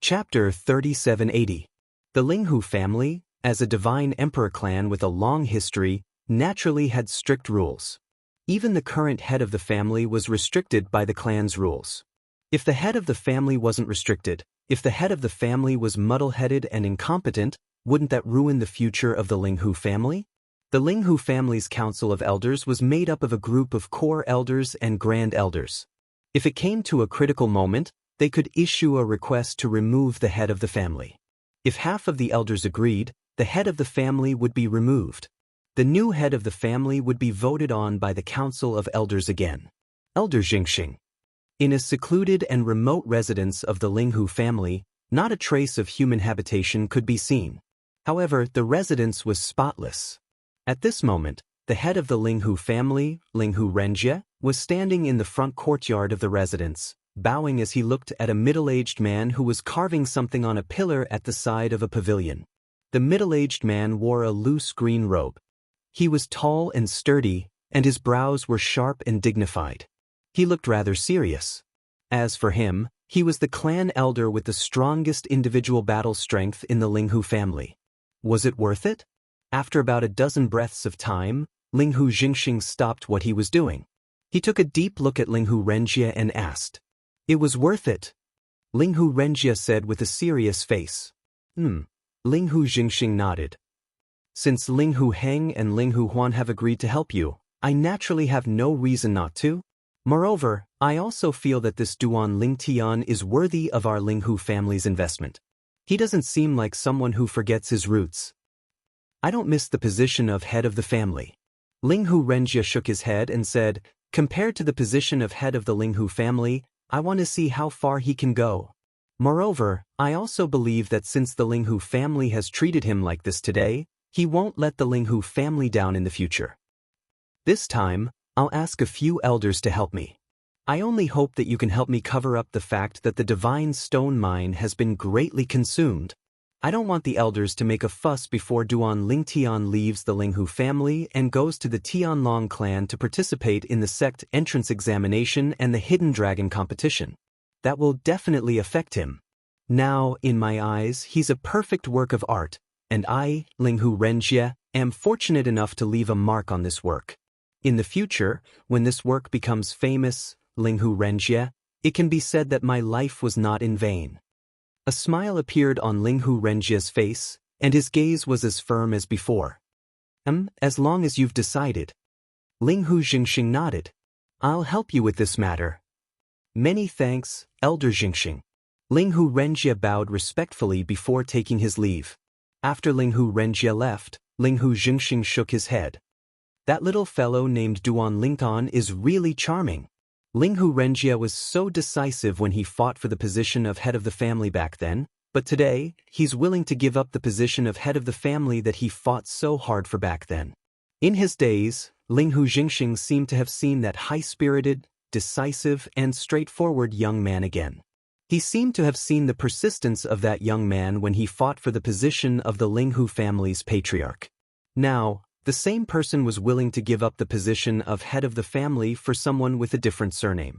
Chapter 3780. The Linghu family, as a divine emperor clan with a long history, naturally had strict rules. Even the current head of the family was restricted by the clan's rules. If the head of the family wasn't restricted, if the head of the family was muddle-headed and incompetent, wouldn't that ruin the future of the Linghu family? The Linghu family's council of elders was made up of a group of core elders and grand elders. If it came to a critical moment, they could issue a request to remove the head of the family. If half of the elders agreed, the head of the family would be removed. The new head of the family would be voted on by the council of elders again. Elder Xianxia. In a secluded and remote residence of the Linghu family, not a trace of human habitation could be seen. However, the residence was spotless. At this moment, the head of the Linghu family, Linghu Renjia, was standing in the front courtyard of the residence, bowing as he looked at a middle-aged man who was carving something on a pillar at the side of a pavilion. The middle-aged man wore a loose green robe. He was tall and sturdy, and his brows were sharp and dignified. He looked rather serious. As for him, he was the clan elder with the strongest individual battle strength in the Linghu family. Was it worth it? After about a dozen breaths of time, Linghu Xianxia stopped what he was doing. He took a deep look at Linghu Renjia and asked, "It was worth it?" Linghu Renjia said with a serious face. Linghu Xianxia nodded. "Since Linghu Heng and Linghu Huan have agreed to help you, I naturally have no reason not to. Moreover, I also feel that this Duan Lingtian is worthy of our Linghu family's investment. He doesn't seem like someone who forgets his roots. I don't miss the position of head of the family." Linghu Renjia shook his head and said, "Compared to the position of head of the Linghu family, I want to see how far he can go. Moreover, I also believe that since the Linghu family has treated him like this today, he won't let the Linghu family down in the future. This time, I'll ask a few elders to help me. I only hope that you can help me cover up the fact that the divine stone mine has been greatly consumed. I don't want the elders to make a fuss before Duan Lingtian leaves the Linghu family and goes to the Tianlong clan to participate in the sect entrance examination and the Hidden Dragon competition. That will definitely affect him. Now, in my eyes, he's a perfect work of art, and I, Linghu Renjia, am fortunate enough to leave a mark on this work. In the future, when this work becomes famous, Linghu Renjia, it can be said that my life was not in vain." A smile appeared on Linghu Renjia's face, and his gaze was as firm as before. As long as you've decided." Linghu Xianxia nodded. "I'll help you with this matter." "Many thanks, Elder Xianxia." Linghu Renjia bowed respectfully before taking his leave. After Linghu Renjia left, Linghu Xianxia shook his head. "That little fellow named Duan Lingtan is really charming. Linghu Renjia was so decisive when he fought for the position of head of the family back then, but today, he's willing to give up the position of head of the family that he fought so hard for back then." In his days, Linghu Xianxia seemed to have seen that high-spirited, decisive, and straightforward young man again. He seemed to have seen the persistence of that young man when he fought for the position of the Linghu family's patriarch. Now, the same person was willing to give up the position of head of the family for someone with a different surname.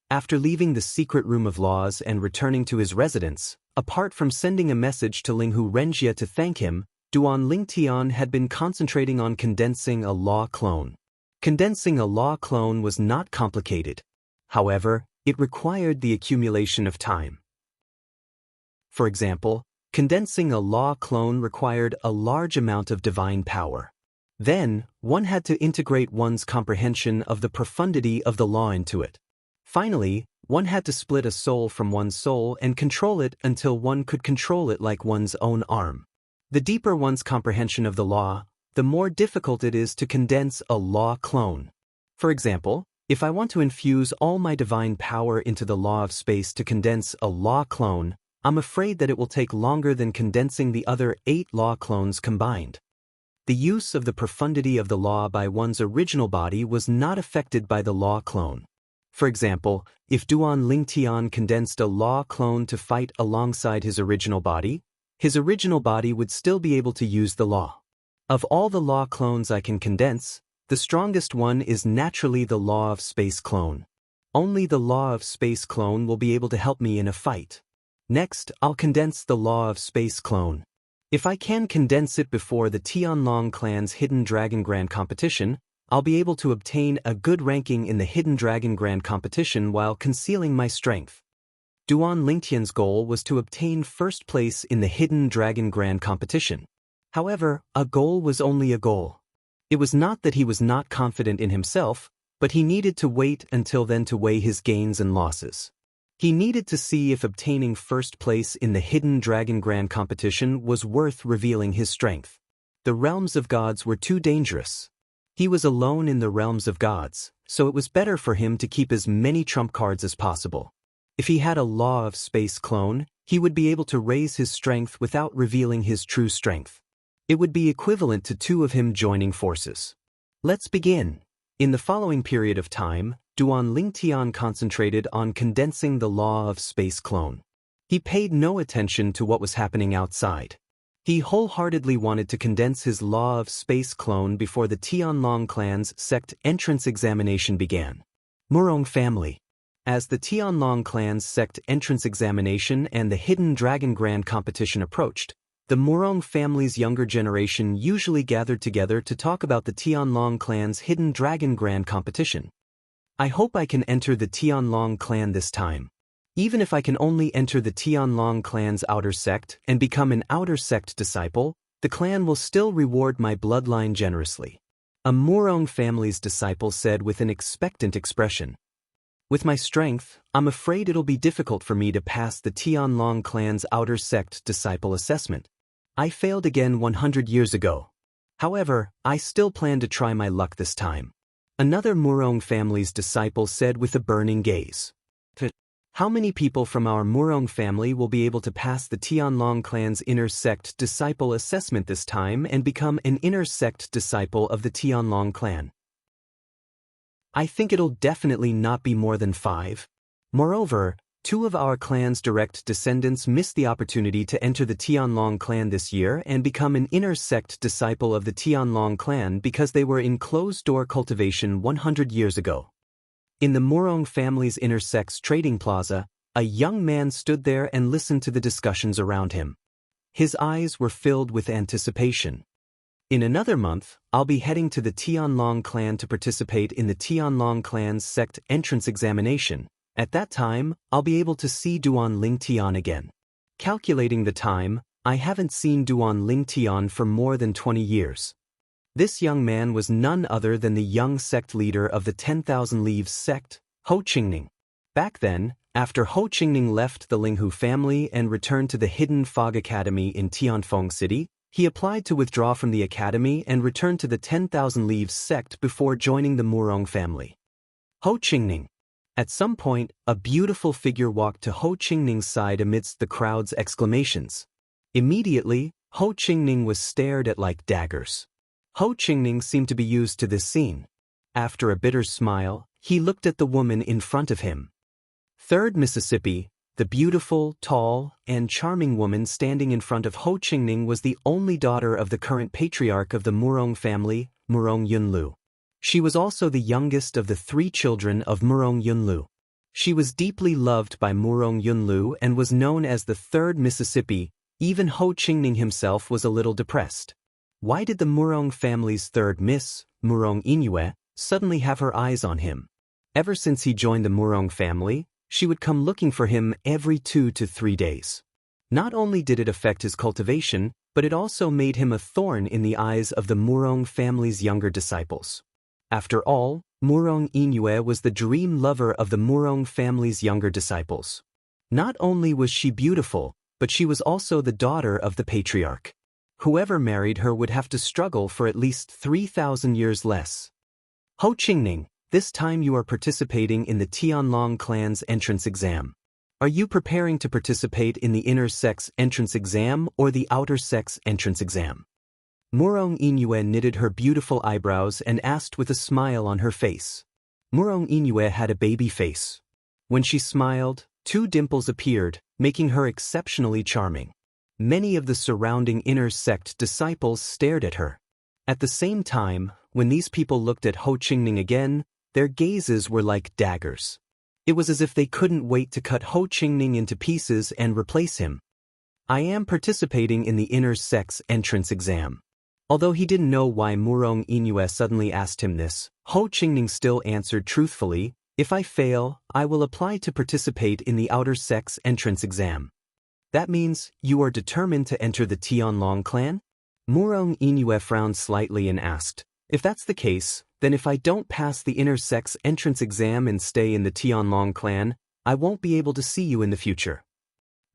After leaving the secret room of laws and returning to his residence, apart from sending a message to Linghu Renjia to thank him, Duan Lingtian had been concentrating on condensing a law clone. Condensing a law clone was not complicated. However, it required the accumulation of time. For example, condensing a law clone required a large amount of divine power. Then, one had to integrate one's comprehension of the profundity of the law into it. Finally, one had to split a soul from one's soul and control it until one could control it like one's own arm. The deeper one's comprehension of the law, the more difficult it is to condense a law clone. For example, if I want to infuse all my divine power into the law of space to condense a law clone, I'm afraid that it will take longer than condensing the other 8 law clones combined. The use of the profundity of the law by one's original body was not affected by the law clone. For example, if Duan Lingtian condensed a law clone to fight alongside his original body would still be able to use the law. Of all the law clones I can condense, the strongest one is naturally the law of space clone. Only the law of space clone will be able to help me in a fight. Next, I'll condense the law of space clone. If I can condense it before the Tianlong clan's Hidden Dragon Grand Competition, I'll be able to obtain a good ranking in the Hidden Dragon Grand Competition while concealing my strength. Duan Lingtian's goal was to obtain first place in the Hidden Dragon Grand Competition. However, a goal was only a goal. It was not that he was not confident in himself, but he needed to wait until then to weigh his gains and losses. He needed to see if obtaining first place in the Hidden Dragon Grand Competition was worth revealing his strength. The realms of gods were too dangerous. He was alone in the realms of gods, so it was better for him to keep as many trump cards as possible. If he had a law of space clone, he would be able to raise his strength without revealing his true strength. It would be equivalent to two of him joining forces. Let's begin. In the following period of time, Duan Lingtian concentrated on condensing the law of space clone. He paid no attention to what was happening outside. He wholeheartedly wanted to condense his law of space clone before the Tianlong clan's sect entrance examination began. Murong family. As the Tianlong clan's sect entrance examination and the Hidden Dragon Grand Competition approached, the Murong family's younger generation usually gathered together to talk about the Tianlong clan's Hidden Dragon Grand Competition. I hope I can enter the Tianlong clan this time. Even if I can only enter the Tianlong clan's outer sect and become an outer sect disciple, the clan will still reward my bloodline generously. A Murong family's disciple said with an expectant expression. With my strength, I'm afraid it'll be difficult for me to pass the Tianlong clan's outer sect disciple assessment. I failed again 100 years ago. However, I still plan to try my luck this time. Another Murong family's disciple said with a burning gaze. How many people from our Murong family will be able to pass the Tianlong clan's inner sect disciple assessment this time and become an inner sect disciple of the Tianlong clan? I think it'll definitely not be more than 5. Moreover, 2 of our clan's direct descendants missed the opportunity to enter the Tianlong clan this year and become an inner sect disciple of the Tianlong clan because they were in closed-door cultivation 100 years ago. In the Murong family's inner sects trading plaza, a young man stood there and listened to the discussions around him. His eyes were filled with anticipation. In another month, I'll be heading to the Tianlong clan to participate in the Tianlong clan's sect entrance examination. At that time, I'll be able to see Duan Lingtian again. Calculating the time, I haven't seen Duan Lingtian for more than 20 years. This young man was none other than the young sect leader of the 10,000 Leaves sect, Ho Qingning. Back then, after Ho Qingning left the Linghu family and returned to the Hidden Fog Academy in Tianfeng City, he applied to withdraw from the academy and returned to the 10,000 Leaves sect before joining the Murong family. Ho Qingning. At some point, a beautiful figure walked to Ho Qingning's side amidst the crowd's exclamations. Immediately, Ho Qingning was stared at like daggers. Ho Qingning seemed to be used to this scene. After a bitter smile, he looked at the woman in front of him. 3rd Mississippi, the beautiful, tall, and charming woman standing in front of Ho Qingning was the only daughter of the current patriarch of the Murong family, Murong Yunlu. She was also the youngest of the 3 children of Murong Yunlu. She was deeply loved by Murong Yunlu and was known as the 3rd Mississippi. Even Ho Qingning himself was a little depressed. Why did the Murong family's 3rd Miss, Murong Inyue, suddenly have her eyes on him? Ever since he joined the Murong family, she would come looking for him every 2 to 3 days. Not only did it affect his cultivation, but it also made him a thorn in the eyes of the Murong family's younger disciples. After all, Murong Inyue was the dream lover of the Murong family's younger disciples. Not only was she beautiful, but she was also the daughter of the patriarch. Whoever married her would have to struggle for at least 3,000 years less. Ho Qingning, this time you are participating in the Tianlong clan's entrance exam. Are you preparing to participate in the inner sect's entrance exam or the outer sect's entrance exam? Murong Inyue knitted her beautiful eyebrows and asked with a smile on her face. Murong Inyue had a baby face. When she smiled, 2 dimples appeared, making her exceptionally charming. Many of the surrounding inner sect disciples stared at her. At the same time, when these people looked at Ho Qingning again, their gazes were like daggers. It was as if they couldn't wait to cut Ho Qingning into pieces and replace him. I am participating in the inner sects entrance exam. Although he didn't know why Murong Inue suddenly asked him this, Ho Qingning still answered truthfully, if I fail, I will apply to participate in the outer sects entrance exam. That means, you are determined to enter the Tianlong clan? Murong Inue frowned slightly and asked, if that's the case, then if I don't pass the inner sects entrance exam and stay in the Tianlong clan, I won't be able to see you in the future.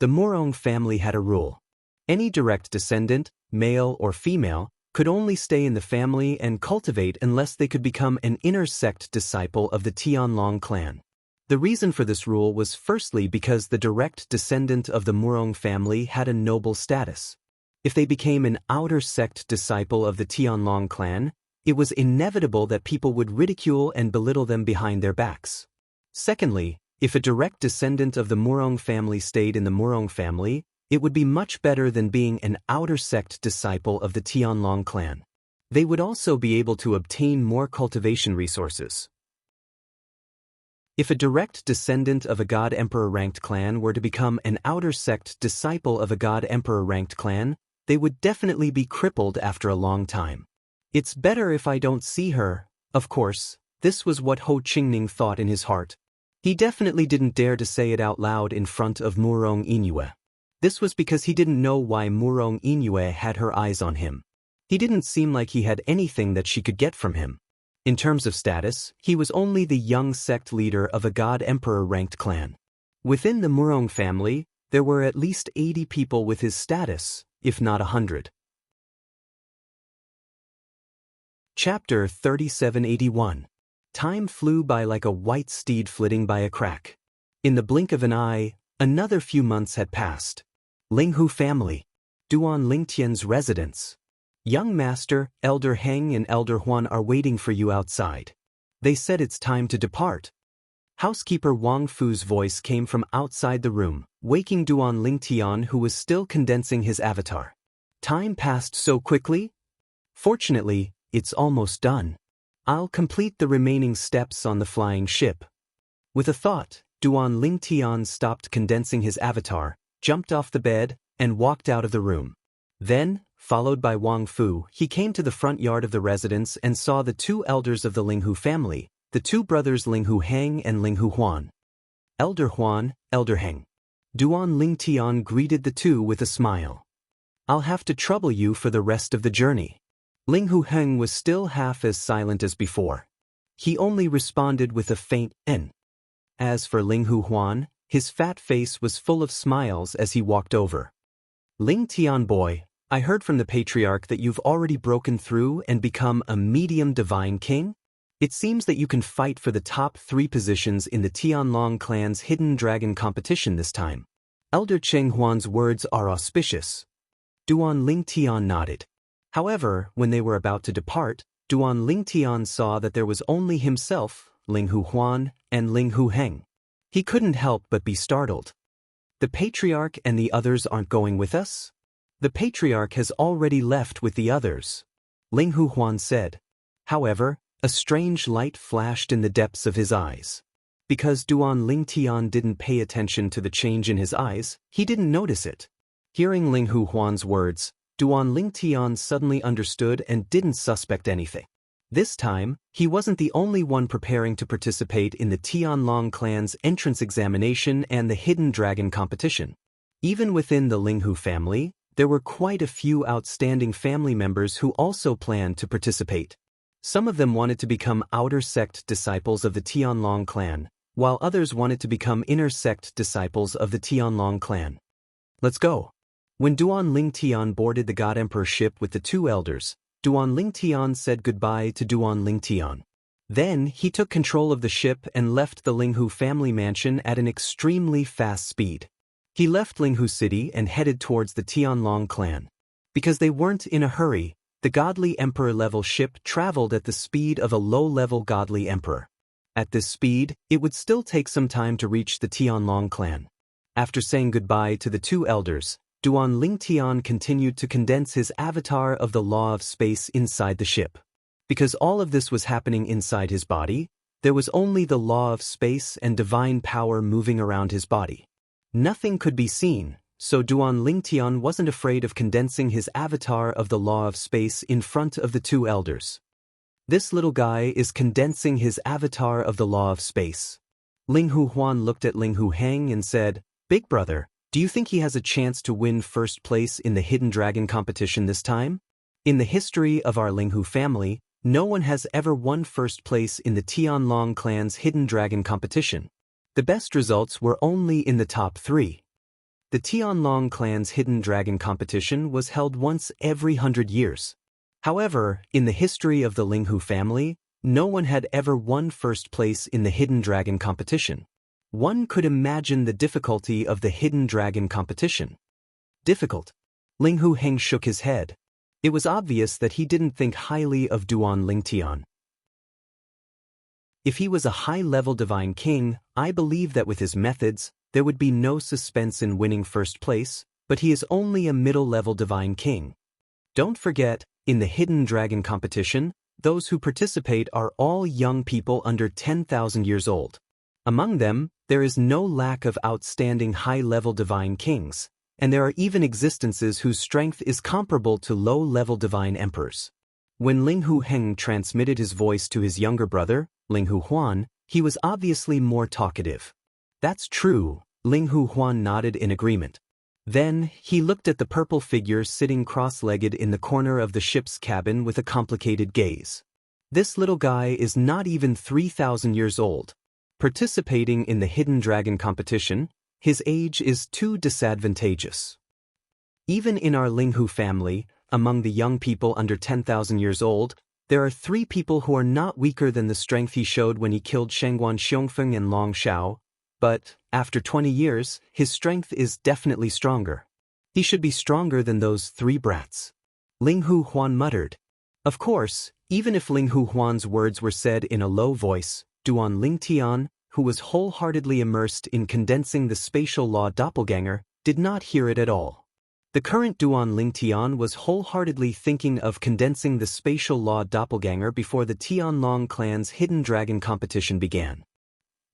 The Murong family had a rule. Any direct descendant, male or female, could only stay in the family and cultivate unless they could become an inner sect disciple of the Tianlong clan. The reason for this rule was firstly because the direct descendant of the Murong family had a noble status. If they became an outer sect disciple of the Tianlong clan, it was inevitable that people would ridicule and belittle them behind their backs. Secondly, if a direct descendant of the Murong family stayed in the Murong family, it would be much better than being an outer sect disciple of the Tianlong clan. They would also be able to obtain more cultivation resources. If a direct descendant of a God Emperor ranked clan were to become an outer sect disciple of a God Emperor ranked clan, they would definitely be crippled after a long time. It's better if I don't see her. Of course, this was what Ho Qingning thought in his heart. He definitely didn't dare to say it out loud in front of Murong Inue. This was because he didn't know why Murong Inue had her eyes on him. He didn't seem like he had anything that she could get from him. In terms of status, he was only the young sect leader of a God Emperor ranked clan. Within the Murong family, there were at least 80 people with his status, if not 100. Chapter 3781. Time flew by like a white steed flitting by a crack. In the blink of an eye, another few months had passed. Linghu family. Duan Lingtian's residence. Young master, Elder Heng and Elder Huan are waiting for you outside. They said it's time to depart. Housekeeper Wang Fu's voice came from outside the room, waking Duan Lingtian, who was still condensing his avatar. Time passed so quickly? Fortunately, it's almost done. I'll complete the remaining steps on the flying ship. With a thought, Duan Lingtian stopped condensing his avatar, jumped off the bed, and walked out of the room. Then, followed by Wang Fu, he came to the front yard of the residence and saw the two elders of the Linghu family, the two brothers Linghu Heng and Linghu Huan. Elder Huan, Elder Heng. Duan Lingtian greeted the two with a smile. I'll have to trouble you for the rest of the journey. Linghu Heng was still half as silent as before. He only responded with a faint "n." As for Linghu Huan, his fat face was full of smiles as he walked over. Lingtian boy, I heard from the patriarch that you've already broken through and become a medium divine king? It seems that you can fight for the top 3 positions in the Tianlong clan's hidden dragon competition this time. Elder Cheng Huan's words are auspicious. Duan Lingtian nodded. However, when they were about to depart, Duan Lingtian saw that there was only himself, Linghu Huan, and Linghu Heng. He couldn't help but be startled. The patriarch and the others aren't going with us? The patriarch has already left with the others, Linghu Huan said. However, a strange light flashed in the depths of his eyes. Because Duan Lingtian didn't pay attention to the change in his eyes, he didn't notice it. Hearing Linghu Huan's words, Duan Lingtian suddenly understood and didn't suspect anything. This time, he wasn't the only one preparing to participate in the Tianlong clan's entrance examination and the hidden dragon competition. Even within the Linghu family, there were quite a few outstanding family members who also planned to participate. Some of them wanted to become outer sect disciples of the Tianlong clan, while others wanted to become inner sect disciples of the Tianlong clan. Let's go. When Duan Lingtian boarded the God Emperor ship with the two elders, Duan Lingtian said goodbye to Duan Lingtian. Then he took control of the ship and left the Linghu family mansion at an extremely fast speed. He left Linghu city and headed towards the Tianlong clan. Because they weren't in a hurry, the godly emperor-level ship traveled at the speed of a low-level godly emperor. At this speed, it would still take some time to reach the Tianlong clan. After saying goodbye to the two elders, Duan Lingtian continued to condense his avatar of the law of space inside the ship. Because all of this was happening inside his body, There was only the law of space and divine power moving around his body. Nothing could be seen, so Duan Lingtian wasn't afraid of condensing his avatar of the law of space in front of the two elders. This little guy is condensing his avatar of the law of space. Ling Hu Huan looked at Ling Hu Heng and said, "Big brother, do you think he has a chance to win first place in the Hidden Dragon competition this time? In the history of our Ling Hu family, no one has ever won first place in the Tianlong clan's Hidden Dragon competition. The best results were only in the top 3. The Tianlong clan's Hidden Dragon competition was held once every 100 years. However, in the history of the Ling Hu family, no one had ever won first place in the Hidden Dragon competition. One could imagine the difficulty of the Hidden Dragon competition. Difficult? Ling Hu Heng shook his head. It was obvious that he didn't think highly of Duan Lingtian. If he was a high-level divine king, I believe that with his methods, there would be no suspense in winning first place, but he is only a middle-level divine king. Don't forget, in the Hidden Dragon competition, those who participate are all young people under 10,000 years old. Among them, there is no lack of outstanding high-level divine kings, and there are even existences whose strength is comparable to low-level divine emperors. When Ling Hu Heng transmitted his voice to his younger brother, Ling Hu Huan, he was obviously more talkative. That's true, Ling Hu Huan nodded in agreement. Then, he looked at the purple figure sitting cross-legged in the corner of the ship's cabin with a complicated gaze. This little guy is not even 3,000 years old. Participating in the Hidden Dragon competition, his age is too disadvantageous. Even in our Ling Hu family, among the young people under 10,000 years old, there are 3 people who are not weaker than the strength he showed when he killed Shengguan Xiongfeng and Long Xiao, but, after 20 years, his strength is definitely stronger. He should be stronger than those 3 brats. Ling Hu Huan muttered. Of course, even if Ling Hu Huan's words were said in a low voice, Duan Lingtian, who was wholeheartedly immersed in condensing the spatial law doppelganger, did not hear it at all. The current Duan Lingtian was wholeheartedly thinking of condensing the spatial law doppelganger before the Tianlong clan's Hidden Dragon competition began.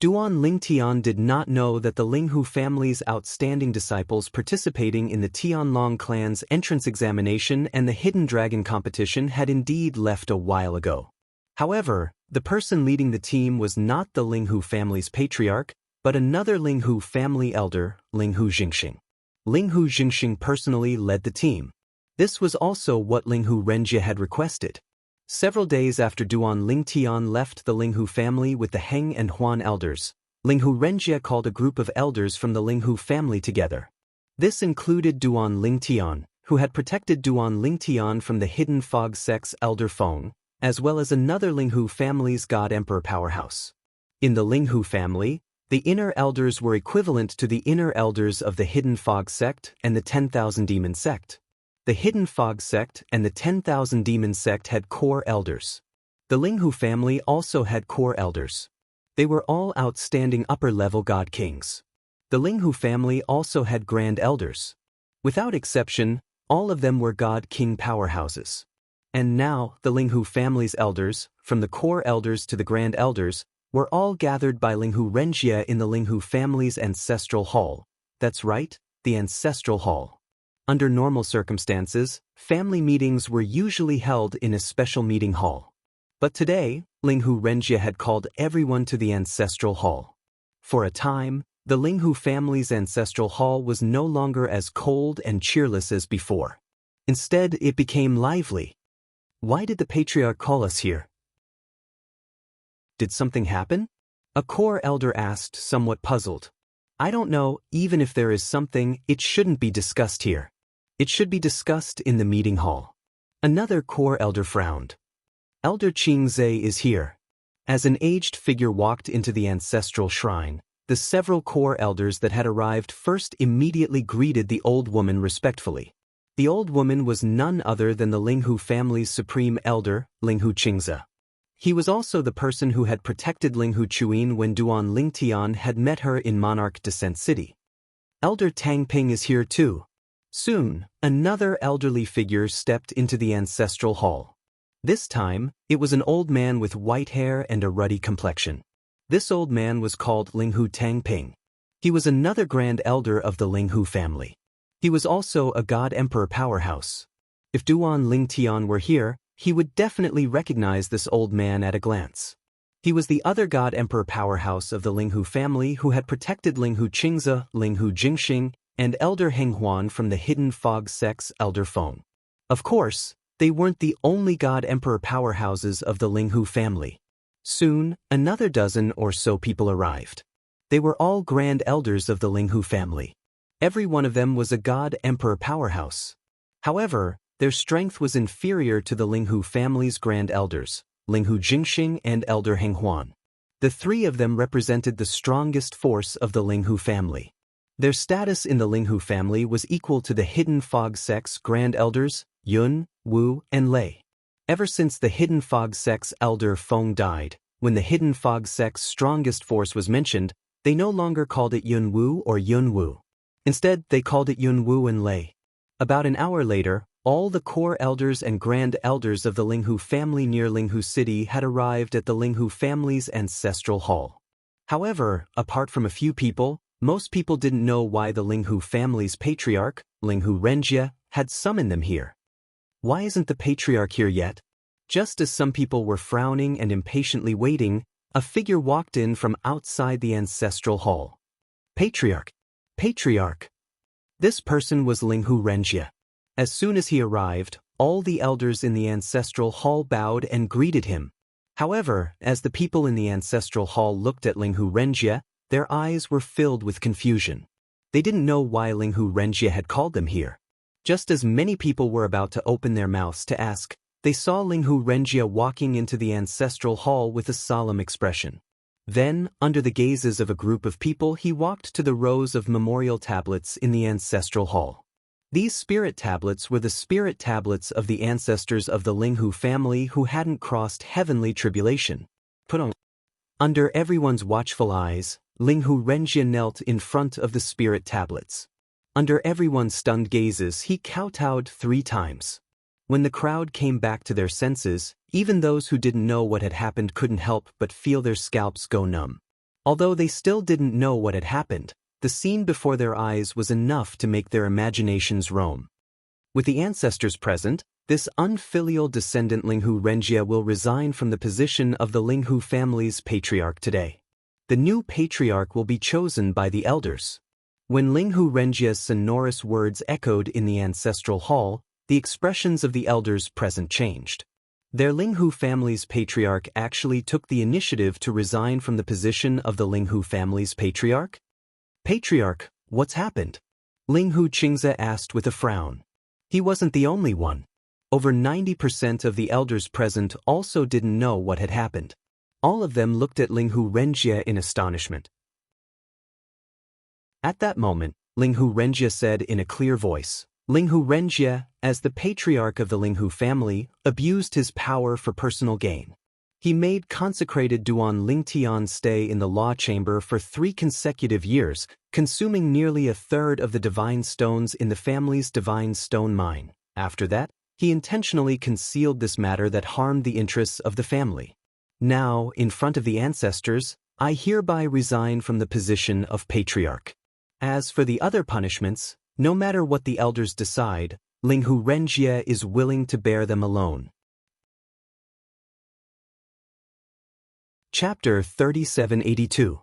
Duan Lingtian did not know that the Ling Hu family's outstanding disciples participating in the Tianlong clan's entrance examination and the Hidden Dragon competition had indeed left a while ago. However, the person leading the team was not the Ling Hu family's patriarch, but another Ling Hu family elder, Ling Hu Jingxing. Ling Hu Jingxing personally led the team. This was also what Ling Hu Renjie had requested. Several days after Duan Lingtian left the Ling Hu family with the Heng and Huan elders, Ling Hu Renjie called a group of elders from the Ling Hu family together. This included Duan Lingtian, who had protected Duan Lingtian from the Hidden Fog sect's elder Feng, as well as another Ling Hu family's God Emperor powerhouse. In the Ling Hu family, the inner elders were equivalent to the inner elders of the Hidden Fog sect and the 10,000 Demon sect. The Hidden Fog sect and the 10,000 Demon sect had core elders. The Ling Hu family also had core elders. They were all outstanding upper-level god kings. The Ling Hu family also had grand elders. Without exception, all of them were god king powerhouses. And now, the Ling Hu family's elders, from the core elders to the grand elders, were all gathered by Ling Hu Renjie in the Ling Hu family's ancestral hall. That's right, the ancestral hall. Under normal circumstances, family meetings were usually held in a special meeting hall. But today, Ling Hu Renjie had called everyone to the ancestral hall. For a time, the Ling Hu family's ancestral hall was no longer as cold and cheerless as before. Instead, it became lively. Why did the patriarch call us here? Did something happen? A core elder asked, somewhat puzzled. I don't know, even if there is something, it shouldn't be discussed here. It should be discussed in the meeting hall. Another core elder frowned. Elder Qingze is here. As an aged figure walked into the ancestral shrine, the several core elders that had arrived first immediately greeted the old woman respectfully. The old woman was none other than the Ling Hu family's supreme elder, Ling Hu Qingze. He was also the person who had protected Ling Hu Chuyin when Duan Lingtian had met her in Monarch Descent City. Elder Tang Ping is here too. Soon, another elderly figure stepped into the ancestral hall. This time, it was an old man with white hair and a ruddy complexion. This old man was called Linghu Tangping. He was another grand elder of the Linghu family. He was also a god-emperor powerhouse. If Duan Lingtian were here, he would definitely recognize this old man at a glance. He was the other god-emperor powerhouse of the Linghu family who had protected Linghu Qingze, Linghu Jingxing, and Elder Henghuan from the hidden fog sects Elder Feng. Of course, they weren't the only god-emperor powerhouses of the Linghu family. Soon, another dozen or so people arrived. They were all grand elders of the Linghu family. Every one of them was a god-emperor powerhouse. However, their strength was inferior to the Linghu family's grand elders, Linghu Jingxing and Elder Henghuan. The three of them represented the strongest force of the Linghu family. Their status in the Linghu family was equal to the hidden fog sects grand elders, Yun, Wu, and Lei. Ever since the hidden fog sect's elder Feng died, when the hidden fog sect's strongest force was mentioned, they no longer called it Yun Wu or Yun Wu. Instead, they called it Yun Wu and Lei. About an hour later, all the core elders and grand elders of the Linghu family near Linghu City had arrived at the Linghu family's ancestral hall. However, apart from a few people, most people didn't know why the Linghu family's patriarch, Linghu Renjie, had summoned them here. Why isn't the patriarch here yet? Just as some people were frowning and impatiently waiting, a figure walked in from outside the ancestral hall. Patriarch! Patriarch! This person was Linghu Renjie. As soon as he arrived, all the elders in the ancestral hall bowed and greeted him. However, as the people in the ancestral hall looked at Linghu Renjie, their eyes were filled with confusion. They didn't know why Linghu Renjie had called them here. Just as many people were about to open their mouths to ask, they saw Linghu Renjie walking into the ancestral hall with a solemn expression. Then, under the gazes of a group of people, he walked to the rows of memorial tablets in the ancestral hall. These spirit tablets were the spirit tablets of the ancestors of the Linghu family who hadn't crossed heavenly tribulation. Under everyone's watchful eyes, Linghu Renjie knelt in front of the spirit tablets. Under everyone's stunned gazes, he kowtowed 3 times. When the crowd came back to their senses, even those who didn't know what had happened couldn't help but feel their scalps go numb. Although they still didn't know what had happened, the scene before their eyes was enough to make their imaginations roam. With the ancestors present, this unfilial descendant Linghu Renjie will resign from the position of the Linghu family's patriarch today. The new patriarch will be chosen by the elders. When Linghu Renjie's sonorous words echoed in the ancestral hall, the expressions of the elders present changed. Their Linghu family's patriarch actually took the initiative to resign from the position of the Linghu family's patriarch? Patriarch, what's happened? Linghu Qingze asked with a frown. He wasn't the only one. Over 90% of the elders present also didn't know what had happened. All of them looked at Linghu Renjie in astonishment. At that moment, Linghu Renjie said in a clear voice, Linghu Renjie, as the patriarch of the Linghu family, abused his power for personal gain. He made consecrated Duan Lingtian stay in the law chamber for 3 consecutive years, consuming nearly a third of the divine stones in the family's divine stone mine. After that, he intentionally concealed this matter that harmed the interests of the family. Now, in front of the ancestors, I hereby resign from the position of patriarch. As for the other punishments, no matter what the elders decide, Linghu Renjie is willing to bear them alone. Chapter 3782.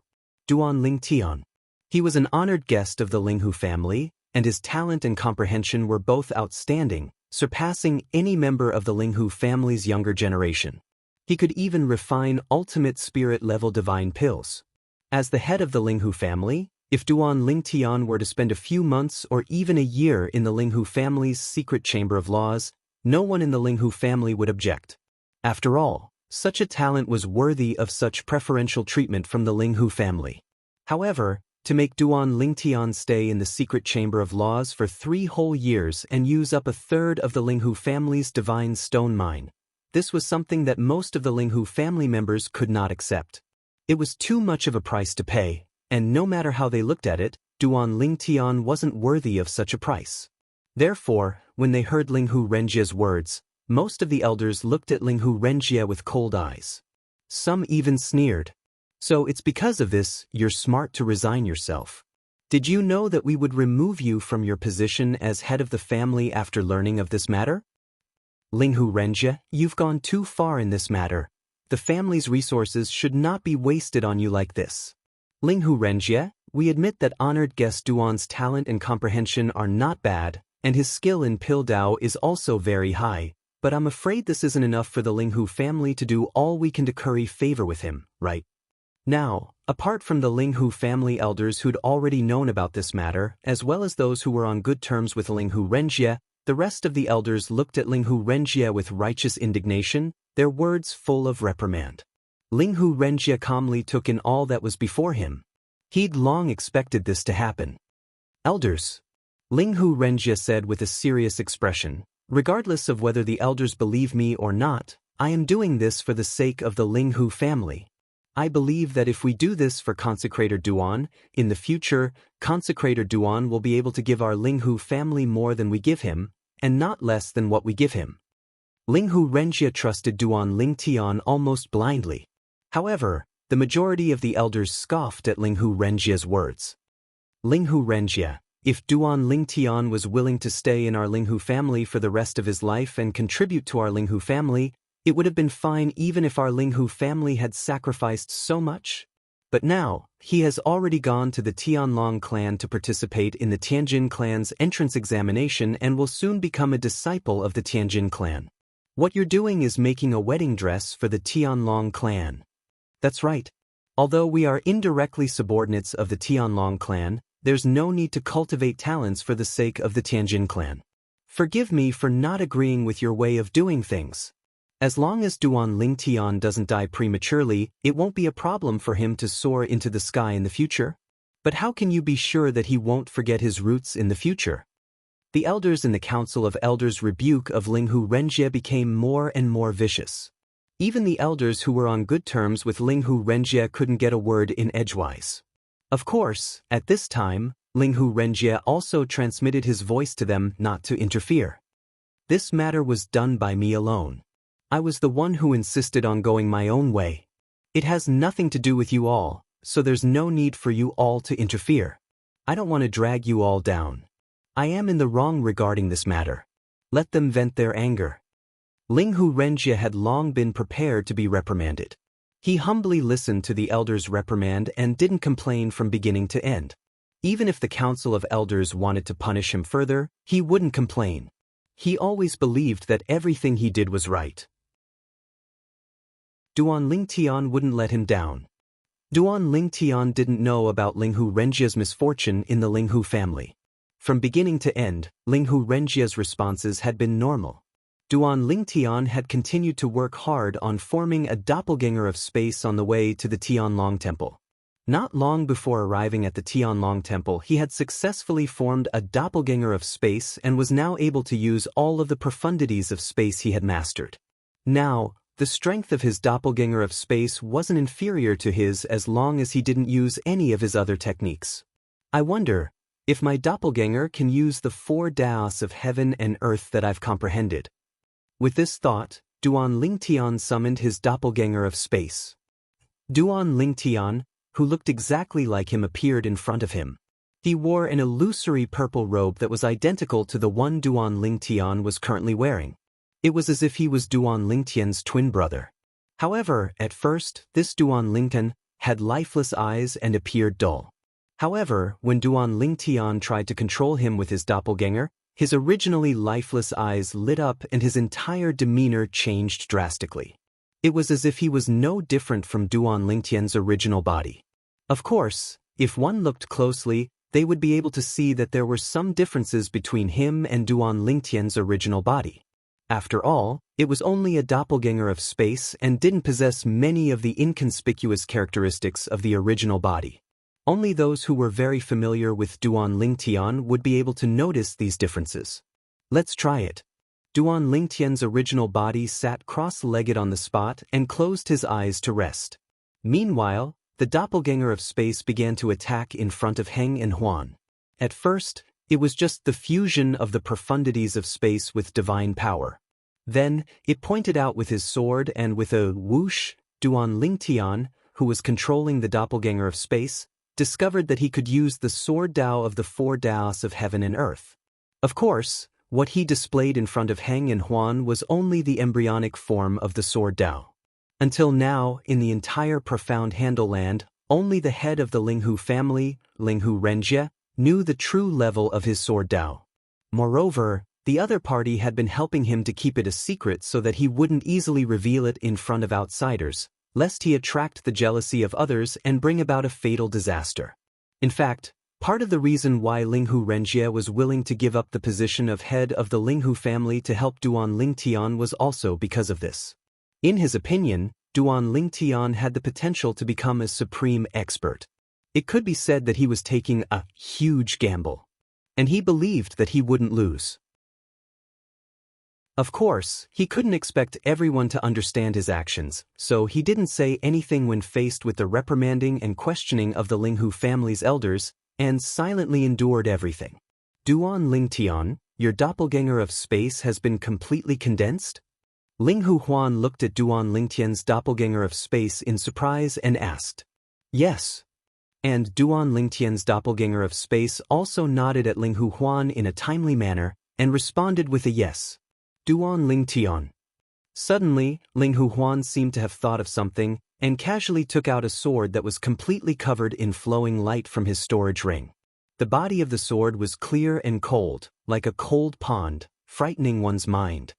Duan Lingtian. He was an honored guest of the Linghu family, and his talent and comprehension were both outstanding, surpassing any member of the Linghu family's younger generation. He could even refine ultimate spirit-level divine pills. As the head of the Linghu family, if Duan Lingtian were to spend a few months or even a year in the Linghu family's secret chamber of laws, no one in the Linghu family would object. After all, such a talent was worthy of such preferential treatment from the Linghu family. However, to make Duan Lingtian stay in the secret chamber of laws for 3 whole years and use up a third of the Linghu family's divine stone mine, this was something that most of the Linghu family members could not accept. It was too much of a price to pay, and no matter how they looked at it, Duan Lingtian wasn't worthy of such a price. Therefore, when they heard Linghu Renjie's words, Most of the elders looked at Linghu Renjie with cold eyes. Some even sneered. So it's because of this you're smart to resign yourself. Did you know that we would remove you from your position as head of the family after learning of this matter? Linghu Renjie, you've gone too far in this matter. The family's resources should not be wasted on you like this. Linghu Renjie, we admit that honored guest Duan's talent and comprehension are not bad, and his skill in Pill Dao is also very high, but I'm afraid this isn't enough for the Linghu family to do all we can to curry favor with him, right? Now, apart from the Linghu family elders who'd already known about this matter, as well as those who were on good terms with Linghu Renjie, the rest of the elders looked at Linghu Renjie with righteous indignation, their words full of reprimand. Linghu Renjie calmly took in all that was before him. He'd long expected this to happen. Elders, Linghu Renjie said with a serious expression, regardless of whether the elders believe me or not, I am doing this for the sake of the Linghu family. I believe that if we do this for Consecrator Duan, in the future, Consecrator Duan will be able to give our Linghu family more than we give him, and not less than what we give him. Linghu Renjie trusted Duan Lingtian almost blindly. However, the majority of the elders scoffed at Linghu Renjie's words. Linghu Renjie, if Duan Lingtian was willing to stay in our Linghu family for the rest of his life and contribute to our Linghu family, it would have been fine even if our Linghu family had sacrificed so much. But now, he has already gone to the Tianlong clan to participate in the Tianjin clan's entrance examination and will soon become a disciple of the Tianjin clan. What you're doing is making a wedding dress for the Tianlong clan. That's right. Although we are indirectly subordinates of the Tianlong clan, there's no need to cultivate talents for the sake of the Tianjin clan. Forgive me for not agreeing with your way of doing things. As long as Duan Lingtian doesn't die prematurely, it won't be a problem for him to soar into the sky in the future. But how can you be sure that he won't forget his roots in the future? The elders in the Council of Elders' rebuke of Linghu Renjie became more and more vicious. Even the elders who were on good terms with Linghu Renjie couldn't get a word in edgewise. Of course, at this time, Linghu Renjie also transmitted his voice to them not to interfere. This matter was done by me alone. I was the one who insisted on going my own way. It has nothing to do with you all, so there's no need for you all to interfere. I don't want to drag you all down. I am in the wrong regarding this matter. Let them vent their anger. Linghu Renjie had long been prepared to be reprimanded. He humbly listened to the elders' reprimand and didn't complain from beginning to end. Even if the Council of Elders wanted to punish him further, he wouldn't complain. He always believed that everything he did was right. Duan Lingtian wouldn't let him down. Duan Lingtian didn't know about Linghu Renjie's misfortune in the Linghu family. From beginning to end, Linghu Renjie's responses had been normal. Duan Lingtian had continued to work hard on forming a doppelganger of space on the way to the Tianlong Temple. Not long before arriving at the Tianlong Temple, he had successfully formed a doppelganger of space and was now able to use all of the profundities of space he had mastered. Now, the strength of his doppelganger of space wasn't inferior to his as long as he didn't use any of his other techniques. I wonder if my doppelganger can use the 4 daos of heaven and earth that I've comprehended. With this thought, Duan Lingtian summoned his doppelganger of space. Duan Lingtian, who looked exactly like him, appeared in front of him. He wore an illusory purple robe that was identical to the one Duan Lingtian was currently wearing. It was as if he was Duan Lingtian's twin brother. However, at first, this Duan Lingtian had lifeless eyes and appeared dull. However, when Duan Lingtian tried to control him with his doppelganger, his originally lifeless eyes lit up and his entire demeanor changed drastically. It was as if he was no different from Duan Lingtian's original body. Of course, if one looked closely, they would be able to see that there were some differences between him and Duan Lingtian's original body. After all, it was only a doppelganger of space and didn't possess many of the inconspicuous characteristics of the original body. Only those who were very familiar with Duan Lingtian would be able to notice these differences. Let's try it. Duan Lingtian's original body sat cross-legged on the spot and closed his eyes to rest. Meanwhile, the doppelganger of space began to attack in front of Heng and Huan. At first, it was just the fusion of the profundities of space with divine power. Then, it pointed out with his sword and with a whoosh, Duan Lingtian, who was controlling the doppelganger of space, discovered that he could use the sword Dao of the four Daos of heaven and earth. Of course, what he displayed in front of Heng and Huan was only the embryonic form of the sword Dao. Until now, in the entire profound Handle land, only the head of the Linghu family, Linghu Renjie, knew the true level of his sword Dao. Moreover, the other party had been helping him to keep it a secret so that he wouldn't easily reveal it in front of outsiders, lest he attract the jealousy of others and bring about a fatal disaster. In fact, part of the reason why Linghu Renjie was willing to give up the position of head of the Linghu family to help Duan Lingtian was also because of this. In his opinion, Duan Lingtian had the potential to become a supreme expert. It could be said that he was taking a huge gamble. And he believed that he wouldn't lose. Of course, he couldn't expect everyone to understand his actions, so he didn't say anything when faced with the reprimanding and questioning of the Linghu family's elders, and silently endured everything. Duan Lingtian, your doppelganger of space has been completely condensed? Linghu Huan looked at Duan Lingtian's doppelganger of space in surprise and asked. Yes. And Duan Lingtian's doppelganger of space also nodded at Linghu Huan in a timely manner, and responded with a yes. Duan Lingtian. Suddenly, Linghu Huan seemed to have thought of something, and casually took out a sword that was completely covered in flowing light from his storage ring. The body of the sword was clear and cold, like a cold pond, frightening one's mind.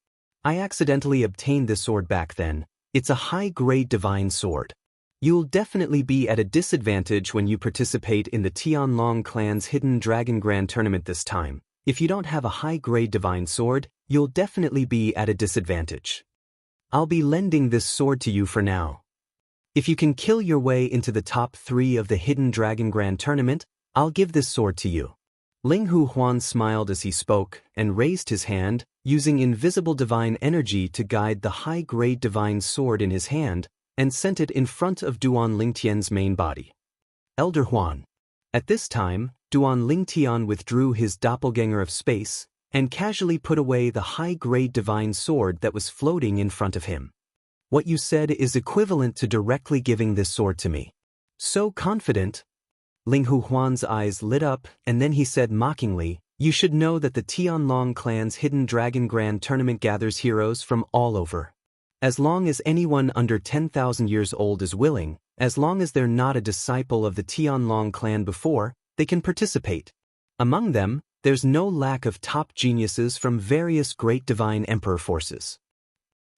I accidentally obtained this sword back then. It's a high-grade divine sword. You'll definitely be at a disadvantage when you participate in the Tianlong clan's Hidden Dragon Grand Tournament this time. If you don't have a high-grade divine sword, you'll definitely be at a disadvantage. I'll be lending this sword to you for now. If you can kill your way into the top 3 of the Hidden Dragon Grand Tournament, I'll give this sword to you. Linghu Huan smiled as he spoke, and raised his hand, using invisible divine energy to guide the high-grade divine sword in his hand, and sent it in front of Duan Lingtian's main body. Elder Huan. At this time, Duan Lingtian withdrew his doppelganger of space, and casually put away the high-grade divine sword that was floating in front of him. What you said is equivalent to directly giving this sword to me. So confident. Linghu Huan's eyes lit up, and then he said mockingly, you should know that the Tianlong clan's Hidden Dragon Grand Tournament gathers heroes from all over. As long as anyone under 10,000 years old is willing, as long as they're not a disciple of the Tianlong clan before, they can participate. Among them, there's no lack of top geniuses from various great divine emperor forces.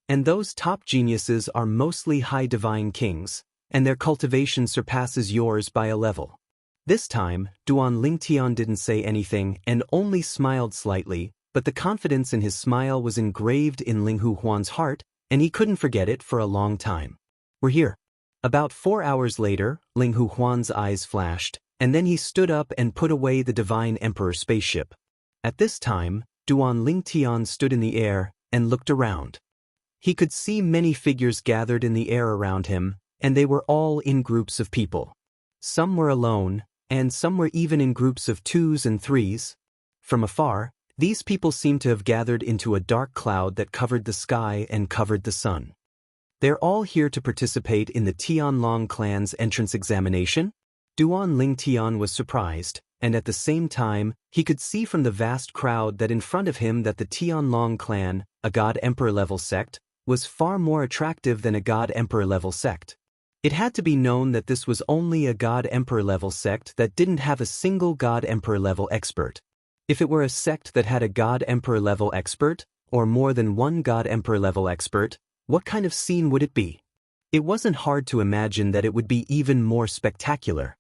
And those top geniuses are mostly high divine kings, and their cultivation surpasses yours by a level. This time, Duan Lingtian didn't say anything and only smiled slightly, but the confidence in his smile was engraved in Linghu Huan's heart, and he couldn't forget it for a long time. We're here. About 4 hours later, Linghu Huan's eyes flashed, and then he stood up and put away the Divine Emperor spaceship. At this time, Duan Lingtian stood in the air and looked around. He could see many figures gathered in the air around him, and they were all in groups of people. Some were alone, and some were even in groups of 2s and 3s. From afar, these people seemed to have gathered into a dark cloud that covered the sky and covered the sun. They're all here to participate in the Tianlong clan's entrance examination? Duan Lingtian was surprised, and at the same time, he could see from the vast crowd that in front of him that the Tianlong clan, a God-Emperor-level sect, was far more attractive than a God-Emperor-level sect. It had to be known that this was only a God-Emperor-level sect that didn't have a single God-Emperor-level expert. If it were a sect that had a God-Emperor-level expert, or more than one God-Emperor-level expert, what kind of scene would it be? It wasn't hard to imagine that it would be even more spectacular.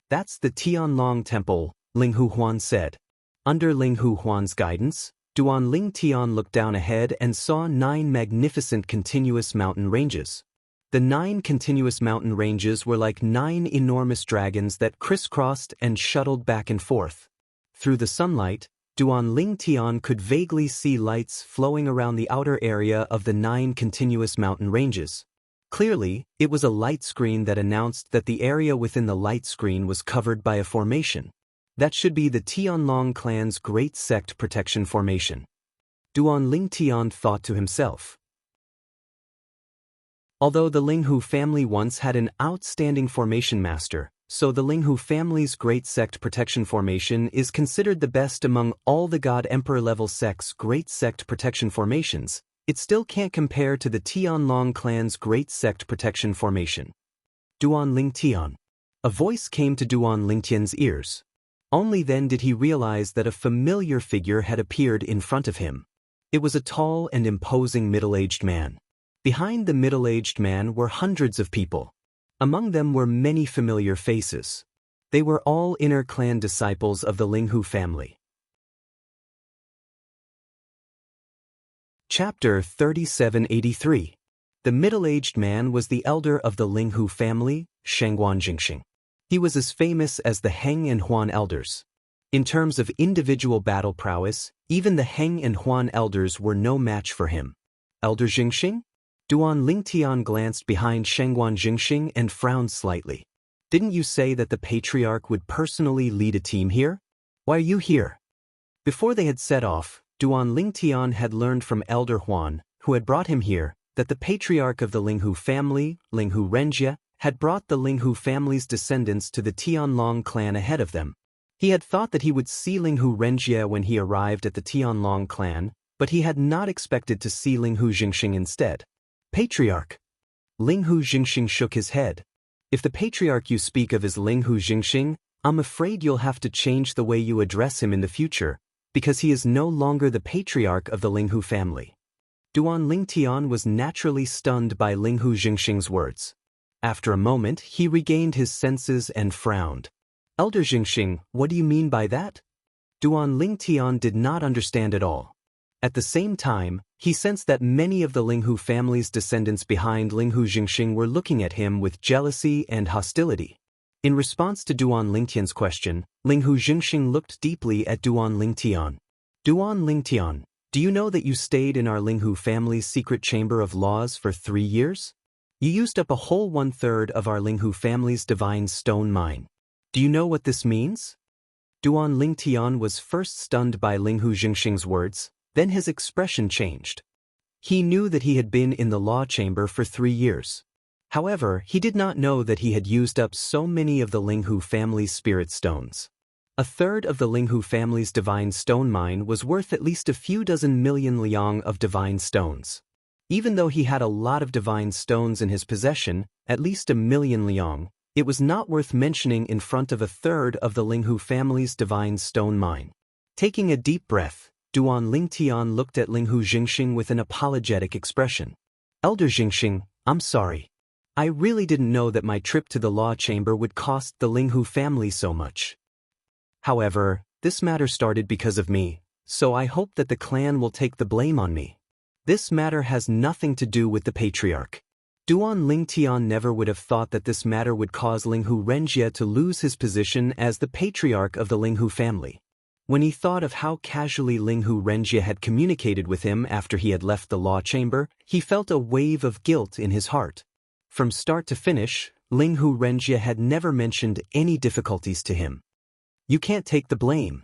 That's the Tianlong Temple, Linghu Huan said. Under Linghu Huan's guidance, Duan Lingtian looked down ahead and saw 9 magnificent continuous mountain ranges. The 9 continuous mountain ranges were like 9 enormous dragons that crisscrossed and shuttled back and forth. Through the sunlight, Duan Lingtian could vaguely see lights flowing around the outer area of the 9 continuous mountain ranges. Clearly, it was a light screen that announced that the area within the light screen was covered by a formation. That should be the Tianlong clan's Great Sect Protection Formation. Duan Lingtian thought to himself. Although the Linghu family once had an outstanding formation master, so the Linghu family's Great Sect Protection Formation is considered the best among all the God Emperor level sects' Great Sect Protection Formations, it still can't compare to the Tianlong clan's Great Sect Protection Formation. Duan Lingtian. A voice came to Duan Lingtian's ears. Only then did he realize that a familiar figure had appeared in front of him. It was a tall and imposing middle-aged man. Behind the middle-aged man were hundreds of people. Among them were many familiar faces. They were all inner clan disciples of the Linghu family. Chapter 3783. The middle-aged man was the elder of the Linghu family, Shengguan Jingxing. He was as famous as the Heng and Huan elders. In terms of individual battle prowess, even the Heng and Huan elders were no match for him. Elder Jingxing? Duan Lingtian glanced behind Shengguan Jingxing and frowned slightly. Didn't you say that the patriarch would personally lead a team here? Why are you here? Before they had set off, Duan Lingtian had learned from Elder Huan, who had brought him here, that the patriarch of the Linghu family, Linghu Renjia, had brought the Linghu family's descendants to the Tianlong clan ahead of them. He had thought that he would see Linghu Renjia when he arrived at the Tianlong clan, but he had not expected to see Linghu Jingxing instead. Patriarch. Linghu Jingxing shook his head. If the patriarch you speak of is Linghu Jingxing, I'm afraid you'll have to change the way you address him in the future, because he is no longer the patriarch of the Linghu family. Duan Lingtian was naturally stunned by Linghu Jingxing's words. After a moment, he regained his senses and frowned. Elder Jingxing, what do you mean by that? Duan Lingtian did not understand at all. At the same time, he sensed that many of the Linghu family's descendants behind Linghu Jingxing were looking at him with jealousy and hostility. In response to Duan Lingtian's question, Linghu Jingxing looked deeply at Duan Lingtian. Duan Lingtian, do you know that you stayed in our Linghu family's secret chamber of laws for 3 years? You used up a whole 1/3 of our Linghu family's divine stone mine. Do you know what this means? Duan Lingtian was first stunned by Linghu Jingxing's words. Then his expression changed. He knew that he had been in the law chamber for 3 years. However, he did not know that he had used up so many of the Linghu family's spirit stones. 1/3 of the Linghu family's divine stone mine was worth at least a few dozen million liang of divine stones. Even though he had a lot of divine stones in his possession, at least 1 million liang, it was not worth mentioning in front of 1/3 of the Linghu family's divine stone mine. Taking a deep breath, Duan Lingtian looked at Linghu Jingxing with an apologetic expression. Elder Jingxing, I'm sorry. I really didn't know that my trip to the law chamber would cost the Linghu family so much. However, this matter started because of me, so I hope that the clan will take the blame on me. This matter has nothing to do with the patriarch. Duan Lingtian never would have thought that this matter would cause Linghu Renjia to lose his position as the patriarch of the Linghu family. When he thought of how casually Linghu Renjia had communicated with him after he had left the law chamber, he felt a wave of guilt in his heart. From start to finish, Linghu Renjia had never mentioned any difficulties to him. You can't take the blame.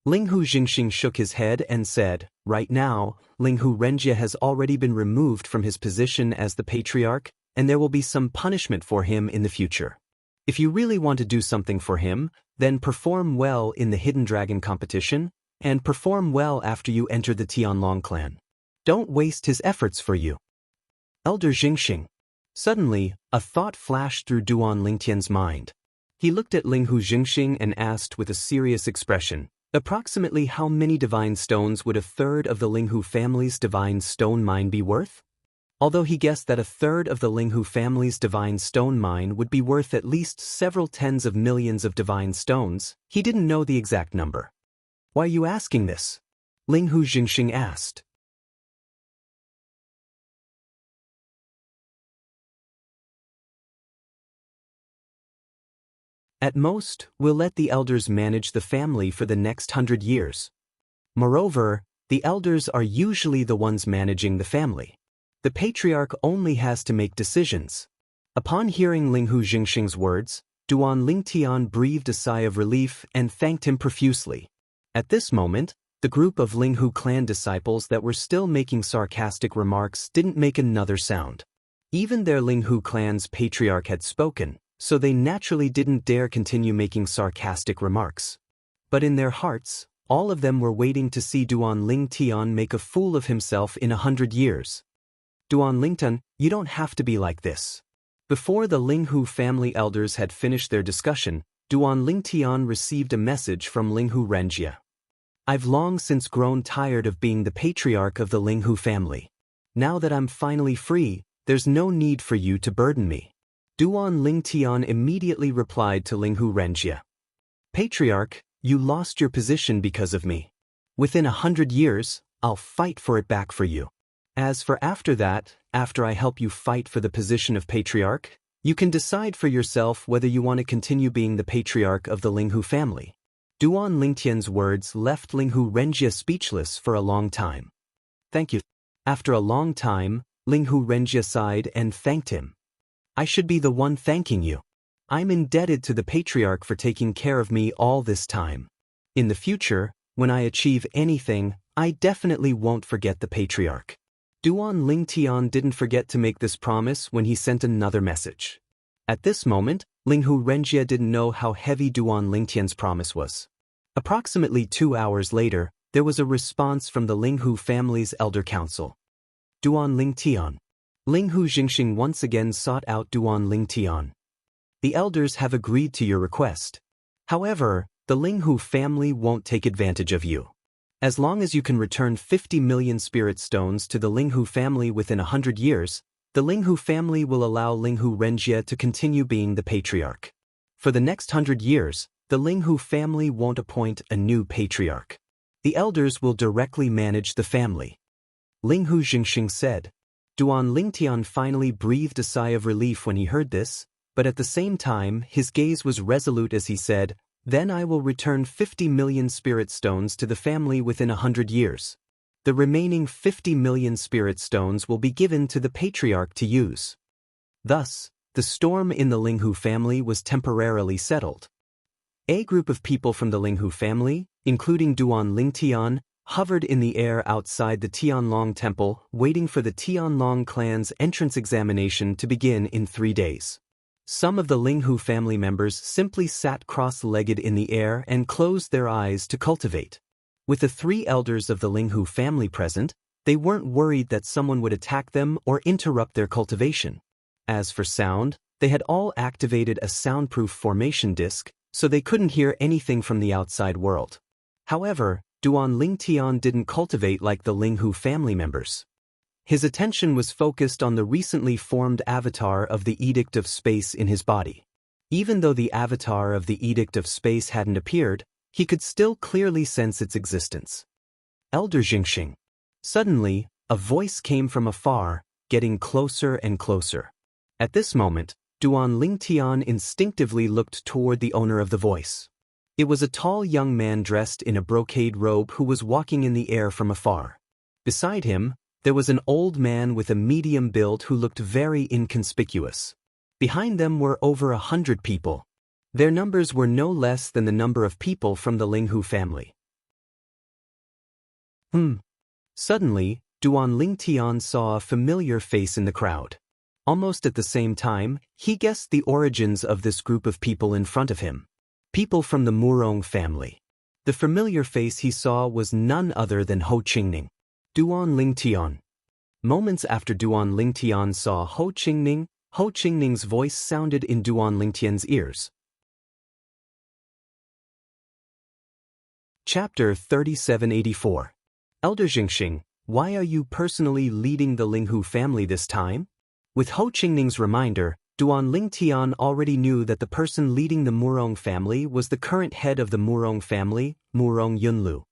Linghu Jingxing shook his head and said, right now, Linghu Renjia has already been removed from his position as the patriarch, and there will be some punishment for him in the future. If you really want to do something for him, then perform well in the Hidden Dragon competition, and perform well after you enter the Tianlong clan. Don't waste his efforts for you. Elder Jingxing. Suddenly, a thought flashed through Duan Lingtian's mind. He looked at Linghu Jingxing and asked with a serious expression, approximately how many divine stones would 1/3 of the Linghu family's divine stone mine be worth? Although he guessed that 1/3 of the Linghu family's divine stone mine would be worth at least several tens of millions of divine stones, he didn't know the exact number. Why are you asking this? Linghu Jingxing asked. At most, we'll let the elders manage the family for the next 100 years. Moreover, the elders are usually the ones managing the family. The patriarch only has to make decisions. Upon hearing Linghu Jingxing's words, Duan Lingtian breathed a sigh of relief and thanked him profusely. At this moment, The group of Linghu clan disciples that were still making sarcastic remarks didn't make another sound. Even their Linghu clan's patriarch had spoken, so they naturally didn't dare continue making sarcastic remarks. But in their hearts, all of them were waiting to see Duan Lingtian make a fool of himself in 100 years. Duan Lingtian, you don't have to be like this. Before the Linghu family elders had finished their discussion, Duan Lingtian received a message from Linghu Renjia. I've long since grown tired of being the patriarch of the Linghu family. Now that I'm finally free, there's no need for you to burden me. Duan Lingtian immediately replied to Linghu Renjia. Patriarch, you lost your position because of me. Within 100 years, I'll fight for it back for you. As for after that, after I help you fight for the position of patriarch, you can decide for yourself whether you want to continue being the patriarch of the Linghu family. Duan Lingtian's words left Linghu Renjia speechless for a long time. Thank you. After a long time, Linghu Renjia sighed and thanked him. I should be the one thanking you. I'm indebted to the patriarch for taking care of me all this time. In the future, when I achieve anything, I definitely won't forget the patriarch. Duan Lingtian didn't forget to make this promise when he sent another message. At this moment, Linghu Renjia didn't know how heavy Duan Lingtian's promise was. Approximately 2 hours later, there was a response from the Linghu family's elder council. Duan Lingtian. Linghu Jingxing once again sought out Duan Lingtian. The elders have agreed to your request. However, the Linghu family won't take advantage of you. As long as you can return 50 million spirit stones to the Linghu family within 100 years, the Linghu family will allow Linghu Renjia to continue being the patriarch. For the next 100 years, the Linghu family won't appoint a new patriarch. The elders will directly manage the family. Linghu Jingxing said. Duan Lingtian finally breathed a sigh of relief when he heard this, but at the same time his gaze was resolute as he said, Then I will return 50 million spirit stones to the family within 100 years. The remaining 50 million spirit stones will be given to the patriarch to use. Thus, the storm in the Linghu family was temporarily settled. A group of people from the Linghu family, including Duan Lingtian, hovered in the air outside the Tianlong temple, waiting for the Tianlong clan's entrance examination to begin in 3 days. Some of the Linghu family members simply sat cross-legged in the air and closed their eyes to cultivate. With the 3 elders of the Linghu family present, they weren't worried that someone would attack them or interrupt their cultivation. As for sound, they had all activated a soundproof formation disc, so they couldn't hear anything from the outside world. However, Duan Lingtian didn't cultivate like the Linghu family members. His attention was focused on the recently formed avatar of the Edict of Space in his body. Even though the avatar of the Edict of Space hadn't appeared, he could still clearly sense its existence. Elder Jingxing. Suddenly, a voice came from afar, getting closer and closer. At this moment, Duan Lingtian instinctively looked toward the owner of the voice. It was a tall young man dressed in a brocade robe who was walking in the air from afar. Beside him, there was an old man with a medium build who looked very inconspicuous. Behind them were over 100 people. Their numbers were no less than the number of people from the Linghu family. Suddenly, Duan Lingtian saw a familiar face in the crowd. Almost at the same time, he guessed the origins of this group of people in front of him. People from the Murong family. The familiar face he saw was none other than Ho Qingning. Duan Lingtian. Moments after Duan Lingtian saw Ho Qingning's voice sounded in Duan Lingtian's ears. Chapter 3784. Elder Jingxing, why are you personally leading the Linghu family this time? With Ho Qingning's reminder, Duan Lingtian already knew that the person leading the Murong family was the current head of the Murong family, Murong Yunlu.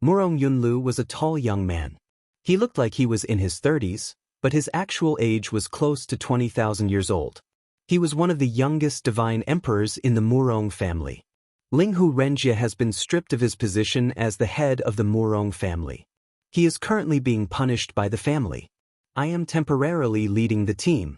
Murong Yunlu was a tall young man. He looked like he was in his 30s, but his actual age was close to 20,000 years old. He was one of the youngest divine emperors in the Murong family. Linghu Renjia has been stripped of his position as the head of the Murong family. He is currently being punished by the family. I am temporarily leading the team.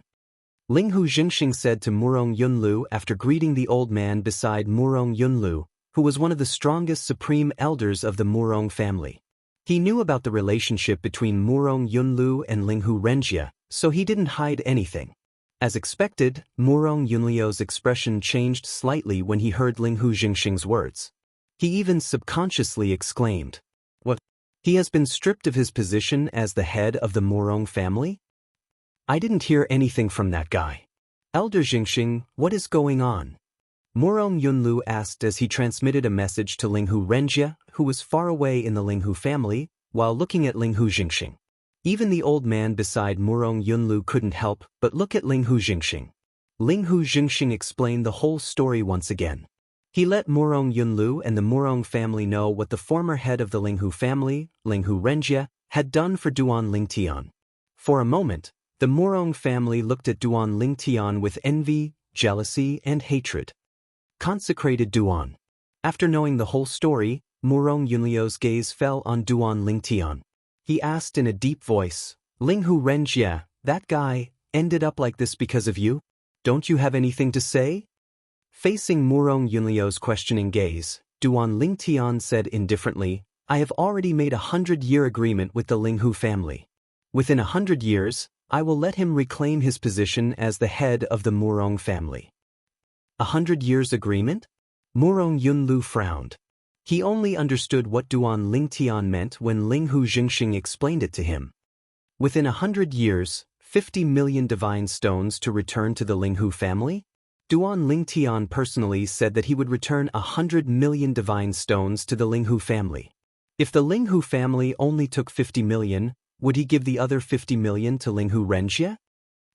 Linghu Jingxing said to Murong Yunlu after greeting the old man beside Murong Yunlu, who was one of the strongest supreme elders of the Murong family. He knew about the relationship between Murong Yunlu and Linghu Renjia, so he didn't hide anything. As expected, Murong Yunliu's expression changed slightly when he heard Linghu Jingxing's words. He even subconsciously exclaimed, "What? He has been stripped of his position as the head of the Murong family? I didn't hear anything from that guy. Elder Jingxing, what is going on?" Murong Yunlu asked as he transmitted a message to Linghu Renjia, who was far away in the Linghu family, while looking at Linghu Jingxing. Even the old man beside Murong Yunlu couldn't help but look at Linghu Jingxing. Linghu Jingxing explained the whole story once again. He let Murong Yunlu and the Murong family know what the former head of the Linghu family, Linghu Renjia, had done for Duan Lingtian. For a moment, the Murong family looked at Duan Lingtian with envy, jealousy, and hatred. Consecrated Duan. After knowing the whole story, Murong Yunliu's gaze fell on Duan Lingtian. He asked in a deep voice, "Linghu Renjia, that guy, ended up like this because of you? Don't you have anything to say?" Facing Murong Yunliu's questioning gaze, Duan Lingtian said indifferently, "I have already made a 100-year agreement with the Linghu family. Within 100 years, I will let him reclaim his position as the head of the Murong family." 100 years agreement? Murong Yunlu frowned. He only understood what Duan Lingtian meant when Linghu Jingxing explained it to him. Within 100 years, 50 million divine stones to return to the Linghu family? Duan Lingtian personally said that he would return 100 million divine stones to the Linghu family. If the Linghu family only took 50 million, would he give the other 50 million to Linghu Renjia?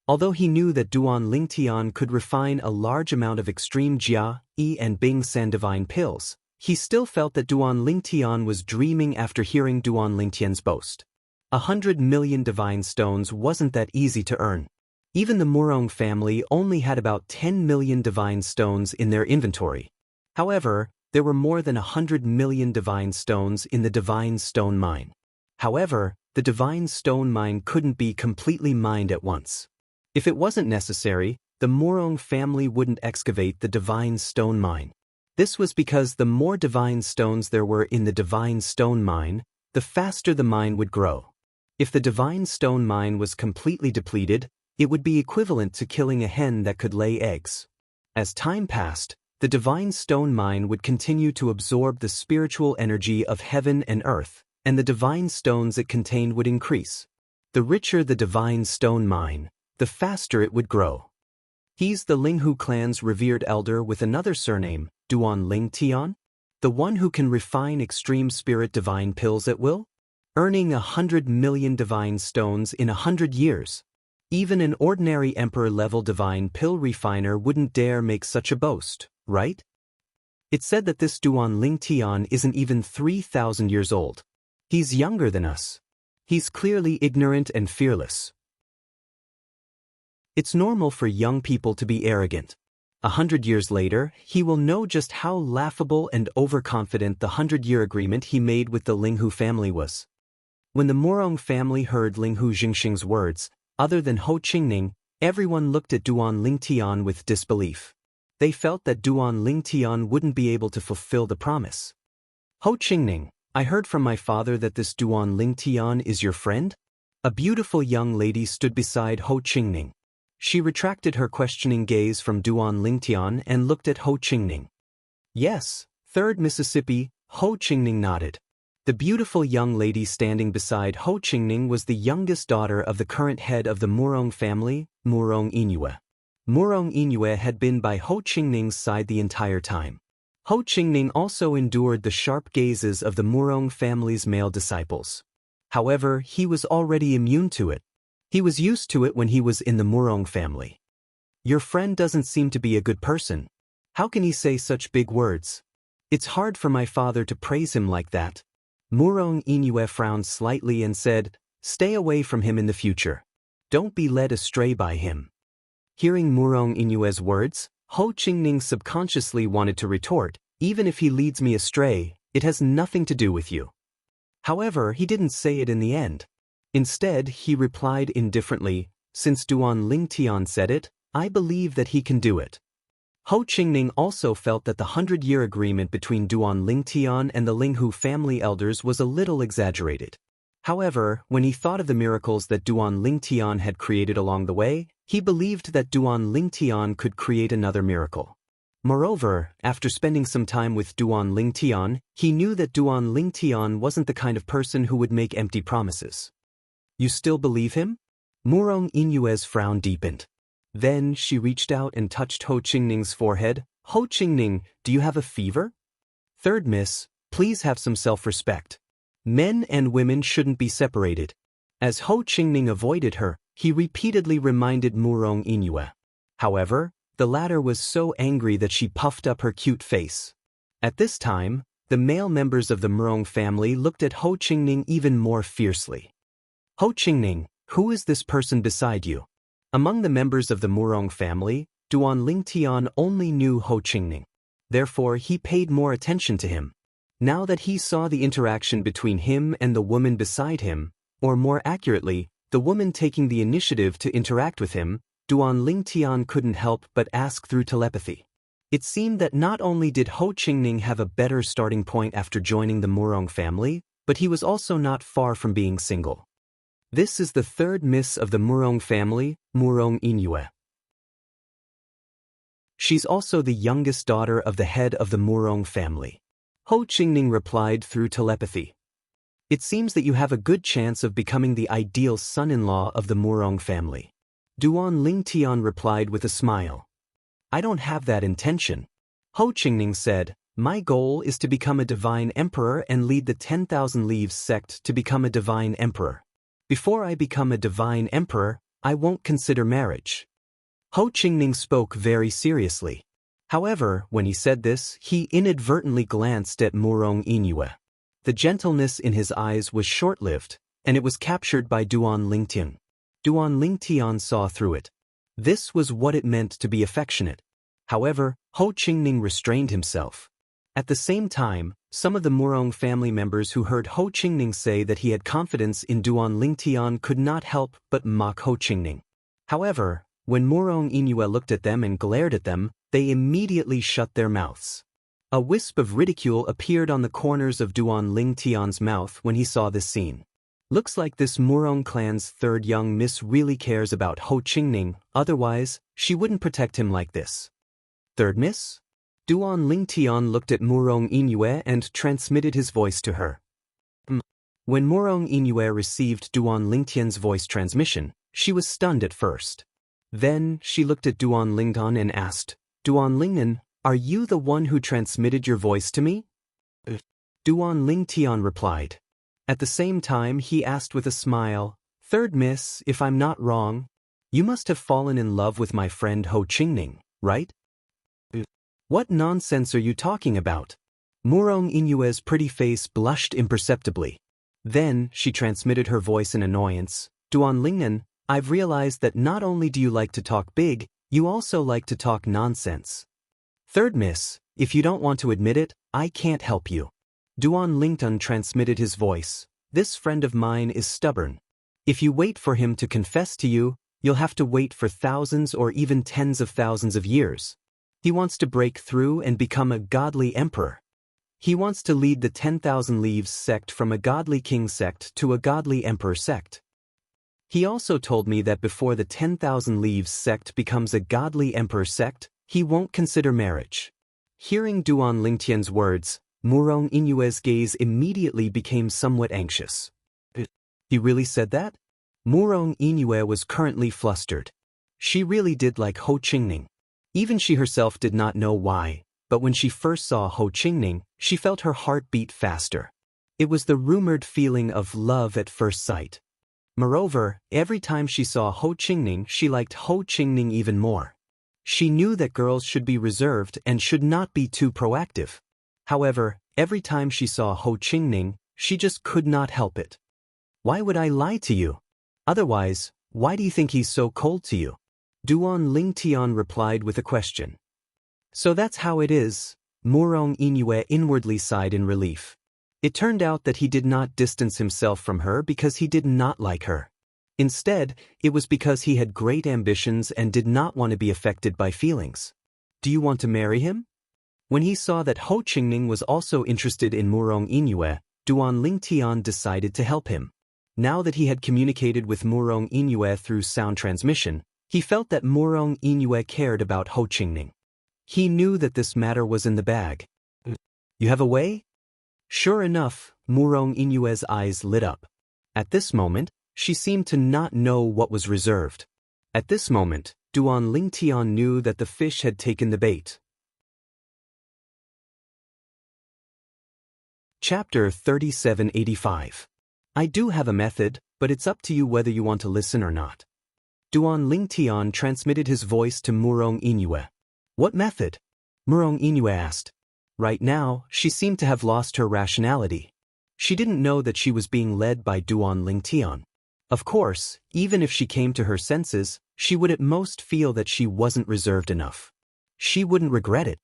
Although he knew that Duan Lingtian could refine a large amount of extreme Jia, Yi and Bing San divine pills, he still felt that Duan Lingtian was dreaming after hearing Duan Lingtian's boast. 100 million divine stones wasn't that easy to earn. Even the Murong family only had about 10 million divine stones in their inventory. However, there were more than 100 million divine stones in the divine stone mine. However, the divine stone mine couldn't be completely mined at once. If it wasn't necessary, the Murong family wouldn't excavate the divine stone mine. This was because the more divine stones there were in the divine stone mine, the faster the mine would grow. If the divine stone mine was completely depleted, it would be equivalent to killing a hen that could lay eggs. As time passed, the divine stone mine would continue to absorb the spiritual energy of heaven and earth, and the divine stones it contained would increase. The richer the divine stone mine, the faster it would grow. He's the Linghu clan's revered elder with another surname, Duan Lingtian? The one who can refine extreme spirit divine pills at will? Earning 100 million divine stones in 100 years. Even an ordinary emperor-level divine pill refiner wouldn't dare make such a boast, right? It's said that this Duan Lingtian isn't even 3,000 years old. He's younger than us. He's clearly ignorant and fearless. It's normal for young people to be arrogant. 100 years later, he will know just how laughable and overconfident the 100-year agreement he made with the Linghu family was. When the Murong family heard Linghu Jingxing's words, other than Ho Qingning, everyone looked at Duan Lingtian with disbelief. They felt that Duan Lingtian wouldn't be able to fulfill the promise. "Ho Qingning, I heard from my father that this Duan Lingtian is your friend?" A beautiful young lady stood beside Ho Qingning. She retracted her questioning gaze from Duan Lingtian and looked at Ho Qingning. "Yes, 3rd Mississippi," Ho Qingning nodded. The beautiful young lady standing beside Ho Qingning was the youngest daughter of the current head of the Murong family, Murong Yunue. Murong Yunue had been by Ho Qingning's side the entire time. Ho Qingning also endured the sharp gazes of the Murong family's male disciples. However, he was already immune to it. He was used to it when he was in the Murong family. "Your friend doesn't seem to be a good person. How can he say such big words? It's hard for my father to praise him like that." Murong Yunue frowned slightly and said, "Stay away from him in the future. Don't be led astray by him." Hearing Murong Yunue's words, Ho Qingning subconsciously wanted to retort, "Even if he leads me astray, it has nothing to do with you." However, he didn't say it in the end. Instead, he replied indifferently, "Since Duan Lingtian said it, I believe that he can do it." Ho Qingning also felt that the 100-year agreement between Duan Lingtian and the Linghu family elders was a little exaggerated. However, when he thought of the miracles that Duan Lingtian had created along the way, he believed that Duan Lingtian could create another miracle. Moreover, after spending some time with Duan Lingtian, he knew that Duan Lingtian wasn't the kind of person who would make empty promises. You still believe him? Murong Inue's frown deepened. Then she reached out and touched Ho Qingning's forehead. Ho Qingning, do you have a fever? Third miss, please have some self-respect. Men and women shouldn't be separated. As Ho Qingning avoided her, he repeatedly reminded Murong Inue. However, the latter was so angry that she puffed up her cute face. At this time, the male members of the Murong family looked at Ho Qingning even more fiercely. Ho Qingning, who is this person beside you? Among the members of the Murong family, Duan Lingtian only knew Ho Qingning. Therefore, he paid more attention to him. Now that he saw the interaction between him and the woman beside him, or more accurately, the woman taking the initiative to interact with him, Duan Lingtian couldn't help but ask through telepathy. It seemed that not only did Ho Qingning have a better starting point after joining the Murong family, but he was also not far from being single. This is the third miss of the Murong family, Murong Inue. She's also the youngest daughter of the head of the Murong family. Ho Qingning replied through telepathy. It seems that you have a good chance of becoming the ideal son-in-law of the Murong family. Duan Lingtian replied with a smile. I don't have that intention. Ho Qingning said, my goal is to become a divine emperor and lead the 10,000 Leaves sect to become a divine emperor. Before I become a divine emperor, I won't consider marriage. Ho Qingning spoke very seriously. However, when he said this, he inadvertently glanced at Murong Inue. The gentleness in his eyes was short-lived, and it was captured by Duan Lingtian. Duan Lingtian saw through it. This was what it meant to be affectionate. However, Ho Qingning restrained himself. At the same time, some of the Murong family members who heard Ho Qingning say that he had confidence in Duan Lingtian could not help but mock Ho Qingning. However, when Murong Inue looked at them and glared at them, they immediately shut their mouths. A wisp of ridicule appeared on the corners of Duan Lingtian's mouth when he saw this scene. Looks like this Murong clan's third young miss really cares about Ho Qingning, otherwise, she wouldn't protect him like this. Third miss? Duan Lingtian looked at Murong Inue and transmitted his voice to her. When Murong Inue received Duan Lingtian's voice transmission, she was stunned at first. Then, she looked at Duan Lingtian and asked, Duan Lingnan, are you the one who transmitted your voice to me? Duan Lingtian replied. At the same time, he asked with a smile, Third miss, if I'm not wrong, you must have fallen in love with my friend Ho Qingning, right? What nonsense are you talking about? Murong Inue's pretty face blushed imperceptibly. Then, she transmitted her voice in annoyance, Duan Lingnan, I've realized that not only do you like to talk big, you also like to talk nonsense. Third miss, if you don't want to admit it, I can't help you. Duan Lingtian transmitted his voice. This friend of mine is stubborn. If you wait for him to confess to you, you'll have to wait for thousands or even tens of thousands of years. He wants to break through and become a godly emperor. He wants to lead the 10,000 Leaves sect from a godly king sect to a godly emperor sect. He also told me that before the 10,000 Leaves sect becomes a godly emperor sect, he won't consider marriage. Hearing Duan Lingtian's words, Murong Inue's gaze immediately became somewhat anxious. He really said that? Murong Inue was currently flustered. She really did like Ho Qingning. Even she herself did not know why, but when she first saw Ho Qingning, she felt her heart beat faster. It was the rumored feeling of love at first sight. Moreover, every time she saw Ho Qingning, she liked Ho Qingning even more. She knew that girls should be reserved and should not be too proactive. However, every time she saw Ho Qingning, she just could not help it. Why would I lie to you? Otherwise, why do you think he's so cold to you? Duan Lingtian replied with a question. So that's how it is, Murong Inue inwardly sighed in relief. It turned out that he did not distance himself from her because he did not like her. Instead, it was because he had great ambitions and did not want to be affected by feelings. Do you want to marry him? When he saw that Ho Qingning was also interested in Murong Inyue, Duan Lingtian decided to help him. Now that he had communicated with Murong Inyue through sound transmission, he felt that Murong Inyue cared about Ho Qingning. He knew that this matter was in the bag. You have a way? Sure enough, Murong Inyue's eyes lit up. At this moment, she seemed to not know what was reserved. At this moment, Duan Lingtian knew that the fish had taken the bait. Chapter 3785. I do have a method, but it's up to you whether you want to listen or not. Duan Lingtian transmitted his voice to Murong Inyue. What method? Murong Inyue asked. Right now, she seemed to have lost her rationality. She didn't know that she was being led by Duan Lingtian. Of course, even if she came to her senses, she would at most feel that she wasn't reserved enough. She wouldn't regret it.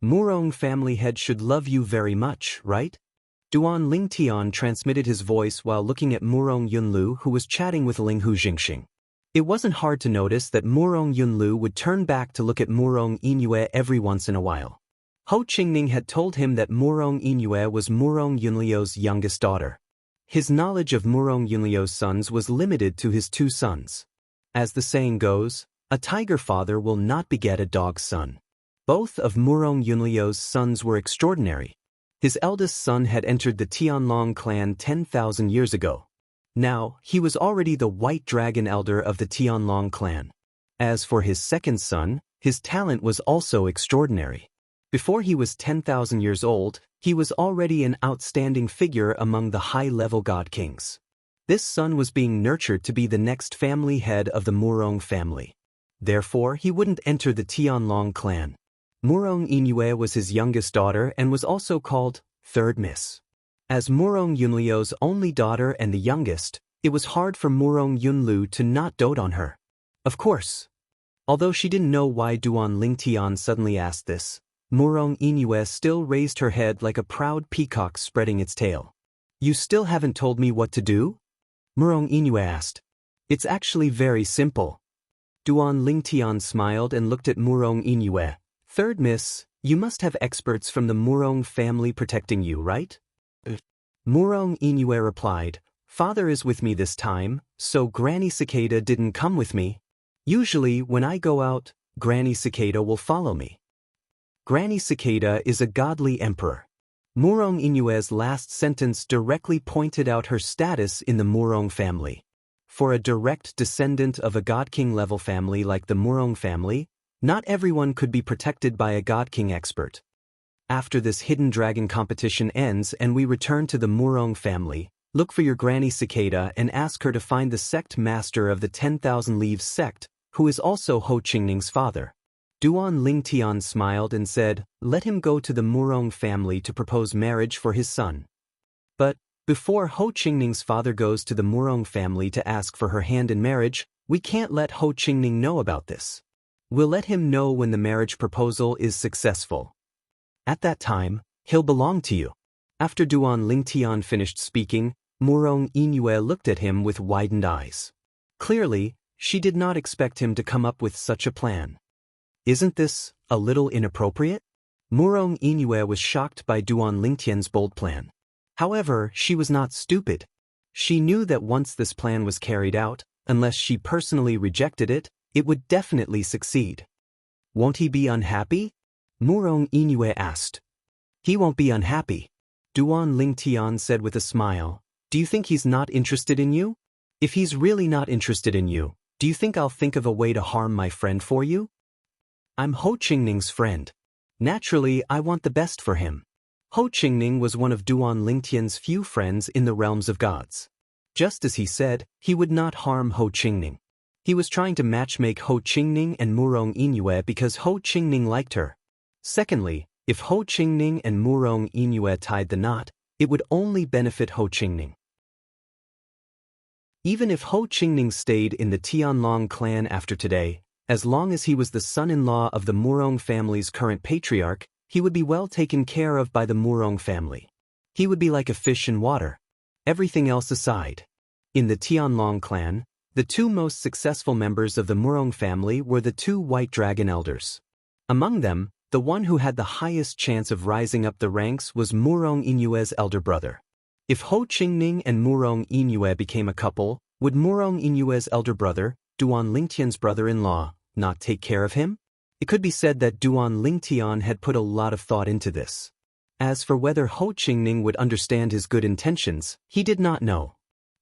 Murong family head should love you very much, right? Duan Lingtian transmitted his voice while looking at Murong Yunlu, who was chatting with Linghu Jingxing. It wasn't hard to notice that Murong Yunlu would turn back to look at Murong Inyue every once in a while. Ho Qingning had told him that Murong Inyue was Murong Yunlio's youngest daughter. His knowledge of Murong Yunlio's sons was limited to his 2 sons. As the saying goes, a tiger father will not beget a dog son. Both of Murong Yunlio's sons were extraordinary. His eldest son had entered the Tianlong clan 10,000 years ago. Now, he was already the White Dragon Elder of the Tianlong clan. As for his second son, his talent was also extraordinary. Before he was 10,000 years old, he was already an outstanding figure among the high-level god kings. This son was being nurtured to be the next family head of the Murong family. Therefore, he wouldn't enter the Tianlong clan. Murong Inyue was his youngest daughter and was also called Third Miss. As Murong Yunlio's only daughter and the youngest, it was hard for Murong Yunlu to not dote on her. Of course. Although she didn't know why Duan Lingtian suddenly asked this, Murong Inyue still raised her head like a proud peacock spreading its tail. You still haven't told me what to do? Murong Inyue asked. It's actually very simple. Duan Lingtian smiled and looked at Murong Inyue. Third Miss, you must have experts from the Murong family protecting you, right? Murong Inyue replied, Father is with me this time, so Granny Cicada didn't come with me. Usually, when I go out, Granny Cicada will follow me. Granny Cicada is a godly emperor. Murong Inyue's last sentence directly pointed out her status in the Murong family. For a direct descendant of a God King level family like the Murong family, not everyone could be protected by a God King expert. After this hidden dragon competition ends and we return to the Murong family, look for your Granny Cicada and ask her to find the sect master of the 10,000 Leaves sect, who is also Ho Qingning's father. Duan Lingtian smiled and said, let him go to the Murong family to propose marriage for his son. But, before Ho Qingning's father goes to the Murong family to ask for her hand in marriage, we can't let Ho Qingning know about this. We'll let him know when the marriage proposal is successful. At that time, he'll belong to you. After Duan Lingtian finished speaking, Murong Inyue looked at him with widened eyes. Clearly, she did not expect him to come up with such a plan. Isn't this a little inappropriate? Murong Inyue was shocked by Duan Lingtian's bold plan. However, she was not stupid. She knew that once this plan was carried out, unless she personally rejected it, it would definitely succeed. Won't he be unhappy? Murong Inyue asked. He won't be unhappy. Duan Lingtian said with a smile. Do you think he's not interested in you? If he's really not interested in you, do you think I'll think of a way to harm my friend for you? I'm Ho Qingning's friend. Naturally, I want the best for him. Ho Qingning was one of Duan Lingtian's few friends in the realms of gods. Just as he said, he would not harm Ho Qingning. He was trying to matchmake Ho Qingning and Murong Inyue because Ho Qingning liked her. Secondly, if Ho Qingning and Murong Inyue tied the knot, it would only benefit Ho Qingning. Even if Ho Qingning stayed in the Tianlong clan after today, as long as he was the son-in-law of the Murong family's current patriarch, he would be well taken care of by the Murong family. He would be like a fish in water. Everything else aside. In the Tianlong clan, the 2 most successful members of the Murong family were the 2 White Dragon Elders. Among them, the one who had the highest chance of rising up the ranks was Murong Inue's elder brother. If Ho Qingning and Murong Inue became a couple, would Murong Inue's elder brother, Duan Lingtian's brother-in-law, not take care of him? It could be said that Duan Lingtian had put a lot of thought into this. As for whether Ho Qingning would understand his good intentions, he did not know.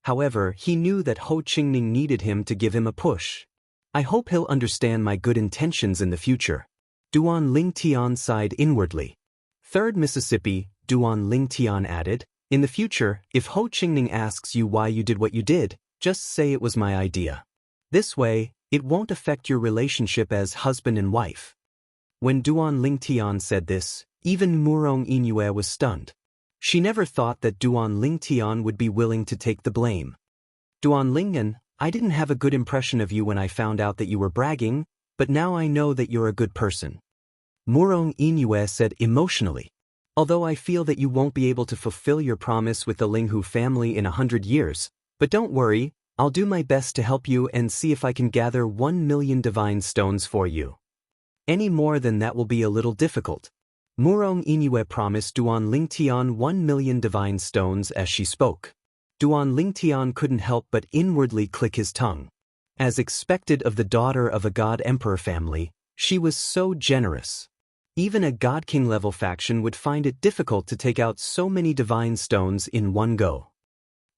However, he knew that Ho Qingning needed him to give him a push. I hope he'll understand my good intentions in the future. Duan Lingtian sighed inwardly. 3rd Mississippi, Duan Lingtian added, in the future, if Ho Qingning asks you why you did what you did, just say it was my idea. This way, it won't affect your relationship as husband and wife. When Duan Lingtian said this, even Murong Inue was stunned. She never thought that Duan Lingtian would be willing to take the blame. Duan Lingen, I didn't have a good impression of you when I found out that you were bragging, but now I know that you're a good person. Murong Inue said emotionally. Although I feel that you won't be able to fulfill your promise with the Linghu family in 100 years, but don't worry, I'll do my best to help you and see if I can gather 1 million divine stones for you. Any more than that will be a little difficult. Murong Inue promised Duan Lingtian 1 million divine stones as she spoke. Duan Lingtian couldn't help but inwardly click his tongue. As expected of the daughter of a god-emperor family, she was so generous. Even a god-king level faction would find it difficult to take out so many divine stones in one go.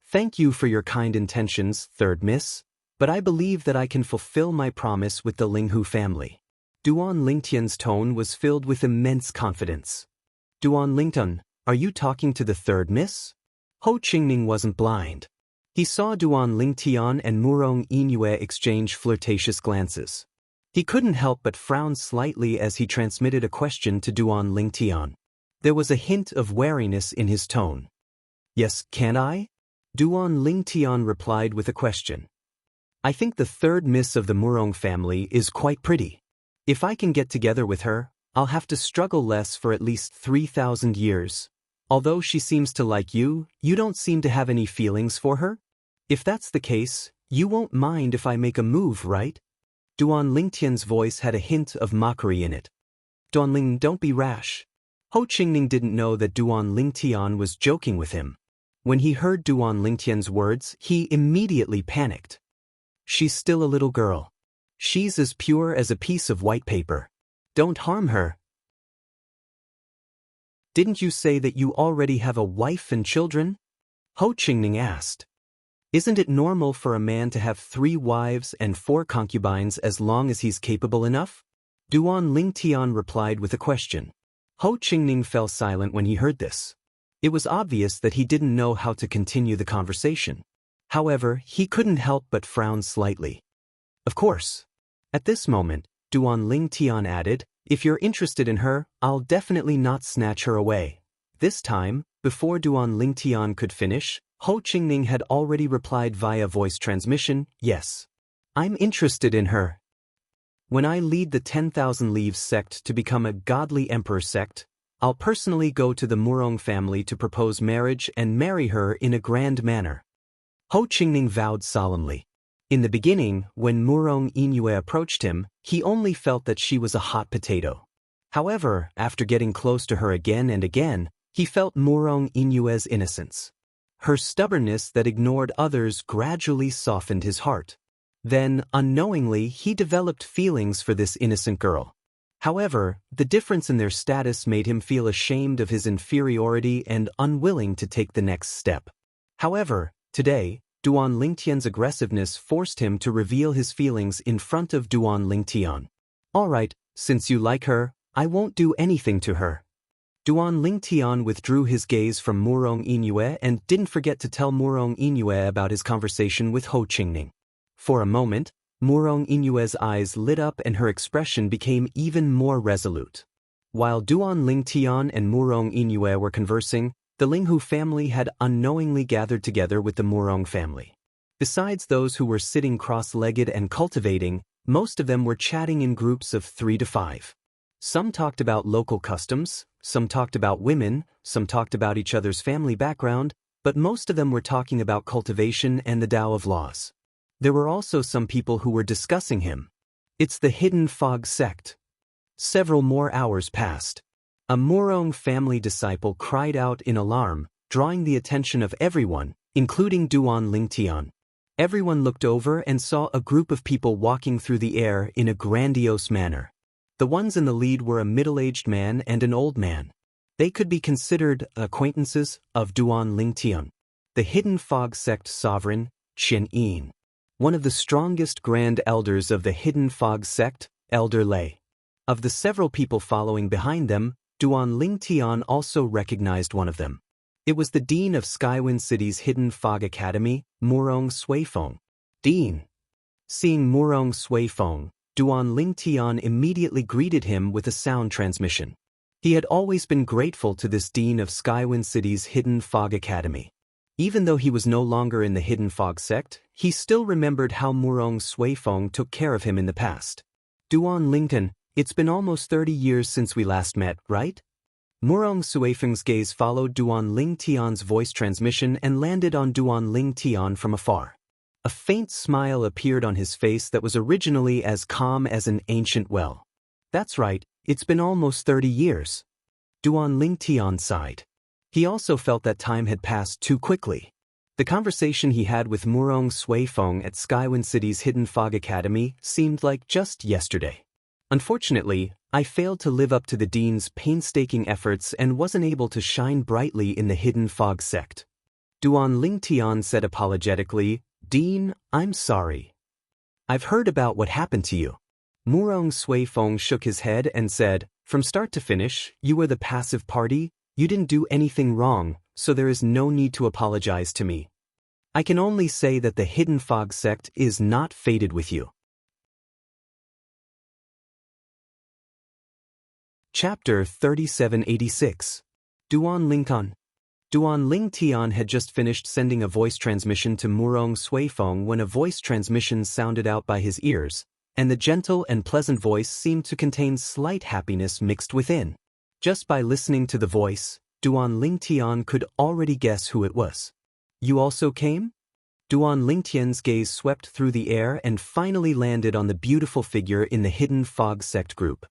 Thank you for your kind intentions, 3rd Miss, but I believe that I can fulfill my promise with the Linghu family. Duan Lingtian's tone was filled with immense confidence. Duan Lingtian, are you talking to the 3rd Miss? Ho Qingning wasn't blind. He saw Duan Lingtian and Murong Inue exchange flirtatious glances. He couldn't help but frown slightly as he transmitted a question to Duan Lingtian. There was a hint of wariness in his tone. Yes, can I? Duan Lingtian replied with a question. I think the 3rd Miss of the Murong family is quite pretty. If I can get together with her, I'll have to struggle less for at least 3,000 years. Although she seems to like you, you don't seem to have any feelings for her? If that's the case, you won't mind if I make a move, right? Duan Lingtian's voice had a hint of mockery in it. Duan Ling, don't be rash. Ho Qingning didn't know that Duan Lingtian was joking with him. When he heard Duan Lingtian's words, he immediately panicked. She's still a little girl. She's as pure as a piece of white paper. Don't harm her. Didn't you say that you already have a wife and children? Ho Qingning asked. Isn't it normal for a man to have 3 wives and 4 concubines as long as he's capable enough? Duan Lingtian replied with a question. Ho Qingning fell silent when he heard this. It was obvious that he didn't know how to continue the conversation. However, he couldn't help but frown slightly. Of course. At this moment, Duan Lingtian added, if you're interested in her, I'll definitely not snatch her away. This time, before Duan Lingtian could finish, Ho Qingning had already replied via voice transmission, yes. I'm interested in her. When I lead the 10,000 Leaves sect to become a godly emperor sect, I'll personally go to the Murong family to propose marriage and marry her in a grand manner. Ho Qingning vowed solemnly. In the beginning, when Murong Inue approached him, he only felt that she was a hot potato. However, after getting close to her again and again, he felt Murong Inue's innocence. Her stubbornness that ignored others gradually softened his heart. Then, unknowingly, he developed feelings for this innocent girl. However, the difference in their status made him feel ashamed of his inferiority and unwilling to take the next step. However, today, Duan Lingtian's aggressiveness forced him to reveal his feelings in front of Duan Lingtian. All right, since you like her, I won't do anything to her. Duan Lingtian withdrew his gaze from Murong Inue and didn't forget to tell Murong Inue about his conversation with Ho Qingning. For a moment, Murong Inue's eyes lit up and her expression became even more resolute. While Duan Lingtian and Murong Inue were conversing, the Linghu family had unknowingly gathered together with the Murong family. Besides those who were sitting cross-legged and cultivating, most of them were chatting in groups of 3 to 5. Some talked about local customs, some talked about women, some talked about each other's family background, but most of them were talking about cultivation and the Tao of laws. There were also some people who were discussing him. It's the Hidden Fog sect. Several more hours passed. A Murong family disciple cried out in alarm, drawing the attention of everyone, including Duan Lingtian. Everyone looked over and saw a group of people walking through the air in a grandiose manner. The ones in the lead were a middle-aged man and an old man. They could be considered acquaintances of Duan Lingtian, the Hidden Fog sect sovereign, Xianxia. One of the strongest grand elders of the Hidden Fog sect, Elder Lei. Of the several people following behind them, Duan Lingtian also recognized one of them. It was the dean of Skywind City's Hidden Fog Academy, Murong Suifeng. Dean. Seeing Murong Suifeng, Duan Lingtian immediately greeted him with a sound transmission. He had always been grateful to this dean of Skywind City's Hidden Fog Academy. Even though he was no longer in the Hidden Fog sect, he still remembered how Murong Suifeng took care of him in the past. Duan Lingtian, it's been almost 30 years since we last met, right? Murong Suifeng's gaze followed Duan Lingtian's voice transmission and landed on Duan Lingtian from afar. A faint smile appeared on his face that was originally as calm as an ancient well. That's right, it's been almost 30 years. Duan Lingtian sighed. He also felt that time had passed too quickly. The conversation he had with Murong Suifeng at Skywind City's Hidden Fog Academy seemed like just yesterday. Unfortunately, I failed to live up to the dean's painstaking efforts and wasn't able to shine brightly in the Hidden Fog sect. Duan Lingtian said apologetically, "Dean, I'm sorry. I've heard about what happened to you." Murong Suifeng shook his head and said, "From start to finish, you were the passive party, you didn't do anything wrong, so there is no need to apologize to me. I can only say that the Hidden Fog sect is not fated with you." Chapter 3786. Duan Lingtian. Duan Lingtian had just finished sending a voice transmission to Murong Suifeng when a voice transmission sounded out by his ears, and the gentle and pleasant voice seemed to contain slight happiness mixed within. Just by listening to the voice, Duan Lingtian could already guess who it was. "You also came?" Duan Lingtian's gaze swept through the air and finally landed on the beautiful figure in the Hidden Fog sect group.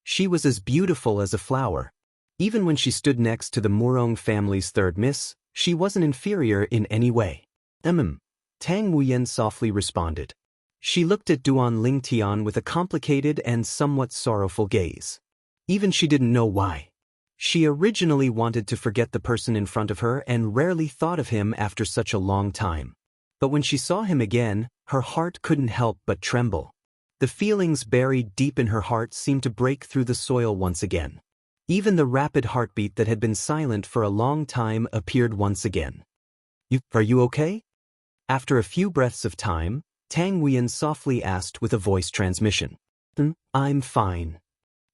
She was as beautiful as a flower. Even when she stood next to the Murong family's third miss, she wasn't inferior in any way. Tang Wuyen softly responded. She looked at Duan Lingtian with a complicated and somewhat sorrowful gaze. Even she didn't know why. She originally wanted to forget the person in front of her and rarely thought of him after such a long time. But when she saw him again, her heart couldn't help but tremble. The feelings buried deep in her heart seemed to break through the soil once again. Even the rapid heartbeat that had been silent for a long time appeared once again. Are you okay?" After a few breaths of time, Tang Wuyen softly asked with a voice transmission. "I'm fine."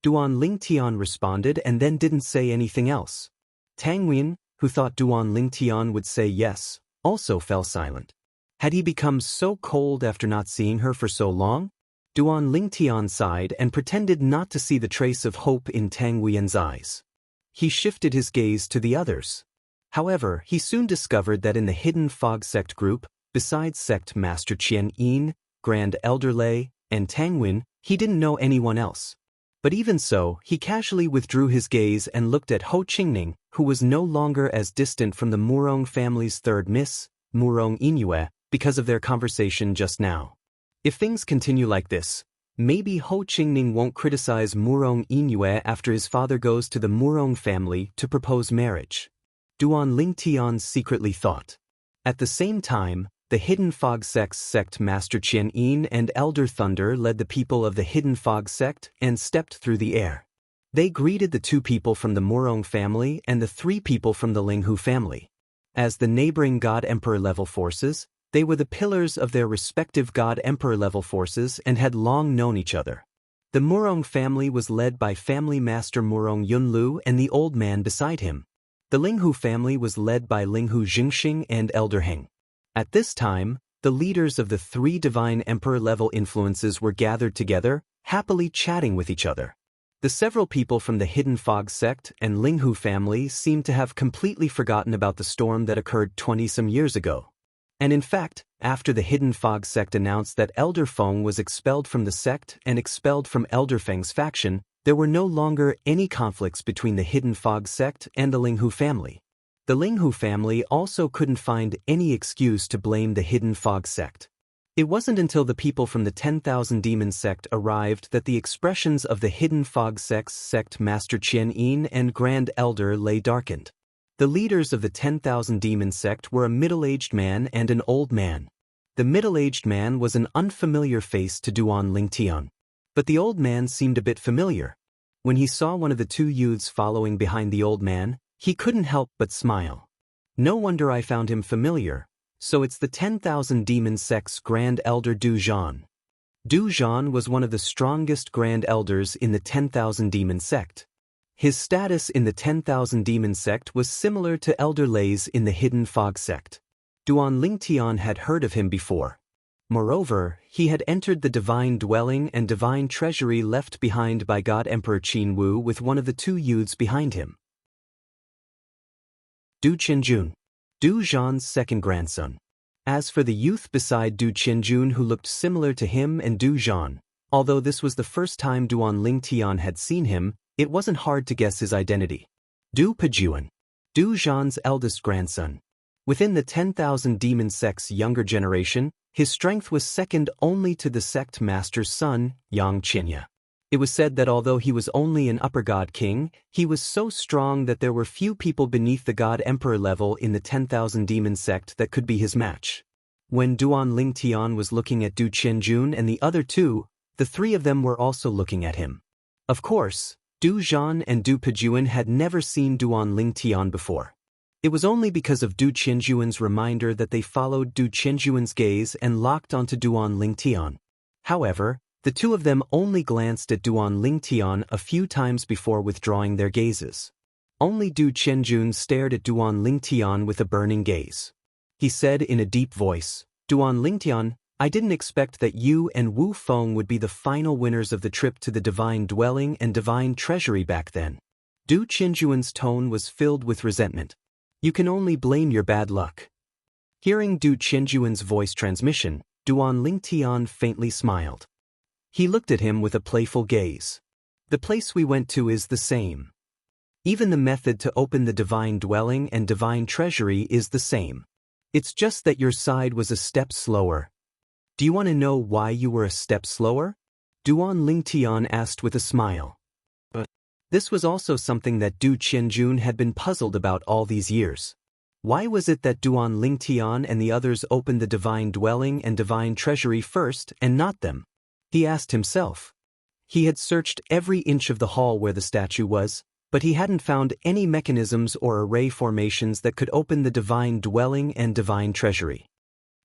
Duan Lingtian responded and then didn't say anything else. Tang Wuyen, who thought Duan Lingtian would say yes, also fell silent. Had he become so cold after not seeing her for so long? Duan Lingtian sighed and pretended not to see the trace of hope in Tang Wuyen's eyes. He shifted his gaze to the others. However, he soon discovered that in the Hidden Fog sect group, besides Sect Master Xianxia, Grand Elder Lei, and Tang Wuyen, he didn't know anyone else. But even so, he casually withdrew his gaze and looked at Ho Qingning, who was no longer as distant from the Murong family's third miss, Murong Yingyue, because of their conversation just now. If things continue like this, maybe Ho Qingning won't criticize Murong Yingyue after his father goes to the Murong family to propose marriage. Duan Lingtian secretly thought. At the same time, the Hidden Fog sect's sect Master Qianxia and Elder Thunder led the people of the Hidden Fog sect and stepped through the air. They greeted the 2 people from the Murong family and the 3 people from the Linghu family. As the neighboring God Emperor level forces, they were the pillars of their respective God Emperor level forces and had long known each other. The Murong family was led by Family Master Murong Yunlu and the old man beside him. The Linghu family was led by Linghu Jingxing and Elder Heng. At this time, the leaders of the 3 divine Emperor level influences were gathered together, happily chatting with each other. The several people from the Hidden Fog sect and Linghu family seemed to have completely forgotten about the storm that occurred 20-some years ago. And in fact, after the Hidden Fog sect announced that Elder Feng was expelled from the sect and expelled from Elder Feng's faction, There were no longer any conflicts between the Hidden Fog sect and the Linghu family. The Linghu family also couldn't find any excuse to blame the Hidden Fog sect. It wasn't until the people from the 10,000 Demon sect arrived that the expressions of the Hidden Fog sect's sect Master Qian Yin and Grand Elder lay darkened. The leaders of the 10,000 Demon sect were a middle-aged man and an old man. The middle-aged man was an unfamiliar face to Duan Lingtian. But the old man seemed a bit familiar. When he saw one of the two youths following behind the old man, he couldn't help but smile. No wonder I found him familiar. So it's the 10,000 Demon sect's Grand Elder Du Zhan. Du Zhan was one of the strongest Grand Elders in the 10,000 Demon sect. His status in the 10,000 Demon sect was similar to Elder Lei's in the Hidden Fog sect. Duan Lingtian had heard of him before. Moreover, he had entered the divine dwelling and divine treasury left behind by God Emperor Qin Wu with one of the two youths behind him. Du Qinjun, Du Zhan's second grandson. As for the youth beside Du Qinjun who looked similar to him and Du Zhan, although this was the first time Duan Lingtian had seen him, it wasn't hard to guess his identity. Du Pejuan, Du Zhan's eldest grandson. Within the 10,000 Demon sect's younger generation, his strength was second only to the sect master's son, Xianxia. It was said that although he was only an upper god king, he was so strong that there were few people beneath the god emperor level in the 10,000 Demon sect that could be his match. When Duan Lingtian was looking at Du Qinjun and the other two, the three of them were also looking at him. Of course, Du Zhan and Du Pejuan had never seen Duan Lingtian before. It was only because of Du Qinjuan's reminder that they followed Du Qinjuan's gaze and locked onto Duan Lingtian. However, the two of them only glanced at Duan Lingtian a few times before withdrawing their gazes. Only Du Qinjun stared at Duan Lingtian with a burning gaze. He said in a deep voice, "Duan Lingtian, I didn't expect that you and Wu Feng would be the final winners of the trip to the divine dwelling and divine treasury back then." Du Qinjuan's tone was filled with resentment. "You can only blame your bad luck." Hearing Du Qinjuan's voice transmission, Duan Lingtian faintly smiled. He looked at him with a playful gaze. "The place we went to is the same. Even the method to open the divine dwelling and divine treasury is the same. It's just that your side was a step slower." "Do you want to know why you were a step slower?" Duan Lingtian asked with a smile. But this was also something that Du Qinjun had been puzzled about all these years. Why was it that Duan Lingtian and the others opened the divine dwelling and divine treasury first and not them? He asked himself. He had searched every inch of the hall where the statue was, but he hadn't found any mechanisms or array formations that could open the divine dwelling and divine treasury.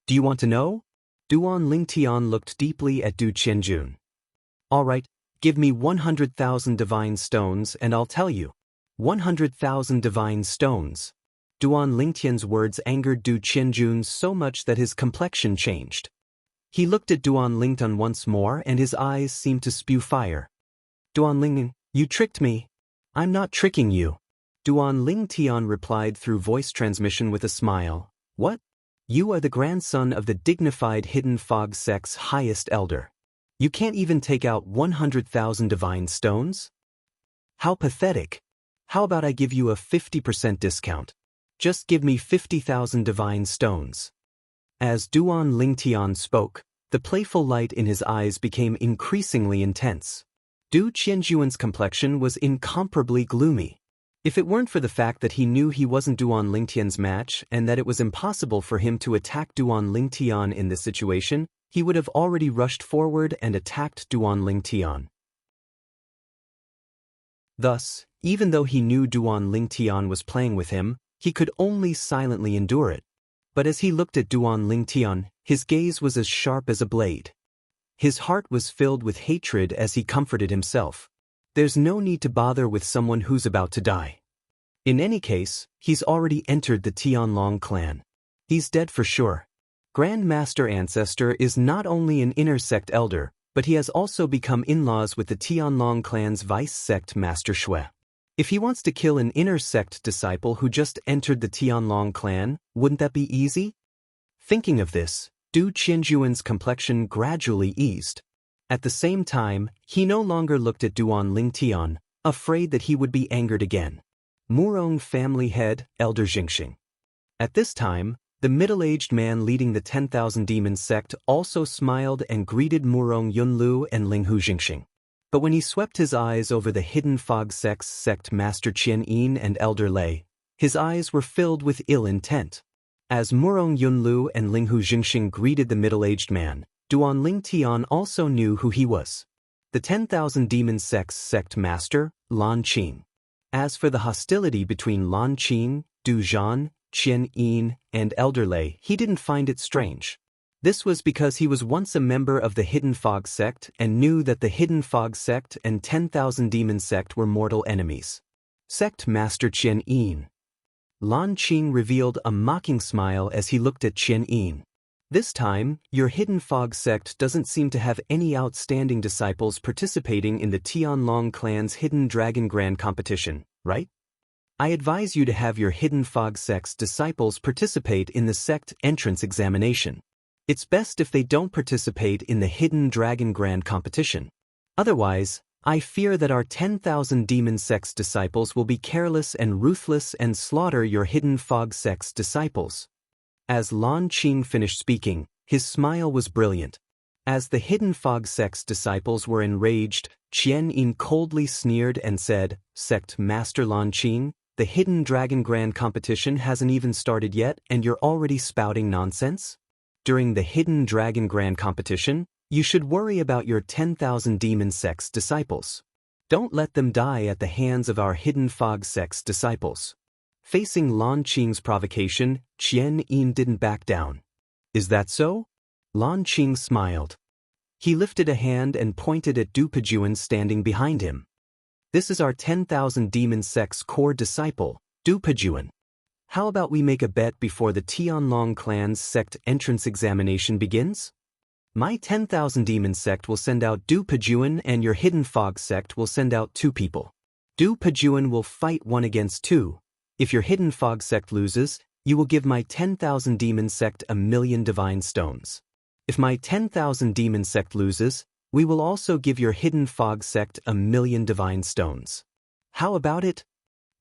"Do you want to know?" Duan Lingtian looked deeply at Du Qinjun. "All right, give me 100,000 divine stones and I'll tell you." 100,000 divine stones. Duan Lingtian's words angered Du Qinjun so much that his complexion changed. He looked at Duan Lingtian once more and his eyes seemed to spew fire. "Duan Ling, you tricked me." "I'm not tricking you." Duan Lingtian replied through voice transmission with a smile. "What? You are the grandson of the dignified Hidden Fog sect's highest elder. You can't even take out 100,000 divine stones? How pathetic. How about I give you a 50% discount? Just give me 50,000 divine stones." As Duan Lingtian spoke, the playful light in his eyes became increasingly intense. Du Qinjuan's complexion was incomparably gloomy. If it weren't for the fact that he knew he wasn't Duan Lingtian's match and that it was impossible for him to attack Duan Lingtian in this situation, he would have already rushed forward and attacked Duan Lingtian. Thus, even though he knew Duan Lingtian was playing with him, he could only silently endure it. But as he looked at Duan Lingtian, his gaze was as sharp as a blade. His heart was filled with hatred as he comforted himself. There's no need to bother with someone who's about to die. In any case, he's already entered the Tianlong clan. He's dead for sure. Grand Master Ancestor is not only an inner sect elder, but he has also become in-laws with the Tianlong clan's vice sect Master Shui. If he wants to kill an inner sect disciple who just entered the Tianlong clan, wouldn't that be easy? Thinking of this, Du Qinjuan's complexion gradually eased. At the same time, he no longer looked at Duan Lingtian, afraid that he would be angered again. Murong family head, Elder Xianxia. At this time, the middle-aged man leading the 10,000 Demon sect also smiled and greeted Murong Yunlu and Linghu Xianxia. But when he swept his eyes over the hidden fog sects sect Master Qian Yin and Elder Lei, his eyes were filled with ill intent. As Murong Yunlu and Linghu Xianxia greeted the middle-aged man, Duan Lingtian also knew who he was. The 10,000 Demon sects sect master, Lan Qing. As for the hostility between Lan Qing, Du Zhan, Qian Yin, and Elder Lei, he didn't find it strange. This was because he was once a member of the Hidden Fog sect and knew that the Hidden Fog sect and 10,000 Demon sect were mortal enemies. Sect Master Qian Yin. Lan Qing revealed a mocking smile as he looked at Qian Yin. This time, your Hidden Fog sect doesn't seem to have any outstanding disciples participating in the Tianlong clan's Hidden Dragon Grand competition, right? I advise you to have your Hidden Fog sect's disciples participate in the sect entrance examination. It's best if they don't participate in the Hidden Dragon Grand competition. Otherwise, I fear that our 10,000 Demon sect's disciples will be careless and ruthless and slaughter your Hidden Fog sect's disciples. As Lan Qing finished speaking, his smile was brilliant. As the Hidden Fog sect's disciples were enraged, Qian Yin coldly sneered and said, "Sect Master Lan Qing, the Hidden Dragon Grand competition hasn't even started yet and you're already spouting nonsense? During the Hidden Dragon Grand competition, you should worry about your 10,000 Demon sect's disciples. Don't let them die at the hands of our Hidden Fog sect's disciples." Facing Lan Qing's provocation, Qian Yin didn't back down. "Is that so?" Lan Qing smiled. He lifted a hand and pointed at Du Pejuan standing behind him. "This is our 10,000 Demon sect's core disciple, Du Pejuan. How about we make a bet before the Tianlong clan's sect entrance examination begins? My 10,000 Demon sect will send out Du Pejuan and your Hidden Fog sect will send out 2 people. Du Pejuan will fight 1 against 2. If your Hidden Fog sect loses, you will give my 10,000 Demon sect 1,000,000 divine stones. If my 10,000 Demon sect loses, we will also give your Hidden Fog sect 1,000,000 divine stones. How about it?"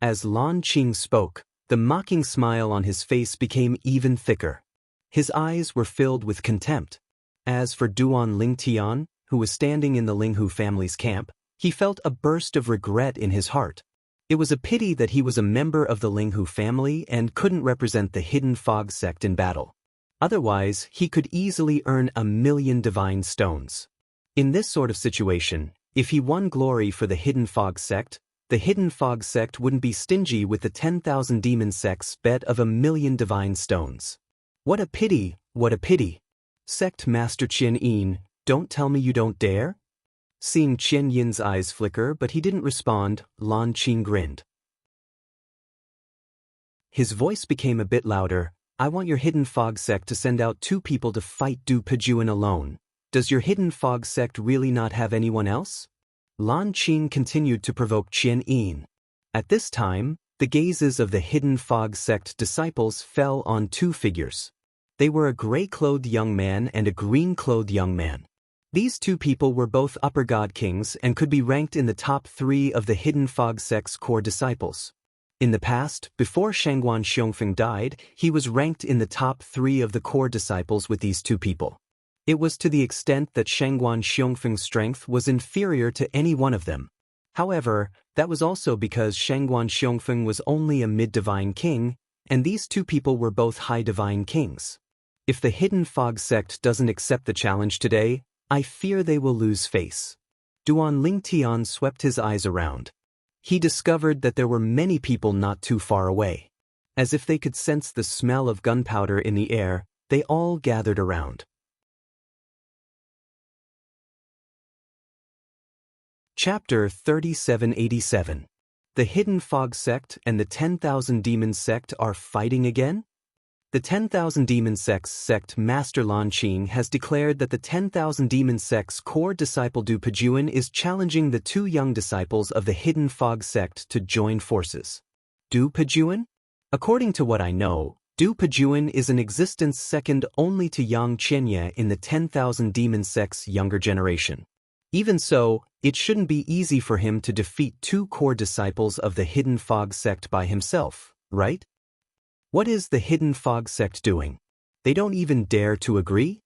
As Lan Qing spoke, the mocking smile on his face became even thicker. His eyes were filled with contempt. As for Duan Lingtian, who was standing in the Linghu family's camp, he felt a burst of regret in his heart. It was a pity that he was a member of the Linghu family and couldn't represent the Hidden Fog sect in battle. Otherwise, he could easily earn 1,000,000 divine stones. In this sort of situation, if he won glory for the Hidden Fog sect, the Hidden Fog sect wouldn't be stingy with the 10,000 Demon sect's bet of 1,000,000 divine stones. What a pity, what a pity. Sect Master Qian Yin, don't tell me you don't dare? Seeing Qian Yin's eyes flicker but he didn't respond, Lan Qing grinned. His voice became a bit louder. "I want your Hidden Fog sect to send out 2 people to fight Du Pejuan alone. Does your Hidden Fog sect really not have anyone else?" Lan Qing continued to provoke Qian Yin. At this time, the gazes of the Hidden Fog sect disciples fell on 2 figures. They were a gray-clothed young man and a green-clothed young man. These 2 people were both upper god kings and could be ranked in the top 3 of the Hidden Fog sect's core disciples. In the past, before Shangguan Xiongfeng died, he was ranked in the top 3 of the core disciples with these 2 people. It was to the extent that Shangguan Xiongfeng's strength was inferior to any one of them. However, that was also because Shangguan Xiongfeng was only a mid-divine king, and these 2 people were both high divine kings. If the Hidden Fog sect doesn't accept the challenge today, I fear they will lose face. Duan Lingtian swept his eyes around. He discovered that there were many people not too far away. As if they could sense the smell of gunpowder in the air, they all gathered around. Chapter 3787. The Hidden Fog sect and the 10,000 Demon sect are fighting again? The 10,000 Demon sect's sect Master Lan Qing has declared that the 10,000 Demon sect's core disciple Du Pejuan is challenging the 2 young disciples of the Hidden Fog sect to join forces. Du Pejuan? According to what I know, Du Pejuan is an existence second only to Xianxia in the 10,000 Demon sect's younger generation. Even so, it shouldn't be easy for him to defeat 2 core disciples of the Hidden Fog sect by himself, right? What is the Hidden Fog sect doing? They don't even dare to agree?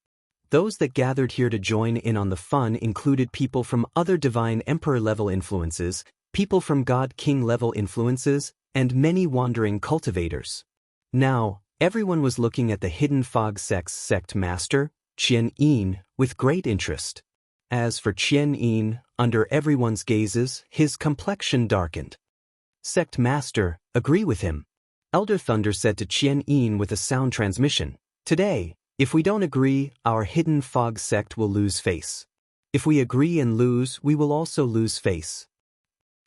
Those that gathered here to join in on the fun included people from other Divine Emperor-level influences, people from God King-level influences, and many wandering cultivators. Now, everyone was looking at the Hidden Fog sect's sect master, Qian Yin, with great interest. As for Qian Yin, under everyone's gazes, his complexion darkened. Sect master, agree with him. Elder Thunder said to Qian Yin with a sound transmission. Today, if we don't agree, our Hidden Fog sect will lose face. If we agree and lose, we will also lose face.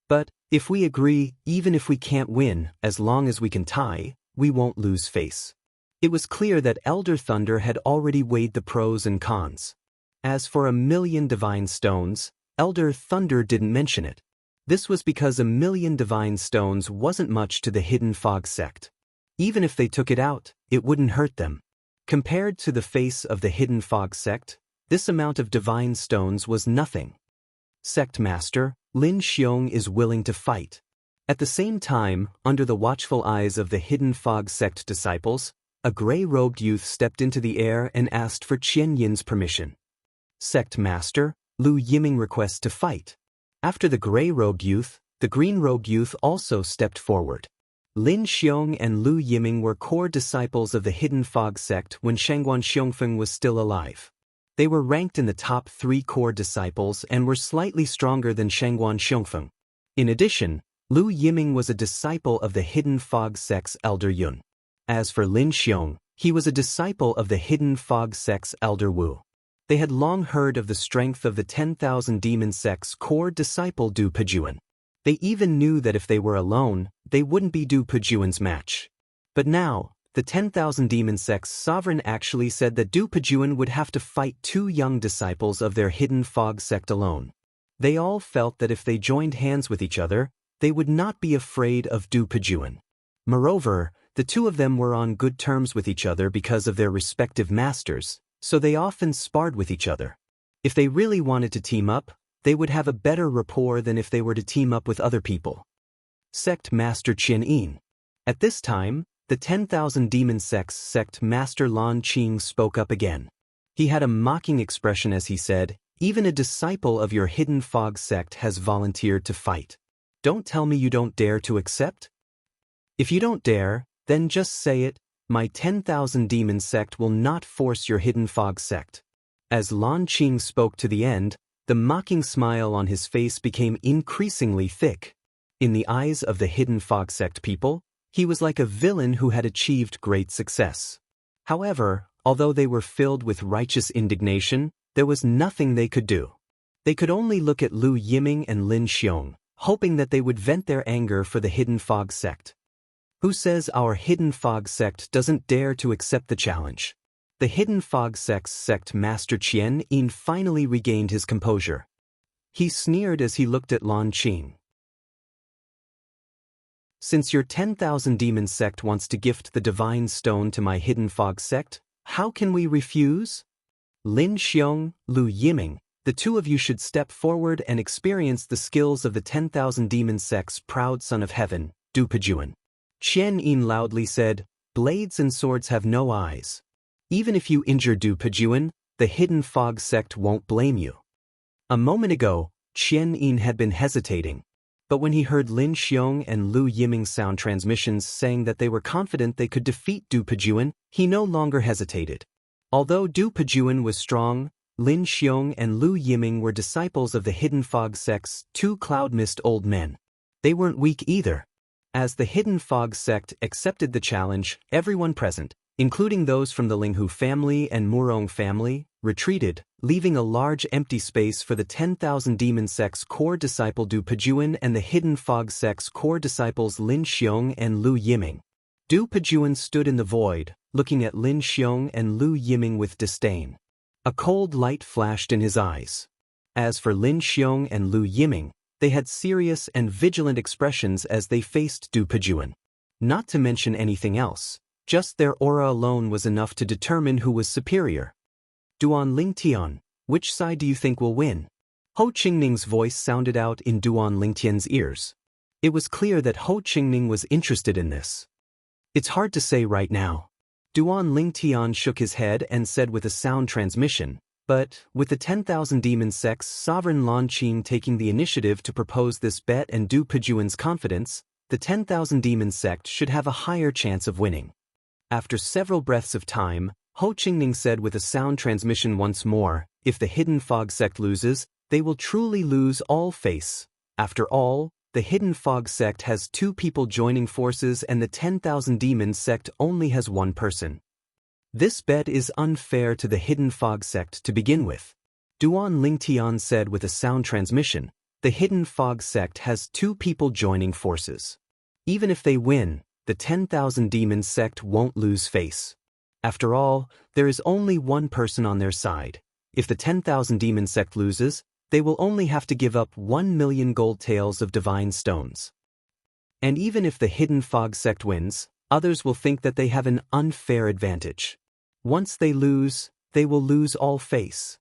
But, if we agree, even if we can't win, as long as we can tie, we won't lose face. It was clear that Elder Thunder had already weighed the pros and cons. As for 1,000,000 divine stones, Elder Thunder didn't mention it. This was because 1,000,000 divine stones wasn't much to the Hidden Fog sect. Even if they took it out, it wouldn't hurt them. Compared to the face of the Hidden Fog sect, this amount of divine stones was nothing. Sect Master, Lin Xiong is willing to fight. At the same time, under the watchful eyes of the Hidden Fog sect disciples, a gray-robed youth stepped into the air and asked for Qian Yin's permission. Sect Master, Lu Yiming requests to fight. After the gray-robed youth, the green-robed youth also stepped forward. Lin Xiong and Lu Yiming were core disciples of the Hidden Fog sect when Shangguan Xiongfeng was still alive. They were ranked in the top 3 core disciples and were slightly stronger than Shangguan Xiongfeng. In addition, Lu Yiming was a disciple of the Hidden Fog sect's Elder Yun. As for Lin Xiong, he was a disciple of the Hidden Fog sect's Elder Wu. They had long heard of the strength of the 10,000 Demon sect's core disciple Du Pejuan. They even knew that if they were alone, they wouldn't be Du Pejuan's match. But now, the 10,000 Demon sect's sovereign actually said that Du Pejuan would have to fight 2 young disciples of their Hidden Fog sect alone. They all felt that if they joined hands with each other, they would not be afraid of Du Pejuan. Moreover, the 2 of them were on good terms with each other because of their respective masters, so they often sparred with each other. If they really wanted to team up, they would have a better rapport than if they were to team up with other people. Sect Master Qian Yin. At this time, the 10,000 Demon sect's Sect Master Lan Qing spoke up again. He had a mocking expression as he said, "Even a disciple of your Hidden Fog sect has volunteered to fight. Don't tell me you don't dare to accept? If you don't dare, then just say it, my 10,000 Demon sect will not force your Hidden Fog sect." As Lan Qing spoke to the end, the mocking smile on his face became increasingly thick. In the eyes of the Hidden Fog sect people, he was like a villain who had achieved great success. However, although they were filled with righteous indignation, there was nothing they could do. They could only look at Lu Yiming and Lin Xiong, hoping that they would vent their anger for the Hidden Fog sect. Who says our Hidden Fog sect doesn't dare to accept the challenge? The Hidden Fog sect's Sect Master Qian Yin finally regained his composure. He sneered as he looked at Lan Qing. Since your 10,000 Demon sect wants to gift the Divine Stone to my Hidden Fog sect, how can we refuse? Lin Xiong, Lu Yiming, the 2 of you should step forward and experience the skills of the 10,000 Demon sect's proud son of heaven, Du Pejuan. Qian Yin loudly said, "Blades and swords have no eyes. Even if you injure Du Pejuan, the Hidden Fog sect won't blame you." A moment ago, Qian Yin had been hesitating, but when he heard Lin Xiong and Lu Yiming's sound transmissions saying that they were confident they could defeat Du Pejuan, he no longer hesitated. Although Du Pejuan was strong, Lin Xiong and Lu Yiming were disciples of the Hidden Fog sect's 2 cloud mist old men. They weren't weak either. As the Hidden Fog sect accepted the challenge, everyone present, including those from the Linghu family and Murong family, retreated, leaving a large empty space for the 10,000 Demon sect's core disciple Du Pejuan and the Hidden Fog sect's core disciples Lin Xiong and Lu Yiming. Du Pejuan stood in the void, looking at Lin Xiong and Lu Yiming with disdain. A cold light flashed in his eyes. As for Lin Xiong and Lu Yiming, they had serious and vigilant expressions as they faced Du Pejuan. Not to mention anything else. Just their aura alone was enough to determine who was superior. Duan Ling Tian, which side do you think will win? Ho Qingning's voice sounded out in Duan Lingtian's ears. It was clear that Ho Qingning was interested in this. It's hard to say right now. Duan Lingtian shook his head and said with a sound transmission, but, with the 10,000 demon sects sovereign Lan Qing taking the initiative to propose this bet and Du Pejuan's confidence, the 10,000 demon sect should have a higher chance of winning. After several breaths of time, Ho Qingning said with a sound transmission once more, if the Hidden Fog sect loses, they will truly lose all face. After all, the Hidden Fog sect has 2 people joining forces and the 10,000 demon sect only has 1 person. This bet is unfair to the Hidden Fog sect to begin with. Duan Lingtian said with a sound transmission, the Hidden Fog sect has 2 people joining forces. Even if they win, the 10,000 demon sect won't lose face. After all, there is only 1 person on their side. If the 10,000 demon sect loses, they will only have to give up 1 million gold taels of divine stones. And even if the Hidden Fog sect wins, others will think that they have an unfair advantage. Once they lose, they will lose all face.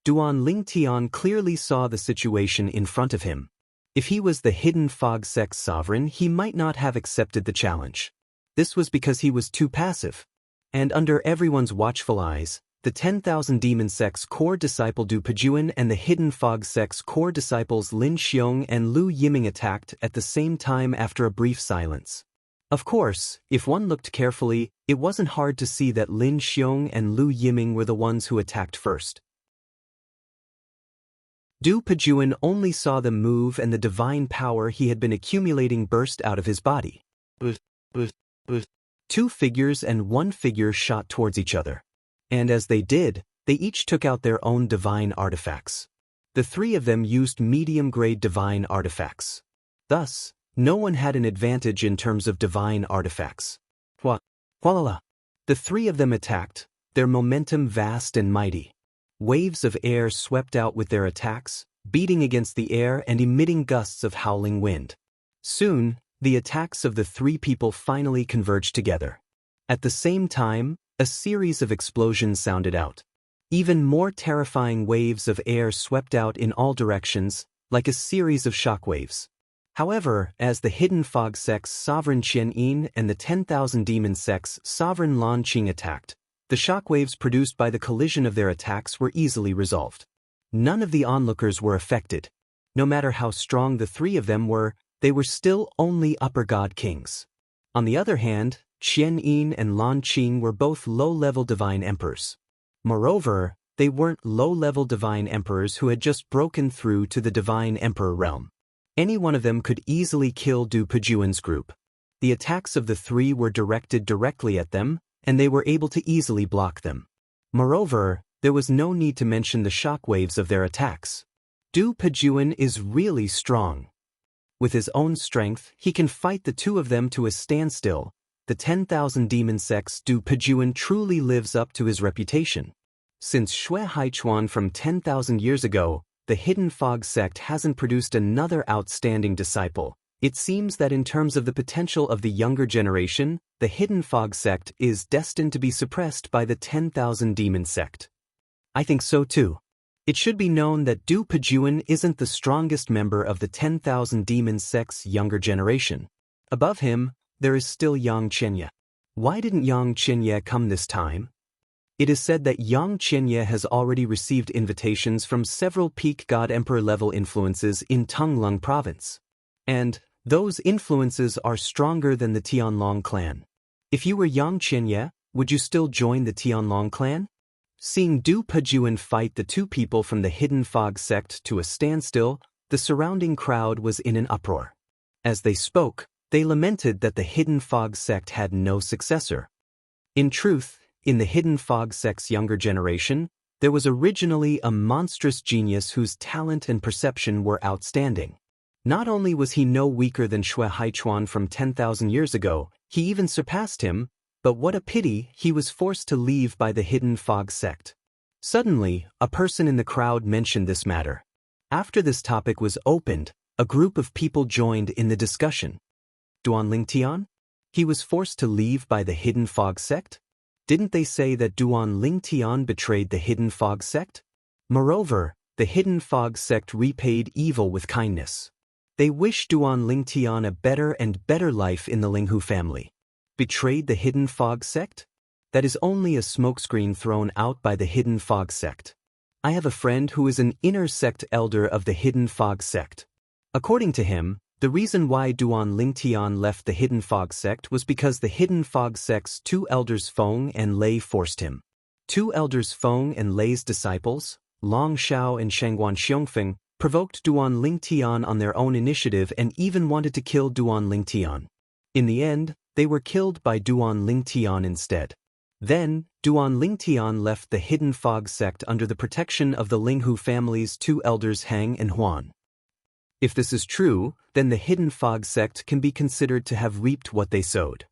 Duan Lingtian clearly saw the situation in front of him. If he was the Hidden Fog sect's sovereign, he might not have accepted the challenge. This was because he was too passive. And under everyone's watchful eyes, the 10,000 demon sect's core disciple Du Pejuan and the Hidden Fog sect's core disciples Lin Xiong and Lu Yiming attacked at the same time after a brief silence. Of course, if one looked carefully, it wasn't hard to see that Lin Xiong and Lu Yiming were the ones who attacked first. Du Pejuan only saw them move and the divine power he had been accumulating burst out of his body. 2 figures and 1 figure shot towards each other. And as they did, they each took out their own divine artifacts. The 3 of them used medium-grade divine artifacts. Thus, no one had an advantage in terms of divine artifacts. Voila! The 3 of them attacked, their momentum vast and mighty. Waves of air swept out with their attacks, beating against the air and emitting gusts of howling wind. Soon, the attacks of the 3 people finally converged together. At the same time, a series of explosions sounded out. Even more terrifying waves of air swept out in all directions, like a series of shockwaves. However, as the Hidden Fog sect's sovereign Qian Yin and the 10,000 demon sect's sovereign Lan Qing attacked, the shockwaves produced by the collision of their attacks were easily resolved. None of the onlookers were affected. No matter how strong the 3 of them were, they were still only upper god kings. On the other hand, Qian Yin and Lan Qing were both low-level divine emperors. Moreover, they weren't low-level divine emperors who had just broken through to the divine emperor realm. Any one of them could easily kill Du Pejuan's group. The attacks of the 3 were directed directly at them, and they were able to easily block them. Moreover, there was no need to mention the shockwaves of their attacks. Du Pejuan is really strong. With his own strength, he can fight the 2 of them to a standstill. The 10,000 demon sect's Du Pejuan truly lives up to his reputation. Since Xue Haichuan from 10,000 years ago, the Hidden Fog sect hasn't produced another outstanding disciple. It seems that in terms of the potential of the younger generation, the Hidden Fog sect is destined to be suppressed by the 10,000 demon sect. I think so too. It should be known that Du Pejuan isn't the strongest member of the 10,000 demon sect's younger generation. Above him, there is still Xianxia. Why didn't Xianxia come this time? It is said that Xianxia has already received invitations from several peak god emperor level influences in Tonglong province. And those influences are stronger than the Tianlong clan. If you were Xianxia, would you still join the Tianlong clan? Seeing Du Pejuan fight the 2 people from the Hidden Fog sect to a standstill, the surrounding crowd was in an uproar. As they spoke, they lamented that the Hidden Fog sect had no successor. In truth, in the Hidden Fog sect's younger generation, there was originally a monstrous genius whose talent and perception were outstanding. Not only was he no weaker than Xue Haichuan from 10,000 years ago, he even surpassed him, but what a pity he was forced to leave by the Hidden Fog sect. Suddenly, a person in the crowd mentioned this matter. After this topic was opened, a group of people joined in the discussion. Duan Lingtian? He was forced to leave by the Hidden Fog sect? Didn't they say that Duan Lingtian betrayed the Hidden Fog sect? Moreover, the Hidden Fog sect repaid evil with kindness. They wished Duan Lingtian a better and better life in the Linghu family. Betrayed the Hidden Fog sect? That is only a smokescreen thrown out by the Hidden Fog sect. I have a friend who is an inner sect elder of the Hidden Fog sect. According to him, the reason why Duan Lingtian left the Hidden Fog sect was because the Hidden Fog sect's two elders Feng and Lei forced him. Two elders Feng and Lei's disciples, Long Xiao and Shangguan Xiongfeng, provoked Duan Lingtian on their own initiative and even wanted to kill Duan Lingtian. In the end, they were killed by Duan Lingtian instead. Then, Duan Lingtian left the Hidden Fog sect under the protection of the Linghu family's two elders Hang and Huan. If this is true, then the Hidden Fog sect can be considered to have reaped what they sowed.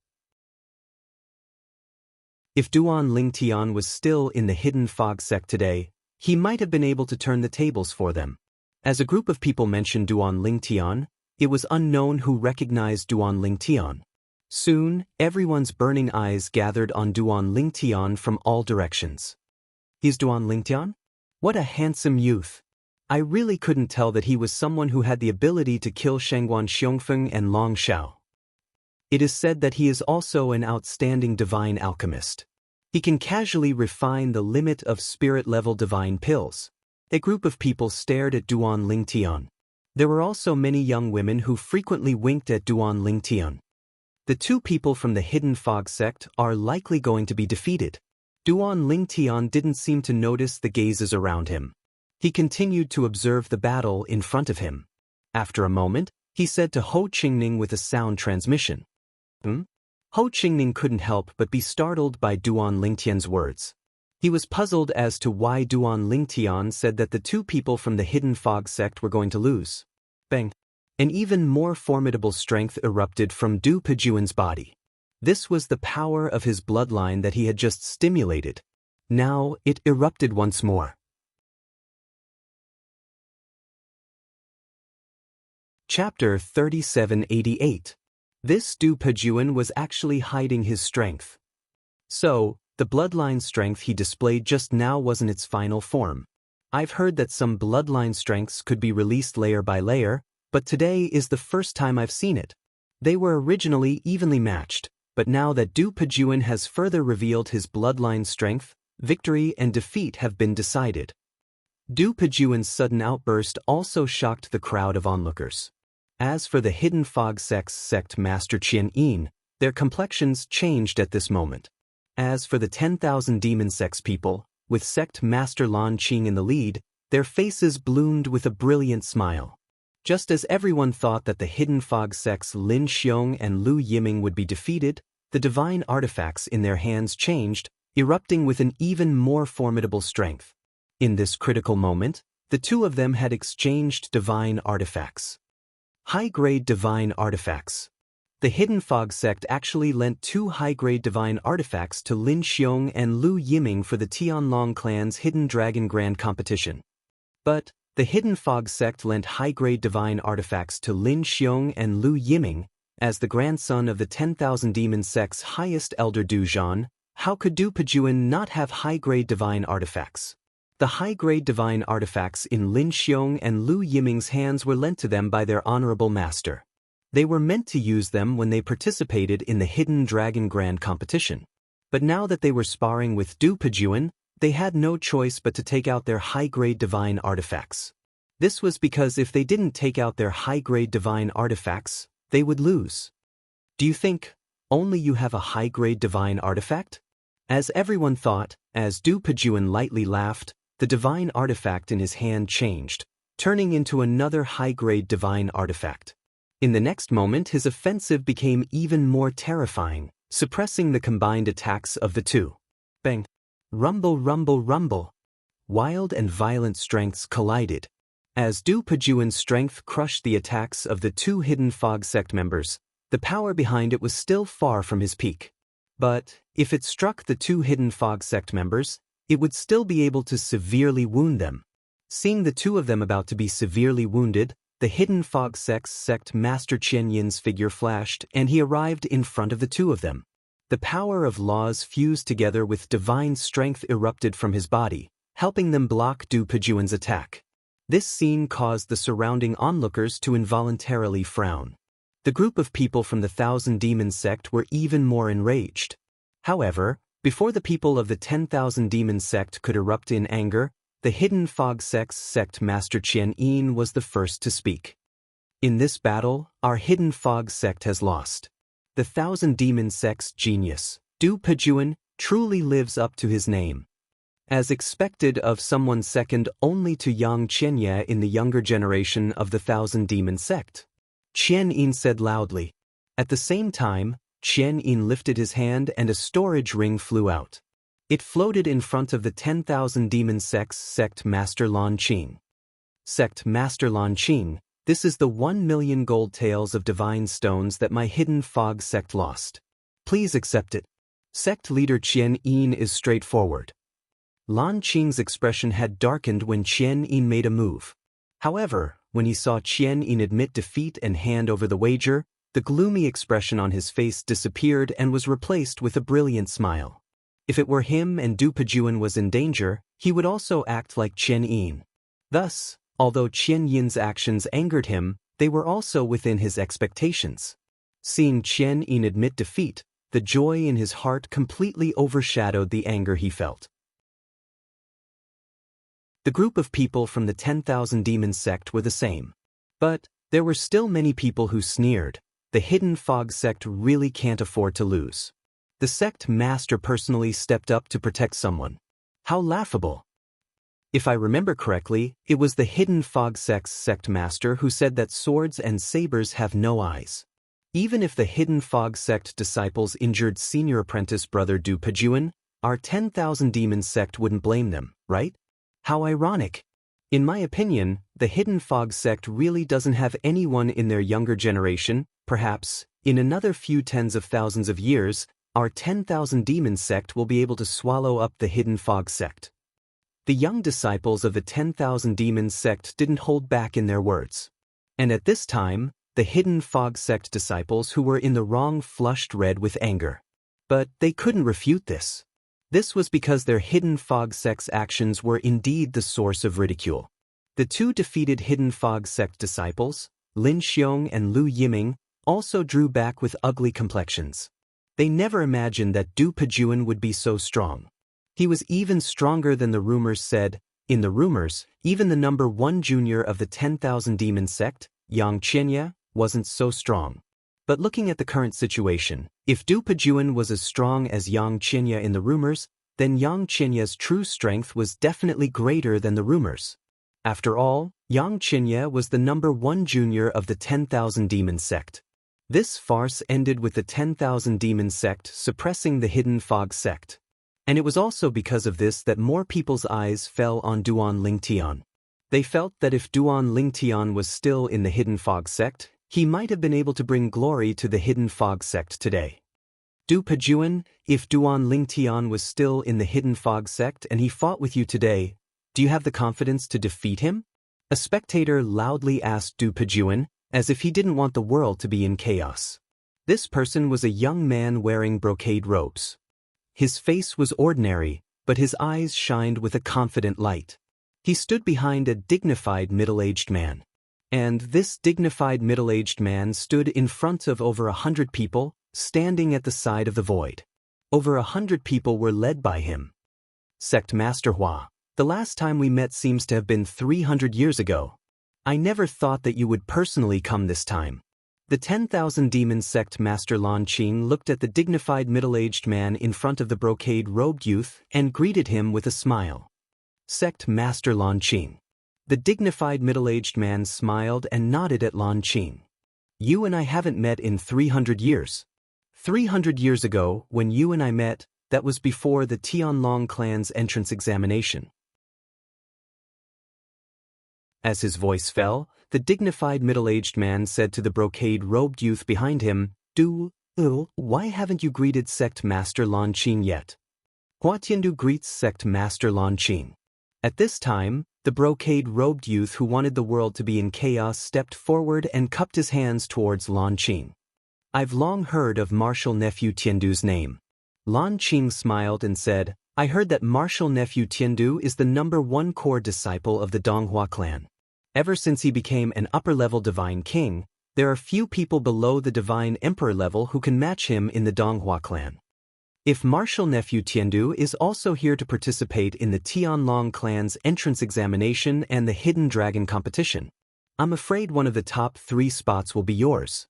If Duan Lingtian was still in the Hidden Fog sect today, he might have been able to turn the tables for them. As a group of people mentioned Duan Lingtian, it was unknown who recognized Duan Lingtian. Soon, everyone's burning eyes gathered on Duan Lingtian from all directions. He's Duan Lingtian? What a handsome youth! I really couldn't tell that he was someone who had the ability to kill Shangguan Xiongfeng and Long Xiao. It is said that he is also an outstanding divine alchemist. He can casually refine the limit of spirit-level divine pills. A group of people stared at Duan Lingtian. There were also many young women who frequently winked at Duan Lingtian. The two people from the Hidden Fog sect are likely going to be defeated. Duan Lingtian didn't seem to notice the gazes around him. He continued to observe the battle in front of him. After a moment, he said to Ho Qingning with a sound transmission. Ho Qingning couldn't help but be startled by Duan Lingtian's words. He was puzzled as to why Duan Lingtian said that the two people from the Hidden Fog sect were going to lose. Bang! An even more formidable strength erupted from Du Pejuan's body. This was the power of his bloodline that he had just stimulated. Now it erupted once more. Chapter 3788. This Du Pejuan was actually hiding his strength. So, the bloodline strength he displayed just now wasn't its final form. I've heard that some bloodline strengths could be released layer by layer, but today is the first time I've seen it. They were originally evenly matched, but now that Du Pejuan has further revealed his bloodline strength, victory and defeat have been decided. Du Pejuan's sudden outburst also shocked the crowd of onlookers. As for the Hidden Fog sect's sect master Qian Yin, their complexions changed at this moment. As for the 10,000 demon sects people, with sect master Lan Qing in the lead, their faces bloomed with a brilliant smile. Just as everyone thought that the Hidden Fog sect's Lin Xiong and Lu Yiming would be defeated, the divine artifacts in their hands changed, erupting with an even more formidable strength. In this critical moment, the two of them had exchanged divine artifacts. High-grade divine artifacts. The Hidden Fog sect actually lent two high-grade divine artifacts to Lin Xiong and Lu Yiming for the Tianlong clan's Hidden Dragon Grand Competition. But the Hidden Fog sect lent high-grade divine artifacts to Lin Xiong and Lu Yiming. As the grandson of the 10,000 demon sect's highest elder Du Zhan, how could Du Pejuan not have high-grade divine artifacts? The high-grade divine artifacts in Lin Xiong and Lu Yiming's hands were lent to them by their honorable master. They were meant to use them when they participated in the Hidden Dragon Grand Competition. But now that they were sparring with Du Pejuan, they had no choice but to take out their high-grade divine artifacts. This was because if they didn't take out their high-grade divine artifacts, they would lose. Do you think only you have a high-grade divine artifact? As everyone thought, as Du Pejuan lightly laughed, the divine artifact in his hand changed, turning into another high-grade divine artifact. In the next moment, his offensive became even more terrifying, suppressing the combined attacks of the two. Bang! Rumble, rumble, rumble! Wild and violent strengths collided. As Du Pejuan's strength crushed the attacks of the two Hidden Fog sect members, the power behind it was still far from his peak. But if it struck the two Hidden Fog sect members, it would still be able to severely wound them. Seeing the two of them about to be severely wounded, the Hidden Fog sect's sect master Qian Yin's figure flashed, and he arrived in front of the two of them. The power of laws fused together with divine strength erupted from his body, helping them block Du Pejuan's attack. This scene caused the surrounding onlookers to involuntarily frown. The group of people from the Thousand Demons sect were even more enraged. However, before the people of the 10,000 Demons sect could erupt in anger, the Hidden Fog sect's sect master Xianxia was the first to speak. In this battle, our Hidden Fog sect has lost. The Thousand Demons sect's genius, Du Pejuan, truly lives up to his name. As expected of someone second only to Xianxia in the younger generation of the Thousand Demons sect, Xianxia said loudly. At the same time, Xianxia lifted his hand and a storage ring flew out. It floated in front of the 10,000 Demons sect's sect master Lan Qing. Sect master Lan Qing, this is the 1,000,000 gold taels of divine stones that my Hidden Fog sect lost. Please accept it. Sect leader Xianxia is straightforward. Lan Qing's expression had darkened when Xianxia made a move. However, when he saw Xianxia admit defeat and hand over the wager, the gloomy expression on his face disappeared and was replaced with a brilliant smile. If it were him and Du Pejuan was in danger, he would also act like Xianxia. Thus, although Xianxin's actions angered him, they were also within his expectations. Seeing Xianxia admit defeat, the joy in his heart completely overshadowed the anger he felt. The group of people from the 10,000 Demons sect were the same. But there were still many people who sneered. The Hidden Fog sect really can't afford to lose. The sect master personally stepped up to protect someone. How laughable. If I remember correctly, it was the Hidden Fog sect's sect master who said that swords and sabers have no eyes. Even if the Hidden Fog sect disciples injured senior apprentice brother Du Pejuan, our 10,000 Demons sect wouldn't blame them, right? How ironic. In my opinion, the Hidden Fog sect really doesn't have anyone in their younger generation. Perhaps, in another few tens of thousands of years, our 10,000 Demons sect will be able to swallow up the Hidden Fog sect. The young disciples of the 10,000 Demons sect didn't hold back in their words. And at this time, the Hidden Fog sect disciples who were in the wrong flushed red with anger. But they couldn't refute this. This was because their Hidden Fog sect's actions were indeed the source of ridicule. The two defeated Hidden Fog sect disciples, Lin Xiong and Lu Yiming, also drew back with ugly complexions. They never imagined that Du Pejuan would be so strong. He was even stronger than the rumors said. In the rumors, even the number 1 junior of the 10,000 Demons sect, Xianxia, wasn't so strong. But looking at the current situation, if Du Pejuan was as strong as Xianxia in the rumors, then Xianxia's true strength was definitely greater than the rumors. After all, Xianxia was the number 1 junior of the 10,000 Demons sect. This farce ended with the 10,000 Demons sect suppressing the Hidden Fog sect. And it was also because of this that more people's eyes fell on Duan Lingtian. They felt that if Duan Lingtian was still in the Hidden Fog sect, he might have been able to bring glory to the Hidden Fog sect today. Du Pejuan, if Duan Lingtian was still in the Hidden Fog sect and he fought with you today, do you have the confidence to defeat him? A spectator loudly asked Du Pejuan, as if he didn't want the world to be in chaos. This person was a young man wearing brocade robes. His face was ordinary, but his eyes shined with a confident light. He stood behind a dignified middle-aged man. And this dignified middle-aged man stood in front of over 100 people, standing at the side of the void. Over 100 people were led by him. Sect Master Hua, the last time we met seems to have been 300 years ago. I never thought that you would personally come this time. The 10,000 Demons sect Master Lan Qing looked at the dignified middle-aged man in front of the brocade-robed youth and greeted him with a smile. Sect Master Lan Qing. The dignified middle-aged man smiled and nodded at Lan Qing. You and I haven't met in 300 years. 300 years ago, when you and I met, that was before the Tianlong clan's entrance examination. As his voice fell, the dignified middle-aged man said to the brocade-robed youth behind him, Why haven't you greeted Sect Master Lan Qing yet? Hua Tiandu greets Sect Master Lan Qing. At this time, the brocade-robed youth who wanted the world to be in chaos stepped forward and cupped his hands towards Lan Qing. I've long heard of Martial Nephew Tiandu's name. Lan Qing smiled and said, I heard that Martial Nephew Tiandu is the number 1 core disciple of the Donghua clan. Ever since he became an upper-level divine king, there are few people below the divine emperor level who can match him in the Donghua clan. If martial nephew Tiandu is also here to participate in the Tianlong clan's entrance examination and the hidden dragon competition, I'm afraid one of the top 3 spots will be yours.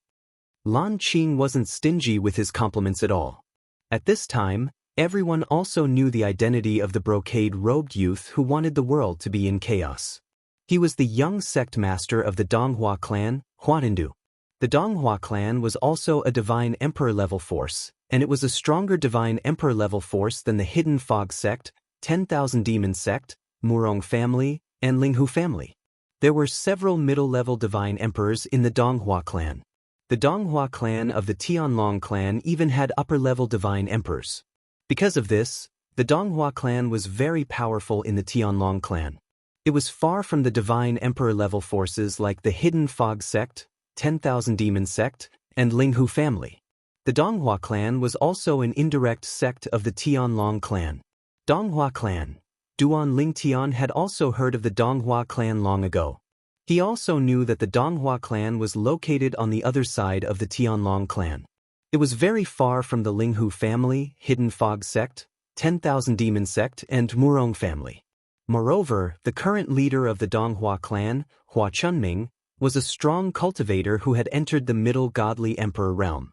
Lan Qing wasn't stingy with his compliments at all. At this time, everyone also knew the identity of the brocade-robed youth who wanted the world to be in chaos. He was the young sect master of the Donghua clan, Huatindu. The Donghua clan was also a divine emperor-level force, and it was a stronger divine emperor-level force than the Hidden Fog sect, 10,000 Demon sect, Murong family, and Linghu family. There were several middle-level divine emperors in the Donghua clan. The Donghua clan of the Tianlong clan even had upper-level divine emperors. Because of this, the Donghua clan was very powerful in the Tianlong clan. It was far from the divine emperor-level forces like the Hidden Fog sect, 10,000 Demon sect, and Linghu family. The Donghua clan was also an indirect sect of the Tianlong clan. Donghua clan. Duan Lingtian had also heard of the Donghua clan long ago. He also knew that the Donghua clan was located on the other side of the Tianlong clan. It was very far from the Linghu family, Hidden Fog sect, 10,000 Demon sect, and Murong family. Moreover, the current leader of the Donghua clan, Hua Chunming, was a strong cultivator who had entered the middle godly emperor realm.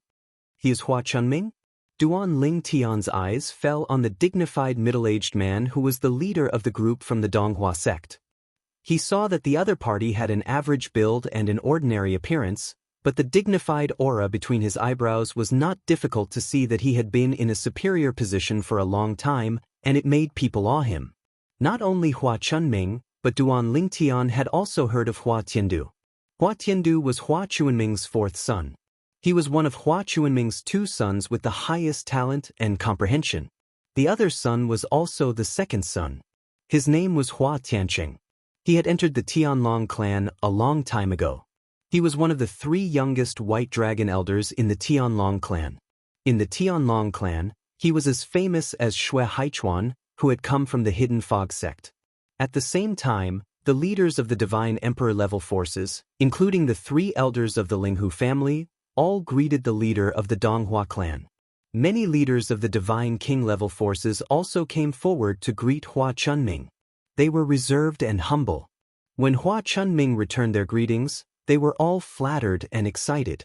He is Hua Chunming? Duan Lingtian's eyes fell on the dignified middle-aged man who was the leader of the group from the Donghua sect. He saw that the other party had an average build and an ordinary appearance, but the dignified aura between his eyebrows was not difficult to see that he had been in a superior position for a long time, and it made people awe him. Not only Hua Chunming, but Duan Lingtian had also heard of Hua Tiandu. Hua Tiandu was Hua Chuanming's 4th son. He was one of Hua Chuanming's 2 sons with the highest talent and comprehension. The other son was also the 2nd son. His name was Hua Tianqing. He had entered the Tianlong clan a long time ago. He was one of the 3 youngest white dragon elders in the Tianlong clan. In the Tianlong clan, he was as famous as Xue Haichuan, who had come from the Hidden Fog sect. At the same time, the leaders of the divine emperor-level forces, including the 3 elders of the Linghu family, all greeted the leader of the Donghua clan. Many leaders of the divine king-level forces also came forward to greet Hua Chunming. They were reserved and humble. When Hua Chunming returned their greetings, they were all flattered and excited.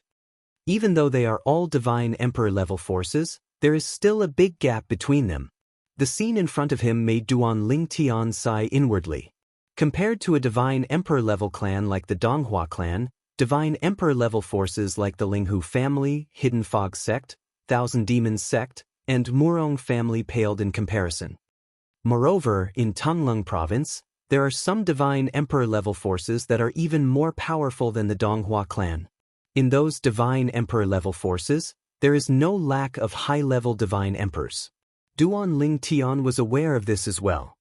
Even though they are all divine emperor-level forces, there is still a big gap between them. The scene in front of him made Duan Lingtian sigh inwardly. Compared to a divine emperor-level clan like the Donghua clan, divine emperor-level forces like the Linghu family, Hidden Fog sect, 1000 Demons sect, and Murong family paled in comparison. Moreover, in Tonglung province, there are some divine emperor-level forces that are even more powerful than the Donghua clan. In those divine emperor-level forces, there is no lack of high-level divine emperors. Duan Lingtian was aware of this as well.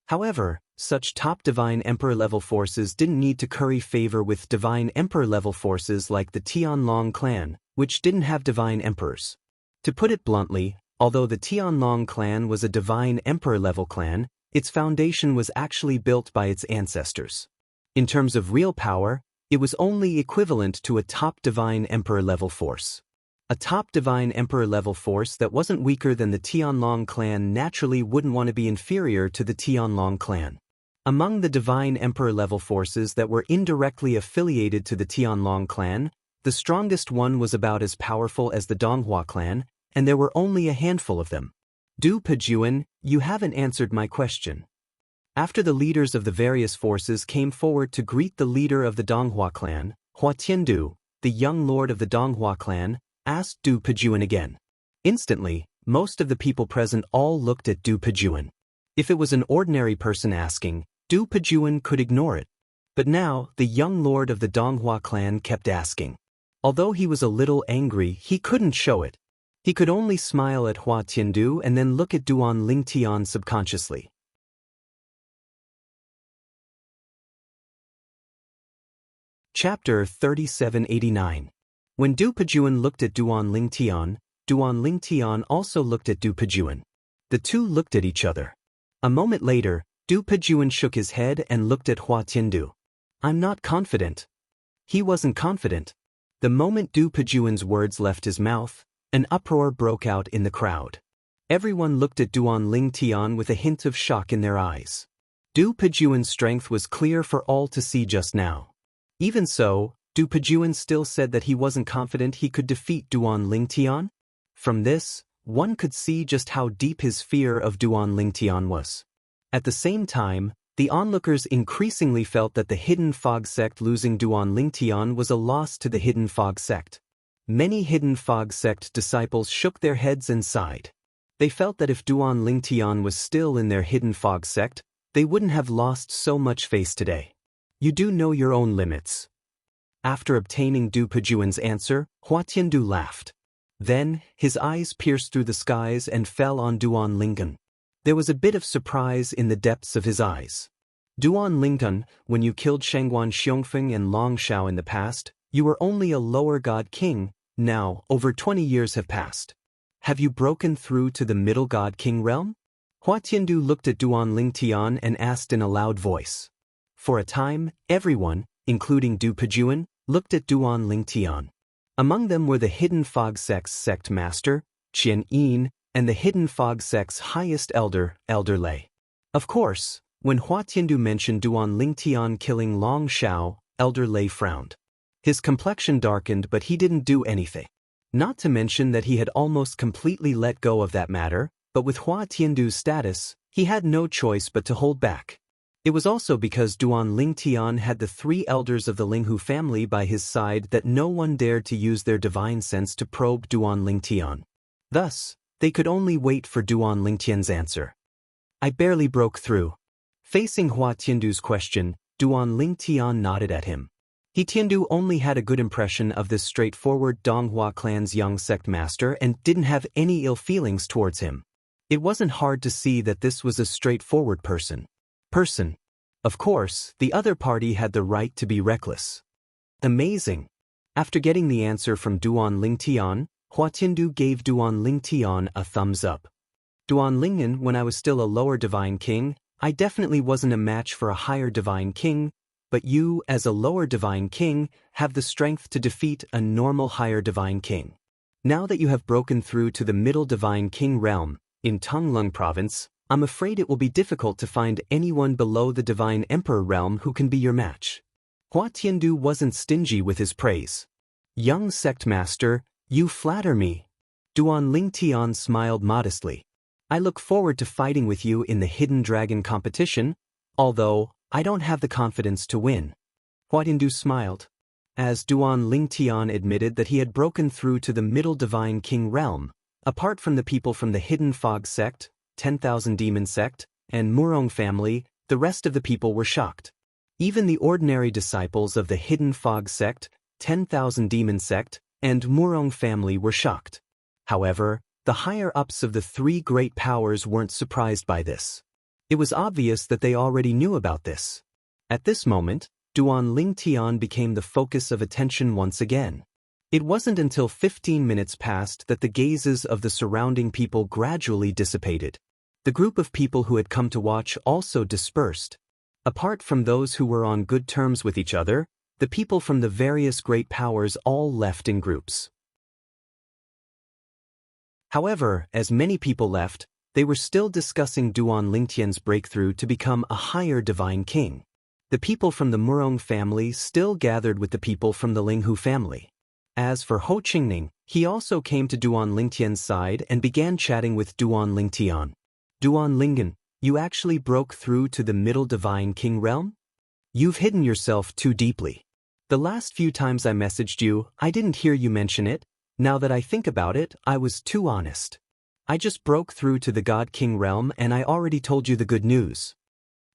However, such top divine emperor-level forces didn't need to curry favor with divine emperor-level forces like the Tianlong clan, which didn't have divine emperors. To put it bluntly, although the Tianlong clan was a divine emperor-level clan, its foundation was actually built by its ancestors. In terms of real power, it was only equivalent to a top divine emperor-level force. A top divine emperor-level force that wasn't weaker than the Tianlong clan naturally wouldn't want to be inferior to the Tianlong clan. Among the divine emperor-level forces that were indirectly affiliated to the Tianlong clan, the strongest one was about as powerful as the Donghua clan, and there were only a handful of them. Du Pejuan, you haven't answered my question. After the leaders of the various forces came forward to greet the leader of the Donghua clan, Hua Tiandu, the young lord of the Donghua clan, asked Du Pejuan again. Instantly, most of the people present all looked at Du Pejuan. If it was an ordinary person asking, Du Pejuan could ignore it. But now, the young lord of the Donghua clan kept asking. Although he was a little angry, he couldn't show it. He could only smile at Hua Tiandu and then look at Duan Lingtian subconsciously. Chapter 3789. When Du Pejuan looked at Duan Lingtian also looked at Du Pejuan. The two looked at each other. A moment later, Du Pejuan shook his head and looked at Hua Tiandu. I'm not confident. He wasn't confident. The moment Du Pejuan's words left his mouth, an uproar broke out in the crowd. Everyone looked at Duan Ling Tian with a hint of shock in their eyes. Du Pejuan's strength was clear for all to see just now. Even so, Du Pejuan still said that he wasn't confident he could defeat Duan Ling Tian. From this, one could see just how deep his fear of Duan Ling Tian was. At the same time, the onlookers increasingly felt that the Hidden Fog sect losing Duan Ling Tian was a loss to the Hidden Fog sect. Many Hidden Fog sect disciples shook their heads and sighed. They felt that if Duan Ling Tian was still in their Hidden Fog sect, they wouldn't have lost so much face today. You do know your own limits. After obtaining Du Pejuan's answer, Hua Tiandu laughed. Then, his eyes pierced through the skies and fell on Duan Lingan. There was a bit of surprise in the depths of his eyes. Duan Lingan, when you killed Shangguan Xiongfeng and Long Shao in the past, you were only a lower god king. Now, over 20 years have passed. Have you broken through to the middle god king realm? Hua Tiandu looked at Duan Ling Tian and asked in a loud voice. For a time, everyone, including Du Pejuan, looked at Duan Ling Tian. Among them were the Hidden Fog Sect's sect master, Qian Yin, and the Hidden Fog Sect's highest elder, Elder Lei. Of course, when Hua Tiandu mentioned Duan Ling Tian killing Long Shao, Elder Lei frowned. His complexion darkened, but he didn't do anything. Not to mention that he had almost completely let go of that matter, but with Hua Tiandu's status, he had no choice but to hold back. It was also because Duan Ling Tian had the three elders of the Linghu family by his side that no one dared to use their divine sense to probe Duan Ling Tian. Thus, they could only wait for Duan Ling Tian's answer. I barely broke through. Facing Hua Tiandu's question, Duan Ling Tian nodded at him. He Tiandu only had a good impression of this straightforward Donghua clan's young sect master and didn't have any ill feelings towards him. It wasn't hard to see that this was a straightforward person. Of course, the other party had the right to be reckless. Amazing. After getting the answer from Duan Ling Tian, Hua Tiandu gave Duan Ling Tian a thumbs up. Duan Lingyan, when I was still a lower divine king, I definitely wasn't a match for a higher divine king, but you, as a lower divine king, have the strength to defeat a normal higher divine king. Now that you have broken through to the middle divine king realm, in Tonglung province, I'm afraid it will be difficult to find anyone below the divine emperor realm who can be your match. Hua Tiandu wasn't stingy with his praise. Young sect master, you flatter me. Duan Ling Tian smiled modestly. I look forward to fighting with you in the Hidden Dragon competition, although I don't have the confidence to win. Hua Tiandu smiled. As Duan Ling Tian admitted that he had broken through to the middle divine king realm, apart from the people from the Hidden Fog sect, 10,000 Demon sect, and Murong family, the rest of the people were shocked. Even the ordinary disciples of the Hidden Fog sect, 10,000 Demon sect, and Murong family were shocked. However, the higher-ups of the three great powers weren't surprised by this. It was obvious that they already knew about this. At this moment, Duan Ling Tian became the focus of attention once again. It wasn't until 15 minutes passed that the gazes of the surrounding people gradually dissipated. The group of people who had come to watch also dispersed. Apart from those who were on good terms with each other, the people from the various great powers all left in groups. However, as many people left, they were still discussing Duan Lingtian's breakthrough to become a higher divine king. The people from the Murong family still gathered with the people from the Linghu family. As for Ho Qingning, he also came to Duan Lingtian's side and began chatting with Duan Lingtian. Duan Lingen, you actually broke through to the middle divine king realm? You've hidden yourself too deeply. The last few times I messaged you, I didn't hear you mention it. Now that I think about it, I was too honest. I just broke through to the God King realm and I already told you the good news.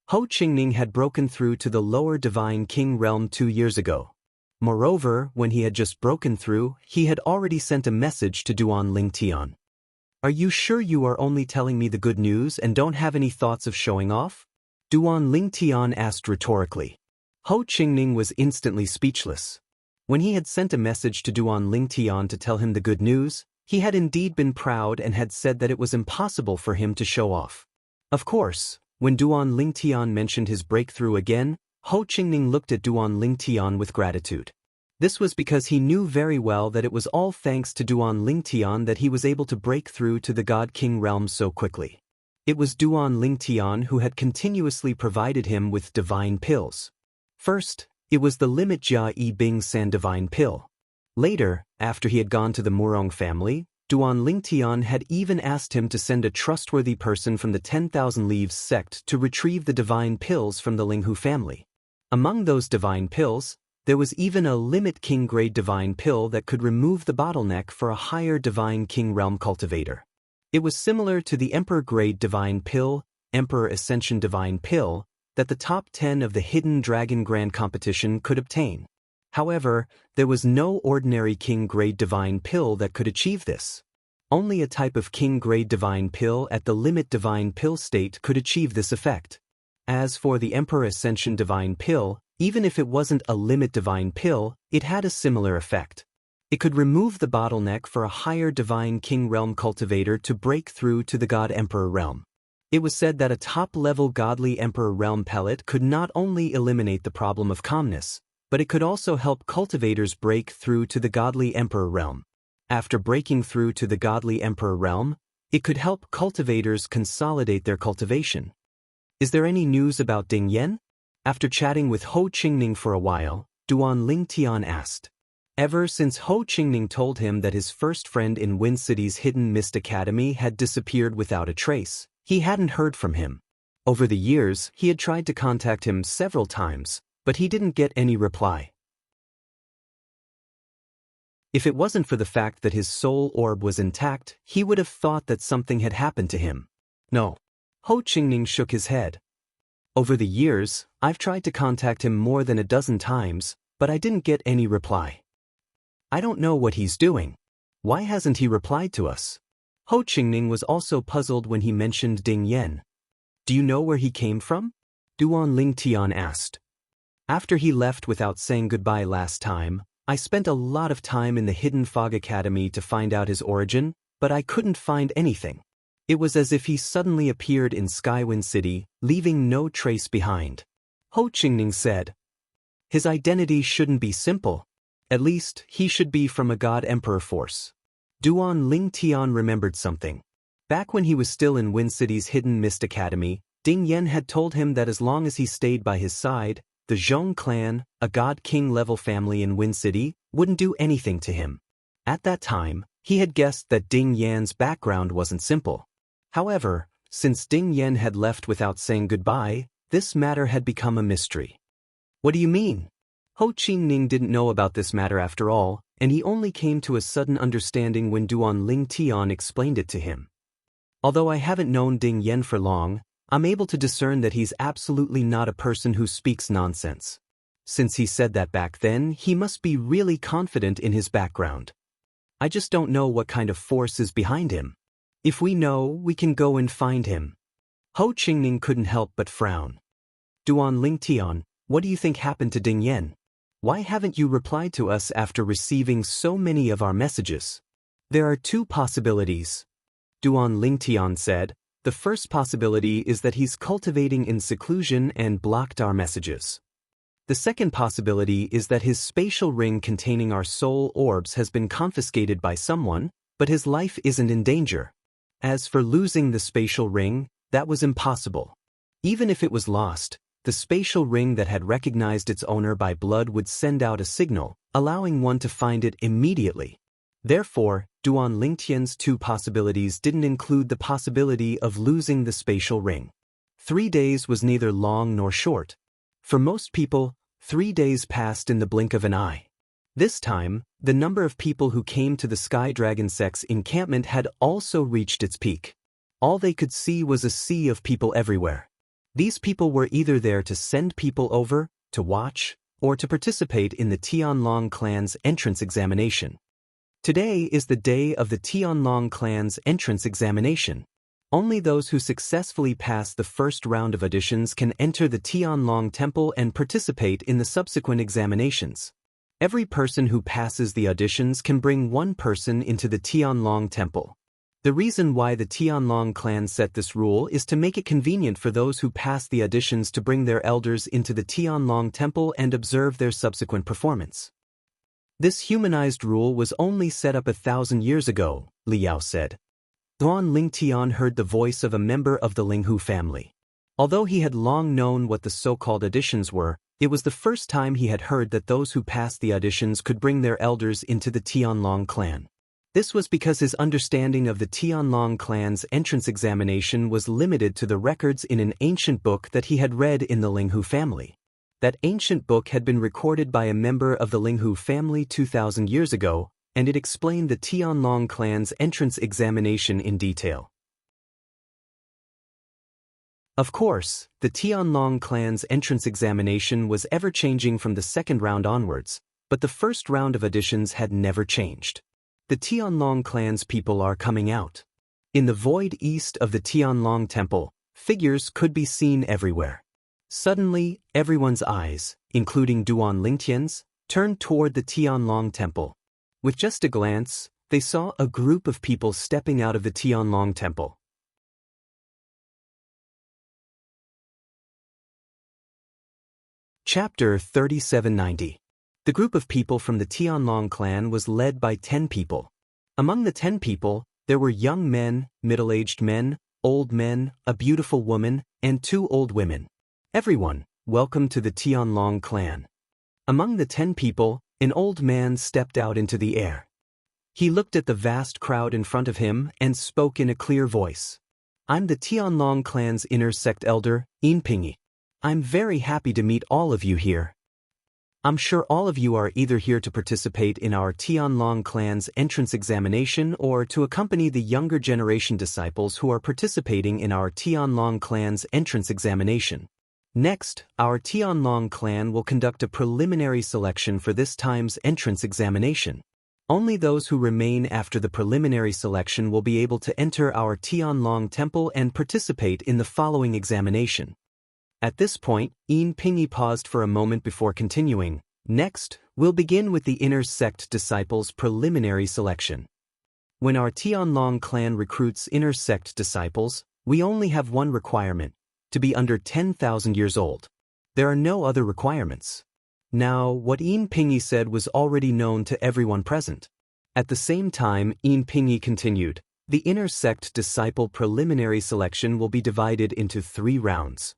Ho Qingning had broken through to the lower divine king realm 2 years ago. Moreover, when he had just broken through, he had already sent a message to Duan Lingtian. Are you sure you are only telling me the good news and don't have any thoughts of showing off? Duan Lingtian asked rhetorically. Ho Qingning was instantly speechless. When he had sent a message to Duan Lingtian to tell him the good news, he had indeed been proud and had said that it was impossible for him to show off. Of course, When Duan Lingtian mentioned his breakthrough again, Ho Qingning looked at Duan Lingtian with gratitude. This was because he knew very well that it was all thanks to Duan Lingtian that he was able to break through to the God King realm so quickly. It was Duan Lingtian who had continuously provided him with divine pills. First, it was the Limit Jia Yi Bing San divine pill. Later, after he had gone to the Murong family, Duan Lingtian had even asked him to send a trustworthy person from the 10,000 Leaves sect to retrieve the divine pills from the Linghu family. Among those divine pills, there was even a Limit King grade divine pill that could remove the bottleneck for a higher divine king realm cultivator. It was similar to the Emperor grade divine pill, Emperor Ascension divine pill, that the top 10 of the Hidden Dragon Grand competition could obtain. However, there was no ordinary king grade divine pill that could achieve this. Only a type of king grade divine pill at the limit divine pill state could achieve this effect. As for the Emperor Ascension divine pill, even if it wasn't a limit divine pill, it had a similar effect. It could remove the bottleneck for a higher divine king realm cultivator to break through to the God Emperor realm. It was said that a top-level godly Emperor realm pellet could not only eliminate the problem of calmness, but it could also help cultivators break through to the godly Emperor realm. After breaking through to the godly Emperor realm, it could help cultivators consolidate their cultivation. Is there any news about Ding Yan? After chatting with Ho Qingning for a while, Duan Lingtian asked. Ever since Ho Qingning told him that his first friend in Wind City's Hidden Mist Academy had disappeared without a trace, he hadn't heard from him. Over the years, he had tried to contact him several times, but he didn't get any reply. If it wasn't for the fact that his soul orb was intact, he would have thought that something had happened to him. No. Ho Qingning shook his head. Over the years, I've tried to contact him more than a dozen times, but I didn't get any reply. I don't know what he's doing. Why hasn't he replied to us? Ho Qingning was also puzzled when he mentioned Ding Yan. Do you know where he came from? Duan Lingtian asked. After he left without saying goodbye last time, I spent a lot of time in the Hidden Fog Academy to find out his origin, but I couldn't find anything. It was as if he suddenly appeared in Skywind City, leaving no trace behind. Ho Qingning said. His identity shouldn't be simple. At least, he should be from a God Emperor force. Duan Lingtian remembered something. Back when he was still in Wind City's Hidden Mist Academy, Ding Yan had told him that as long as he stayed by his side, the Zhong clan, a God King level family in Wind City, wouldn't do anything to him. At that time, he had guessed that Ding Yan's background wasn't simple. However, since Ding Yan had left without saying goodbye, this matter had become a mystery. What do you mean? Ho Qingning didn't know about this matter after all, and he only came to a sudden understanding when Duan Lingtian explained it to him. Although I haven't known Ding Yan for long, I'm able to discern that he's absolutely not a person who speaks nonsense. Since he said that back then, he must be really confident in his background. I just don't know what kind of force is behind him. If we know, we can go and find him. Ho Qingning couldn't help but frown. Duan Lingtian, what do you think happened to Ding Yan? Why haven't you replied to us after receiving so many of our messages? There are two possibilities. Duan Lingtian said. The first possibility is that he's cultivating in seclusion and blocked our messages. The second possibility is that his spatial ring containing our soul orbs has been confiscated by someone, but his life isn't in danger. As for losing the spatial ring, that was impossible. Even if it was lost, the spatial ring that had recognized its owner by blood would send out a signal, allowing one to find it immediately. Therefore, Duan Lingtian's two possibilities didn't include the possibility of losing the spatial ring. 3 days was neither long nor short. For most people, 3 days passed in the blink of an eye. This time, the number of people who came to the Sky Dragon sect's encampment had also reached its peak. All they could see was a sea of people everywhere. These people were either there to send people over, to watch, or to participate in the Tianlong clan's entrance examination. Today is the day of the Tianlong clan's entrance examination. Only those who successfully pass the first round of auditions can enter the Tianlong temple and participate in the subsequent examinations. Every person who passes the auditions can bring one person into the Tianlong temple. The reason why the Tianlong clan set this rule is to make it convenient for those who pass the auditions to bring their elders into the Tianlong temple and observe their subsequent performance. This humanized rule was only set up 1,000 years ago, Liao said. Duan Lingtian heard the voice of a member of the Linghu family. Although he had long known what the so-called auditions were, it was the first time he had heard that those who passed the auditions could bring their elders into the Tianlong clan. This was because his understanding of the Tianlong clan's entrance examination was limited to the records in an ancient book that he had read in the Linghu family. That ancient book had been recorded by a member of the Linghu family 2,000 years ago, and it explained the Tianlong clan's entrance examination in detail. Of course, the Tianlong clan's entrance examination was ever-changing from the second round onwards, but the first round of auditions had never changed. The Tianlong clan's people are coming out. In the void east of the Tianlong temple, figures could be seen everywhere. Suddenly, everyone's eyes, including Duan Lingtian's, turned toward the Tianlong temple. With just a glance, they saw a group of people stepping out of the Tianlong temple. Chapter 3790. The group of people from the Tianlong clan was led by 10 people. Among the 10 people, there were young men, middle-aged men, old men, a beautiful woman, and 2 old women. Everyone, welcome to the Tianlong clan. Among the 10 people, an old man stepped out into the air. He looked at the vast crowd in front of him and spoke in a clear voice. I'm the Tianlong clan's inner sect elder, Yin Pingyi. I'm very happy to meet all of you here. I'm sure all of you are either here to participate in our Tianlong clan's entrance examination or to accompany the younger generation disciples who are participating in our Tianlong clan's entrance examination. Next, our Tianlong clan will conduct a preliminary selection for this time's entrance examination. Only those who remain after the preliminary selection will be able to enter our Tianlong temple and participate in the following examination. At this point, Yin Pingyi paused for a moment before continuing. Next, we'll begin with the inner sect disciples' preliminary selection. When our Tianlong clan recruits inner sect disciples, we only have one requirement: to be under 10,000 years old. There are no other requirements. Now, what Yin Pingyi said was already known to everyone present. At the same time, Yin Pingyi continued, the inner sect disciple preliminary selection will be divided into 3 rounds.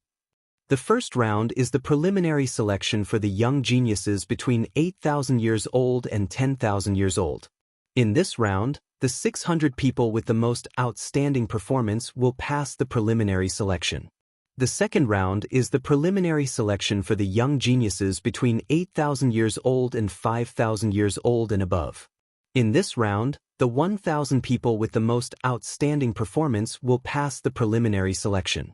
The first round is the preliminary selection for the young geniuses between 8,000 years old and 10,000 years old. In this round, the 600 people with the most outstanding performance will pass the preliminary selection. The second round is the preliminary selection for the young geniuses between 8,000 years old and 5,000 years old and above. In this round, the 1,000 people with the most outstanding performance will pass the preliminary selection.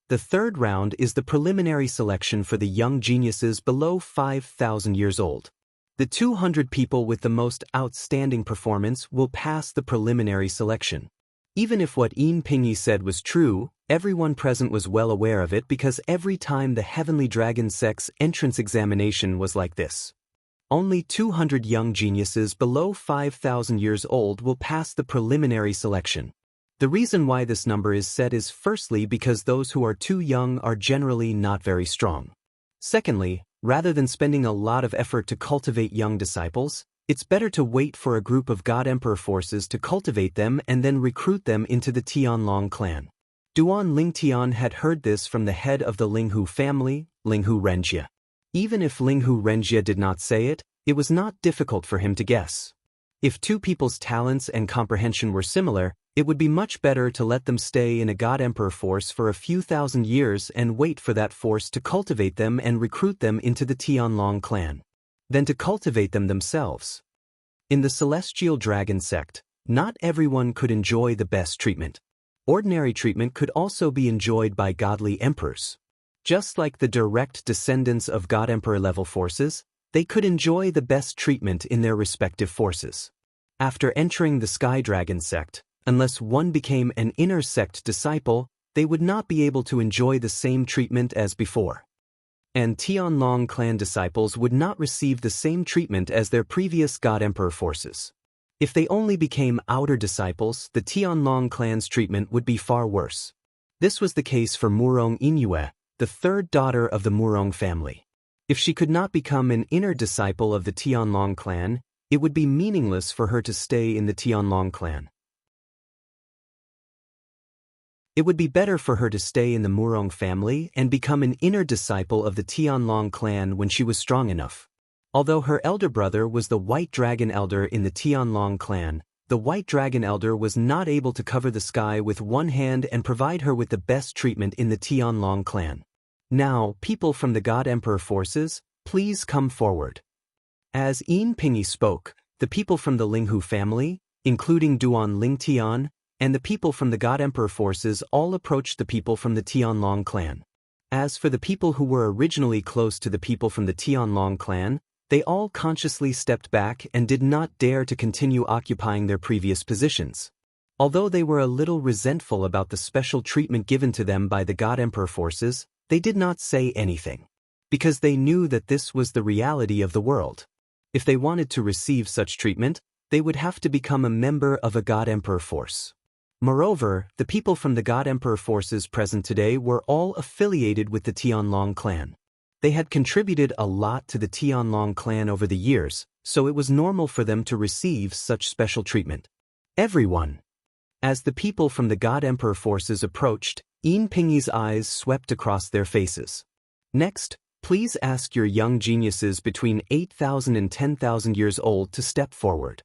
The third round is the preliminary selection for the young geniuses below 5,000 years old. The 200 people with the most outstanding performance will pass the preliminary selection. Even if what Yin Pingyi said was true, everyone present was well aware of it because every time the Heavenly Dragon sect's entrance examination was like this. Only 200 young geniuses below 5,000 years old will pass the preliminary selection. The reason why this number is set is firstly because those who are too young are generally not very strong. Secondly, rather than spending a lot of effort to cultivate young disciples, it's better to wait for a group of God Emperor forces to cultivate them and then recruit them into the Tianlong clan. Duan Lingtian had heard this from the head of the Linghu family, Linghu Renjia. Even if Linghu Renjia did not say it, it was not difficult for him to guess. If 2 people's talents and comprehension were similar, it would be much better to let them stay in a God Emperor force for a few thousand years and wait for that force to cultivate them and recruit them into the Tianlong clan, than to cultivate them themselves. In the Celestial Dragon sect, not everyone could enjoy the best treatment. Ordinary treatment could also be enjoyed by godly emperors. Just like the direct descendants of God Emperor level forces, they could enjoy the best treatment in their respective forces. After entering the Sky Dragon sect, unless one became an inner sect disciple, they would not be able to enjoy the same treatment as before. And Tianlong clan disciples would not receive the same treatment as their previous God Emperor forces. If they only became outer disciples, the Tianlong clan's treatment would be far worse. This was the case for Murong Inyue, the third daughter of the Murong family. If she could not become an inner disciple of the Tianlong clan, it would be meaningless for her to stay in the Tianlong clan. It would be better for her to stay in the Murong family and become an inner disciple of the Tianlong clan when she was strong enough. Although her elder brother was the White Dragon Elder in the Tianlong clan, the White Dragon Elder was not able to cover the sky with one hand and provide her with the best treatment in the Tianlong clan. Now, people from the God Emperor forces, please come forward. As Yin Pingyi spoke, the people from the Linghu family, including Duan Lingtian, and the people from the God Emperor forces all approached the people from the Tianlong clan. As for the people who were originally close to the people from the Tianlong clan, they all consciously stepped back and did not dare to continue occupying their previous positions. Although they were a little resentful about the special treatment given to them by the God Emperor forces, they did not say anything, because they knew that this was the reality of the world. If they wanted to receive such treatment, they would have to become a member of a God Emperor force. Moreover, the people from the God Emperor forces present today were all affiliated with the Tianlong clan. They had contributed a lot to the Tianlong clan over the years, so it was normal for them to receive such special treatment. Everyone. As the people from the God Emperor forces approached, Yin Pingyi's eyes swept across their faces. Next, please ask your young geniuses between 8,000 and 10,000 years old to step forward.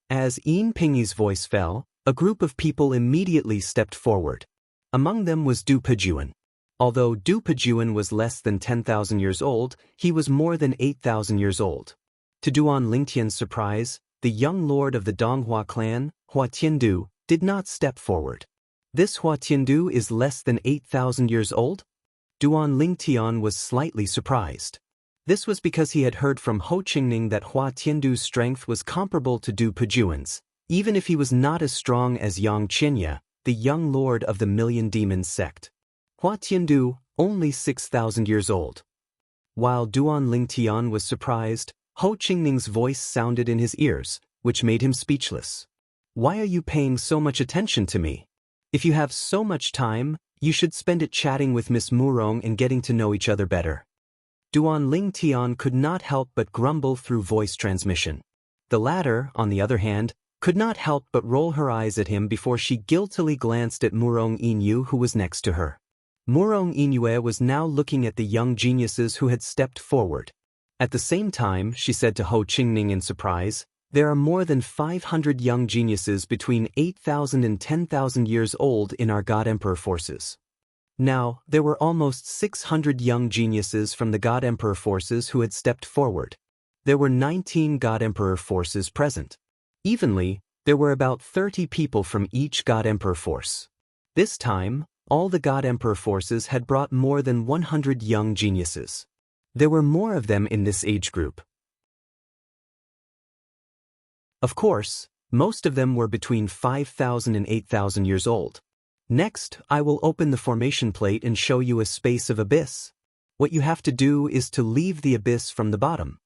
As Yin Pingyi's voice fell, a group of people immediately stepped forward. Among them was Du Pejuan. Although Du Pejuan was less than 10,000 years old, he was more than 8,000 years old. To Duan Lingtian's surprise, the young lord of the Donghua clan, Hua Tiandu, did not step forward. This Hua Tiandu is less than 8,000 years old? Duan Lingtian was slightly surprised. This was because he had heard from Ho Qingning that Hua Tiandu's strength was comparable to Du Pejuan's, even if he was not as strong as Xianxia, the young lord of the Million Demons sect. Hua Tiandu, only 6,000 years old. While Duan Lingtian was surprised, Ho Qingning's voice sounded in his ears, which made him speechless. Why are you paying so much attention to me? If you have so much time, you should spend it chatting with Miss Murong and getting to know each other better. Duan Lingtian could not help but grumble through voice transmission. The latter, on the other hand, could not help but roll her eyes at him before she guiltily glanced at Murong Inyu, who was next to her. Murong Inyue was now looking at the young geniuses who had stepped forward. At the same time, she said to Ho Qingning in surprise, there are more than 500 young geniuses between 8,000 and 10,000 years old in our God Emperor forces. Now, there were almost 600 young geniuses from the God Emperor forces who had stepped forward. There were 19 God Emperor forces present. Evenly, there were about 30 people from each God Emperor force. This time, all the God Emperor forces had brought more than 100 young geniuses. There were more of them in this age group. Of course, most of them were between 5,000 and 8,000 years old. Next, I will open the formation plate and show you a space of abyss. What you have to do is to leave the abyss from the bottom.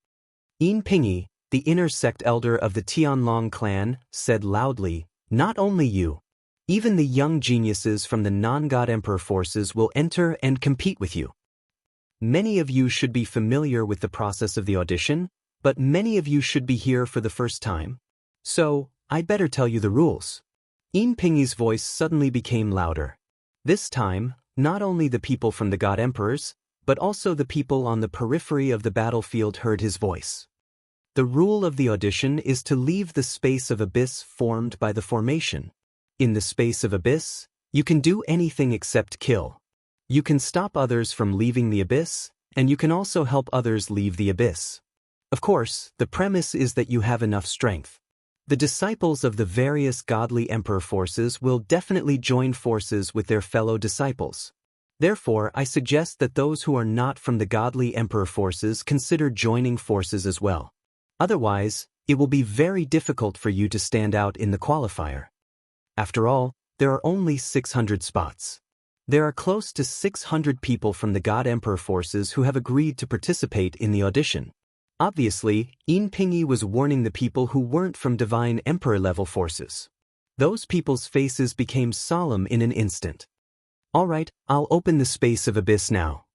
Yin Pingyi, the inner sect elder of the Tianlong clan, said loudly, not only you. Even the young geniuses from the non-God Emperor forces will enter and compete with you. Many of you should be familiar with the process of the audition, but many of you should be here for the first time. So, I'd better tell you the rules. Yin Pingyi's voice suddenly became louder. This time, not only the people from the God Emperors, but also the people on the periphery of the battlefield heard his voice. The rule of the audition is to leave the space of abyss formed by the formation. In the space of abyss, you can do anything except kill. You can stop others from leaving the abyss, and you can also help others leave the abyss. Of course, the premise is that you have enough strength. The disciples of the various godly emperor forces will definitely join forces with their fellow disciples. Therefore, I suggest that those who are not from the godly emperor forces consider joining forces as well. Otherwise, it will be very difficult for you to stand out in the qualifier. After all, there are only 600 spots. There are close to 600 people from the God Emperor forces who have agreed to participate in the audition. Obviously, Yin Pingyi was warning the people who weren't from divine emperor-level forces. Those people's faces became solemn in an instant. All right, I'll open the space of abyss now.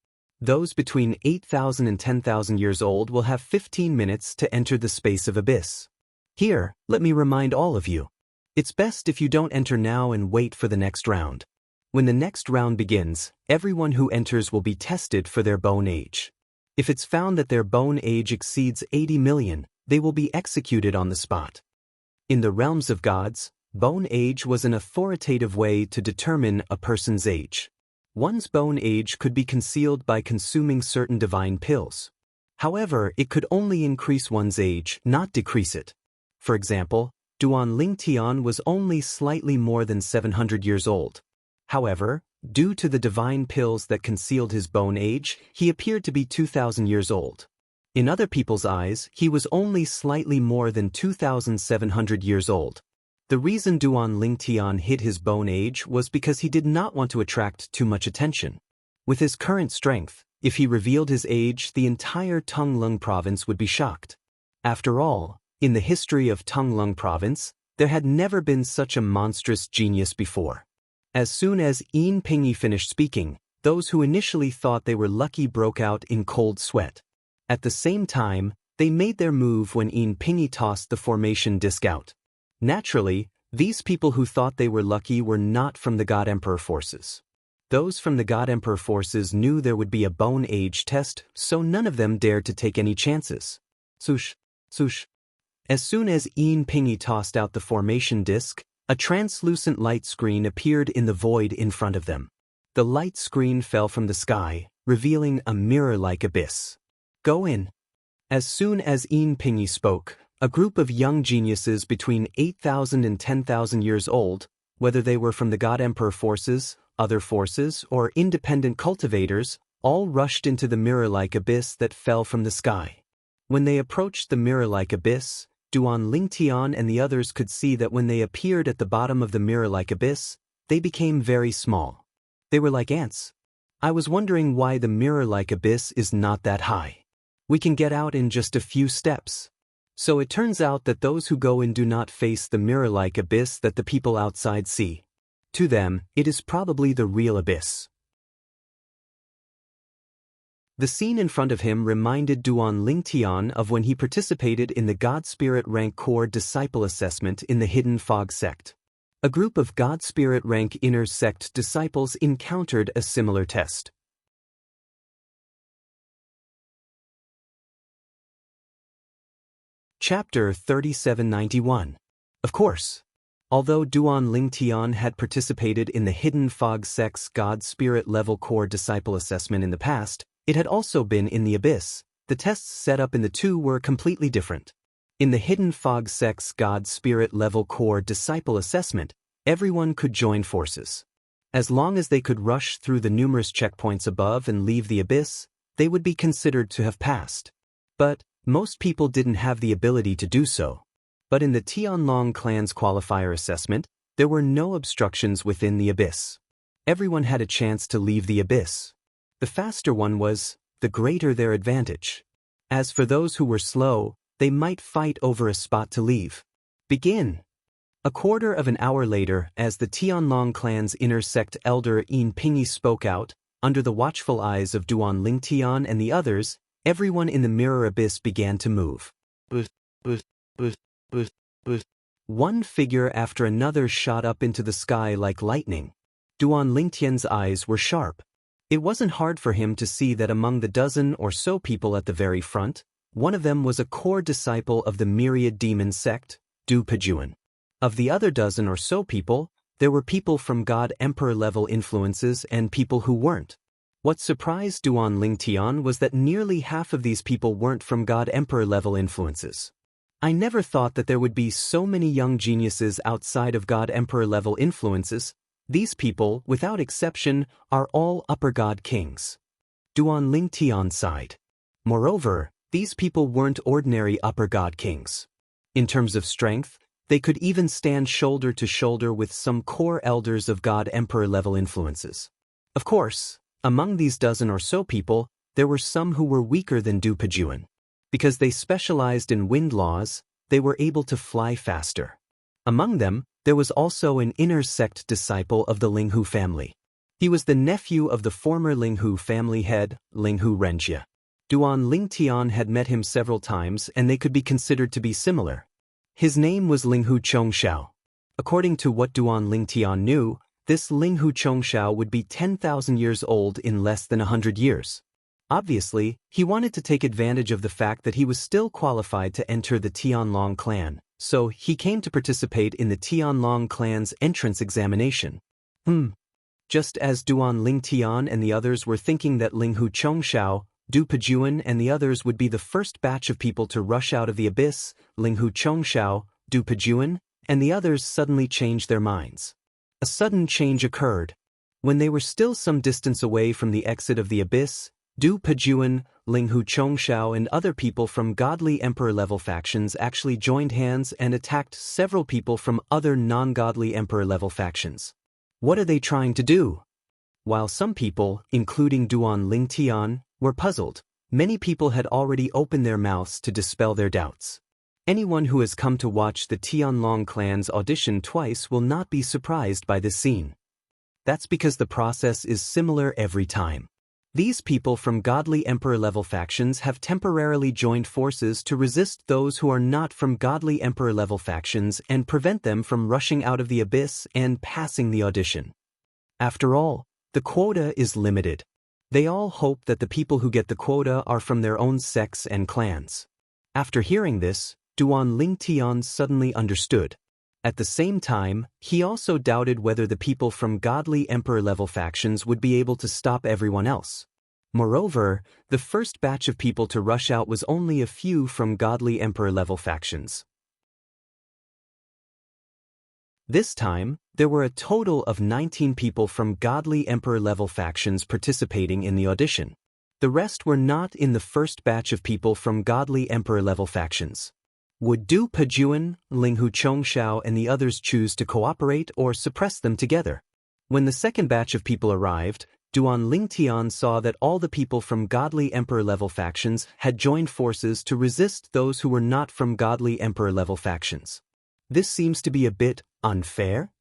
Those between 8,000 and 10,000 years old will have 15 minutes to enter the space of abyss. Here, let me remind all of you. It's best if you don't enter now and wait for the next round. When the next round begins, everyone who enters will be tested for their bone age. If it's found that their bone age exceeds 80 million, they will be executed on the spot. In the realms of gods, bone age was an authoritative way to determine a person's age. One's bone age could be concealed by consuming certain divine pills. However, it could only increase one's age, not decrease it. For example, Duan Lingtian was only slightly more than 700 years old. However, due to the divine pills that concealed his bone age, he appeared to be 2,000 years old. In other people's eyes, he was only slightly more than 2,700 years old. The reason Duan Lingtian hid his bone age was because he did not want to attract too much attention. With his current strength, if he revealed his age, the entire Tonglung province would be shocked. After all, in the history of Tonglung province, there had never been such a monstrous genius before. As soon as Yin Pingyi finished speaking, those who initially thought they were lucky broke out in cold sweat. At the same time, they made their move when Yin Pingyi tossed the formation disc out. Naturally, these people who thought they were lucky were not from the God Emperor forces. Those from the God Emperor forces knew there would be a bone age test, so none of them dared to take any chances. Swoosh, swoosh. As soon as Yin Pingyi tossed out the formation disc, a translucent light screen appeared in the void in front of them. The light screen fell from the sky, revealing a mirror-like abyss. Go in. As soon as Yin Pingyi spoke, a group of young geniuses between 8,000 and 10,000 years old, whether they were from the God Emperor forces, other forces, or independent cultivators, all rushed into the mirror-like abyss that fell from the sky. When they approached the mirror-like abyss, Duan Lingtian and the others could see that when they appeared at the bottom of the mirror-like abyss, they became very small. They were like ants. I was wondering why the mirror-like abyss is not that high. We can get out in just a few steps. So it turns out that those who go in do not face the mirror-like abyss that the people outside see. To them, it is probably the real abyss. The scene in front of him reminded Duan Lingtian of when he participated in the God Spirit Rank Core Disciple Assessment in the Hidden Fog sect. A group of God Spirit Rank Inner Sect disciples encountered a similar test. Chapter 3791. Of course. Although Duan Lingtian had participated in the Hidden Fog sect's God Spirit Level Core Disciple Assessment in the past, it had also been in the Abyss. The tests set up in the two were completely different. In the Hidden Fog sect's God Spirit Level Core Disciple Assessment, everyone could join forces. As long as they could rush through the numerous checkpoints above and leave the Abyss, they would be considered to have passed. But most people didn't have the ability to do so. But in the Tianlong clan's qualifier assessment, there were no obstructions within the Abyss. Everyone had a chance to leave the Abyss. The faster one was, the greater their advantage. As for those who were slow, they might fight over a spot to leave. Begin. A quarter of an hour later, as the Tianlong clan's inner sect elder Yin Pingyi spoke out, under the watchful eyes of Duan Lingtian and the others, everyone in the mirror abyss began to move. One figure after another shot up into the sky like lightning. Duan Lingtian's eyes were sharp. It wasn't hard for him to see that among the dozen or so people at the very front, one of them was a core disciple of the myriad demon sect, Du Pejuan. Of the other dozen or so people, there were people from God Emperor level influences and people who weren't. What surprised Duan Lingtian was that nearly half of these people weren't from God Emperor level influences. I never thought that there would be so many young geniuses outside of God Emperor level influences. These people, without exception, are all upper god kings. Duan Lingtian sighed. Moreover, these people weren't ordinary upper god kings. In terms of strength, they could even stand shoulder to shoulder with some core elders of God Emperor level influences. Of course, among these dozen or so people, there were some who were weaker than Du Pejuan. Because they specialized in wind laws, they were able to fly faster. Among them, there was also an inner sect disciple of the Linghu family. He was the nephew of the former Linghu family head, Linghu Renjia. Duan Lingtian had met him several times and they could be considered to be similar. His name was Linghu Chongshao. According to what Duan Lingtian knew, this Linghu Chongshao would be 10,000 years old in less than 100 years. Obviously, he wanted to take advantage of the fact that he was still qualified to enter the Tianlong clan, so he came to participate in the Tianlong clan's entrance examination. Just as Duan Lingtian and the others were thinking that Linghu Chongshao, Du Pejuan and the others would be the first batch of people to rush out of the abyss, Linghu Chongshao, Du Pejuan, and the others suddenly changed their minds. A sudden change occurred. When they were still some distance away from the exit of the abyss, Du Pejuan, Linghu Chongshao and other people from godly emperor-level factions actually joined hands and attacked several people from other non-godly emperor-level factions. What are they trying to do? While some people, including Duan Lingtian, were puzzled, many people had already opened their mouths to dispel their doubts. Anyone who has come to watch the Tianlong clan's audition twice will not be surprised by this scene. That's because the process is similar every time. These people from godly emperor-level factions have temporarily joined forces to resist those who are not from godly emperor-level factions and prevent them from rushing out of the abyss and passing the audition. After all, the quota is limited. They all hope that the people who get the quota are from their own sects and clans. After hearing this, Duan Lingtian suddenly understood. At the same time, he also doubted whether the people from godly emperor-level factions would be able to stop everyone else. Moreover, the first batch of people to rush out was only a few from godly emperor-level factions. This time, there were a total of 19 people from godly emperor-level factions participating in the audition. The rest were not in the first batch of people from godly emperor-level factions. Would Du Pejuan, Linghu Chongshao and the others choose to cooperate or suppress them together? When the second batch of people arrived, Duan Lingtian saw that all the people from godly emperor-level factions had joined forces to resist those who were not from godly emperor-level factions. This seems to be a bit unfair.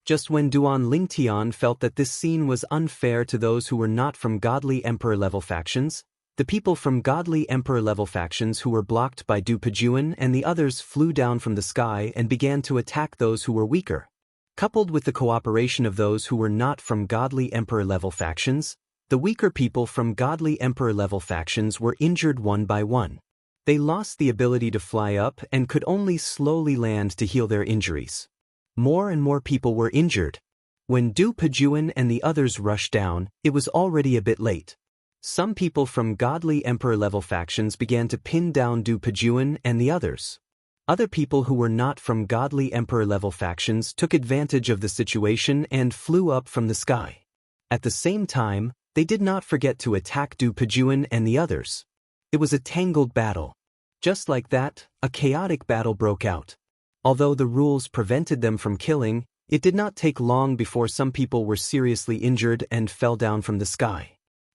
Just when Duan Lingtian felt that this scene was unfair to those who were not from godly emperor-level factions, the people from godly emperor-level factions who were blocked by Du Pejuan and the others flew down from the sky and began to attack those who were weaker. Coupled with the cooperation of those who were not from godly emperor-level factions, the weaker people from godly emperor-level factions were injured one by one. They lost the ability to fly up and could only slowly land to heal their injuries. More and more people were injured. When Du Pejuan and the others rushed down, it was already a bit late. Some people from godly emperor-level factions began to pin down Du Pejuan and the others. Other people who were not from godly emperor-level factions took advantage of the situation and flew up from the sky. At the same time, they did not forget to attack Du Pejuan and the others. It was a tangled battle. Just like that, a chaotic battle broke out. Although the rules prevented them from killing, it did not take long before some people were seriously injured and fell down from the sky.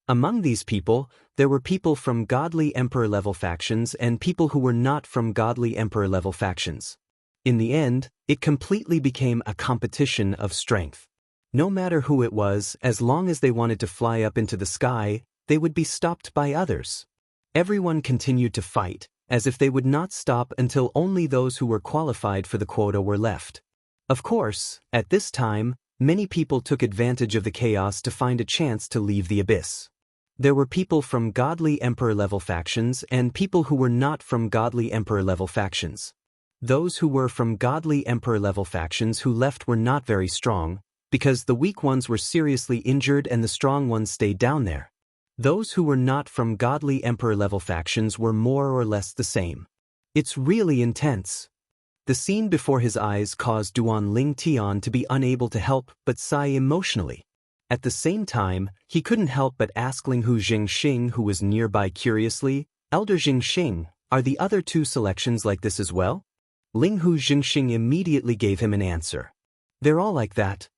Among these people, there were people from godly emperor-level factions and people who were not from godly emperor-level factions. In the end, it completely became a competition of strength. No matter who it was, as long as they wanted to fly up into the sky, they would be stopped by others. Everyone continued to fight, as if they would not stop until only those who were qualified for the quota were left. Of course, at this time, many people took advantage of the chaos to find a chance to leave the abyss. There were people from godly emperor-level factions and people who were not from godly emperor-level factions. Those who were from godly emperor-level factions who left were not very strong, because the weak ones were seriously injured and the strong ones stayed down there. Those who were not from godly emperor-level factions were more or less the same. It's really intense. The scene before his eyes caused Duan Lingtian to be unable to help but sigh emotionally. At the same time, he couldn't help but ask Linghu Jingxing, who was nearby curiously, "Elder Jingxing, are the other two selections like this as well?" Linghu Jingxing immediately gave him an answer. "They're all like that."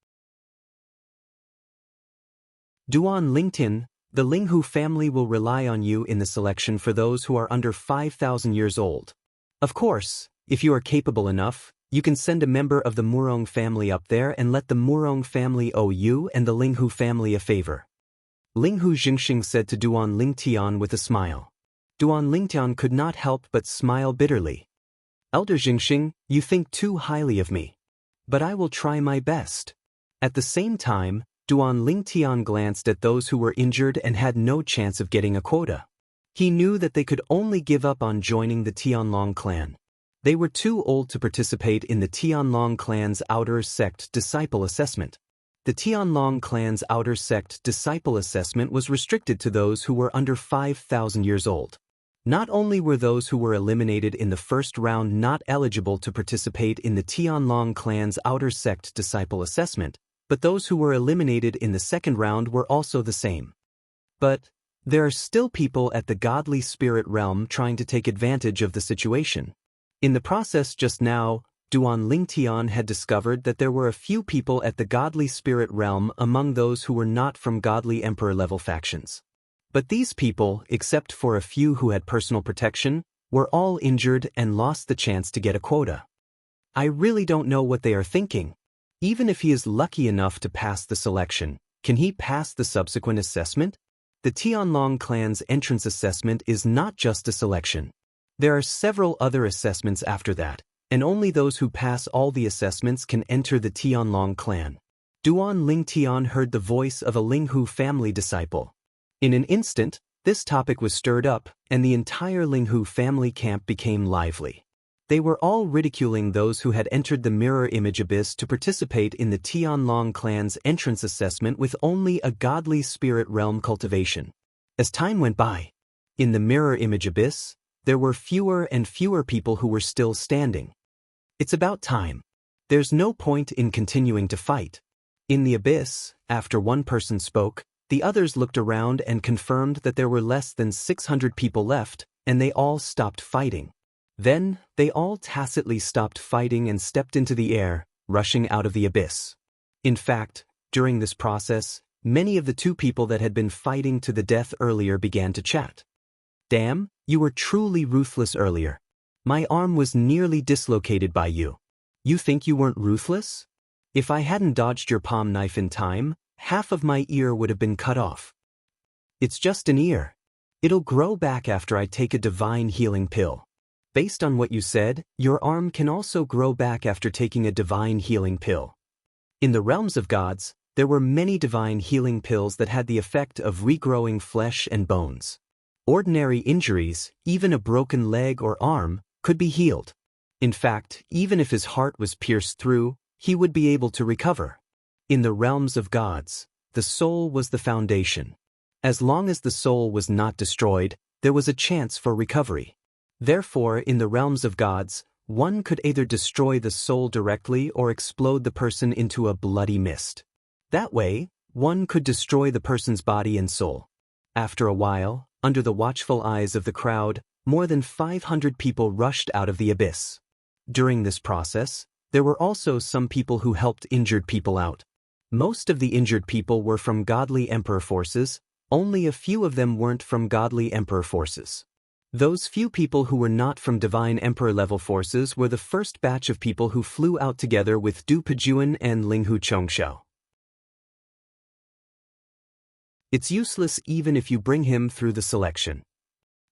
Duan Lingtian, The Linghu family will rely on you in the selection for those who are under 5,000 years old. Of course, if you are capable enough, you can send a member of the Murong family up there and let the Murong family owe you and the Linghu family a favor. Linghu Jingxing said to Duan Lingtian with a smile. Duan Lingtian could not help but smile bitterly. Elder Jingxing, you think too highly of me. But I will try my best. At the same time, Duan Lingtian glanced at those who were injured and had no chance of getting a quota. He knew that they could only give up on joining the Tianlong clan. They were too old to participate in the Tianlong clan's outer sect disciple assessment. The Tianlong clan's outer sect disciple assessment was restricted to those who were under 5,000 years old. Not only were those who were eliminated in the first round not eligible to participate in the Tianlong clan's outer sect disciple assessment, but those who were eliminated in the second round were also the same. But there are still people at the godly spirit realm trying to take advantage of the situation. In the process just now, Duan Lingtian had discovered that there were a few people at the godly spirit realm among those who were not from godly emperor level factions. But these people, except for a few who had personal protection, were all injured and lost the chance to get a quota. I really don't know what they are thinking. Even if he is lucky enough to pass the selection, can he pass the subsequent assessment? The Tianlong clan's entrance assessment is not just a selection. There are several other assessments after that, and only those who pass all the assessments can enter the Tianlong clan. Duan Lingtian heard the voice of a Linghu family disciple. In an instant, this topic was stirred up, and the entire Linghu family camp became lively. They were all ridiculing those who had entered the mirror image abyss to participate in the Tianlong clan's entrance assessment with only a godly spirit realm cultivation. As time went by, in the mirror image abyss, there were fewer and fewer people who were still standing. It's about time. There's no point in continuing to fight. In the abyss, after one person spoke, the others looked around and confirmed that there were less than 600 people left, and they all stopped fighting. Then, they all tacitly stopped fighting and stepped into the air, rushing out of the abyss. In fact, during this process, many of the two people that had been fighting to the death earlier began to chat. Damn, you were truly ruthless earlier. My arm was nearly dislocated by you. You think you weren't ruthless? If I hadn't dodged your palm knife in time, half of my ear would have been cut off. It's just an ear. It'll grow back after I take a divine healing pill. Based on what you said, your arm can also grow back after taking a divine healing pill. In the realms of gods, there were many divine healing pills that had the effect of regrowing flesh and bones. Ordinary injuries, even a broken leg or arm, could be healed. In fact, even if his heart was pierced through, he would be able to recover. In the realms of gods, the soul was the foundation. As long as the soul was not destroyed, there was a chance for recovery. Therefore, in the realms of gods, one could either destroy the soul directly or explode the person into a bloody mist. That way, one could destroy the person's body and soul. After a while, under the watchful eyes of the crowd, more than 500 people rushed out of the abyss. During this process, there were also some people who helped injured people out. Most of the injured people were from godly emperor forces, only a few of them weren't from godly emperor forces. Those few people who were not from divine emperor level forces were the first batch of people who flew out together with Du Pejuan and Linghu Chongxiao. It's useless even if you bring him through the selection.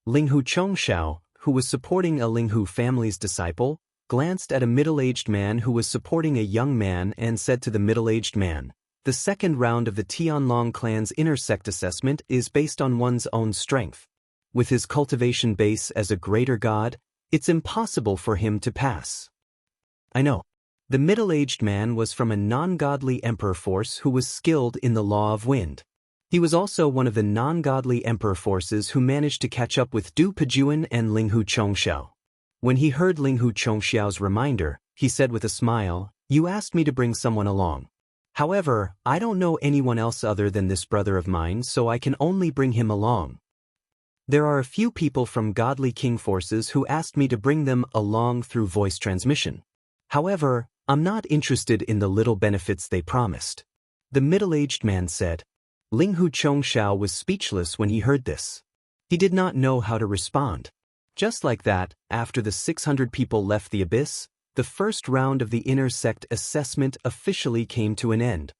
Linghu Chongxiao, who was supporting a Linghu family's disciple, glanced at a middle-aged man who was supporting a young man and said to the middle-aged man, "The second round of the Tianlong clan's inner sect assessment is based on one's own strength. With his cultivation base as a greater god, it's impossible for him to pass." I know. The middle-aged man was from a non-godly emperor force who was skilled in the law of wind. He was also one of the non-godly emperor forces who managed to catch up with Du Pejuan and Linghu Chongxiao. When he heard Linghu Chongxiao's reminder, he said with a smile, "You asked me to bring someone along. However, I don't know anyone else other than this brother of mine, so I can only bring him along. There are a few people from godly king forces who asked me to bring them along through voice transmission. However, I'm not interested in the little benefits they promised." The middle-aged man said. Ling Hu Chongxiao was speechless when he heard this. He did not know how to respond. Just like that, after the 600 people left the abyss, the first round of the inner sect assessment officially came to an end.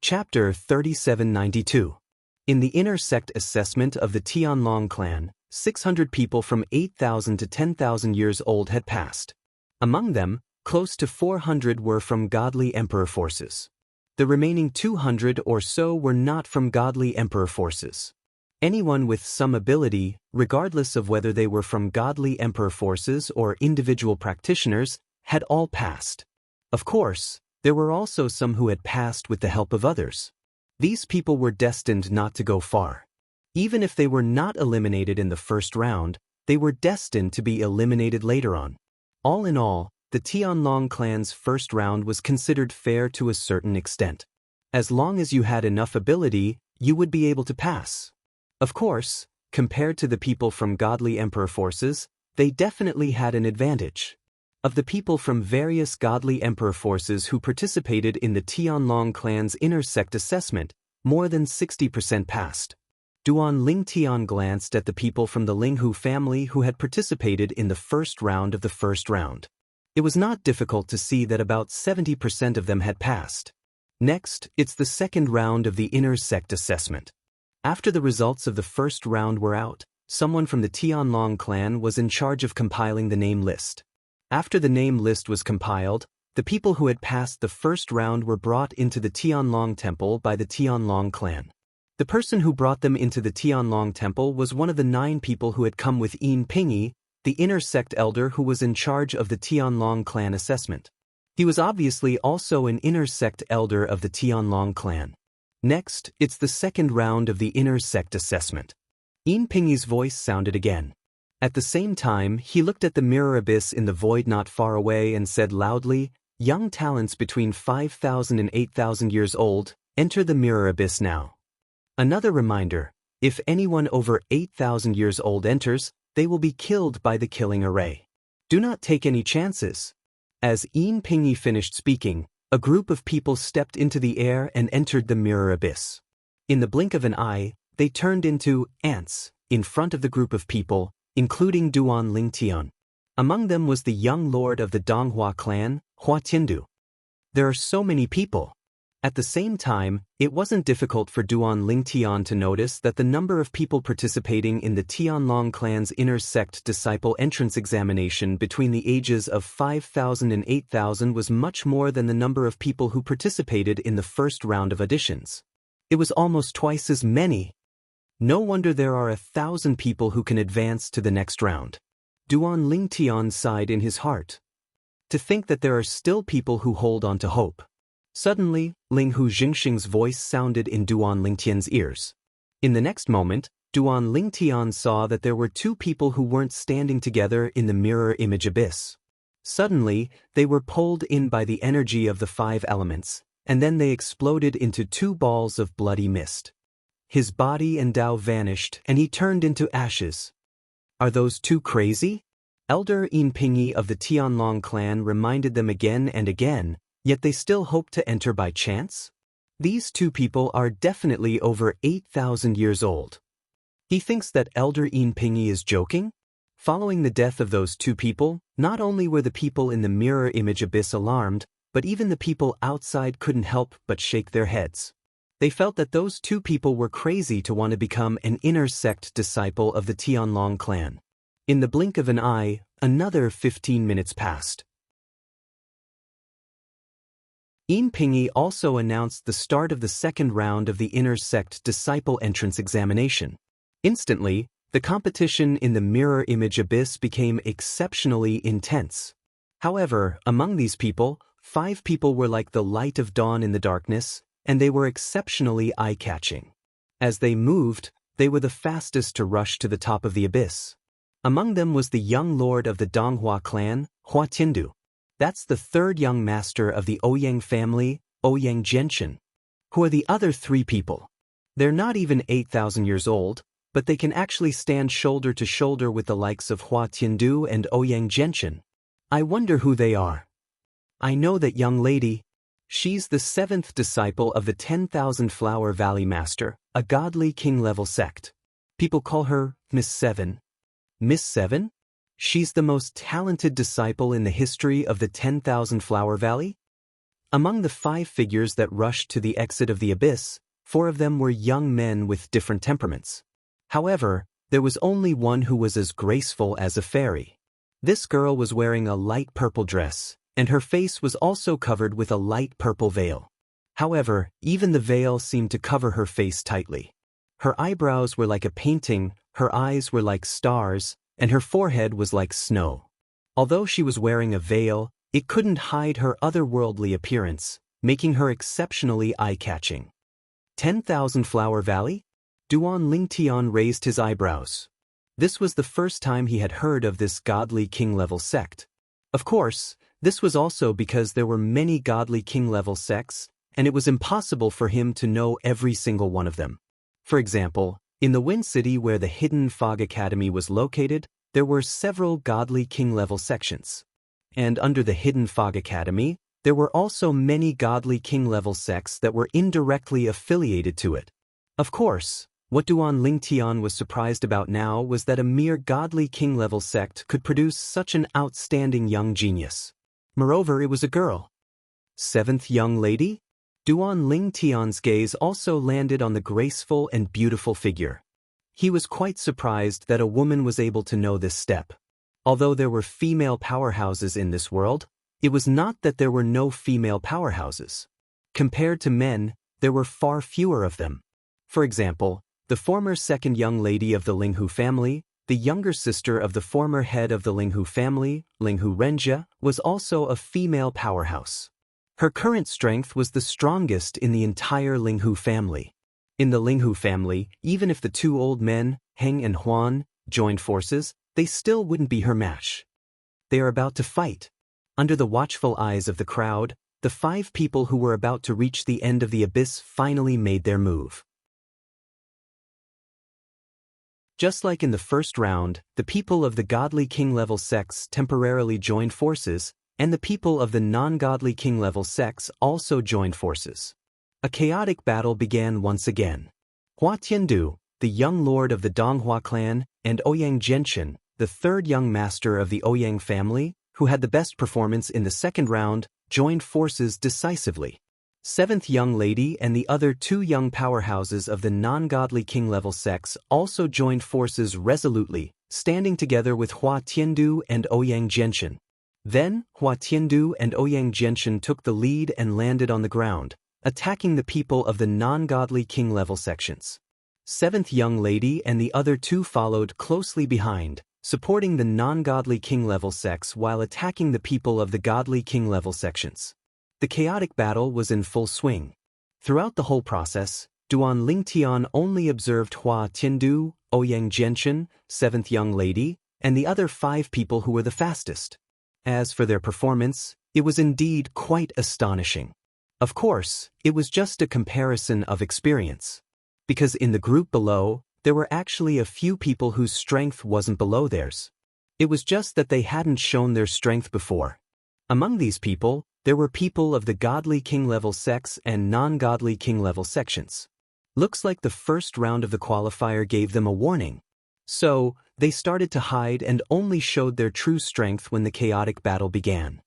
Chapter 3792. In the inner sect assessment of the Tianlong clan, 600 people from 8,000 to 10,000 years old had passed. Among them, close to 400 were from godly emperor forces. The remaining 200 or so were not from godly emperor forces. Anyone with some ability, regardless of whether they were from godly emperor forces or individual practitioners, had all passed. Of course, there were also some who had passed with the help of others. These people were destined not to go far. Even if they were not eliminated in the first round, they were destined to be eliminated later on. All in all, the Tianlong clan's first round was considered fair to a certain extent. As long as you had enough ability, you would be able to pass. Of course, compared to the people from godly emperor forces, they definitely had an advantage. Of the people from various godly emperor forces who participated in the Tianlong clan's inner sect assessment, more than 60% passed. Duan Lingtian glanced at the people from the Linghu family who had participated in the first round of the first round. It was not difficult to see that about 70% of them had passed. Next, it's the second round of the inner sect assessment. After the results of the first round were out, someone from the Tianlong clan was in charge of compiling the name list. After the name list was compiled, the people who had passed the first round were brought into the Tianlong temple by the Tianlong clan. The person who brought them into the Tianlong temple was one of the 9 people who had come with Yin Pingyi, the inner sect elder who was in charge of the Tianlong clan assessment. He was obviously also an inner sect elder of the Tianlong clan. Next, it's the second round of the inner sect assessment. Yin Pingyi's voice sounded again. At the same time, he looked at the mirror abyss in the void not far away and said loudly, "Young talents between 5,000 and 8,000 years old, enter the mirror abyss now." Another reminder, if anyone over 8,000 years old enters, they will be killed by the killing array. Do not take any chances. As Yin Pingyi finished speaking, a group of people stepped into the air and entered the mirror abyss. In the blink of an eye, they turned into ants in front of the group of people, including Duan Lingtian. Among them was the young lord of the Donghua clan, Hua Tiandu. There are so many people. At the same time, it wasn't difficult for Duan Lingtian to notice that the number of people participating in the Tianlong clan's inner sect disciple entrance examination between the ages of 5,000 and 8,000 was much more than the number of people who participated in the first round of auditions. It was almost twice as many. No wonder there are 1,000 people who can advance to the next round. Duan Lingtian sighed in his heart. To think that there are still people who hold on to hope. Suddenly, Ling Hu Jingxing's voice sounded in Duan Lingtian's ears. In the next moment, Duan Lingtian saw that there were 2 people who weren't standing together in the mirror image abyss. Suddenly, they were pulled in by the energy of the 5 elements, and then they exploded into 2 balls of bloody mist. His body and Dao vanished, and he turned into ashes. Are those 2 crazy? Elder Yin Pingyi of the Tianlong clan reminded them again and again, yet they still hope to enter by chance? These 2 people are definitely over 8,000 years old. He thinks that Elder Yin Pingyi is joking? Following the death of those 2 people, not only were the people in the mirror image abyss alarmed, but even the people outside couldn't help but shake their heads. They felt that those 2 people were crazy to want to become an inner sect disciple of the Tianlong clan. In the blink of an eye, another 15 minutes passed. Yin Pingyi also announced the start of the second round of the inner sect disciple entrance examination. Instantly, the competition in the mirror image abyss became exceptionally intense. However, among these people, 5 people were like the light of dawn in the darkness, and they were exceptionally eye-catching. As they moved, they were the fastest to rush to the top of the abyss. Among them was the young lord of the Donghua clan, Hua Tiandu. That's the 3rd young master of the Ouyang family, Ouyang Genshin. Who are the other 3 people? They're not even 8,000 years old, but they can actually stand shoulder to shoulder with the likes of Hua Tiandu and Ouyang Genshin. I wonder who they are. I know that young lady. She's the 7th disciple of the 10,000 Flower Valley Master, a godly king-level sect. People call her Miss Seven. Miss Seven? She's the most talented disciple in the history of the 10,000 Flower Valley? Among the 5 figures that rushed to the exit of the abyss, 4 of them were young men with different temperaments. However, there was only one who was as graceful as a fairy. This girl was wearing a light purple dress, and her face was also covered with a light purple veil. However, even the veil seemed to cover her face tightly. Her eyebrows were like a painting, her eyes were like stars, and her forehead was like snow. Although she was wearing a veil, it couldn't hide her otherworldly appearance, making her exceptionally eye-catching. 10,000 Flower Valley? Duan Lingtian raised his eyebrows. This was the first time he had heard of this godly king-level sect. Of course, this was also because there were many godly king-level sects, and it was impossible for him to know every single one of them. For example, in the Wind City where the Hidden Fog Academy was located, there were several godly king-level sections. And under the Hidden Fog Academy, there were also many godly king-level sects that were indirectly affiliated to it. Of course, what Duan Lingtian was surprised about now was that a mere godly king-level sect could produce such an outstanding young genius. Moreover, it was a girl. 7th young lady? Duan Lingtian's gaze also landed on the graceful and beautiful figure. He was quite surprised that a woman was able to know this step. Although there were female powerhouses in this world, it was not that there were no female powerhouses. Compared to men, there were far fewer of them. For example, the former 2nd young lady of the Linghu family, the younger sister of the former head of the Linghu family, Linghu Renjia, was also a female powerhouse. Her current strength was the strongest in the entire Linghu family. In the Linghu family, even if the 2 old men, Heng and Huan, joined forces, they still wouldn't be her match. They are about to fight. Under the watchful eyes of the crowd, the 5 people who were about to reach the end of the abyss finally made their move. Just like in the first round, the people of the godly king-level sects temporarily joined forces, and the people of the non-godly king-level sects also joined forces. A chaotic battle began once again. Hua Tiandu, the young lord of the Donghua clan, and Ouyang Genshin, the 3rd young master of the Ouyang family, who had the best performance in the 2nd round, joined forces decisively. 7th young lady and the other 2 young powerhouses of the non-godly king-level sects also joined forces resolutely, standing together with Hua Tiandu and Ouyang Genshin. Then, Hua Tiandu and Ouyang Genshin took the lead and landed on the ground, attacking the people of the non-godly king-level sections. 7th young lady and the other 2 followed closely behind, supporting the non-godly king-level sects while attacking the people of the godly king-level sections. The chaotic battle was in full swing. Throughout the whole process, Duan Lingtian only observed Hua Tiandu, Ouyang Genshin, 7th young lady, and the other 5 people who were the fastest. As for their performance, it was indeed quite astonishing. Of course, it was just a comparison of experience. Because in the group below, there were actually a few people whose strength wasn't below theirs. It was just that they hadn't shown their strength before. Among these people, there were people of the godly king-level sects and non-godly king-level sections. Looks like the first round of the qualifier gave them a warning. So, they started to hide and only showed their true strength when the chaotic battle began.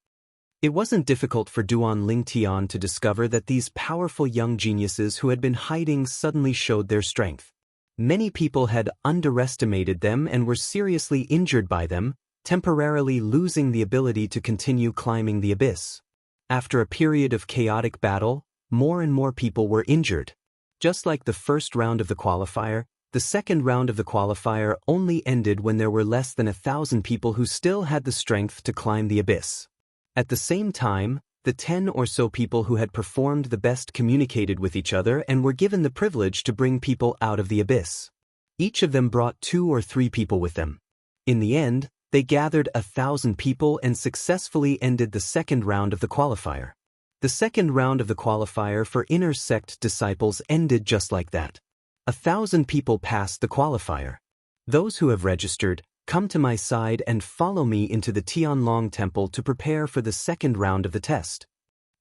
It wasn't difficult for Duan Lingtian to discover that these powerful young geniuses who had been hiding suddenly showed their strength. Many people had underestimated them and were seriously injured by them, temporarily losing the ability to continue climbing the abyss. After a period of chaotic battle, more and more people were injured. Just like the first round of the qualifier, the second round of the qualifier only ended when there were less than 1,000 people who still had the strength to climb the abyss. At the same time, the 10 or so people who had performed the best communicated with each other and were given the privilege to bring people out of the abyss. Each of them brought 2 or 3 people with them. In the end, they gathered 1,000 people and successfully ended the second round of the qualifier. The second round of the qualifier for inner sect disciples ended just like that. 1,000 people passed the qualifier. Those who have registered, Come to my side and follow me into the Tianlong temple to prepare for the second round of the test.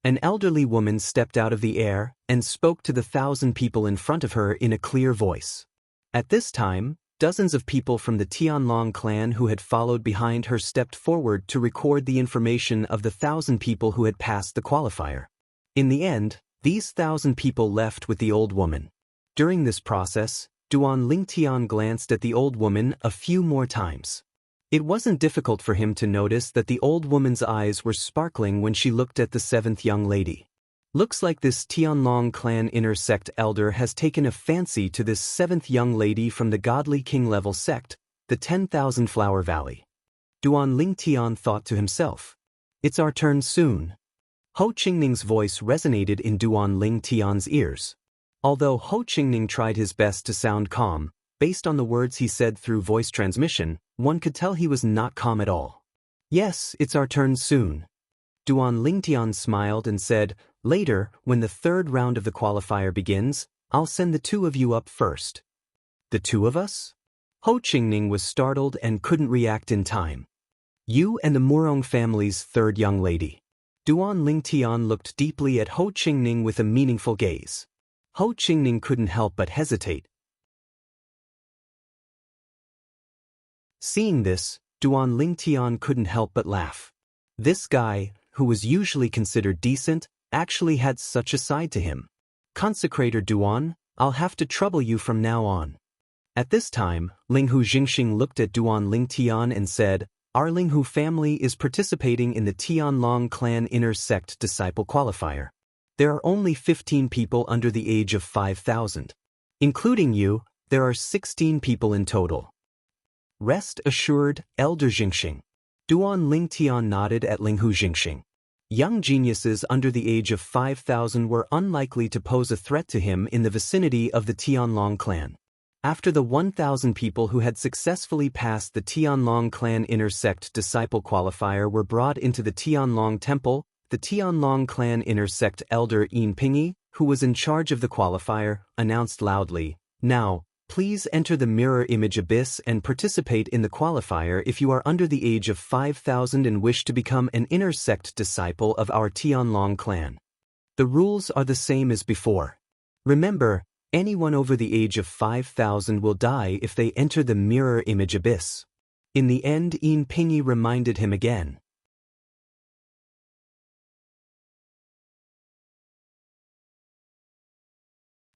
An elderly woman stepped out of the air and spoke to the 1,000 people in front of her in a clear voice. At this time, dozens of people from the Tianlong clan who had followed behind her stepped forward to record the information of the 1,000 people who had passed the qualifier. In the end, these 1,000 people left with the old woman. During this process, Duan Lingtian glanced at the old woman a few more times. It wasn't difficult for him to notice that the old woman's eyes were sparkling when she looked at the 7th young lady. Looks like this Tianlong clan inner sect elder has taken a fancy to this 7th young lady from the godly king level sect, the 10,000 Flower Valley. Duan Lingtian thought to himself. It's our turn soon. Ho Qingning's voice resonated in Duan Lingtian's ears. Although Ho Qingning tried his best to sound calm, based on the words he said through voice transmission, one could tell he was not calm at all. Yes, it's our turn soon. Duan Lingtian smiled and said, later, when the third round of the qualifier begins, I'll send the 2 of you up first. The 2 of us? Ho Qingning was startled and couldn't react in time. You and the Murong family's 3rd young lady. Duan Lingtian looked deeply at Ho Qingning with a meaningful gaze. Ho Qingning couldn't help but hesitate. Seeing this, Duan Lingtian couldn't help but laugh. This guy, who was usually considered decent, actually had such a side to him. Consecrator Duan, I'll have to trouble you from now on. At this time, Linghu Jingxing looked at Duan Lingtian and said, our Linghu family is participating in the Tianlong clan inner sect disciple qualifier. There are only 15 people under the age of 5,000. Including you, there are 16 people in total. Rest assured, Elder Jingxing. Duan Lingtian nodded at Linghu Jingxing. Young geniuses under the age of 5,000 were unlikely to pose a threat to him in the vicinity of the Tianlong clan. After the 1,000 people who had successfully passed the Tianlong clan inner sect disciple qualifier were brought into the Tianlong temple, the Tianlong clan inner sect elder Yin Pingyi, who was in charge of the qualifier, announced loudly, now, please enter the mirror image abyss and participate in the qualifier if you are under the age of 5,000 and wish to become an inner sect disciple of our Tianlong clan. The rules are the same as before. Remember, anyone over the age of 5,000 will die if they enter the mirror image abyss. In the end, Yin Pingyi reminded him again.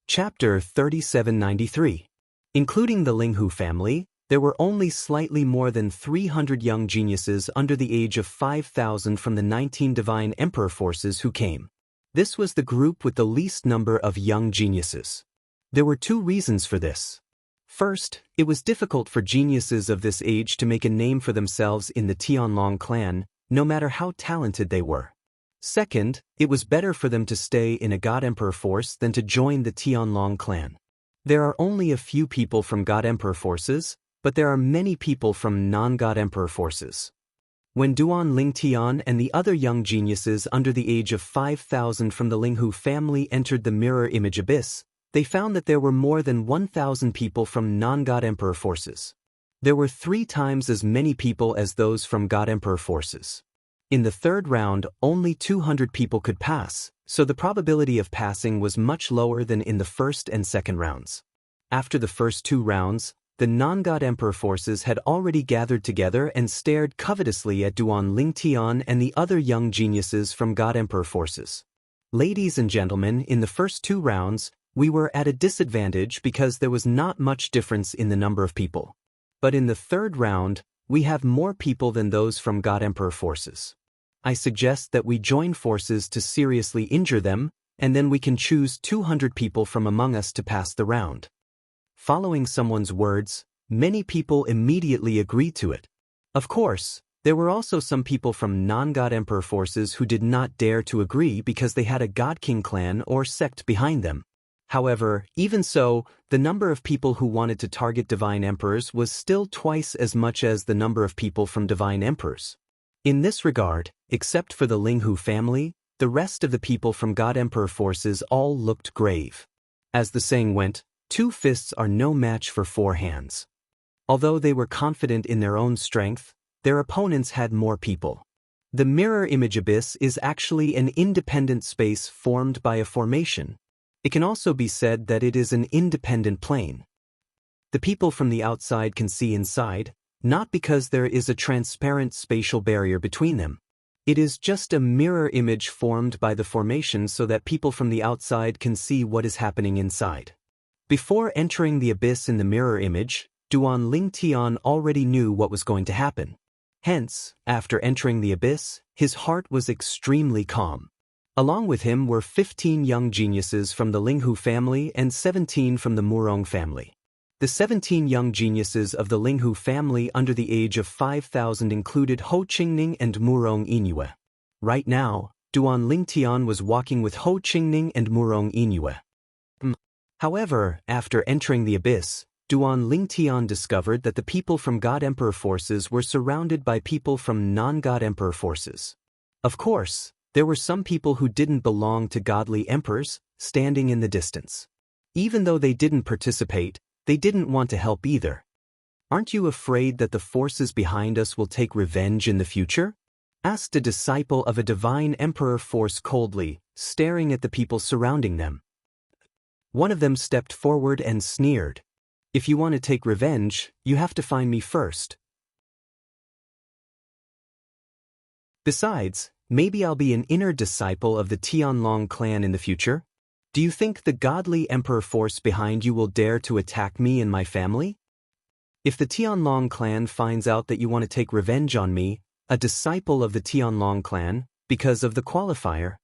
Chapter 3793. Including the Linghu family, there were only slightly more than 300 young geniuses under the age of 5,000 from the 19 Divine Emperor forces who came. This was the group with the least number of young geniuses. There were 2 reasons for this. First, it was difficult for geniuses of this age to make a name for themselves in the Tianlong clan, no matter how talented they were. Second, it was better for them to stay in a God Emperor force than to join the Tianlong clan. There are only a few people from God Emperor forces, but there are many people from non-God Emperor forces. When Duan Lingtian and the other young geniuses under the age of 5,000 from the Linghu family entered the mirror image abyss, they found that there were more than 1,000 people from non-God Emperor forces. There were 3 times as many people as those from God Emperor forces. In the third round, only 200 people could pass, so the probability of passing was much lower than in the first and second rounds. After the first 2 rounds, the non-God Emperor forces had already gathered together and stared covetously at Duan Lingtian and the other young geniuses from God Emperor forces. Ladies and gentlemen, in the first 2 rounds, we were at a disadvantage because there was not much difference in the number of people. But in the third round, we have more people than those from God Emperor forces. I suggest that we join forces to seriously injure them, and then we can choose 200 people from among us to pass the round. Following someone's words, many people immediately agreed to it. Of course, there were also some people from non-God Emperor forces who did not dare to agree because they had a God King clan or sect behind them. However, even so, the number of people who wanted to target Divine Emperors was still twice as much as the number of people from Divine Emperors. In this regard, except for the Linghu family, the rest of the people from God Emperor forces all looked grave. As the saying went, 2 fists are no match for 4 hands. Although they were confident in their own strength, their opponents had more people. The mirror image abyss is actually an independent space formed by a formation. It can also be said that it is an independent plane. The people from the outside can see inside, not because there is a transparent spatial barrier between them. It is just a mirror image formed by the formation so that people from the outside can see what is happening inside. Before entering the abyss in the mirror image, Duan Lingtian already knew what was going to happen. Hence, after entering the abyss, his heart was extremely calm. Along with him were 15 young geniuses from the Linghu family and 17 from the Murong family. The 17 young geniuses of the Linghu family under the age of 5,000 included Ho Qingning and Murong Yingyue. Right now, Duan Lingtian was walking with Ho Qingning and Murong Yingyue. However, after entering the abyss, Duan Lingtian discovered that the people from God Emperor forces were surrounded by people from non-God Emperor forces. Of course, there were some people who didn't belong to godly emperors, standing in the distance. Even though they didn't participate, they didn't want to help either. Aren't you afraid that the forces behind us will take revenge in the future? Asked a disciple of a divine emperor force coldly, staring at the people surrounding them. One of them stepped forward and sneered. If you want to take revenge, you have to find me first. Besides, maybe I'll be an inner disciple of the Tianlong clan in the future. Do you think the godly emperor force behind you will dare to attack me and my family? If the Tianlong clan finds out that you want to take revenge on me, a disciple of the Tianlong clan, because of the qualifier,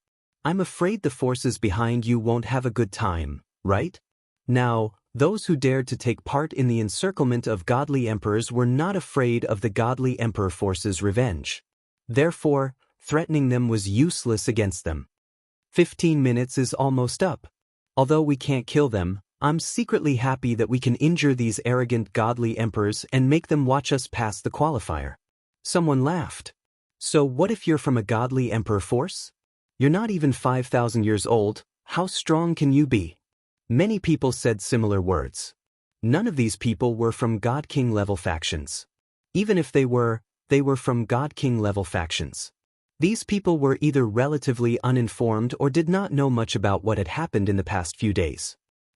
I'm afraid the forces behind you won't have a good time, right? Now, those who dared to take part in the encirclement of godly emperors were not afraid of the godly emperor force's revenge. Therefore, threatening them was useless against them. 15 minutes is almost up. Although we can't kill them, I'm secretly happy that we can injure these arrogant godly emperors and make them watch us pass the qualifier. Someone laughed. So what if you're from a godly emperor force? You're not even 5,000 years old, how strong can you be? Many people said similar words. None of these people were from God King level factions. Even if they were from God King level factions. These people were either relatively uninformed or did not know much about what had happened in the past few days.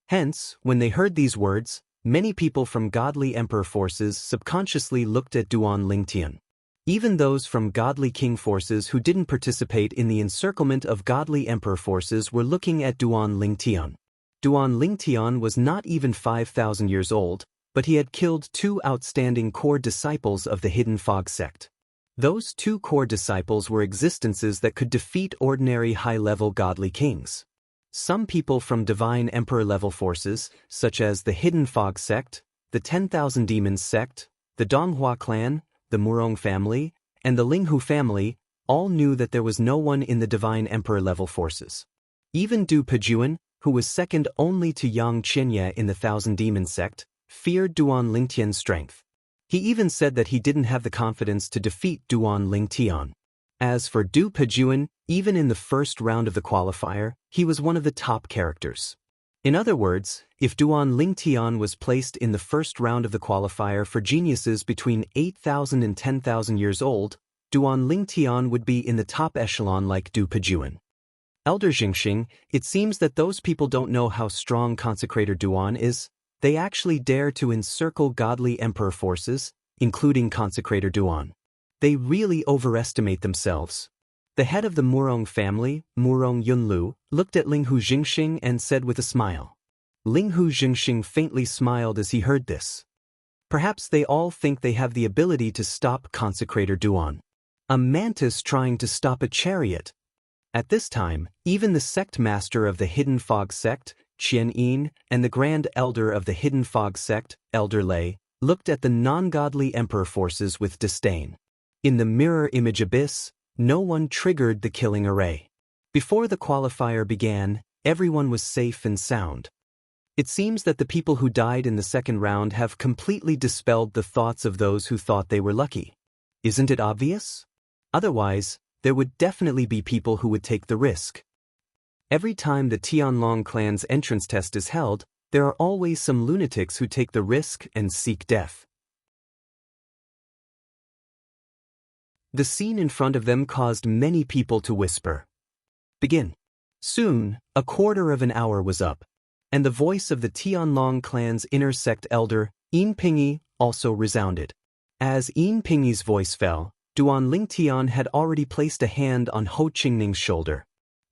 Hence, when they heard these words, many people from godly emperor forces subconsciously looked at Duan Lingtian. Even those from godly king forces who didn't participate in the encirclement of godly emperor forces were looking at Duan Lingtian. Duan Lingtian was not even 5,000 years old, but he had killed 2 outstanding core disciples of the Hidden Fog sect. Those 2 core disciples were existences that could defeat ordinary high-level godly kings. Some people from divine emperor-level forces, such as the Hidden Fog sect, the 10,000 Demons sect, the Donghua clan, the Murong family, and the Linghu family, all knew that there was no one in the divine emperor-level forces. Even Du Pejuan, who was second only to Yang Xianxia in the Thousand Demons sect, feared Duan Lingtian's strength. He even said that he didn't have the confidence to defeat Duan Lingtian. As for Du Pejuan, even in the first round of the qualifier, he was one of the top characters. In other words, if Duan Lingtian was placed in the first round of the qualifier for geniuses between 8,000 and 10,000 years old, Duan Lingtian would be in the top echelon like Du Pejuan. Elder Xianxia, it seems that those people don't know how strong Consecrator Duan is. They actually dare to encircle godly emperor forces, including Consecrator Duan. They really overestimate themselves. The head of the Murong family, Murong Yunlu, looked at Linghu Jingxing and said with a smile. Linghu Jingxing faintly smiled as he heard this. Perhaps they all think they have the ability to stop Consecrator Duan. A mantis trying to stop a chariot. At this time, even the sect master of the Hidden Fog sect, Qian Yin, and the Grand Elder of the Hidden Fog sect, Elder Lei, looked at the non-godly emperor forces with disdain. In the mirror image abyss, no one triggered the killing array. Before the qualifier began, everyone was safe and sound. It seems that the people who died in the second round have completely dispelled the thoughts of those who thought they were lucky. Isn't it obvious? Otherwise, there would definitely be people who would take the risk. Every time the Tianlong clan's entrance test is held, there are always some lunatics who take the risk and seek death. The scene in front of them caused many people to whisper. Begin. Soon, a quarter of an hour was up, and the voice of the Tianlong clan's inner sect elder, Yin Pingyi, also resounded. As Yin Pingyi's voice fell, Duan Lingtian had already placed a hand on Ho Qingning's shoulder.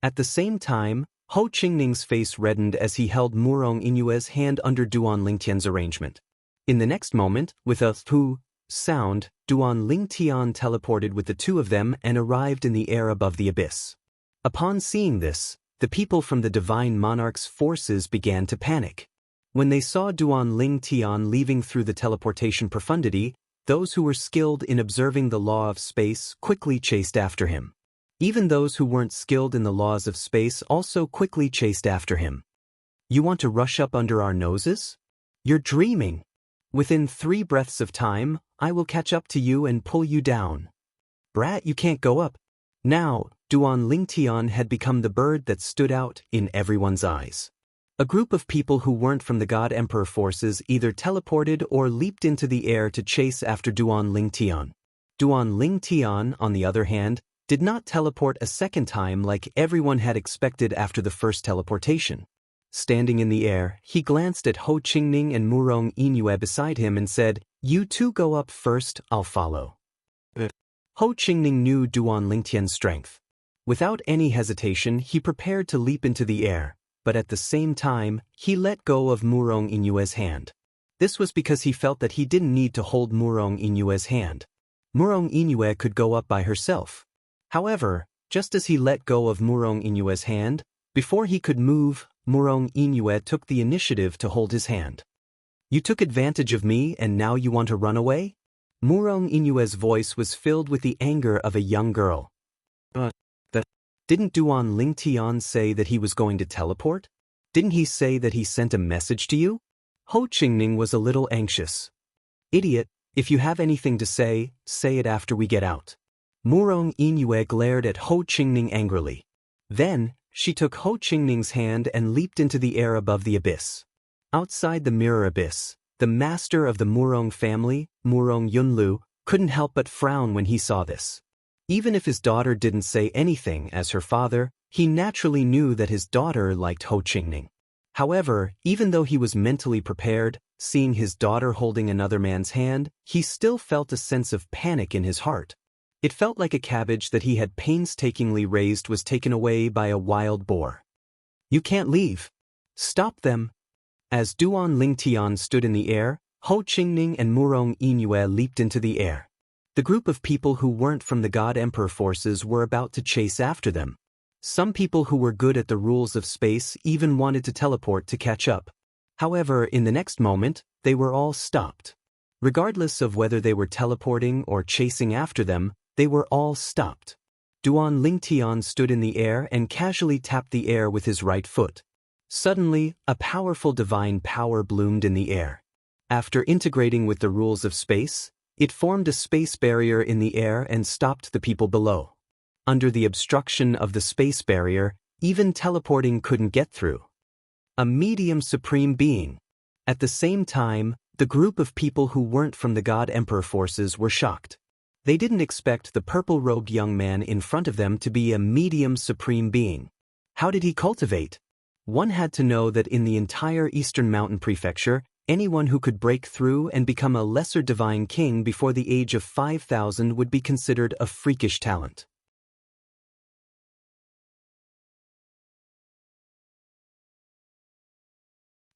At the same time, Ho Qingning's face reddened as he held Murong Inue's hand under Duan Lingtian's arrangement. In the next moment, with a hu sound, Duan Lingtian teleported with the two of them and arrived in the air above the abyss. Upon seeing this, the people from the divine monarch's forces began to panic. When they saw Duan Lingtian leaving through the teleportation profundity, those who were skilled in observing the law of space quickly chased after him. Even those who weren't skilled in the laws of space also quickly chased after him. You want to rush up under our noses? You're dreaming. Within 3 breaths of time, I will catch up to you and pull you down. Brat, you can't go up. Now, Duan Lingtian had become the bird that stood out in everyone's eyes. A group of people who weren't from the God Emperor forces either teleported or leaped into the air to chase after Duan Lingtian. Duan Lingtian, on the other hand, did not teleport a second time like everyone had expected after the first teleportation. Standing in the air, he glanced at Ho Qingning and Murong Inue beside him and said, "You two go up first, I'll follow." Ho Qingning knew Duan Lingtian's strength. Without any hesitation, he prepared to leap into the air, but at the same time, he let go of Murong Inue's hand. This was because he felt that he didn't need to hold Murong Inue's hand. Murong Inue could go up by herself. However, just as he let go of Murong Inue's hand, before he could move, Murong Inue took the initiative to hold his hand. "You took advantage of me and now you want to run away?" Murong Inue's voice was filled with the anger of a young girl. Didn't Duan Lingtian say that he was going to teleport? Didn't he say that he sent a message to you? Ho Qingning was a little anxious. "Idiot, if you have anything to say it after we get out." Murong Inue glared at Ho Qingning angrily. Then, she took Ho Qingning's hand and leaped into the air above the abyss. Outside the mirror abyss, the master of the Murong family, Murong Yunlu, couldn't help but frown when he saw this. Even if his daughter didn't say anything as her father, he naturally knew that his daughter liked Ho Qingning. However, even though he was mentally prepared, seeing his daughter holding another man's hand, he still felt a sense of panic in his heart. It felt like a cabbage that he had painstakingly raised was taken away by a wild boar. "You can't leave. Stop them." As Duan Lingtian stood in the air, Ho Qingning and Murong Inue leaped into the air. The group of people who weren't from the God Emperor forces were about to chase after them. Some people who were good at the rules of space even wanted to teleport to catch up. However, in the next moment, they were all stopped. Regardless of whether they were teleporting or chasing after them, they were all stopped. Duan Lingtian stood in the air and casually tapped the air with his right foot. Suddenly, a powerful divine power bloomed in the air. After integrating with the rules of space, it formed a space barrier in the air and stopped the people below. Under the obstruction of the space barrier, even teleporting couldn't get through. A medium supreme being. At the same time, the group of people who weren't from the God Emperor forces were shocked. They didn't expect the purple-robed young man in front of them to be a medium supreme being. How did he cultivate? One had to know that in the entire Eastern Mountain Prefecture, anyone who could break through and become a lesser divine king before the age of 5,000 would be considered a freakish talent.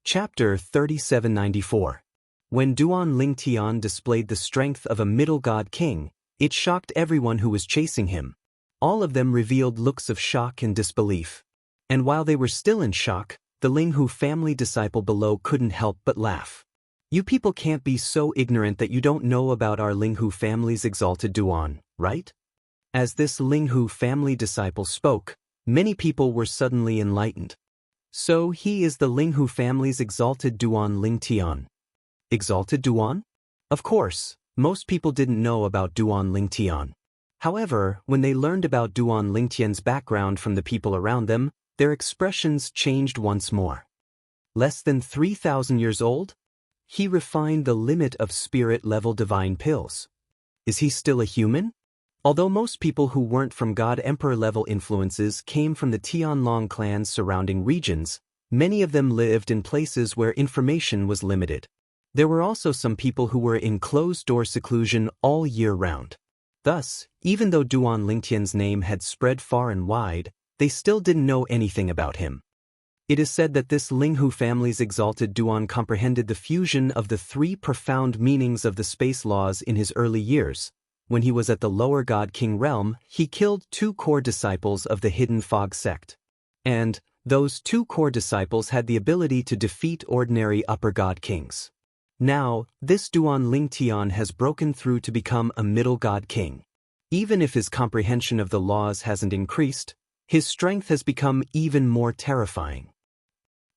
Chapter 3794. When Duan Lingtian displayed the strength of a middle god king, it shocked everyone who was chasing him. All of them revealed looks of shock and disbelief. And while they were still in shock, the Linghu family disciple below couldn't help but laugh. "You people can't be so ignorant that you don't know about our Linghu family's exalted Duan, right?" As this Linghu family disciple spoke, many people were suddenly enlightened. "So he is the Linghu family's exalted Duan Lingtian." Exalted Duan? Of course, most people didn't know about Duan Lingtian. However, when they learned about Duan Lingtian's background from the people around them, their expressions changed once more. Less than 3,000 years old? He refined the limit of spirit-level divine pills. Is he still a human? Although most people who weren't from God-Emperor level influences came from the Tianlong clan's surrounding regions, many of them lived in places where information was limited. There were also some people who were in closed-door seclusion all year round. Thus, even though Duan Lingtian's name had spread far and wide, they still didn't know anything about him. It is said that this Linghu family's exalted Duan comprehended the fusion of the three profound meanings of the space laws in his early years. When he was at the lower God King realm, he killed 2 core disciples of the Hidden Fog sect. And those 2 core disciples had the ability to defeat ordinary upper God kings. Now, this Duan Lingtian has broken through to become a middle God king. Even if his comprehension of the laws hasn't increased, his strength has become even more terrifying.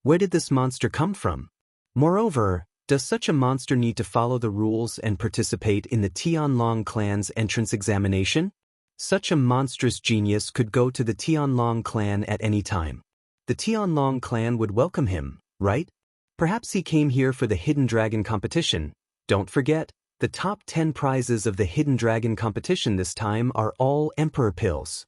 Where did this monster come from? Moreover, does such a monster need to follow the rules and participate in the Tianlong clan's entrance examination? Such a monstrous genius could go to the Tianlong clan at any time. The Tianlong clan would welcome him, right? Perhaps he came here for the Hidden Dragon competition. Don't forget, the top 10 prizes of the Hidden Dragon competition this time are all Emperor pills.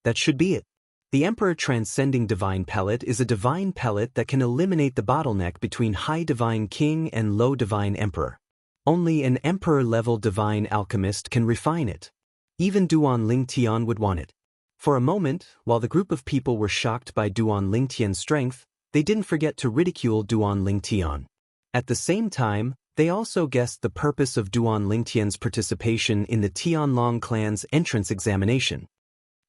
That should be it. The Emperor Transcending Divine Pellet is a divine pellet that can eliminate the bottleneck between High Divine King and Low Divine Emperor. Only an Emperor-level Divine Alchemist can refine it. Even Duan Lingtian would want it. For a moment, while the group of people were shocked by Duan Lingtian's strength, they didn't forget to ridicule Duan Lingtian. At the same time, they also guessed the purpose of Duan Lingtian's participation in the Tianlong clan's entrance examination.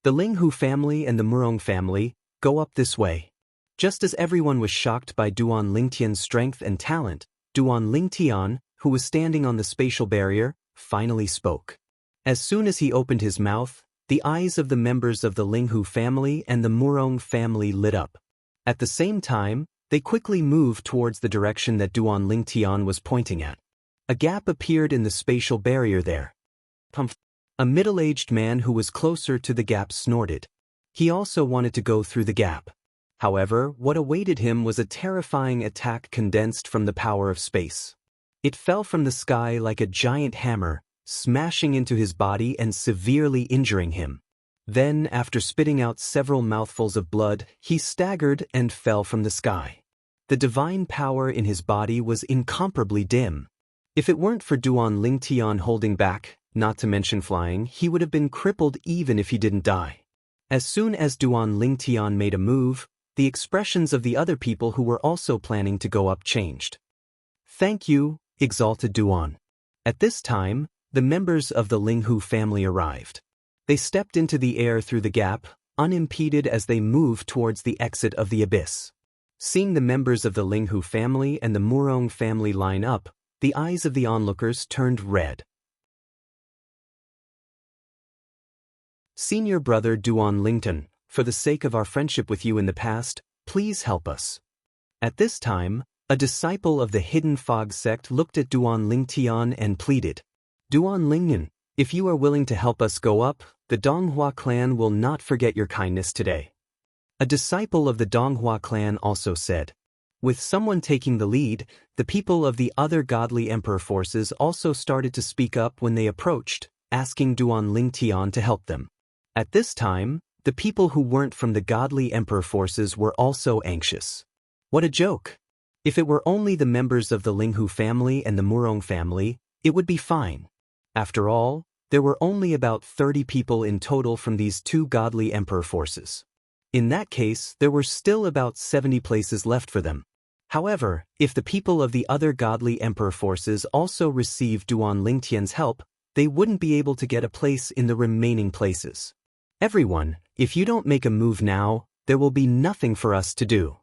The Linghu family and the Murong family go up this way. Just as everyone was shocked by Duan Lingtian's strength and talent, Duan Lingtian, who was standing on the spatial barrier, finally spoke. As soon as he opened his mouth, the eyes of the members of the Linghu family and the Murong family lit up. At the same time, they quickly moved towards the direction that Duan Lingtian was pointing at. A gap appeared in the spatial barrier there. A middle-aged man who was closer to the gap snorted. He also wanted to go through the gap. However, what awaited him was a terrifying attack condensed from the power of space. It fell from the sky like a giant hammer, smashing into his body and severely injuring him. Then, after spitting out several mouthfuls of blood, he staggered and fell from the sky. The divine power in his body was incomparably dim. If it weren't for Duan Lingtian holding back, not to mention flying, he would have been crippled even if he didn't die. As soon as Duan Lingtian made a move, the expressions of the other people who were also planning to go up changed. Thank you, exalted Duan. At this time, the members of the Linghu family arrived. They stepped into the air through the gap, unimpeded as they moved towards the exit of the abyss. Seeing the members of the Linghu family and the Murong family line up, the eyes of the onlookers turned red. Senior brother Duan Lingtian, for the sake of our friendship with you in the past, please help us. At this time, a disciple of the Hidden Fog sect looked at Duan Lingtian and pleaded, Duan Lingtian, if you are willing to help us go up, the Donghua clan will not forget your kindness today. A disciple of the Donghua clan also said. With someone taking the lead, the people of the other godly emperor forces also started to speak up when they approached, asking Duan Lingtian to help them. At this time, the people who weren't from the godly emperor forces were also anxious. What a joke! If it were only the members of the Linghu family and the Murong family, it would be fine. After all, there were only about 30 people in total from these 2 godly emperor forces. In that case, there were still about 70 places left for them. However, if the people of the other godly emperor forces also received Duan Lingtian's help, they wouldn't be able to get a place in the remaining places. Everyone, if you don't make a move now, there will be nothing for us to do.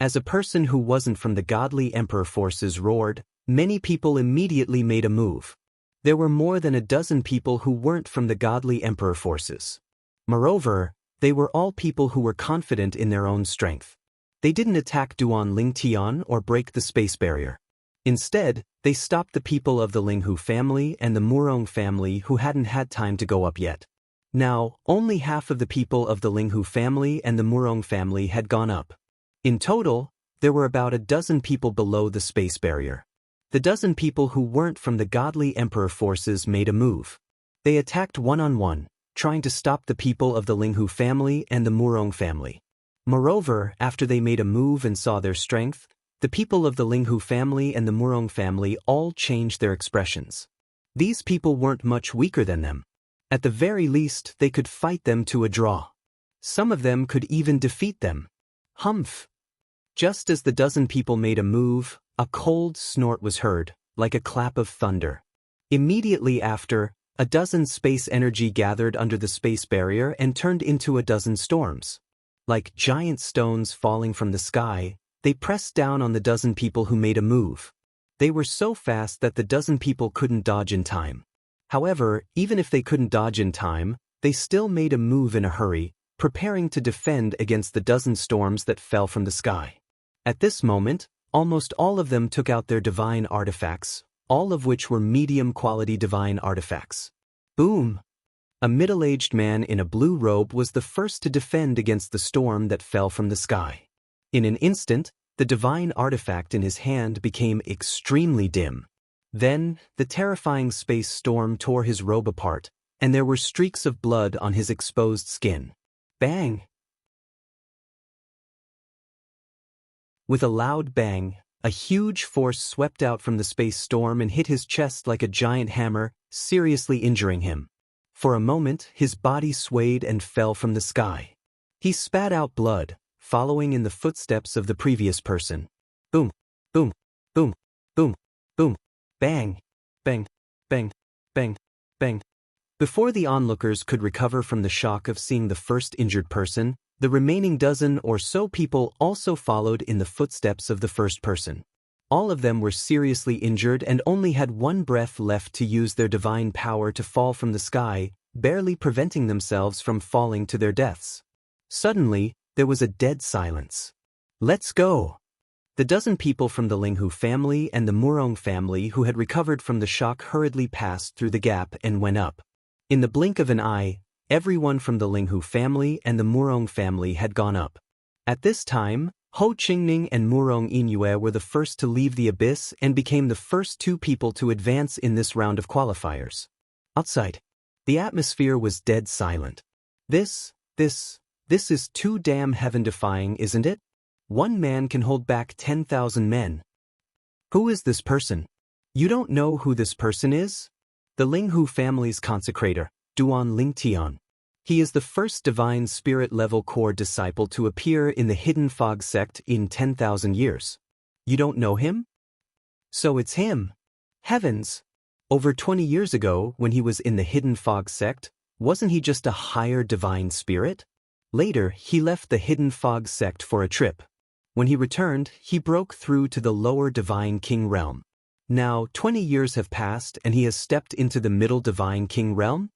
As a person who wasn't from the godly emperor forces roared, many people immediately made a move. There were more than a dozen people who weren't from the godly emperor forces. Moreover, they were all people who were confident in their own strength. They didn't attack Duan Lingtian or break the space barrier. Instead, they stopped the people of the Linghu family and the Murong family who hadn't had time to go up yet. Now, only half of the people of the Linghu family and the Murong family had gone up. In total, there were about a dozen people below the space barrier. The dozen people who weren't from the godly emperor forces made a move. They attacked one-on-one, trying to stop the people of the Linghu family and the Murong family. Moreover, after they made a move and saw their strength, the people of the Linghu family and the Murong family all changed their expressions. These people weren't much weaker than them. At the very least, they could fight them to a draw. Some of them could even defeat them. Humph! Just as the dozen people made a move, a cold snort was heard, like a clap of thunder. Immediately after, a dozen space energy gathered under the space barrier and turned into a dozen storms. Like giant stones falling from the sky, they pressed down on the dozen people who made a move. They were so fast that the dozen people couldn't dodge in time. However, even if they couldn't dodge in time, they still made a move in a hurry, preparing to defend against the dozen storms that fell from the sky. At this moment, almost all of them took out their divine artifacts, all of which were medium-quality divine artifacts. Boom! A middle-aged man in a blue robe was the first to defend against the storm that fell from the sky. In an instant, the divine artifact in his hand became extremely dim. Then, the terrifying space storm tore his robe apart, and there were streaks of blood on his exposed skin. Bang! With a loud bang, a huge force swept out from the space storm and hit his chest like a giant hammer, seriously injuring him. For a moment, his body swayed and fell from the sky. He spat out blood, following in the footsteps of the previous person. Boom, boom, boom, boom, boom, bang, bang, bang, bang, bang. Before the onlookers could recover from the shock of seeing the first injured person, the remaining dozen or so people also followed in the footsteps of the first person. All of them were seriously injured and only had one breath left to use their divine power to fall from the sky, barely preventing themselves from falling to their deaths. Suddenly, there was a dead silence. Let's go! The dozen people from the Linghu family and the Murong family who had recovered from the shock hurriedly passed through the gap and went up. In the blink of an eye, everyone from the Linghu family and the Murong family had gone up. At this time, Ho Qingning and Murong Inyue were the first to leave the abyss and became the first two people to advance in this round of qualifiers. Outside, the atmosphere was dead silent. This is too damn heaven-defying, isn't it? One man can hold back 10,000 men. Who is this person? You don't know who this person is? The Linghu family's consecrator, Duan Lingtian. He is the first divine spirit-level core disciple to appear in the Hidden Fog sect in 10,000 years. You don't know him? So it's him. Heavens! Over 20 years ago, when he was in the Hidden Fog sect, wasn't he just a higher divine spirit? Later, he left the Hidden Fog sect for a trip. When he returned, he broke through to the lower Divine King realm. Now, 20 years have passed and he has stepped into the Middle Divine King realm?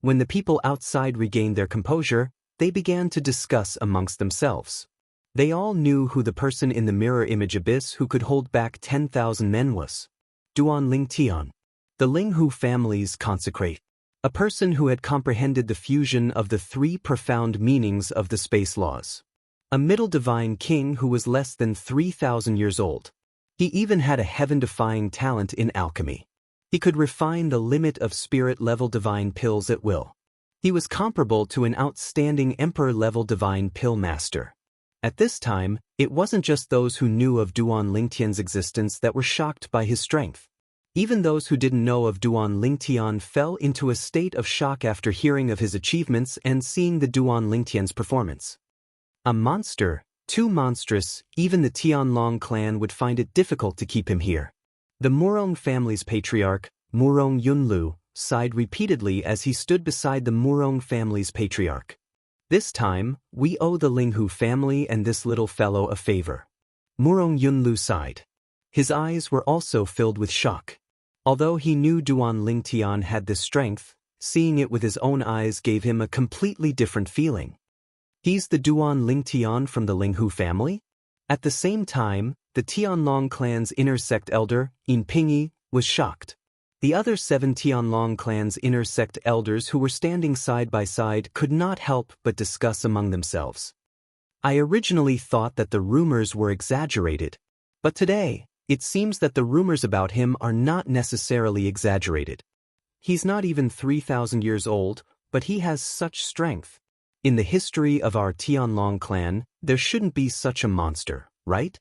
When the people outside regained their composure, they began to discuss amongst themselves. They all knew who the person in the mirror image abyss who could hold back 10,000 men was. Duan Lingtian. The Linghu family's consecrate. A person who had comprehended the fusion of the three profound meanings of the space laws. A middle divine king who was less than 3,000 years old. He even had a heaven-defying talent in alchemy. He could refine the limit of spirit-level divine pills at will. He was comparable to an outstanding emperor-level divine pill master. At this time, it wasn't just those who knew of Duan Lingtian's existence that were shocked by his strength. Even those who didn't know of Duan Lingtian fell into a state of shock after hearing of his achievements and seeing the Duan Lingtian's performance. A monster, too monstrous, even the Tianlong clan would find it difficult to keep him here. The Murong family's patriarch, Murong Yunlu, sighed repeatedly as he stood beside the Murong family's patriarch. This time, we owe the Linghu family and this little fellow a favor. Murong Yunlu sighed. His eyes were also filled with shock. Although he knew Duan Lingtian had this strength, seeing it with his own eyes gave him a completely different feeling. He's the Duan Lingtian from the Linghu family? At the same time, the Tianlong clan's inner sect elder, In Pingyi, was shocked. The other 7 Tianlong clan's inner sect elders who were standing side by side could not help but discuss among themselves. I originally thought that the rumors were exaggerated, but today, it seems that the rumors about him are not necessarily exaggerated. He's not even 3,000 years old, but he has such strength. In the history of our Tianlong clan, there shouldn't be such a monster, right?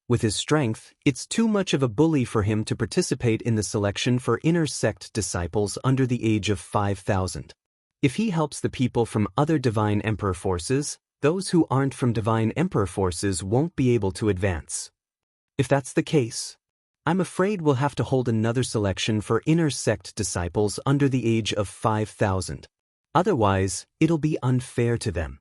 With his strength, it's too much of a bully for him to participate in the selection for inner sect disciples under the age of 5,000. If he helps the people from other Divine Emperor forces, those who aren't from Divine Emperor forces won't be able to advance. If that's the case, I'm afraid we'll have to hold another selection for inner sect disciples under the age of 5,000. Otherwise, it'll be unfair to them.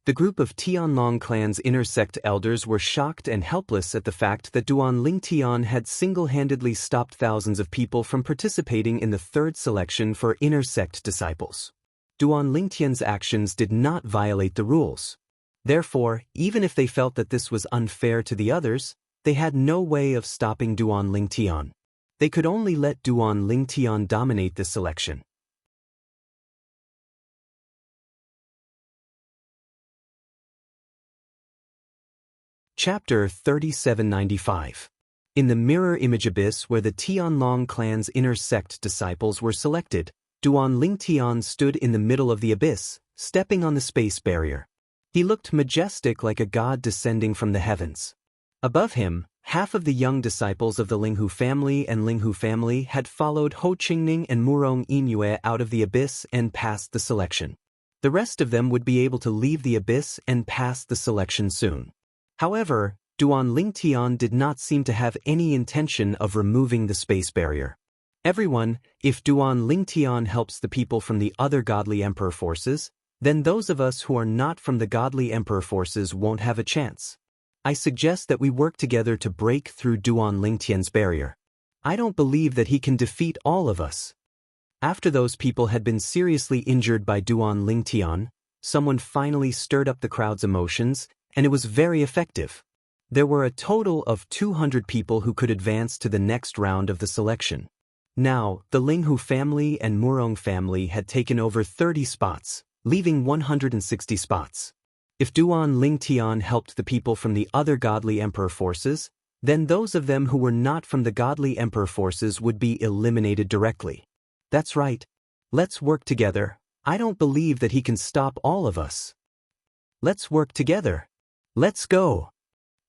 The group of Tianlong clan's inner sect elders were shocked and helpless at the fact that Duan Lingtian had single-handedly stopped thousands of people from participating in the third selection for inner sect disciples. Duan Lingtian's actions did not violate the rules. Therefore, even if they felt that this was unfair to the others, they had no way of stopping Duan Lingtian. They could only let Duan Lingtian dominate this selection. Chapter 3795. In the mirror image abyss where the Tianlong clan's inner sect disciples were selected, Duan Lingtian stood in the middle of the abyss, stepping on the space barrier. He looked majestic like a god descending from the heavens. Above him, half of the young disciples of the Linghu family and Linghu family had followed Ho Qingning and Murong Yingyue out of the abyss and passed the selection. The rest of them would be able to leave the abyss and pass the selection soon. However, Duan Lingtian did not seem to have any intention of removing the space barrier. Everyone, if Duan Lingtian helps the people from the other godly emperor forces, then those of us who are not from the godly emperor forces won't have a chance. I suggest that we work together to break through Duan Lingtian's barrier. I don't believe that he can defeat all of us. After those people had been seriously injured by Duan Lingtian, someone finally stirred up the crowd's emotions, and it was very effective. There were a total of 200 people who could advance to the next round of the selection. Now, the Linghu family and Murong family had taken over 30 spots, leaving 160 spots. If Duan Lingtian helped the people from the other godly emperor forces, then those of them who were not from the godly emperor forces would be eliminated directly. That's right. Let's work together. I don't believe that he can stop all of us. Let's work together. Let's go.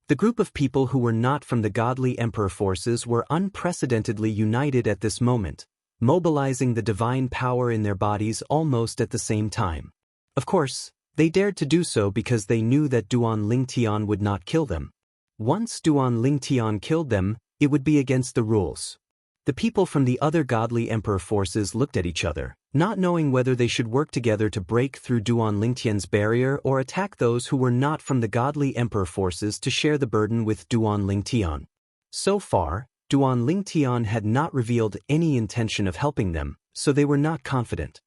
The group of people who were not from the godly emperor forces were unprecedentedly united at this moment, mobilizing the divine power in their bodies almost at the same time. Of course, they dared to do so because they knew that Duan Lingtian would not kill them. Once Duan Lingtian killed them, it would be against the rules. The people from the other godly emperor forces looked at each other, not knowing whether they should work together to break through Duan Lingtian's barrier or attack those who were not from the godly emperor forces to share the burden with Duan Lingtian. So far, Duan Lingtian had not revealed any intention of helping them, so they were not confident.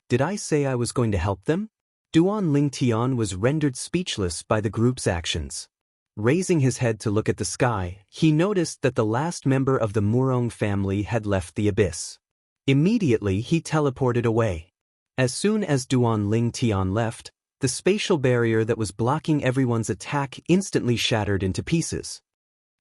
Did I say I was going to help them? Duan Lingtian was rendered speechless by the group's actions. Raising his head to look at the sky, he noticed that the last member of the Murong family had left the abyss. Immediately he teleported away. As soon as Duan Lingtian left, the spatial barrier that was blocking everyone's attack instantly shattered into pieces.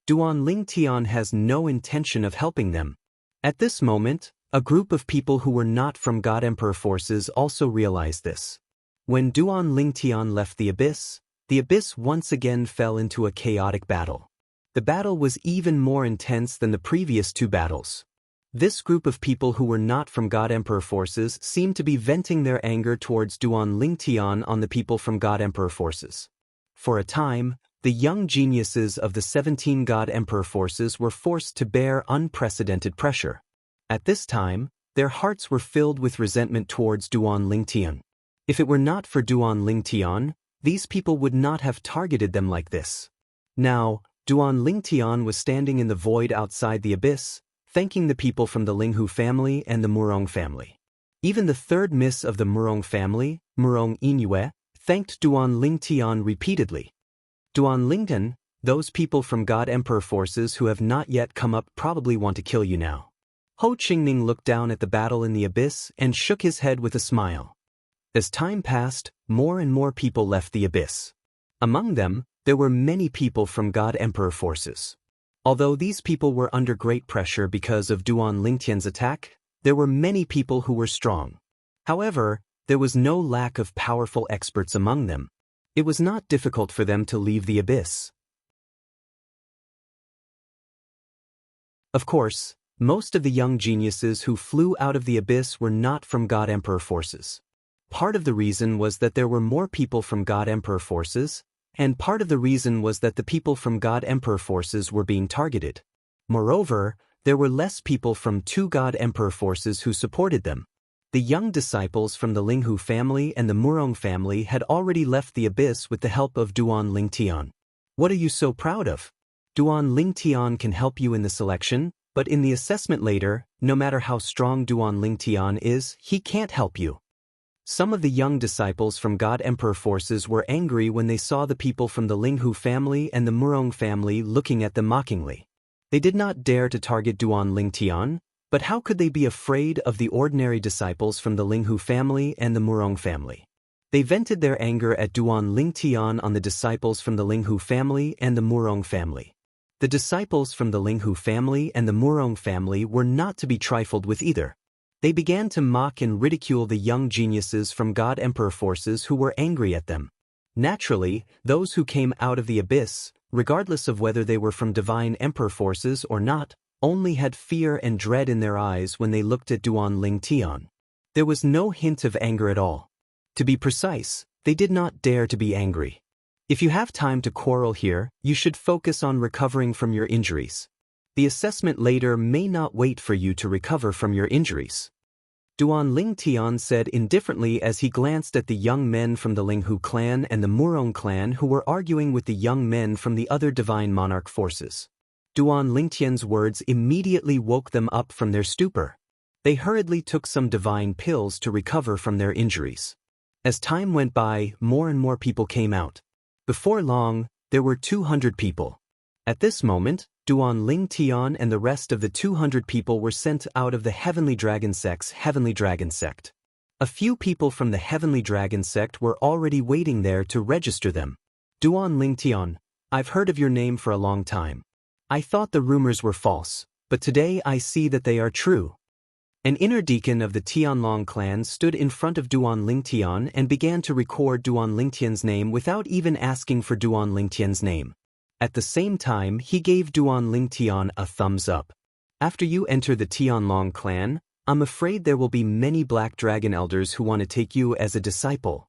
Duan Lingtian has no intention of helping them. At this moment, a group of people who were not from God Emperor forces also realized this. When Duan Lingtian left the abyss once again fell into a chaotic battle. The battle was even more intense than the previous two battles. This group of people who were not from God Emperor forces seemed to be venting their anger towards Duan Lingtian on the people from God Emperor forces. For a time, the young geniuses of the 17 God Emperor forces were forced to bear unprecedented pressure. At this time, their hearts were filled with resentment towards Duan Lingtian. If it were not for Duan Lingtian, these people would not have targeted them like this. Now, Duan Lingtian was standing in the void outside the abyss, thanking the people from the Linghu family and the Murong family. Even the third miss of the Murong family, Murong Yingyue, thanked Duan Lingtian repeatedly. Duan Lingtian, those people from God Emperor forces who have not yet come up probably want to kill you now. Ho Qingning looked down at the battle in the abyss and shook his head with a smile. As time passed, more and more people left the abyss. Among them, there were many people from God Emperor forces. Although these people were under great pressure because of Duan Lingtian's attack, there were many people who were strong. However, there was no lack of powerful experts among them. It was not difficult for them to leave the abyss. Of course, most of the young geniuses who flew out of the abyss were not from God Emperor forces. Part of the reason was that there were more people from God Emperor forces, and part of the reason was that the people from God Emperor forces were being targeted. Moreover, there were less people from two God Emperor forces who supported them. The young disciples from the Linghu family and the Murong family had already left the abyss with the help of Duan Lingtian. What are you so proud of? Duan Lingtian can help you in the selection, but in the assessment later, no matter how strong Duan Lingtian is, he can't help you. Some of the young disciples from God Emperor forces were angry when they saw the people from the Linghu family and the Murong family looking at them mockingly. They did not dare to target Duan Lingtian, but how could they be afraid of the ordinary disciples from the Linghu family and the Murong family? They vented their anger at Duan Lingtian on the disciples from the Linghu family and the Murong family. The disciples from the Linghu family and the Murong family were not to be trifled with either. They began to mock and ridicule the young geniuses from God Emperor forces who were angry at them. Naturally, those who came out of the abyss, regardless of whether they were from Divine Emperor forces or not, only had fear and dread in their eyes when they looked at Duan Lingtian. There was no hint of anger at all. To be precise, they did not dare to be angry. If you have time to quarrel here, you should focus on recovering from your injuries. The assessment later may not wait for you to recover from your injuries. Duan Lingtian said indifferently as he glanced at the young men from the Linghu clan and the Murong clan who were arguing with the young men from the other Divine Monarch forces. Duan Lingtian's words immediately woke them up from their stupor. They hurriedly took some divine pills to recover from their injuries. As time went by, more and more people came out. Before long, there were 200 people. At this moment, Duan Lingtian and the rest of the 200 people were sent out of the Heavenly Dragon sect's Heavenly Dragon sect. A few people from the Heavenly Dragon sect were already waiting there to register them. Duan Lingtian, I've heard of your name for a long time. I thought the rumors were false, but today I see that they are true. An inner deacon of the Tianlong clan stood in front of Duan Lingtian and began to record Duan Lingtian's name without even asking for Duan Lingtian's name. At the same time, he gave Duan Lingtian a thumbs up. After you enter the Tianlong clan, I'm afraid there will be many Black Dragon Elders who want to take you as a disciple.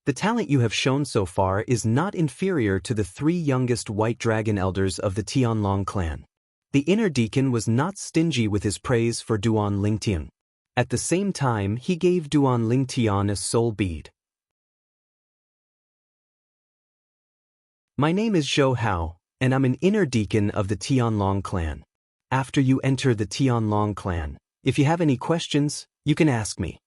The talent you have shown so far is not inferior to the 3 youngest White Dragon Elders of the Tianlong clan. The inner deacon was not stingy with his praise for Duan Lingtian. At the same time, he gave Duan Lingtian a soul bead. My name is Zhou Hao, and I'm an inner deacon of the Tianlong clan. After you enter the Tianlong clan, if you have any questions, you can ask me.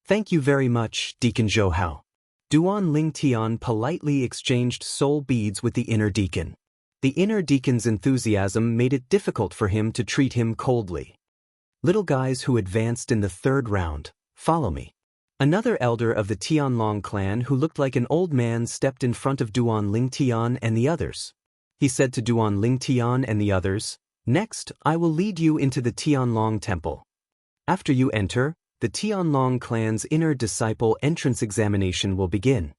Thank you very much, Deacon Zhou Hao. Duan Lingtian politely exchanged soul beads with the inner deacon. The inner deacon's enthusiasm made it difficult for him to treat him coldly. Little guys who advanced in the 3rd round, follow me. Another elder of the Tianlong clan who looked like an old man stepped in front of Duan Lingtian and the others. He said to Duan Lingtian and the others, "Next, I will lead you into the Tianlong temple. After you enter, the Tianlong clan's inner disciple entrance examination will begin."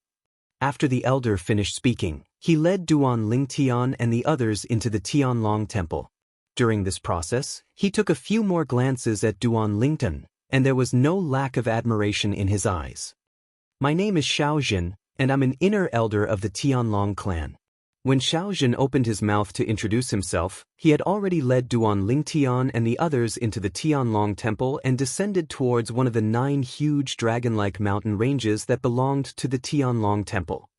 After the elder finished speaking, he led Duan Lingtian and the others into the Tianlong temple. During this process, he took a few more glances at Duan Lingtian, and there was no lack of admiration in his eyes. My name is Xiaojin, and I'm an inner elder of the Tianlong clan. When Xiaojin opened his mouth to introduce himself, he had already led Duan Lingtian and the others into the Tianlong temple and descended towards one of the 9 huge dragon-like mountain ranges that belonged to the Tianlong temple.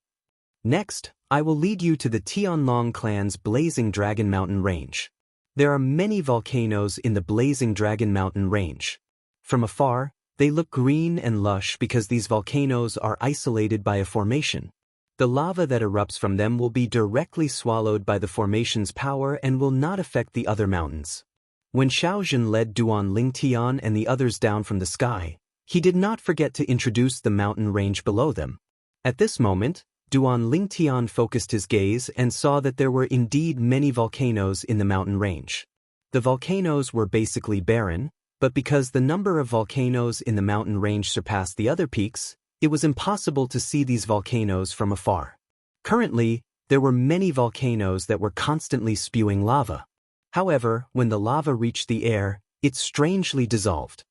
Next, I will lead you to the Tianlong clan's Blazing Dragon Mountain range. There are many volcanoes in the Blazing Dragon Mountain range. From afar, they look green and lush because these volcanoes are isolated by a formation. The lava that erupts from them will be directly swallowed by the formation's power and will not affect the other mountains. When Xiaojin led Duan Lingtian and the others down from the sky, he did not forget to introduce the mountain range below them. At this moment, Duan Lingtian focused his gaze and saw that there were indeed many volcanoes in the mountain range. The volcanoes were basically barren, but because the number of volcanoes in the mountain range surpassed the other peaks, it was impossible to see these volcanoes from afar. Currently, there were many volcanoes that were constantly spewing lava. However, when the lava reached the air, it strangely dissolved.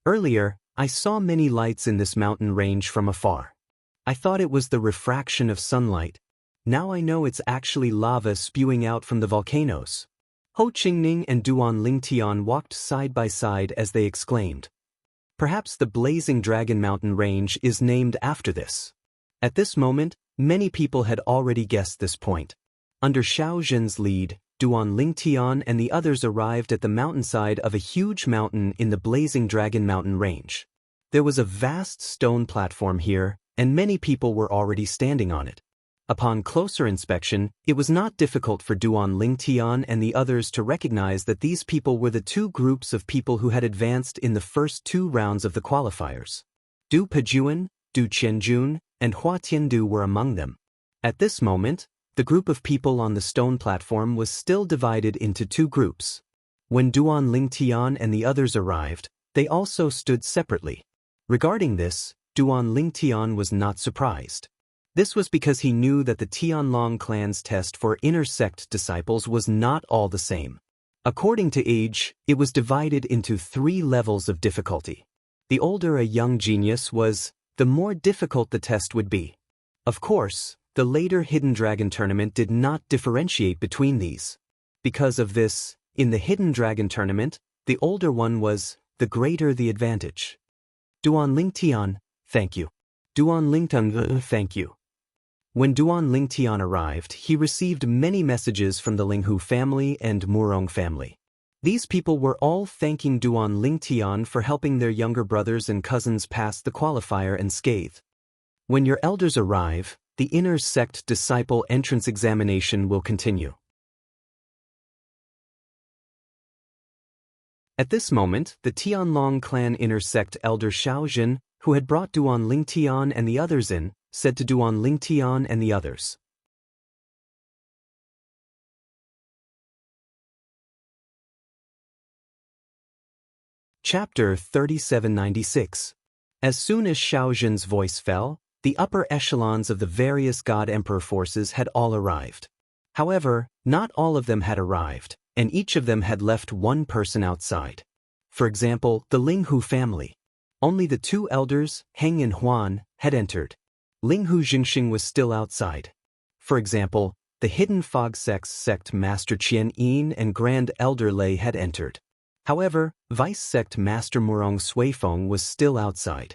Earlier, I saw many lights in this mountain range from afar. I thought it was the refraction of sunlight. Now I know it's actually lava spewing out from the volcanoes. Ho Qingning and Duan Lingtian walked side by side as they exclaimed. Perhaps the Blazing Dragon Mountain Range is named after this. At this moment, many people had already guessed this point. Under Xiao Zhen's lead, Duan Lingtian and the others arrived at the mountainside of a huge mountain in the Blazing Dragon Mountain Range. There was a vast stone platform here, and many people were already standing on it. Upon closer inspection, it was not difficult for Duan Lingtian and the others to recognize that these people were the two groups of people who had advanced in the first 2 rounds of the qualifiers. Du Pejuan, Du Qianjun, and Hua Tiandu were among them. At this moment, the group of people on the stone platform was still divided into 2 groups. When Duan Lingtian and the others arrived, they also stood separately. Regarding this, Duan Lingtian was not surprised. This was because he knew that the Tianlong clan's test for inner sect disciples was not all the same. According to age, it was divided into 3 levels of difficulty. The older a young genius was, the more difficult the test would be. Of course, the later Hidden Dragon tournament did not differentiate between these. Because of this, in the Hidden Dragon tournament, the older one was, the greater the advantage. Duan Lingtian, thank you. Duan Lingtian, thank you. When Duan Lingtian arrived, he received many messages from the Linghu family and Murong family. These people were all thanking Duan Lingtian for helping their younger brothers and cousins pass the qualifier unscathed. When your elders arrive, the inner sect disciple entrance examination will continue. At this moment, the Tianlong clan inner sect elder Xiao Zhen, who had brought Duan Lingtian and the others in, said to Duan Lingtian and the others. Chapter 3796. As soon as Xiao Zhen's voice fell, the upper echelons of the various God-Emperor forces had all arrived. However, not all of them had arrived, and each of them had left one person outside. For example, the Linghu family. Only the 2 elders, Heng and Huan, had entered. Linghu Jingxing was still outside. For example, the Hidden Fog Sects sect Master Qian Yin and Grand Elder Lei had entered. However, Vice Sect Master Murong Suifeng was still outside.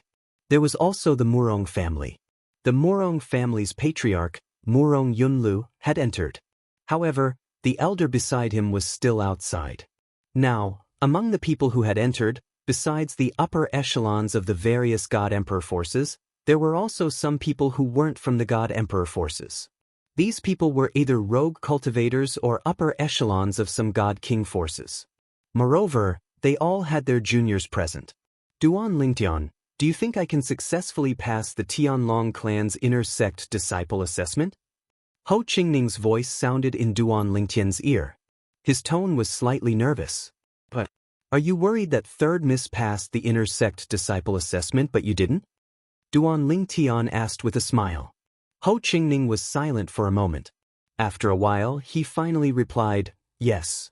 There was also the Murong family. The Murong family's patriarch, Murong Yunlu, had entered. However, the elder beside him was still outside. Now, among the people who had entered, besides the upper echelons of the various God-Emperor forces, there were also some people who weren't from the God-Emperor forces. These people were either rogue cultivators or upper echelons of some God-King forces. Moreover, they all had their juniors present. Duan Lingtian, do you think I can successfully pass the Tianlong clan's inner sect disciple assessment? Ho Qingning's voice sounded in Duan Lingtian's ear. His tone was slightly nervous. But, are you worried that third miss passed the inner sect disciple assessment but you didn't? Duan Lingtian asked with a smile. Ho Qingning was silent for a moment. After a while, he finally replied, yes.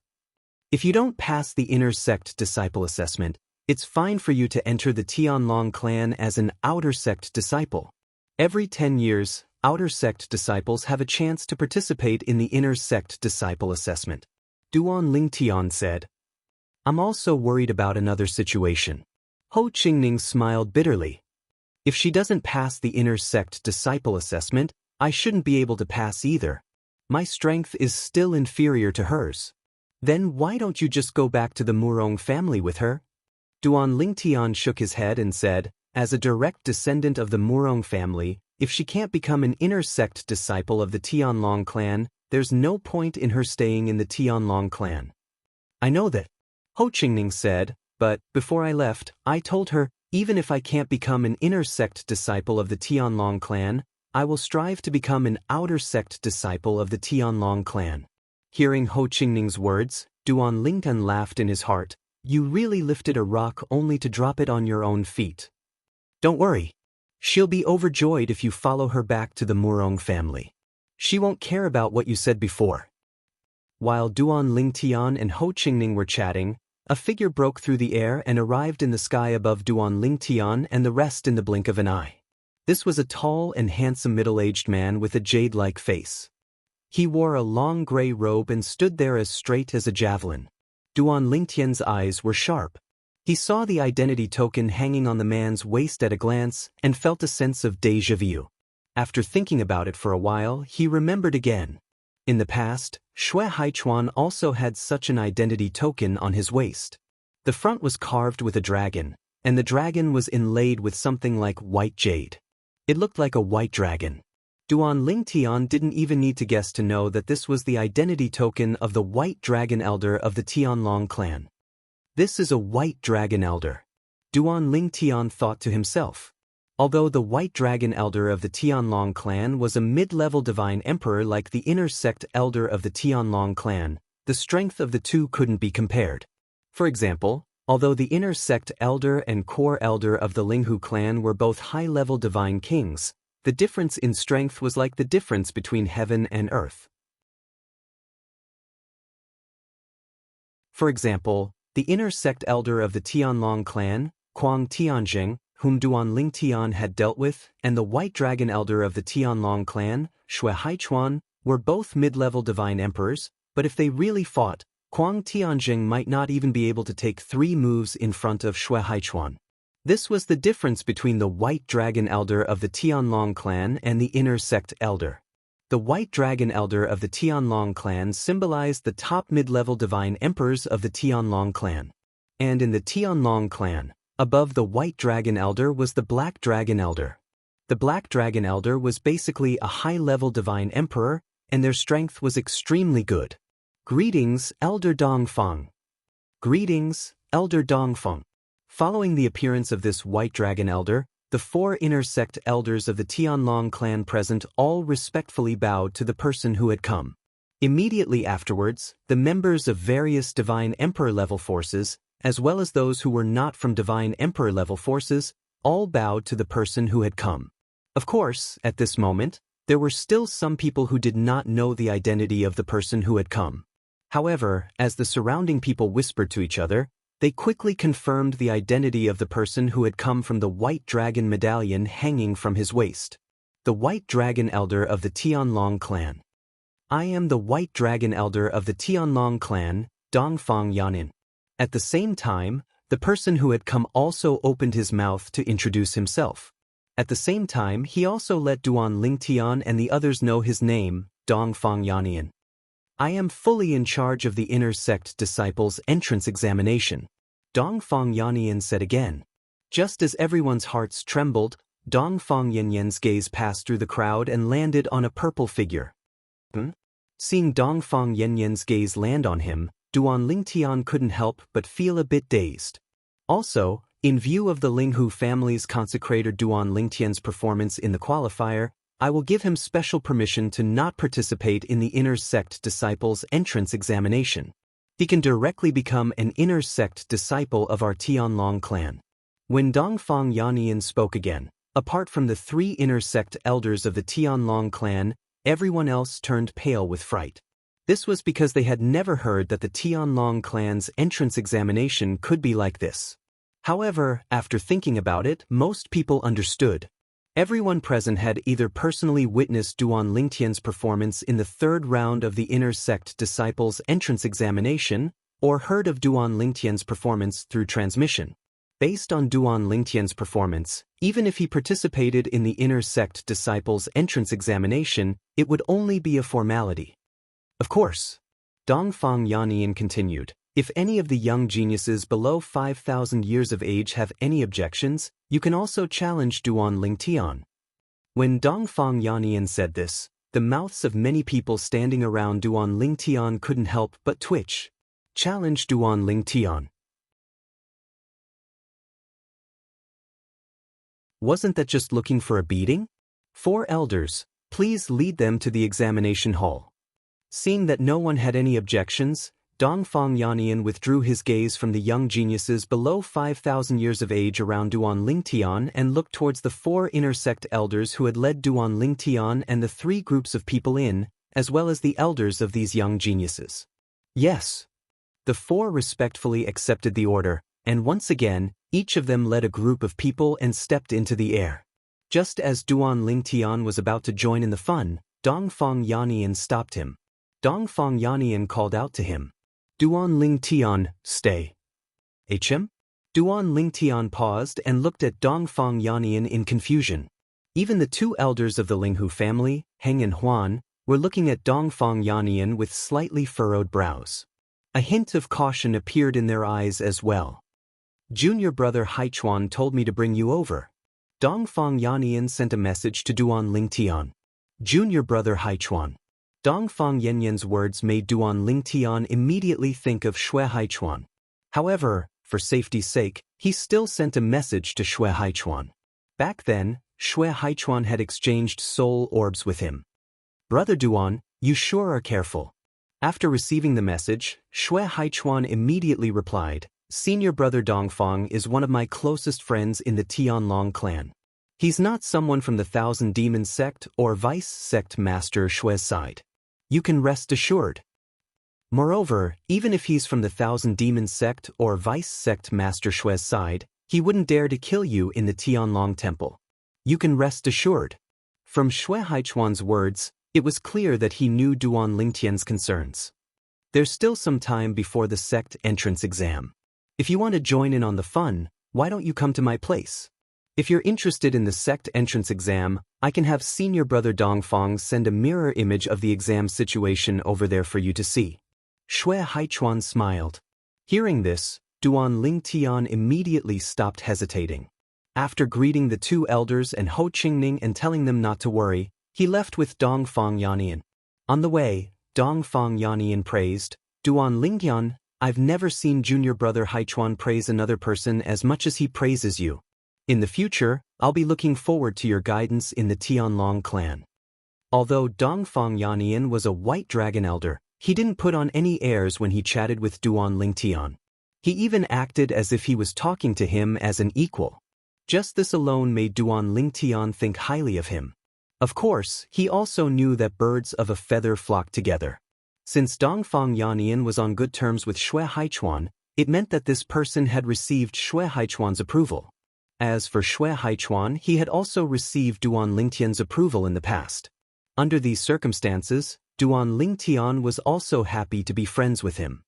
If you don't pass the inner sect disciple assessment, it's fine for you to enter the Tianlong clan as an outer sect disciple. Every 10 years, outer sect disciples have a chance to participate in the inner sect disciple assessment. Duan Lingtian said. I'm also worried about another situation. Ho Qingning smiled bitterly. If she doesn't pass the inner sect disciple assessment, I shouldn't be able to pass either. My strength is still inferior to hers. Then why don't you just go back to the Murong family with her? Duan Lingtian shook his head and said, as a direct descendant of the Murong family, if she can't become an inner sect disciple of the Tianlong clan, there's no point in her staying in the Tianlong clan. I know that, Ho Qingning said, but before I left, I told her, even if I can't become an inner sect disciple of the Tianlong clan, I will strive to become an outer sect disciple of the Tianlong clan. Hearing Ho Qingning's words, Duan Lingtian laughed in his heart. You really lifted a rock only to drop it on your own feet. Don't worry. She'll be overjoyed if you follow her back to the Murong family. She won't care about what you said before. While Duan Lingtian and Ho Qingning were chatting, a figure broke through the air and arrived in the sky above Duan Lingtian and the rest in the blink of an eye. This was a tall and handsome middle-aged man with a jade-like face. He wore a long gray robe and stood there as straight as a javelin. Duan Lingtian's eyes were sharp. He saw the identity token hanging on the man's waist at a glance and felt a sense of déjà vu. After thinking about it for a while, he remembered again. In the past, Xue Haichuan also had such an identity token on his waist. The front was carved with a dragon, and the dragon was inlaid with something like white jade. It looked like a white dragon. Duan Lingtian didn't even need to guess to know that this was the identity token of the White Dragon Elder of the Tianlong clan. This is a White Dragon Elder. Duan Lingtian thought to himself. Although the White Dragon Elder of the Tianlong clan was a mid-level divine emperor like the inner sect elder of the Tianlong clan, the strength of the two couldn't be compared. For example, although the inner sect elder and core elder of the Linghu clan were both high-level divine kings, the difference in strength was like the difference between heaven and earth. For example, the inner sect elder of the Tianlong clan, Kuang Tianjing, whom Duan Lingtian had dealt with, and the White Dragon Elder of the Tianlong clan, Xue Haichuan, were both mid-level divine emperors, but if they really fought, Kuang Tianjing might not even be able to take 3 moves in front of Xue Haichuan. This was the difference between the White Dragon Elder of the Tianlong clan and the inner sect elder. The White Dragon Elder of the Tianlong clan symbolized the top mid-level divine emperors of the Tianlong clan. And in the Tianlong clan, above the White Dragon Elder was the Black Dragon Elder. The Black Dragon Elder was basically a high-level divine emperor, and their strength was extremely good. Greetings, Elder Dongfeng. Greetings, Elder Dongfeng. Following the appearance of this White Dragon Elder, the 4 inner sect elders of the Tianlong clan present all respectfully bowed to the person who had come. Immediately afterwards, the members of various divine emperor-level forces, as well as those who were not from divine emperor-level forces, all bowed to the person who had come. Of course, at this moment, there were still some people who did not know the identity of the person who had come. However, as the surrounding people whispered to each other, they quickly confirmed the identity of the person who had come from the White Dragon medallion hanging from his waist. The White Dragon Elder of the Tianlong clan. I am the White Dragon Elder of the Tianlong clan, Dongfeng Yanin. At the same time, the person who had come also opened his mouth to introduce himself. At the same time, he also let Duan Lingtian and the others know his name, Dongfeng Yanin. I am fully in charge of the inner sect disciples' entrance examination, Dongfeng Yanin said again. Just as everyone's hearts trembled, Dongfeng Yanyan's gaze passed through the crowd and landed on a purple figure. Seeing Dongfeng Yanyan's gaze land on him, Duan Lingtian couldn't help but feel a bit dazed. Also, in view of the Linghu family's consecrator Duan Lingtian's performance in the qualifier, I will give him special permission to not participate in the inner sect disciples' entrance examination. He can directly become an inner sect disciple of our Tianlong clan. When Dongfeng Yanin spoke again, apart from the 3 inner sect elders of the Tianlong clan, everyone else turned pale with fright. This was because they had never heard that the Tianlong clan's entrance examination could be like this. However, after thinking about it, most people understood. Everyone present had either personally witnessed Duan Lingtian's performance in the 3rd round of the inner sect disciples' entrance examination, or heard of Duan Lingtian's performance through transmission. Based on Duan Lingtian's performance, even if he participated in the inner sect disciples' entrance examination, it would only be a formality. Of course, Dongfeng Yanin continued, if any of the young geniuses below 5,000 years of age have any objections, you can also challenge Duan Lingtian. When Dongfeng Yanin said this, the mouths of many people standing around Duan Lingtian couldn't help but twitch. Challenge Duan Lingtian. Wasn't that just looking for a beating? 4 elders, please lead them to the examination hall. Seeing that no one had any objections, Dongfang Yannian withdrew his gaze from the young geniuses below 5,000 years of age around Duan Lingtian and looked towards the 4 inner sect elders who had led Duan Lingtian and the 3 groups of people in, as well as the elders of these young geniuses. Yes. The 4 respectfully accepted the order, and once again, each of them led a group of people and stepped into the air. Just as Duan Lingtian was about to join in the fun, Dongfang Yannian stopped him. Dongfang Yannian called out to him. Duan Lingtian, stay. HM? Duan Lingtian paused and looked at Dongfang Yannian in confusion. Even the 2 elders of the Linghu family, Heng and Huan, were looking at Dongfang Yannian with slightly furrowed brows. A hint of caution appeared in their eyes as well. Junior brother Haichuan told me to bring you over. Dongfang Yannian sent a message to Duan Lingtian. Junior brother Haichuan. Dongfang Yannian's words made Duan Lingtian immediately think of Shui Haichuan. However, for safety's sake, he still sent a message to Shui Haichuan. Back then, Shui Haichuan had exchanged soul orbs with him. Brother Duan, you sure are careful. After receiving the message, Shui Haichuan immediately replied, Senior brother Dongfang is one of my closest friends in the Tianlong clan. He's not someone from the Thousand Demon sect or Vice sect Master Shui's side. You can rest assured. Moreover, even if he's from the Thousand Demon sect or Vice sect Master Shui's side, he wouldn't dare to kill you in the Tianlong temple. You can rest assured. From Shui Haichuan's words, it was clear that he knew Duan Lingtian's concerns. There's still some time before the sect entrance exam. If you want to join in on the fun, why don't you come to my place? If you're interested in the sect entrance exam, I can have senior brother Dongfang send a mirror image of the exam situation over there for you to see. Shui Haichuan smiled. Hearing this, Duan Lingtian immediately stopped hesitating. After greeting the 2 elders and Ho Qingning and telling them not to worry, he left with Dongfang Yannian. On the way, Dongfang Yannian praised, Duan Lingtian, I've never seen junior brother Haichuan praise another person as much as he praises you. In the future, I'll be looking forward to your guidance in the Tianlong clan. Although Dongfang Yannian was a white dragon elder, he didn't put on any airs when he chatted with Duan Lingtian. He even acted as if he was talking to him as an equal. Just this alone made Duan Lingtian think highly of him. Of course, he also knew that birds of a feather flock together. Since Dongfang Yannian was on good terms with Shui Haichuan, it meant that this person had received Shui Haichuan's approval. As for Shui Haichuan, he had also received Duan Lingtian's approval in the past. Under these circumstances, Duan Lingtian was also happy to be friends with him.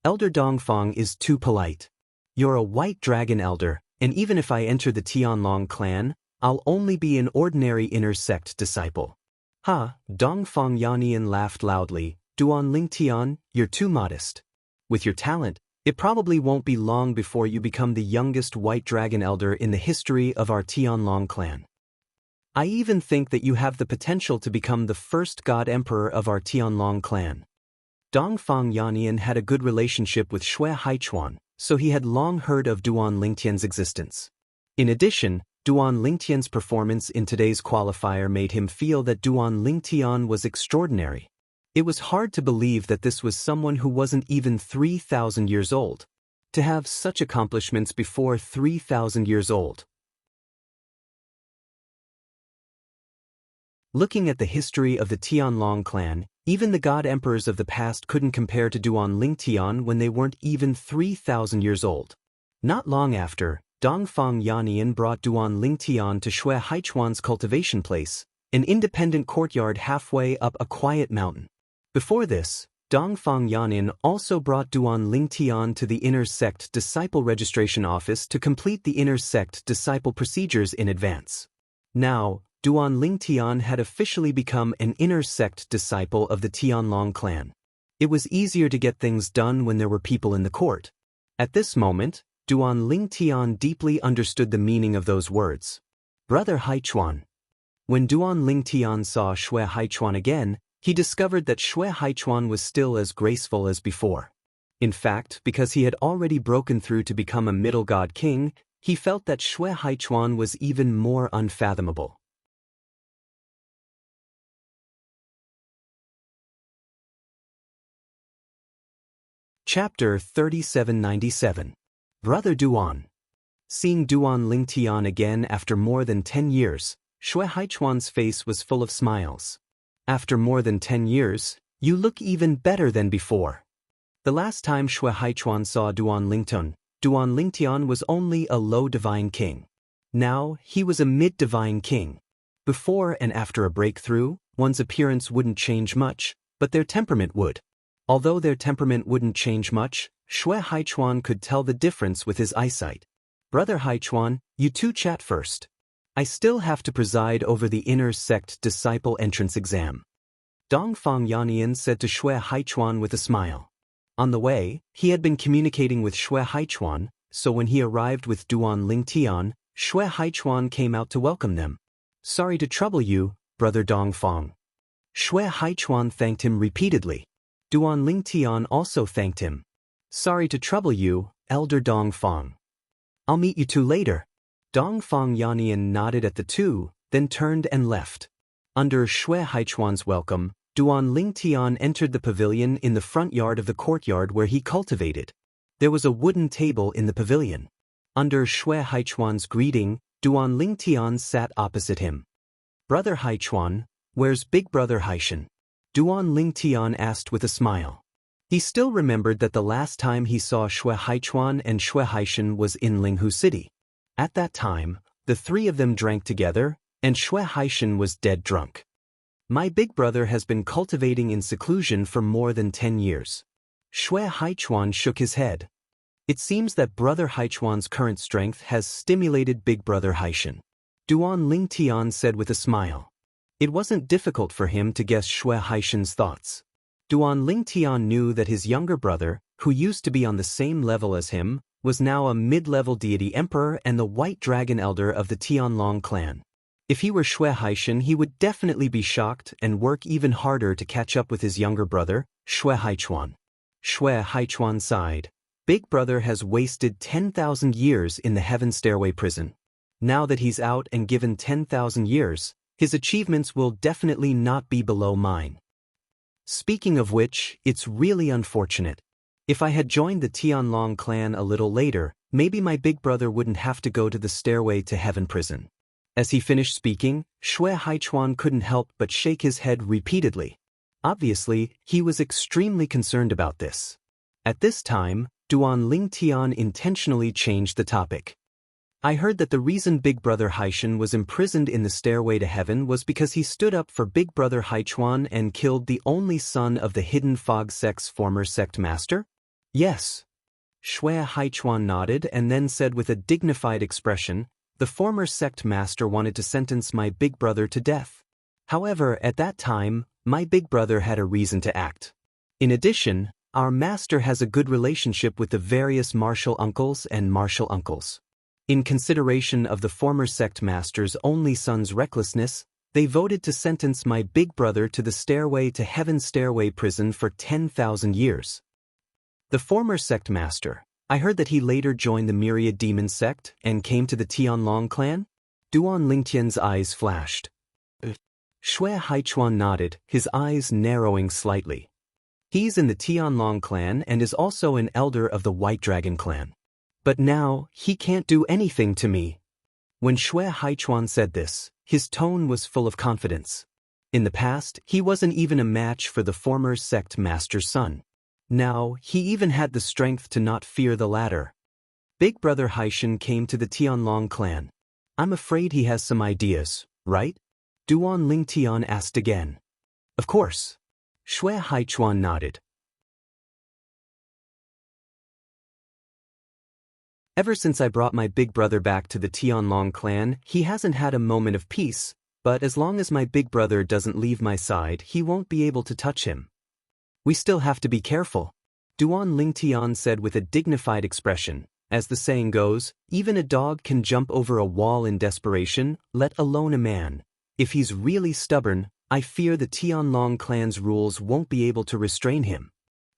Elder Dongfang is too polite. You're a white dragon elder, and even if I enter the Tianlong clan, I'll only be an ordinary inner sect disciple. Ha, Dongfang Yannian laughed loudly. Duan Lingtian, you're too modest. With your talent, it probably won't be long before you become the youngest white dragon elder in the history of our Tianlong clan. I even think that you have the potential to become the first god emperor of our Tianlong clan. Dongfang Yannian had a good relationship with Shui Haichuan, so he had long heard of Duan Lingtian's existence. In addition, Duan Lingtian's performance in today's qualifier made him feel that Duan Lingtian was extraordinary. It was hard to believe that this was someone who wasn't even 3,000 years old. To have such accomplishments before 3,000 years old. Looking at the history of the Tianlong clan, even the god emperors of the past couldn't compare to Duan Lingtian when they weren't even 3,000 years old. Not long after, Dongfang Yannian brought Duan Lingtian to Shui Haichuan's cultivation place, an independent courtyard halfway up a quiet mountain. Before this, Dongfang Yannian also brought Duan Lingtian to the Inner Sect Disciple Registration Office to complete the Inner Sect Disciple procedures in advance. Now, Duan Lingtian had officially become an Inner Sect disciple of the Tianlong clan. It was easier to get things done when there were people in the court. At this moment, Duan Lingtian deeply understood the meaning of those words. Brother Haichuan. When Duan Lingtian saw Shui Haichuan again, he discovered that Shui Haichuan was still as graceful as before. In fact, because he had already broken through to become a middle god king, he felt that Shui Haichuan was even more unfathomable. Chapter 3797. Brother Duan. Seeing Duan Lingtian again after more than 10 years, Shui Haichuan's face was full of smiles. After more than 10 years, you look even better than before. The last time Shui Haichuan saw Duan Lingtian was only a low divine king. Now, he was a mid-divine king. Before and after a breakthrough, one's appearance wouldn't change much, but their temperament would. Although their temperament wouldn't change much, Shui Haichuan could tell the difference with his eyesight. Brother Haichuan, you two chat first. I still have to preside over the inner sect disciple entrance exam. Dongfang Yannian said to Shui Haichuan with a smile. On the way, he had been communicating with Shui Haichuan, so when he arrived with Duan Lingtian, Shui Haichuan came out to welcome them. Sorry to trouble you, Brother Dongfang. Shui Haichuan thanked him repeatedly. Duan Lingtian also thanked him. Sorry to trouble you, Elder Dongfang. I'll meet you two later. Dongfang Yannian nodded at the two, then turned and left. Under Shui Haichuan's welcome, Duan Lingtian entered the pavilion in the front yard of the courtyard where he cultivated. There was a wooden table in the pavilion. Under Shui Haichuan's greeting, Duan Lingtian sat opposite him. Brother Haichuan, where's Big Brother Haishan? Duan Lingtian asked with a smile. He still remembered that the last time he saw Shui Haichuan and Shui Haishan was in Linghu City. At that time, the three of them drank together, and Shui Haishan was dead drunk. My big brother has been cultivating in seclusion for more than 10 years. Shui Haichuan shook his head. It seems that Brother Haichuan's current strength has stimulated Big Brother Haishan. Duan Lingtian said with a smile. It wasn't difficult for him to guess Shui Haishan's thoughts. Duan Lingtian knew that his younger brother, who used to be on the same level as him, was now a mid-level deity emperor and the White Dragon Elder of the Tianlong clan. If he were Shui Haishan, he would definitely be shocked and work even harder to catch up with his younger brother, Shui Haichuan. Shui Haichuan sighed. Big brother has wasted 10,000 years in the Heaven Stairway prison. Now that he's out and given 10,000 years, his achievements will definitely not be below mine. Speaking of which, it's really unfortunate. If I had joined the Tianlong clan a little later, maybe my big brother wouldn't have to go to the Stairway to Heaven prison. As he finished speaking, Shui Haichuan couldn't help but shake his head repeatedly. Obviously, he was extremely concerned about this. At this time, Duan Lingtian intentionally changed the topic. I heard that the reason Big Brother Haishan was imprisoned in the Stairway to Heaven was because he stood up for Big Brother Haichuan and killed the only son of the Hidden Fog sect's former sect master? Yes. Shui Haichuan nodded and then said with a dignified expression, the former sect master wanted to sentence my big brother to death. However, at that time, my big brother had a reason to act. In addition, our master has a good relationship with the various martial uncles and martial uncles. In consideration of the former sect master's only son's recklessness, they voted to sentence my big brother to the Stairway to Heaven Stairway prison for 10,000 years. The former sect master, I heard that he later joined the Myriad Demon sect and came to the Tianlong clan? Duan Lingtian's eyes flashed. Shui Haichuan nodded, his eyes narrowing slightly. He's in the Tianlong clan and is also an elder of the White Dragon clan. But now, he can't do anything to me. When Shui Haichuan said this, his tone was full of confidence. In the past, he wasn't even a match for the former sect master's son. Now, he even had the strength to not fear the latter. Big Brother Haishan came to the Tianlong clan. I'm afraid he has some ideas, right? Duan Lingtian asked again. Of course. Shui Haichuan nodded. Ever since I brought my big brother back to the Tianlong clan, he hasn't had a moment of peace, but as long as my big brother doesn't leave my side, he won't be able to touch him. We still have to be careful, Duan Lingtian said with a dignified expression. As the saying goes, even a dog can jump over a wall in desperation, let alone a man. If he's really stubborn, I fear the Tianlong clan's rules won't be able to restrain him.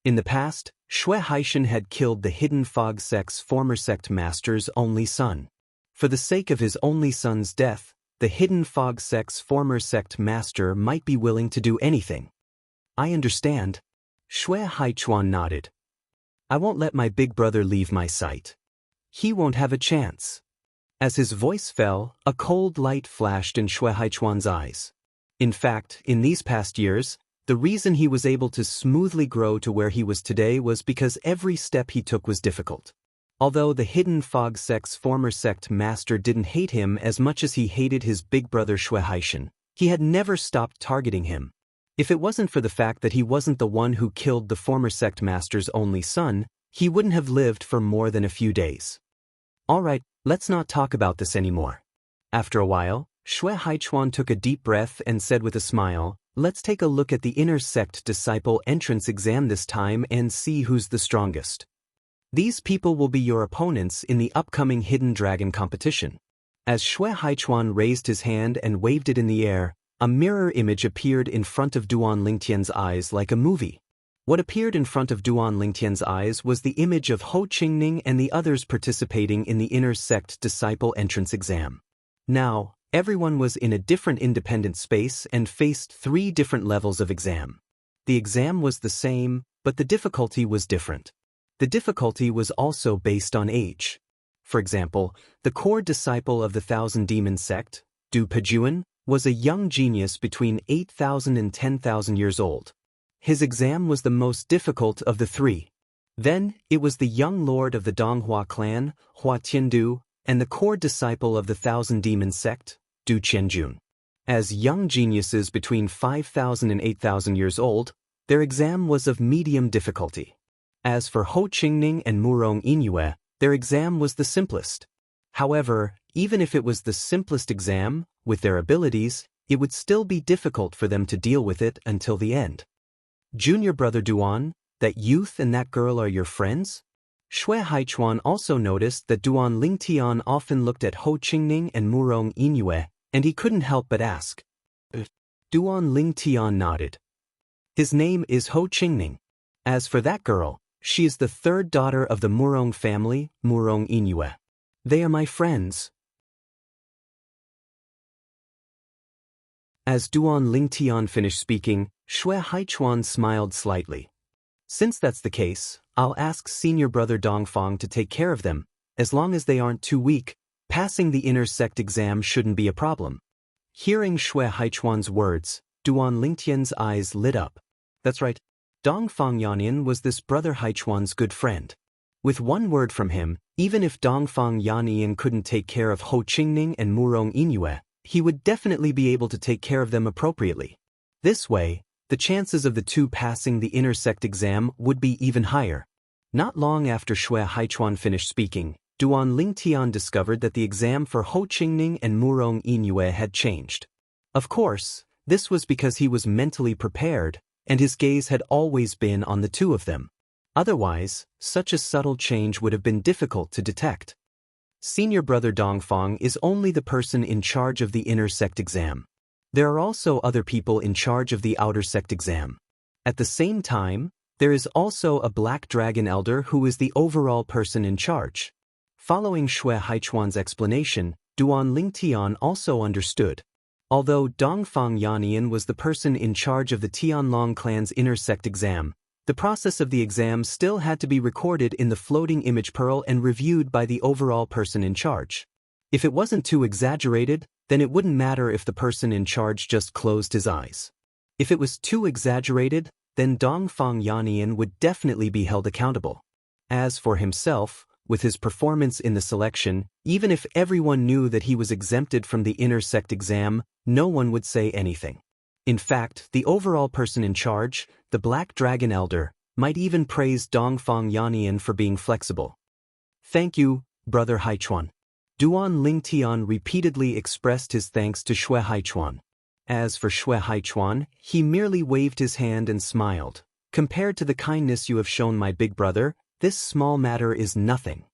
In the past, Shui Haishan had killed the Hidden Fog sect's former sect master's only son. For the sake of his only son's death, the Hidden Fog sect's former sect master might be willing to do anything. I understand. Shui Haichuan nodded. I won't let my big brother leave my sight. He won't have a chance. As his voice fell, a cold light flashed in Shui Haichuan's eyes. In fact, in these past years, the reason he was able to smoothly grow to where he was today was because every step he took was difficult. Although the Hidden Fog sect's former sect master didn't hate him as much as he hated his big brother Shui Haishan, he had never stopped targeting him. If it wasn't for the fact that he wasn't the one who killed the former sect master's only son, he wouldn't have lived for more than a few days. Alright, let's not talk about this anymore. After a while, Shui Haichuan took a deep breath and said with a smile, let's take a look at the inner sect disciple entrance exam this time and see who's the strongest. These people will be your opponents in the upcoming Hidden Dragon competition. As Shui Haichuan raised his hand and waved it in the air, a mirror image appeared in front of Duan Lingtian's eyes like a movie. What appeared in front of Duan Lingtian's eyes was the image of Ho Qingning and the others participating in the inner sect disciple entrance exam. Now, everyone was in a different independent space and faced 3 different levels of exam. The exam was the same, but the difficulty was different. The difficulty was also based on age. For example, the core disciple of the Thousand Demon sect, Du Pejuan, was a young genius between 8,000 and 10,000 years old. His exam was the most difficult of the 3. Then, it was the young lord of the Donghua clan, Hua Tiandu, and the core disciple of the Thousand Demon sect, Du Qianjun. As young geniuses between 5,000 and 8,000 years old, their exam was of medium difficulty. As for Ho Qingning and Murong Inyue, their exam was the simplest. However, even if it was the simplest exam, with their abilities, it would still be difficult for them to deal with it until the end. Junior brother Duan, that youth and that girl are your friends? Shui Haichuan also noticed that Duan Lingtian often looked at Ho Qingning and Murong Inyue, and he couldn't help but ask. Duan Lingtian nodded. His name is Ho Qingning. As for that girl, she is the 3rd daughter of the Murong family, Murong Inyue. They are my friends. As Duan Lingtian finished speaking, Shui Haichuan smiled slightly. Since that's the case, I'll ask senior brother Dongfang to take care of them. As long as they aren't too weak, passing the inner sect exam shouldn't be a problem. Hearing Shui Haichuan's words, Duan Lingtian's eyes lit up. That's right. Dongfang Yanyan was this brother Haichuan's good friend. With one word from him, even if Dongfang Yanyan couldn't take care of Ho Qingning and Murong Inyue, he would definitely be able to take care of them appropriately. This way, the chances of the 2 passing the inner sect exam would be even higher. Not long after Shui Haichuan finished speaking, Duan Lingtian discovered that the exam for Ho Qingning and Murong Inyue had changed. Of course, this was because he was mentally prepared, and his gaze had always been on the 2 of them. Otherwise, such a subtle change would have been difficult to detect. Senior brother Dongfang is only the person in charge of the inner sect exam. There are also other people in charge of the outer sect exam. At the same time, there is also a Black Dragon Elder who is the overall person in charge. Following Shui Haichuan's explanation, Duan Lingtian also understood. Although Dongfang Yanyan was the person in charge of the Tianlong clan's inner sect exam, the process of the exam still had to be recorded in the floating image pearl and reviewed by the overall person in charge. If it wasn't too exaggerated, then it wouldn't matter if the person in charge just closed his eyes. If it was too exaggerated, then Dongfang Yanyan would definitely be held accountable. As for himself, with his performance in the selection, even if everyone knew that he was exempted from the inner sect exam, no one would say anything. In fact, the overall person in charge, the Black Dragon Elder, might even praise Dongfang Yanyan for being flexible. Thank you, brother Haichuan. Duan Lingtian repeatedly expressed his thanks to Shui Haichuan. As for Shui Haichuan, he merely waved his hand and smiled. Compared to the kindness you have shown my big brother, this small matter is nothing.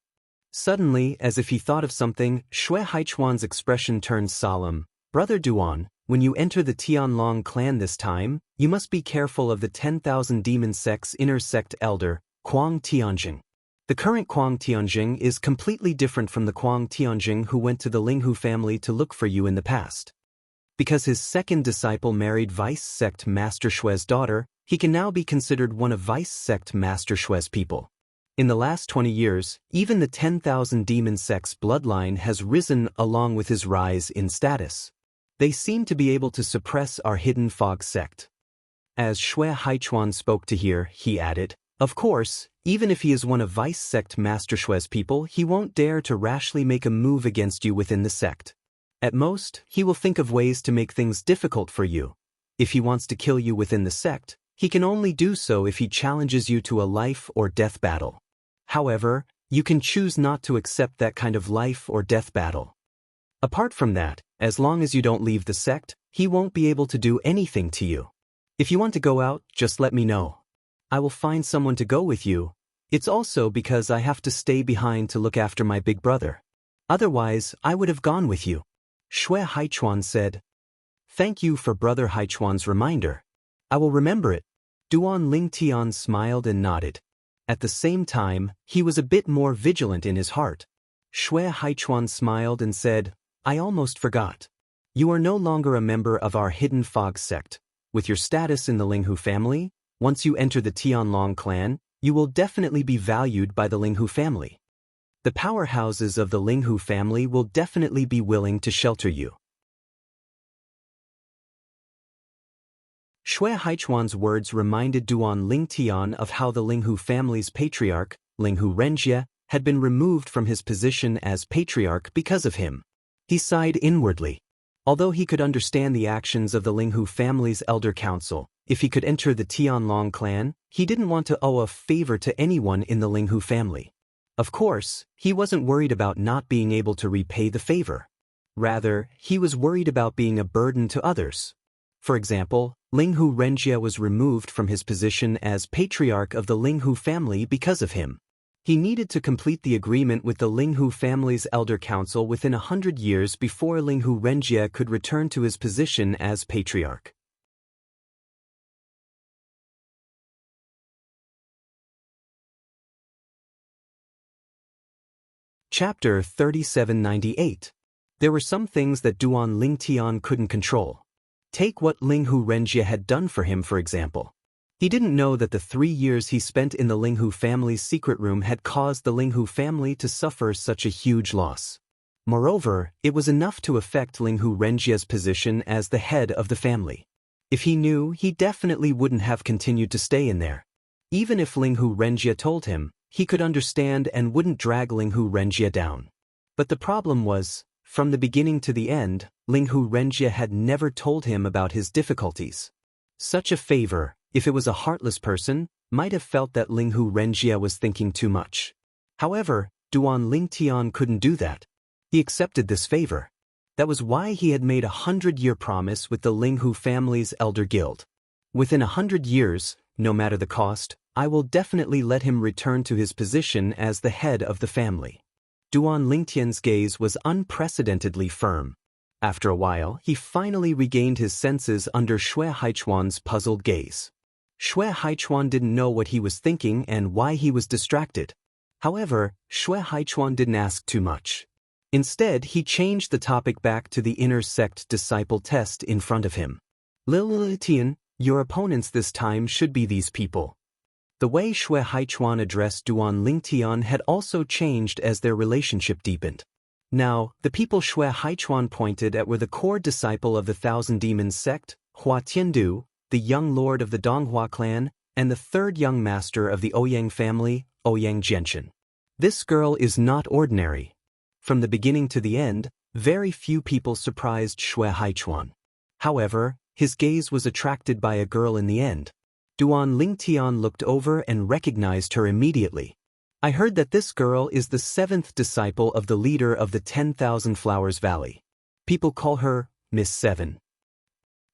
Suddenly, as if he thought of something, Shui Haichuan's expression turned solemn. Brother Duan, when you enter the Tianlong clan this time, you must be careful of the 10,000 demon sect's inner sect elder, Kuang Tianjing. The current Kuang Tianjing is completely different from the Kuang Tianjing who went to the Linghu family to look for you in the past. Because his second disciple married Vice Sect Master Shui's daughter, he can now be considered one of Vice Sect Master Shui's people. In the last 20 years, even the 10,000 demon sects bloodline has risen along with his rise in status. They seem to be able to suppress our hidden fog sect. As Shui Haichuan spoke to hear, he added, of course, even if he is one of Vice Sect Master Shui's people, he won't dare to rashly make a move against you within the sect. At most, he will think of ways to make things difficult for you. If he wants to kill you within the sect, he can only do so if he challenges you to a life or death battle. However, you can choose not to accept that kind of life or death battle. Apart from that, as long as you don't leave the sect, he won't be able to do anything to you. If you want to go out, just let me know. I will find someone to go with you. It's also because I have to stay behind to look after my big brother. Otherwise, I would have gone with you. Shui Haichuan said. Thank you for Brother Haichuan's reminder. I will remember it. Duan Lingtian smiled and nodded. At the same time, he was a bit more vigilant in his heart. Shui Haichuan smiled and said, I almost forgot. You are no longer a member of our hidden fog sect. With your status in the Linghu family, once you enter the Tianlong clan, you will definitely be valued by the Linghu family. The powerhouses of the Linghu family will definitely be willing to shelter you. Shui Haichuan's words reminded Duan Lingtian of how the Linghu family's patriarch, Linghu Renjie, had been removed from his position as patriarch because of him. He sighed inwardly. Although he could understand the actions of the Linghu family's elder council, if he could enter the Tianlong clan, he didn't want to owe a favor to anyone in the Linghu family. Of course, he wasn't worried about not being able to repay the favor. Rather, he was worried about being a burden to others. For example, Linghu Renjie was removed from his position as patriarch of the Linghu family because of him. He needed to complete the agreement with the Linghu family's elder council within 100 years before Linghu Renjie could return to his position as patriarch. Chapter 3798. There were some things that Duan Lingtian couldn't control. Take what Linghu Renjie had done for him, for example. He didn't know that the 3 years he spent in the Linghu family's secret room had caused the Linghu family to suffer such a huge loss. Moreover, it was enough to affect Linghu Renjie's position as the head of the family. If he knew, he definitely wouldn't have continued to stay in there. Even if Linghu Renjie told him, he could understand and wouldn't drag Linghu Renjie down. But the problem was, from the beginning to the end, Linghu Renjie had never told him about his difficulties. Such a favor, if it was a heartless person, might have felt that Linghu Renjie was thinking too much. However, Duan Lingtian couldn't do that. He accepted this favor. That was why he had made a 100-year promise with the Linghu family's elder guild. Within 100 years, no matter the cost, I will definitely let him return to his position as the head of the family. Duan Lingtian's gaze was unprecedentedly firm. After a while, he finally regained his senses under Shui Haichuan's puzzled gaze. Shui Haichuan didn't know what he was thinking and why he was distracted. However, Shui Haichuan didn't ask too much. Instead, he changed the topic back to the inner sect disciple test in front of him. Lilitian, your opponents this time should be these people. The way Shui Haichuan addressed Duan Lingtian had also changed as their relationship deepened. Now, the people Shui Haichuan pointed at were the core disciple of the Thousand Demons sect, Hua Tiandu, the young lord of the Donghua clan, and the third young master of the Ouyang family, Ouyang Jianchen. This girl is not ordinary. From the beginning to the end, very few people surprised Shui Haichuan. However, his gaze was attracted by a girl in the end. Duan Lingtian looked over and recognized her immediately. I heard that this girl is the 7th disciple of the leader of the 10,000 Flowers Valley. People call her Miss 7.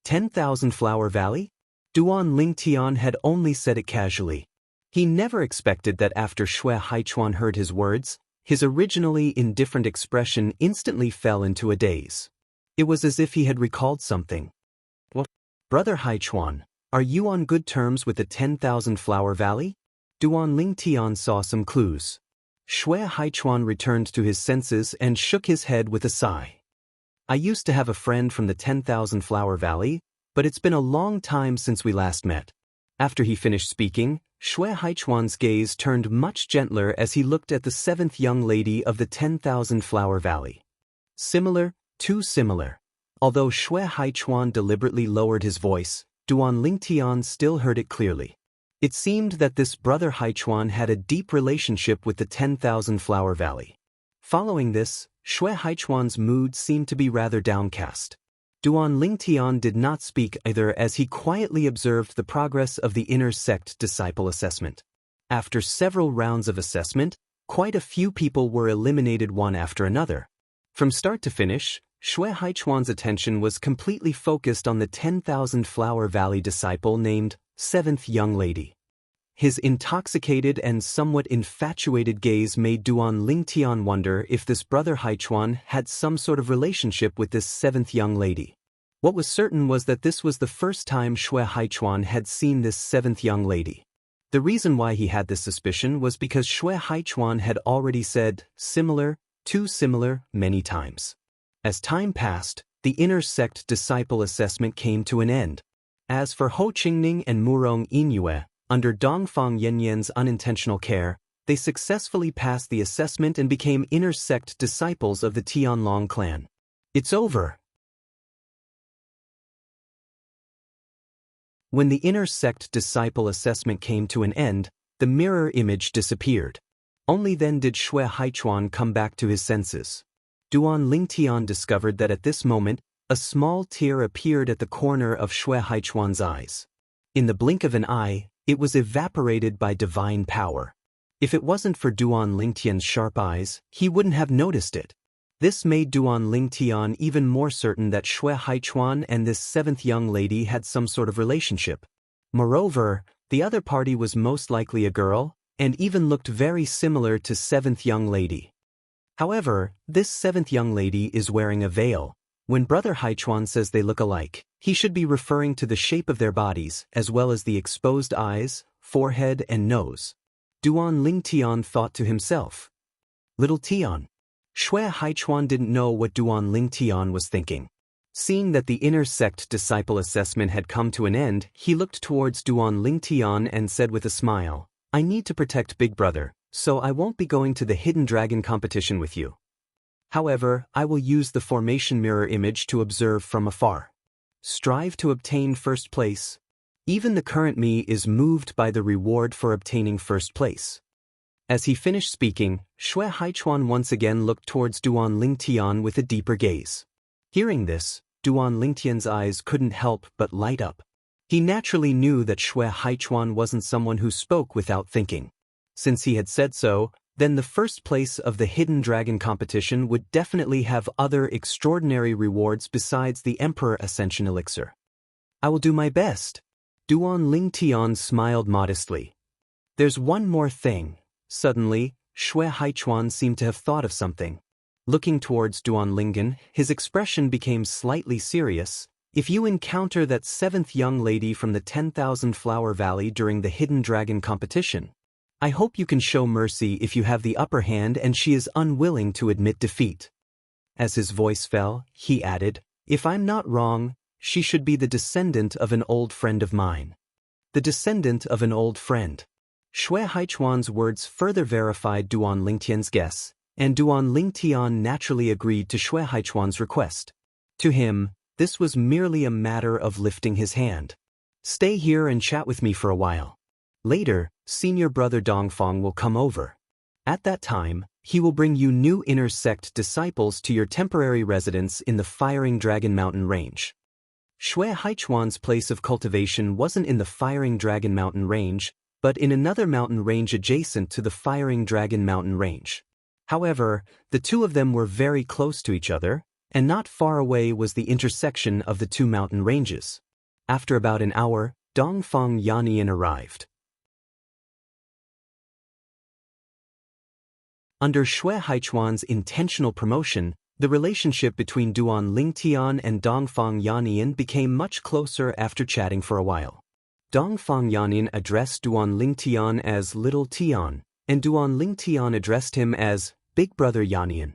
10,000 Flower Valley? Duan Lingtian had only said it casually. He never expected that after Shui Haichuan heard his words, his originally indifferent expression instantly fell into a daze. It was as if he had recalled something. What? Brother Haichuan, are you on good terms with the 10,000 Flower Valley? Duan Lingtian saw some clues. Shui Haichuan returned to his senses and shook his head with a sigh. I used to have a friend from the 10,000 Flower Valley, but it's been a long time since we last met. After he finished speaking, Xue Haichuan's gaze turned much gentler as he looked at the 7th young lady of the 10,000 Flower Valley. Similar, too similar. Although Xue Haichuan deliberately lowered his voice, Duan Lingtian still heard it clearly. It seemed that this brother Haichuan had a deep relationship with the 10,000 Flower Valley. Following this, Xue Haichuan's mood seemed to be rather downcast. Duan Lingtian did not speak either as he quietly observed the progress of the inner sect disciple assessment. After several rounds of assessment, quite a few people were eliminated one after another. From start to finish, Xue Haichuan's attention was completely focused on the 10,000 Flower Valley disciple named 7th Young Lady. His intoxicated and somewhat infatuated gaze made Duan Lingtian wonder if this brother Haichuan had some sort of relationship with this 7th young lady. What was certain was that this was the first time Xue Haichuan had seen this 7th young lady. The reason why he had this suspicion was because Xue Haichuan had already said similar, too similar, many times. As time passed, the inner sect disciple assessment came to an end. As for Ho Qingning and Murong Yinyue, under Dongfang Yanyan's unintentional care, they successfully passed the assessment and became inner sect disciples of the Tianlong clan. It's over. When the inner sect disciple assessment came to an end, the mirror image disappeared. Only then did Xue Haichuan come back to his senses. Duan Lingtian discovered that at this moment, a small tear appeared at the corner of Xue Haichuan's eyes. In the blink of an eye, it was evaporated by divine power. If it wasn't for Duan Lingtian's sharp eyes, he wouldn't have noticed it. This made Duan Lingtian even more certain that Xue Haichuan and this 7th young lady had some sort of relationship. Moreover, the other party was most likely a girl, and even looked very similar to 7th young lady. However, this 7th young lady is wearing a veil. When Brother Haichuan says they look alike, he should be referring to the shape of their bodies, as well as the exposed eyes, forehead, and nose. Duan Lingtian thought to himself. Little Tian. Xue Haichuan didn't know what Duan Lingtian was thinking. Seeing that the inner sect disciple assessment had come to an end, he looked towards Duan Lingtian and said with a smile, I need to protect Big Brother, so I won't be going to the Hidden Dragon competition with you. However, I will use the formation mirror image to observe from afar. Strive to obtain first place. Even the current me is moved by the reward for obtaining first place. As he finished speaking, Xue Haichuan once again looked towards Duan Lingtian with a deeper gaze. Hearing this, Duan Lingtian's eyes couldn't help but light up. He naturally knew that Xue Haichuan wasn't someone who spoke without thinking. Since he had said so, then the first place of the Hidden Dragon competition would definitely have other extraordinary rewards besides the Emperor Ascension Elixir. I will do my best. Duan Lingtian smiled modestly. There's one more thing. Suddenly, Xue Haichuan seemed to have thought of something. Looking towards Duan Lingen, his expression became slightly serious. If you encounter that 7th young lady from the 10,000 Flower Valley during the Hidden Dragon competition, I hope you can show mercy if you have the upper hand and she is unwilling to admit defeat. As his voice fell, he added, if I'm not wrong, she should be the descendant of an old friend of mine. The descendant of an old friend. Xue Haichuan's words further verified Duan Lingtian's guess, and Duan Lingtian naturally agreed to Xue Haichuan's request. To him, this was merely a matter of lifting his hand. Stay here and chat with me for a while. Later, senior brother Dongfang will come over. At that time, he will bring you new inner sect disciples to your temporary residence in the Firing Dragon Mountain Range. Xue Haichuan's place of cultivation wasn't in the Firing Dragon Mountain Range, but in another mountain range adjacent to the Firing Dragon Mountain Range. However, the two of them were very close to each other, and not far away was the intersection of the two mountain ranges. After about an hour, Dongfang Yanyan arrived. Under Xue Haichuan's intentional promotion, the relationship between Duan Lingtian and Dongfang Yanyan became much closer after chatting for a while. Dongfang Yanyan addressed Duan Lingtian as Little Tian, and Duan Lingtian addressed him as Big Brother Yanyan.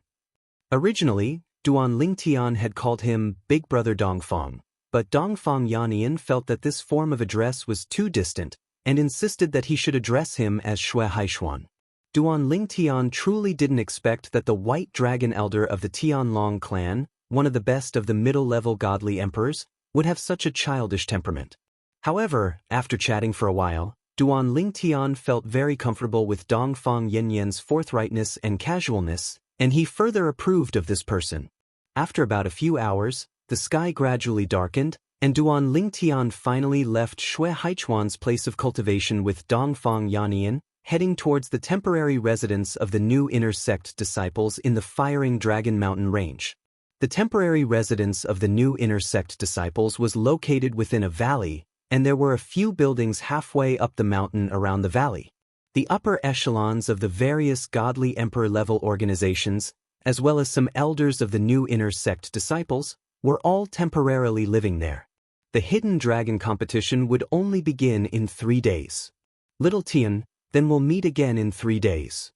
Originally, Duan Lingtian had called him Big Brother Dongfang, but Dongfang Yannian felt that this form of address was too distant and insisted that he should address him as Shui Haishuan. Duan Lingtian truly didn't expect that the White Dragon Elder of the Tianlong clan, one of the best of the middle-level godly emperors, would have such a childish temperament. However, after chatting for a while, Duan Lingtian felt very comfortable with Dongfang Yannian's forthrightness and casualness, and he further approved of this person. After about a few hours, the sky gradually darkened, and Duan Lingtian finally left Shui Haichuan's place of cultivation with Dongfang Yannian, heading towards the temporary residence of the new inner sect disciples in the Firing Dragon Mountain Range. The temporary residence of the new inner sect disciples was located within a valley, and there were a few buildings halfway up the mountain around the valley. The upper echelons of the various godly emperor-level organizations, as well as some elders of the new inner sect disciples, were all temporarily living there. The hidden dragon competition would only begin in 3 days. Little Tian, then we'll meet again in 3 days.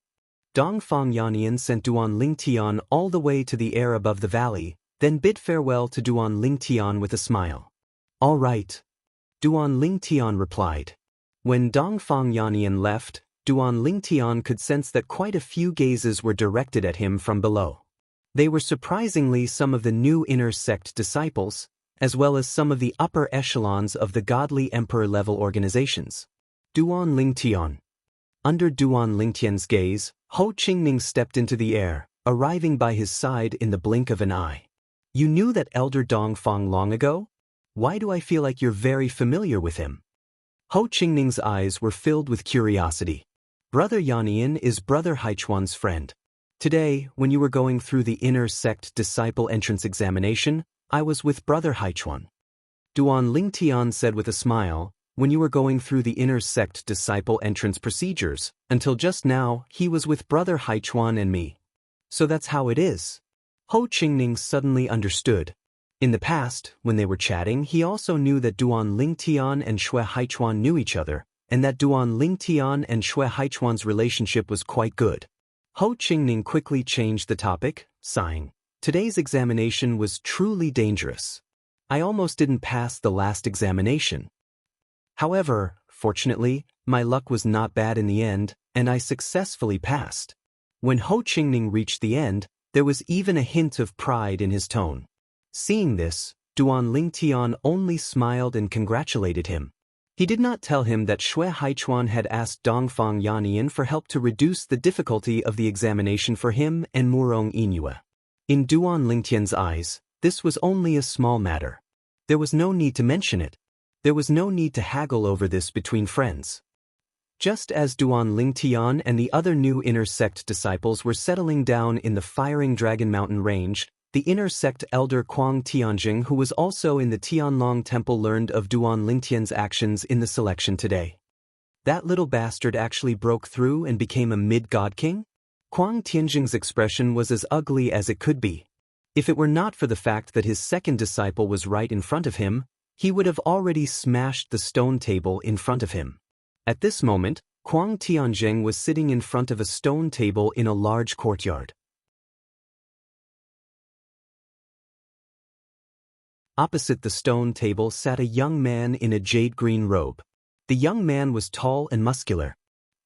Dongfang Yannian sent Duan Lingtian all the way to the air above the valley, then bid farewell to Duan Lingtian with a smile. All right. Duan Lingtian replied. When Dongfang Yannian left, Duan Lingtian could sense that quite a few gazes were directed at him from below. They were surprisingly some of the new inner sect disciples, as well as some of the upper echelons of the godly emperor-level organizations. Duan Lingtian. Under Duan Lingtian's gaze, Ho Qingning stepped into the air, arriving by his side in the blink of an eye. You knew that Elder Dongfang long ago? Why do I feel like you're very familiar with him? Ho Qingning's eyes were filled with curiosity. Brother Yannian is Brother Haichuan's friend. Today, when you were going through the inner sect disciple entrance examination, I was with Brother Haichuan. Duan Lingtian said with a smile, when you were going through the inner sect disciple entrance procedures, until just now, he was with Brother Haichuan and me. So that's how it is. Ho Qingning suddenly understood. In the past, when they were chatting, he also knew that Duan Lingtian and Shui Haichuan knew each other, and that Duan Lingtian and Shui Haichuan's relationship was quite good. Ho Qingning quickly changed the topic, sighing. Today's examination was truly dangerous. I almost didn't pass the last examination. However, fortunately, my luck was not bad in the end, and I successfully passed. When Ho Qingning reached the end, there was even a hint of pride in his tone. Seeing this, Duan Lingtian only smiled and congratulated him. He did not tell him that Shui Haichuan had asked Dongfang Yannian for help to reduce the difficulty of the examination for him and Murong Yinue. In Duan Lingtian's eyes, this was only a small matter. There was no need to mention it. There was no need to haggle over this between friends. Just as Duan Lingtian and the other new inner sect disciples were settling down in the Firing Dragon Mountain Range, the inner sect elder Kuang Tianjing, who was also in the Tianlong Temple, learned of Duan Lingtian's actions in the selection today. That little bastard actually broke through and became a mid-god king? Kuang Tianjing's expression was as ugly as it could be. If it were not for the fact that his second disciple was right in front of him, he would have already smashed the stone table in front of him. At this moment, Kuang Tianjing was sitting in front of a stone table in a large courtyard. Opposite the stone table sat a young man in a jade-green robe. The young man was tall and muscular.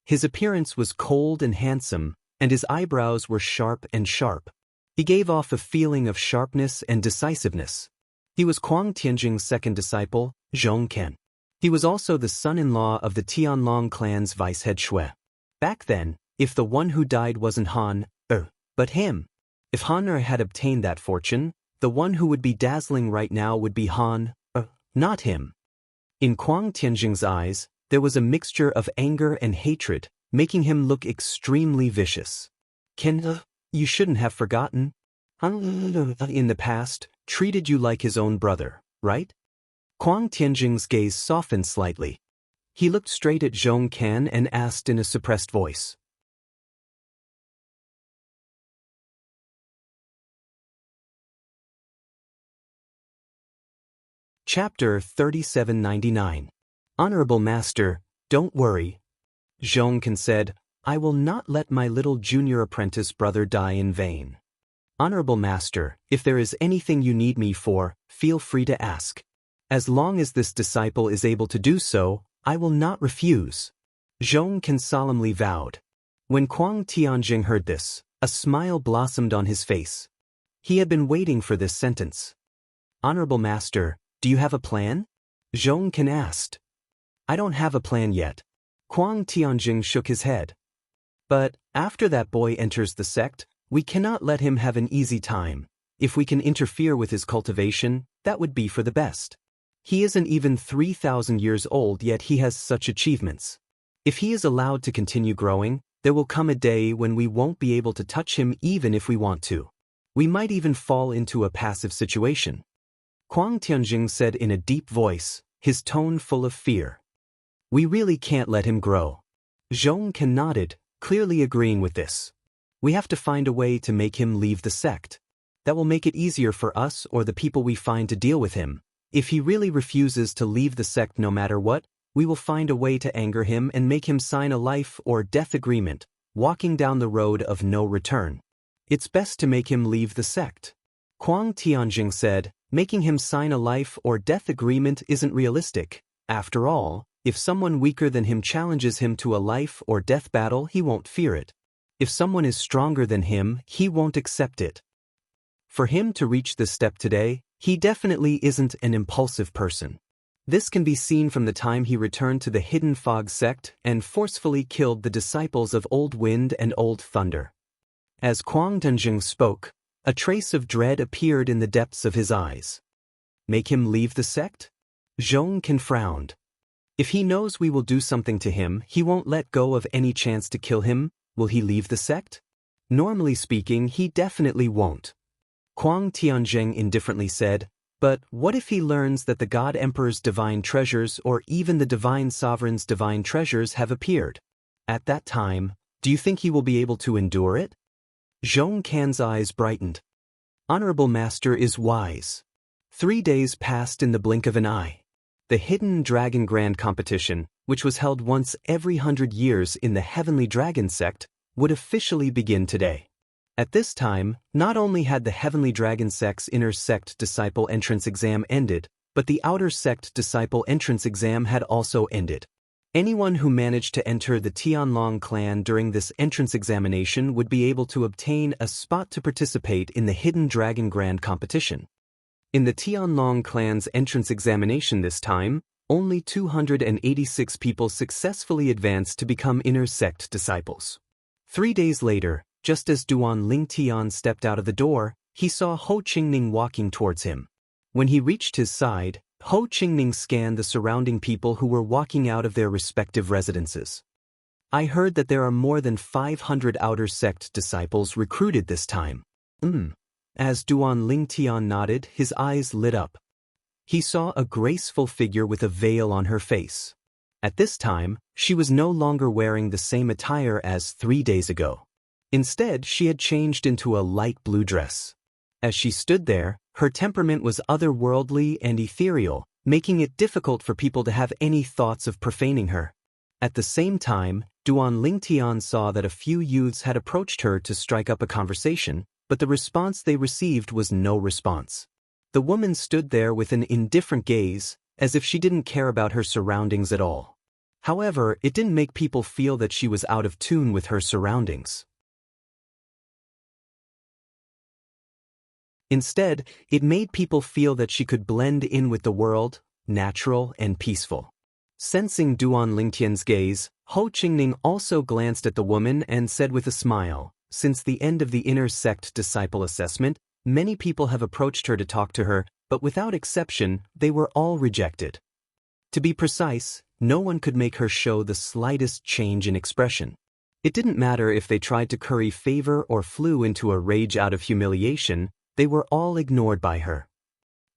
His appearance was cold and handsome, and his eyebrows were sharp and sharp. He gave off a feeling of sharpness and decisiveness. He was Kuang Tianjing's second disciple, Zhong Ken. He was also the son-in-law of the Tianlong clan's vice-head Shui. Back then, if the one who died wasn't Han, but him. If Han had obtained that fortune, the one who would be dazzling right now would be Han, not him. In Kuang Tianjing's eyes, there was a mixture of anger and hatred, making him look extremely vicious. Ken, you shouldn't have forgotten. Han, in the past, treated you like his own brother, right? Kuang Tianjing's gaze softened slightly. He looked straight at Zhong Ken and asked in a suppressed voice. Chapter 3799. Honorable Master, don't worry. Zhong Ken said, I will not let my little junior apprentice brother die in vain. Honorable Master, if there is anything you need me for, feel free to ask. As long as this disciple is able to do so, I will not refuse. Zhong Can solemnly vowed. When Kuang Tianjing heard this, a smile blossomed on his face. He had been waiting for this sentence. Honorable Master, do you have a plan? Zhong Can asked. I don't have a plan yet. Kuang Tianjing shook his head. But, after that boy enters the sect, we cannot let him have an easy time. If we can interfere with his cultivation, that would be for the best. He isn't even 3,000 years old, yet he has such achievements. If he is allowed to continue growing, there will come a day when we won't be able to touch him even if we want to. We might even fall into a passive situation. Kuang Tianjing said in a deep voice, his tone full of fear. We really can't let him grow. Zhong Can nodded, clearly agreeing with this. We have to find a way to make him leave the sect. That will make it easier for us or the people we find to deal with him. If he really refuses to leave the sect no matter what, we will find a way to anger him and make him sign a life or death agreement, walking down the road of no return. It's best to make him leave the sect. Kuang Tianjing said, making him sign a life or death agreement isn't realistic. After all, if someone weaker than him challenges him to a life or death battle, he won't fear it. If someone is stronger than him, he won't accept it. For him to reach this step today, he definitely isn't an impulsive person. This can be seen from the time he returned to the Hidden Fog sect and forcefully killed the disciples of Old Wind and Old Thunder. As Kuang Tianjing spoke, a trace of dread appeared in the depths of his eyes. Make him leave the sect? Zhong Can frowned. If he knows we will do something to him, he won't let go of any chance to kill him. Will he leave the sect? Normally speaking, he definitely won't. Kuang Tianjing indifferently said, but what if he learns that the God Emperor's divine treasures or even the Divine Sovereign's divine treasures have appeared? At that time, do you think he will be able to endure it? Zhong Can's eyes brightened. Honorable Master is wise. 3 days passed in the blink of an eye. The Hidden Dragon Grand Competition, which was held once every 100 years in the Heavenly Dragon sect, would officially begin today. At this time, not only had the Heavenly Dragon sect's inner sect disciple entrance exam ended, but the outer sect disciple entrance exam had also ended. Anyone who managed to enter the Tianlong clan during this entrance examination would be able to obtain a spot to participate in the Hidden Dragon Grand Competition. In the Tianlong clan's entrance examination this time, only 286 people successfully advanced to become inner sect disciples. 3 days later, just as Duan Lingtian stepped out of the door, he saw Ho Qingning walking towards him. When he reached his side, Ho Qingning scanned the surrounding people who were walking out of their respective residences. I heard that there are more than 500 outer sect disciples recruited this time. As Duan Lingtian nodded, his eyes lit up. He saw a graceful figure with a veil on her face. At this time, she was no longer wearing the same attire as 3 days ago. Instead, she had changed into a light blue dress. As she stood there, her temperament was otherworldly and ethereal, making it difficult for people to have any thoughts of profaning her. At the same time, Duan Lingtian saw that a few youths had approached her to strike up a conversation, but the response they received was no response. The woman stood there with an indifferent gaze, as if she didn't care about her surroundings at all. However, it didn't make people feel that she was out of tune with her surroundings. Instead, it made people feel that she could blend in with the world, natural and peaceful. Sensing Duan Lingtian's gaze, Ho Qingning also glanced at the woman and said with a smile, since the end of the inner sect disciple assessment, many people have approached her to talk to her, but without exception, they were all rejected. To be precise, no one could make her show the slightest change in expression. It didn't matter if they tried to curry favor or flew into a rage out of humiliation, they were all ignored by her.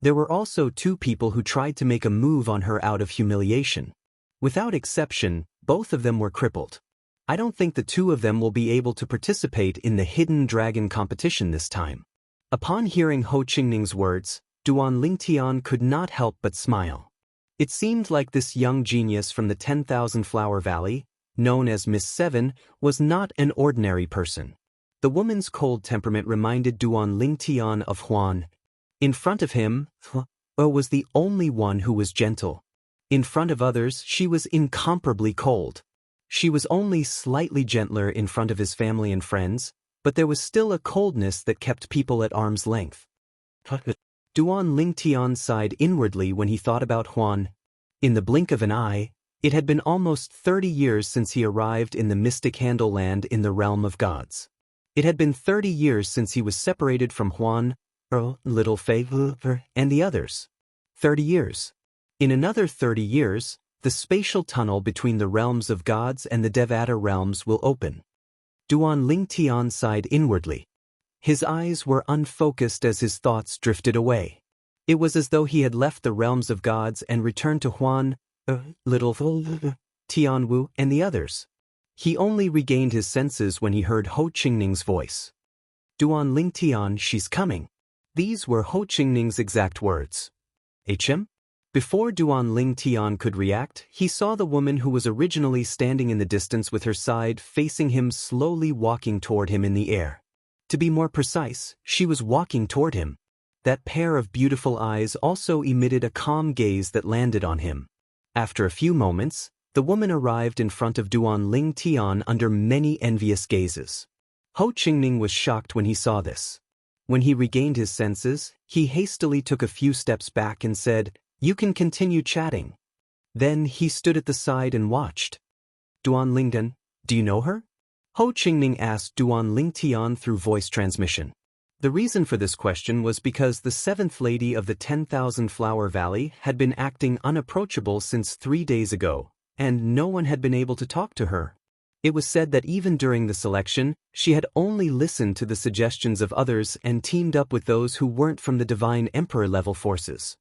There were also 2 people who tried to make a move on her out of humiliation. Without exception, both of them were crippled. I don't think the 2 of them will be able to participate in the Hidden Dragon competition this time. Upon hearing Ho Qingning's words, Duan Lingtian could not help but smile. It seemed like this young genius from the 10,000 Flower Valley, known as Miss Seven, was not an ordinary person. The woman's cold temperament reminded Duan Lingtian of Huan. In front of him, was the only one who was gentle. In front of others, she was incomparably cold. She was only slightly gentler in front of his family and friends, but there was still a coldness that kept people at arm's length. Duan Lingtian sighed inwardly when he thought about Huan. In the blink of an eye, it had been almost 30 years since he arrived in the mystic Handle Land in the realm of gods. It had been 30 years since he was separated from Huan, Little Fei, and the others. 30 years. In another 30 years, the spatial tunnel between the realms of gods and the Devata realms will open. Duan Lingtian sighed inwardly. His eyes were unfocused as his thoughts drifted away. It was as though he had left the realms of gods and returned to Huan, Little Tianwu, and the others. He only regained his senses when he heard Ho Qingning's voice. Duan Lingtian, she's coming. These were Ho Qingning's exact words. HM? Before Duan Lingtian could react, he saw the woman who was originally standing in the distance with her side facing him slowly walking toward him in the air. To be more precise, she was walking toward him. That pair of beautiful eyes also emitted a calm gaze that landed on him. After a few moments, the woman arrived in front of Duan Lingtian under many envious gazes. Ho Qingning was shocked when he saw this. When he regained his senses, he hastily took a few steps back and said, "You can continue chatting." Then he stood at the side and watched. Duan Lingdan, do you know her? Ho Qingning asked Duan Lingtian through voice transmission. The reason for this question was because the seventh lady of the 10,000 Flower Valley had been acting unapproachable since 3 days ago, and no one had been able to talk to her. It was said that even during the selection, she had only listened to the suggestions of others and teamed up with those who weren't from the Divine Emperor level forces.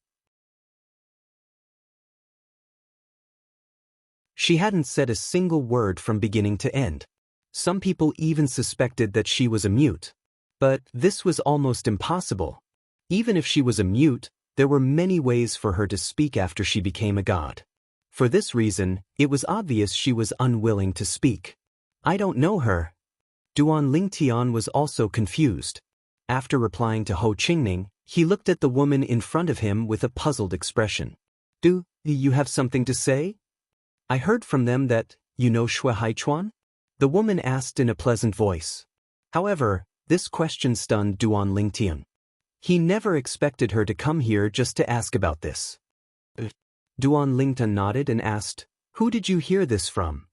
She hadn't said a single word from beginning to end. Some people even suspected that she was a mute. But this was almost impossible. Even if she was a mute, there were many ways for her to speak after she became a god. For this reason, it was obvious she was unwilling to speak. I don't know her. Duan Lingtian was also confused. After replying to Ho Qingning, he looked at the woman in front of him with a puzzled expression. Do you have something to say? I heard from them that, you know Shui Haichuan? The woman asked in a pleasant voice. However, this question stunned Duan Lingtian. He never expected her to come here just to ask about this. Duan Lingtian nodded and asked, "Who did you hear this from?"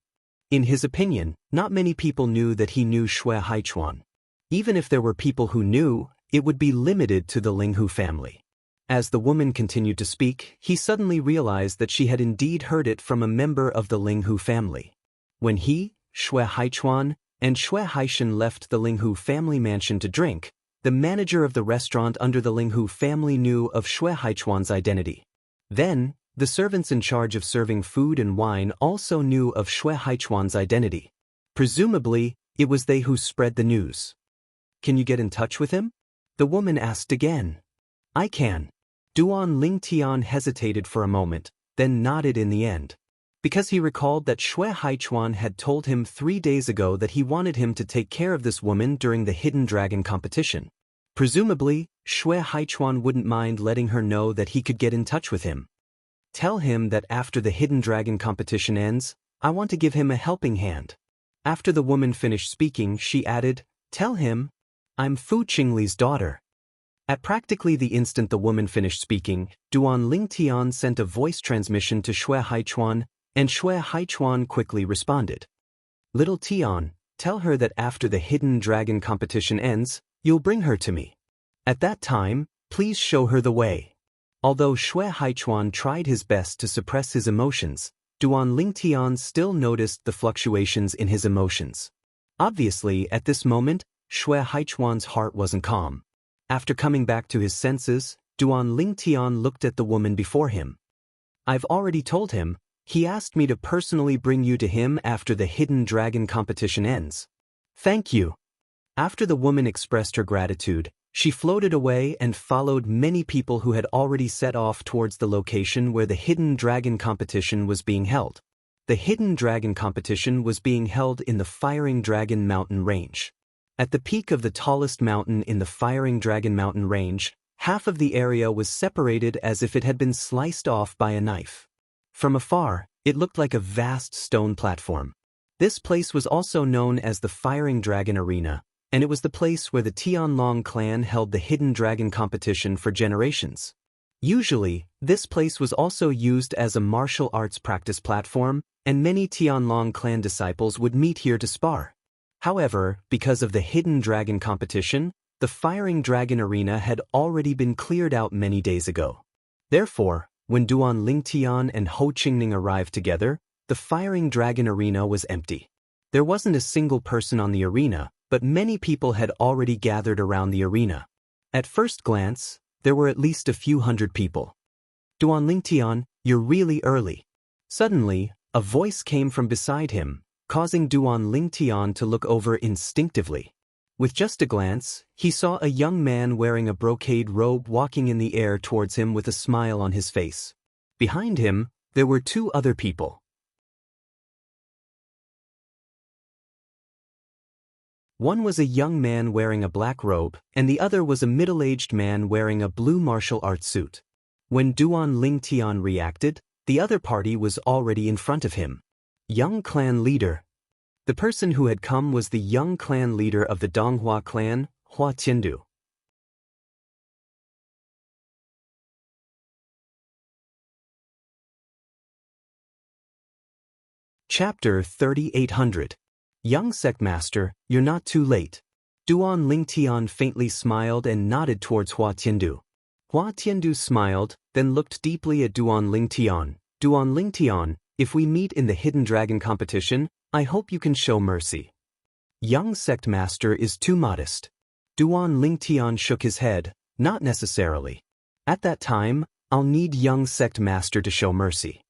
In his opinion, not many people knew that he knew Shui Haichuan. Even if there were people who knew, it would be limited to the Linghu family. As the woman continued to speak, he suddenly realized that she had indeed heard it from a member of the Linghu family. When he, Shui Haichuan, and Shui Haishan left the Linghu family mansion to drink, the manager of the restaurant under the Linghu family knew of Shui Haichuan's identity. Then, the servants in charge of serving food and wine also knew of Shui Haichuan's identity. Presumably, it was they who spread the news. Can you get in touch with him? The woman asked again. I can. Duan Lingtian hesitated for a moment, then nodded in the end. Because he recalled that Shui Haichuan had told him 3 days ago that he wanted him to take care of this woman during the Hidden Dragon competition. Presumably, Shui Haichuan wouldn't mind letting her know that he could get in touch with him. Tell him that after the Hidden Dragon competition ends, I want to give him a helping hand. After the woman finished speaking, she added, Tell him, I'm Fu Qingli's daughter. At practically the instant the woman finished speaking, Duan Lingtian sent a voice transmission to Shui Haichuan, and Shui Haichuan quickly responded. Little Tian, tell her that after the Hidden Dragon competition ends, you'll bring her to me. At that time, please show her the way. Although Shui Haichuan tried his best to suppress his emotions, Duan Lingtian still noticed the fluctuations in his emotions. Obviously, at this moment, Shui Haichuan's heart wasn't calm. After coming back to his senses, Duan Lingtian looked at the woman before him. I've already told him. He asked me to personally bring you to him after the Hidden Dragon competition ends. Thank you. After the woman expressed her gratitude, she floated away and followed many people who had already set off towards the location where the Hidden Dragon competition was being held. The Hidden Dragon competition was being held in the Firing Dragon Mountain Range. At the peak of the tallest mountain in the Firing Dragon Mountain Range, Half of the area was separated as if it had been sliced off by a knife. From afar, it looked like a vast stone platform. This place was also known as the Firing Dragon Arena, and it was the place where the Tianlong clan held the hidden dragon competition for generations. Usually, this place was also used as a martial arts practice platform, and many Tianlong clan disciples would meet here to spar. However, because of the hidden dragon competition, the Firing Dragon Arena had already been cleared out many days ago. Therefore, when Duan Lingtian and Ho Qingning arrived together, the Firing Dragon Arena was empty. There wasn't a single person on the arena, but many people had already gathered around the arena. At first glance, there were at least a few hundred people. Duan Lingtian, you're really early. Suddenly, a voice came from beside him, causing Duan Lingtian to look over instinctively. With just a glance, he saw a young man wearing a brocade robe walking in the air towards him with a smile on his face. Behind him, there were two other people. One was a young man wearing a black robe, and the other was a middle-aged man wearing a blue martial arts suit. When Duan Lingtian reacted, the other party was already in front of him. Young clan leader. The person who had come was the young clan leader of the Donghua clan, Hua Tiandu. Chapter 3800. Young sect master, you're not too late. Duan Lingtian faintly smiled and nodded towards Hua Tiandu. Hua Tiandu smiled, then looked deeply at Duan Lingtian. Duan Lingtian, if we meet in the hidden dragon competition, I hope you can show mercy. Young sect master is too modest. Duan Lingtian shook his head, not necessarily. At that time, I'll need young sect master to show mercy.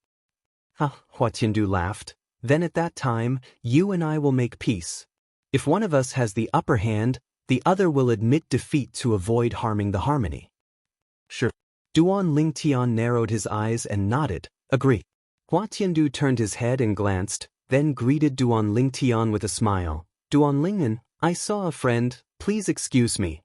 Ha, Hua Tiandu laughed. Then at that time, you and I will make peace. If one of us has the upper hand, the other will admit defeat to avoid harming the harmony. Sure. Duan Lingtian narrowed his eyes and nodded, agree. Hua Tiandu turned his head and glanced, then greeted Duan Lingtian with a smile. Duan Lingnan, I saw a friend, please excuse me.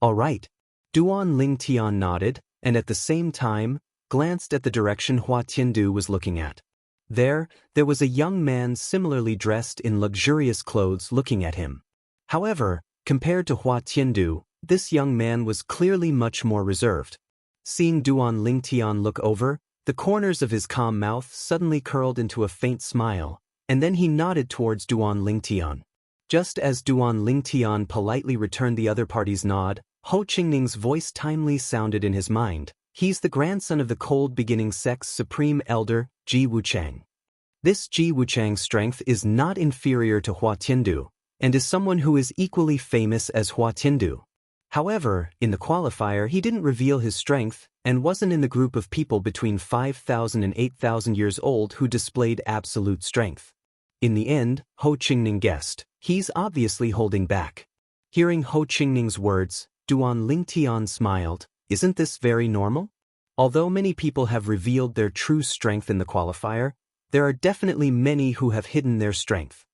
All right. Duan Lingtian nodded, and at the same time, glanced at the direction Hua Tiandu was looking at. There was a young man similarly dressed in luxurious clothes looking at him. However, compared to Hua Tiandu, this young man was clearly much more reserved. Seeing Duan Lingtian look over, the corners of his calm mouth suddenly curled into a faint smile, and then he nodded towards Duan Lingtian. Just as Duan Lingtian politely returned the other party's nod, Ho Qingning's voice timely sounded in his mind. He's the grandson of the Cold Beginning Sect's Supreme Elder, Ji Wuchang. This Ji Wuchang's strength is not inferior to Hua Tiandu, and is someone who is equally famous as Hua Tiandu. However, in the qualifier he didn't reveal his strength, and wasn't in the group of people between 5,000 and 8,000 years old who displayed absolute strength. In the end, Ho Qingning guessed, he's obviously holding back. Hearing Ho Qingning's words, Duan Lingtian smiled. Isn't this very normal? Although many people have revealed their true strength in the qualifier, there are definitely many who have hidden their strength.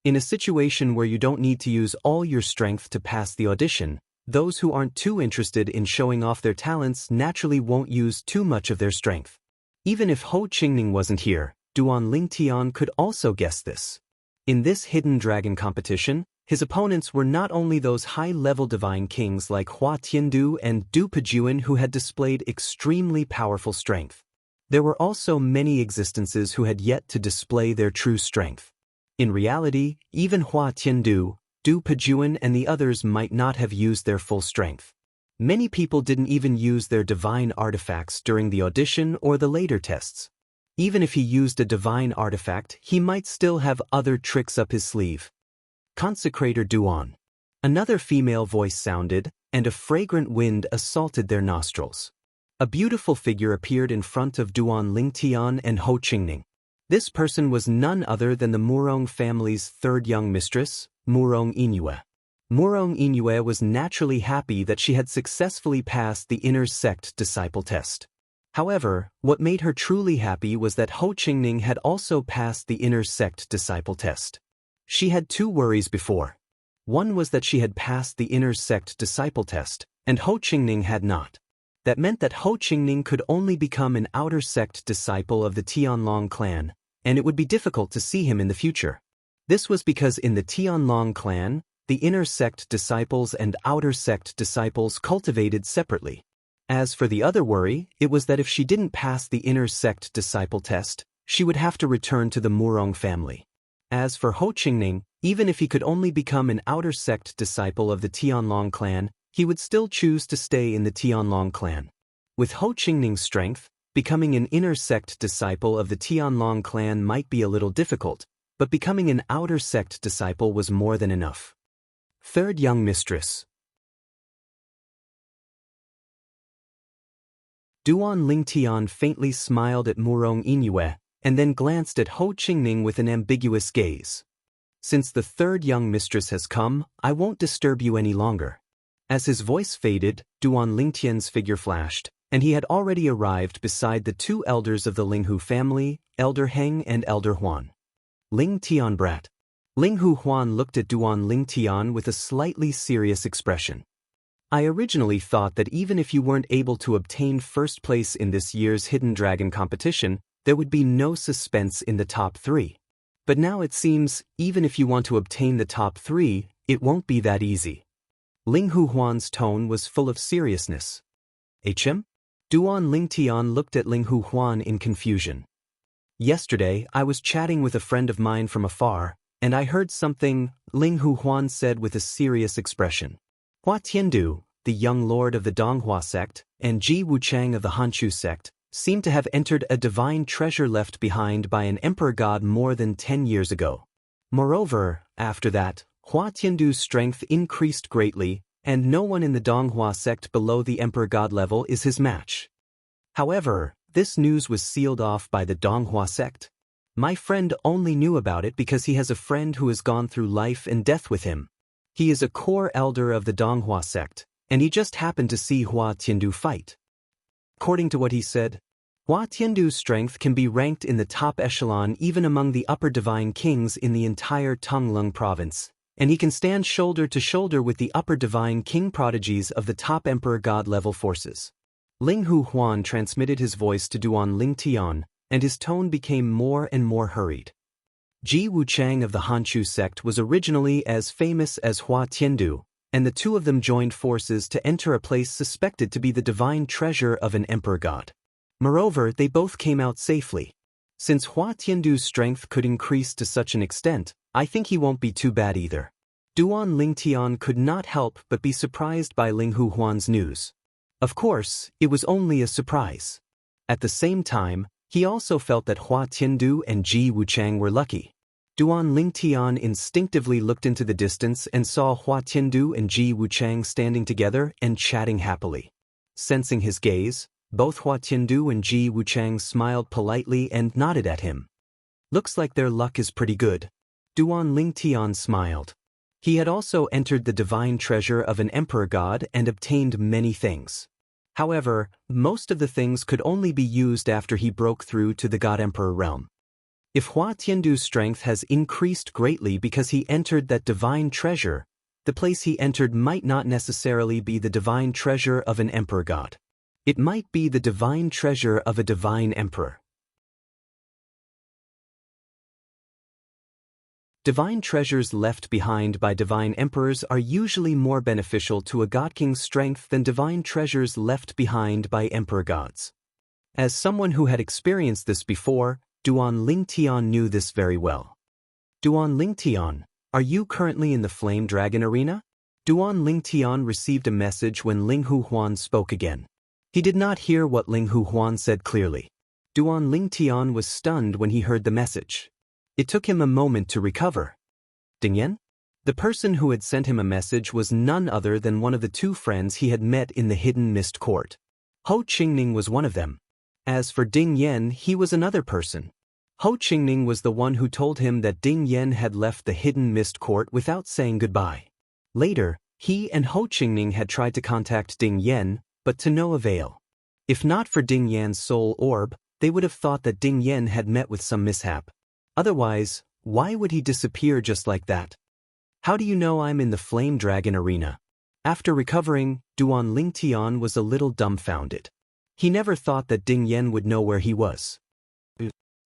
In a situation where you don't need to use all your strength to pass the audition, those who aren't too interested in showing off their talents naturally won't use too much of their strength. Even if Ho Qingning wasn't here, Duan Lingtian could also guess this. In this hidden dragon competition, his opponents were not only those high-level divine kings like Hua Tiandu and Du Pejuan who had displayed extremely powerful strength. There were also many existences who had yet to display their true strength. In reality, even Hua Tiandu, Du Pejuan and the others might not have used their full strength. Many people didn't even use their divine artifacts during the audition or the later tests. Even if he used a divine artifact, he might still have other tricks up his sleeve. Consecrator Duan. Another female voice sounded, and a fragrant wind assaulted their nostrils. A beautiful figure appeared in front of Duan Lingtian and Ho Qingning. This person was none other than the Murong family's third young mistress, Murong Yingyue. Murong Yingyue was naturally happy that she had successfully passed the inner sect disciple test. However, what made her truly happy was that Ho Qingning had also passed the inner sect disciple test. She had two worries before. One was that she had passed the inner sect disciple test, and Ho Qingning had not. That meant that Ho Qingning could only become an outer sect disciple of the Tianlong clan, and it would be difficult to see him in the future. This was because in the Tianlong clan, the inner sect disciples and outer sect disciples cultivated separately. As for the other worry, it was that if she didn't pass the inner sect disciple test, she would have to return to the Murong family. As for Ho Qingning, even if he could only become an outer sect disciple of the Tianlong clan, he would still choose to stay in the Tianlong clan. With Ho Qingning's strength, becoming an inner sect disciple of the Tianlong clan might be a little difficult, but becoming an outer sect disciple was more than enough. Third young mistress. Duan Lingtian faintly smiled at Murong Inyue, and then glanced at Ho Qingning with an ambiguous gaze. Since the third young mistress has come, I won't disturb you any longer. As his voice faded, Duan Lingtian's figure flashed, and he had already arrived beside the two elders of the Linghu family, Elder Heng and Elder Huan. Ling Tian brat. Linghu Huan looked at Duan Lingtian with a slightly serious expression. I originally thought that even if you weren't able to obtain first place in this year's Hidden Dragon competition, there would be no suspense in the top 3. But now it seems, even if you want to obtain the top 3, it won't be that easy. Linghu Huan's tone was full of seriousness. HM? Duan Lingtian looked at Linghu Huan in confusion. Yesterday, I was chatting with a friend of mine from afar, and I heard something, Linghu Huan said with a serious expression. Hua Tiandu, the young lord of the Donghua sect, and Ji Wuchang of the Hanchu sect, seemed to have entered a divine treasure left behind by an emperor god more than 10 years ago. Moreover, after that, Hua Tiandu's strength increased greatly, and no one in the Donghua sect below the emperor god level is his match. However, this news was sealed off by the Donghua sect. My friend only knew about it because he has a friend who has gone through life and death with him. He is a core elder of the Donghua sect, and he just happened to see Hua Tiandu fight. According to what he said, Hua Tiandu's strength can be ranked in the top echelon even among the upper divine kings in the entire Tonglung province, and he can stand shoulder to shoulder with the upper divine king prodigies of the top emperor god level forces. Linghu Huan transmitted his voice to Duan Lingtian, and his tone became more and more hurried. Ji Wuchang of the Hanchu sect was originally as famous as Hua Tiandu, and the two of them joined forces to enter a place suspected to be the divine treasure of an emperor god. Moreover, they both came out safely. Since Hua Tiandu's strength could increase to such an extent, I think he won't be too bad either. Duan Lingtian could not help but be surprised by Linghu Huan's news. Of course, it was only a surprise. At the same time, he also felt that Hua Tiandu and Ji Wuchang were lucky. Duan Lingtian instinctively looked into the distance and saw Hua Tiandu and Ji Wuchang standing together and chatting happily. Sensing his gaze, both Hua Tiandu and Ji Wuchang smiled politely and nodded at him. Looks like their luck is pretty good. Duan Lingtian smiled. He had also entered the divine treasure of an emperor god and obtained many things. However, most of the things could only be used after he broke through to the God-Emperor realm. If Hua Tiandu's strength has increased greatly because he entered that divine treasure, the place he entered might not necessarily be the divine treasure of an emperor god. It might be the divine treasure of a divine emperor. Divine treasures left behind by divine emperors are usually more beneficial to a god king's strength than divine treasures left behind by emperor gods. As someone who had experienced this before, Duan Lingtian knew this very well. Duan Lingtian, are you currently in the Flame Dragon arena? Duan Lingtian received a message when Linghu Huan spoke again. He did not hear what Linghu Huan said clearly. Duan Lingtian was stunned when he heard the message. It took him a moment to recover. Ding Yan? The person who had sent him a message was none other than one of the two friends he had met in the Hidden Mist Court. Ho Qingning was one of them. As for Ding Yan, he was another person. Ho Qingning was the one who told him that Ding Yan had left the Hidden Mist Court without saying goodbye. Later, he and Ho Qingning had tried to contact Ding Yan, but to no avail. If not for Ding Yan's soul orb, they would have thought that Ding Yan had met with some mishap. Otherwise, why would he disappear just like that? How do you know I'm in the Flame Dragon arena? After recovering, Duan Lingtian was a little dumbfounded. He never thought that Ding Yan would know where he was.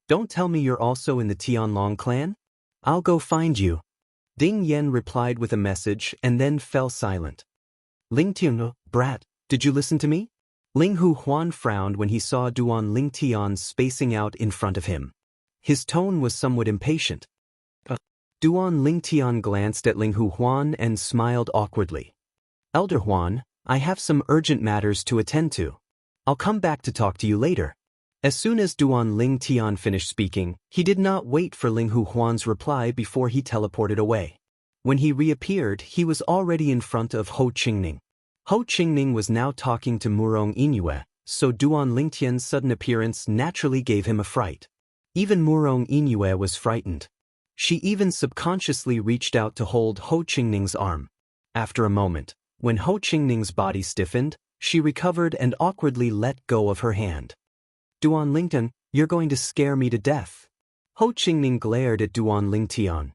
Don't tell me you're also in the Tianlong clan? I'll go find you. Ding Yan replied with a message and then fell silent. Lingtian, brat, did you listen to me? Ling Hu Huan frowned when he saw Duan Lingtian spacing out in front of him. His tone was somewhat impatient. Duan Lingtian glanced at Ling Hu Huan and smiled awkwardly. Elder Huan, I have some urgent matters to attend to. I'll come back to talk to you later. As soon as Duan Lingtian finished speaking, he did not wait for Ling Hu Huan's reply before he teleported away. When he reappeared, he was already in front of Ho Qingning. Ho Qingning was now talking to Murong Inyue, so Duan Lingtian's sudden appearance naturally gave him a fright. Even Murong Inyue was frightened. She even subconsciously reached out to hold Ho Qingning's arm. After a moment, when Ho Qingning's body stiffened, she recovered and awkwardly let go of her hand. Duan Lingtian, you're going to scare me to death. Ho Qingning glared at Duan Lingtian.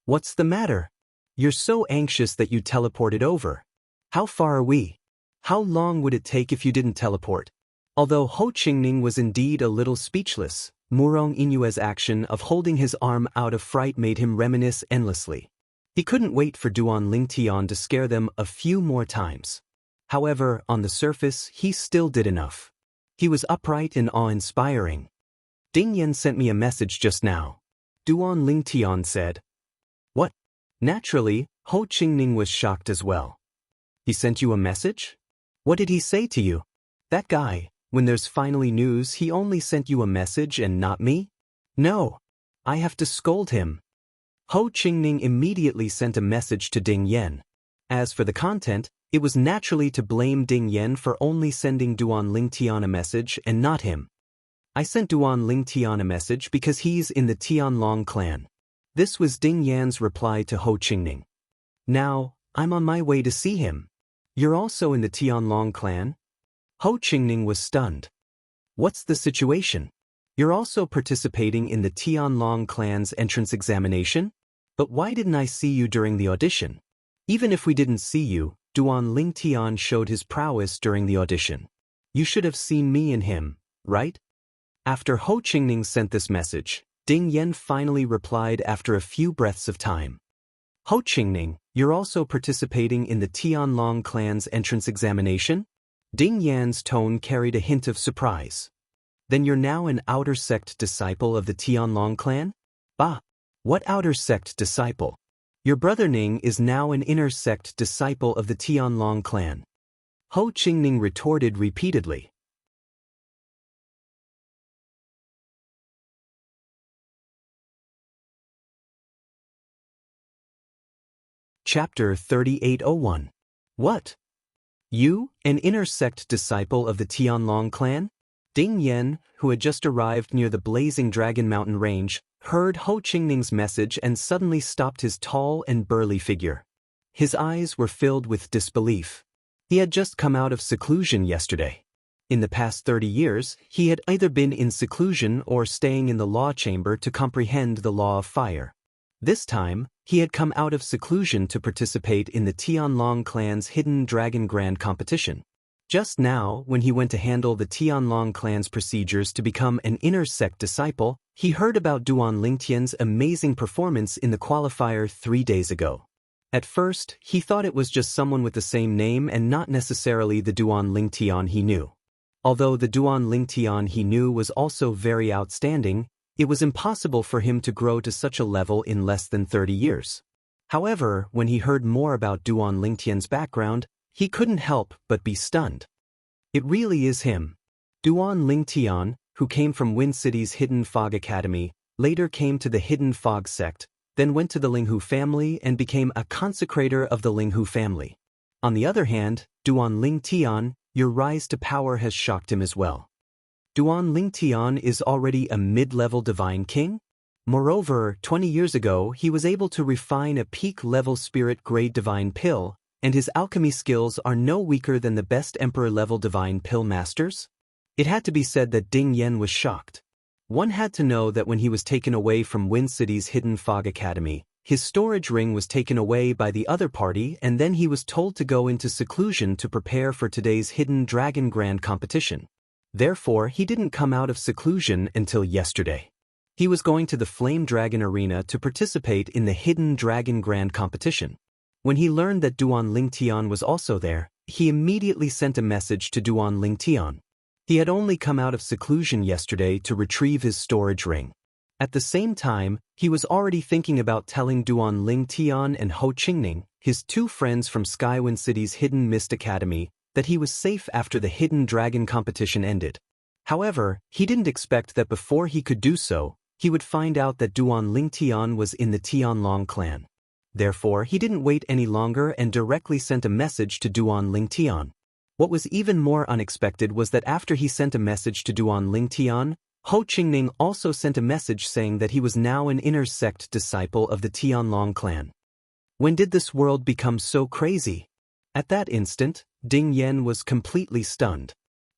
What's the matter? You're so anxious that you teleported over. How far are we? How long would it take if you didn't teleport? Although Ho Qingning was indeed a little speechless, Murong Inyue's action of holding his arm out of fright made him reminisce endlessly. He couldn't wait for Duan Lingtian to scare them a few more times. However, on the surface, he still did enough. He was upright and awe-inspiring. Ding Yan sent me a message just now. Duan Lingtian said. What? Naturally, Ho Qingning was shocked as well. He sent you a message? What did he say to you? That guy, when there's finally news, he only sent you a message and not me? No. I have to scold him. Ho Qingning immediately sent a message to Ding Yan. As for the content, it was naturally to blame Ding Yan for only sending Duan Lingtian a message and not him. I sent Duan Lingtian a message because he's in the Tianlong clan. This was Ding Yan's reply to Ho Qingning. Now, I'm on my way to see him. You're also in the Tianlong clan? Ho Qingning was stunned. What's the situation? You're also participating in the Tianlong clan's entrance examination? But why didn't I see you during the audition? Even if we didn't see you, Duan Lingtian showed his prowess during the audition. You should have seen me and him, right? After Ho Qingning sent this message, Ding Yan finally replied after a few breaths of time. Ho Qingning, you're also participating in the Tianlong clan's entrance examination? Ding Yan's tone carried a hint of surprise. Then you're now an outer sect disciple of the Tianlong clan? Bah! What outer sect disciple? Your brother Ning is now an inner sect disciple of the Tianlong clan. Ho Qingning retorted repeatedly. Chapter 3801. What? You, an inner sect disciple of the Tianlong clan? Ding Yan, who had just arrived near the blazing Dragon Mountain range, heard Ho Qingning's message and suddenly stopped his tall and burly figure. His eyes were filled with disbelief. He had just come out of seclusion yesterday. In the past 30 years, he had either been in seclusion or staying in the law chamber to comprehend the law of fire. This time, he had come out of seclusion to participate in the Tianlong clan's Hidden Dragon Grand competition. Just now, when he went to handle the Tianlong clan's procedures to become an inner sect disciple, he heard about Duan Lingtian's amazing performance in the qualifier 3 days ago. At first, he thought it was just someone with the same name and not necessarily the Duan Lingtian he knew. Although the Duan Lingtian he knew was also very outstanding, it was impossible for him to grow to such a level in less than 30 years. However, when he heard more about Duan Lingtian's background, he couldn't help but be stunned. It really is him. Duan Lingtian, who came from Wind City's Hidden Fog Academy, later came to the Hidden Fog sect, then went to the Linghu family and became a consecrator of the Linghu family. On the other hand, Duan Lingtian, your rise to power has shocked him as well. Duan Lingtian is already a mid-level divine king? Moreover, 20 years ago he was able to refine a peak-level spirit-grade divine pill, and his alchemy skills are no weaker than the best emperor-level divine pill masters? It had to be said that Ding Yan was shocked. One had to know that when he was taken away from Wind City's Hidden Fog Academy, his storage ring was taken away by the other party and then he was told to go into seclusion to prepare for today's Hidden Dragon Grand competition. Therefore, he didn't come out of seclusion until yesterday. He was going to the Flame Dragon Arena to participate in the Hidden Dragon Grand competition. When he learned that Duan Lingtian was also there, he immediately sent a message to Duan Lingtian. He had only come out of seclusion yesterday to retrieve his storage ring. At the same time, he was already thinking about telling Duan Lingtian and Ho Qingning, his two friends from Skywind City's Hidden Mist Academy, that he was safe after the Hidden Dragon competition ended. However, he didn't expect that before he could do so, he would find out that Duan Lingtian was in the Tianlong clan. Therefore, he didn't wait any longer and directly sent a message to Duan Lingtian. What was even more unexpected was that after he sent a message to Duan Lingtian, Ho Qingning also sent a message saying that he was now an inner sect disciple of the Tianlong clan. When did this world become so crazy? At that instant, Ding Yan was completely stunned.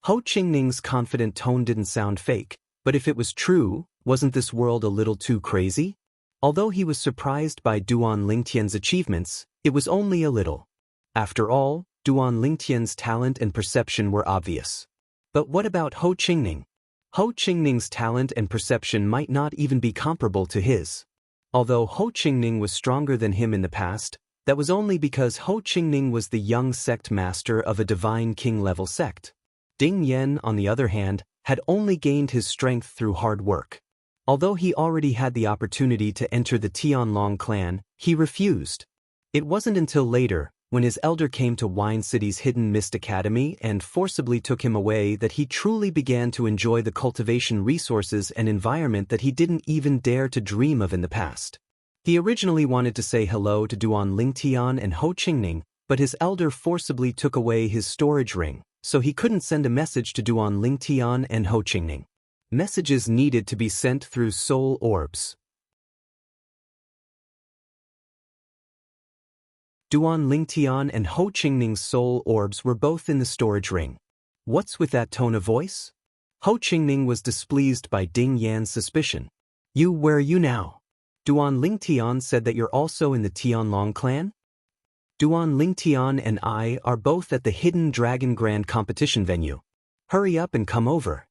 Ho Qingning's confident tone didn't sound fake, but if it was true, wasn't this world a little too crazy? Although he was surprised by Duan Lingtian's achievements, it was only a little. After all, Duan Lingtian's talent and perception were obvious. But what about Ho Qingning? Ho Qingning's talent and perception might not even be comparable to his. Although Ho Qingning was stronger than him in the past, that was only because Ho Qingning was the young sect master of a divine king-level sect. Ding Yan, on the other hand, had only gained his strength through hard work. Although he already had the opportunity to enter the Tianlong clan, he refused. It wasn't until later, when his elder came to Wine City's Hidden Mist Academy and forcibly took him away, that he truly began to enjoy the cultivation resources and environment that he didn't even dare to dream of in the past. He originally wanted to say hello to Duan Lingtian and Ho Qingning, but his elder forcibly took away his storage ring, so he couldn't send a message to Duan Lingtian and Ho Qingning. Messages needed to be sent through soul orbs. Duan Lingtian and Ho Qingning's soul orbs were both in the storage ring. What's with that tone of voice? Ho Qingning was displeased by Ding Yan's suspicion. Where are you now? Duan Lingtian said that you're also in the Tianlong clan? Duan Lingtian and I are both at the Hidden Dragon Grand competition venue. Hurry up and come over.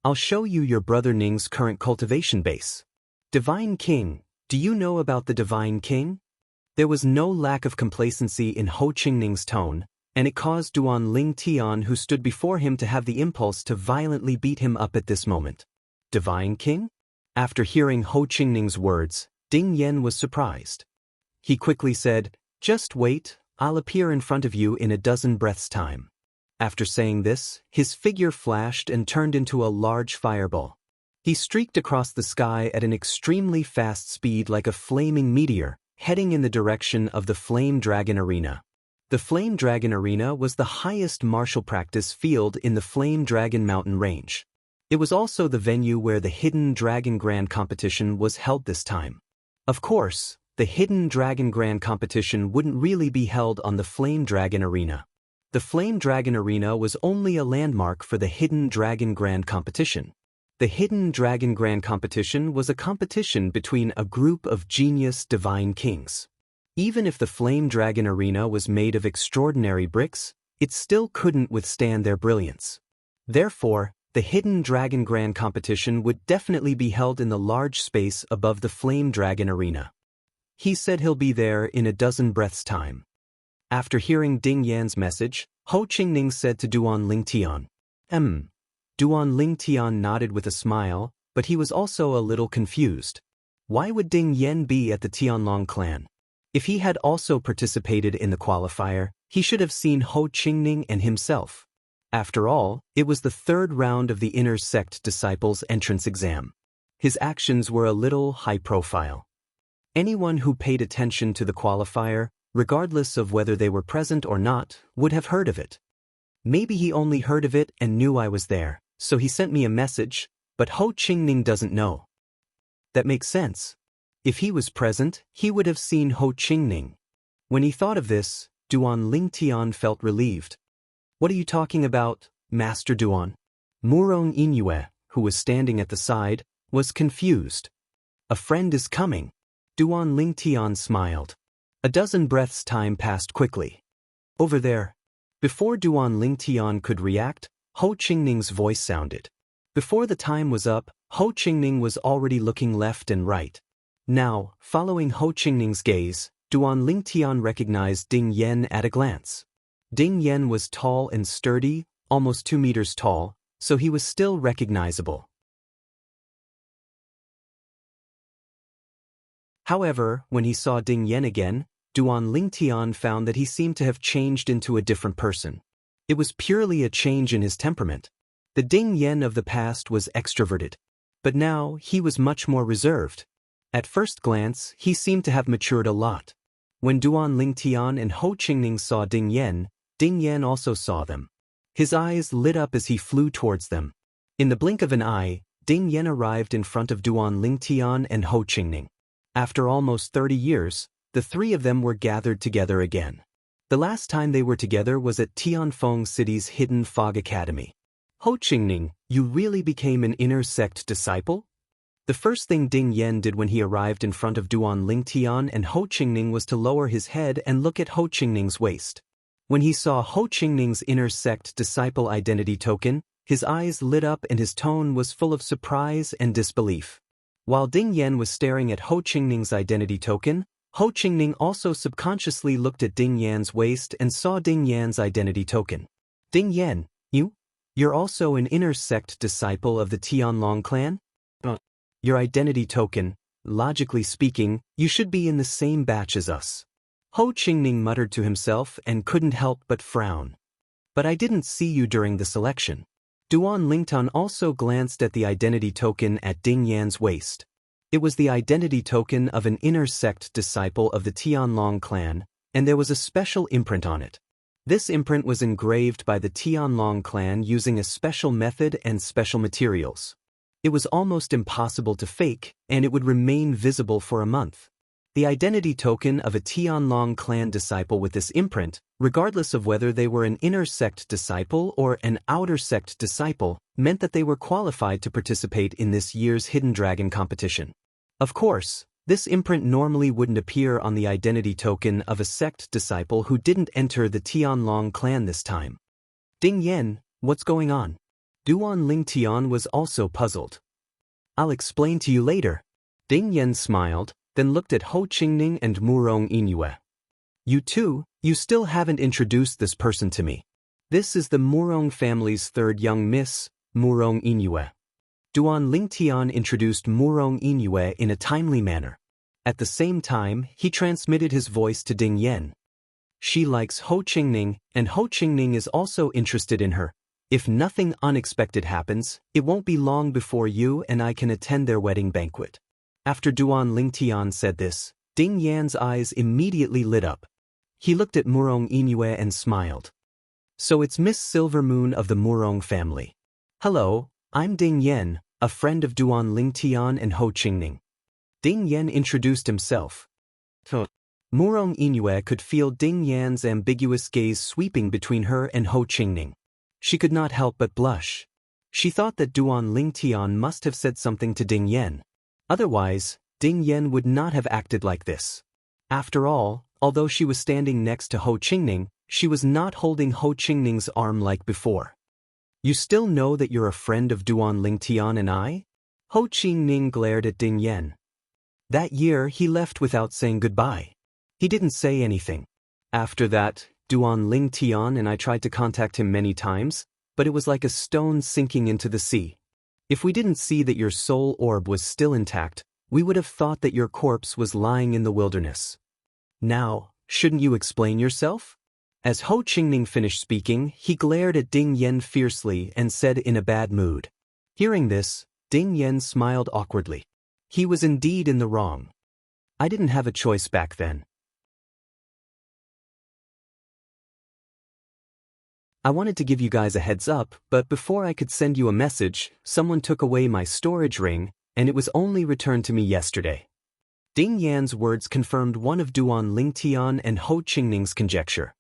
I'll show you your brother Ning's current cultivation base. Divine King, do you know about the Divine King? There was no lack of complacency in Ho Qingning's tone, and it caused Duan Lingtian, who stood before him, to have the impulse to violently beat him up at this moment. Divine King? After hearing Ho Qingning's words, Ding Yan was surprised. He quickly said, "Just wait, I'll appear in front of you in a dozen breaths' time." After saying this, his figure flashed and turned into a large fireball. He streaked across the sky at an extremely fast speed like a flaming meteor, heading in the direction of the Flame Dragon Arena. The Flame Dragon Arena was the highest martial practice field in the Flame Dragon Mountain Range. It was also the venue where the Hidden Dragon Grand competition was held this time. Of course, the Hidden Dragon Grand competition wouldn't really be held on the Flame Dragon Arena. The Flame Dragon Arena was only a landmark for the Hidden Dragon Grand competition. The Hidden Dragon Grand competition was a competition between a group of genius divine kings. Even if the Flame Dragon Arena was made of extraordinary bricks, it still couldn't withstand their brilliance. Therefore, the Hidden Dragon Grand competition would definitely be held in the large space above the Flame Dragon Arena. He said he'll be there in a dozen breaths' time. After hearing Ding Yan's message, Ho Qingning said to Duan Lingtian, Duan Lingtian nodded with a smile, but he was also a little confused. Why would Ding Yan be at the Tianlong clan? If he had also participated in the qualifier, he should have seen Ho Qingning and himself. After all, it was the third round of the Inner Sect Disciples entrance exam. His actions were a little high profile. Anyone who paid attention to the qualifier, regardless of whether they were present or not, would have heard of it. Maybe he only heard of it and knew I was there, so he sent me a message, but Ho Qingning doesn't know. That makes sense. If he was present, he would have seen Ho Qingning. When he thought of this, Duan Lingtian felt relieved. What are you talking about, Master Duan? Murong Inyue, who was standing at the side, was confused. A friend is coming. Duan Lingtian smiled. A dozen breaths' time passed quickly. Over there. Before Duan Lingtian could react, Ho Qingning's voice sounded. Before the time was up, Ho Qingning was already looking left and right. Now, following Ho Qingning's gaze, Duan Lingtian recognized Ding Yan at a glance. Ding Yan was tall and sturdy, almost 2 meters tall, so he was still recognizable. However, when he saw Ding Yan again, Duan Lingtian found that he seemed to have changed into a different person. It was purely a change in his temperament. The Ding Yan of the past was extroverted, but now he was much more reserved. At first glance, he seemed to have matured a lot. When Duan Lingtian and Ho Qingning saw Ding Yan also saw them. His eyes lit up as he flew towards them. In the blink of an eye, Ding Yan arrived in front of Duan Lingtian and Ho Qingning. After almost 30 years, the three of them were gathered together again. The last time they were together was at Tianfeng City's Hidden Fog Academy. Ho Qingning, you really became an inner sect disciple? The first thing Ding Yan did when he arrived in front of Duan Lingtian and Ho Qingning was to lower his head and look at Ho Qingning's waist. When he saw Ho Qingning's inner sect disciple identity token, his eyes lit up and his tone was full of surprise and disbelief. While Ding Yan was staring at Ho Qingning's identity token, Ho Qingning also subconsciously looked at Ding Yan's waist and saw Ding Yan's identity token. Ding Yan, you're also an inner sect disciple of the Tianlong clan? Your identity token, logically speaking, you should be in the same batch as us. Ho Qingning muttered to himself and couldn't help but frown. But I didn't see you during the selection. Duan Lingtian also glanced at the identity token at Ding Yan's waist. It was the identity token of an inner sect disciple of the Tianlong clan, and there was a special imprint on it. This imprint was engraved by the Tianlong clan using a special method and special materials. It was almost impossible to fake, and it would remain visible for a month. The identity token of a Tianlong clan disciple with this imprint, regardless of whether they were an inner sect disciple or an outer sect disciple, meant that they were qualified to participate in this year's Hidden Dragon competition. Of course, this imprint normally wouldn't appear on the identity token of a sect disciple who didn't enter the Tianlong clan this time. Ding Yan, what's going on? Duan Lingtian was also puzzled. I'll explain to you later. Ding Yan smiled, then looked at Ho Qingning and Murong Inyue. You two, you still haven't introduced this person to me. This is the Murong family's third young miss, Murong Inyue. Duan Lingtian introduced Murong Inyue in a timely manner. At the same time, he transmitted his voice to Ding Yan. She likes Ho Qingning, and Ho Qingning is also interested in her. If nothing unexpected happens, it won't be long before you and I can attend their wedding banquet. After Duan Lingtian said this, Ding Yan's eyes immediately lit up. He looked at Murong Inyue and smiled. So it's Miss Silvermoon of the Murong family. Hello, I'm Ding Yan, a friend of Duan Lingtian and Ho Qingning. Ding Yan introduced himself. Murong Inyue could feel Ding Yan's ambiguous gaze sweeping between her and Ho Qingning. She could not help but blush. She thought that Duan Lingtian must have said something to Ding Yan. Otherwise, Ding Yan would not have acted like this. After all, although she was standing next to Ho Qingning, she was not holding Ho Qingning's arm like before. You still know that you're a friend of Duan Lingtian and I? Ho Qingning glared at Ding Yan. That year he left without saying goodbye. He didn't say anything. After that, Duan Lingtian and I tried to contact him many times, but it was like a stone sinking into the sea. If we didn't see that your soul orb was still intact, we would have thought that your corpse was lying in the wilderness. Now, shouldn't you explain yourself? As Ho Qingning finished speaking, he glared at Ding Yan fiercely and said in a bad mood. Hearing this, Ding Yan smiled awkwardly. He was indeed in the wrong. I didn't have a choice back then. I wanted to give you guys a heads up, but before I could send you a message, someone took away my storage ring, and it was only returned to me yesterday. Ding Yan's words confirmed one of Duan Lingtian and Ho Qingning's conjecture.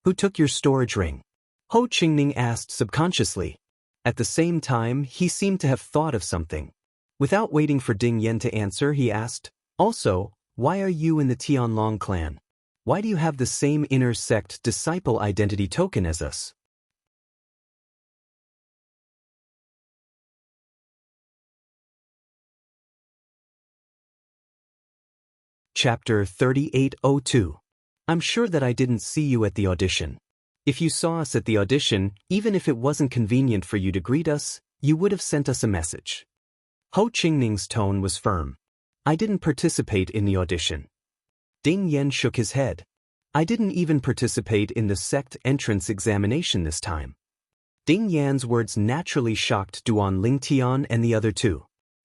Who took your storage ring? Ho Qingning asked subconsciously. At the same time, he seemed to have thought of something. Without waiting for Ding Yan to answer, he asked, Also, Why are you in the Tianlong clan? Why do you have the same inner sect disciple identity token as us? Chapter 3802. I'm sure that I didn't see you at the audition. If you saw us at the audition, even if it wasn't convenient for you to greet us, you would have sent us a message. Ho Qingning's tone was firm. I didn't participate in the audition. Ding Yan shook his head. I didn't even participate in the sect entrance examination this time. Ding Yan's words naturally shocked Duan Lingtian and the other two.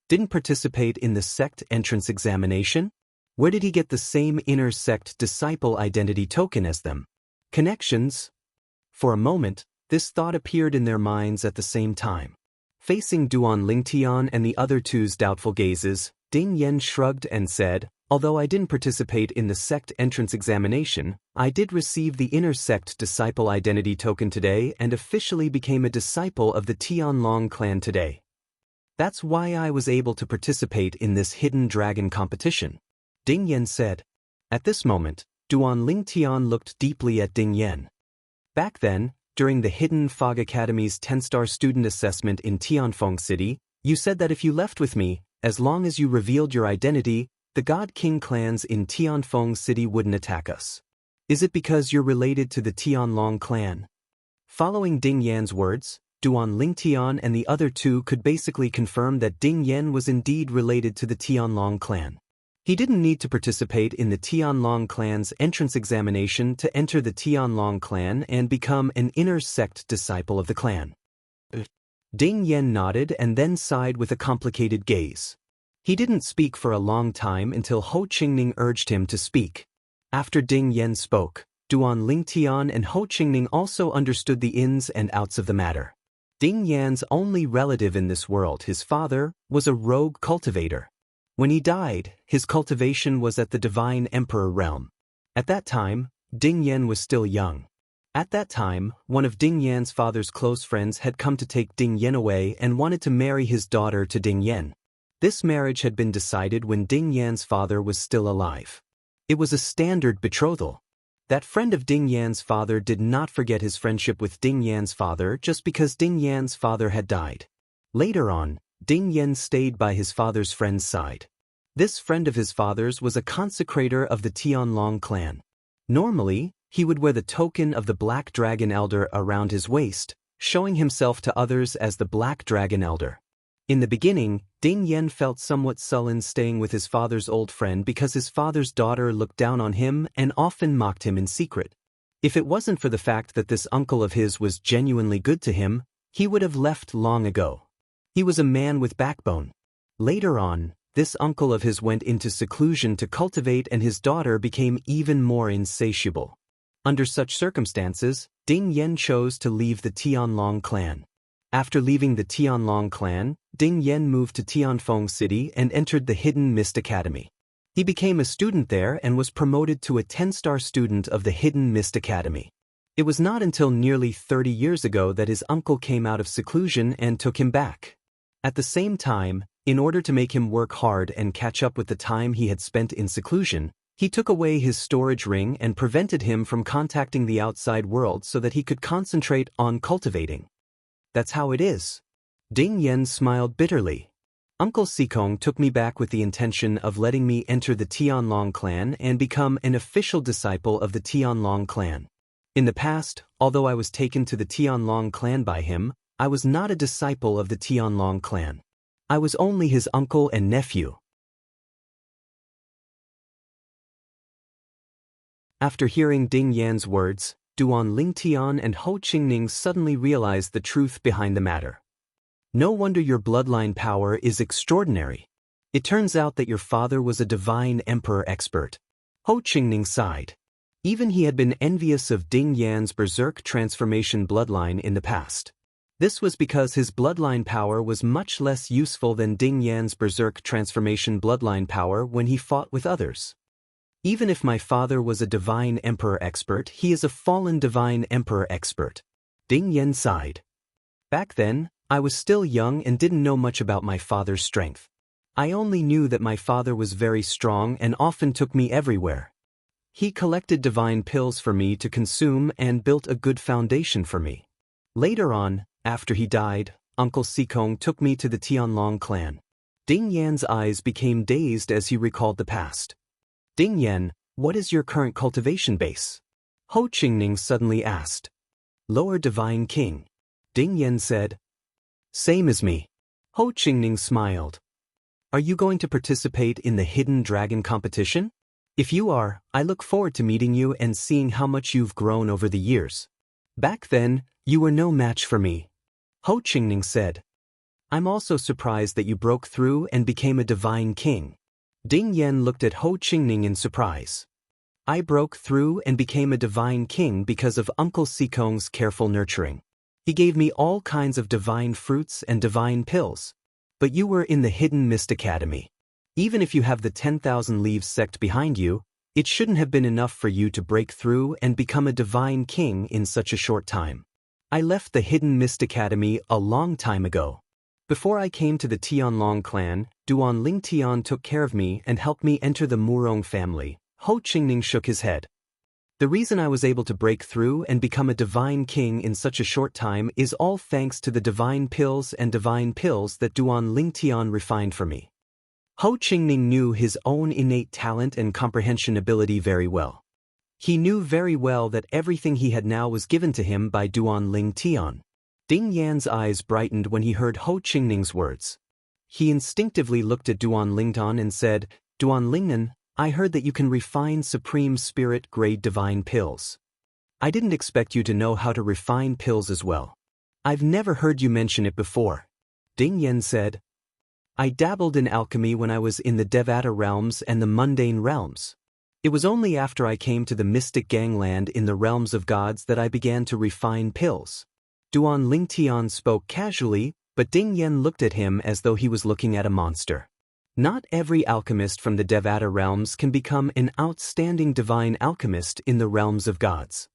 Didn't participate in the sect entrance examination? Where did he get the same inner sect disciple identity token as them? Connections? For a moment, this thought appeared in their minds at the same time. Facing Duan Lingtian and the other two's doubtful gazes, Ding Yan shrugged and said, although I didn't participate in the sect entrance examination, I did receive the inner sect disciple identity token today and officially became a disciple of the Tianlong clan today. That's why I was able to participate in this hidden dragon competition. Ding Yan said. At this moment, Duan Lingtian looked deeply at Ding Yan. Back then, during the Hidden Fog Academy's 10-star student assessment in Tianfeng City, you said that if you left with me, as long as you revealed your identity, the God King clans in Tianfeng City wouldn't attack us. Is it because you're related to the Tianlong clan? Following Ding Yan's words, Duan Lingtian and the other two could basically confirm that Ding Yan was indeed related to the Tianlong clan. He didn't need to participate in the Tianlong clan's entrance examination to enter the Tianlong clan and become an inner sect disciple of the clan. Ding Yan nodded and then sighed with a complicated gaze. He didn't speak for a long time until Ho Qingning urged him to speak. After Ding Yan spoke, Duan Lingtian and Ho Qingning also understood the ins and outs of the matter. Ding Yan's only relative in this world, his father, was a rogue cultivator. When he died, his cultivation was at the Divine Emperor realm. At that time, Ding Yan was still young. At that time, one of Ding Yan's father's close friends had come to take Ding Yan away and wanted to marry his daughter to Ding Yan. This marriage had been decided when Ding Yan's father was still alive. It was a standard betrothal. That friend of Ding Yan's father did not forget his friendship with Ding Yan's father just because Ding Yan's father had died. Later on, Ding Yan stayed by his father's friend's side. This friend of his father's was a consecrator of the Tianlong clan. Normally, he would wear the token of the Black Dragon Elder around his waist, showing himself to others as the Black Dragon Elder. In the beginning, Ding Yan felt somewhat sullen staying with his father's old friend because his father's daughter looked down on him and often mocked him in secret. If it wasn't for the fact that this uncle of his was genuinely good to him, he would have left long ago. He was a man with backbone. Later on, this uncle of his went into seclusion to cultivate and his daughter became even more insatiable. Under such circumstances, Ding Yan chose to leave the Tianlong clan. After leaving the Tianlong clan, Ding Yan moved to Tianfeng City and entered the Hidden Mist Academy. He became a student there and was promoted to a 10-star student of the Hidden Mist Academy. It was not until nearly 30 years ago that his uncle came out of seclusion and took him back. At the same time, in order to make him work hard and catch up with the time he had spent in seclusion, he took away his storage ring and prevented him from contacting the outside world so that he could concentrate on cultivating. That's how it is. Ding Yan smiled bitterly. Uncle Sikong took me back with the intention of letting me enter the Tianlong clan and become an official disciple of the Tianlong clan. In the past, although I was taken to the Tianlong clan by him, I was not a disciple of the Tianlong clan. I was only his uncle and nephew. After hearing Ding Yan's words, Duan Lingtian and Ho Qingning suddenly realized the truth behind the matter. No wonder your bloodline power is extraordinary. It turns out that your father was a divine emperor expert. Ho Qingning sighed. Even he had been envious of Ding Yan's berserk transformation bloodline in the past. This was because his bloodline power was much less useful than Ding Yan's berserk transformation bloodline power when he fought with others. Even if my father was a divine emperor expert, he is a fallen divine emperor expert. Ding Yan sighed. Back then, I was still young and didn't know much about my father's strength. I only knew that my father was very strong and often took me everywhere. He collected divine pills for me to consume and built a good foundation for me. Later on, after he died, Uncle Sikong took me to the Tianlong clan. Ding Yan's eyes became dazed as he recalled the past. Ding Yan, what is your current cultivation base? Ho Qingning suddenly asked. Lower Divine King. Ding Yan said. Same as me. Ho Qingning smiled. Are you going to participate in the Hidden Dragon competition? If you are, I look forward to meeting you and seeing how much you've grown over the years. Back then, you were no match for me. Ho Qingning said. I'm also surprised that you broke through and became a divine king. Ding Yan looked at Ho Qingning in surprise. I broke through and became a divine king because of Uncle Sikong's careful nurturing. He gave me all kinds of divine fruits and divine pills. But you were in the Hidden Mist Academy. Even if you have the 10,000 Leaves sect behind you, it shouldn't have been enough for you to break through and become a divine king in such a short time. I left the Hidden Mist Academy a long time ago. Before I came to the Tianlong clan, Duan Ling Tian took care of me and helped me enter the Murong family. Ho Qingning shook his head. The reason I was able to break through and become a divine king in such a short time is all thanks to the divine pills that Duan Ling Tian refined for me. Ho Qingning knew his own innate talent and comprehension ability very well. He knew very well that everything he had now was given to him by Duan Ling Tian. Ding Yan's eyes brightened when he heard Ho Qingning's words. He instinctively looked at Duan Lingtan and said, Duan Lingnan, I heard that you can refine Supreme Spirit grade divine pills. I didn't expect you to know how to refine pills as well. I've never heard you mention it before. Ding Yan said. I dabbled in alchemy when I was in the Devata realms and the mundane realms. It was only after I came to the mystic gangland in the realms of gods that I began to refine pills. Duan Lingtian spoke casually, but Ding Yan looked at him as though he was looking at a monster. Not every alchemist from the Devata realms can become an outstanding divine alchemist in the realms of gods.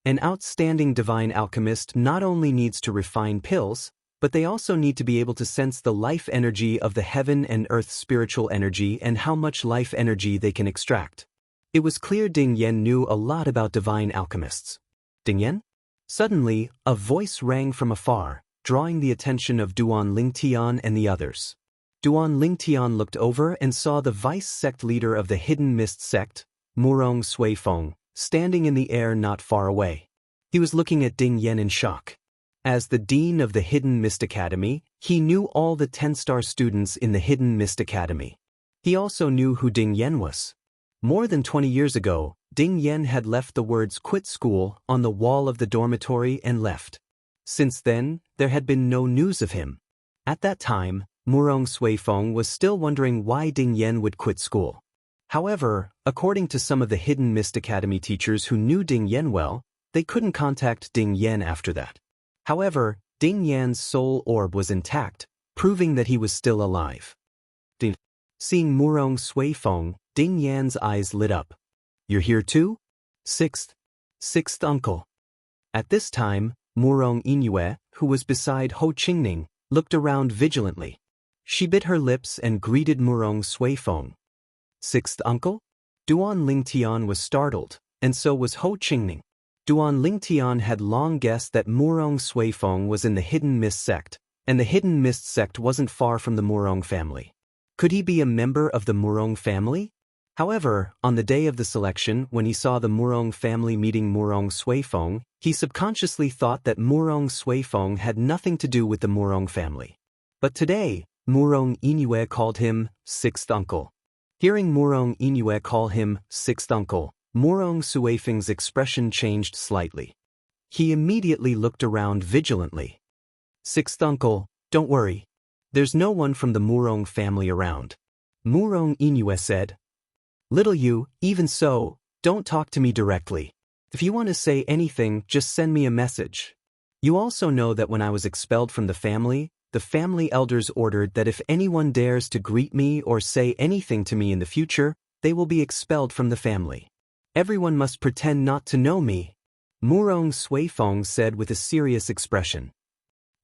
An outstanding divine alchemist not only needs to refine pills, but they also need to be able to sense the life energy of the heaven and earth spiritual energy and how much life energy they can extract. It was clear Ding Yan knew a lot about divine alchemists. Ding Yan? Suddenly, a voice rang from afar, drawing the attention of Duan Lingtian and the others. Duan Lingtian looked over and saw the vice sect leader of the Hidden Mist sect, Murong Suifeng, standing in the air not far away. He was looking at Ding Yan in shock. As the dean of the Hidden Mist Academy, he knew all the 10-star students in the Hidden Mist Academy. He also knew who Ding Yan was. More than 20 years ago, Ding Yan had left the words "quit school" on the wall of the dormitory and left. Since then, there had been no news of him. At that time, Murong Suifeng was still wondering why Ding Yan would quit school. However, according to some of the Hidden Mist Academy teachers who knew Ding Yan well, they couldn't contact Ding Yan after that. However, Ding Yan's soul orb was intact, proving that he was still alive. Seeing Murong Suifeng, Ding Yan's eyes lit up. You're here too? Sixth uncle. At this time, Murong Inyue, who was beside Ho Qingning, looked around vigilantly. She bit her lips and greeted Murong Suifeng. Sixth uncle? Duan Lingtian was startled, and so was Ho Qingning. Duan Lingtian had long guessed that Murong Suifeng was in the Hidden Mist sect, and the Hidden Mist sect wasn't far from the Murong family. Could he be a member of the Murong family? However, on the day of the selection, when he saw the Murong family meeting Murong Suifeng, he subconsciously thought that Murong Suifeng had nothing to do with the Murong family. But today, Murong Inyue called him sixth uncle. Hearing Murong Inyue call him sixth uncle, Murong Suifeng's expression changed slightly. He immediately looked around vigilantly. Sixth uncle, don't worry. There's no one from the Murong family around. Murong Inyue said. Little you, even so, don't talk to me directly. If you want to say anything, just send me a message. You also know that when I was expelled from the family elders ordered that if anyone dares to greet me or say anything to me in the future, they will be expelled from the family. Everyone must pretend not to know me. Murong Suifeng said with a serious expression.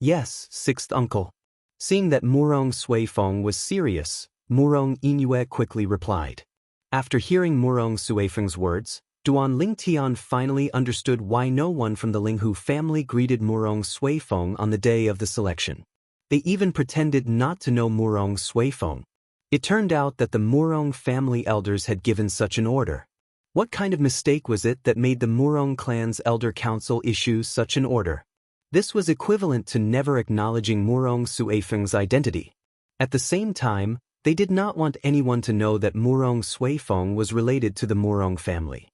Yes, sixth uncle. Seeing that Murong Suifeng was serious, Murong Inyue quickly replied. After hearing Murong Suifeng's words, Duan Lingtian finally understood why no one from the Linghu family greeted Murong Suifeng on the day of the selection. They even pretended not to know Murong Suifeng. It turned out that the Murong family elders had given such an order. What kind of mistake was it that made the Murong clan's elder council issue such an order? This was equivalent to never acknowledging Murong Suifeng's identity. At the same time, they did not want anyone to know that Murong Suifeng was related to the Murong family.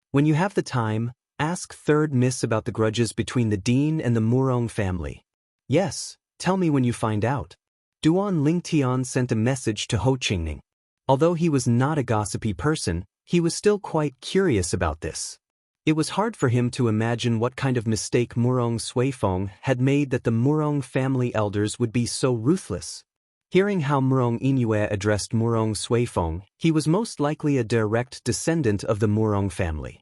When you have the time, ask Third Miss about the grudges between the Dean and the Murong family. Yes, tell me when you find out. Duan Lingtian sent a message to Ho Qingning. Although he was not a gossipy person, he was still quite curious about this. It was hard for him to imagine what kind of mistake Murong Suifeng had made that the Murong family elders would be so ruthless. Hearing how Murong Inyue addressed Murong Suifeng, he was most likely a direct descendant of the Murong family.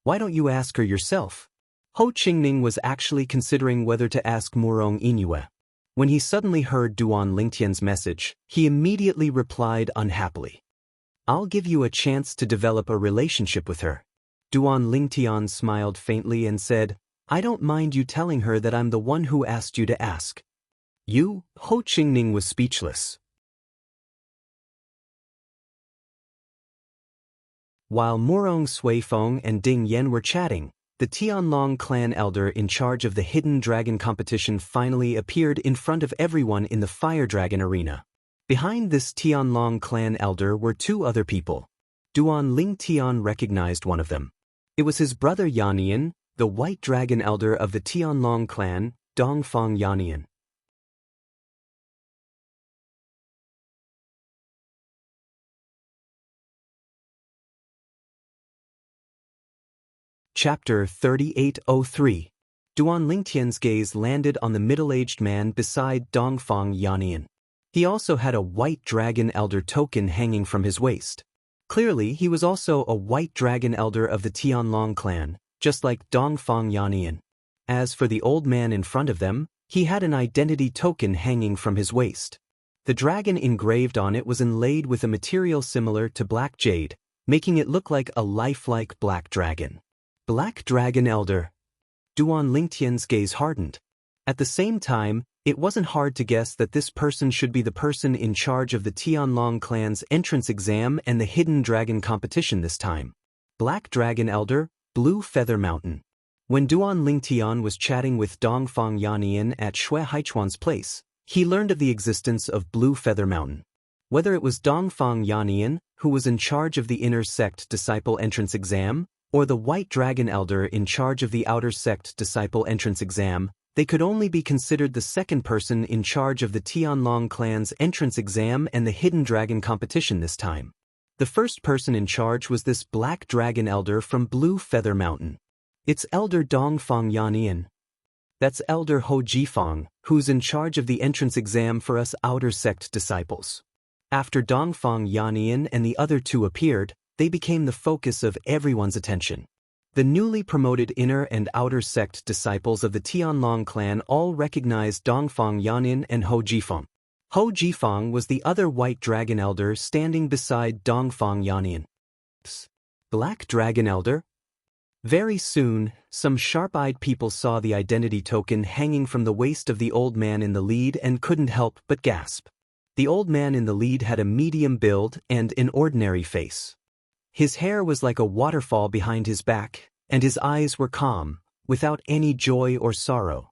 Why don't you ask her yourself? Ho Qingning was actually considering whether to ask Murong Inyue. When he suddenly heard Duan Lingtian's message, he immediately replied unhappily. I'll give you a chance to develop a relationship with her. Duan Lingtian smiled faintly and said, I don't mind you telling her that I'm the one who asked you to ask. You? Ho Qingning was speechless. While Murong Suifeng and Ding Yan were chatting, the Tianlong clan elder in charge of the hidden dragon competition finally appeared in front of everyone in the fire dragon arena. Behind this Tianlong clan elder were two other people. Duan Lingtian recognized one of them. It was his brother Yannian, the white dragon elder of the Tianlong clan, Dongfang Yannian. Chapter 3803. Duan Lingtian's gaze landed on the middle-aged man beside Dongfang Yannian. He also had a white dragon elder token hanging from his waist. Clearly, he was also a white dragon elder of the Tianlong clan, just like Dongfang Yannian. As for the old man in front of them, he had an identity token hanging from his waist. The dragon engraved on it was inlaid with a material similar to black jade, making it look like a lifelike black dragon. Black Dragon Elder. Duan Lingtian's gaze hardened. At the same time, it wasn't hard to guess that this person should be the person in charge of the Tianlong clan's entrance exam and the hidden dragon competition this time. Black Dragon Elder, Blue Feather Mountain. When Duan Lingtian was chatting with Dongfang Yannian at Shui Haichuan's place, he learned of the existence of Blue Feather Mountain. Whether it was Dongfang Yannian, who was in charge of the inner sect disciple entrance exam, or the White Dragon Elder in charge of the outer sect disciple entrance exam, they could only be considered the second person in charge of the Tianlong clan's entrance exam and the hidden dragon competition this time. The first person in charge was this Black Dragon Elder from Blue Feather Mountain. It's Elder Dongfang Yannian. That's Elder Ho Jifang, who's in charge of the entrance exam for us outer sect disciples. After Dongfang Yannian and the other two appeared, they became the focus of everyone's attention. The newly promoted inner and outer sect disciples of the Tianlong clan all recognized Dongfang Yannian and Ho Jifang. Ho Jifang was the other white dragon elder standing beside Dongfang Yannian. Black Dragon Elder? Very soon, some sharp-eyed people saw the identity token hanging from the waist of the old man in the lead and couldn't help but gasp. The old man in the lead had a medium build and an ordinary face. His hair was like a waterfall behind his back, and his eyes were calm, without any joy or sorrow.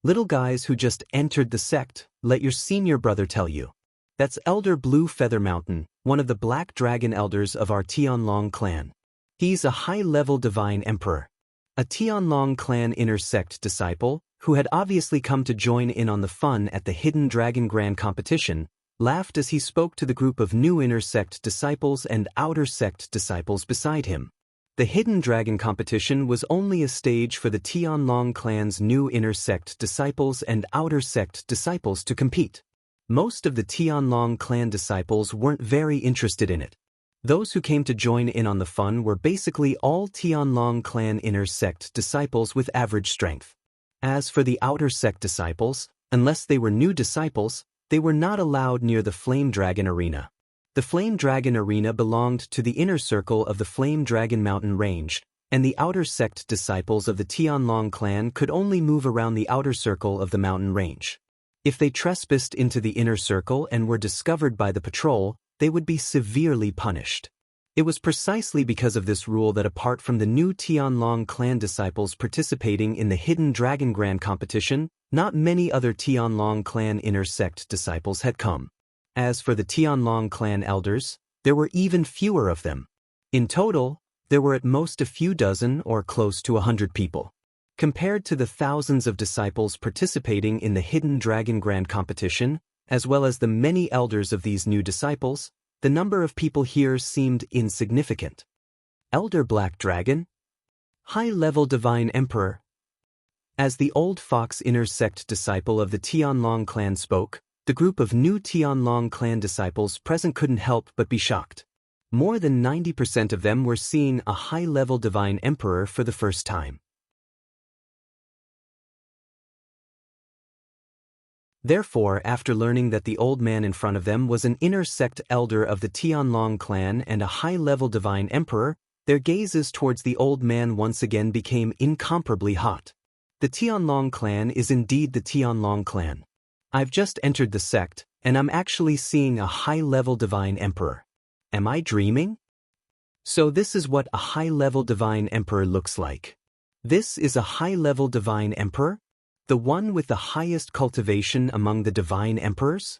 Little guys who just entered the sect, let your senior brother tell you. That's Elder Blue Feather Mountain, one of the Black Dragon Elders of our Tianlong clan. He's a high-level divine emperor. A Tianlong clan inner sect disciple, who had obviously come to join in on the fun at the Hidden Dragon Grand Competition, laughed as he spoke to the group of new inner sect disciples and outer sect disciples beside him. The Hidden Dragon Competition was only a stage for the Tianlong clan's new inner sect disciples and outer sect disciples to compete. Most of the Tianlong clan disciples weren't very interested in it. Those who came to join in on the fun were basically all Tianlong clan inner sect disciples with average strength. As for the outer sect disciples, unless they were new disciples, they were not allowed near the Flame Dragon Arena. The Flame Dragon Arena belonged to the inner circle of the Flame Dragon Mountain Range, and the outer sect disciples of the Tianlong clan could only move around the outer circle of the mountain range. If they trespassed into the inner circle and were discovered by the patrol, they would be severely punished. It was precisely because of this rule that apart from the new Tianlong clan disciples participating in the Hidden Dragon Grand competition, not many other Tianlong clan inner sect disciples had come. As for the Tianlong clan elders, there were even fewer of them. In total, there were at most a few dozen or close to 100 people. Compared to the thousands of disciples participating in the Hidden Dragon Grand competition, as well as the many elders of these new disciples, the number of people here seemed insignificant. Elder Black Dragon? High-level Divine Emperor? As the old fox inner sect disciple of the Tianlong clan spoke, the group of new Tianlong clan disciples present couldn't help but be shocked. More than 90% of them were seeing a high-level Divine Emperor for the first time. Therefore, after learning that the old man in front of them was an inner sect elder of the Tianlong clan and a high-level Divine Emperor, their gazes towards the old man once again became incomparably hot. The Tianlong clan is indeed the Tianlong clan. I've just entered the sect, and I'm actually seeing a high-level Divine Emperor. Am I dreaming? So this is what a high-level Divine Emperor looks like. This is a high-level Divine Emperor? The one with the highest cultivation among the Divine Emperors?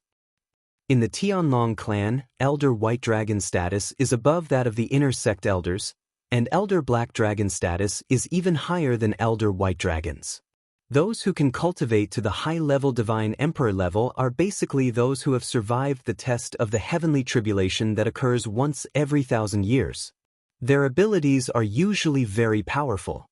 In the Tianlong clan, Elder White Dragon status is above that of the inner sect elders, and Elder Black Dragon status is even higher than Elder White Dragons. Those who can cultivate to the high-level Divine Emperor level are basically those who have survived the test of the heavenly tribulation that occurs once every 1,000 years. Their abilities are usually very powerful.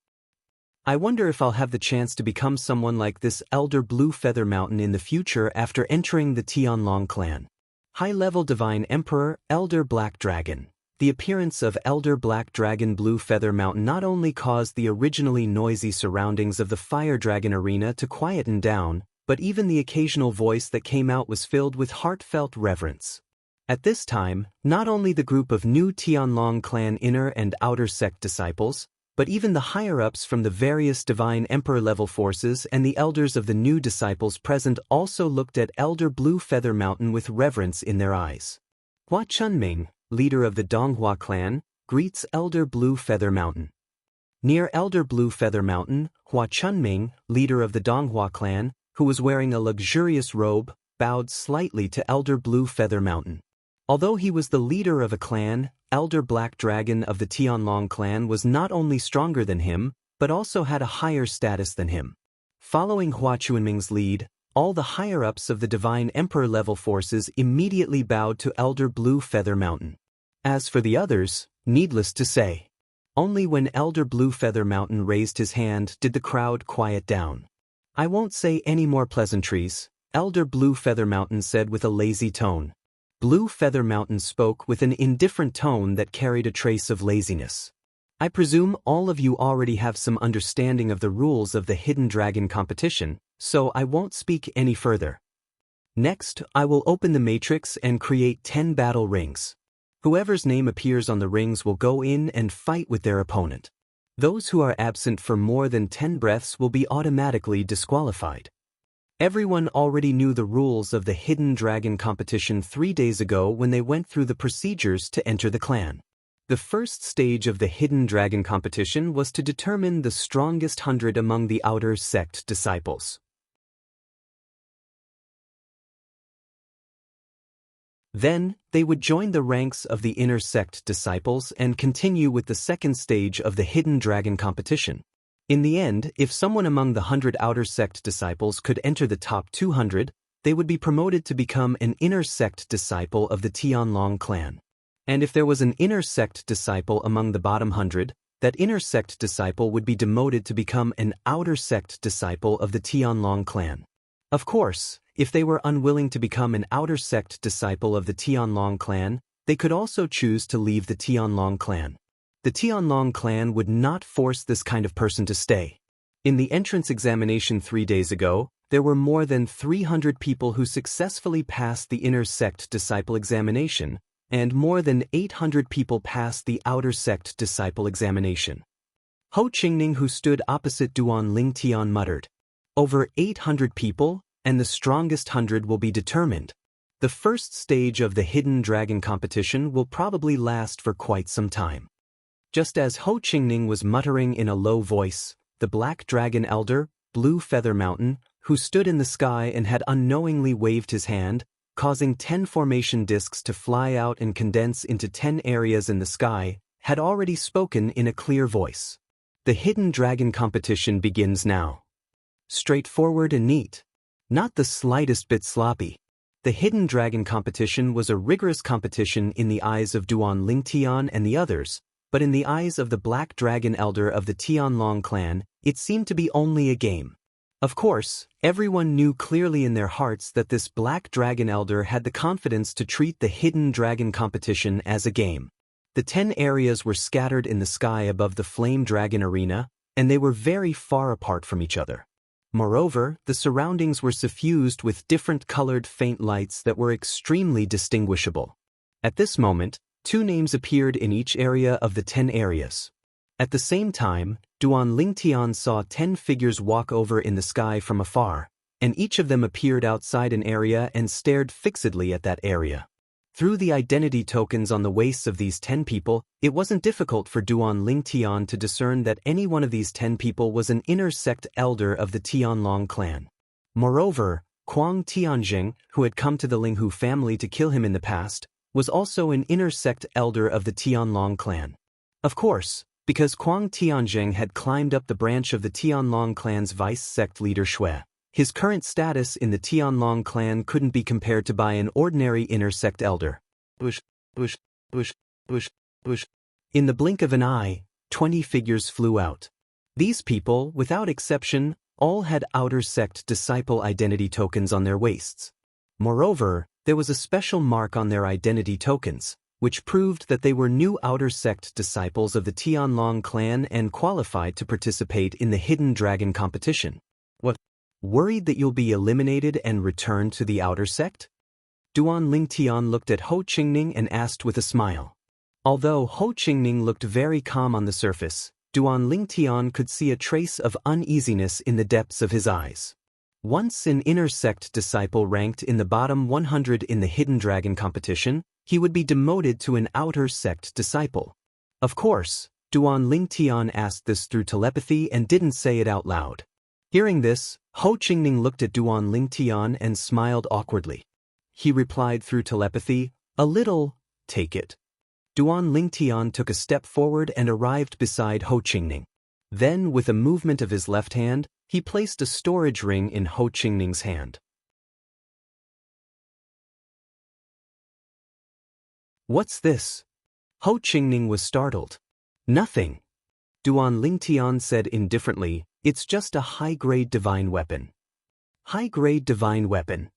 I wonder if I'll have the chance to become someone like this Elder Blue Feather Mountain in the future after entering the Tianlong clan. High-level Divine Emperor, Elder Black Dragon. The appearance of Elder Black Dragon Blue Feather Mountain not only caused the originally noisy surroundings of the Fire Dragon Arena to quieten down, but even the occasional voice that came out was filled with heartfelt reverence. At this time, not only the group of new Tianlong clan inner and outer sect disciples, but even the higher-ups from the various Divine Emperor-level forces and the elders of the new disciples present also looked at Elder Blue Feather Mountain with reverence in their eyes. Hua Chunming, leader of the Donghua clan, greets Elder Blue Feather Mountain. Near Elder Blue Feather Mountain, Hua Chunming, leader of the Donghua clan, who was wearing a luxurious robe, bowed slightly to Elder Blue Feather Mountain. Although he was the leader of a clan, Elder Black Dragon of the Tianlong clan was not only stronger than him, but also had a higher status than him. Following Hua Chunming's lead, all the higher-ups of the Divine Emperor-level forces immediately bowed to Elder Blue Feather Mountain. As for the others, needless to say, only when Elder Blue Feather Mountain raised his hand did the crowd quiet down. I won't say any more pleasantries, Elder Blue Feather Mountain said with a lazy tone. Blue Feather Mountain spoke with an indifferent tone that carried a trace of laziness. I presume all of you already have some understanding of the rules of the Hidden Dragon competition, so I won't speak any further. Next, I will open the matrix and create 10 battle rings. Whoever's name appears on the rings will go in and fight with their opponent. Those who are absent for more than 10 breaths will be automatically disqualified. Everyone already knew the rules of the Hidden Dragon competition 3 days ago when they went through the procedures to enter the clan. The first stage of the Hidden Dragon competition was to determine the strongest 100 among the outer sect disciples. Then, they would join the ranks of the inner sect disciples and continue with the second stage of the Hidden Dragon competition. In the end, if someone among the 100 outer sect disciples could enter the top 200, they would be promoted to become an inner sect disciple of the Tianlong clan. And if there was an inner sect disciple among the bottom 100, that inner sect disciple would be demoted to become an outer sect disciple of the Tianlong clan. Of course, if they were unwilling to become an outer sect disciple of the Tianlong clan, they could also choose to leave the Tianlong clan. The Tianlong clan would not force this kind of person to stay. In the entrance examination 3 days ago, there were more than 300 people who successfully passed the inner sect disciple examination, and more than 800 people passed the outer sect disciple examination. Ho Qingning, who stood opposite Duan Lingtian, muttered, "Over 800 people, and the strongest 100 will be determined. The first stage of the Hidden Dragon competition will probably last for quite some time." Just as Ho Qingning was muttering in a low voice, the Black Dragon Elder, Blue Feather Mountain, who stood in the sky and had unknowingly waved his hand, causing 10 formation discs to fly out and condense into 10 areas in the sky, had already spoken in a clear voice. The Hidden Dragon competition begins now. Straightforward and neat. Not the slightest bit sloppy. The Hidden Dragon competition was a rigorous competition in the eyes of Duan Lingtian and the others, but in the eyes of the Black Dragon Elder of the Tianlong clan, it seemed to be only a game. Of course, everyone knew clearly in their hearts that this Black Dragon Elder had the confidence to treat the Hidden Dragon competition as a game. The 10 areas were scattered in the sky above the Flame Dragon arena, and they were very far apart from each other. Moreover, the surroundings were suffused with different colored faint lights that were extremely distinguishable. At this moment, 2 names appeared in each area of the 10 areas. At the same time, Duan Lingtian saw 10 figures walk over in the sky from afar, and each of them appeared outside an area and stared fixedly at that area. Through the identity tokens on the waists of these 10 people, it wasn't difficult for Duan Lingtian to discern that any one of these 10 people was an inner sect elder of the Tianlong clan. Moreover, Kuang Tianjing, who had come to the Linghu family to kill him in the past, was also an inner sect elder of the Tianlong clan. Of course, because Kuang Tianjing had climbed up the branch of the Tianlong clan's vice sect leader Shui, his current status in the Tianlong clan couldn't be compared to by an ordinary inner sect elder. Bush. In the blink of an eye, 20 figures flew out. These people, without exception, all had outer sect disciple identity tokens on their waists. Moreover, there was a special mark on their identity tokens, which proved that they were new outer sect disciples of the Tianlong clan and qualified to participate in the Hidden Dragon competition. What? Worried that you'll be eliminated and returned to the outer sect? Duan Lingtian looked at Ho Qingning and asked with a smile. Although Ho Qingning looked very calm on the surface, Duan Lingtian could see a trace of uneasiness in the depths of his eyes. Once an inner sect disciple ranked in the bottom 100 in the Hidden Dragon competition, he would be demoted to an outer sect disciple. Of course, Duan Lingtian asked this through telepathy and didn't say it out loud. Hearing this, Ho Qingning looked at Duan Lingtian and smiled awkwardly. He replied through telepathy, "A little, take it." Duan Lingtian took a step forward and arrived beside Ho Qingning. Then, with a movement of his left hand, he placed a storage ring in Ho Qingning's hand. "What's this?" Ho Qingning was startled. "Nothing." Duan Lingtian said indifferently, "It's just a high-grade divine weapon." High-grade divine weapon.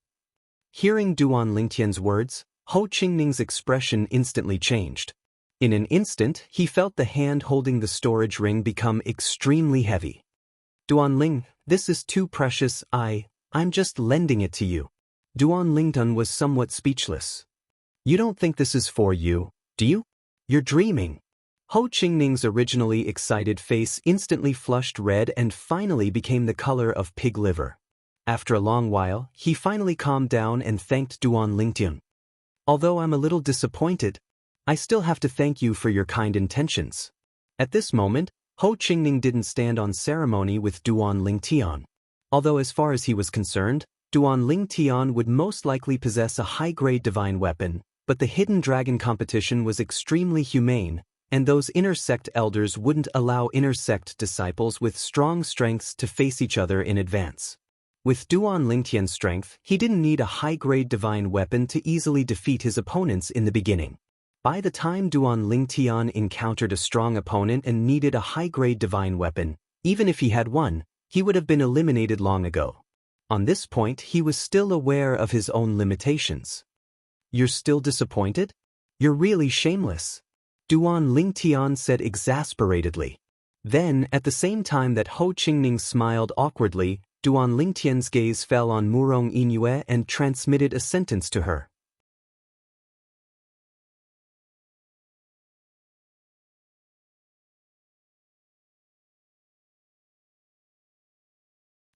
Hearing Duan Lingtian's words, Ho Qingning's expression instantly changed. In an instant, he felt the hand holding the storage ring become extremely heavy. "Duan Ling, this is too precious, I'm just lending it to you." Duan Lingdun was somewhat speechless. "You don't think this is for you, do you? You're dreaming." Ho Qingning's originally excited face instantly flushed red and finally became the color of pig liver. After a long while, he finally calmed down and thanked Duan Lingtian. "Although I'm a little disappointed, I still have to thank you for your kind intentions." At this moment, Ho Qingning didn't stand on ceremony with Duan Lingtian. Although as far as he was concerned, Duan Lingtian would most likely possess a high-grade divine weapon, but the Hidden Dragon competition was extremely humane, and those inner sect elders wouldn't allow inner sect disciples with strong strengths to face each other in advance. With Duan Lingtian's strength, he didn't need a high-grade divine weapon to easily defeat his opponents in the beginning. By the time Duan Lingtian encountered a strong opponent and needed a high-grade divine weapon, even if he had one, he would have been eliminated long ago. On this point, he was still aware of his own limitations. "You're still disappointed? You're really shameless," Duan Lingtian said exasperatedly. Then, at the same time that Ho Qingning smiled awkwardly, Duan Lingtian's gaze fell on Murong Yingyue and transmitted a sentence to her.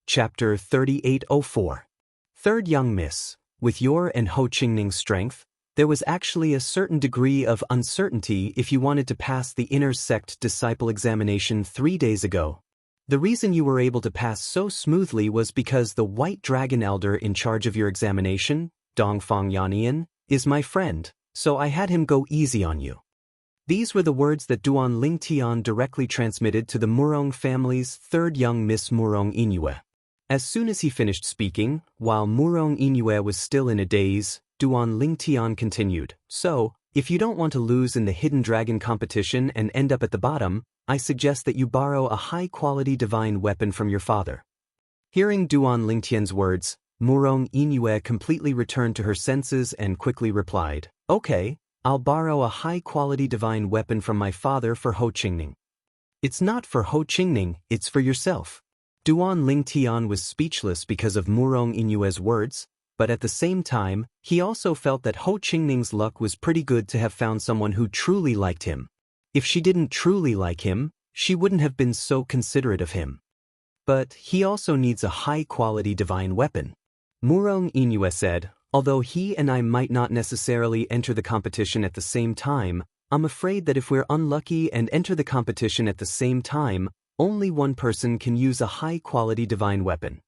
Chapter 3804. Third young miss, with your and Ho Qingning's strength, there was actually a certain degree of uncertainty if you wanted to pass the inner sect disciple examination 3 days ago. The reason you were able to pass so smoothly was because the white dragon elder in charge of your examination, Dongfang Yannian, is my friend, so I had him go easy on you. These were the words that Duan Lingtian directly transmitted to the Murong family's third young miss Murong Yingyue. As soon as he finished speaking, while Murong Yingyue was still in a daze, Duan Lingtian continued, "So, if you don't want to lose in the hidden dragon competition and end up at the bottom, I suggest that you borrow a high-quality divine weapon from your father." Hearing Duan Lingtian's words, Murong Yingyue completely returned to her senses and quickly replied, "Okay, I'll borrow a high-quality divine weapon from my father for Ho Qingning." "It's not for Ho Qingning, it's for yourself." Duan Lingtian was speechless because of Murong Yingyue's words, but at the same time, he also felt that Ho Qingning's luck was pretty good to have found someone who truly liked him. If she didn't truly like him, she wouldn't have been so considerate of him. But he also needs a high-quality divine weapon. Murong Yingyue said, "Although he and I might not necessarily enter the competition at the same time, I'm afraid that if we're unlucky and enter the competition at the same time, only one person can use a high-quality divine weapon.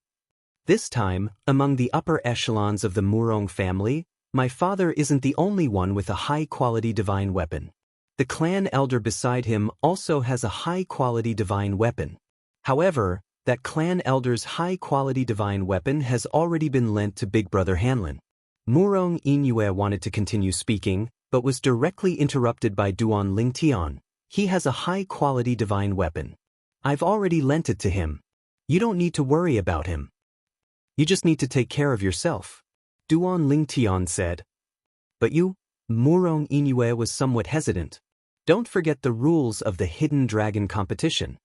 This time, among the upper echelons of the Murong family, my father isn't the only one with a high-quality divine weapon. The clan elder beside him also has a high-quality divine weapon. However, that clan elder's high-quality divine weapon has already been lent to Big Brother Hanlin." Murong Yingyue wanted to continue speaking, but was directly interrupted by Duan Lingtian. "He has a high-quality divine weapon. I've already lent it to him. You don't need to worry about him. You just need to take care of yourself," Duan Lingtian said. "But you?" Murong Yingyue was somewhat hesitant. "Don't forget the rules of the hidden dragon competition."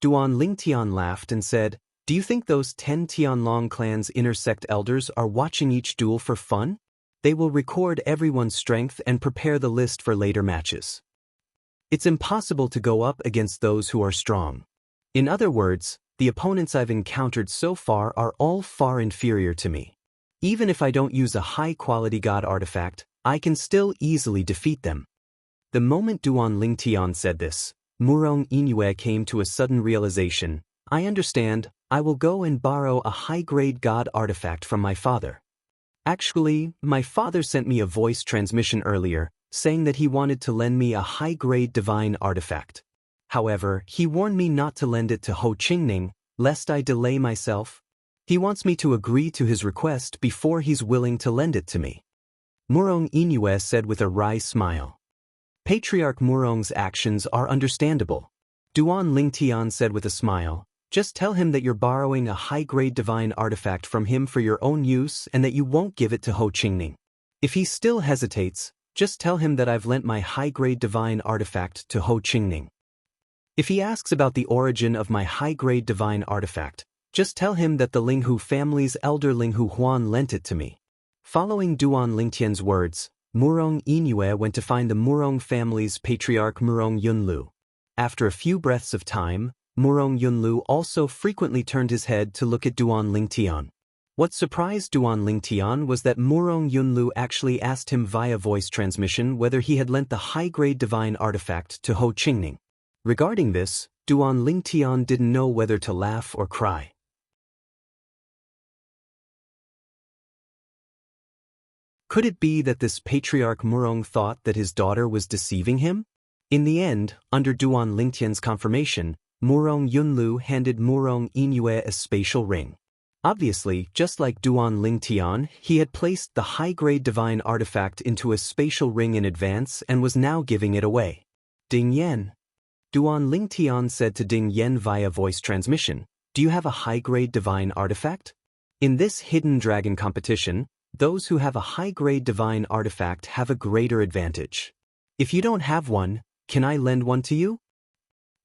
Duan Lingtian laughed and said, "Do you think those 10 Tianlong clan's inner sect elders are watching each duel for fun? They will record everyone's strength and prepare the list for later matches. It's impossible to go up against those who are strong. In other words, the opponents I've encountered so far are all far inferior to me. Even if I don't use a high-quality god artifact, I can still easily defeat them." The moment Duan Lingtian said this, Murong Yingyue came to a sudden realization. "I understand, I will go and borrow a high-grade god artifact from my father. Actually, my father sent me a voice transmission earlier, saying that he wanted to lend me a high-grade divine artifact. However, he warned me not to lend it to Ho Qingning, lest I delay myself. He wants me to agree to his request before he's willing to lend it to me." Murong Yingyue said with a wry smile. Patriarch Murong's actions are understandable. Duan Lingtian said with a smile, "Just tell him that you're borrowing a high-grade divine artifact from him for your own use and that you won't give it to Ho Qingning. If he still hesitates, just tell him that I've lent my high-grade divine artifact to Ho Qingning. If he asks about the origin of my high-grade divine artifact, just tell him that the Linghu family's elder Linghu Huan lent it to me." Following Duan Lingtian's words, Murong Yingyue went to find the Murong family's patriarch Murong Yunlu. After a few breaths of time, Murong Yunlu also frequently turned his head to look at Duan Lingtian. What surprised Duan Lingtian was that Murong Yunlu actually asked him via voice transmission whether he had lent the high-grade divine artifact to Ho Qingning. Regarding this, Duan Lingtian didn't know whether to laugh or cry. Could it be that this patriarch Murong thought that his daughter was deceiving him? In the end, under Duan Lingtian's confirmation, Murong Yunlu handed Murong Yingyue a spatial ring. Obviously, just like Duan Lingtian, he had placed the high-grade divine artifact into a spatial ring in advance and was now giving it away. "Ding Yan." Duan Lingtian said to Ding Yan via voice transmission, "Do you have a high-grade divine artifact?" In this hidden dragon competition, those who have a high-grade divine artifact have a greater advantage. "If you don't have one, can I lend one to you?"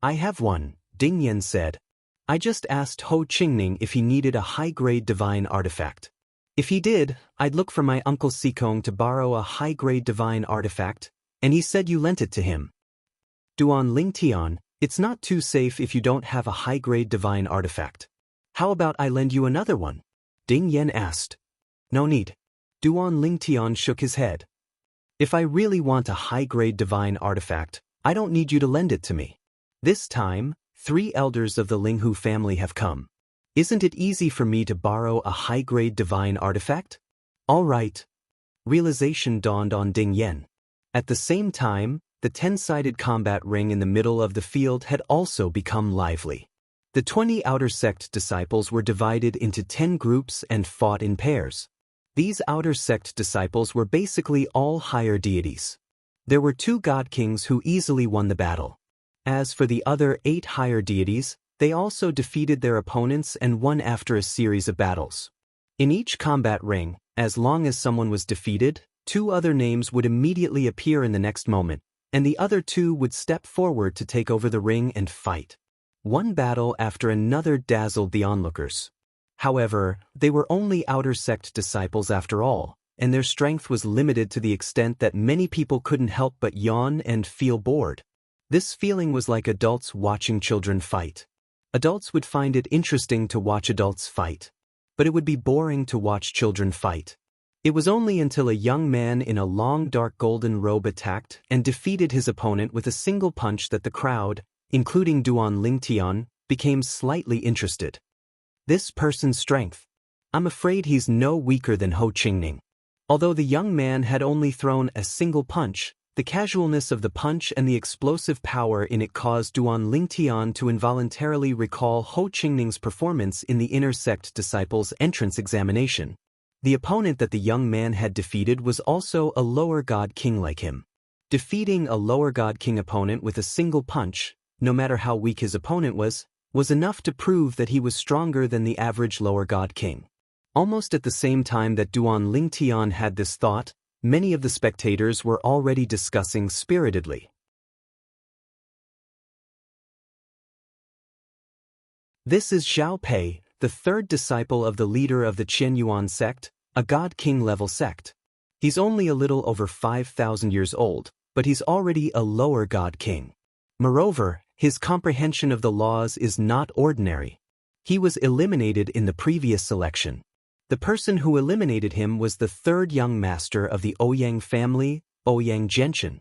"I have one," Ding Yan said. I just asked Ho Qingning if he needed a high-grade divine artifact. If he did, I'd look for my uncle Sikong to borrow a high-grade divine artifact, and he said you lent it to him. Duan Lingtian, it's not too safe if you don't have a high-grade divine artifact. How about I lend you another one? Ding Yan asked. No need. Duan Lingtian shook his head. If I really want a high-grade divine artifact, I don't need you to lend it to me. This time, 3 elders of the Linghu family have come. Isn't it easy for me to borrow a high-grade divine artifact? All right. Realization dawned on Ding Yan. At the same time, the 10-sided combat ring in the middle of the field had also become lively. The 20 outer sect disciples were divided into 10 groups and fought in pairs. These outer sect disciples were basically all higher deities. There were 2 god kings who easily won the battle. As for the other 8 higher deities, they also defeated their opponents and won after a series of battles. In each combat ring, as long as someone was defeated, 2 other names would immediately appear in the next moment, and the other 2 would step forward to take over the ring and fight. One battle after another dazzled the onlookers. However, they were only outer sect disciples after all, and their strength was limited to the extent that many people couldn't help but yawn and feel bored. This feeling was like adults watching children fight. Adults would find it interesting to watch adults fight, but it would be boring to watch children fight. It was only until a young man in a long dark golden robe attacked and defeated his opponent with a single punch that the crowd, including Duan Lingtian, became slightly interested. This person's strength. I'm afraid he's no weaker than Ho Qingning. Although the young man had only thrown a single punch, the casualness of the punch and the explosive power in it caused Duan Lingtian to involuntarily recall Ho Qingning's performance in the inner sect disciples' entrance examination. The opponent that the young man had defeated was also a lower god king like him. Defeating a lower god king opponent with a single punch, no matter how weak his opponent was enough to prove that he was stronger than the average lower god king. Almost at the same time that Duan Lingtian had this thought, many of the spectators were already discussing spiritedly. This is Xiao Pei, the 3rd disciple of the leader of the Qianyuan sect, a god king level sect. He's only a little over 5,000 years old, but he's already a lower god king. Moreover, his comprehension of the laws is not ordinary. He was eliminated in the previous selection. The person who eliminated him was the 3rd young master of the Ouyang family, Ouyang Genshin.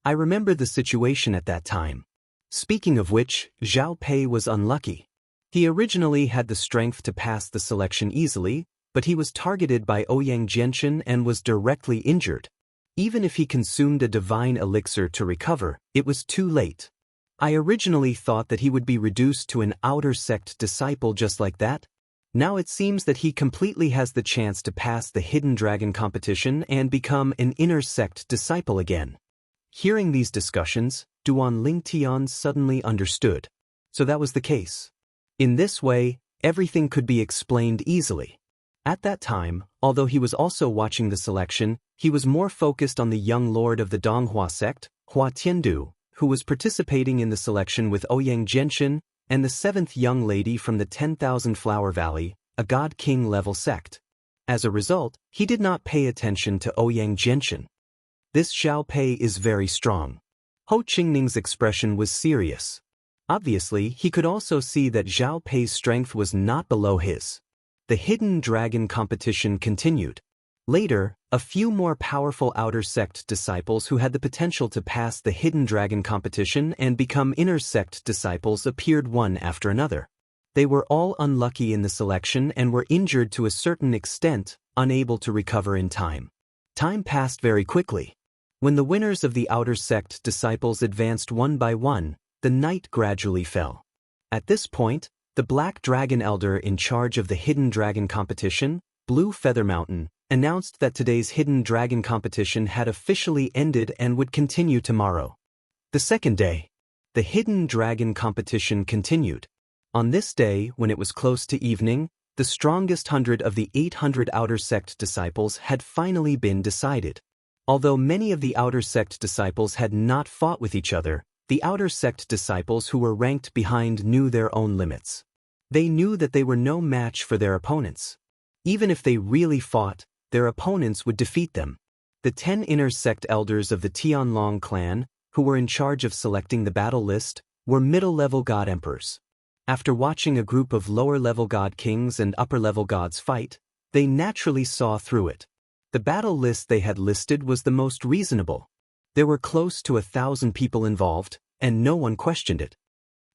I remember the situation at that time. Speaking of which, Xiao Pei was unlucky. He originally had the strength to pass the selection easily, but he was targeted by Ouyang Genshin and was directly injured. Even if he consumed a divine elixir to recover, it was too late. I originally thought that he would be reduced to an outer sect disciple just like that. Now it seems that he completely has the chance to pass the Hidden Dragon competition and become an inner sect disciple again. Hearing these discussions, Duan Lingtian suddenly understood. So that was the case. In this way, everything could be explained easily. At that time, although he was also watching the selection, he was more focused on the young lord of the Donghua sect, Hua Tiandu, who was participating in the selection with Ouyang Genshin, and the 7th young lady from the 10,000 Flower Valley, a god king level sect. As a result, he did not pay attention to Ouyang Genshin. This Xiao Pei is very strong. Ho Qingning's expression was serious. Obviously, he could also see that Xiao Pei's strength was not below his. The Hidden Dragon competition continued. Later, a few more powerful outer sect disciples who had the potential to pass the Hidden Dragon competition and become inner sect disciples appeared one after another. They were all unlucky in the selection and were injured to a certain extent, unable to recover in time. Time passed very quickly. When the winners of the outer sect disciples advanced one by one, the night gradually fell. At this point, the Black Dragon Elder in charge of the Hidden Dragon competition, Blue Feather Mountain, announced that today's Hidden Dragon competition had officially ended and would continue tomorrow. The second day, the Hidden Dragon competition continued. On this day, when it was close to evening, the strongest 100 of the 800 outer sect disciples had finally been decided. Although many of the outer sect disciples had not fought with each other, The outer sect disciples who were ranked behind knew their own limits. They knew that they were no match for their opponents. Even if they really fought, their opponents would defeat them. The 10 inner sect elders of the Tianlong clan, who were in charge of selecting the battle list, were middle-level god emperors. After watching a group of lower-level god kings and upper-level gods fight, they naturally saw through it. The battle list they had listed was the most reasonable. There were close to 1,000 people involved, and no one questioned it.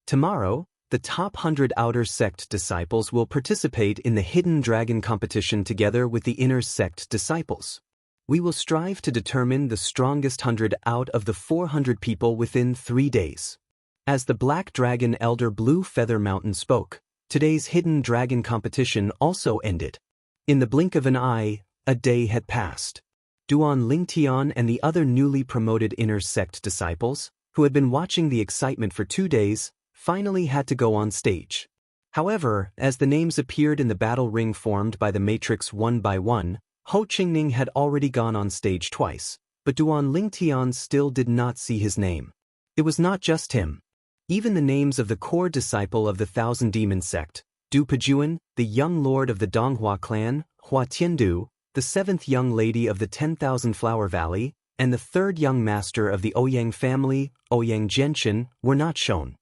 Tomorrow, the top 100 outer sect disciples will participate in the Hidden Dragon competition together with the inner sect disciples. We will strive to determine the strongest 100 out of the 400 people within 3 days. As the Black Dragon Elder Blue Feather Mountain spoke, today's Hidden Dragon competition also ended. In the blink of an eye, a day had passed. Duan Lingtian and the other newly promoted inner sect disciples, who had been watching the excitement for 2 days, finally had to go on stage. However, as the names appeared in the battle ring formed by the matrix one by one, Ho Qingning had already gone on stage twice, but Duan Lingtian still did not see his name. It was not just him. Even the names of the core disciple of the Thousand Demon sect, Du Pejuan, the young lord of the Donghua clan, Hua Tiandu, the 7th young lady of the 10,000 Flower Valley, and the 3rd young master of the Ouyang family, Ouyang Jianchen, were not shown.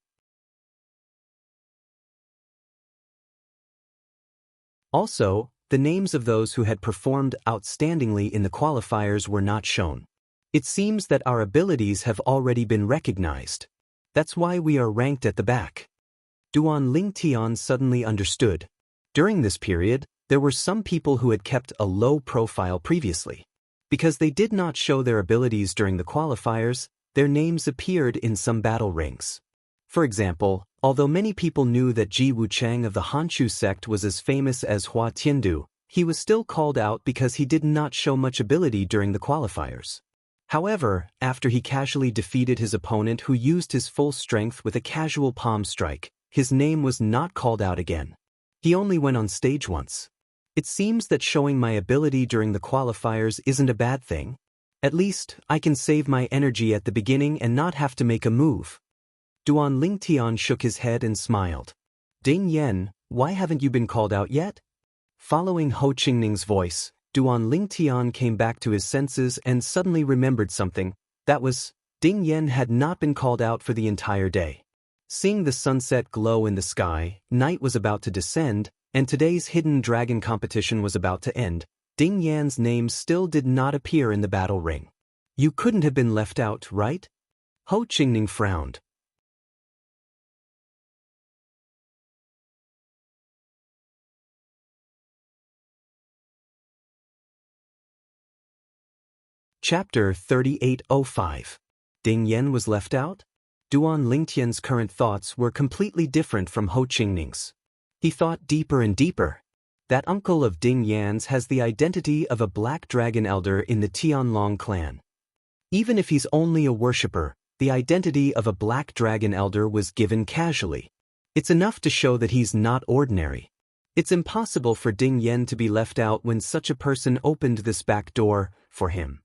Also, the names of those who had performed outstandingly in the qualifiers were not shown. It seems that our abilities have already been recognized. That's why we are ranked at the back. Duan Lingtian suddenly understood. During this period, there were some people who had kept a low profile previously. Because they did not show their abilities during the qualifiers, their names appeared in some battle rings. For example, although many people knew that Ji Wuchang of the Hanchu sect was as famous as Hua Tiandu, he was still called out because he did not show much ability during the qualifiers. However, after he casually defeated his opponent who used his full strength with a casual palm strike, his name was not called out again. He only went on stage once. It seems that showing my ability during the qualifiers isn't a bad thing. At least, I can save my energy at the beginning and not have to make a move. Duan Lingtian shook his head and smiled. Ding Yan, why haven't you been called out yet? Following Ho Qingning's voice, Duan Lingtian came back to his senses and suddenly remembered something. That was, Ding Yan had not been called out for the entire day. Seeing the sunset glow in the sky, night was about to descend, and today's Hidden Dragon competition was about to end, Ding Yan's name still did not appear in the battle ring. You couldn't have been left out, right? Ho Qingning frowned. Chapter 3805. Ding Yan was left out? Duan Lingtian's current thoughts were completely different from Ho Qingning's. He thought deeper and deeper. That uncle of Ding Yan's has the identity of a Black Dragon Elder in the Tianlong clan. Even if he's only a worshipper, the identity of a Black Dragon Elder was given casually. It's enough to show that he's not ordinary. It's impossible for Ding Yan to be left out when such a person opened this back door for him.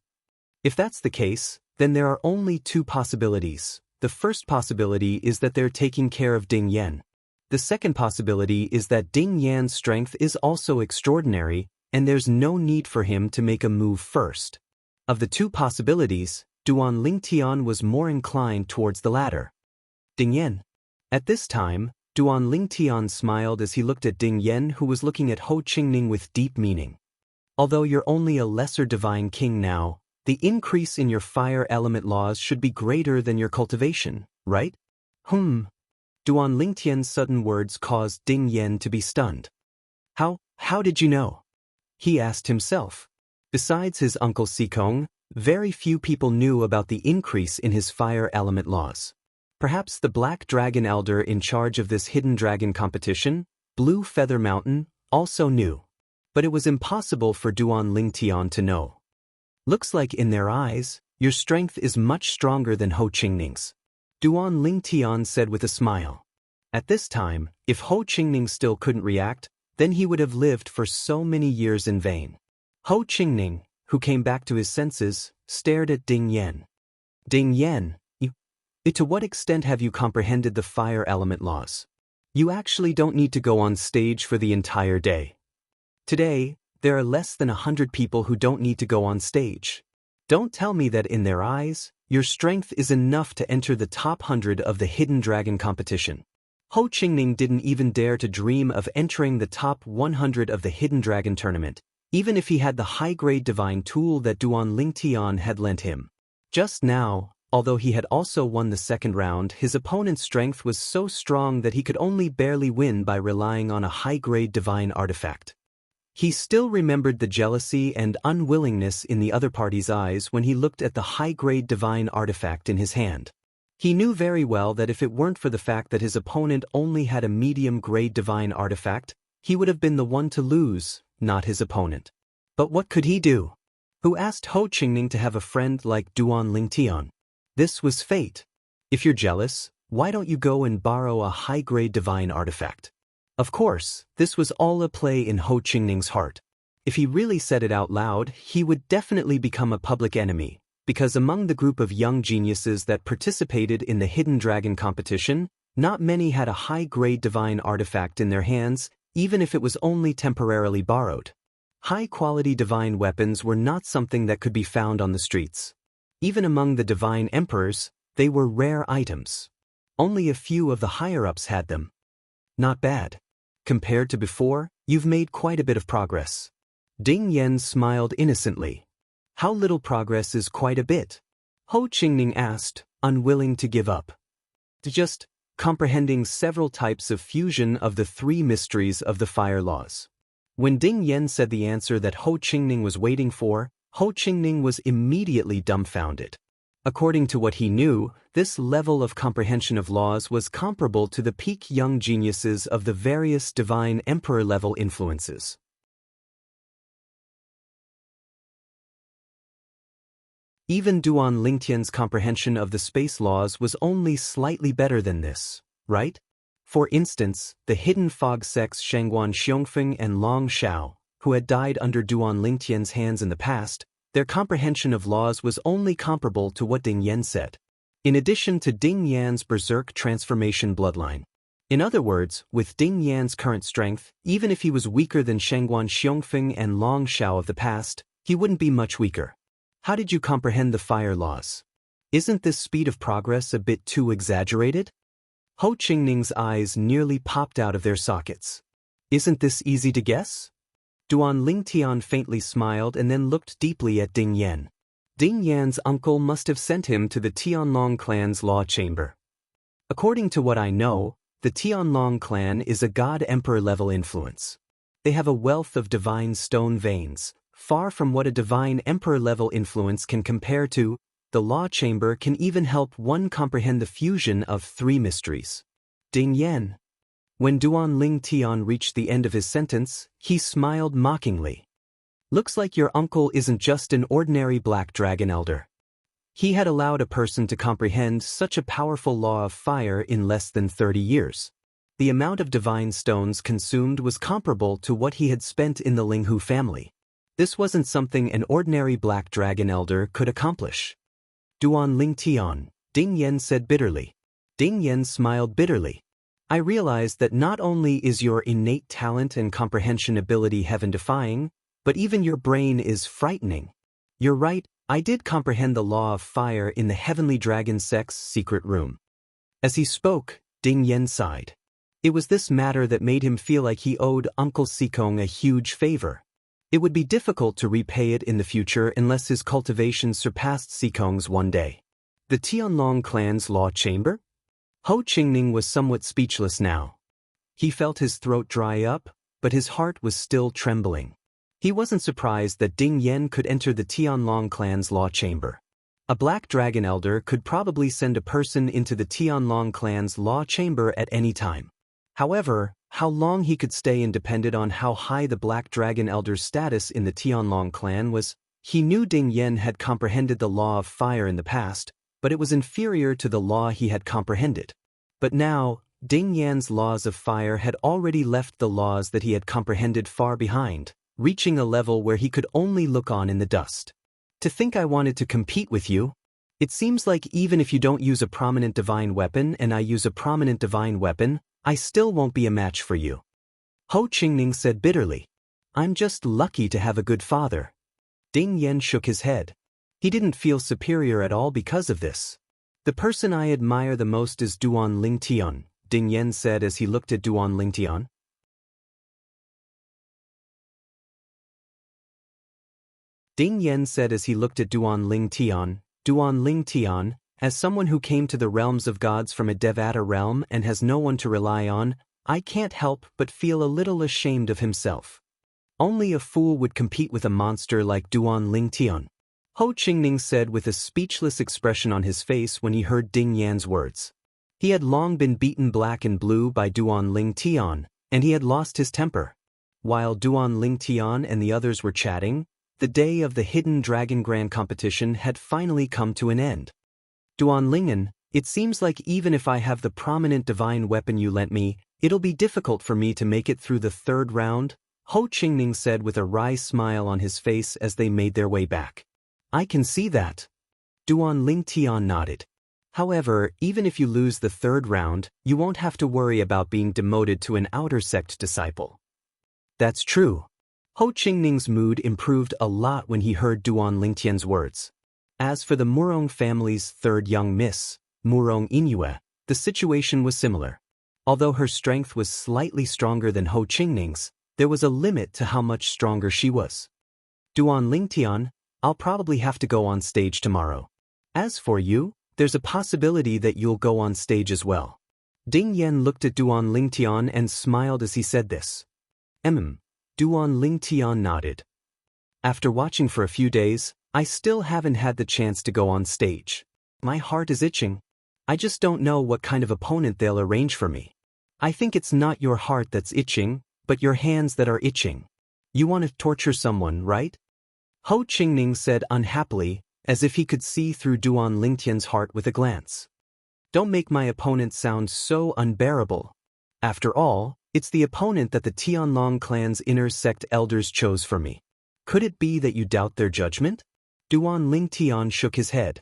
If that's the case, then there are only 2 possibilities. The first possibility is that they're taking care of Ding Yan. The second possibility is that Ding Yan's strength is also extraordinary, and there's no need for him to make a move first. Of the 2 possibilities, Duan Lingtian was more inclined towards the latter. Ding Yan. At this time, Duan Lingtian smiled as he looked at Ding Yan, who was looking at Ho Qingning with deep meaning. Although you're only a lesser divine king now, the increase in your fire element laws should be greater than your cultivation, right? Duan Lingtian's sudden words caused Ding Yan to be stunned. How did you know? He asked himself. Besides his uncle Sikong, very few people knew about the increase in his fire element laws. Perhaps the Black Dragon Elder in charge of this Hidden Dragon competition, Blue Feather Mountain, also knew. But it was impossible for Duan Lingtian to know. Looks like in their eyes, your strength is much stronger than Ho Qingning's. Duan Lingtian said with a smile. At this time, if Ho Qingning still couldn't react, then he would have lived for so many years in vain. Ho Qingning, who came back to his senses, stared at Ding Yan. Ding Yan, To what extent have you comprehended the fire element laws? You actually don't need to go on stage for the entire day. Today, there are less than 100 people who don't need to go on stage. Don't tell me that in their eyes, your strength is enough to enter the top 100 of the Hidden Dragon competition. Ho Qingning didn't even dare to dream of entering the top 100 of the Hidden Dragon tournament, even if he had the high-grade divine tool that Duan Lingtian had lent him. Just now, although he had also won the second round, his opponent's strength was so strong that he could only barely win by relying on a high-grade divine artifact. He still remembered the jealousy and unwillingness in the other party's eyes when he looked at the high-grade divine artifact in his hand. He knew very well that if it weren't for the fact that his opponent only had a medium-grade divine artifact, he would have been the one to lose, not his opponent. But what could he do? Who asked Ho Qingning to have a friend like Duan Lingtian? This was fate. If you're jealous, why don't you go and borrow a high-grade divine artifact? Of course, this was all a play in Ho Qingning's heart. If he really said it out loud, he would definitely become a public enemy, because among the group of young geniuses that participated in the Hidden Dragon competition, not many had a high-grade divine artifact in their hands, even if it was only temporarily borrowed. High-quality divine weapons were not something that could be found on the streets. Even among the divine emperors, they were rare items. Only a few of the higher-ups had them. Not bad. Compared to before, you've made quite a bit of progress. Ding Yan smiled innocently. How little progress is quite a bit? Ho Qingning asked, unwilling to give up. Just comprehending several types of fusion of the three mysteries of the fire laws. When Ding Yan said the answer that Ho Qingning was waiting for, Ho Qingning was immediately dumbfounded. According to what he knew, this level of comprehension of laws was comparable to the peak young geniuses of the various divine emperor-level influences. Even Duan Lingtian's comprehension of the space laws was only slightly better than this, right? For instance, the hidden fog sects Shangguan Xiongfeng and Long Shao, who had died under Duan Lingtian's hands in the past, their comprehension of laws was only comparable to what Ding Yan said. In addition to Ding Yan's berserk transformation bloodline. In other words, with Ding Yan's current strength, even if he was weaker than Shangguan Xiongfeng and Long Shao of the past, he wouldn't be much weaker. How did you comprehend the fire laws? Isn't this speed of progress a bit too exaggerated? Ho Qingning's eyes nearly popped out of their sockets. Isn't this easy to guess? Duan Lingtian faintly smiled and then looked deeply at Ding Yan. Ding Yan's uncle must have sent him to the Tianlong clan's law chamber. According to what I know, the Tianlong clan is a god-emperor level influence. They have a wealth of divine stone veins, far from what a divine emperor-level influence can compare to. The law chamber can even help one comprehend the fusion of three mysteries. Ding Yan. When Duan Lingtian reached the end of his sentence, he smiled mockingly. Looks like your uncle isn't just an ordinary black dragon elder. He had allowed a person to comprehend such a powerful law of fire in less than 30 years. The amount of divine stones consumed was comparable to what he had spent in the Linghu family. This wasn't something an ordinary black dragon elder could accomplish. Duan Lingtian, Ding Yan said bitterly. Ding Yan smiled bitterly. I realized that not only is your innate talent and comprehension ability heaven-defying, but even your brain is frightening. You're right, I did comprehend the law of fire in the Heavenly Dragon sect's secret room. As he spoke, Ding Yan sighed. It was this matter that made him feel like he owed Uncle Sikong a huge favor. It would be difficult to repay it in the future unless his cultivation surpassed Sikong's one day. The Tianlong clan's law chamber? Ho Qingning was somewhat speechless now. He felt his throat dry up, but his heart was still trembling. He wasn't surprised that Ding Yan could enter the Tianlong clan's law chamber. A black dragon elder could probably send a person into the Tianlong clan's law chamber at any time. However, how long he could stay depended on how high the Black Dragon Elder's status in the Tianlong clan was. He knew Ding Yan had comprehended the law of fire in the past, but it was inferior to the law he had comprehended. But now, Ding Yan's laws of fire had already left the laws that he had comprehended far behind, reaching a level where he could only look on in the dust. To think I wanted to compete with you? It seems like even if you don't use a prominent divine weapon and I use a prominent divine weapon, I still won't be a match for you. Ho Qingning said bitterly. I'm just lucky to have a good father. Ding Yan shook his head. He didn't feel superior at all because of this. The person I admire the most is Duan Lingtian, Ding Yan said as he looked at Duan Lingtian. Ding Yan said as he looked at Duan Lingtian, as someone who came to the realms of gods from a Devata realm and has no one to rely on, I can't help but feel a little ashamed of himself. Only a fool would compete with a monster like Duan Lingtian. Ho Qingning said with a speechless expression on his face when he heard Ding Yan's words. He had long been beaten black and blue by Duan Lingtian, and he had lost his temper. While Duan Lingtian and the others were chatting, the day of the Hidden Dragon Grand competition had finally come to an end. Duan Lingen, it seems like even if I have the prominent divine weapon you lent me, it'll be difficult for me to make it through the third round, Ho Qingning said with a wry smile on his face as they made their way back. I can see that. Duan Lingtian nodded. However, even if you lose the third round, you won't have to worry about being demoted to an outer sect disciple. That's true. Ho Qingning's mood improved a lot when he heard Duan Lingtian's words. As for the Murong family's third young miss, Murong Inyue, the situation was similar. Although her strength was slightly stronger than Ho Qingning's, there was a limit to how much stronger she was. Duan Lingtian, I'll probably have to go on stage tomorrow. As for you, there's a possibility that you'll go on stage as well. Ding Yan looked at Duan Lingtian and smiled as he said this. Duan Lingtian nodded. After watching for a few days, I still haven't had the chance to go on stage. My heart is itching. I just don't know what kind of opponent they'll arrange for me. I think it's not your heart that's itching, but your hands that are itching. You want to torture someone, right? Ho Qingning said unhappily, as if he could see through Duan Lingtian's heart with a glance. Don't make my opponent sound so unbearable. After all, it's the opponent that the Tianlong clan's inner sect elders chose for me. Could it be that you doubt their judgment? Duan Lingtian shook his head.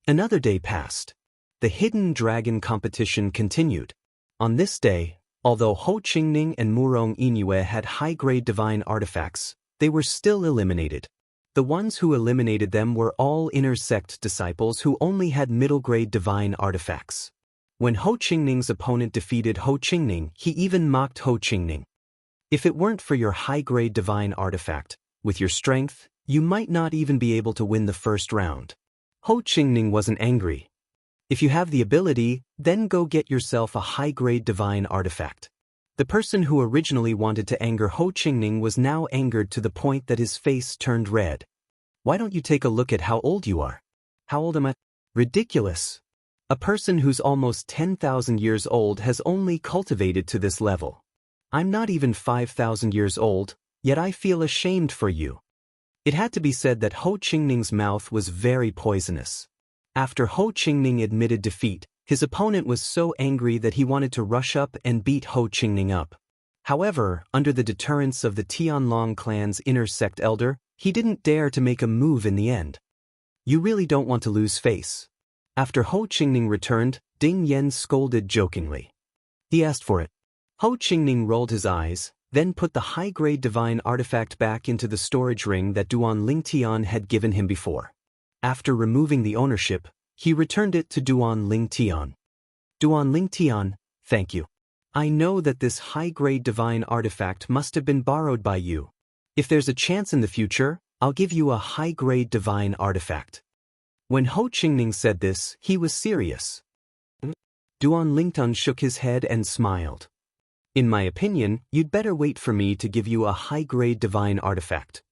Another day passed. The Hidden Dragon competition continued. On this day, although Ho Qingning and Murong Inyue had high-grade divine artifacts, they were still eliminated. The ones who eliminated them were all inner sect disciples who only had middle-grade divine artifacts. When Ho Qingning's opponent defeated Ho Qingning, he even mocked Ho Qingning. If it weren't for your high-grade divine artifact, with your strength, you might not even be able to win the first round. Ho Qingning wasn't angry. If you have the ability, then go get yourself a high-grade divine artifact. The person who originally wanted to anger Ho Qingning was now angered to the point that his face turned red. Why don't you take a look at how old you are? How old am I? Ridiculous. A person who's almost 10,000 years old has only cultivated to this level. I'm not even 5,000 years old, yet I feel ashamed for you. It had to be said that Ho Qingning's mouth was very poisonous. After Ho Qingning admitted defeat, his opponent was so angry that he wanted to rush up and beat Ho Qingning up. However, under the deterrence of the Tianlong clan's inner sect elder, he didn't dare to make a move in the end. You really don't want to lose face. After Ho Qingning returned, Ding Yan scolded jokingly. He asked for it. Ho Qingning rolled his eyes, then put the high-grade divine artifact back into the storage ring that Duan Lingtian had given him before. After removing the ownership, he returned it to Duan Lingtian. Duan Lingtian, thank you. I know that this high-grade divine artifact must have been borrowed by you. If there's a chance in the future, I'll give you a high-grade divine artifact. When Ho Qingning said this, he was serious. Duan Lingtian shook his head and smiled. In my opinion, you'd better wait for me to give you a high-grade divine artifact.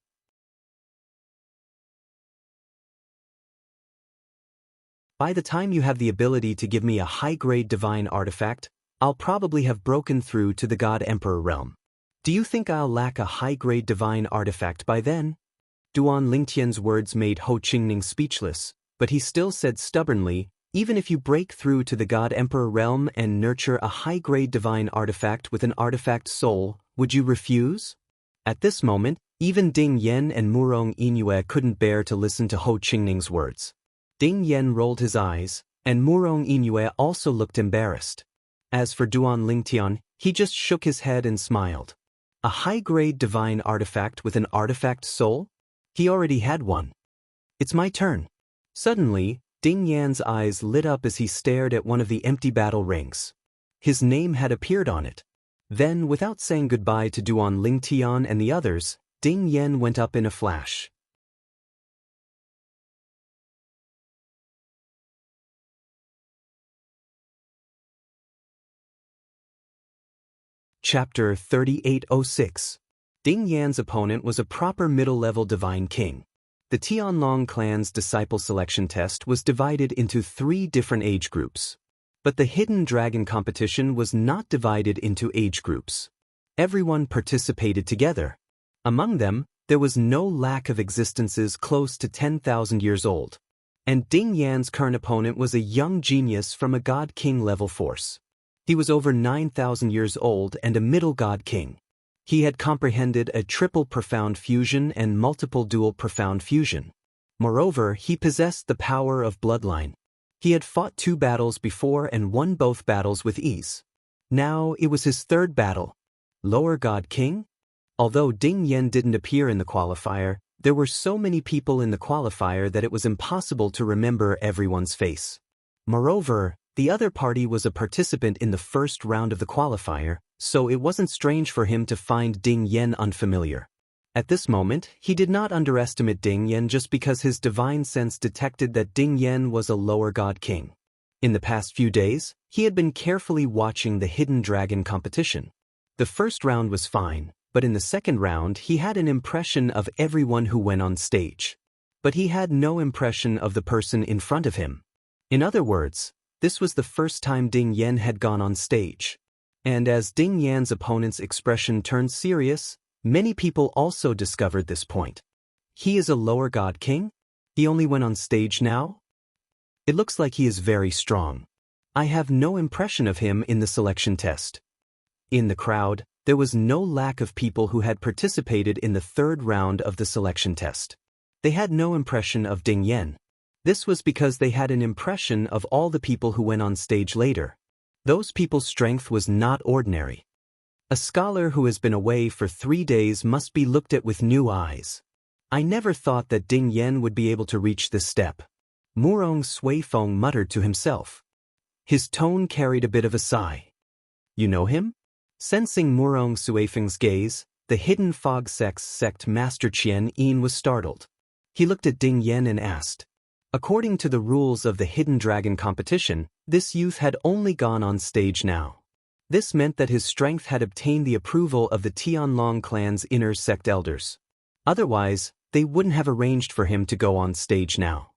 By the time you have the ability to give me a high-grade divine artifact, I'll probably have broken through to the God Emperor realm. Do you think I'll lack a high-grade divine artifact by then? Duan Lingtian's words made Ho Qingning speechless, but he still said stubbornly, even if you break through to the God Emperor realm and nurture a high-grade divine artifact with an artifact soul, would you refuse? At this moment, even Ding Yan and Murong Inyue couldn't bear to listen to Ho Qingning's words. Ding Yan rolled his eyes, and Murong Inue also looked embarrassed. As for Duan Lingtian, he just shook his head and smiled. A high-grade divine artifact with an artifact soul? He already had one. It's my turn. Suddenly, Ding Yan's eyes lit up as he stared at one of the empty battle rings. His name had appeared on it. Then, without saying goodbye to Duan Lingtian and the others, Ding Yan went up in a flash. Chapter 3806. Ding Yan's opponent was a proper middle-level divine king. The Tianlong clan's disciple selection test was divided into 3 different age groups. But the hidden dragon competition was not divided into age groups. Everyone participated together. Among them, there was no lack of existences close to 10,000 years old. And Ding Yan's current opponent was a young genius from a god king level force. He was over 9,000 years old and a middle god king. He had comprehended a triple profound fusion and multiple dual profound fusion. Moreover, he possessed the power of bloodline. He had fought 2 battles before and won both battles with ease. Now it was his 3rd battle. Lower god king? Although Ding Yan didn't appear in the qualifier, there were so many people in the qualifier that it was impossible to remember everyone's face. Moreover, the other party was a participant in the 1st round of the qualifier, so it wasn't strange for him to find Ding Yan unfamiliar. At this moment, he did not underestimate Ding Yan just because his divine sense detected that Ding Yan was a lower god king. In the past few days, he had been carefully watching the hidden dragon competition. The 1st round was fine, but in the 2nd round he had an impression of everyone who went on stage. But he had no impression of the person in front of him. In other words, this was the first time Ding Yan had gone on stage. And as Ding Yan's opponent's expression turned serious, many people also discovered this point. He is a lower god king? He only went on stage now? It looks like he is very strong. I have no impression of him in the selection test. In the crowd, there was no lack of people who had participated in the 3rd round of the selection test. They had no impression of Ding Yan. This was because they had an impression of all the people who went on stage later. Those people's strength was not ordinary. A scholar who has been away for 3 days must be looked at with new eyes. I never thought that Ding Yan would be able to reach this step. Murong Suifeng muttered to himself. His tone carried a bit of a sigh. You know him? Sensing Murong Suifeng's gaze, the hidden fog sect's sect master Qian Yin was startled. He looked at Ding Yan and asked. According to the rules of the hidden dragon competition, this youth had only gone on stage now. This meant that his strength had obtained the approval of the Tianlong clan's inner sect elders. Otherwise, they wouldn't have arranged for him to go on stage now.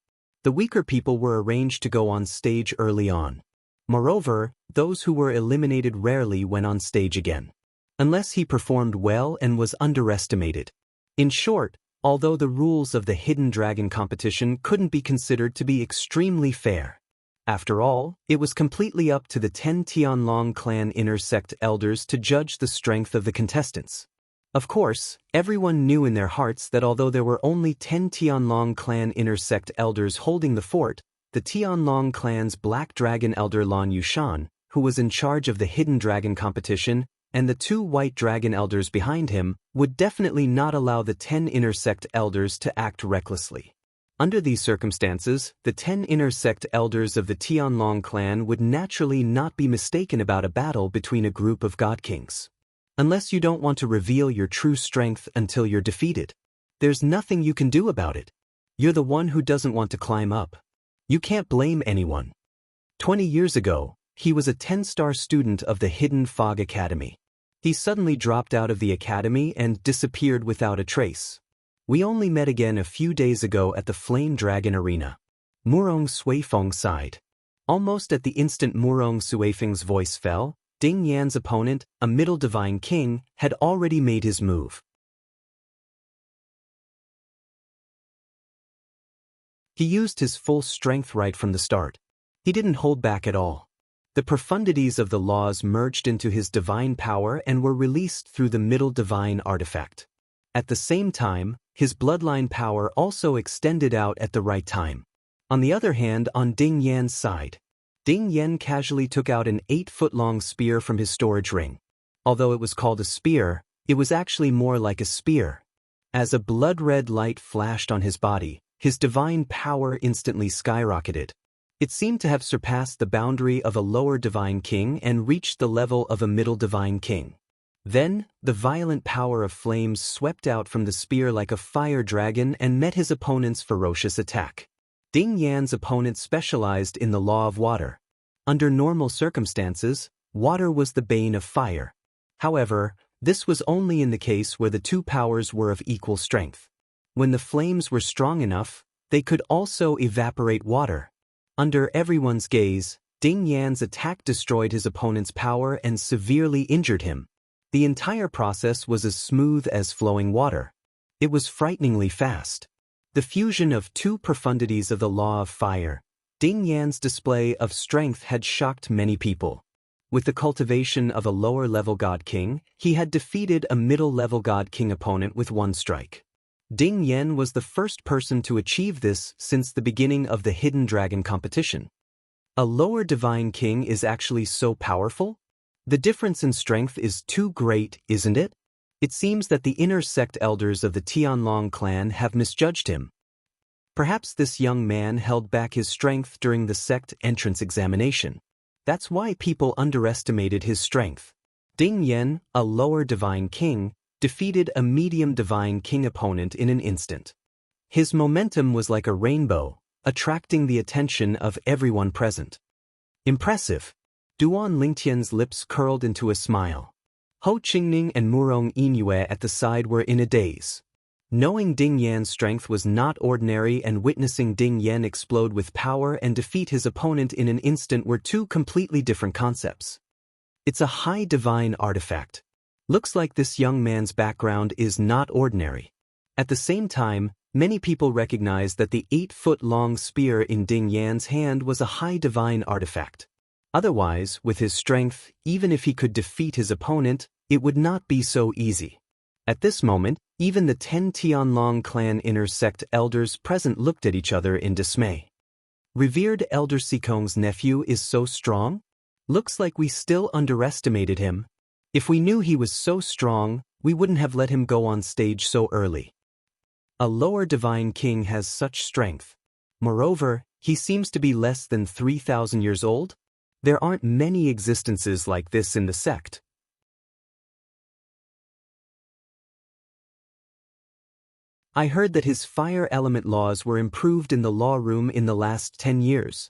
The weaker people were arranged to go on stage early on. Moreover, those who were eliminated rarely went on stage again. Unless he performed well and was underestimated. In short, although the rules of the hidden dragon competition couldn't be considered to be extremely fair. After all, it was completely up to the 10 Tianlong clan inner sect elders to judge the strength of the contestants. Of course, everyone knew in their hearts that although there were only 10 Tianlong clan inner sect elders holding the fort, the Tianlong clan's black dragon elder Lan Yushan, who was in charge of the hidden dragon competition, and the 2 white dragon elders behind him, would definitely not allow the 10 inner sect elders to act recklessly. Under these circumstances, the 10 inner sect elders of the Tianlong clan would naturally not be mistaken about a battle between a group of god kings. Unless you don't want to reveal your true strength until you're defeated. There's nothing you can do about it. You're the one who doesn't want to climb up. You can't blame anyone. 20 years ago, he was a 10-star student of the Hidden Fog Academy. He suddenly dropped out of the academy and disappeared without a trace. We only met again a few days ago at the Flame Dragon Arena. Murong Suifeng sighed. Almost at the instant Murong Suifeng's voice fell, Ding Yan's opponent, a middle divine king, had already made his move. He used his full strength right from the start. He didn't hold back at all. The profundities of the laws merged into his divine power and were released through the middle divine artifact. At the same time, his bloodline power also extended out at the right time. On the other hand, on Ding Yan's side, Ding Yan casually took out an 8-foot-long spear from his storage ring. Although it was called a spear, it was actually more like a spear. As a blood-red light flashed on his body, his divine power instantly skyrocketed. It seemed to have surpassed the boundary of a lower divine king and reached the level of a middle divine king. Then, the violent power of flames swept out from the spear like a fire dragon and met his opponent's ferocious attack. Ding Yan's opponent specialized in the law of water. Under normal circumstances, water was the bane of fire. However, this was only in the case where the two powers were of equal strength. When the flames were strong enough, they could also evaporate water. Under everyone's gaze, Ding Yan's attack destroyed his opponent's power and severely injured him. The entire process was as smooth as flowing water. It was frighteningly fast. The fusion of two profundities of the law of fire, Ding Yan's display of strength had shocked many people. With the cultivation of a lower-level God King, he had defeated a middle-level God King opponent with one strike. Ding Yan was the first person to achieve this since the beginning of the Hidden Dragon competition. A lower divine king is actually so powerful? The difference in strength is too great, isn't it? It seems that the inner sect elders of the Tianlong clan have misjudged him. Perhaps this young man held back his strength during the sect entrance examination. That's why people underestimated his strength. Ding Yan, a lower divine king, defeated a medium divine king opponent in an instant. His momentum was like a rainbow, attracting the attention of everyone present. Impressive. Duan Lingtian's lips curled into a smile. Ho Qingning and Murong Yingyue at the side were in a daze. Knowing Ding Yan's strength was not ordinary and witnessing Ding Yan explode with power and defeat his opponent in an instant were two completely different concepts. It's a high divine artifact. Looks like this young man's background is not ordinary. At the same time, many people recognized that the 8-foot-long spear in Ding Yan's hand was a high divine artifact. Otherwise, with his strength, even if he could defeat his opponent, it would not be so easy. At this moment, even the 10 Tianlong clan inner sect elders present looked at each other in dismay. Revered Elder Sikong's nephew is so strong? Looks like we still underestimated him. If we knew he was so strong, we wouldn't have let him go on stage so early. A lower divine king has such strength. Moreover, he seems to be less than 3,000 years old. There aren't many existences like this in the sect. I heard that his fire element laws were improved in the law room in the last 10 years.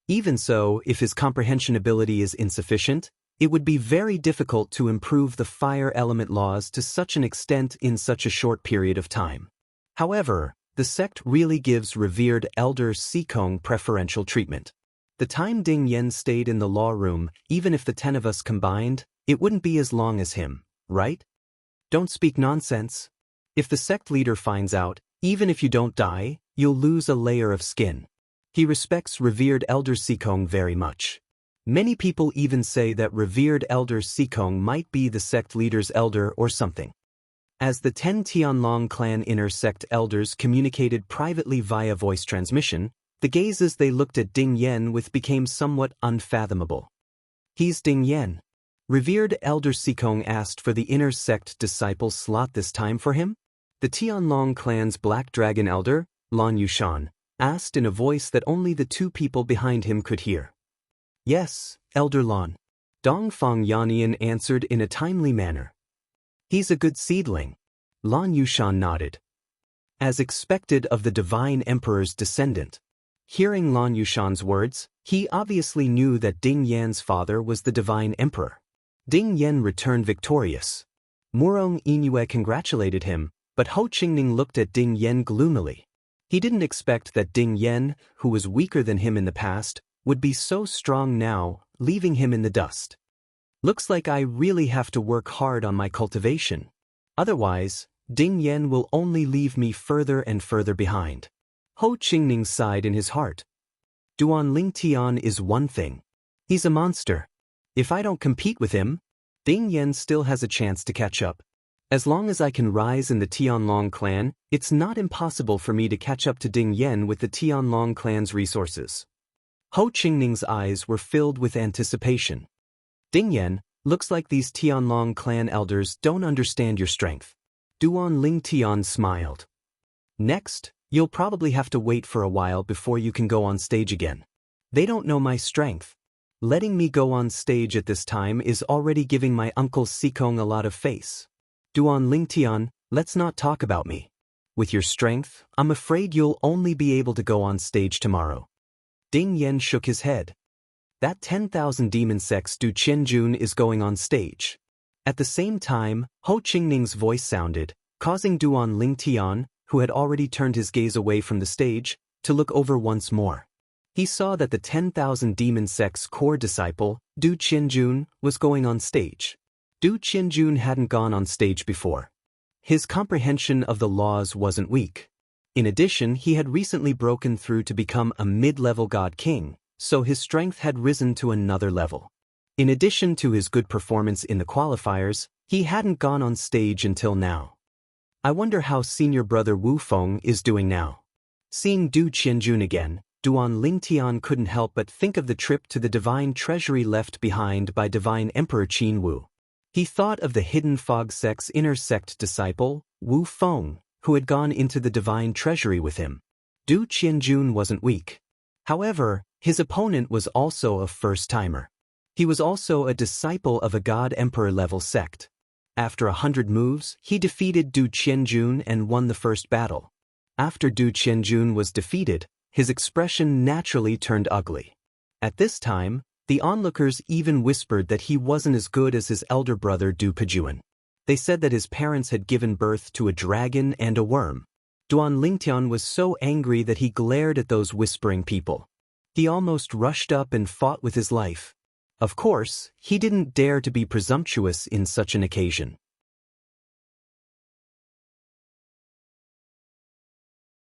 Even so, if his comprehension ability is insufficient, it would be very difficult to improve the fire element laws to such an extent in such a short period of time. However, the sect really gives revered Elder Sikong preferential treatment. The time Ding Yan stayed in the law room, even if the 10 of us combined, it wouldn't be as long as him, right? Don't speak nonsense. If the sect leader finds out, even if you don't die, you'll lose a layer of skin. He respects revered Elder Sikong very much. Many people even say that revered Elder Sikong might be the sect leader's elder or something. As the 10 Tianlong clan inner sect elders communicated privately via voice transmission, the gazes they looked at Ding Yan with became somewhat unfathomable. He's Ding Yan. Revered Elder Sikong asked for the inner sect disciple slot this time for him. The Tianlong clan's Black Dragon elder, Lan Yushan, asked in a voice that only the two people behind him could hear. Yes, Elder Lan. Dongfang Yannian answered in a timely manner. He's a good seedling. Lan Yushan nodded. As expected of the Divine Emperor's descendant. Hearing Lan Yushan's words, he obviously knew that Ding Yan's father was the Divine Emperor. Ding Yan returned victorious. Murong Yingyue congratulated him, but Ho Qingning looked at Ding Yan gloomily. He didn't expect that Ding Yan, who was weaker than him in the past, would be so strong now, leaving him in the dust. Looks like I really have to work hard on my cultivation. Otherwise, Ding Yan will only leave me further and further behind. Ho Qingning sighed in his heart. Duan Lingtian is one thing. He's a monster. If I don't compete with him, Ding Yan still has a chance to catch up. As long as I can rise in the Tianlong clan, it's not impossible for me to catch up to Ding Yan with the Tianlong clan's resources. Ho Qingning's eyes were filled with anticipation. Ding Yan, looks like these Tianlong clan elders don't understand your strength. Duan Ling Tian smiled. Next, you'll probably have to wait for a while before you can go on stage again. They don't know my strength. Letting me go on stage at this time is already giving my uncle Sikong a lot of face. Duan Ling Tian, let's not talk about me. With your strength, I'm afraid you'll only be able to go on stage tomorrow. Ding Yan shook his head. That 10,000 demon sects Du Qianjun is going on stage. At the same time, Ho Qingning's voice sounded, causing Duan Ling Tian, who had already turned his gaze away from the stage, to look over once more. He saw that the 10,000 demon sect's core disciple, Du Qianjun, was going on stage. Du Qianjun hadn't gone on stage before. His comprehension of the laws wasn't weak. In addition, he had recently broken through to become a mid-level god king, so his strength had risen to another level. In addition to his good performance in the qualifiers, he hadn't gone on stage until now. I wonder how senior brother Wu Feng is doing now. Seeing Du Qianjun again, Duan Ling Tian couldn't help but think of the trip to the divine treasury left behind by divine emperor Qin Wu. He thought of the hidden fog sect's inner sect disciple, Wu Feng, who had gone into the divine treasury with him. Du Qianjun wasn't weak. However, his opponent was also a first-timer. He was also a disciple of a god-emperor-level sect. After 100 moves, he defeated Du Qianjun and won the first battle. After Du Qianjun was defeated, his expression naturally turned ugly. At this time, the onlookers even whispered that he wasn't as good as his elder brother Du Pejuan. They said that his parents had given birth to a dragon and a worm. Duan Lingtian was so angry that he glared at those whispering people. He almost rushed up and fought with his life. Of course, he didn't dare to be presumptuous in such an occasion.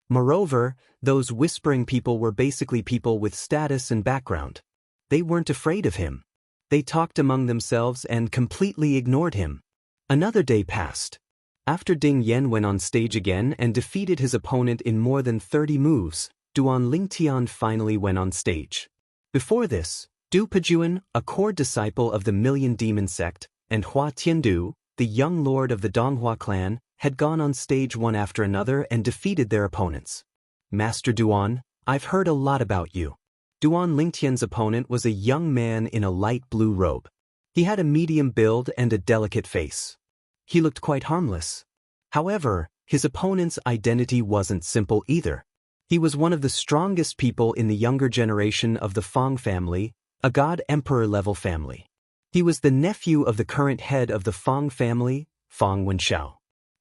Moreover, those whispering people were basically people with status and background. They weren't afraid of him. They talked among themselves and completely ignored him. Another day passed. After Ding Yan went on stage again and defeated his opponent in more than 30 moves, Duan Lingtian finally went on stage. Before this, Du Pejuan, a core disciple of the Million Demon sect, and Hua Tiandu, the young lord of the Donghua clan, had gone on stage one after another and defeated their opponents. Master Duan, I've heard a lot about you. Duan Lingtian's opponent was a young man in a light blue robe. He had a medium build and a delicate face. He looked quite harmless. However, his opponent's identity wasn't simple either. He was one of the strongest people in the younger generation of the Fang family, a god-emperor-level family. He was the nephew of the current head of the Fang family, Fang Wenxiao.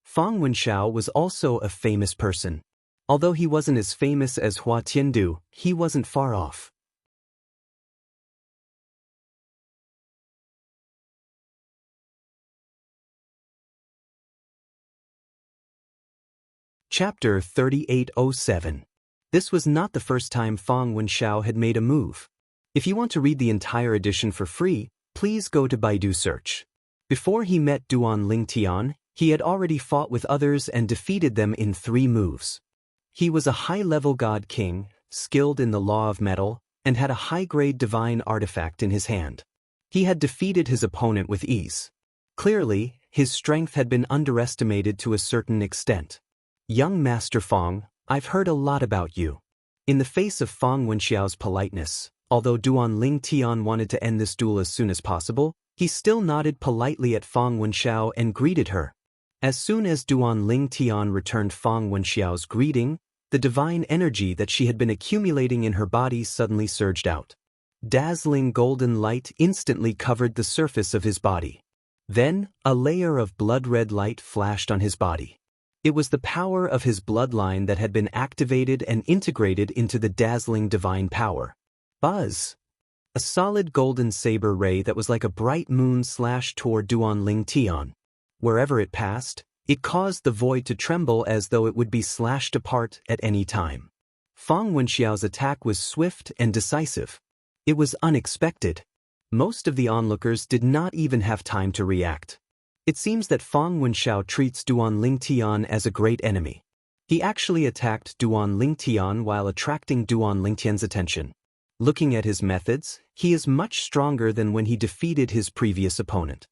Fang Wenxiao was also a famous person. Although he wasn't as famous as Hua Tiandu, he wasn't far off. Chapter 3807. This was not the first time Fang Wenxiao had made a move. If you want to read the entire edition for free, please go to Baidu search. Before he met Duan Lingtian, he had already fought with others and defeated them in 3 moves. He was a high-level god king, skilled in the law of metal, and had a high-grade divine artifact in his hand. He had defeated his opponent with ease. Clearly, his strength had been underestimated to a certain extent. Young Master Fang, I've heard a lot about you. In the face of Fang Wenxiao's politeness, although Duan Lingtian wanted to end this duel as soon as possible, he still nodded politely at Fang Wenxiao and greeted her. As soon as Duan Lingtian returned Fang Wenxiao's greeting, the divine energy that she had been accumulating in her body suddenly surged out. Dazzling golden light instantly covered the surface of his body. Then, a layer of blood-red light flashed on his body. It was the power of his bloodline that had been activated and integrated into the dazzling divine power. Buzz! A solid golden saber ray that was like a bright moon slashed toward Duan Lingtian. Wherever it passed, it caused the void to tremble as though it would be slashed apart at any time. Fang Wenxiao's attack was swift and decisive. It was unexpected. Most of the onlookers did not even have time to react. It seems that Fang Wenxiao treats Duan Lingtian as a great enemy. He actually attacked Duan Lingtian while attracting Duan Lingtian's attention. Looking at his methods, he is much stronger than when he defeated his previous opponent.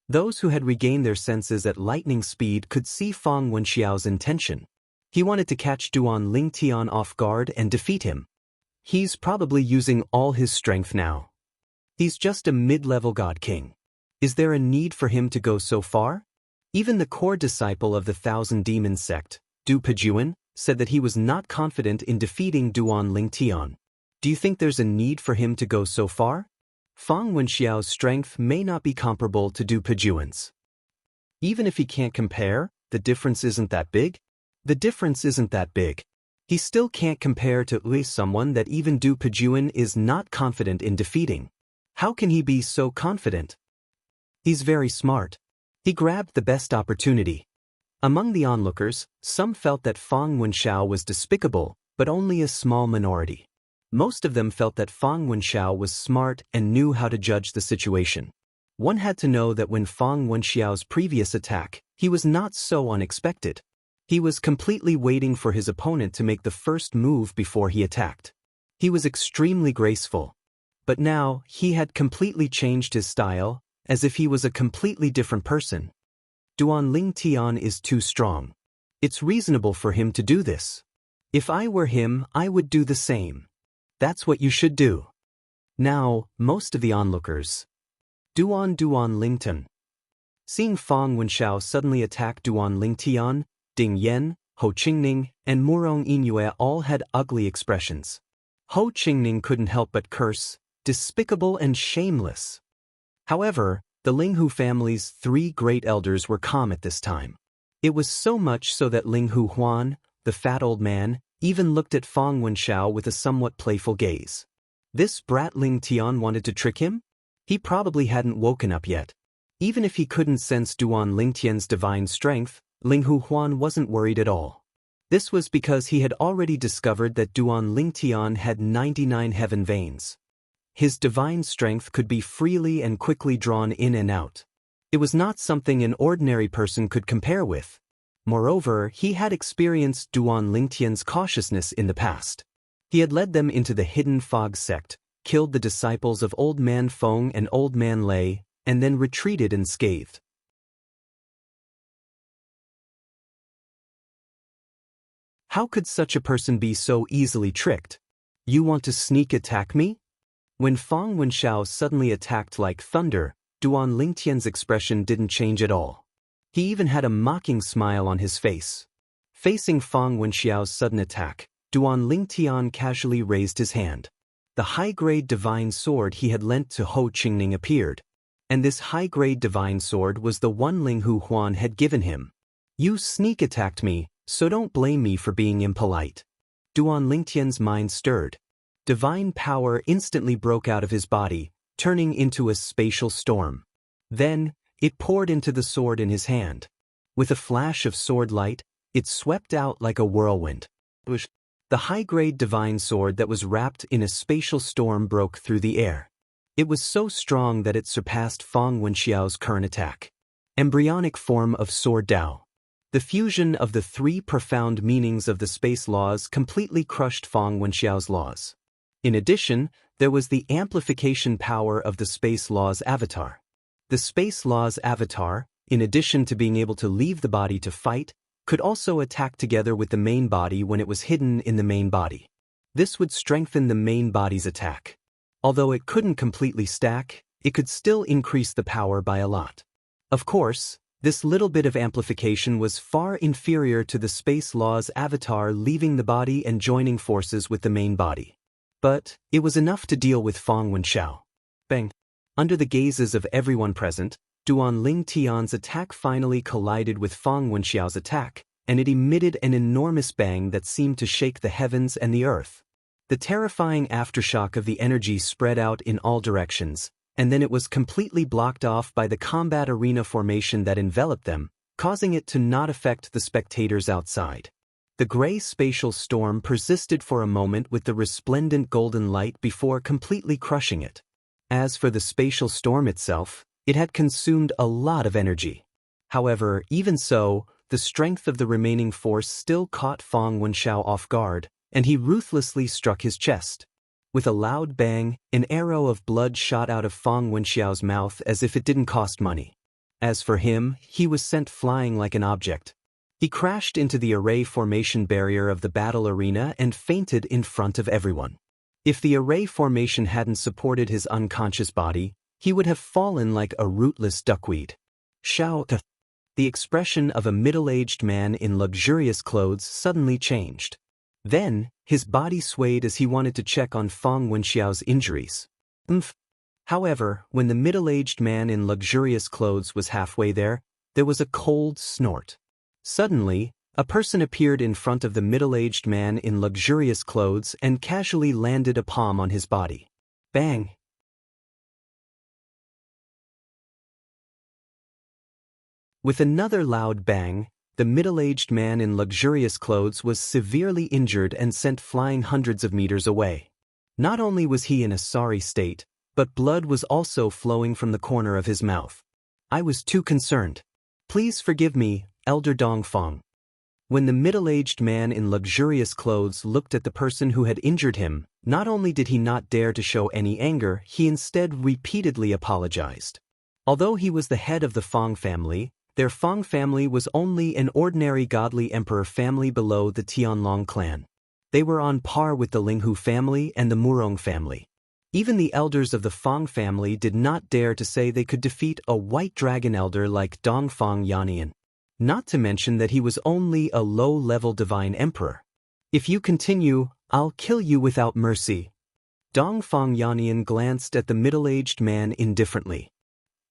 Those who had regained their senses at lightning speed could see Fang Wenxiao's intention. He wanted to catch Duan Lingtian off guard and defeat him. He's probably using all his strength now. He's just a mid-level god king. Is there a need for him to go so far? Even the core disciple of the Thousand Demons sect, Du Pejuan, said that he was not confident in defeating Duan Lingtian. Do you think there's a need for him to go so far? Fang Wenxiao's strength may not be comparable to Du Pejuan's. Even if he can't compare, the difference isn't that big? The difference isn't that big. He still can't compare to someone that even Du Pejuan is not confident in defeating. How can he be so confident? He's very smart. He grabbed the best opportunity. Among the onlookers, some felt that Fang Wenxiao was despicable, but only a small minority. Most of them felt that Fang Wenxiao was smart and knew how to judge the situation. One had to know that when Fang Wenxiao's previous attack, he was not so unexpected. He was completely waiting for his opponent to make the first move before he attacked. He was extremely graceful. But now, he had completely changed his style, as if he was a completely different person. Duan Lingtian is too strong. It's reasonable for him to do this. If I were him, I would do the same. That's what you should do. Now, most of the onlookers. Duan Lingtian. Seeing Fang Wenxiao suddenly attack Duan Lingtian, Ding Yan, Ho Qingning, and Murong Yingyue all had ugly expressions. Ho Qingning couldn't help but curse, despicable and shameless. However, the Linghu family's 3 great elders were calm at this time. It was so much so that Linghu Huan, the fat old man, even looked at Fang Wenxiao with a somewhat playful gaze. This brat Lingtian wanted to trick him? He probably hadn't woken up yet. Even if he couldn't sense Duan Lingtian's divine strength, Linghu Huan wasn't worried at all. This was because he had already discovered that Duan Lingtian had 99 heaven veins. His divine strength could be freely and quickly drawn in and out. It was not something an ordinary person could compare with. Moreover, he had experienced Duan Lingtian's cautiousness in the past. He had led them into the Hidden Fog sect, killed the disciples of Old Man Feng and Old Man Lei, and then retreated unscathed. How could such a person be so easily tricked? You want to sneak attack me? When Fang Wenxiao suddenly attacked like thunder, Duan Lingtian's expression didn't change at all. He even had a mocking smile on his face. Facing Fang Wenxiao's sudden attack, Duan Lingtian casually raised his hand. The high-grade divine sword he had lent to Ho Qingning appeared. And this high-grade divine sword was the one Linghu Huan had given him. You sneak-attacked me, so don't blame me for being impolite. Duan Lingtian's mind stirred. Divine power instantly broke out of his body, turning into a spatial storm. Then, it poured into the sword in his hand. With a flash of sword light, it swept out like a whirlwind. The high-grade divine sword that was wrapped in a spatial storm broke through the air. It was so strong that it surpassed Fang Wenxiao's current attack. Embryonic form of sword Dao. The fusion of the 3 profound meanings of the space laws completely crushed Fang Wenxiao's laws. In addition, there was the amplification power of the space law's avatar. The space law's avatar, in addition to being able to leave the body to fight, could also attack together with the main body when it was hidden in the main body. This would strengthen the main body's attack. Although it couldn't completely stack, it could still increase the power by a lot. Of course, this little bit of amplification was far inferior to the space law's avatar leaving the body and joining forces with the main body. But it was enough to deal with Fang Wenxiao. Bang! Under the gazes of everyone present, Duan Lingtian's attack finally collided with Fang Wenxiao's attack, and it emitted an enormous bang that seemed to shake the heavens and the earth. The terrifying aftershock of the energy spread out in all directions, and then it was completely blocked off by the combat arena formation that enveloped them, causing it to not affect the spectators outside. The gray spatial storm persisted for a moment with the resplendent golden light before completely crushing it. As for the spatial storm itself, it had consumed a lot of energy. However, even so, the strength of the remaining force still caught Fang Wenxiao off guard, and he ruthlessly struck his chest. With a loud bang, an arrow of blood shot out of Fang Wenxiao's mouth as if it didn't cost money. As for him, he was sent flying like an object. He crashed into the array formation barrier of the battle arena and fainted in front of everyone. If the array formation hadn't supported his unconscious body, he would have fallen like a rootless duckweed. Xiao. The expression of a middle-aged man in luxurious clothes suddenly changed. Then, his body swayed as he wanted to check on Fang Wenxiao's injuries. However, when the middle-aged man in luxurious clothes was halfway there was a cold snort. Suddenly, a person appeared in front of the middle-aged man in luxurious clothes and casually landed a palm on his body. Bang! With another loud bang, the middle-aged man in luxurious clothes was severely injured and sent flying hundreds of meters away. Not only was he in a sorry state, but blood was also flowing from the corner of his mouth. I was too concerned. Please forgive me, Elder Dongfang. When the middle-aged man in luxurious clothes looked at the person who had injured him, not only did he not dare to show any anger, he instead repeatedly apologized. Although he was the head of the Fang family, their Fang family was only an ordinary godly emperor family below the Tianlong clan. They were on par with the Linghu family and the Murong family. Even the elders of the Fang family did not dare to say they could defeat a white dragon elder like Dongfang Yannian. Not to mention that he was only a low-level divine emperor. If you continue, I'll kill you without mercy. Dongfang Yannian glanced at the middle-aged man indifferently.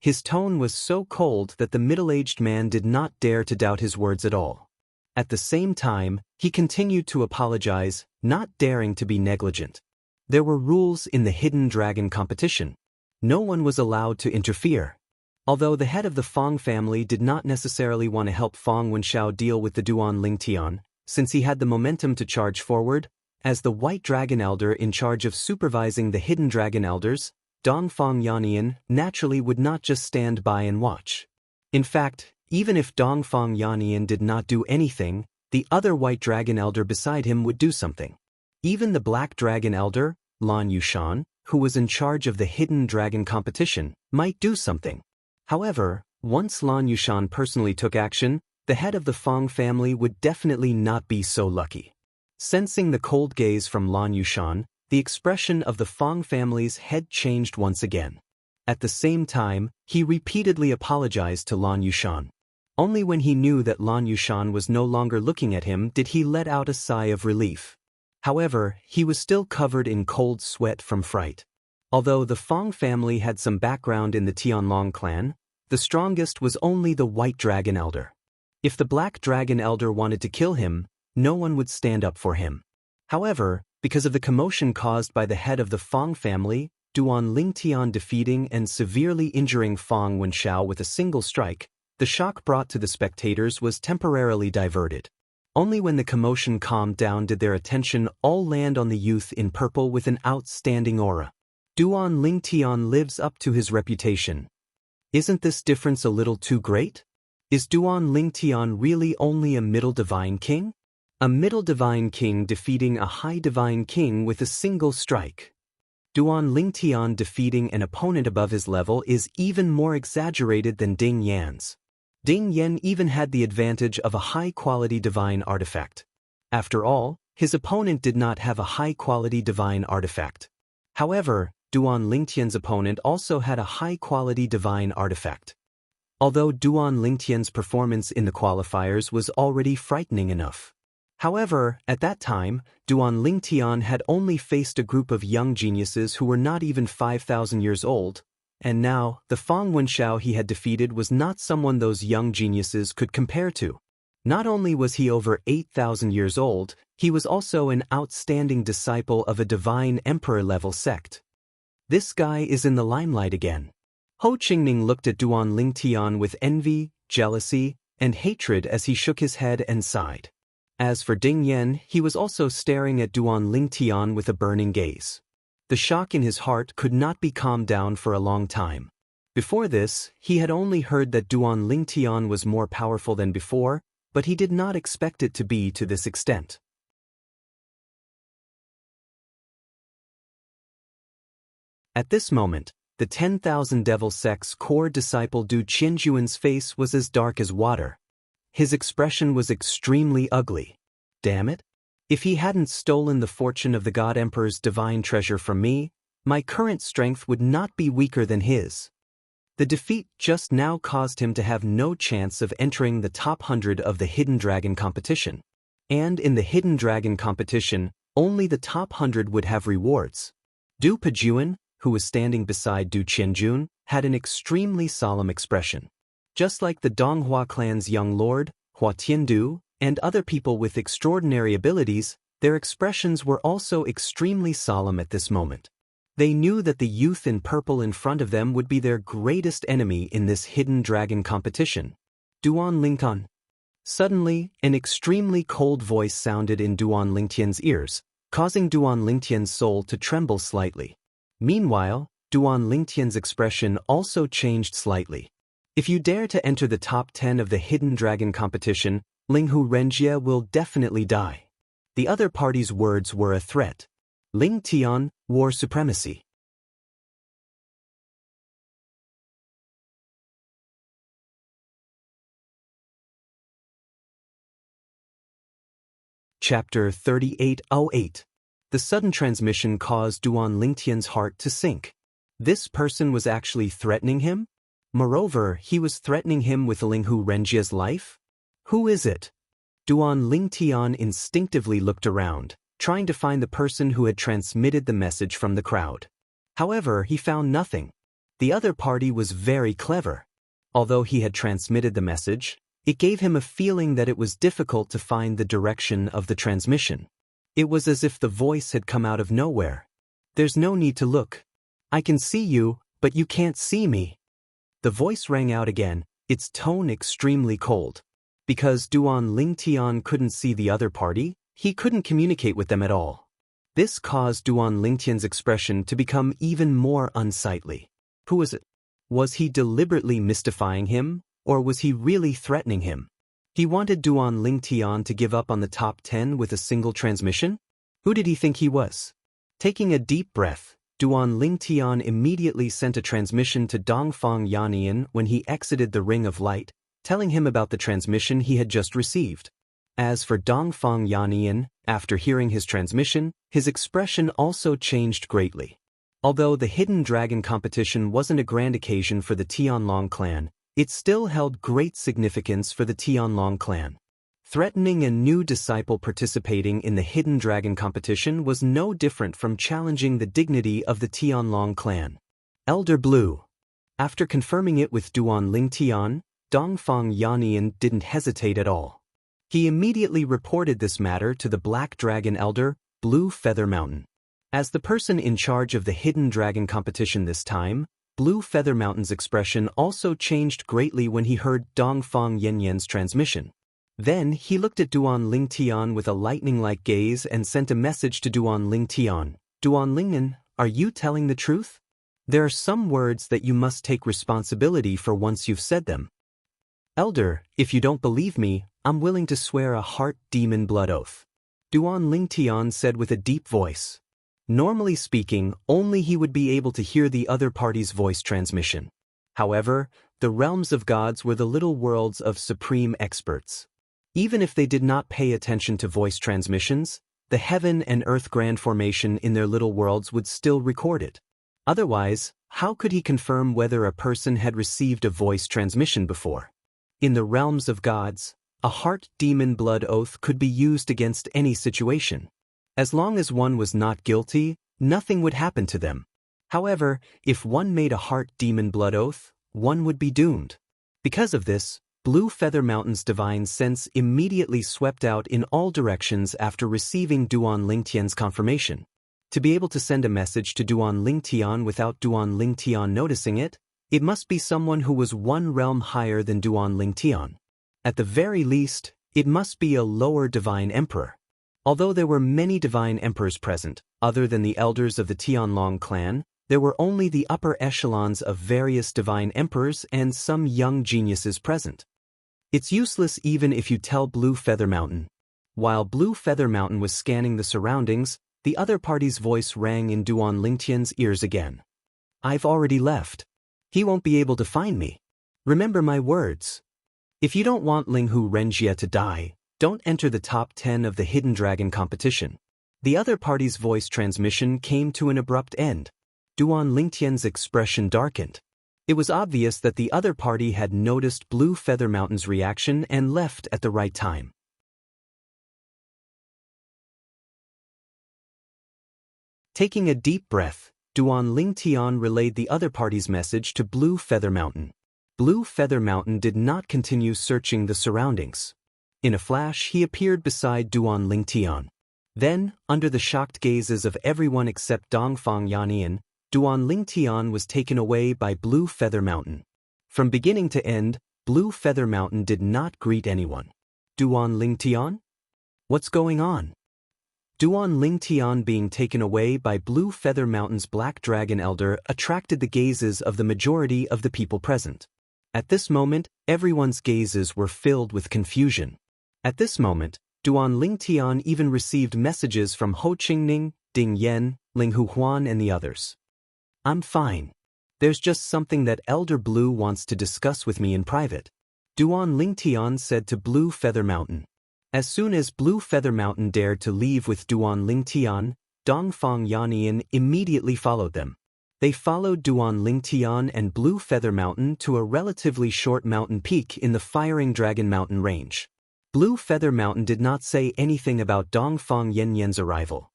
His tone was so cold that the middle-aged man did not dare to doubt his words at all. At the same time, he continued to apologize, not daring to be negligent. There were rules in the hidden dragon competition. No one was allowed to interfere. Although the head of the Fang family did not necessarily want to help Fang Wenxiao deal with the Duan Lingtian, since he had the momentum to charge forward, as the White Dragon Elder in charge of supervising the Hidden Dragon Elders, Dongfang Yannian naturally would not just stand by and watch. In fact, even if Dongfang Yannian did not do anything, the other White Dragon Elder beside him would do something. Even the Black Dragon Elder, Lan Yushan, who was in charge of the Hidden Dragon competition, might do something. However, once Lan Yushan personally took action, the head of the Fang family would definitely not be so lucky. Sensing the cold gaze from Lan Yushan, the expression of the Fang family's head changed once again. At the same time, he repeatedly apologized to Lan Yushan. Only when he knew that Lan Yushan was no longer looking at him did he let out a sigh of relief. However, he was still covered in cold sweat from fright. Although the Fang family had some background in the Tianlong clan, the strongest was only the White Dragon Elder. If the Black Dragon Elder wanted to kill him, no one would stand up for him. However, because of the commotion caused by the head of the Fang family, Duan Lingtian defeating and severely injuring Fang Wenxiao with a single strike, the shock brought to the spectators was temporarily diverted. Only when the commotion calmed down did their attention all land on the youth in purple with an outstanding aura. Duan Lingtian lives up to his reputation. Isn't this difference a little too great? Is Duan Lingtian really only a middle divine king? A middle divine king defeating a high divine king with a single strike. Duan Lingtian defeating an opponent above his level is even more exaggerated than Ding Yan's. Ding Yan even had the advantage of a high-quality divine artifact. After all, his opponent did not have a high-quality divine artifact. However, Duan Lingtian's opponent also had a high-quality divine artifact. Although Duan Lingtian's performance in the qualifiers was already frightening enough. However, at that time, Duan Lingtian had only faced a group of young geniuses who were not even 5,000 years old, and now, the Fang Wenxiao he had defeated was not someone those young geniuses could compare to. Not only was he over 8,000 years old, he was also an outstanding disciple of a divine emperor-level sect. This guy is in the limelight again. Ho Qingning looked at Duan Lingtian with envy, jealousy, and hatred as he shook his head and sighed. As for Ding Yan, he was also staring at Duan Lingtian with a burning gaze. The shock in his heart could not be calmed down for a long time. Before this, he had only heard that Duan Lingtian was more powerful than before, but he did not expect it to be to this extent. At this moment, the 10,000 Devil Sect's core disciple Du Qianjuan's face was as dark as water. His expression was extremely ugly. Damn it! If he hadn't stolen the fortune of the God Emperor's divine treasure from me, my current strength would not be weaker than his. The defeat just now caused him to have no chance of entering the top 100 of the Hidden Dragon competition. And in the Hidden Dragon competition, only the top 100 would have rewards. Du Pejuan, who was standing beside Du Qianjun, had an extremely solemn expression. Just like the Donghua clan's young lord, Hua Tiandu, and other people with extraordinary abilities, their expressions were also extremely solemn at this moment. They knew that the youth in purple in front of them would be their greatest enemy in this Hidden Dragon competition. Duan Lingtian. Suddenly, an extremely cold voice sounded in Duan Lingtian's ears, causing Duan Lingtian's soul to tremble slightly. Meanwhile, Duan Lingtian's expression also changed slightly. If you dare to enter the top 10 of the Hidden Dragon competition, Linghu Renjie will definitely die. The other party's words were a threat. Ling Tian, War Supremacy. Chapter 3808. The sudden transmission caused Duan Lingtian's heart to sink. This person was actually threatening him? Moreover, he was threatening him with Linghu Renjie's life? Who is it? Duan Lingtian instinctively looked around, trying to find the person who had transmitted the message from the crowd. However, he found nothing. The other party was very clever. Although he had transmitted the message, it gave him a feeling that it was difficult to find the direction of the transmission. It was as if the voice had come out of nowhere. There's no need to look. I can see you, but you can't see me. The voice rang out again, its tone extremely cold. Because Duan Lingtian couldn't see the other party, he couldn't communicate with them at all. This caused Duan Lingtian's expression to become even more unsightly. Who was it? Was he deliberately mystifying him, or was he really threatening him? He wanted Duan Lingtian to give up on the top 10 with a single transmission? Who did he think he was? Taking a deep breath, Duan Lingtian immediately sent a transmission to Dongfang Yannian when he exited the Ring of Light, telling him about the transmission he had just received. As for Dongfang Yannian, after hearing his transmission, his expression also changed greatly. Although the Hidden Dragon competition wasn't a grand occasion for the Tianlong clan, it still held great significance for the Tianlong clan. Threatening a new disciple participating in the Hidden Dragon competition was no different from challenging the dignity of the Tianlong clan. Elder Blue. After confirming it with Duan Lingtian, Dongfang Yannian didn't hesitate at all. He immediately reported this matter to the Black Dragon Elder, Blue Feather Mountain. As the person in charge of the Hidden Dragon competition this time, Blue Feather Mountain's expression also changed greatly when he heard Dongfang Yannian's transmission. Then he looked at Duan Lingtian with a lightning-like gaze and sent a message to Duan Lingtian. Duan Lingtian, are you telling the truth? There are some words that you must take responsibility for once you've said them. Elder, if you don't believe me, I'm willing to swear a heart demon blood oath. Duan Lingtian said with a deep voice. Normally speaking, only he would be able to hear the other party's voice transmission. However, the realms of gods were the little worlds of supreme experts. Even if they did not pay attention to voice transmissions, the heaven and earth grand formation in their little worlds would still record it. Otherwise, how could he confirm whether a person had received a voice transmission before? In the realms of gods, a heart demon blood oath could be used against any situation. As long as one was not guilty, nothing would happen to them. However, if one made a heart demon blood oath, one would be doomed. Because of this, Blue Feather Mountain's divine sense immediately swept out in all directions after receiving Duan Lingtian's confirmation. To be able to send a message to Duan Lingtian without Duan Lingtian noticing it, it must be someone who was one realm higher than Duan Lingtian. At the very least, it must be a lower divine emperor. Although there were many divine emperors present, other than the elders of the Tianlong clan, There were only the upper echelons of various divine emperors and some young geniuses present. It's useless even if you tell Blue Feather Mountain. While Blue Feather Mountain was scanning the surroundings, the other party's voice rang in Duan Lingtian's ears again. I've already left. He won't be able to find me. Remember my words. If you don't want Linghu Renjie to die, don't enter the top 10 of the Hidden Dragon competition. The other party's voice transmission came to an abrupt end. Duan Lingtian's expression darkened. It was obvious that the other party had noticed Blue Feather Mountain's reaction and left at the right time. Taking a deep breath, Duan Lingtian relayed the other party's message to Blue Feather Mountain. Blue Feather Mountain did not continue searching the surroundings. In a flash, he appeared beside Duan Lingtian. Then, under the shocked gazes of everyone except Dongfang Yannian, Duan Lingtian was taken away by Blue Feather Mountain. From beginning to end, Blue Feather Mountain did not greet anyone. Duan Lingtian? What's going on? Duan Lingtian being taken away by Blue Feather Mountain's Black Dragon Elder attracted the gazes of the majority of the people present. At this moment, everyone's gazes were filled with confusion. At this moment, Duan Lingtian even received messages from Ho Qingning, Ding Yan, Ling Huhuan and the others. I'm fine. There's just something that Elder Blue wants to discuss with me in private. Duan Lingtian said to Blue Feather Mountain. As soon as Blue Feather Mountain dared to leave with Duan Lingtian, Dongfang Yannian immediately followed them. They followed Duan Lingtian and Blue Feather Mountain to a relatively short mountain peak in the Firing Dragon Mountain range. Blue Feather Mountain did not say anything about Dongfang Yannian's arrival.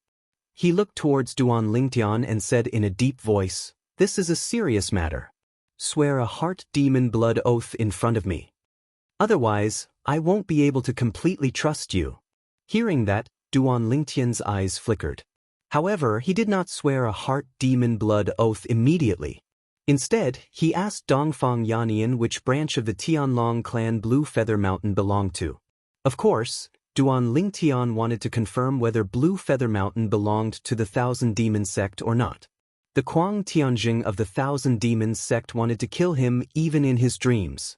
He looked towards Duan Lingtian and said in a deep voice, "This is a serious matter. Swear a heart demon blood oath in front of me. Otherwise, I won't be able to completely trust you." Hearing that, Duan Lingtian's eyes flickered. However, he did not swear a heart demon blood oath immediately. Instead, he asked Dongfang Yannian which branch of the Tianlong clan Blue Feather Mountain belonged to. Of course, Duan Lingtian wanted to confirm whether Blue Feather Mountain belonged to the Thousand Demons sect or not. The Kuang Tianjing of the Thousand Demons sect wanted to kill him even in his dreams.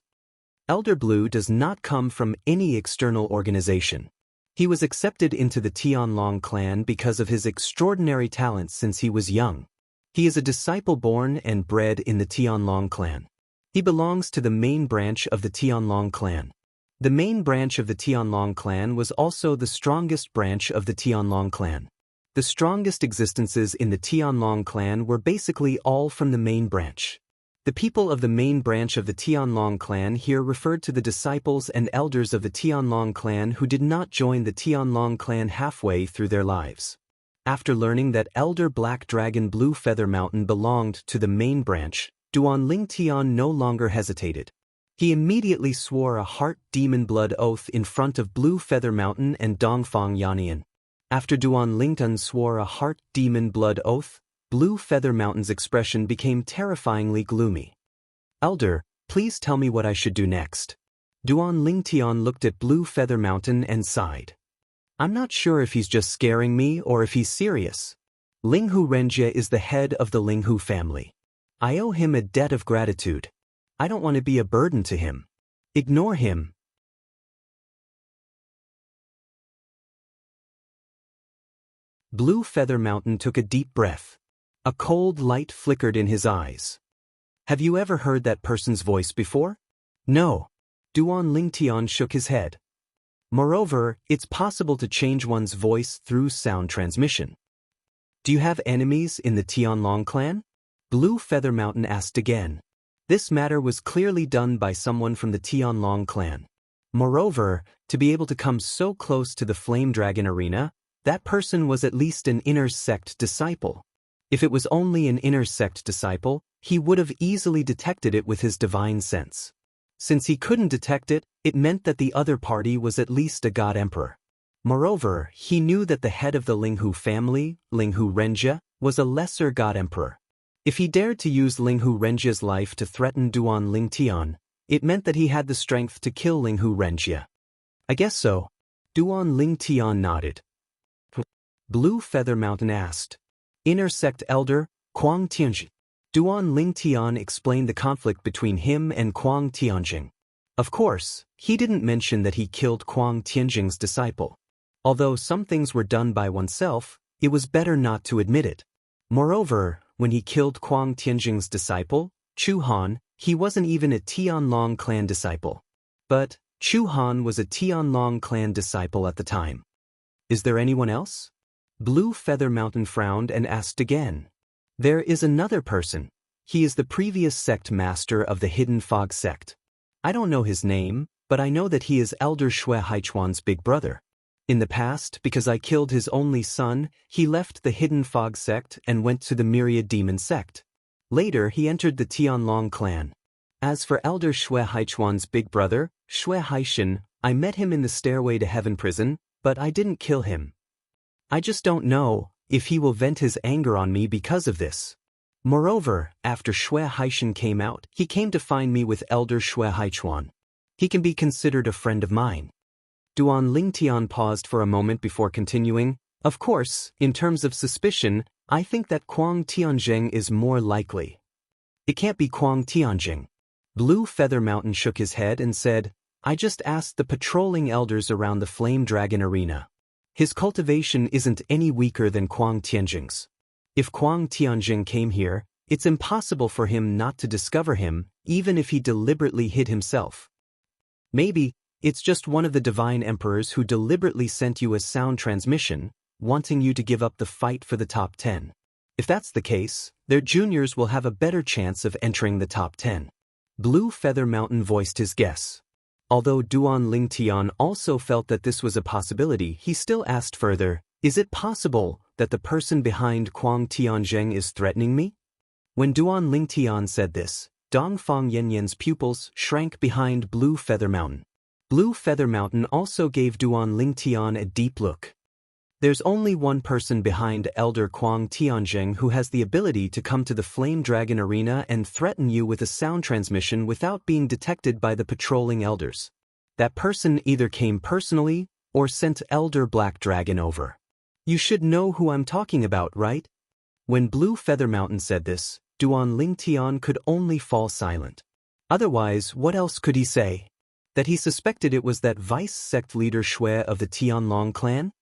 Elder Blue does not come from any external organization. He was accepted into the Tianlong clan because of his extraordinary talents since he was young. He is a disciple born and bred in the Tianlong clan. He belongs to the main branch of the Tianlong clan. The main branch of the Tianlong clan was also the strongest branch of the Tianlong clan. The strongest existences in the Tianlong clan were basically all from the main branch. The people of the main branch of the Tianlong clan here referred to the disciples and elders of the Tianlong clan who did not join the Tianlong clan halfway through their lives. After learning that Elder Black Dragon Blue Feather Mountain belonged to the main branch, Duan Lingtian no longer hesitated. He immediately swore a heart demon blood oath in front of Blue Feather Mountain and Dongfang Yannian. After Duan Lingtian swore a heart demon blood oath, Blue Feather Mountain's expression became terrifyingly gloomy. "Elder, please tell me what I should do next." Duan Lingtian looked at Blue Feather Mountain and sighed. "I'm not sure if he's just scaring me or if he's serious. Linghu Renjie is the head of the Linghu family. I owe him a debt of gratitude. I don't want to be a burden to him. Ignore him." Blue Feather Mountain took a deep breath. A cold light flickered in his eyes. "Have you ever heard that person's voice before?" "No." Duan Lingtian shook his head. "Moreover, it's possible to change one's voice through sound transmission." "Do you have enemies in the Tianlong clan?" Blue Feather Mountain asked again. This matter was clearly done by someone from the Tianlong clan. Moreover, to be able to come so close to the Flame Dragon arena, that person was at least an inner sect disciple. If it was only an inner sect disciple, he would have easily detected it with his divine sense. Since he couldn't detect it, it meant that the other party was at least a god emperor. Moreover, he knew that the head of the Linghu family, Linghu Renjie, was a lesser god emperor. If he dared to use Linghu Renjie's life to threaten Duan Lingtian, it meant that he had the strength to kill Linghu Renjie. "I guess so." Duan Lingtian nodded. Blue Feather Mountain asked, "Inner sect elder, Kuang Tianjing. Duan Lingtian explained the conflict between him and Kuang Tianjing. Of course, he didn't mention that he killed Kuang Tianjing's disciple. Although some things were done by oneself, it was better not to admit it. Moreover, when he killed Kuang Tianjing's disciple, Chu Han, he wasn't even a Tianlong clan disciple. But Chu Han was a Tianlong clan disciple at the time. Is there anyone else? Blue Feather Mountain frowned and asked again. There is another person. He is the previous sect master of the Hidden Fog sect. I don't know his name, but I know that he is Elder Shui Haichuan's big brother. In the past, because I killed his only son, he left the Hidden Fog sect and went to the Myriad Demon sect. Later, he entered the Tianlong clan. As for Elder Shui Haichuan's big brother, Shui Haishan, I met him in the Stairway to Heaven prison, but I didn't kill him. I just don't know if he will vent his anger on me because of this. Moreover, after Shui Haishan came out, he came to find me with Elder Shui Haichuan. He can be considered a friend of mine. Duan Lingtian paused for a moment before continuing. Of course, in terms of suspicion, I think that Kuang Tianjing is more likely. It can't be Kuang Tianjing. Blue Feather Mountain shook his head and said, I just asked the patrolling elders around the Flame Dragon Arena. His cultivation isn't any weaker than Kuang Tianjing's. If Kuang Tianjing came here, it's impossible for him not to discover him, even if he deliberately hid himself. Maybe it's just one of the divine emperors who deliberately sent you a sound transmission, wanting you to give up the fight for the top 10. If that's the case, their juniors will have a better chance of entering the top 10. Blue Feather Mountain voiced his guess. Although Duan Lingtian also felt that this was a possibility, he still asked further, is it possible that the person behind Kuang Tianjing is threatening me? When Duan Lingtian said this, Dongfang Yanyan's pupils shrank behind Blue Feather Mountain. Blue Feather Mountain also gave Duan Lingtian a deep look. There's only one person behind Elder Kuang Tianjing who has the ability to come to the Flame Dragon Arena and threaten you with a sound transmission without being detected by the patrolling elders. That person either came personally or sent Elder Black Dragon over. You should know who I'm talking about, right? When Blue Feather Mountain said this, Duan Lingtian could only fall silent. Otherwise, what else could he say? That he suspected it was that vice sect leader Shui of the Tianlong clan?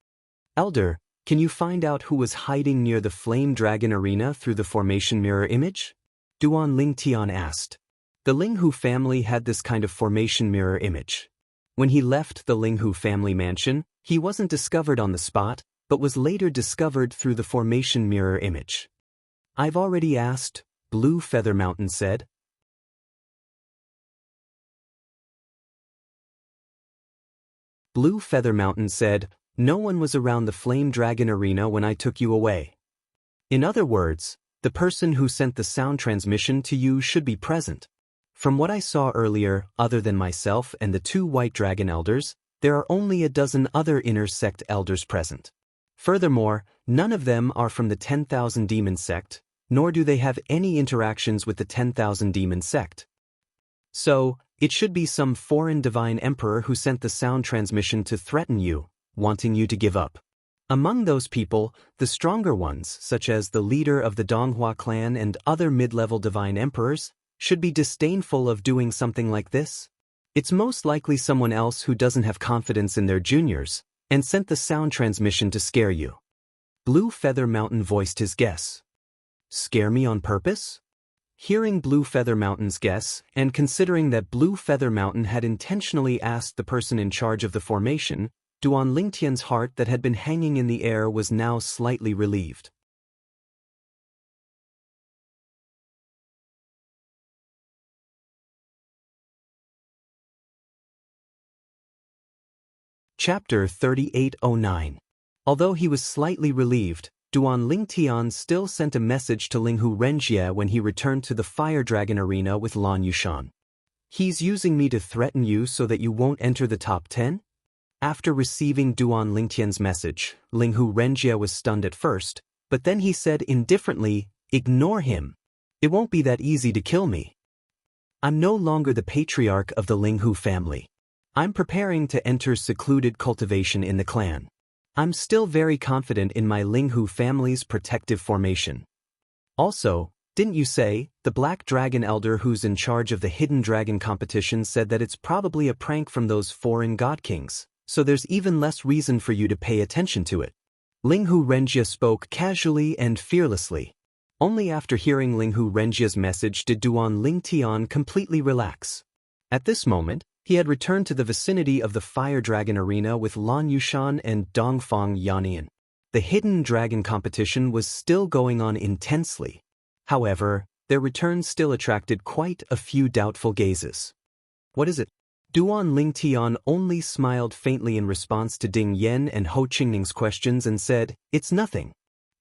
Elder, can you find out who was hiding near the Flame Dragon Arena through the formation mirror image? Duan Lingtian asked. The Linghu family had this kind of formation mirror image. When he left the Linghu family mansion, he wasn't discovered on the spot, but was later discovered through the formation mirror image. I've already asked, Blue Feather Mountain said. Blue Feather Mountain said, no one was around the Flame Dragon Arena when I took you away. In other words, the person who sent the sound transmission to you should be present. From what I saw earlier, other than myself and the 2 White Dragon Elders, there are only a dozen other inner sect elders present. Furthermore, none of them are from the 10,000 Demon sect, nor do they have any interactions with the 10,000 Demon sect. So, it should be some foreign divine emperor who sent the sound transmission to threaten you, wanting you to give up. Among those people, the stronger ones, such as the leader of the Donghua clan and other mid-level divine emperors, should be disdainful of doing something like this. It's most likely someone else who doesn't have confidence in their juniors, and sent the sound transmission to scare you. Blue Feather Mountain voiced his guess. Scare me on purpose? Hearing Blue Feather Mountain's guess, and considering that Blue Feather Mountain had intentionally asked the person in charge of the formation, Duan Lingtian's heart that had been hanging in the air was now slightly relieved. Chapter 3809. Although he was slightly relieved, Duan Lingtian still sent a message to Linghu Renjie when he returned to the Fire Dragon Arena with Lan Yushan. He's using me to threaten you so that you won't enter the top 10? After receiving Duan Lingtian's message, Linghu Renjie was stunned at first, but then he said indifferently, ignore him. It won't be that easy to kill me. I'm no longer the patriarch of the Linghu family. I'm preparing to enter secluded cultivation in the clan. I'm still very confident in my Linghu family's protective formation. Also, didn't you say, the Black Dragon Elder who's in charge of the Hidden Dragon competition said that it's probably a prank from those foreign god kings, so there's even less reason for you to pay attention to it. Linghu Renjia spoke casually and fearlessly. Only after hearing Linghu Renjia's message did Duan Lingtian completely relax. At this moment, he had returned to the vicinity of the Fire Dragon Arena with Lan Yushan and Dongfang Yannian. The Hidden Dragon competition was still going on intensely. However, their return still attracted quite a few doubtful gazes. What is it? Duan Lingtian only smiled faintly in response to Ding Yan and Ho Qingning's questions and said, "It's nothing."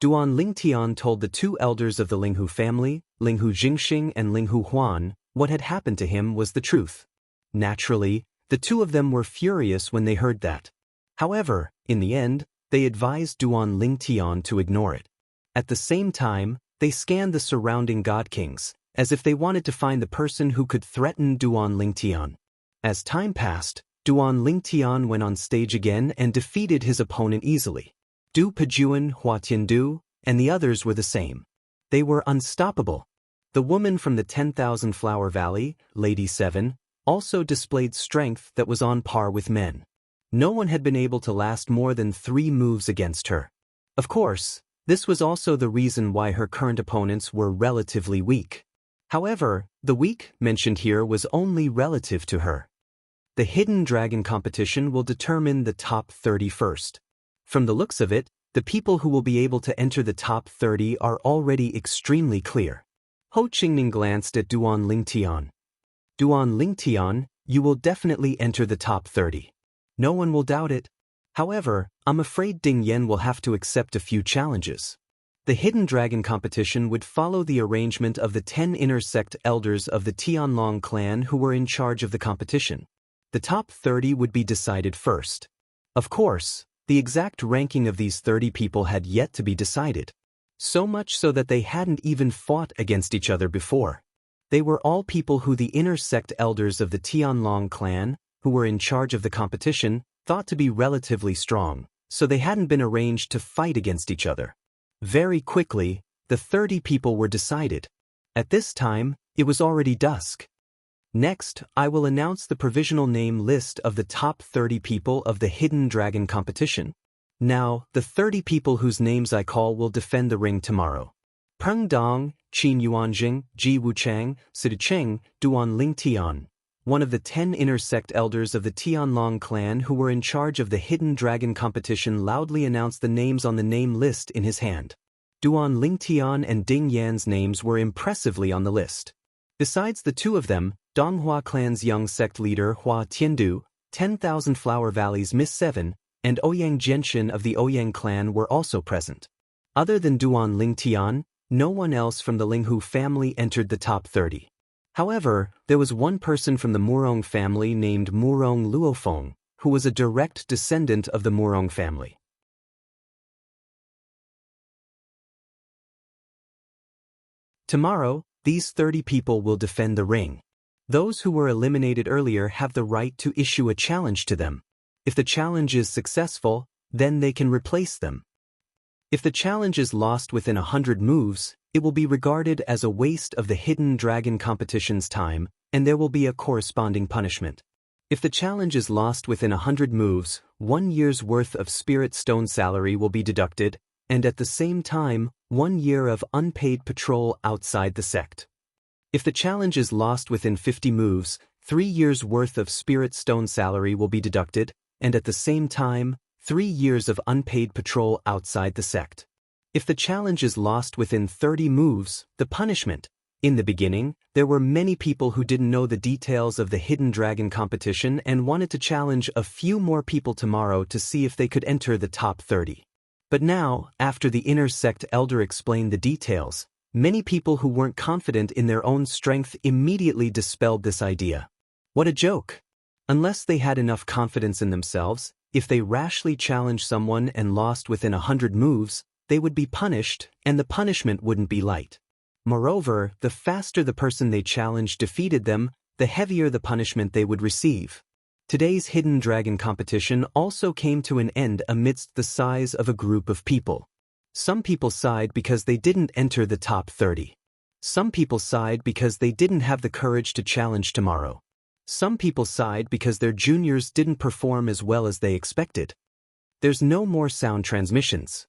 Duan Lingtian told the two elders of the Linghu family, Linghu Jingxing and Linghu Huan, what had happened to him was the truth. Naturally, the two of them were furious when they heard that. However, in the end, they advised Duan Lingtian to ignore it. At the same time, they scanned the surrounding god kings, as if they wanted to find the person who could threaten Duan Lingtian. As time passed, Duan Lingtian went on stage again and defeated his opponent easily. Du Pejuan, Hua Tiandu, and the others were the same. They were unstoppable. The woman from the 10,000 Flower Valley, Lady 7, also displayed strength that was on par with men. No one had been able to last more than 3 moves against her. Of course, this was also the reason why her current opponents were relatively weak. However, the weak mentioned here was only relative to her. The Hidden Dragon competition will determine the top 30 first. From the looks of it, the people who will be able to enter the top 30 are already extremely clear. Ho Qingning glanced at Duan Lingtian. Duan Lingtian, you will definitely enter the top 30. No one will doubt it. However, I'm afraid Ding Yan will have to accept a few challenges. The Hidden Dragon competition would follow the arrangement of the 10 inner sect elders of the Tianlong clan who were in charge of the competition. The top 30 would be decided first. Of course, the exact ranking of these 30 people had yet to be decided. So much so that they hadn't even fought against each other before. They were all people who the inner sect elders of the Tianlong clan, who were in charge of the competition, thought to be relatively strong, so they hadn't been arranged to fight against each other. Very quickly, the 30 people were decided. At this time, it was already dusk. Next, I will announce the provisional name list of the top 30 people of the Hidden Dragon competition. Now, the 30 people whose names I call will defend the ring tomorrow. Peng Dong, Qin Yuanjing, Ji Wuchang, Sidu Cheng, Duan Lingtian, one of the 10 inner sect elders of the Tianlong clan who were in charge of the Hidden Dragon competition, loudly announced the names on the name list in his hand. Duan Lingtian and Ding Yan's names were impressively on the list. Besides the two of them, Donghua clan's young sect leader Hua Tiandu, 10,000 Flower Valley's Miss 7, and Ouyang Genshin of the Ouyang clan were also present. Other than Duan Lingtian, no one else from the Linghu family entered the top 30. However, there was one person from the Murong family named Murong Luofeng, who was a direct descendant of the Murong family. Tomorrow, these 30 people will defend the ring. Those who were eliminated earlier have the right to issue a challenge to them. If the challenge is successful, then they can replace them. If the challenge is lost within 100 moves, it will be regarded as a waste of the Hidden Dragon competition's time, and there will be a corresponding punishment. If the challenge is lost within 100 moves, 1 year's worth of Spirit Stone salary will be deducted, and at the same time, 1 year of unpaid patrol outside the sect. If the challenge is lost within 50 moves, 3 years' worth of Spirit Stone salary will be deducted, and at the same time, 3 years of unpaid patrol outside the sect. If the challenge is lost within 30 moves, the punishment. In the beginning, there were many people who didn't know the details of the Hidden Dragon competition and wanted to challenge a few more people tomorrow to see if they could enter the top 30. But now, after the inner sect elder explained the details, many people who weren't confident in their own strength immediately dispelled this idea. What a joke! Unless they had enough confidence in themselves, if they rashly challenged someone and lost within 100 moves, they would be punished, and the punishment wouldn't be light. Moreover, the faster the person they challenged defeated them, the heavier the punishment they would receive. Today's Hidden Dragon competition also came to an end amidst the size of a group of people. Some people sighed because they didn't enter the top 30. Some people sighed because they didn't have the courage to challenge tomorrow. Some people sighed because their juniors didn't perform as well as they expected. There's no more sound transmissions.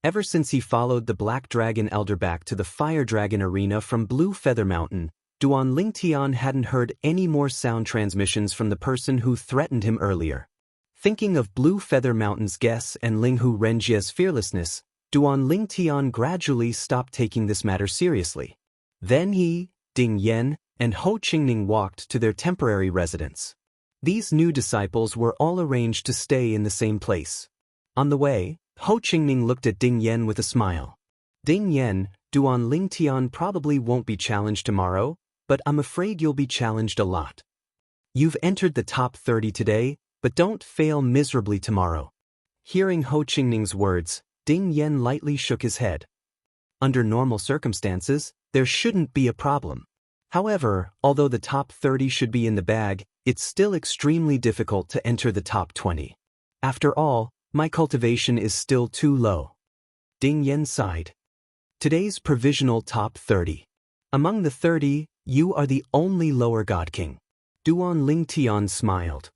Ever since he followed the Black Dragon Elder back to the Fire Dragon Arena from Blue Feather Mountain, Duan Lingtian hadn't heard any more sound transmissions from the person who threatened him earlier. Thinking of Blue Feather Mountain's guess and Linghu Renjie's fearlessness, Duan Lingtian gradually stopped taking this matter seriously. Then he, Ding Yen, and Ho Qingning walked to their temporary residence. These new disciples were all arranged to stay in the same place. On the way, Ho Qingning looked at Ding Yen with a smile. Ding Yen, Duan Lingtian probably won't be challenged tomorrow, but I'm afraid you'll be challenged a lot. You've entered the top 30 today, but don't fail miserably tomorrow. Hearing Ho Qingning's words, Ding Yen lightly shook his head. Under normal circumstances, there shouldn't be a problem. However, although the top 30 should be in the bag, it's still extremely difficult to enter the top 20. After all, my cultivation is still too low. Ding Yen sighed. Today's provisional top 30. Among the 30, you are the only lower god king. Duan Lingtian smiled.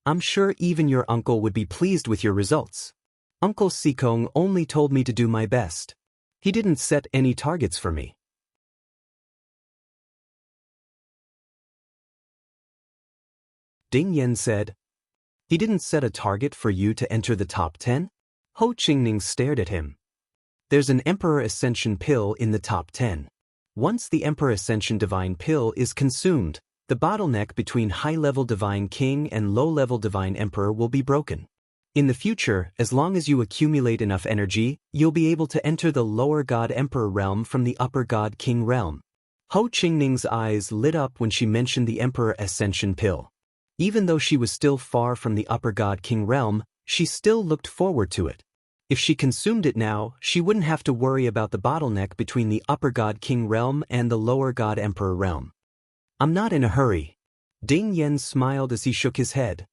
I'm sure even your uncle would be pleased with your results. Uncle Sikong only told me to do my best. He didn't set any targets for me. Ding Yen said, he didn't set a target for you to enter the top 10? Ho Qingning stared at him. There's an Emperor Ascension pill in the top 10. Once the Emperor Ascension Divine Pill is consumed, the bottleneck between high-level Divine King and low-level Divine Emperor will be broken. In the future, as long as you accumulate enough energy, you'll be able to enter the lower God Emperor realm from the upper God King realm. Ho Qingning's eyes lit up when she mentioned the Emperor Ascension Pill. Even though she was still far from the upper God King realm, she still looked forward to it. If she consumed it now, she wouldn't have to worry about the bottleneck between the upper God King realm and the lower God Emperor realm. I'm not in a hurry. Ding Yen smiled as he shook his head.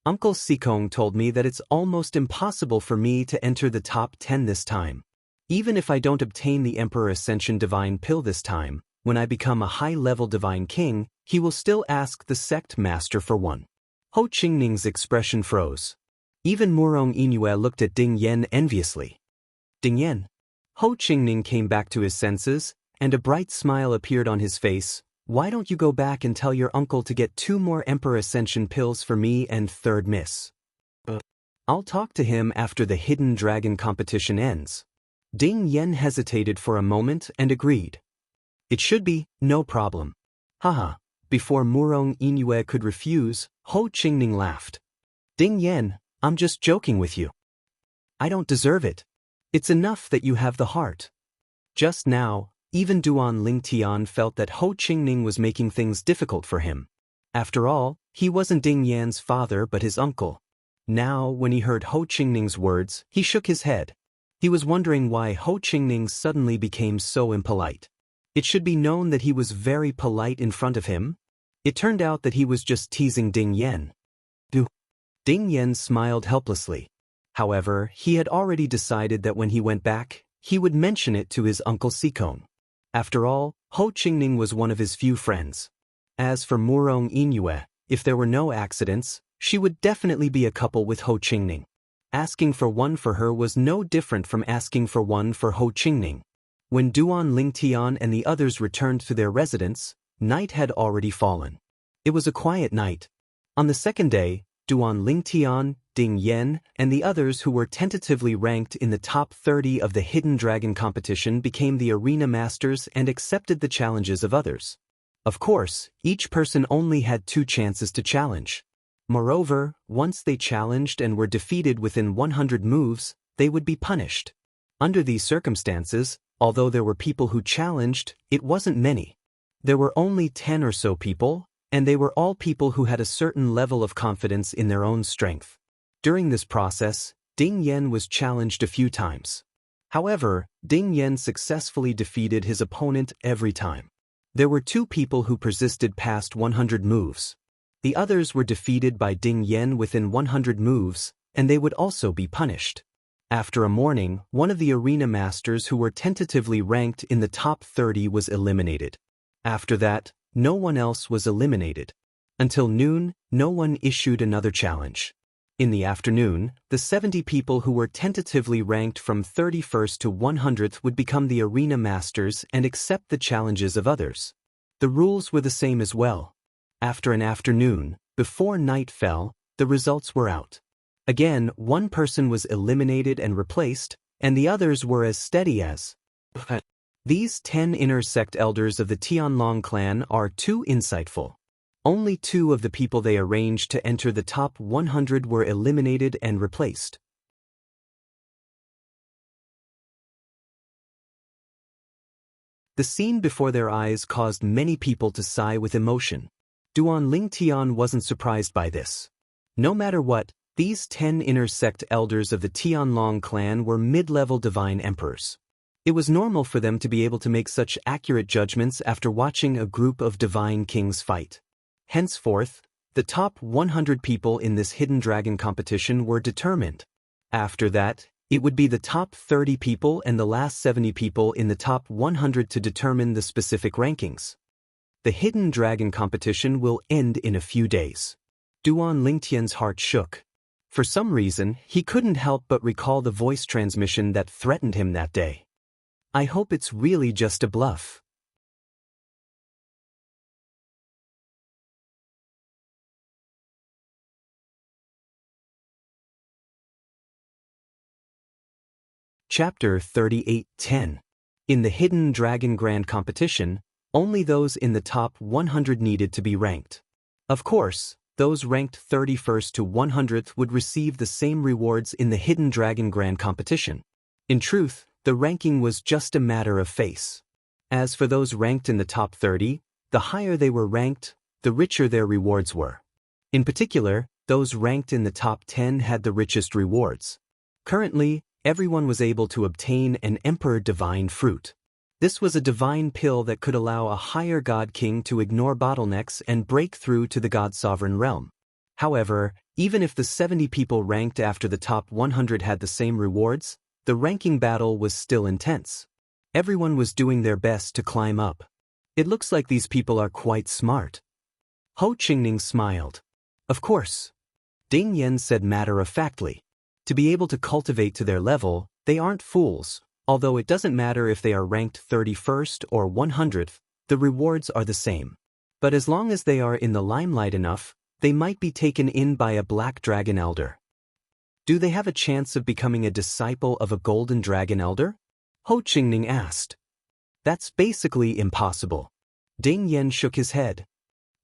Uncle Sikong told me that it's almost impossible for me to enter the top 10 this time. Even if I don't obtain the Emperor Ascension Divine Pill this time, when I become a high-level Divine King, he will still ask the sect master for one. Ho Qingning's expression froze. Even Murong Inue looked at Ding Yen enviously. Ding Yen. Ho Qingning came back to his senses, and a bright smile appeared on his face. Why don't you go back and tell your uncle to get 2 more Emperor Ascension pills for me and third miss? I'll talk to him after the Hidden Dragon competition ends. Ding Yen hesitated for a moment and agreed. It should be no problem. Haha. Before Murong Inue could refuse, Ho Qingning laughed. Ding Yen, I'm just joking with you. I don't deserve it. It's enough that you have the heart. Just now, even Duan Lingtian felt that Ho Qingning was making things difficult for him. After all, he wasn't Ding Yan's father but his uncle. Now, when he heard Ho Qingning's words, he shook his head. He was wondering why Ho Qingning suddenly became so impolite. It should be known that he was very polite in front of him. It turned out that he was just teasing Ding Yen. Ding Yen smiled helplessly. However, he had already decided that when he went back, he would mention it to his uncle Sikong. After all, Ho Qingning was one of his few friends. As for Murong Inue, if there were no accidents, she would definitely be a couple with Ho Qingning. Asking for one for her was no different from asking for one for Ho Qingning. When Duan Lingtian and the others returned to their residence, night had already fallen. It was a quiet night. On the second day, Duan Lingtian, Ding Yen, and the others who were tentatively ranked in the top 30 of the Hidden Dragon competition became the arena masters and accepted the challenges of others. Of course, each person only had 2 chances to challenge. Moreover, once they challenged and were defeated within 100 moves, they would be punished. Under these circumstances, although there were people who challenged, it wasn't many. There were only 10 or so people, and they were all people who had a certain level of confidence in their own strength. During this process, Ding Yen was challenged a few times. However, Ding Yen successfully defeated his opponent every time. There were 2 people who persisted past 100 moves. The others were defeated by Ding Yen within 100 moves, and they would also be punished. After a morning, one of the arena masters who were tentatively ranked in the top 30 was eliminated. After that, no one else was eliminated. Until noon, no one issued another challenge. In the afternoon, the 70 people who were tentatively ranked from 31st to 100th would become the arena masters and accept the challenges of others. The rules were the same as well. After an afternoon, before night fell, the results were out. Again, one person was eliminated and replaced, and the others were as steady as. These 10 inner sect elders of the Tianlong clan are too insightful. Only 2 of the people they arranged to enter the top 100 were eliminated and replaced. The scene before their eyes caused many people to sigh with emotion. Duan Lingtian wasn't surprised by this. No matter what, these 10 inner sect elders of the Tianlong clan were mid-level divine emperors. It was normal for them to be able to make such accurate judgments after watching a group of divine kings fight. Henceforth, the top 100 people in this hidden dragon competition were determined. After that, it would be the top 30 people and the last 70 people in the top 100 to determine the specific rankings. The hidden dragon competition will end in a few days. Duan Lingtian's heart shook. For some reason, he couldn't help but recall the voice transmission that threatened him that day. I hope it's really just a bluff. Chapter 38:10. In the Hidden Dragon Grand Competition, only those in the top 100 needed to be ranked. Of course, those ranked 31st to 100th would receive the same rewards in the Hidden Dragon Grand Competition. In truth, the ranking was just a matter of face. As for those ranked in the top 30, the higher they were ranked, the richer their rewards were. In particular, those ranked in the top 10 had the richest rewards. Currently, everyone was able to obtain an Emperor Divine Fruit. This was a divine pill that could allow a higher God King to ignore bottlenecks and break through to the God Sovereign realm. However, even if the 70 people ranked after the top 100 had the same rewards, the ranking battle was still intense. Everyone was doing their best to climb up. It looks like these people are quite smart. Ho Qingning smiled. Of course. Ding Yan said matter-of-factly. To be able to cultivate to their level, they aren't fools, although it doesn't matter if they are ranked 31st or 100th, the rewards are the same. But as long as they are in the limelight enough, they might be taken in by a Black Dragon Elder. Do they have a chance of becoming a disciple of a Golden Dragon Elder? Ho Qingning asked. That's basically impossible. Ding Yan shook his head.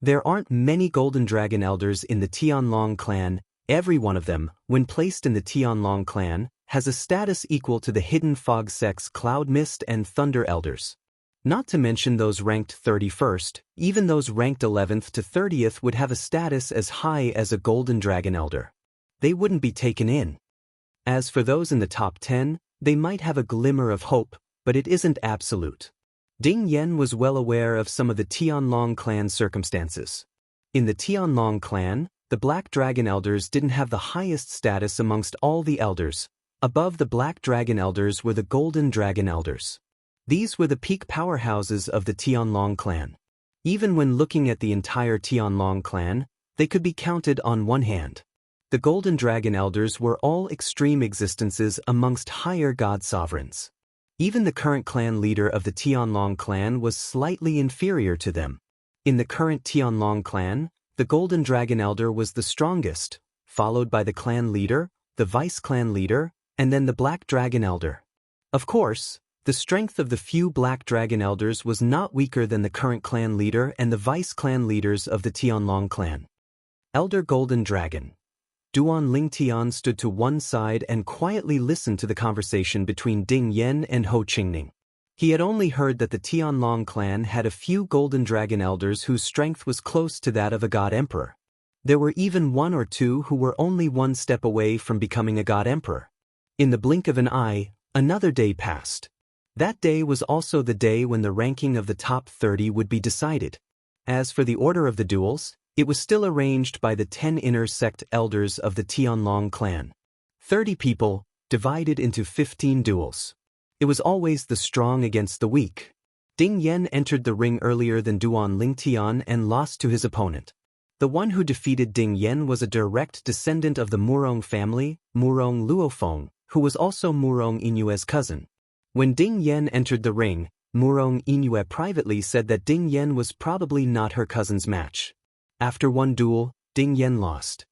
There aren't many Golden Dragon Elders in the Tianlong clan. Every one of them, when placed in the Tianlong clan, has a status equal to the Hidden Fog sects Cloud Mist and Thunder Elders. Not to mention those ranked 31st, even those ranked 11th to 30th would have a status as high as a Golden Dragon Elder. They wouldn't be taken in. As for those in the top 10, they might have a glimmer of hope, but it isn't absolute. Ding Yan was well aware of some of the Tianlong clan circumstances. In the Tianlong clan, the Black Dragon Elders didn't have the highest status amongst all the elders. Above the Black Dragon Elders were the Golden Dragon Elders. These were the peak powerhouses of the Tianlong clan. Even when looking at the entire Tianlong clan, they could be counted on one hand. The Golden Dragon Elders were all extreme existences amongst higher god sovereigns. Even the current clan leader of the Tianlong clan was slightly inferior to them. In the current Tianlong clan, the Golden Dragon Elder was the strongest, followed by the clan leader, the vice-clan leader, and then the Black Dragon Elder. Of course, the strength of the few Black Dragon Elders was not weaker than the current clan leader and the vice-clan leaders of the Tianlong clan. Elder Golden Dragon. Duan Lingtian stood to one side and quietly listened to the conversation between Ding Yan and Ho Qingning. He had only heard that the Tianlong clan had a few Golden Dragon Elders whose strength was close to that of a God Emperor. There were even 1 or 2 who were only one step away from becoming a God Emperor. In the blink of an eye, another day passed. That day was also the day when the ranking of the top 30 would be decided. As for the order of the duels, it was still arranged by the 10 inner sect elders of the Tianlong clan. 30 people, divided into 15 duels. It was always the strong against the weak. Ding Yan entered the ring earlier than Duan Lingtian and lost to his opponent. The one who defeated Ding Yan was a direct descendant of the Murong family, Murong Luofeng, who was also Murong Inue's cousin. When Ding Yan entered the ring, Murong Inue privately said that Ding Yan was probably not her cousin's match. After one duel, Ding Yan lost.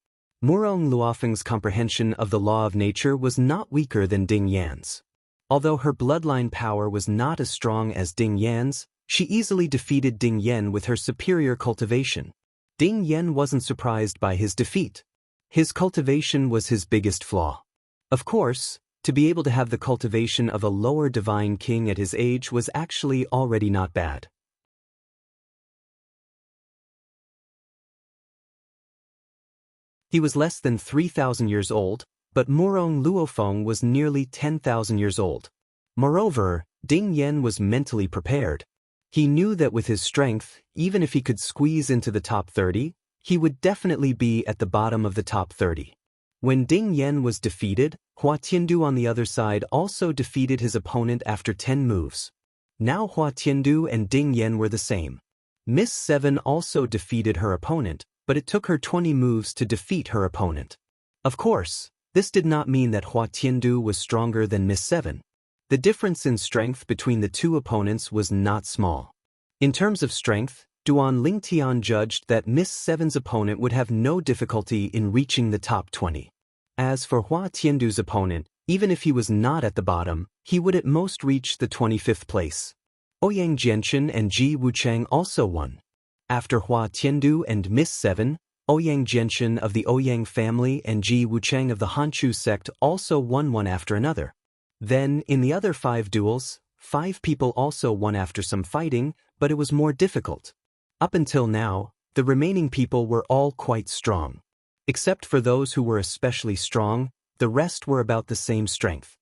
Murong Luofeng's comprehension of the law of nature was not weaker than Ding Yan's. Although her bloodline power was not as strong as Ding Yan's, she easily defeated Ding Yan with her superior cultivation. Ding Yan wasn't surprised by his defeat. His cultivation was his biggest flaw. Of course, to be able to have the cultivation of a lower divine king at his age was actually already not bad. He was less than 3,000 years old, but Murong Luofeng was nearly 10,000 years old. Moreover, Ding Yan was mentally prepared. He knew that with his strength, even if he could squeeze into the top 30, he would definitely be at the bottom of the top 30. When Ding Yan was defeated, Hua Tiandu on the other side also defeated his opponent after 10 moves. Now Hua Tiandu and Ding Yan were the same. Miss Seven also defeated her opponent, but it took her 20 moves to defeat her opponent. Of course, this did not mean that Hua Tiandu was stronger than Miss Seven. The difference in strength between the two opponents was not small. In terms of strength, Duan Lingtian judged that Miss Seven's opponent would have no difficulty in reaching the top 20. As for Hua Tiandu's opponent, even if he was not at the bottom, he would at most reach the 25th place. Ouyang Jianchen and Ji Wuchang also won. After Hua Tiandu and Miss Seven, Ouyang Jianchen of the Ouyang family and Ji Wuchang of the Hanchu sect also won one after another. Then, in the other 5 duels, 5 people also won after some fighting, but it was more difficult. Up until now, the remaining people were all quite strong. Except for those who were especially strong, the rest were about the same strength.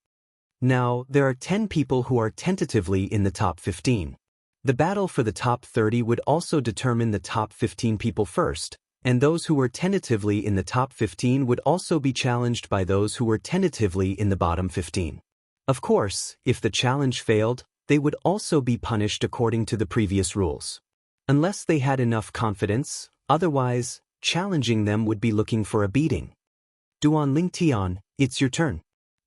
Now, there are 10 people who are tentatively in the top 15. The battle for the top 30 would also determine the top 15 people first, and those who were tentatively in the top 15 would also be challenged by those who were tentatively in the bottom 15. Of course, if the challenge failed, they would also be punished according to the previous rules. Unless they had enough confidence, otherwise, challenging them would be looking for a beating. Duan Lingtian, it's your turn.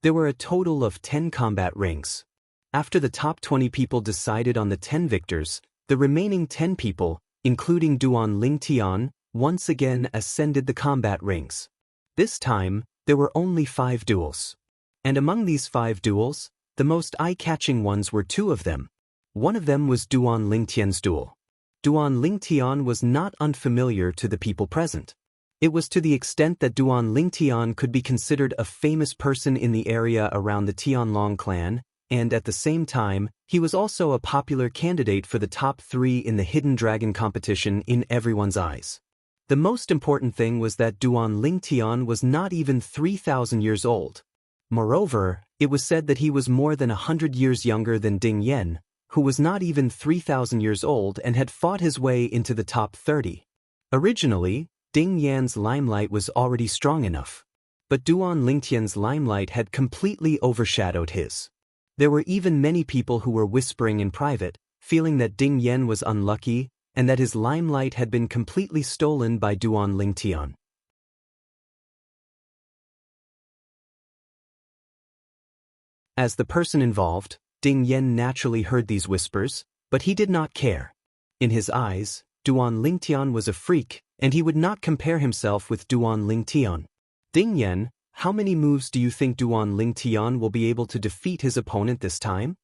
There were a total of 10 combat rings. After the top 20 people decided on the 10 victors, the remaining 10 people, including Duan Lingtian, once again ascended the combat rings. This time, there were only 5 duels. And among these 5 duels, the most eye-catching ones were 2 of them. One of them was Duan Lingtian's duel. Duan Lingtian was not unfamiliar to the people present. It was to the extent that Duan Lingtian could be considered a famous person in the area around the Tianlong clan, and at the same time, he was also a popular candidate for the top 3 in the Hidden Dragon competition in everyone's eyes. The most important thing was that Duan Lingtian was not even 3,000 years old. Moreover, it was said that he was more than 100 years younger than Ding Yan, who was not even 3,000 years old and had fought his way into the top 30. Originally, Ding Yan's limelight was already strong enough. But Duan Lingtian's limelight had completely overshadowed his. There were even many people who were whispering in private, feeling that Ding Yan was unlucky and that his limelight had been completely stolen by Duan Lingtian. As the person involved, Ding Yan naturally heard these whispers, but he did not care. In his eyes, Duan Lingtian was a freak, and he would not compare himself with Duan Lingtian. Ding Yan, how many moves do you think Duan Lingtian will be able to defeat his opponent this time?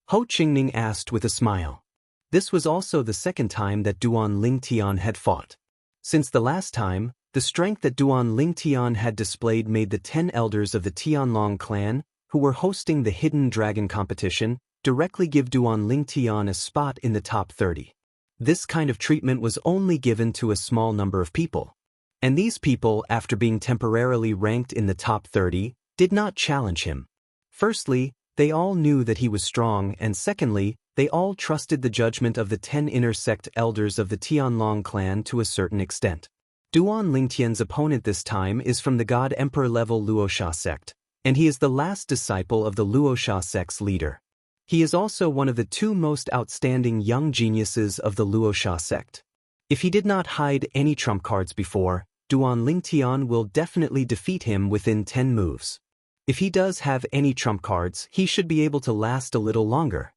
Ho Qingning asked with a smile. This was also the second time that Duan Lingtian had fought. Since the last time, the strength that Duan Lingtian had displayed made the 10 elders of the Tianlong clan, who were hosting the Hidden Dragon competition, directly give Duan Lingtian a spot in the top 30. This kind of treatment was only given to a small number of people. And these people, after being temporarily ranked in the top 30, did not challenge him. Firstly, they all knew that he was strong, and secondly, they all trusted the judgment of the 10 inner sect elders of the Tianlong clan to a certain extent. Duan Lingtian's opponent this time is from the God Emperor level Luosha sect. and he is the last disciple of the Luoxia sect's leader. He is also one of the two most outstanding young geniuses of the Luoxia sect. If he did not hide any trump cards before, Duan Lingtian will definitely defeat him within 10 moves. If he does have any trump cards, he should be able to last a little longer.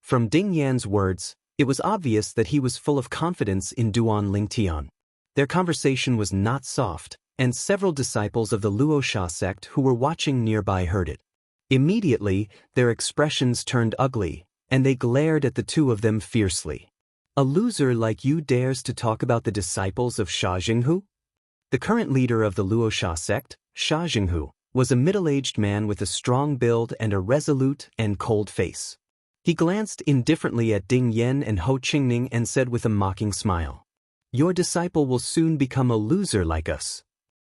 From Ding Yan's words, it was obvious that he was full of confidence in Duan Lingtian. Their conversation was not soft, and several disciples of the Luoxia sect who were watching nearby heard it. Immediately, their expressions turned ugly, and they glared at the two of them fiercely. A loser like you dares to talk about the disciples of Xia Jinghu? The current leader of the Luoxia sect, Xia Jinghu, was a middle-aged man with a strong build and a resolute and cold face. He glanced indifferently at Ding Yan and Ho Qingning and said with a mocking smile, "Your disciple will soon become a loser like us."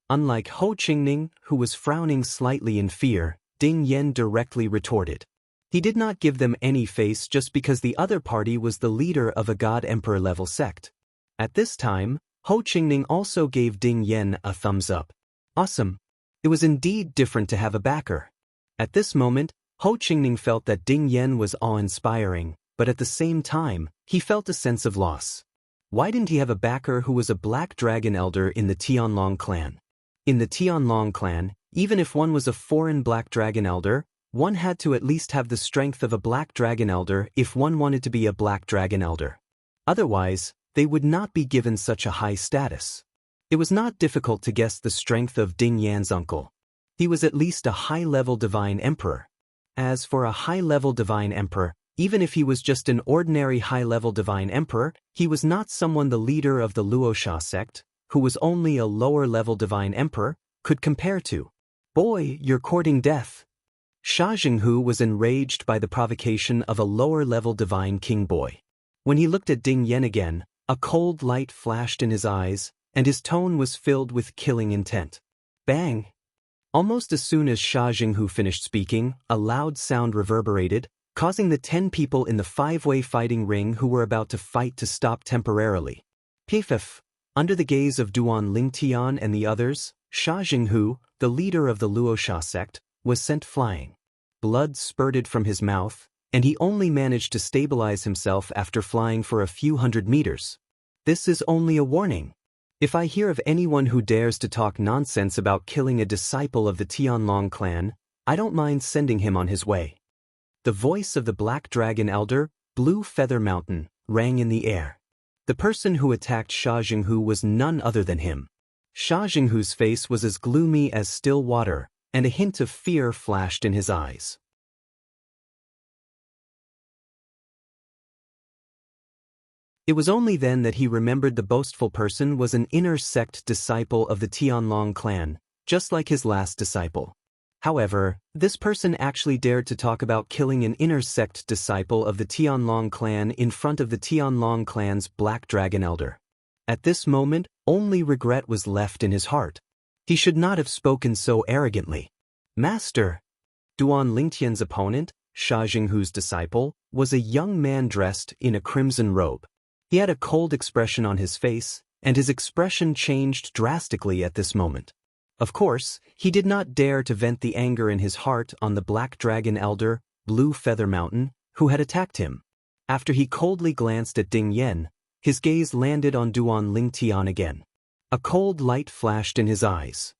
Unlike Ho Qingning, who was frowning slightly in fear, Ding Yan directly retorted. He did not give them any face just because the other party was the leader of a God-Emperor level sect. At this time, Ho Qingning also gave Ding Yan a thumbs up. Awesome. It was indeed different to have a backer. At this moment, Ho Qingning felt that Ding Yan was awe-inspiring, but at the same time, he felt a sense of loss. Why didn't he have a backer who was a Black Dragon Elder in the Tianlong clan? In the Tianlong clan, even if one was a foreign Black Dragon Elder, one had to at least have the strength of a Black Dragon Elder if one wanted to be a Black Dragon Elder. Otherwise, they would not be given such a high status. It was not difficult to guess the strength of Ding Yan's uncle. He was at least a high-level Divine Emperor. As for a high-level Divine Emperor, even if he was just an ordinary high-level Divine Emperor, he was not someone the leader of the Luoxia sect, who was only a lower-level Divine Emperor, could compare to. Boy, you're courting death. Xia Jinghu was enraged by the provocation of a lower-level Divine King Boy. When he looked at Ding Yan again, a cold light flashed in his eyes, and his tone was filled with killing intent. Bang! Almost as soon as Xia Jinghu finished speaking, a loud sound reverberated, causing the 10 people in the five-way fighting ring who were about to fight to stop temporarily. Piff! Under the gaze of Duan Lingtian and the others, Xia Jinghu, the leader of the Luoxia sect, was sent flying. Blood spurted from his mouth, and he only managed to stabilize himself after flying for a few hundred meters. This is only a warning. If I hear of anyone who dares to talk nonsense about killing a disciple of the Tianlong clan, I don't mind sending him on his way. The voice of the Black Dragon Elder, Blue Feather Mountain, rang in the air. The person who attacked Xia Jinghu was none other than him. Xia Jinghu's face was as gloomy as still water, and a hint of fear flashed in his eyes. It was only then that he remembered the boastful person was an inner sect disciple of the Tianlong clan, just like his last disciple. However, this person actually dared to talk about killing an inner sect disciple of the Tianlong clan in front of the Tianlong clan's Black Dragon Elder. At this moment, only regret was left in his heart. He should not have spoken so arrogantly. Master! Duan Lingtian's opponent, Xia Jinghu's disciple, was a young man dressed in a crimson robe. He had a cold expression on his face, and his expression changed drastically at this moment. Of course, he did not dare to vent the anger in his heart on the Black Dragon Elder, Blue Feather Mountain, who had attacked him. After he coldly glanced at Ding Yan, his gaze landed on Duan Lingtian again. A cold light flashed in his eyes.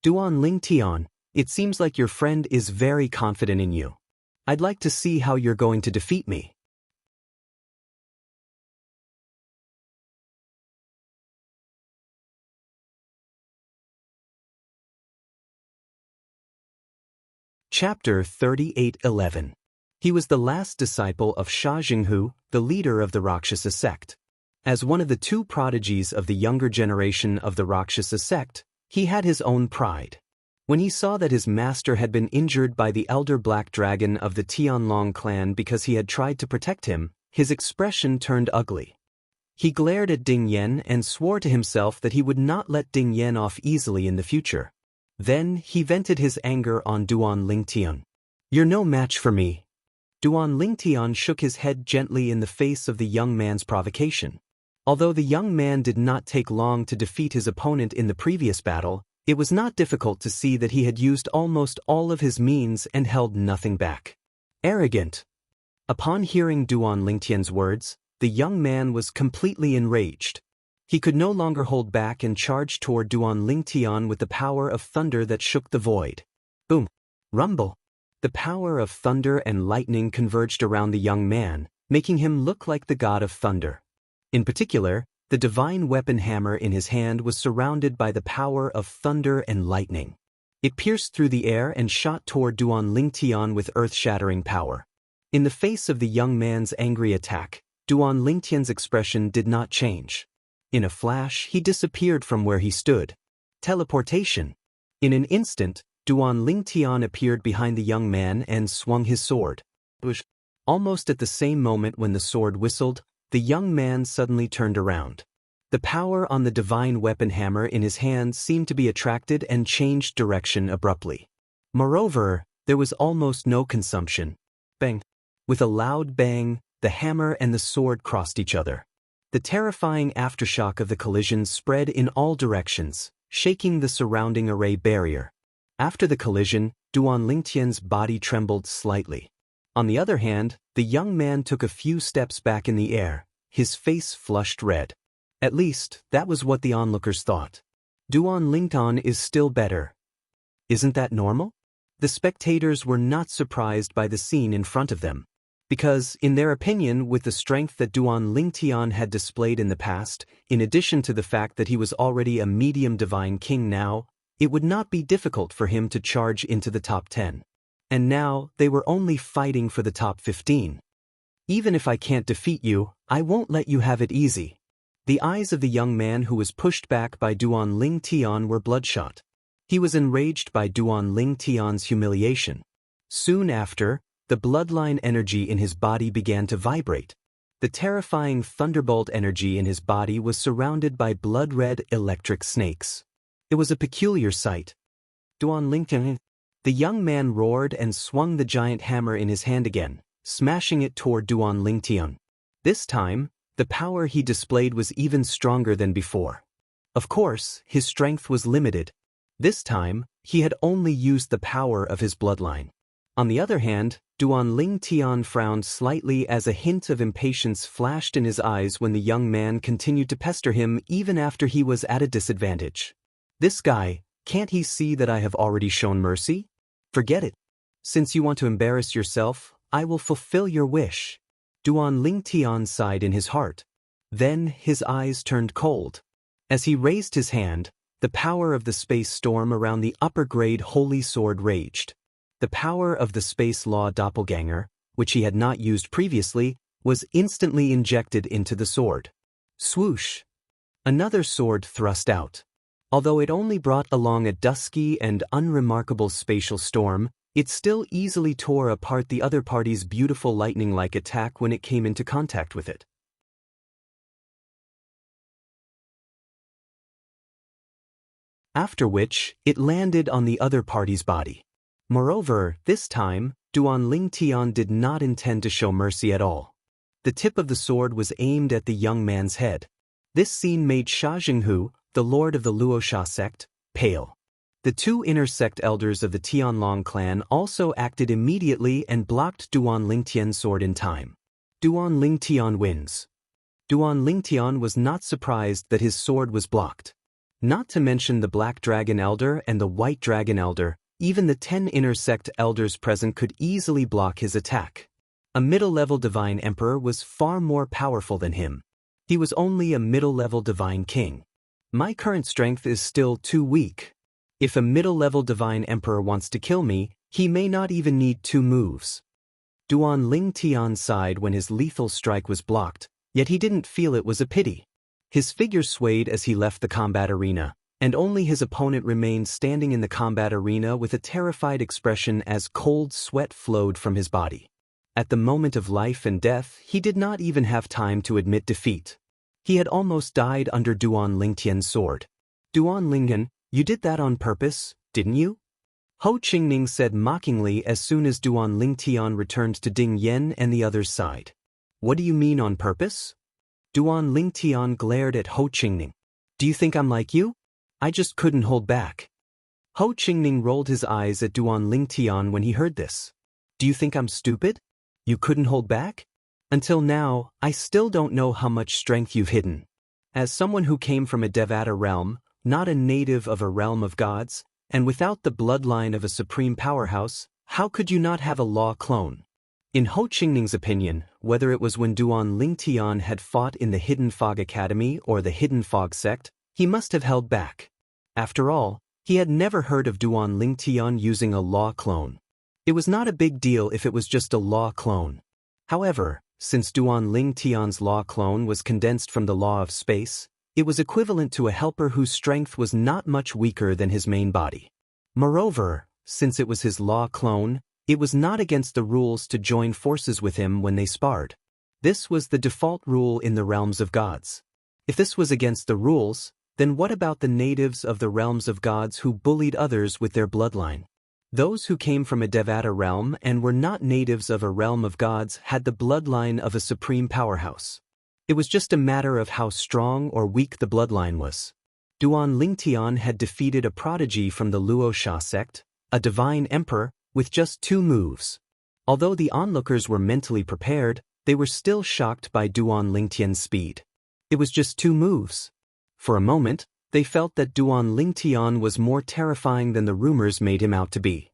Duan Lingtian, it seems like your friend is very confident in you. I'd like to see how you're going to defeat me. Chapter 38:11. He was the last disciple of Xia Jinghu, the leader of the Rakshasa sect. As one of the two prodigies of the younger generation of the Rakshasa sect, he had his own pride. When he saw that his master had been injured by the elder Black Dragon of the Tianlong clan because he had tried to protect him, his expression turned ugly. He glared at Ding Yan and swore to himself that he would not let Ding Yan off easily in the future. Then he vented his anger on Duan Lingtian. You're no match for me. Duan Lingtian shook his head gently in the face of the young man's provocation. Although the young man did not take long to defeat his opponent in the previous battle, It was not difficult to see that he had used almost all of his means and held nothing back. Arrogant. Upon hearing Duan Lingtian's words, the young man was completely enraged. He could no longer hold back and charged toward Duan Lingtian with the power of thunder that shook the void. Boom. Rumble. The power of thunder and lightning converged around the young man, making him look like the god of thunder. In particular, the divine weapon hammer in his hand was surrounded by the power of thunder and lightning. It pierced through the air and shot toward Duan Lingtian with earth-shattering power. In the face of the young man's angry attack, Duan Lingtian's expression did not change. In a flash, he disappeared from where he stood. Teleportation. In an instant, Duan Lingtian appeared behind the young man and swung his sword. Almost at the same moment when the sword whistled, the young man suddenly turned around. The power on the divine weapon hammer in his hand seemed to be attracted and changed direction abruptly. Moreover, there was almost no consumption. Bang! With a loud bang, the hammer and the sword crossed each other. The terrifying aftershock of the collision spread in all directions, shaking the surrounding array barrier. After the collision, Duan Lingtian's body trembled slightly. On the other hand, the young man took a few steps back in the air, his face flushed red. At least, that was what the onlookers thought. Duan Lingtian is still better. Isn't that normal? The spectators were not surprised by the scene in front of them. Because, in their opinion, with the strength that Duan Lingtian had displayed in the past, in addition to the fact that he was already a medium divine king now, it would not be difficult for him to charge into the top 10. And now, they were only fighting for the top 15. Even if I can't defeat you, I won't let you have it easy. The eyes of the young man who was pushed back by Duan Lingtian were bloodshot. He was enraged by Duan Lingtian's humiliation. Soon after, the bloodline energy in his body began to vibrate. The terrifying thunderbolt energy in his body was surrounded by blood-red electric snakes. It was a peculiar sight. Duan Lingtian. The young man roared and swung the giant hammer in his hand again, smashing it toward Duan Lingtian. This time, the power he displayed was even stronger than before. Of course, his strength was limited. This time, he had only used the power of his bloodline. On the other hand, Duan Lingtian frowned slightly as a hint of impatience flashed in his eyes when the young man continued to pester him even after he was at a disadvantage. This guy, can't he see that I have already shown mercy? Forget it. Since you want to embarrass yourself, I will fulfill your wish. Duan Lingtian sighed in his heart. Then his eyes turned cold. As he raised his hand, the power of the space storm around the upper-grade holy sword raged. The power of the space law doppelganger, which he had not used previously, was instantly injected into the sword. Swoosh! Another sword thrust out. Although it only brought along a dusky and unremarkable spatial storm, it still easily tore apart the other party's beautiful lightning-like attack when it came into contact with it. After which, it landed on the other party's body. Moreover, this time, Duan Lingtian did not intend to show mercy at all. The tip of the sword was aimed at the young man's head. This scene made Sha Jinghu, the lord of the Luosha sect, pale. The two inner sect elders of the Tianlong clan also acted immediately and blocked Duan Lingtian's sword in time. Duan Lingtian wins. Duan Lingtian was not surprised that his sword was blocked. Not to mention the Black Dragon Elder and the White Dragon Elder, even the 10 inner sect elders present could easily block his attack. A middle-level divine emperor was far more powerful than him. He was only a middle-level divine king. My current strength is still too weak. If a middle-level divine emperor wants to kill me, he may not even need 2 moves. Duan Lingtian sighed when his lethal strike was blocked, yet he didn't feel it was a pity. His figure swayed as he left the combat arena, and only his opponent remained standing in the combat arena with a terrified expression as cold sweat flowed from his body. At the moment of life and death, he did not even have time to admit defeat. He had almost died under Duan Lingtian's sword. Duan Lingtian, you did that on purpose, didn't you? Ho Qingning said mockingly as soon as Duan Lingtian returned to Ding Yen and the others' side. What do you mean on purpose? Duan Lingtian glared at Ho Qingning. Do you think I'm like you? I just couldn't hold back. Ho Qingning rolled his eyes at Duan Lingtian when he heard this. Do you think I'm stupid? You couldn't hold back? Until now, I still don't know how much strength you've hidden. As someone who came from a Devata realm, not a native of a realm of gods, and without the bloodline of a supreme powerhouse, how could you not have a law clone? In Ho Qingning's opinion, whether it was when Duan Lingtian had fought in the Hidden Fog Academy or the Hidden Fog sect, he must have held back. After all, he had never heard of Duan Lingtian using a law clone. It was not a big deal if it was just a law clone. However, since Duan Lingtian's law clone was condensed from the law of space, it was equivalent to a helper whose strength was not much weaker than his main body. Moreover, since it was his law clone, it was not against the rules to join forces with him when they sparred. This was the default rule in the realms of gods. If this was against the rules, then what about the natives of the realms of gods who bullied others with their bloodline? Those who came from a Devata realm and were not natives of a realm of gods had the bloodline of a supreme powerhouse. It was just a matter of how strong or weak the bloodline was. Duan Lingtian had defeated a prodigy from the Wuxia sect, a divine emperor, with just 2 moves. Although the onlookers were mentally prepared, they were still shocked by Duan Lingtian's speed. It was just 2 moves. For a moment, they felt that Duan Lingtian was more terrifying than the rumors made him out to be.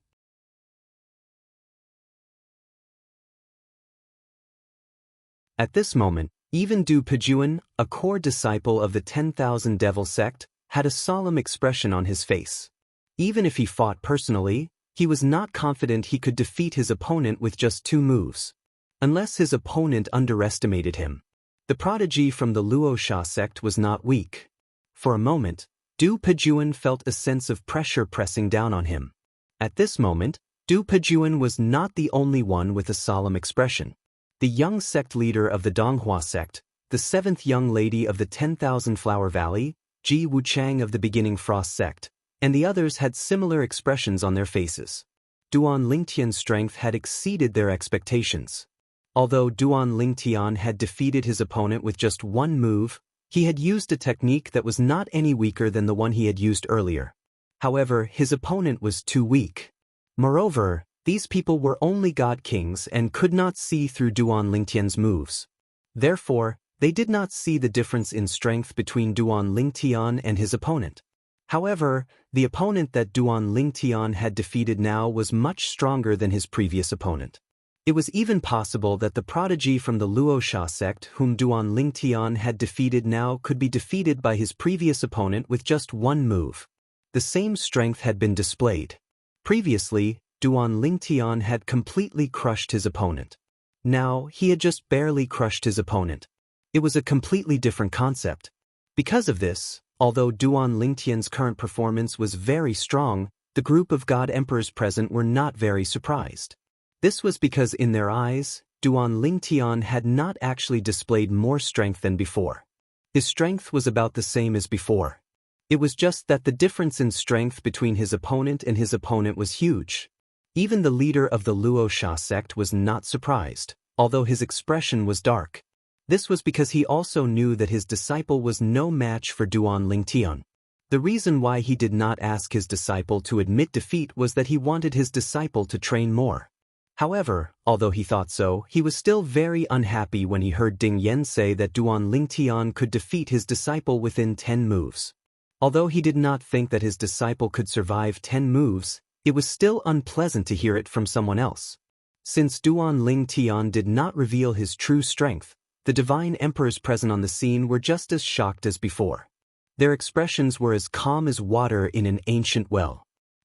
At this moment, even Du Pejuan, a core disciple of the 10,000 Devil sect, had a solemn expression on his face. Even if he fought personally, he was not confident he could defeat his opponent with just 2 moves. Unless his opponent underestimated him. The prodigy from the Wuxia sect was not weak. For a moment, Du Pejuan felt a sense of pressure pressing down on him. At this moment, Du Pejuan was not the only one with a solemn expression. The young sect leader of the Donghua sect, the 7th young lady of the 10,000 Flower Valley, Ji Wuchang of the Beginning Frost sect, and the others had similar expressions on their faces. Duan Lingtian's strength had exceeded their expectations. Although Duan Lingtian had defeated his opponent with just 1 move, he had used a technique that was not any weaker than the one he had used earlier. However, his opponent was too weak. Moreover, these people were only god kings and could not see through Duan Lingtian's moves. Therefore, they did not see the difference in strength between Duan Lingtian and his opponent. However, the opponent that Duan Lingtian had defeated now was much stronger than his previous opponent. It was even possible that the prodigy from the Wuxia sect whom Duan Lingtian had defeated now could be defeated by his previous opponent with just 1 move. The same strength had been displayed. Previously, Duan Lingtian had completely crushed his opponent. Now, he had just barely crushed his opponent. It was a completely different concept. Because of this, although Duan Lingtian's current performance was very strong, the group of god emperors present were not very surprised. This was because in their eyes, Duan Lingtian had not actually displayed more strength than before. His strength was about the same as before. It was just that the difference in strength between his opponent and his opponent was huge. Even the leader of the Wuxia sect was not surprised, although his expression was dark. This was because he also knew that his disciple was no match for Duan Lingtian. The reason why he did not ask his disciple to admit defeat was that he wanted his disciple to train more. However, although he thought so, he was still very unhappy when he heard Ding Yan say that Duan Lingtian could defeat his disciple within 10 moves. Although he did not think that his disciple could survive 10 moves, it was still unpleasant to hear it from someone else. Since Duan Lingtian did not reveal his true strength, the divine emperors present on the scene were just as shocked as before. Their expressions were as calm as water in an ancient well.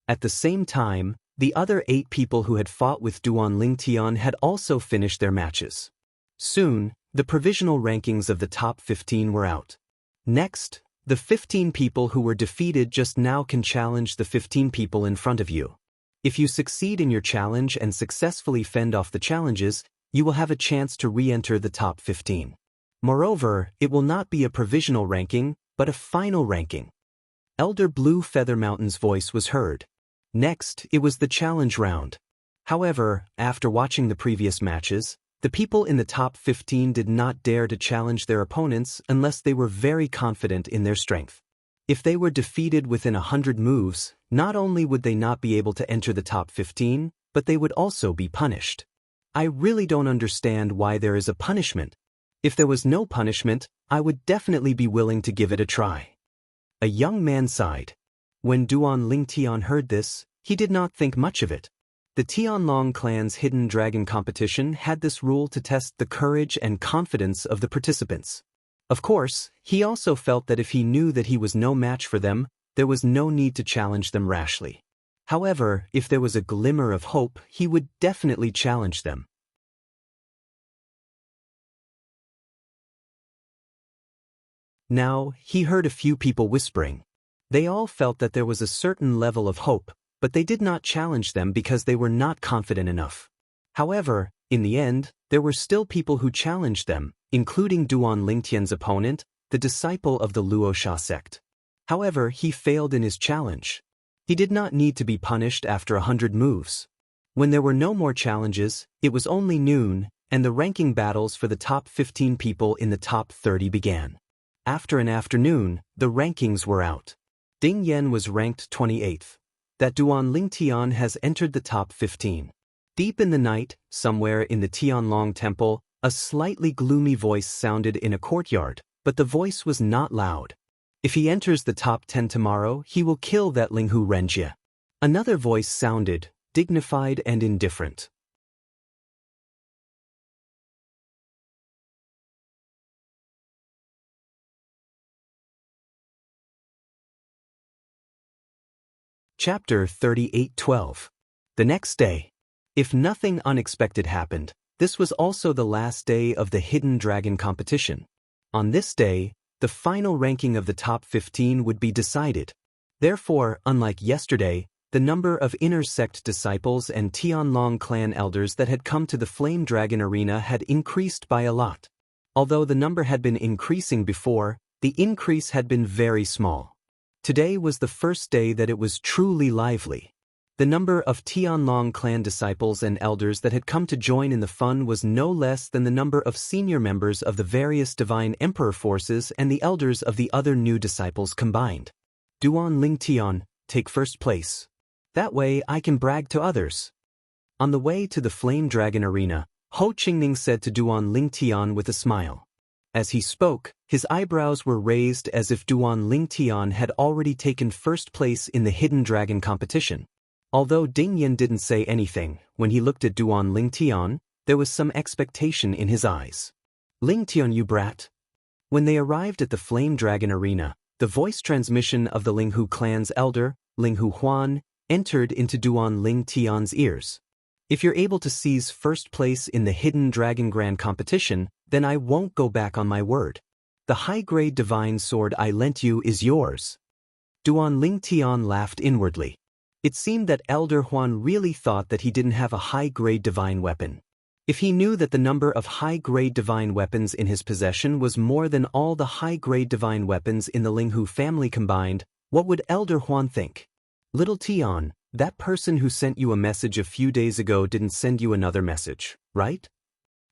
At the same time, the other 8 people who had fought with Duan Lingtian had also finished their matches. Soon, the provisional rankings of the top 15 were out. Next, the 15 people who were defeated just now can challenge the 15 people in front of you. If you succeed in your challenge and successfully fend off the challenges, you will have a chance to re-enter the top 15. Moreover, it will not be a provisional ranking, but a final ranking. Elder Blue Feather Mountain's voice was heard. Next, it was the challenge round. However, after watching the previous matches, the people in the top 15 did not dare to challenge their opponents unless they were very confident in their strength. If they were defeated within 100 moves, not only would they not be able to enter the top 15, but they would also be punished. I really don't understand why there is a punishment. If there was no punishment, I would definitely be willing to give it a try. A young man sighed. When Duan Lingtian heard this, he did not think much of it. The Tianlong clan's hidden dragon competition had this rule to test the courage and confidence of the participants. Of course, he also felt that if he knew that he was no match for them, there was no need to challenge them rashly. However, if there was a glimmer of hope, he would definitely challenge them. Now, he heard a few people whispering. They all felt that there was a certain level of hope, but they did not challenge them because they were not confident enough. However, in the end, there were still people who challenged them, including Duan Lingtian's opponent, the disciple of the Luoxia sect. However, he failed in his challenge. He did not need to be punished after 100 moves. When there were no more challenges, it was only noon, and the ranking battles for the top 15 people in the top 30 began. After an afternoon, the rankings were out. Ding Yan was ranked 28th. That Duan Lingtian has entered the top 15. Deep in the night, somewhere in the Tianlong temple, a slightly gloomy voice sounded in a courtyard, but the voice was not loud. If he enters the top 10 tomorrow, he will kill that Linghu Renjia. Another voice sounded, dignified and indifferent. Chapter 38:12. The next day. If nothing unexpected happened, this was also the last day of the Hidden Dragon competition. On this day, the final ranking of the top 15 would be decided. Therefore, unlike yesterday, the number of inner sect disciples and Tianlong clan elders that had come to the Flame Dragon arena had increased by a lot. Although the number had been increasing before, the increase had been very small. Today was the first day that it was truly lively. The number of Tianlong clan disciples and elders that had come to join in the fun was no less than the number of senior members of the various divine emperor forces and the elders of the other new disciples combined. Duan Lingtian, take first place. That way I can brag to others. On the way to the Flame Dragon arena, Ho Qingning said to Duan Lingtian with a smile. As he spoke, his eyebrows were raised as if Duan Lingtian had already taken first place in the Hidden Dragon competition. Although Ding Yan didn't say anything, when he looked at Duan Lingtian, there was some expectation in his eyes. Lingtian, you brat. When they arrived at the Flame Dragon arena, the voice transmission of the Linghu clan's elder, Linghu Huan, entered into Duan Lingtian's ears. If you're able to seize first place in the Hidden Dragon Grand competition, then I won't go back on my word. The high-grade divine sword I lent you is yours. Duan Lingtian laughed inwardly. It seemed that Elder Huan really thought that he didn't have a high-grade divine weapon. If he knew that the number of high-grade divine weapons in his possession was more than all the high-grade divine weapons in the Linghu family combined, what would Elder Huan think? Little Tian, that person who sent you a message a few days ago didn't send you another message, right?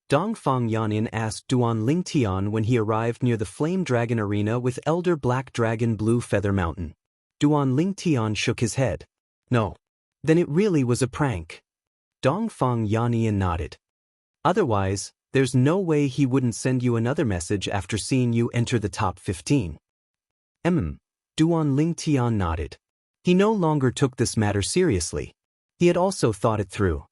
Dongfang Yanyan asked Duan Lingtian when he arrived near the Flame Dragon arena with Elder Black Dragon Blue Feather Mountain. Duan Lingtian shook his head. No. Then it really was a prank. Dongfang Yanyan nodded. Otherwise, there's no way he wouldn't send you another message after seeing you enter the top 15. Duan Lingtian nodded. He no longer took this matter seriously. He had also thought it through.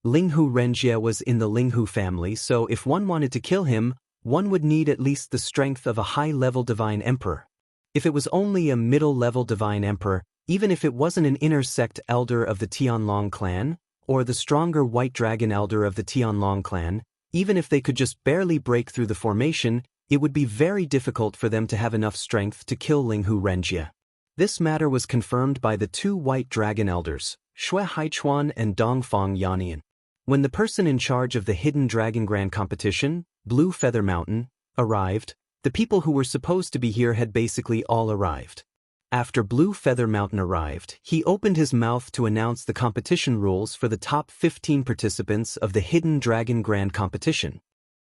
Linghu Renjia was in the Linghu family, so if one wanted to kill him, one would need at least the strength of a high-level divine emperor. If it was only a middle-level divine emperor, even if it wasn't an inner sect elder of the Tianlong clan, or the stronger white dragon elder of the Tianlong clan, even if they could just barely break through the formation, it would be very difficult for them to have enough strength to kill Linghu Renjia. This matter was confirmed by the two white dragon elders, Shui Haichuan and Dongfang Yanyan. When the person in charge of the Hidden Dragon Grand competition, Blue Feather Mountain, arrived, the people who were supposed to be here had basically all arrived. After Blue Feather Mountain arrived, he opened his mouth to announce the competition rules for the top 15 participants of the Hidden Dragon Grand competition.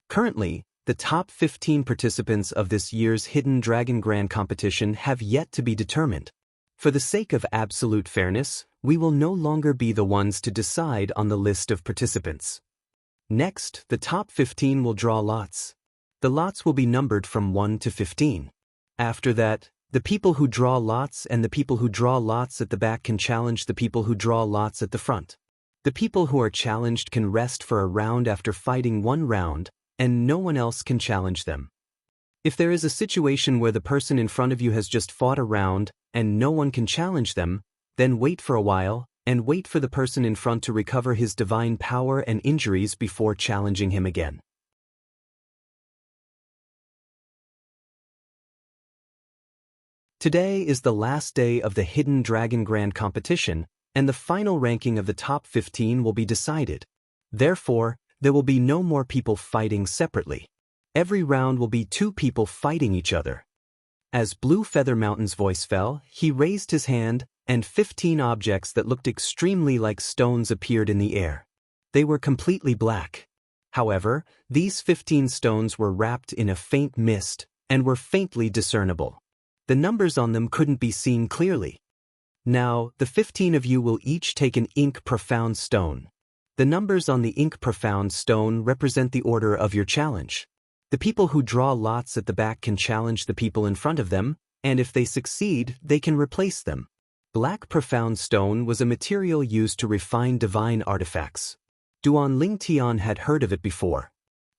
Currently, the top 15 participants of this year's Hidden Dragon Grand Competition have yet to be determined. For the sake of absolute fairness, we will no longer be the ones to decide on the list of participants. Next, the top 15 will draw lots. The lots will be numbered from 1 to 15. After that, the people who draw lots and the people who draw lots at the back can challenge the people who draw lots at the front. The people who are challenged can rest for a round after fighting one round, and no one else can challenge them. If there is a situation where the person in front of you has just fought a round and no one can challenge them, then wait for a while and wait for the person in front to recover his divine power and injuries before challenging him again. Today is the last day of the Hidden Dragon Grand Competition, and the final ranking of the top 15 will be decided. Therefore, there will be no more people fighting separately. Every round will be 2 people fighting each other. As Blue Feather Mountain's voice fell, he raised his hand, and 15 objects that looked extremely like stones appeared in the air. They were completely black. However, these 15 stones were wrapped in a faint mist, and were faintly discernible. The numbers on them couldn't be seen clearly. Now, the 15 of you will each take an ink profound stone. The numbers on the ink profound stone represent the order of your challenge. The people who draw lots at the back can challenge the people in front of them, and if they succeed, they can replace them. Black profound stone was a material used to refine divine artifacts. Duan Ling Tian had heard of it before.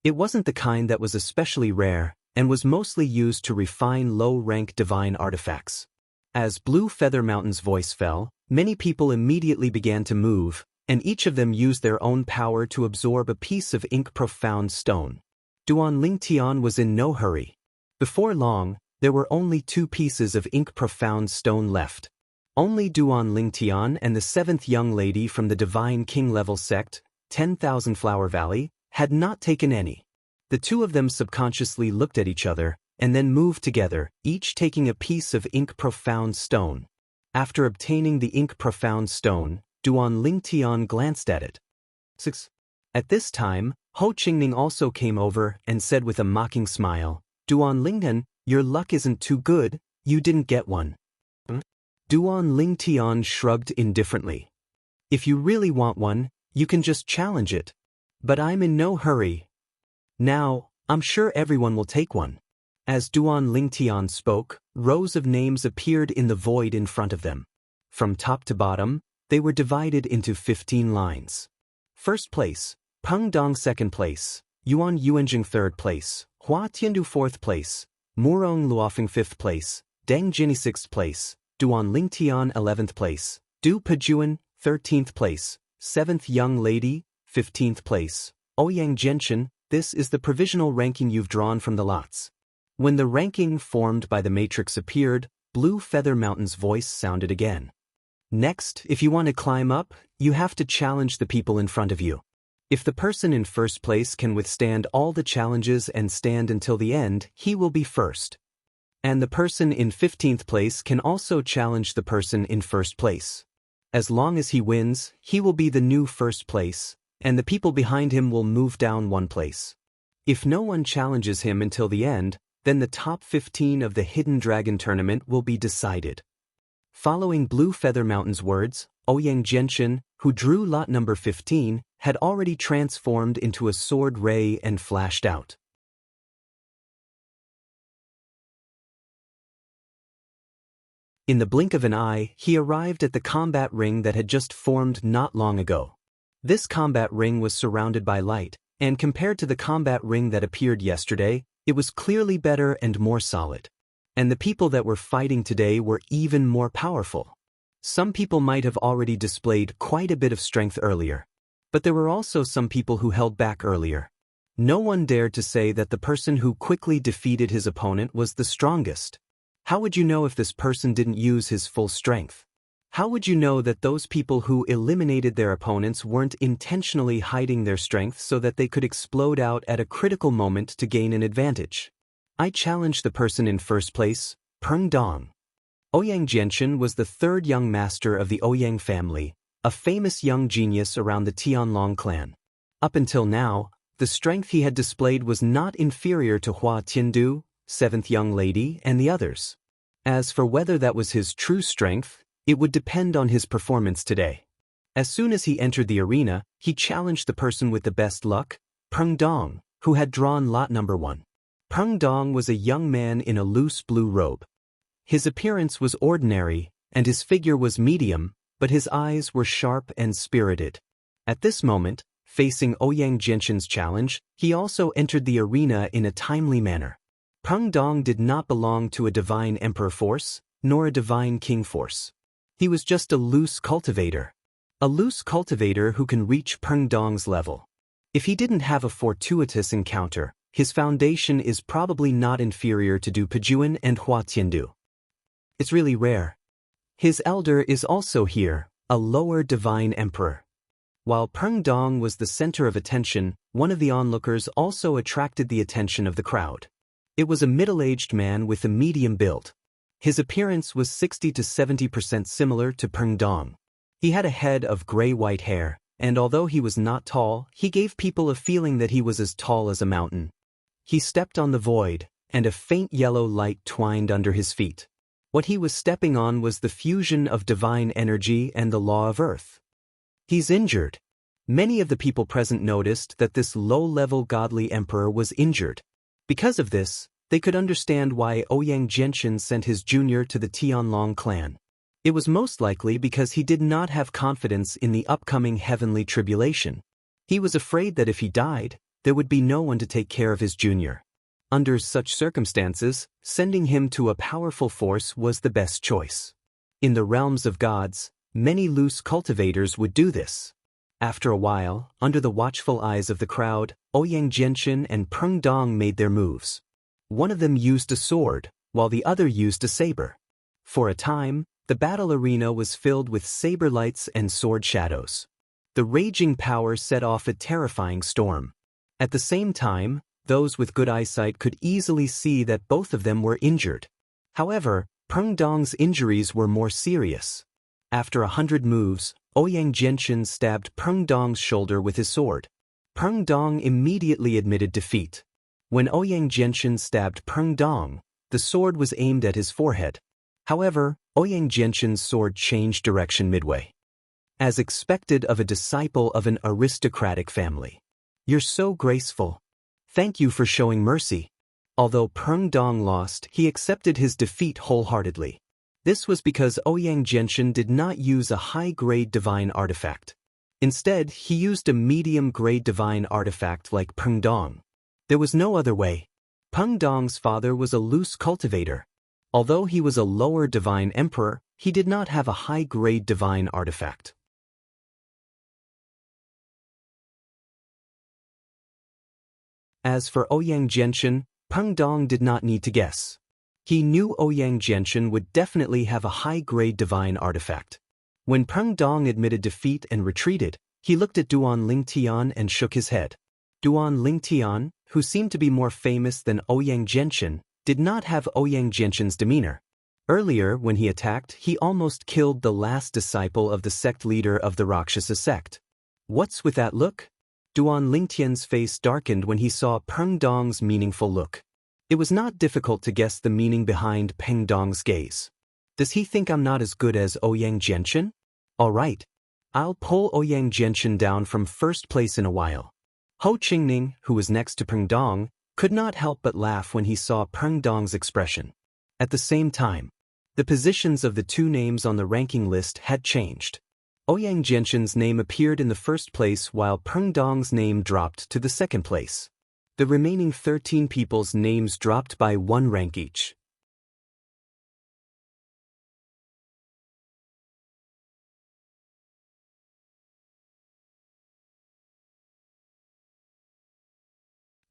It wasn't the kind that was especially rare, and was mostly used to refine low-rank divine artifacts. As Blue Feather Mountain's voice fell, many people immediately began to move, and each of them used their own power to absorb a piece of ink profound stone. Duan Ling Tian was in no hurry. Before long, there were only 2 pieces of ink profound stone left. Only Duan Ling Tian and the 7th young lady from the Divine King level sect, 10,000 Flower Valley, had not taken any. The 2 of them subconsciously looked at each other, and then moved together, each taking a piece of ink profound stone. After obtaining the ink profound stone, Duan Ling Tian glanced at it. 6. At this time, Ho Qingning also came over and said with a mocking smile, Duan Linghan, your luck isn't too good, you didn't get one. Duan Ling Tian shrugged indifferently. If you really want one, you can just challenge it. But I'm in no hurry. Now, I'm sure everyone will take one. As Duan Ling Tian spoke, rows of names appeared in the void in front of them. From top to bottom, they were divided into 15 lines. First place, Peng Dong 2nd place, Yuan Yuanjing 3rd place, Hua Tiandu 4th place, Murong Luofeng 5th place, Deng Jini 6th place, Duan Ling Tian 11th place, Du Pejuan 13th place, 7th young lady 15th place, Ouyang Genshin. This is the provisional ranking you've drawn from the lots. When the ranking formed by the matrix appeared, Blue Feather Mountain's voice sounded again. Next, if you want to climb up, you have to challenge the people in front of you. If the person in first place can withstand all the challenges and stand until the end, he will be first. And the person in 15th place can also challenge the person in first place. As long as he wins, he will be the new first place, and the people behind him will move down 1 place. If no one challenges him until the end, then the top 15 of the Hidden Dragon Tournament will be decided. Following Blue Feather Mountain's words, Ouyang Genshin, who drew lot number 15, had already transformed into a sword ray and flashed out. In the blink of an eye, he arrived at the combat ring that had just formed not long ago. This combat ring was surrounded by light, and compared to the combat ring that appeared yesterday, it was clearly better and more solid. And the people that were fighting today were even more powerful. Some people might have already displayed quite a bit of strength earlier. But there were also some people who held back earlier. No one dared to say that the person who quickly defeated his opponent was the strongest. How would you know if this person didn't use his full strength? How would you know that those people who eliminated their opponents weren't intentionally hiding their strength so that they could explode out at a critical moment to gain an advantage? I challenged the person in first place, Peng Dong. Ouyang Genshin was the 3rd young master of the Ouyang family, a famous young genius around the Tianlong clan. Up until now, the strength he had displayed was not inferior to Hua Tiandu, seventh young lady, and the others. As for whether that was his true strength, it would depend on his performance today. As soon as he entered the arena, he challenged the person with the best luck, Peng Dong, who had drawn lot number 1. Peng Dong was a young man in a loose blue robe. His appearance was ordinary, and his figure was medium, but his eyes were sharp and spirited. At this moment, facing Ouyang Jianxin's challenge, he also entered the arena in a timely manner. Peng Dong did not belong to a divine emperor force, nor a divine king force. He was just a loose cultivator. A loose cultivator who can reach Peng Dong's level. If he didn't have a fortuitous encounter, his foundation is probably not inferior to Du Pejuan and Hua Tiandu. It's really rare. His elder is also here, a lower divine emperor. While Peng Dong was the center of attention, one of the onlookers also attracted the attention of the crowd. It was a middle-aged man with a medium build. His appearance was 60 to 70% similar to Peng Dong. He had a head of gray-white hair, and although he was not tall, he gave people a feeling that he was as tall as a mountain. He stepped on the void, and a faint yellow light twined under his feet. What he was stepping on was the fusion of divine energy and the law of earth. He's injured. Many of the people present noticed that this low-level godly emperor was injured. Because of this, they could understand why Ouyang Jianxin sent his junior to the Tianlong clan. It was most likely because he did not have confidence in the upcoming heavenly tribulation. He was afraid that if he died, there would be no one to take care of his junior. Under such circumstances, sending him to a powerful force was the best choice. In the realms of gods, many loose cultivators would do this. After a while, under the watchful eyes of the crowd, Ouyang Jianxin and Peng Dong made their moves. One of them used a sword, while the other used a saber. For a time, the battle arena was filled with saber lights and sword shadows. The raging power set off a terrifying storm. At the same time, those with good eyesight could easily see that both of them were injured. However, Peng Dong's injuries were more serious. After 100 moves, Ouyang Jianxin stabbed Peng Dong's shoulder with his sword. Peng Dong immediately admitted defeat. When Ouyang Jianxin stabbed Peng Dong, the sword was aimed at his forehead. However, Ouyang Jianxin's sword changed direction midway. As expected of a disciple of an aristocratic family. You're so graceful. Thank you for showing mercy. Although Peng Dong lost, he accepted his defeat wholeheartedly. This was because Ouyang Jianxin did not use a high-grade divine artifact. Instead, he used a medium-grade divine artifact like Peng Dong. There was no other way. Peng Dong's father was a loose cultivator. Although he was a lower divine emperor, he did not have a high-grade divine artifact. As for Ouyang Jianxin, Peng Dong did not need to guess. He knew Ouyang Jianxin would definitely have a high-grade divine artifact. When Peng Dong admitted defeat and retreated, he looked at Duan Lingtian and shook his head. Duan Lingtian, who seemed to be more famous than Ouyang Jianxin, did not have Ouyang Jianxin's demeanor. Earlier, when he attacked, he almost killed the last disciple of the sect leader of the Rakshasa sect. What's with that look? Duan Lingtian's face darkened when he saw Peng Dong's meaningful look. It was not difficult to guess the meaning behind Peng Dong's gaze. Does he think I'm not as good as Ouyang Jianxin? All right. I'll pull Ouyang Jianxin down from first place in a while. Ho Qingning, who was next to Peng Dong, could not help but laugh when he saw Peng Dong's expression. At the same time, the positions of the two names on the ranking list had changed. Ouyang Jianxin's name appeared in the first place while Peng Dong's name dropped to the second place. The remaining 13 people's names dropped by 1 rank each.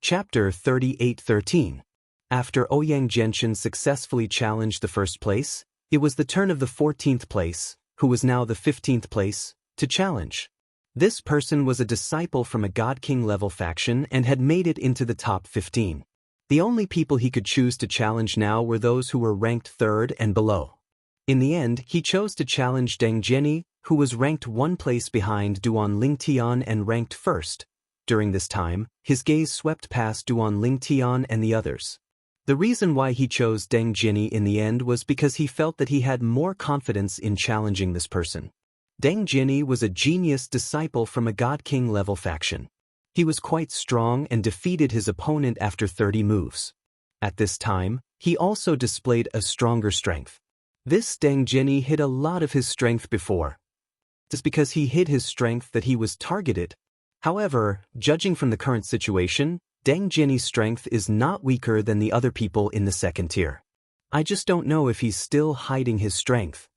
Chapter 38:13. After Ouyang Jianxin successfully challenged the first place, it was the turn of the 14th place, who was now the 15th place, to challenge. This person was a disciple from a God King level faction and had made it into the top 15. The only people he could choose to challenge now were those who were ranked 3rd and below. In the end, he chose to challenge Deng Jiani, who was ranked 1 place behind Duan Lingtian and ranked 1st. During this time, his gaze swept past Duan Lingtian and the others. The reason why he chose Deng Jinni in the end was because he felt that he had more confidence in challenging this person. Deng Jinni was a genius disciple from a God King level faction. He was quite strong and defeated his opponent after 30 moves. At this time, he also displayed a stronger strength. This Deng Jinni hid a lot of his strength before. Just because he hid his strength that he was targeted. However, judging from the current situation, Deng Jinni's strength is not weaker than the other people in the second tier. I just don't know if he's still hiding his strength.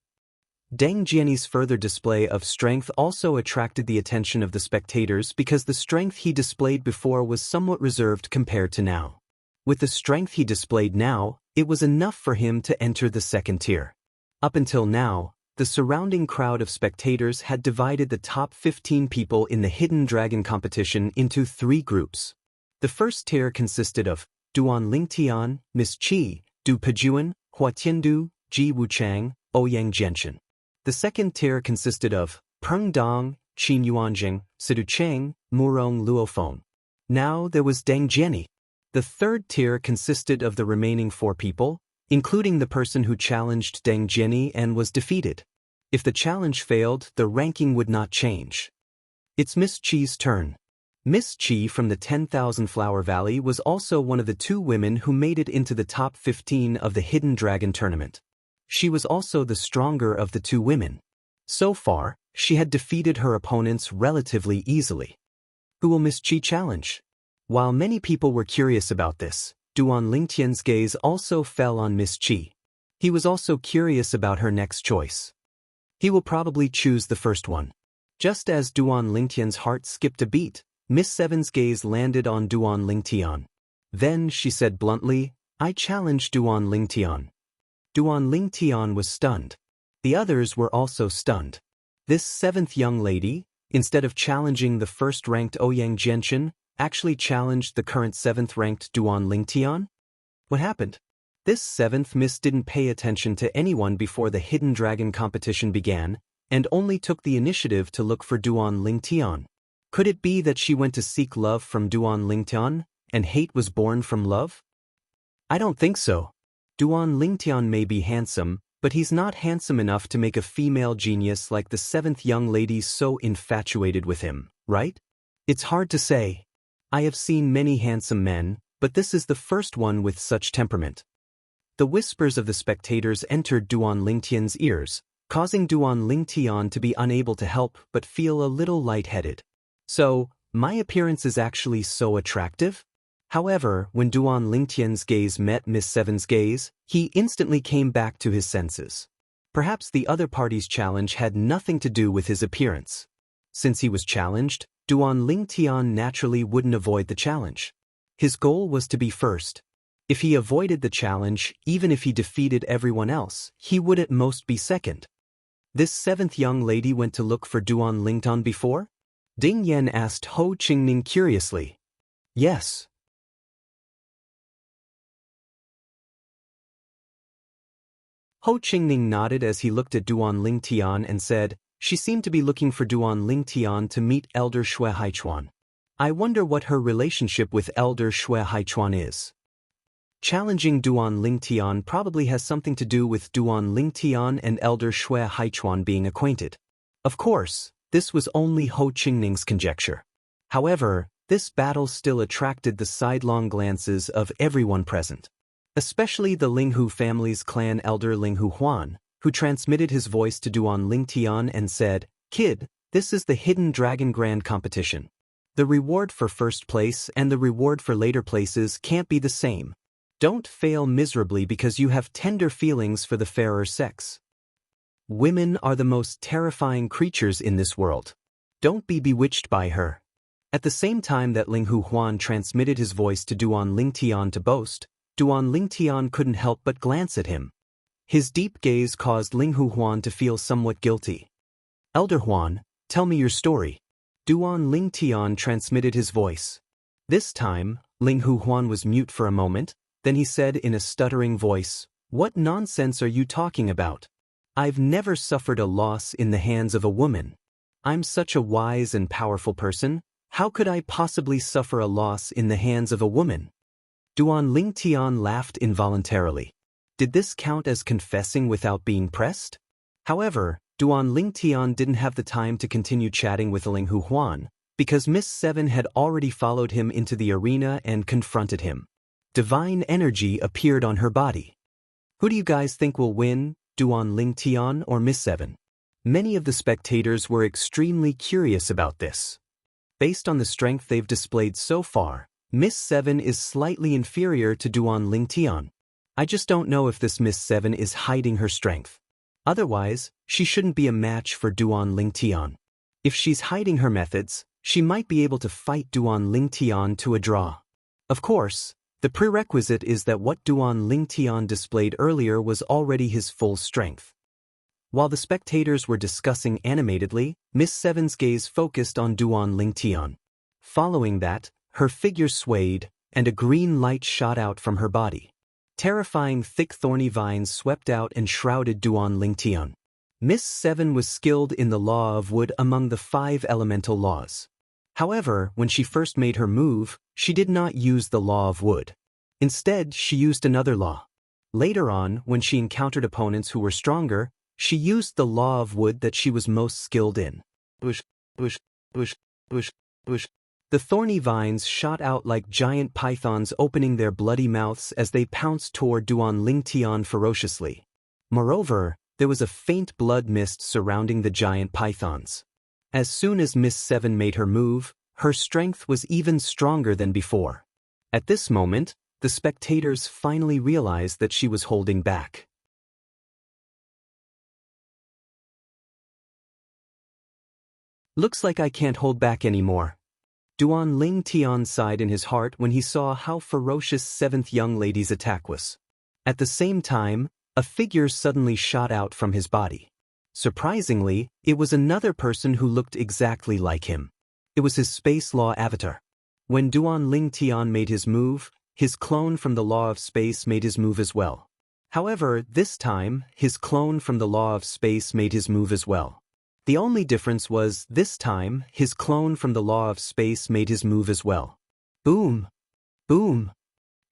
Deng Jinni's further display of strength also attracted the attention of the spectators because the strength he displayed before was somewhat reserved compared to now. With the strength he displayed now, it was enough for him to enter the second tier. Up until now, the surrounding crowd of spectators had divided the top 15 people in the Hidden Dragon competition into 3 groups. The first tier consisted of Duan Lingtian, Miss Qi, Du Pejuan, Hua Tiandu, Ji Wuchang, Ouyang Jianshan. The second tier consisted of Peng Dong, Qin Yuanjing, Sidu Cheng, Murong Luofeng. Now there was Deng Jinni. The third tier consisted of the remaining 4 people, including the person who challenged Deng Jinni and was defeated. If the challenge failed, the ranking would not change. It's Miss Qi's turn. Miss Qi from the 10,000 Flower Valley was also one of the 2 women who made it into the top 15 of the Hidden Dragon tournament. She was also the stronger of the 2 women. So far, she had defeated her opponents relatively easily. Who will Miss Qi challenge? While many people were curious about this, Duan Lingtian's gaze also fell on Miss Qi. He was also curious about her next choice. He will probably choose the first one. Just as Duan Lingtian's heart skipped a beat, Miss Seven's gaze landed on Duan Lingtian. Then she said bluntly, "I challenge Duan Lingtian." Duan Lingtian was stunned. The others were also stunned. This 7th young lady, instead of challenging the first-ranked Ouyang Jianshan, actually challenged the current 7th-ranked Duan Lingtian? What happened? This 7th Miss didn't pay attention to anyone before the Hidden Dragon competition began, and only took the initiative to look for Duan Lingtian. Could it be that she went to seek love from Duan Lingtian, and hate was born from love? I don't think so. Duan Lingtian may be handsome, but he's not handsome enough to make a female genius like the 7th young lady so infatuated with him, right? It's hard to say. I have seen many handsome men, but this is the first one with such temperament. The whispers of the spectators entered Duan Lingtian's ears, causing Duan Lingtian to be unable to help but feel a little lightheaded. So, my appearance is actually so attractive? However, when Duan Lingtian's gaze met Miss Seven's gaze, he instantly came back to his senses. Perhaps the other party's challenge had nothing to do with his appearance. Since he was challenged, Duan Lingtian naturally wouldn't avoid the challenge. His goal was to be first. If he avoided the challenge, even if he defeated everyone else, he would at most be second. This 7th young lady went to look for Duan Lingtian before? Ding Yan asked Ho Qingning curiously. Yes. Ho Qingning nodded as he looked at Duan Lingtian and said, "She seemed to be looking for Duan Lingtian to meet Elder Shui Haichuan. I wonder what her relationship with Elder Shui Haichuan is." Challenging Duan Lingtian probably has something to do with Duan Lingtian and Elder Shui Haichuan being acquainted. Of course, this was only Ho Qingning's conjecture. However, this battle still attracted the sidelong glances of everyone present. Especially the Linghu family's clan elder Linghu Huan, who transmitted his voice to Duan Lingtian and said, "Kid, this is the Hidden Dragon Grand Competition. The reward for first place and the reward for later places can't be the same. Don't fail miserably because you have tender feelings for the fairer sex. Women are the most terrifying creatures in this world. Don't be bewitched by her." At the same time that Linghu Huan transmitted his voice to Duan Lingtian to boast, Duan Lingtian couldn't help but glance at him. His deep gaze caused Linghu Huan to feel somewhat guilty. "Elder Huan, tell me your story." Duan Lingtian transmitted his voice. This time, Linghu Huan was mute for a moment, then he said in a stuttering voice, "What nonsense are you talking about? I've never suffered a loss in the hands of a woman. I'm such a wise and powerful person, How could I possibly suffer a loss in the hands of a woman? Duan Lingtian laughed involuntarily. Did this count as confessing without being pressed? However, Duan Lingtian didn't have the time to continue chatting with Ling Huan, because Miss Seven had already followed him into the arena and confronted him. Divine energy appeared on her body. Who do you guys think will win, Duan Lingtian or Miss Seven? Many of the spectators were extremely curious about this. Based on the strength they've displayed so far, Miss Seven is slightly inferior to Duan Lingtian. I just don't know if this Miss Seven is hiding her strength. Otherwise, she shouldn't be a match for Duan Lingtian. If she's hiding her methods, she might be able to fight Duan Lingtian to a draw. Of course, the prerequisite is that what Duan Lingtian displayed earlier was already his full strength. While the spectators were discussing animatedly, Miss Seven's gaze focused on Duan Lingtian. Following that, her figure swayed, and a green light shot out from her body. Terrifying thick thorny vines swept out and shrouded Duan Lingtian. Miss Seven was skilled in the law of wood among the 5 elemental laws. However, when she first made her move, she did not use the law of wood. Instead, she used another law. Later on, when she encountered opponents who were stronger, she used the law of wood that she was most skilled in. Bush, bush, bush, bush, bush. The thorny vines shot out like giant pythons opening their bloody mouths as they pounced toward Duan Lingtian ferociously. Moreover, there was a faint blood mist surrounding the giant pythons. As soon as Miss Seven made her move, her strength was even stronger than before. At this moment, the spectators finally realized that she was holding back. Looks like I can't hold back anymore. Duan Lingtian sighed in his heart when he saw how ferocious 7th young lady's attack was. At the same time, a figure suddenly shot out from his body. Surprisingly, it was another person who looked exactly like him. It was his space law avatar. When Duan Lingtian made his move, his clone from the law of space made his move as well. However, this time, his clone from the law of space made his move as well. The only difference was, this time, his clone from the law of space made his move as well. Boom! Boom!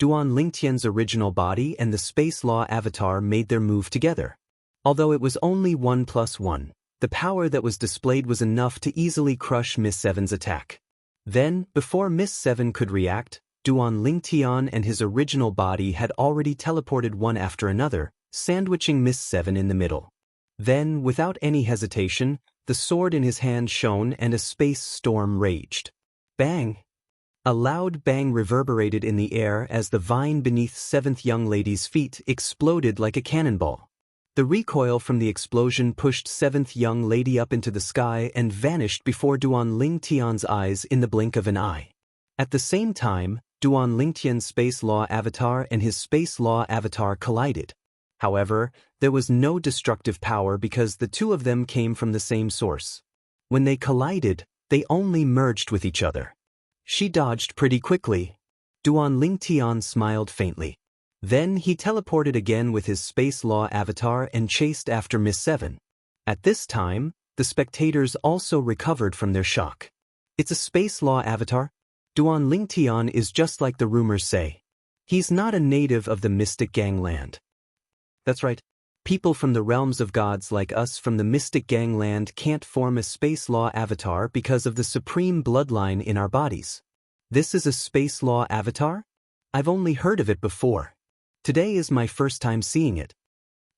Duan Lingtian's original body and the space law avatar made their move together. Although it was only 1+1, the power that was displayed was enough to easily crush Miss Seven's attack. Then, before Miss Seven could react, Duan Lingtian and his original body had already teleported one after another, sandwiching Miss Seven in the middle. Then, without any hesitation, the sword in his hand shone and a space storm raged. Bang! A loud bang reverberated in the air as the vine beneath 7th young lady's feet exploded like a cannonball. The recoil from the explosion pushed 7th young lady up into the sky and vanished before Duan Lingtian's eyes in the blink of an eye. At the same time, Duan Lingtian's space law avatar and his space law avatar collided. However, there was no destructive power because the two of them came from the same source. When they collided, they only merged with each other. She dodged pretty quickly. Duan Lingtian smiled faintly. Then he teleported again with his space law avatar and chased after Miss Seven. At this time, the spectators also recovered from their shock. It's a space law avatar? Duan Lingtian is just like the rumors say. He's not a native of the Mystic Gangland. That's right. People from the realms of gods like us from the Mystic Gangland can't form a space law avatar because of the supreme bloodline in our bodies. This is a space law avatar? I've only heard of it before. Today is my first time seeing it.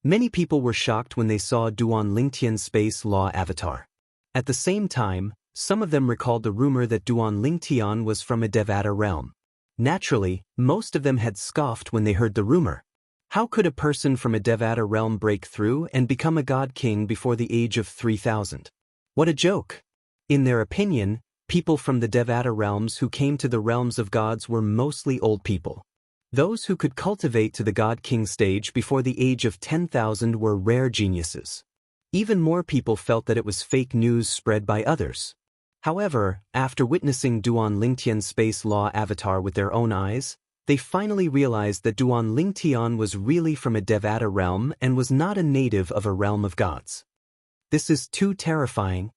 Many people were shocked when they saw Duan Lingtian's space law avatar. At the same time, some of them recalled the rumor that Duan Lingtian was from a Devata realm. Naturally, most of them had scoffed when they heard the rumor. How could a person from a Devata realm break through and become a god king before the age of 3000? What a joke! In their opinion, people from the Devata realms who came to the realms of gods were mostly old people. Those who could cultivate to the god king stage before the age of 10,000 were rare geniuses. Even more people felt that it was fake news spread by others. However, after witnessing Duan Lingtian's space law avatar with their own eyes, they finally realized that Duan Lingtian was really from a Devata realm and was not a native of a realm of gods. This is too terrifying.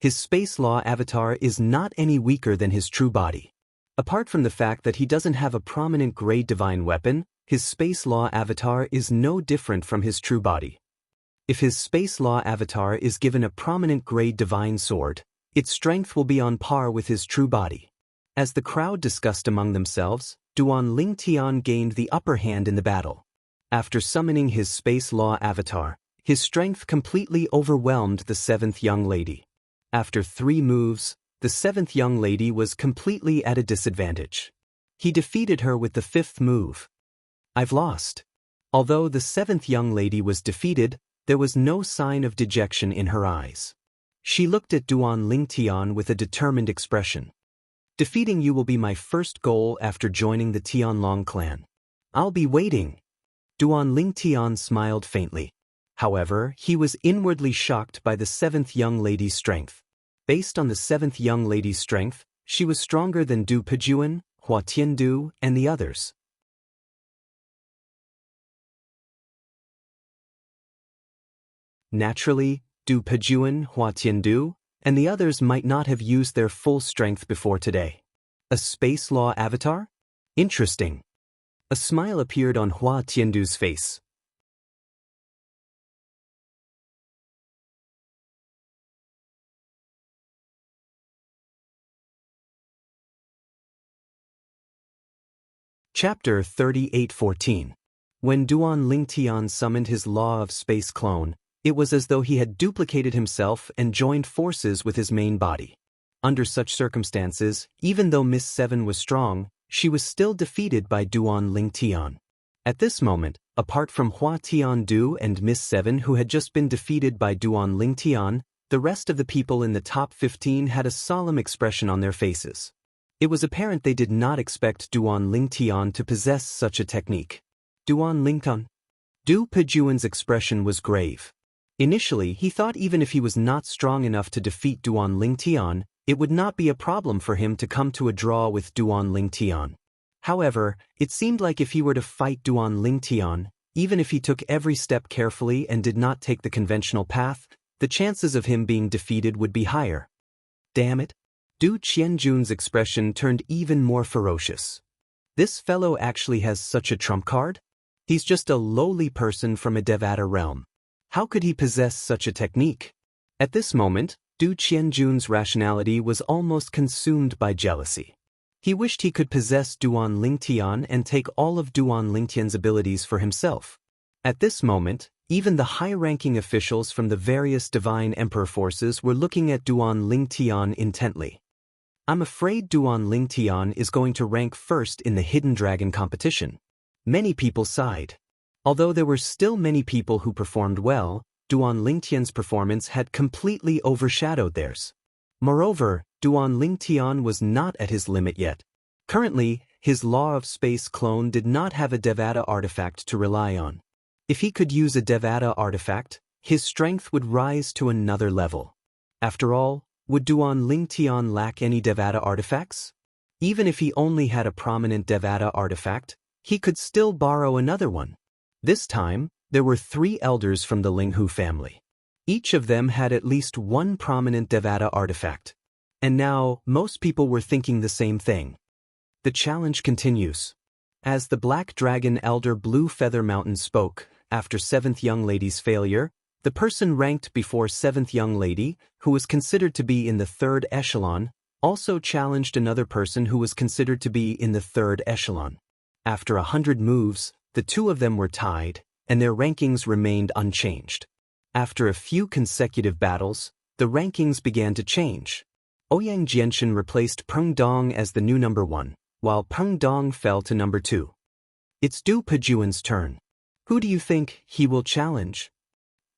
His space law avatar is not any weaker than his true body. Apart from the fact that he doesn't have a prominent gray divine weapon, his space law avatar is no different from his true body. If his space law avatar is given a prominent gray divine sword, its strength will be on par with his true body. As the crowd discussed among themselves, Duan Lingtian gained the upper hand in the battle. After summoning his space law avatar, his strength completely overwhelmed the seventh young lady. After 3 moves, the seventh young lady was completely at a disadvantage. He defeated her with the 5th move. I've lost. Although the seventh young lady was defeated, there was no sign of dejection in her eyes. She looked at Duan Lingtian with a determined expression. Defeating you will be my first goal after joining the Tianlong clan. I'll be waiting. Duan Lingtian smiled faintly. However, he was inwardly shocked by the seventh young lady's strength. Based on the seventh young lady's strength, she was stronger than Du Pejuan, Hua Tiandu, and the others. Naturally, Du Pejuan, Hua Tiandu, and the others might not have used their full strength before today. A space law avatar? Interesting. A smile appeared on Hua Tiandu's face. Chapter 38:14. When Duan Lingtian summoned his Law of Space clone, it was as though he had duplicated himself and joined forces with his main body. Under such circumstances, even though Miss Seven was strong, she was still defeated by Duan Lingtian. At this moment, apart from Hua Tiandu and Miss Seven who had just been defeated by Duan Lingtian, the rest of the people in the top 15 had a solemn expression on their faces. It was apparent they did not expect Duan Lingtian to possess such a technique. Duan Lingtian? Du Pejuan's expression was grave. Initially, he thought even if he was not strong enough to defeat Duan Lingtian, it would not be a problem for him to come to a draw with Duan Lingtian. However, it seemed like if he were to fight Duan Lingtian, even if he took every step carefully and did not take the conventional path, the chances of him being defeated would be higher. Damn it! Du Qianjun's expression turned even more ferocious. This fellow actually has such a trump card? He's just a lowly person from a Devata realm. How could he possess such a technique? At this moment, Du Qianjun's rationality was almost consumed by jealousy. He wished he could possess Duan Lingtian and take all of Duan Lingtian's abilities for himself. At this moment, even the high-ranking officials from the various Divine Emperor forces were looking at Duan Lingtian intently. I'm afraid Duan Lingtian is going to rank first in the Hidden Dragon competition. Many people sighed. Although there were still many people who performed well, Duan Lingtian's performance had completely overshadowed theirs. Moreover, Duan Lingtian was not at his limit yet. Currently, his Law of Space clone did not have a Devata artifact to rely on. If he could use a Devata artifact, his strength would rise to another level. After all, would Duan Lingtian lack any Devata artifacts? Even if he only had a prominent Devata artifact, he could still borrow another one. This time, there were 3 elders from the Linghu family. Each of them had at least one prominent Devata artifact. And now, most people were thinking the same thing. The challenge continues. As the Black Dragon Elder Blue Feather Mountain spoke, after 7th young lady's failure, the person ranked before 7th young lady, who was considered to be in the 3rd echelon, also challenged another person who was considered to be in the 3rd echelon. After 100 moves, the 2 of them were tied, and their rankings remained unchanged. After a few consecutive battles, the rankings began to change. Ouyang Jianshan replaced Peng Dong as the new number 1, while Peng Dong fell to number 2. It's Du Pejuan's turn. Who do you think he will challenge?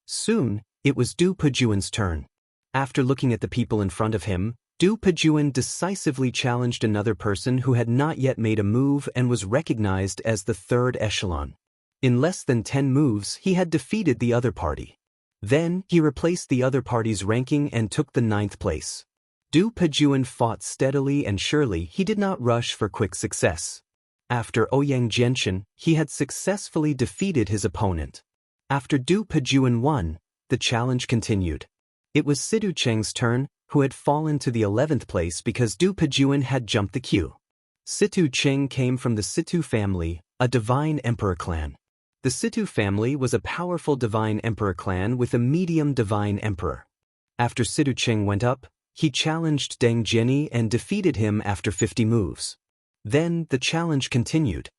Soon, it was Du Pejuan's turn. After looking at the people in front of him, Du Pejuan decisively challenged another person who had not yet made a move and was recognized as the 3rd echelon. In less than 10 moves, he had defeated the other party. Then, he replaced the other party's ranking and took the 9th place. Du Pejuan fought steadily and surely he did not rush for quick success. After Ouyang Jianshan, he had successfully defeated his opponent. After Du Pejuan won, the challenge continued. It was Sidu Cheng's turn, who had fallen to the 11th place because Du Pejuan had jumped the queue. Situ Ching came from the Situ family, a divine emperor clan. The Situ family was a powerful divine emperor clan with a medium divine emperor. After Situ Ching went up, he challenged Deng Jiani and defeated him after 50 moves. Then the challenge continued.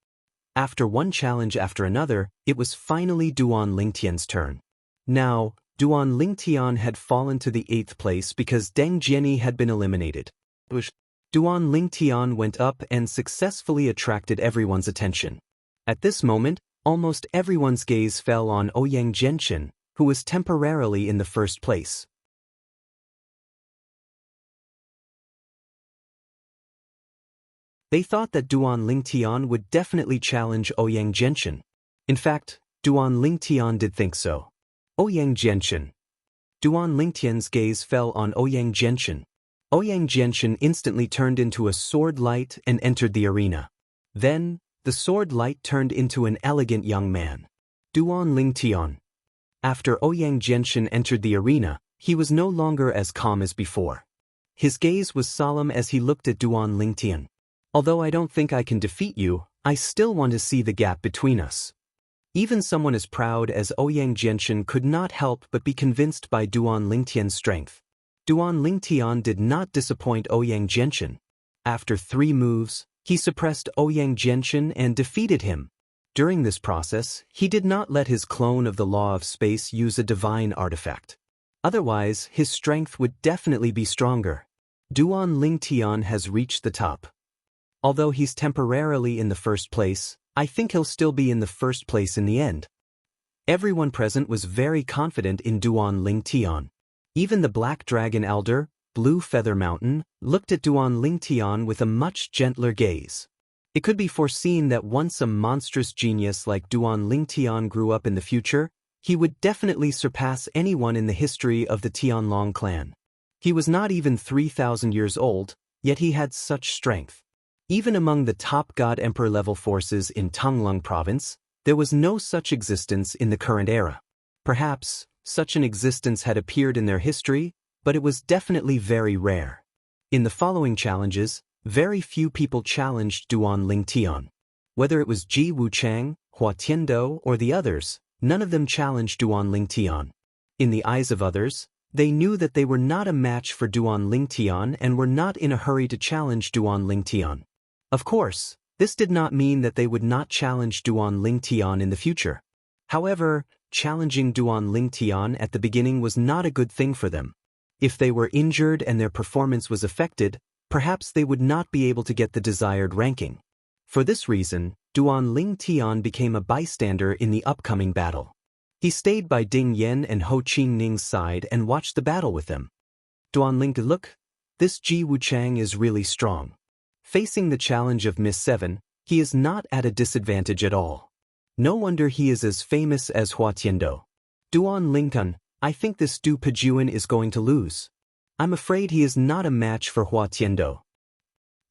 After one challenge after another, it was finally Duan Lingtian's turn. Now, Duan Lingtian had fallen to the 8th place because Deng Jiani had been eliminated. Duan Lingtian went up and successfully attracted everyone's attention. At this moment, almost everyone's gaze fell on Ouyang Genshin, who was temporarily in the 1st place. They thought that Duan Lingtian would definitely challenge Ouyang Genshin. In fact, Duan Lingtian did think so. Ouyang Genshin. Duan Lingtian's gaze fell on Ouyang Genshin. Ouyang Genshin instantly turned into a sword light and entered the arena. Then, the sword light turned into an elegant young man. Duan Lingtian. After Ouyang Genshin entered the arena, he was no longer as calm as before. His gaze was solemn as he looked at Duan Lingtian. Although I don't think I can defeat you, I still want to see the gap between us. Even someone as proud as Ouyang Genshin could not help but be convinced by Duan Lingtian's strength. Duan Lingtian did not disappoint Ouyang Genshin. After 3 moves, he suppressed Ouyang Genshin and defeated him. During this process, he did not let his clone of the Law of Space use a divine artifact. Otherwise, his strength would definitely be stronger. Duan Lingtian has reached the top. Although he's temporarily in the 1st place, I think he'll still be in the 1st place in the end. Everyone present was very confident in Duan Lingtian. Even the Black Dragon Elder, Blue Feather Mountain, looked at Duan Lingtian with a much gentler gaze. It could be foreseen that once a monstrous genius like Duan Lingtian grew up in the future, he would definitely surpass anyone in the history of the Tianlong clan. He was not even 3,000 years old, yet he had such strength. Even among the top God Emperor level forces in Tonglong province, there was no such existence in the current era. Perhaps, such an existence had appeared in their history, but it was definitely very rare. In the following challenges, very few people challenged Duan Lingtian. Whether it was Ji Wuchang, Hua Tiando, or the others, none of them challenged Duan Lingtian. In the eyes of others, they knew that they were not a match for Duan Lingtian and were not in a hurry to challenge Duan Lingtian. Of course, this did not mean that they would not challenge Duan Lingtian in the future. However, challenging Duan Lingtian at the beginning was not a good thing for them. If they were injured and their performance was affected, perhaps they would not be able to get the desired ranking. For this reason, Duan Lingtian became a bystander in the upcoming battle. He stayed by Ding Yen and Ho Qingning's side and watched the battle with them. Duan Ling, look, this Ji Wuchang is really strong. Facing the challenge of Miss 7, he is not at a disadvantage at all. No wonder he is as famous as Hua Tiando. Duan Lingtian, I think this Du Pejuan is going to lose. I'm afraid he is not a match for Hua Tiando.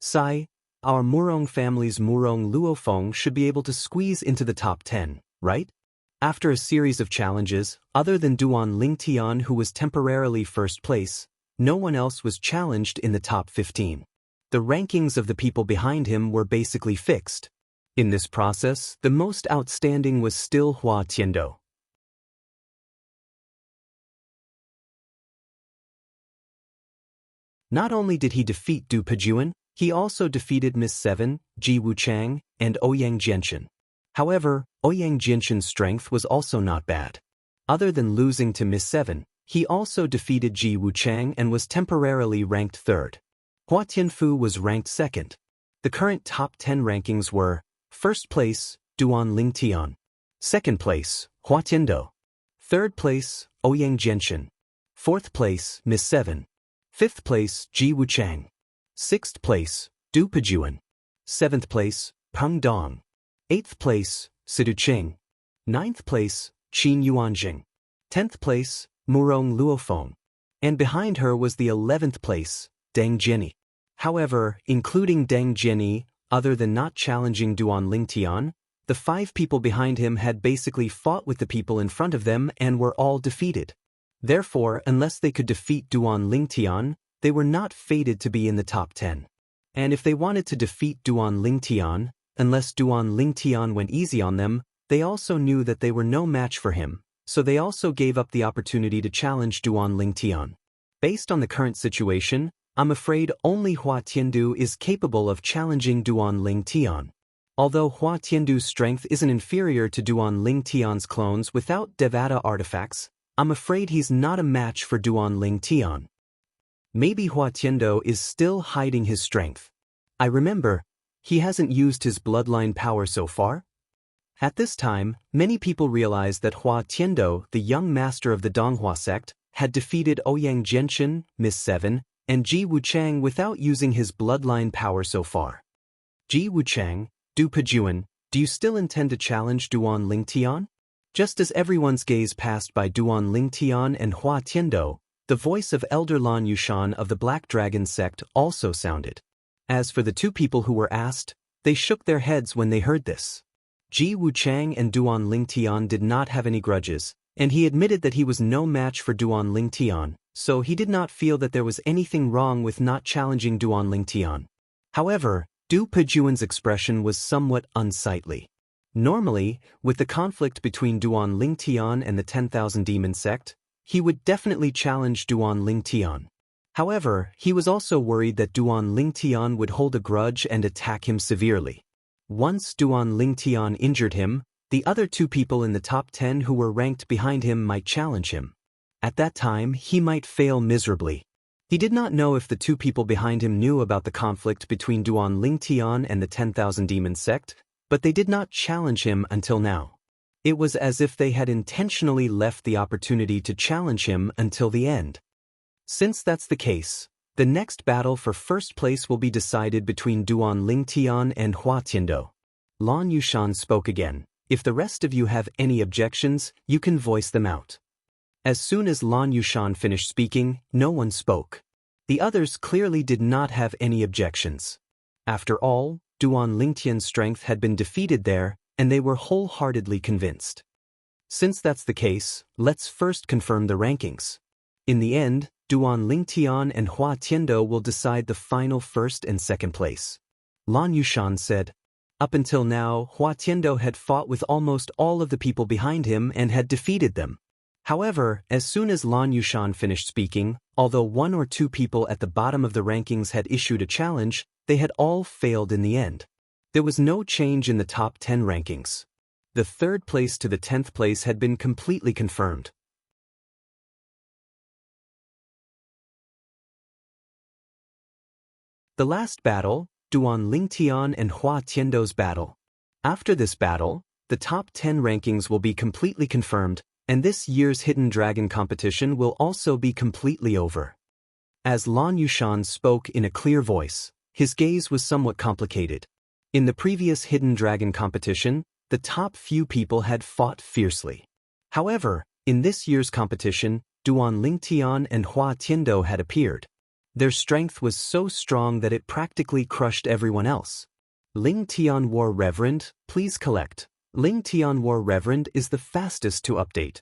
Sai, our Murong family's Murong Luofeng should be able to squeeze into the top 10, right? After a series of challenges, other than Duan Lingtian who was temporarily 1st place, no one else was challenged in the top 15. The rankings of the people behind him were basically fixed. In this process, the most outstanding was still Hua Tiando. Not only did he defeat Du Pejuan, he also defeated Miss 7, Ji Wuchang, and Ouyang Genshin. However, Ouyang Genshin's strength was also not bad. Other than losing to Miss 7, he also defeated Ji Wuchang and was temporarily ranked 3rd. Hua Tianfu was ranked 2nd. The current top 10 rankings were: 1st place, Duan Lingtian; 2nd place, Hua Tiando; 3rd place, Ouyang Genshin; 4th place, Miss 7; 5th place, Ji Wuchang; 6th place, Du Pejuan; 7th place, Peng Dong; 8th place, Sidu Qing; 9th place, Qin Yuanjing; 10th place, Murong Luofeng; and behind her was the 11th place, Deng Jiani. However, including Deng Jiani, other than not challenging Duan Lingtian, the 5 people behind him had basically fought with the people in front of them and were all defeated. Therefore, unless they could defeat Duan Lingtian, they were not fated to be in the top 10. And if they wanted to defeat Duan Lingtian, unless Duan Lingtian went easy on them, they also knew that they were no match for him, so they also gave up the opportunity to challenge Duan Lingtian. Based on the current situation, I'm afraid only Hua Tiandu is capable of challenging Duan Lingtian. Although Hua Tiandu's strength isn't inferior to Duan Lingtian's clones without Devata artifacts, I'm afraid he's not a match for Duan Lingtian. Maybe Hua Tiandu is still hiding his strength. I remember, he hasn't used his bloodline power so far. At this time, many people realized that Hua Tiandu, the young master of the Donghua sect, had defeated Ouyang Genshin, Miss 7, and Ji Wuchang without using his bloodline power so far. Ji Wuchang, Du Pejuan, do you still intend to challenge Duan Lingtian? Just as everyone's gaze passed by Duan Lingtian and Hua Tiandu, the voice of Elder Lan Yushan of the Black Dragon sect also sounded. As for the two people who were asked, they shook their heads when they heard this. Ji Wuchang and Duan Lingtian did not have any grudges, and he admitted that he was no match for Duan Lingtian, so he did not feel that there was anything wrong with not challenging Duan Lingtian. However, Du Pejuan's expression was somewhat unsightly. Normally, with the conflict between Duan Lingtian and the 10,000 Demon sect, he would definitely challenge Duan Lingtian. However, he was also worried that Duan Lingtian would hold a grudge and attack him severely. Once Duan Lingtian injured him, the other two people in the top 10 who were ranked behind him might challenge him. At that time, he might fail miserably. He did not know if the two people behind him knew about the conflict between Duan Lingtian and the 10,000 Demon sect, but they did not challenge him until now. It was as if they had intentionally left the opportunity to challenge him until the end. Since that's the case, the next battle for first place will be decided between Duan Lingtian and Hua Tiandu. Lan Yushan spoke again. If the rest of you have any objections, you can voice them out. As soon as Lan Yushan finished speaking, no one spoke. The others clearly did not have any objections. After all, Duan Lingtian's strength had been defeated there, and they were wholeheartedly convinced. Since that's the case, let's first confirm the rankings. In the end, Duan Lingtian and Hua Tiandu will decide the final first and second place. Lan Yushan said. Up until now, Hua Tiandu had fought with almost all of the people behind him and had defeated them. However, as soon as Lan Yushan finished speaking, although one or two people at the bottom of the rankings had issued a challenge, they had all failed in the end. There was no change in the top 10 rankings. The third place to the 10th place had been completely confirmed. The last battle, Duan Lingtian and Hua Tiandu's battle. After this battle, the top 10 rankings will be completely confirmed, and this year's Hidden Dragon competition will also be completely over. As Lan Yushan spoke in a clear voice, his gaze was somewhat complicated. In the previous Hidden Dragon competition, the top few people had fought fiercely. However, in this year's competition, Duan Lingtian and Hua Tiandu had appeared. Their strength was so strong that it practically crushed everyone else. Lingtian War Reverend, please collect. Lingtian War Reverend is the fastest to update.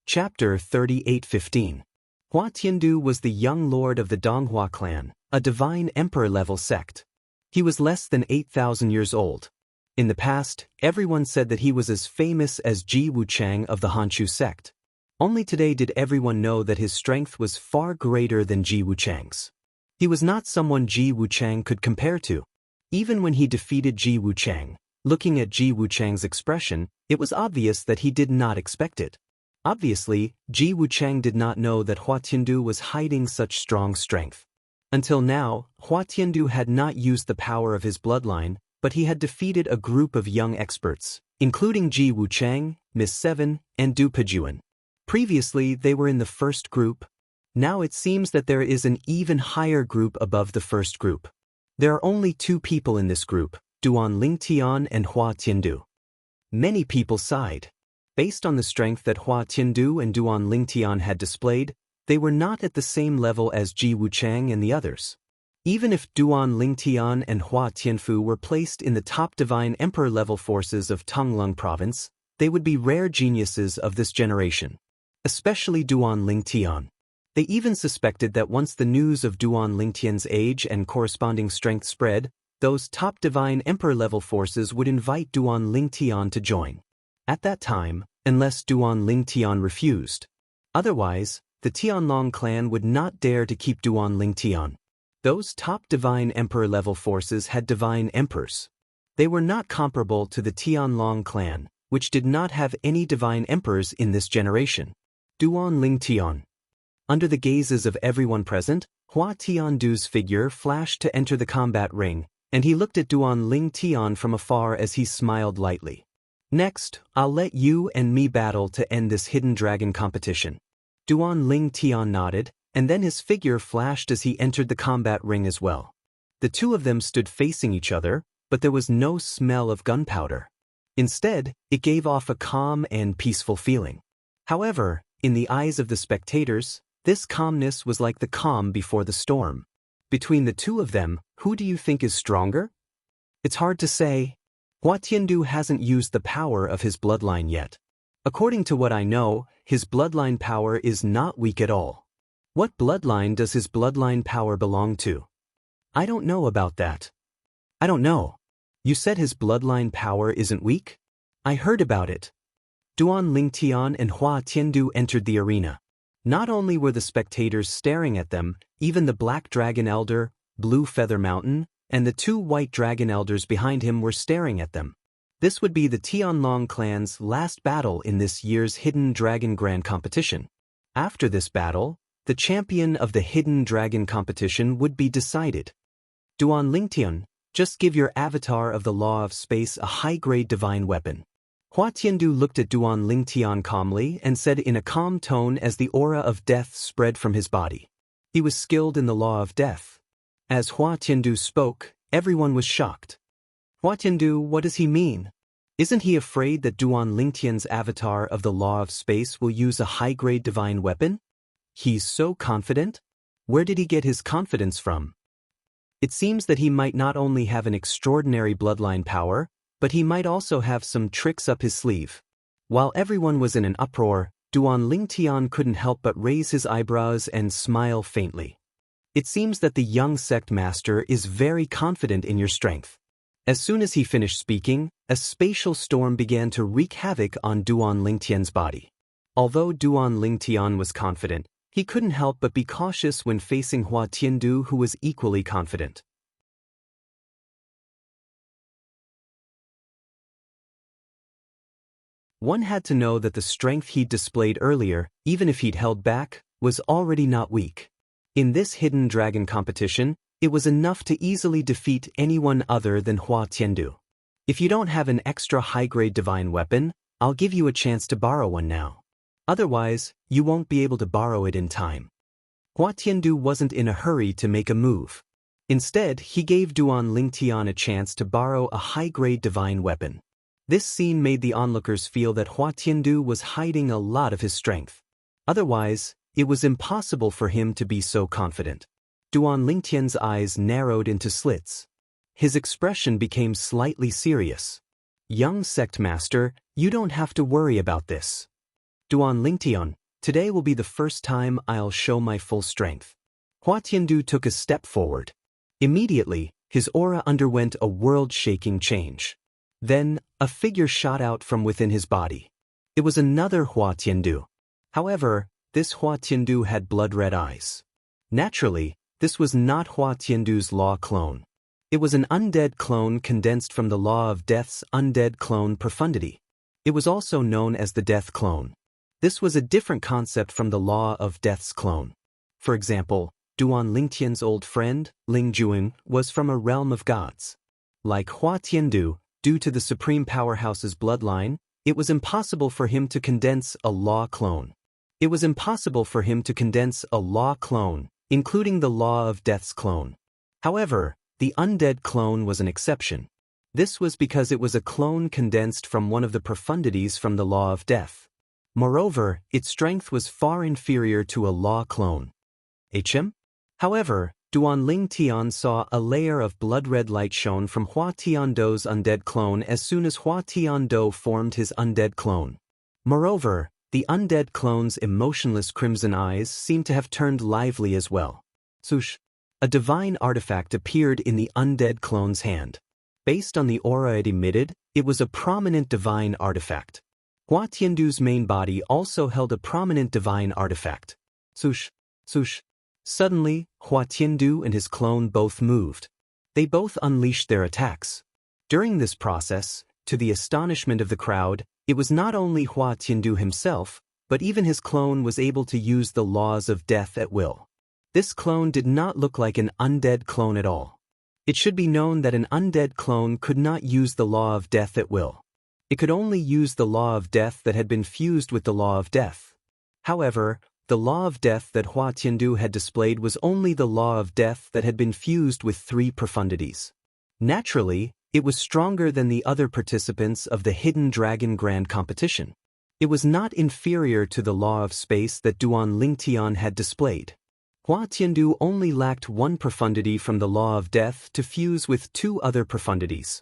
Chapter 38:15. Hua Tiandu was the young lord of the Donghua clan, a divine emperor-level sect. He was less than 8,000 years old. In the past, everyone said that he was as famous as Ji Wuchang of the Hanchu sect. Only today did everyone know that his strength was far greater than Ji Wuchang's. He was not someone Ji Wuchang could compare to. Even when he defeated Ji Wuchang, looking at Ji Wuchang's expression, it was obvious that he did not expect it. Obviously, Ji Wuchang did not know that Hua Tiandu was hiding such strong strength. Until now, Hua Tiandu had not used the power of his bloodline, but he had defeated a group of young experts, including Ji Wuchang, Miss 7, and Du Pejuan. Previously, they were in the first group. Now it seems that there is an even higher group above the first group. There are only two people in this group, Duan Lingtian and Hua Tiandu. Many people sighed. Based on the strength that Hua Tiandu and Duan Lingtian had displayed, they were not at the same level as Ji Wuchang and the others. Even if Duan Lingtian and Hua Tianfu were placed in the top divine emperor-level forces of Tonglung province, they would be rare geniuses of this generation. Especially Duan Lingtian. They even suspected that once the news of Duan Lingtian's age and corresponding strength spread, those top divine emperor-level forces would invite Duan Lingtian to join. At that time, unless Duan Lingtian refused. Otherwise, the Tianlong clan would not dare to keep Duan Lingtian. Those top divine emperor-level forces had divine emperors. They were not comparable to the Tianlong clan, which did not have any divine emperors in this generation. Duan Lingtian. Under the gazes of everyone present, Hua Tiandu's figure flashed to enter the combat ring, and he looked at Duan Lingtian from afar as he smiled lightly. Next, I'll let you and me battle to end this hidden dragon competition. Duan Lingtian nodded, and then his figure flashed as he entered the combat ring as well. The two of them stood facing each other, but there was no smell of gunpowder. Instead, it gave off a calm and peaceful feeling. However, in the eyes of the spectators, this calmness was like the calm before the storm. Between the two of them, who do you think is stronger? It's hard to say. Hua Tiandu hasn't used the power of his bloodline yet. According to what I know, his bloodline power is not weak at all. What bloodline does his bloodline power belong to? I don't know about that. I don't know. You said his bloodline power isn't weak? I heard about it. Duan Lingtian and Hua Tiandu entered the arena. Not only were the spectators staring at them, even the Black Dragon Elder, Blue Feather Mountain, and the two White Dragon Elders behind him were staring at them. This would be the Tianlong clan's last battle in this year's Hidden Dragon Grand Competition. After this battle, the champion of the Hidden Dragon Competition would be decided. Duan Lingtian, just give your avatar of the Law of Space a high-grade divine weapon. Hua Tiandu looked at Duan Lingtian calmly and said in a calm tone as the aura of death spread from his body. He was skilled in the Law of Death. As Hua Tiandu spoke, everyone was shocked. Hua Tiandu, what does he mean? Isn't he afraid that Duan Lingtian's avatar of the Law of Space will use a high-grade divine weapon? He's so confident? Where did he get his confidence from? It seems that he might not only have an extraordinary bloodline power, but he might also have some tricks up his sleeve. While everyone was in an uproar, Duan Lingtian couldn't help but raise his eyebrows and smile faintly. It seems that the young sect master is very confident in your strength. As soon as he finished speaking, a spatial storm began to wreak havoc on Duan Lingtian's body. Although Duan Lingtian was confident, he couldn't help but be cautious when facing Hua Tiandu, who was equally confident. One had to know that the strength he'd displayed earlier, even if he'd held back, was already not weak. In this hidden dragon competition, it was enough to easily defeat anyone other than Hua Tiandu. If you don't have an extra high-grade divine weapon, I'll give you a chance to borrow one now. Otherwise, you won't be able to borrow it in time. Hua Tiandu wasn't in a hurry to make a move. Instead, he gave Duan Lingtian a chance to borrow a high-grade divine weapon. This scene made the onlookers feel that Hua Tiandu was hiding a lot of his strength. Otherwise, it was impossible for him to be so confident. Duan Lingtian's eyes narrowed into slits. His expression became slightly serious. Young sect master, you don't have to worry about this. Duan Lingtian, today will be the first time I'll show my full strength. Hua Tiandu took a step forward. Immediately, his aura underwent a world-shaking change. Then, a figure shot out from within his body. It was another Hua Tiandu. However, this Hua Tiandu had blood-red eyes. Naturally, this was not Hua Tiandu's law clone. It was an undead clone condensed from the Law of Death's undead clone profundity. It was also known as the Death clone. This was a different concept from the Law of Death's clone. For example, Duan Lingtian's old friend, Ling Juing, was from a realm of gods. Like Hua Tiandu, due to the Supreme Powerhouse's bloodline, it was impossible for him to condense a law clone. It was impossible for him to condense a law clone, including the Law of Death's clone. However, the undead clone was an exception. This was because it was a clone condensed from one of the profundities from the Law of Death. Moreover, its strength was far inferior to a law clone. HM? However, Duan Ling Tian saw a layer of blood-red light shone from Hua Tiando's undead clone as soon as Hua Tiando formed his undead clone. Moreover, the undead clone's emotionless crimson eyes seemed to have turned lively as well. Swoosh! A divine artifact appeared in the undead clone's hand. Based on the aura it emitted, it was a prominent divine artifact. Hua Tiandu's main body also held a prominent divine artifact. Swoosh! Swoosh! Suddenly, Hua Tiandu and his clone both moved. They both unleashed their attacks. During this process, to the astonishment of the crowd, it was not only Hua Tiandu himself, but even his clone was able to use the laws of death at will. This clone did not look like an undead clone at all. It should be known that an undead clone could not use the law of death at will. It could only use the law of death that had been fused with the law of death. However, the law of death that Hua Tiandu had displayed was only the law of death that had been fused with 3 profundities. Naturally, it was stronger than the other participants of the Hidden Dragon Grand Competition. It was not inferior to the law of space that Duan Lingtian had displayed. Hua Tiandu only lacked 1 profundity from the law of death to fuse with 2 other profundities.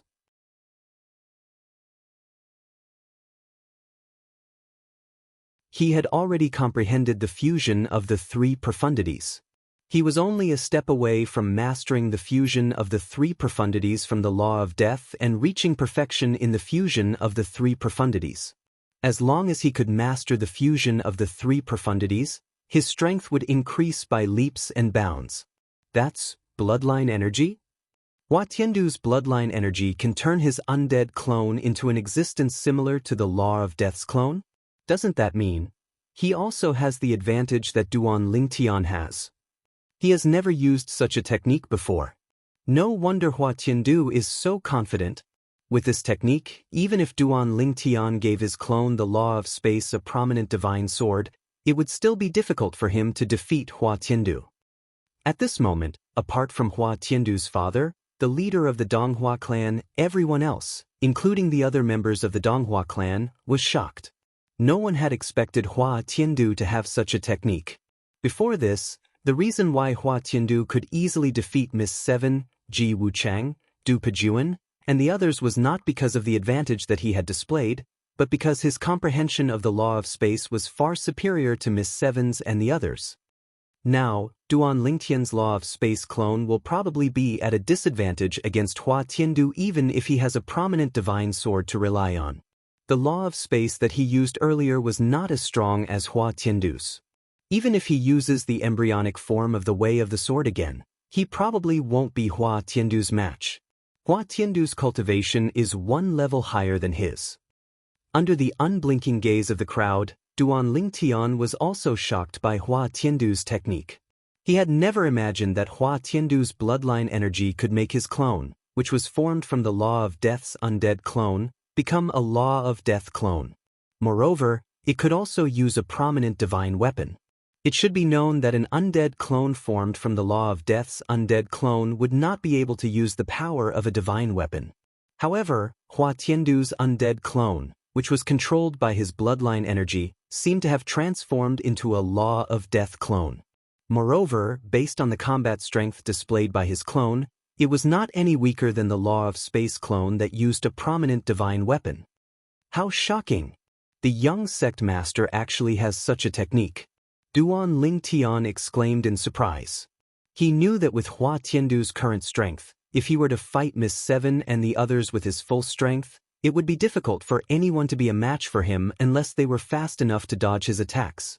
He had already comprehended the fusion of the 3 profundities. He was only a step away from mastering the fusion of the 3 profundities from the law of death and reaching perfection in the fusion of the 3 profundities. As long as he could master the fusion of the 3 profundities, his strength would increase by leaps and bounds. That's bloodline energy? Hua Tiandu's bloodline energy can turn his undead clone into an existence similar to the law of death's clone? Doesn't that mean he also has the advantage that Duan Lingtian has? He has never used such a technique before. No wonder Hua Tiandu is so confident. With this technique, even if Duan Lingtian gave his clone the law of space a prominent divine sword, it would still be difficult for him to defeat Hua Tiandu. At this moment, apart from Hua Tiandu's father, the leader of the Donghua clan, everyone else, including the other members of the Donghua clan, was shocked. No one had expected Hua Tiandu to have such a technique. Before this, the reason why Hua Tiandu could easily defeat Miss 7, Ji Wuchang, Du Pejuan, and the others was not because of the advantage that he had displayed, but because his comprehension of the law of space was far superior to Miss 7's and the others. Now, Duan Lingtian's law of space clone will probably be at a disadvantage against Hua Tiandu even if he has a prominent divine sword to rely on. The law of space that he used earlier was not as strong as Hua Tiandu's. Even if he uses the embryonic form of the Way of the Sword again, he probably won't be Hua Tiandu's match. Hua Tiandu's cultivation is 1 level higher than his. Under the unblinking gaze of the crowd, Duan Lingtian was also shocked by Hua Tiandu's technique. He had never imagined that Hua Tiandu's bloodline energy could make his clone, which was formed from the law of death's undead clone, become a law of death clone. Moreover, it could also use a prominent divine weapon. It should be known that an undead clone formed from the law of death's undead clone would not be able to use the power of a divine weapon. However, Hua Tiandu's undead clone, which was controlled by his bloodline energy, seemed to have transformed into a law of death clone. Moreover, based on the combat strength displayed by his clone, it was not any weaker than the law of space clone that used a prominent divine weapon. How shocking! The young sect master actually has such a technique. Duan Lingtian exclaimed in surprise. He knew that with Hua Tiandu's current strength, if he were to fight Miss 7 and the others with his full strength, it would be difficult for anyone to be a match for him unless they were fast enough to dodge his attacks.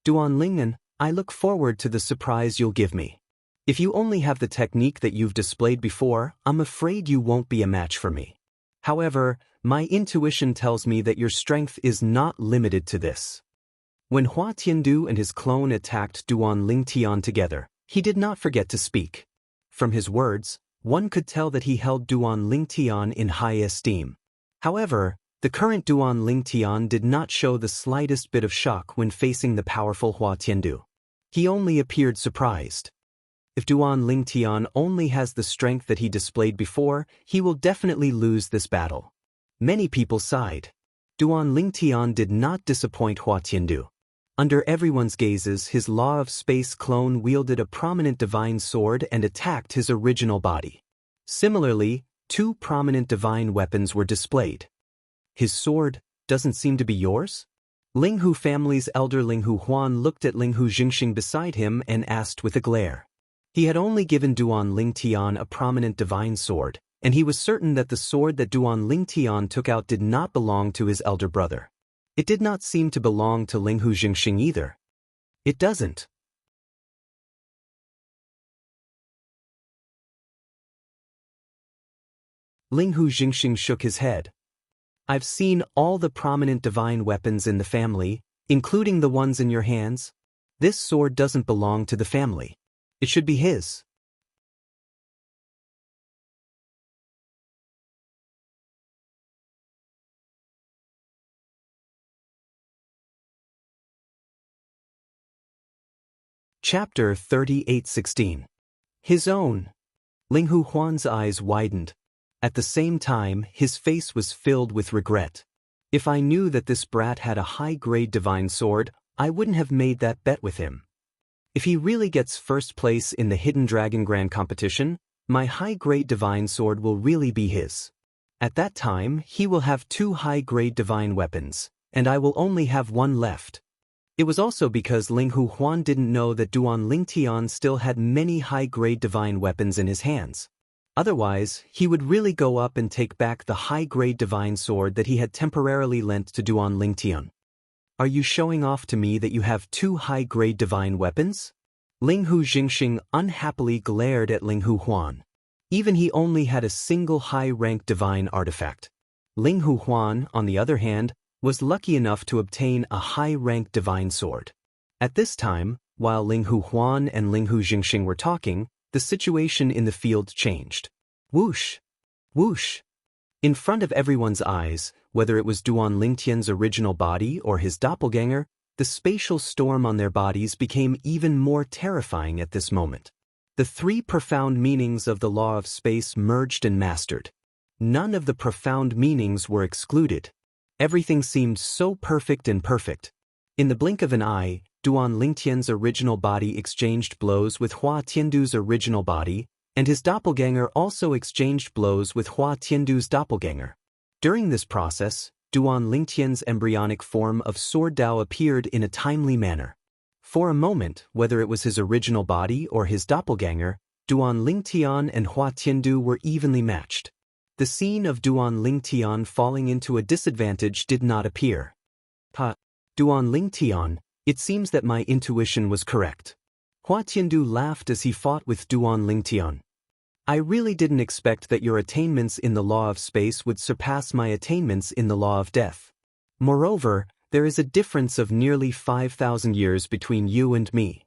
Duan Lingnan, I look forward to the surprise you'll give me. If you only have the technique that you've displayed before, I'm afraid you won't be a match for me. However, my intuition tells me that your strength is not limited to this. When Hua Tiandu and his clone attacked Duan Lingtian together, he did not forget to speak. From his words, one could tell that he held Duan Lingtian in high esteem. However, the current Duan Lingtian did not show the slightest bit of shock when facing the powerful Hua Tiandu. He only appeared surprised. If Duan Lingtian only has the strength that he displayed before, he will definitely lose this battle. Many people sighed. Duan Lingtian did not disappoint Hua Tiandu. Under everyone's gazes, his Law of Space clone wielded a prominent divine sword and attacked his original body. Similarly, two prominent divine weapons were displayed. His sword doesn't seem to be yours? Linghu family's elder Linghu Huan looked at Linghu Jingxing beside him and asked with a glare. He had only given Duan Lingtian a prominent divine sword, and he was certain that the sword that Duan Lingtian took out did not belong to his elder brother. It did not seem to belong to Linghu Jingxing either. It doesn't. Linghu Jingxing shook his head. I've seen all the prominent divine weapons in the family, including the ones in your hands. This sword doesn't belong to the family. It should be his. Chapter 38:16. His own. Linghu Huan's eyes widened. At the same time, his face was filled with regret. If I knew that this brat had a high-grade divine sword, I wouldn't have made that bet with him. If he really gets first place in the Hidden Dragon Grand competition, my high-grade divine sword will really be his. At that time, he will have two high-grade divine weapons, and I will only have one left. It was also because Linghu Huan didn't know that Duan Lingtian still had many high-grade divine weapons in his hands. Otherwise, he would really go up and take back the high-grade divine sword that he had temporarily lent to Duan Lingtian. Are you showing off to me that you have two high-grade divine weapons? Linghu Jingxing unhappily glared at Linghu Huan. Even he only had a single high-rank divine artifact. Linghu Huan, on the other hand, was lucky enough to obtain a high-rank divine sword. At this time, while Linghu Huan and Linghu Jingxing were talking, the situation in the field changed. Whoosh! Whoosh! In front of everyone's eyes, whether it was Duan Lingtian's original body or his doppelganger, the spatial storm on their bodies became even more terrifying at this moment. The three profound meanings of the law of space merged and mastered. None of the profound meanings were excluded. Everything seemed so perfect and perfect. In the blink of an eye, Duan Lingtian's original body exchanged blows with Hua Tiandu's original body, and his doppelganger also exchanged blows with Hua Tiandu's doppelganger. During this process, Duan Lingtian's embryonic form of Sword Dao appeared in a timely manner. For a moment, whether it was his original body or his doppelganger, Duan Lingtian and Hua Tiandu were evenly matched. The scene of Duan Lingtian falling into a disadvantage did not appear. Duan Lingtian, it seems that my intuition was correct. Hua Tiandu laughed as he fought with Duan Lingtian. I really didn't expect that your attainments in the law of space would surpass my attainments in the law of death. Moreover, there is a difference of nearly 5,000 years between you and me.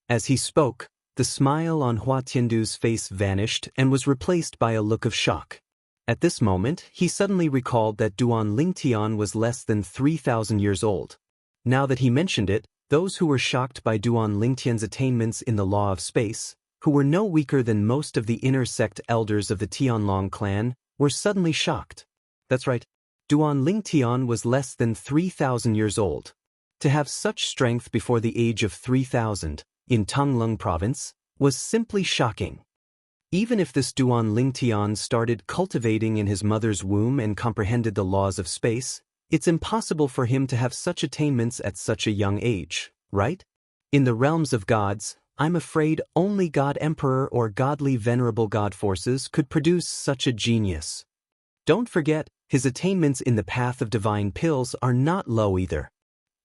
As he spoke, the smile on Hua Tiandu's face vanished and was replaced by a look of shock. At this moment, he suddenly recalled that Duan Lingtian was less than 3,000 years old. Now that he mentioned it, those who were shocked by Duan Lingtian's attainments in the law of space, who were no weaker than most of the inner sect elders of the Tianlong clan, were suddenly shocked. That's right, Duan Lingtian was less than 3,000 years old. To have such strength before the age of 3,000, in Tanglong province, was simply shocking. Even if this Duan Lingtian started cultivating in his mother's womb and comprehended the laws of space, it's impossible for him to have such attainments at such a young age, right? In the realms of gods, I'm afraid only God Emperor or godly venerable god forces could produce such a genius. Don't forget, his attainments in the path of divine pills are not low either.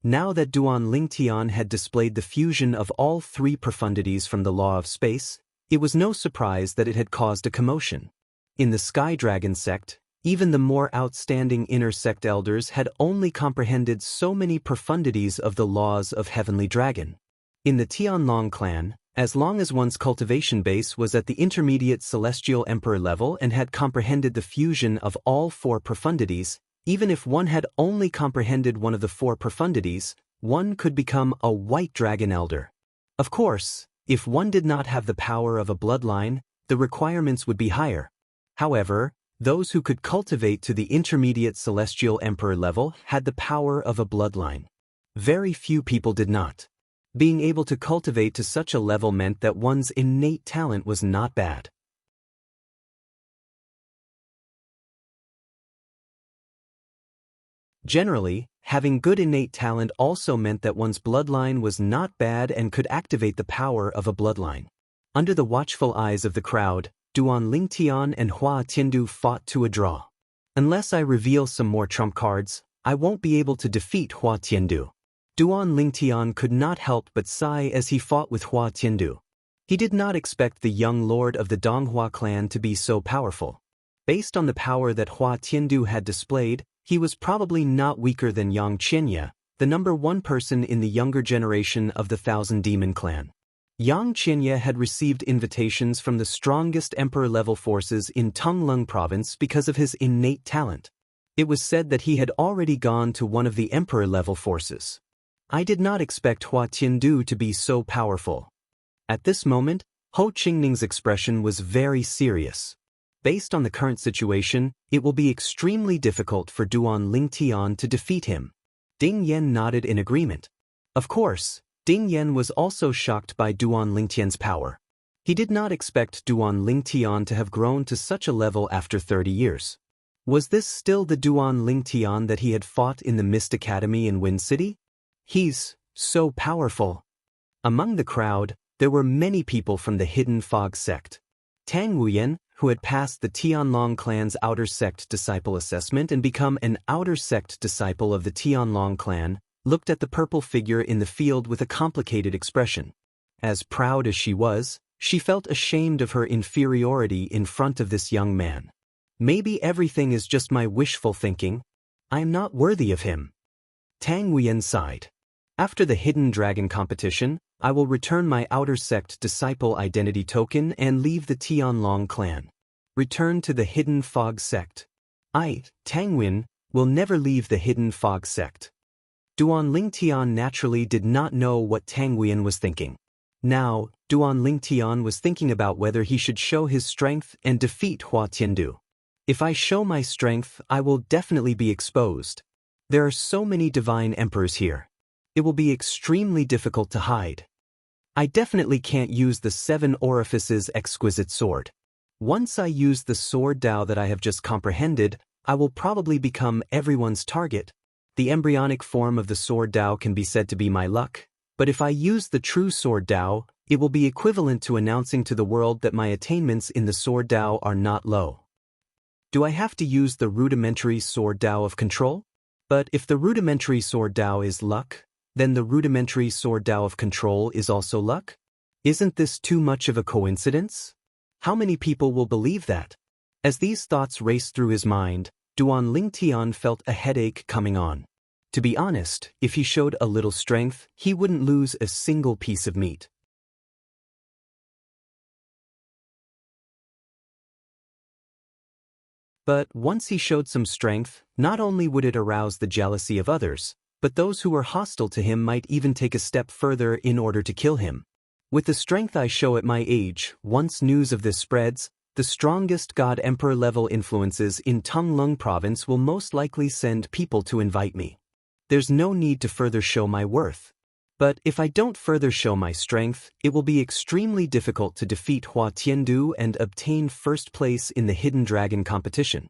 Now that Duan Lingtian had displayed the fusion of all three profundities from the law of space, it was no surprise that it had caused a commotion. In the Sky Dragon sect, even the more outstanding inner sect elders had only comprehended so many profundities of the laws of Heavenly Dragon. In the Tianlong clan, as long as one's cultivation base was at the intermediate Celestial Emperor level and had comprehended the fusion of all four profundities, even if one had only comprehended one of the four profundities, one could become a White Dragon Elder. Of course, if one did not have the power of a bloodline, the requirements would be higher. However, those who could cultivate to the intermediate Celestial Emperor level had the power of a bloodline. Very few people did not. Being able to cultivate to such a level meant that one's innate talent was not bad. Generally, having good innate talent also meant that one's bloodline was not bad and could activate the power of a bloodline. Under the watchful eyes of the crowd, Duan Lingtian and Hua Tiandu fought to a draw. Unless I reveal some more trump cards, I won't be able to defeat Hua Tiandu. Duan Lingtian could not help but sigh as he fought with Hua Tiandu. He did not expect the young lord of the Donghua clan to be so powerful. Based on the power that Hua Tiandu had displayed, he was probably not weaker than Xianxia, the number one person in the younger generation of the Thousand Demon clan. Xianxia had received invitations from the strongest emperor-level forces in Tonglung province because of his innate talent. It was said that he had already gone to one of the emperor-level forces. I did not expect Hua Tiandu to be so powerful. At this moment, Ho Qingning's expression was very serious. Based on the current situation, it will be extremely difficult for Duan Lingtian to defeat him. Ding Yan nodded in agreement. Of course, Ding Yan was also shocked by Duan Lingtian's power. He did not expect Duan Lingtian to have grown to such a level after 30 years. Was this still the Duan Lingtian that he had fought in the Mist Academy in Wind City? He's so powerful. Among the crowd, there were many people from the Hidden Fog sect. Tang Wuyan, who had passed the Tianlong clan's outer sect disciple assessment and become an outer sect disciple of the Tianlong clan, looked at the purple figure in the field with a complicated expression. As proud as she was, she felt ashamed of her inferiority in front of this young man. Maybe everything is just my wishful thinking. I am not worthy of him. Tang Wuyan sighed. After the Hidden Dragon competition, I will return my outer sect disciple identity token and leave the Tianlong clan. Return to the Hidden Fog sect. I, Tang Wuyan, will never leave the Hidden Fog sect. Duan Lingtian naturally did not know what Tang Wuyan was thinking. Now, Duan Lingtian was thinking about whether he should show his strength and defeat Hua Tiandu. If I show my strength, I will definitely be exposed. There are so many divine emperors here. It will be extremely difficult to hide. I definitely can't use the 7 orifices exquisite sword. Once I use the sword Dao that I have just comprehended, I will probably become everyone's target. The embryonic form of the sword Dao can be said to be my luck, but if I use the true sword Dao, it will be equivalent to announcing to the world that my attainments in the sword Dao are not low. Do I have to use the rudimentary sword Dao of control? But if the rudimentary sword Dao is luck, then the rudimentary sword Dao of control is also luck? Isn't this too much of a coincidence? How many people will believe that? As these thoughts raced through his mind, Duan Lingtian felt a headache coming on. To be honest, if he showed a little strength, he wouldn't lose a single piece of meat. But once he showed some strength, not only would it arouse the jealousy of others, but those who were hostile to him might even take a step further in order to kill him. With the strength I show at my age, once news of this spreads, the strongest God-Emperor level influences in Tonglung province will most likely send people to invite me. There's no need to further show my worth. But if I don't further show my strength, it will be extremely difficult to defeat Hua Tiandu and obtain first place in the Hidden Dragon competition.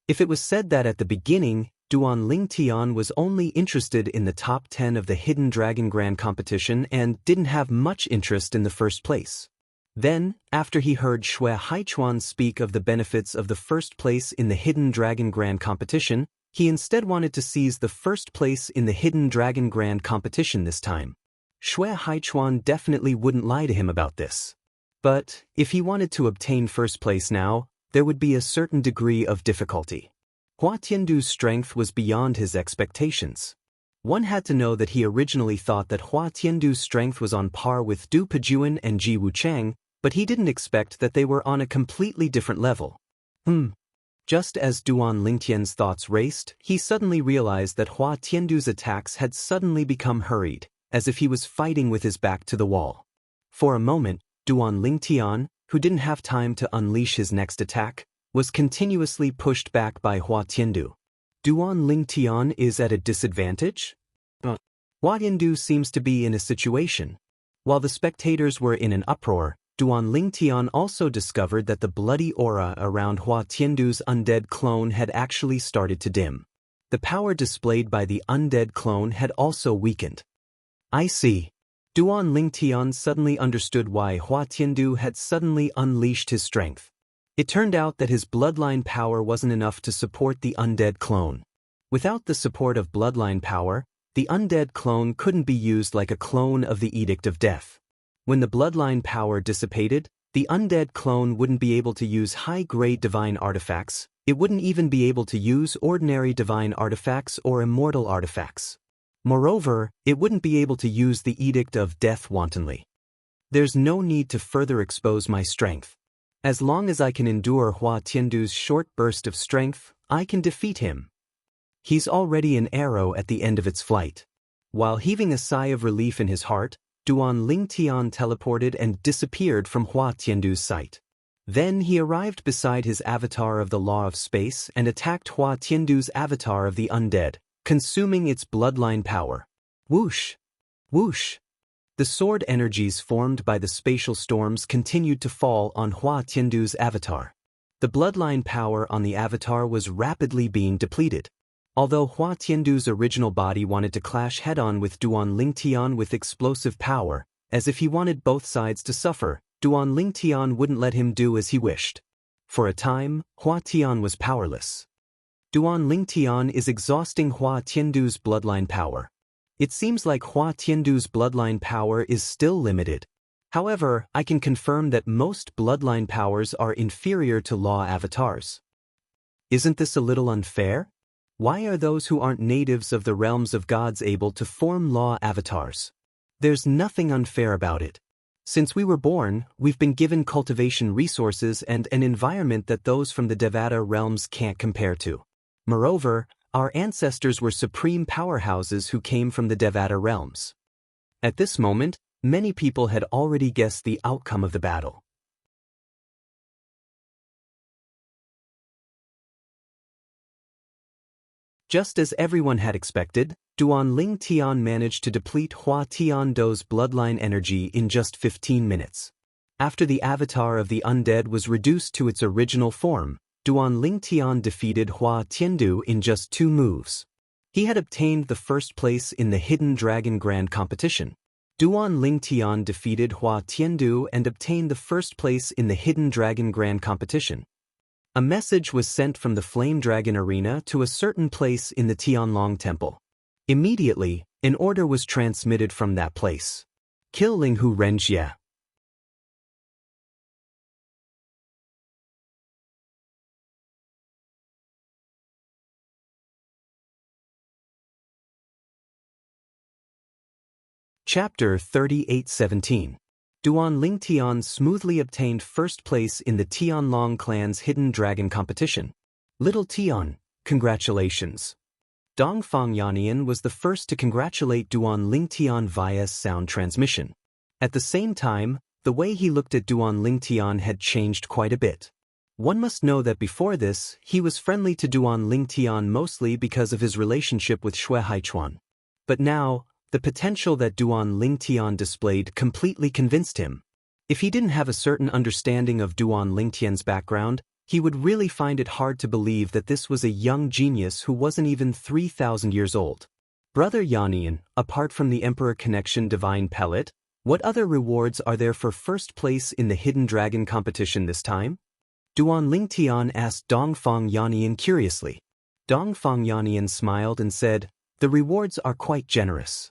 If it was said that at the beginning, Duan Lingtian was only interested in the top 10 of the Hidden Dragon Grand competition and didn't have much interest in the first place. Then, after he heard Xue Haichuan speak of the benefits of the first place in the Hidden Dragon Grand competition, he instead wanted to seize the first place in the Hidden Dragon Grand competition this time. Xue Haichuan definitely wouldn't lie to him about this. But, if he wanted to obtain first place now, there would be a certain degree of difficulty. Hua Tiandu's strength was beyond his expectations. One had to know that he originally thought that Hua Tiandu's strength was on par with Du Pejuan and Ji Wuchang, but he didn't expect that they were on a completely different level. Just as Duan Lingtian's thoughts raced, he suddenly realized that Hua Tiandu's attacks had suddenly become hurried, as if he was fighting with his back to the wall. For a moment, Duan Lingtian, who didn't have time to unleash his next attack, was continuously pushed back by Hua Tiandu. Duan Lingtian is at a disadvantage? Hua Tiandu seems to be in a situation. While the spectators were in an uproar, Duan Lingtian also discovered that the bloody aura around Hua Tiandu's undead clone had actually started to dim. The power displayed by the undead clone had also weakened. I see. Duan Lingtian suddenly understood why Hua Tiandu had suddenly unleashed his strength. It turned out that his bloodline power wasn't enough to support the undead clone. Without the support of bloodline power, the undead clone couldn't be used like a clone of the Edict of Death. When the bloodline power dissipated, the undead clone wouldn't be able to use high-grade divine artifacts, it wouldn't even be able to use ordinary divine artifacts or immortal artifacts. Moreover, it wouldn't be able to use the Edict of Death wantonly. There's no need to further expose my strength. As long as I can endure Hua Tiandu's short burst of strength, I can defeat him. He's already an arrow at the end of its flight. While heaving a sigh of relief in his heart, Duan Lingtian teleported and disappeared from Hua Tiandu's sight. Then he arrived beside his avatar of the Law of Space and attacked Hua Tiandu's avatar of the Undead, consuming its bloodline power. Whoosh! Whoosh! The sword energies formed by the spatial storms continued to fall on Hua Tiandu's avatar. The bloodline power on the avatar was rapidly being depleted. Although Hua Tiandu's original body wanted to clash head-on with Duan Lingtian with explosive power, as if he wanted both sides to suffer, Duan Lingtian wouldn't let him do as he wished. For a time, Hua Tian was powerless. Duan Lingtian is exhausting Hua Tiandu's bloodline power. It seems like Hua Tiandu's bloodline power is still limited. However, I can confirm that most bloodline powers are inferior to law avatars. Isn't this a little unfair? Why are those who aren't natives of the realms of gods able to form law avatars? There's nothing unfair about it. Since we were born, we've been given cultivation resources and an environment that those from the Devata realms can't compare to. Moreover, our ancestors were supreme powerhouses who came from the Devata realms. At this moment, many people had already guessed the outcome of the battle. Just as everyone had expected, Duan Lingtian managed to deplete Hua Tiandu's bloodline energy in just 15 minutes. After the avatar of the undead was reduced to its original form, Duan Lingtian defeated Hua Tiandu in just 2 moves. He had obtained the first place in the Hidden Dragon Grand Competition. Duan Lingtian defeated Hua Tiandu and obtained the first place in the Hidden Dragon Grand Competition. A message was sent from the Flame Dragon Arena to a certain place in the Tianlong Temple. Immediately, an order was transmitted from that place. Kill Linghu Renjie. Chapter 38:17. Duan Lingtian smoothly obtained first place in the Tianlong clan's Hidden Dragon competition. Little Tian, congratulations. Dongfang Yannian was the first to congratulate Duan Lingtian via sound transmission. At the same time, the way he looked at Duan Lingtian had changed quite a bit. One must know that before this, he was friendly to Duan Lingtian mostly because of his relationship with Xue Haichuan. But now, the potential that Duan Lingtian displayed completely convinced him. If he didn't have a certain understanding of Duan Lingtian's background, he would really find it hard to believe that this was a young genius who wasn't even 3,000 years old. Brother Yannian, apart from the Emperor Connection Divine Pellet, what other rewards are there for first place in the Hidden Dragon competition this time? Duan Lingtian asked Dongfang Yannian curiously. Dongfang Yannian smiled and said, "The rewards are quite generous.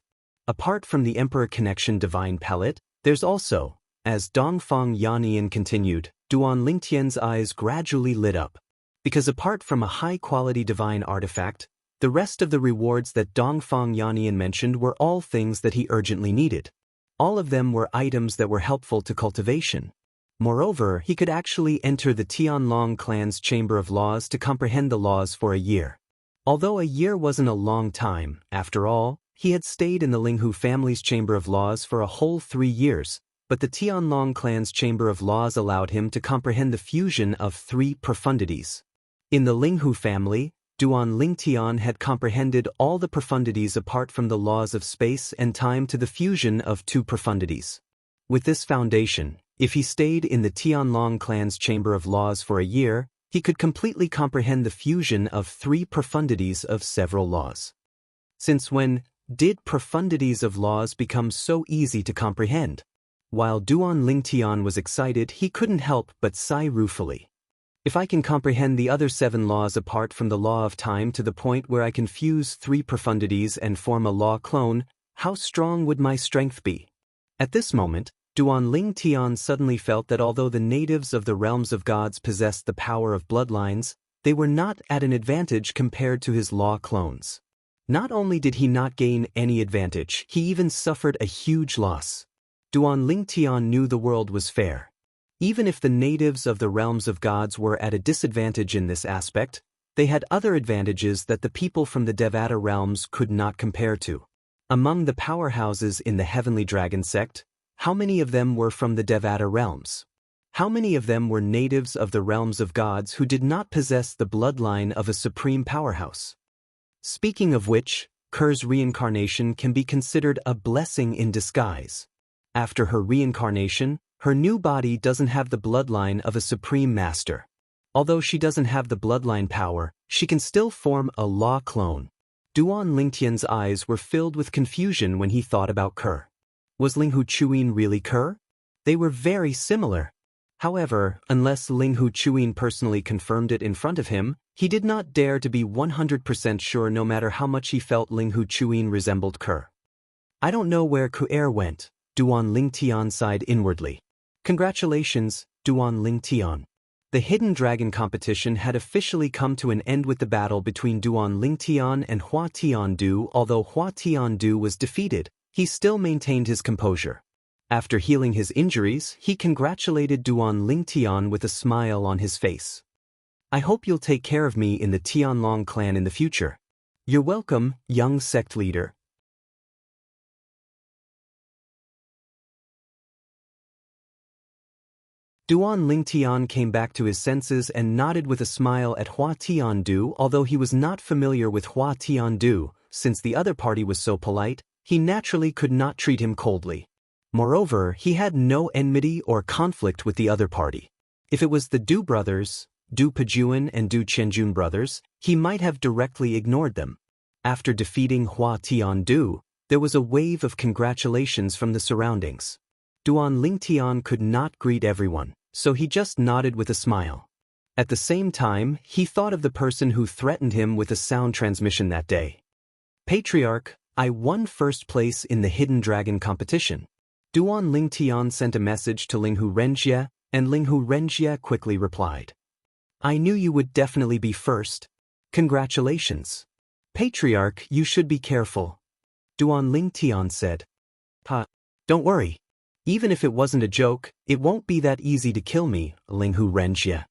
Apart from the Emperor Connection Divine Pellet, there's also," as Dongfang Yannian continued, Duan Lingtian's eyes gradually lit up. Because apart from a high-quality divine artifact, the rest of the rewards that Dongfang Yannian mentioned were all things that he urgently needed. All of them were items that were helpful to cultivation. Moreover, he could actually enter the Tianlong clan's Chamber of Laws to comprehend the laws for a year. Although a year wasn't a long time, after all, he had stayed in the Linghu family's Chamber of Laws for a whole 3 years, but the Tianlong clan's Chamber of Laws allowed him to comprehend the fusion of 3 profundities. In the Linghu family, Duan Lingtian had comprehended all the profundities apart from the laws of space and time to the fusion of two profundities. With this foundation, if he stayed in the Tianlong clan's chamber of laws for a year, he could completely comprehend the fusion of three profundities of several laws. Since when did profundities of laws become so easy to comprehend? While Duan Lingtian was excited, he couldn't help but sigh ruefully. If I can comprehend the other 7 laws apart from the law of time to the point where I can fuse 3 profundities and form a law clone, how strong would my strength be? At this moment, Duan Lingtian suddenly felt that although the natives of the realms of gods possessed the power of bloodlines, they were not at an advantage compared to his law clones. Not only did he not gain any advantage, he even suffered a huge loss. Duan Lingtian knew the world was fair. Even if the natives of the realms of gods were at a disadvantage in this aspect, they had other advantages that the people from the Devata realms could not compare to. Among the powerhouses in the Heavenly Dragon sect, how many of them were from the Devata realms? How many of them were natives of the realms of gods who did not possess the bloodline of a supreme powerhouse? Speaking of which, Ker's reincarnation can be considered a blessing in disguise. After her reincarnation, her new body doesn't have the bloodline of a supreme master. Although she doesn't have the bloodline power, she can still form a law clone. Duan Lingtian's eyes were filled with confusion when he thought about Ker. Was Linghu Chuyin really Ker? They were very similar. However, unless Linghu Chuyin personally confirmed it in front of him, he did not dare to be 100% sure no matter how much he felt Linghu Chuyin resembled Ker. I don't know where Ku'er went, Duan Lingtian sighed inwardly. Congratulations, Duan Lingtian. The Hidden Dragon competition had officially come to an end with the battle between Duan Lingtian and Hua Tiandu. Although Hua Tiandu was defeated, he still maintained his composure. After healing his injuries, he congratulated Duan Lingtian with a smile on his face. I hope you'll take care of me in the Tianlong clan in the future. You're welcome, young sect leader. Duan Lingtian came back to his senses and nodded with a smile at Hua Tiandu. Although he was not familiar with Hua Tiandu, since the other party was so polite, he naturally could not treat him coldly. Moreover, he had no enmity or conflict with the other party. If it was the Du brothers, Du Pejuan and Du Qianjun brothers, he might have directly ignored them. After defeating Hua Tiandu, there was a wave of congratulations from the surroundings. Duan Lingtian could not greet everyone, so he just nodded with a smile. At the same time, he thought of the person who threatened him with a sound transmission that day. Patriarch, I won first place in the Hidden Dragon competition. Duan Lingtian sent a message to Linghu Renjie, and Linghu Renjie quickly replied. I knew you would definitely be first. Congratulations. Patriarch, you should be careful. Duan Lingtian said. Don't worry. Even if it wasn't a joke, it won't be that easy to kill me, Linghu Renjie.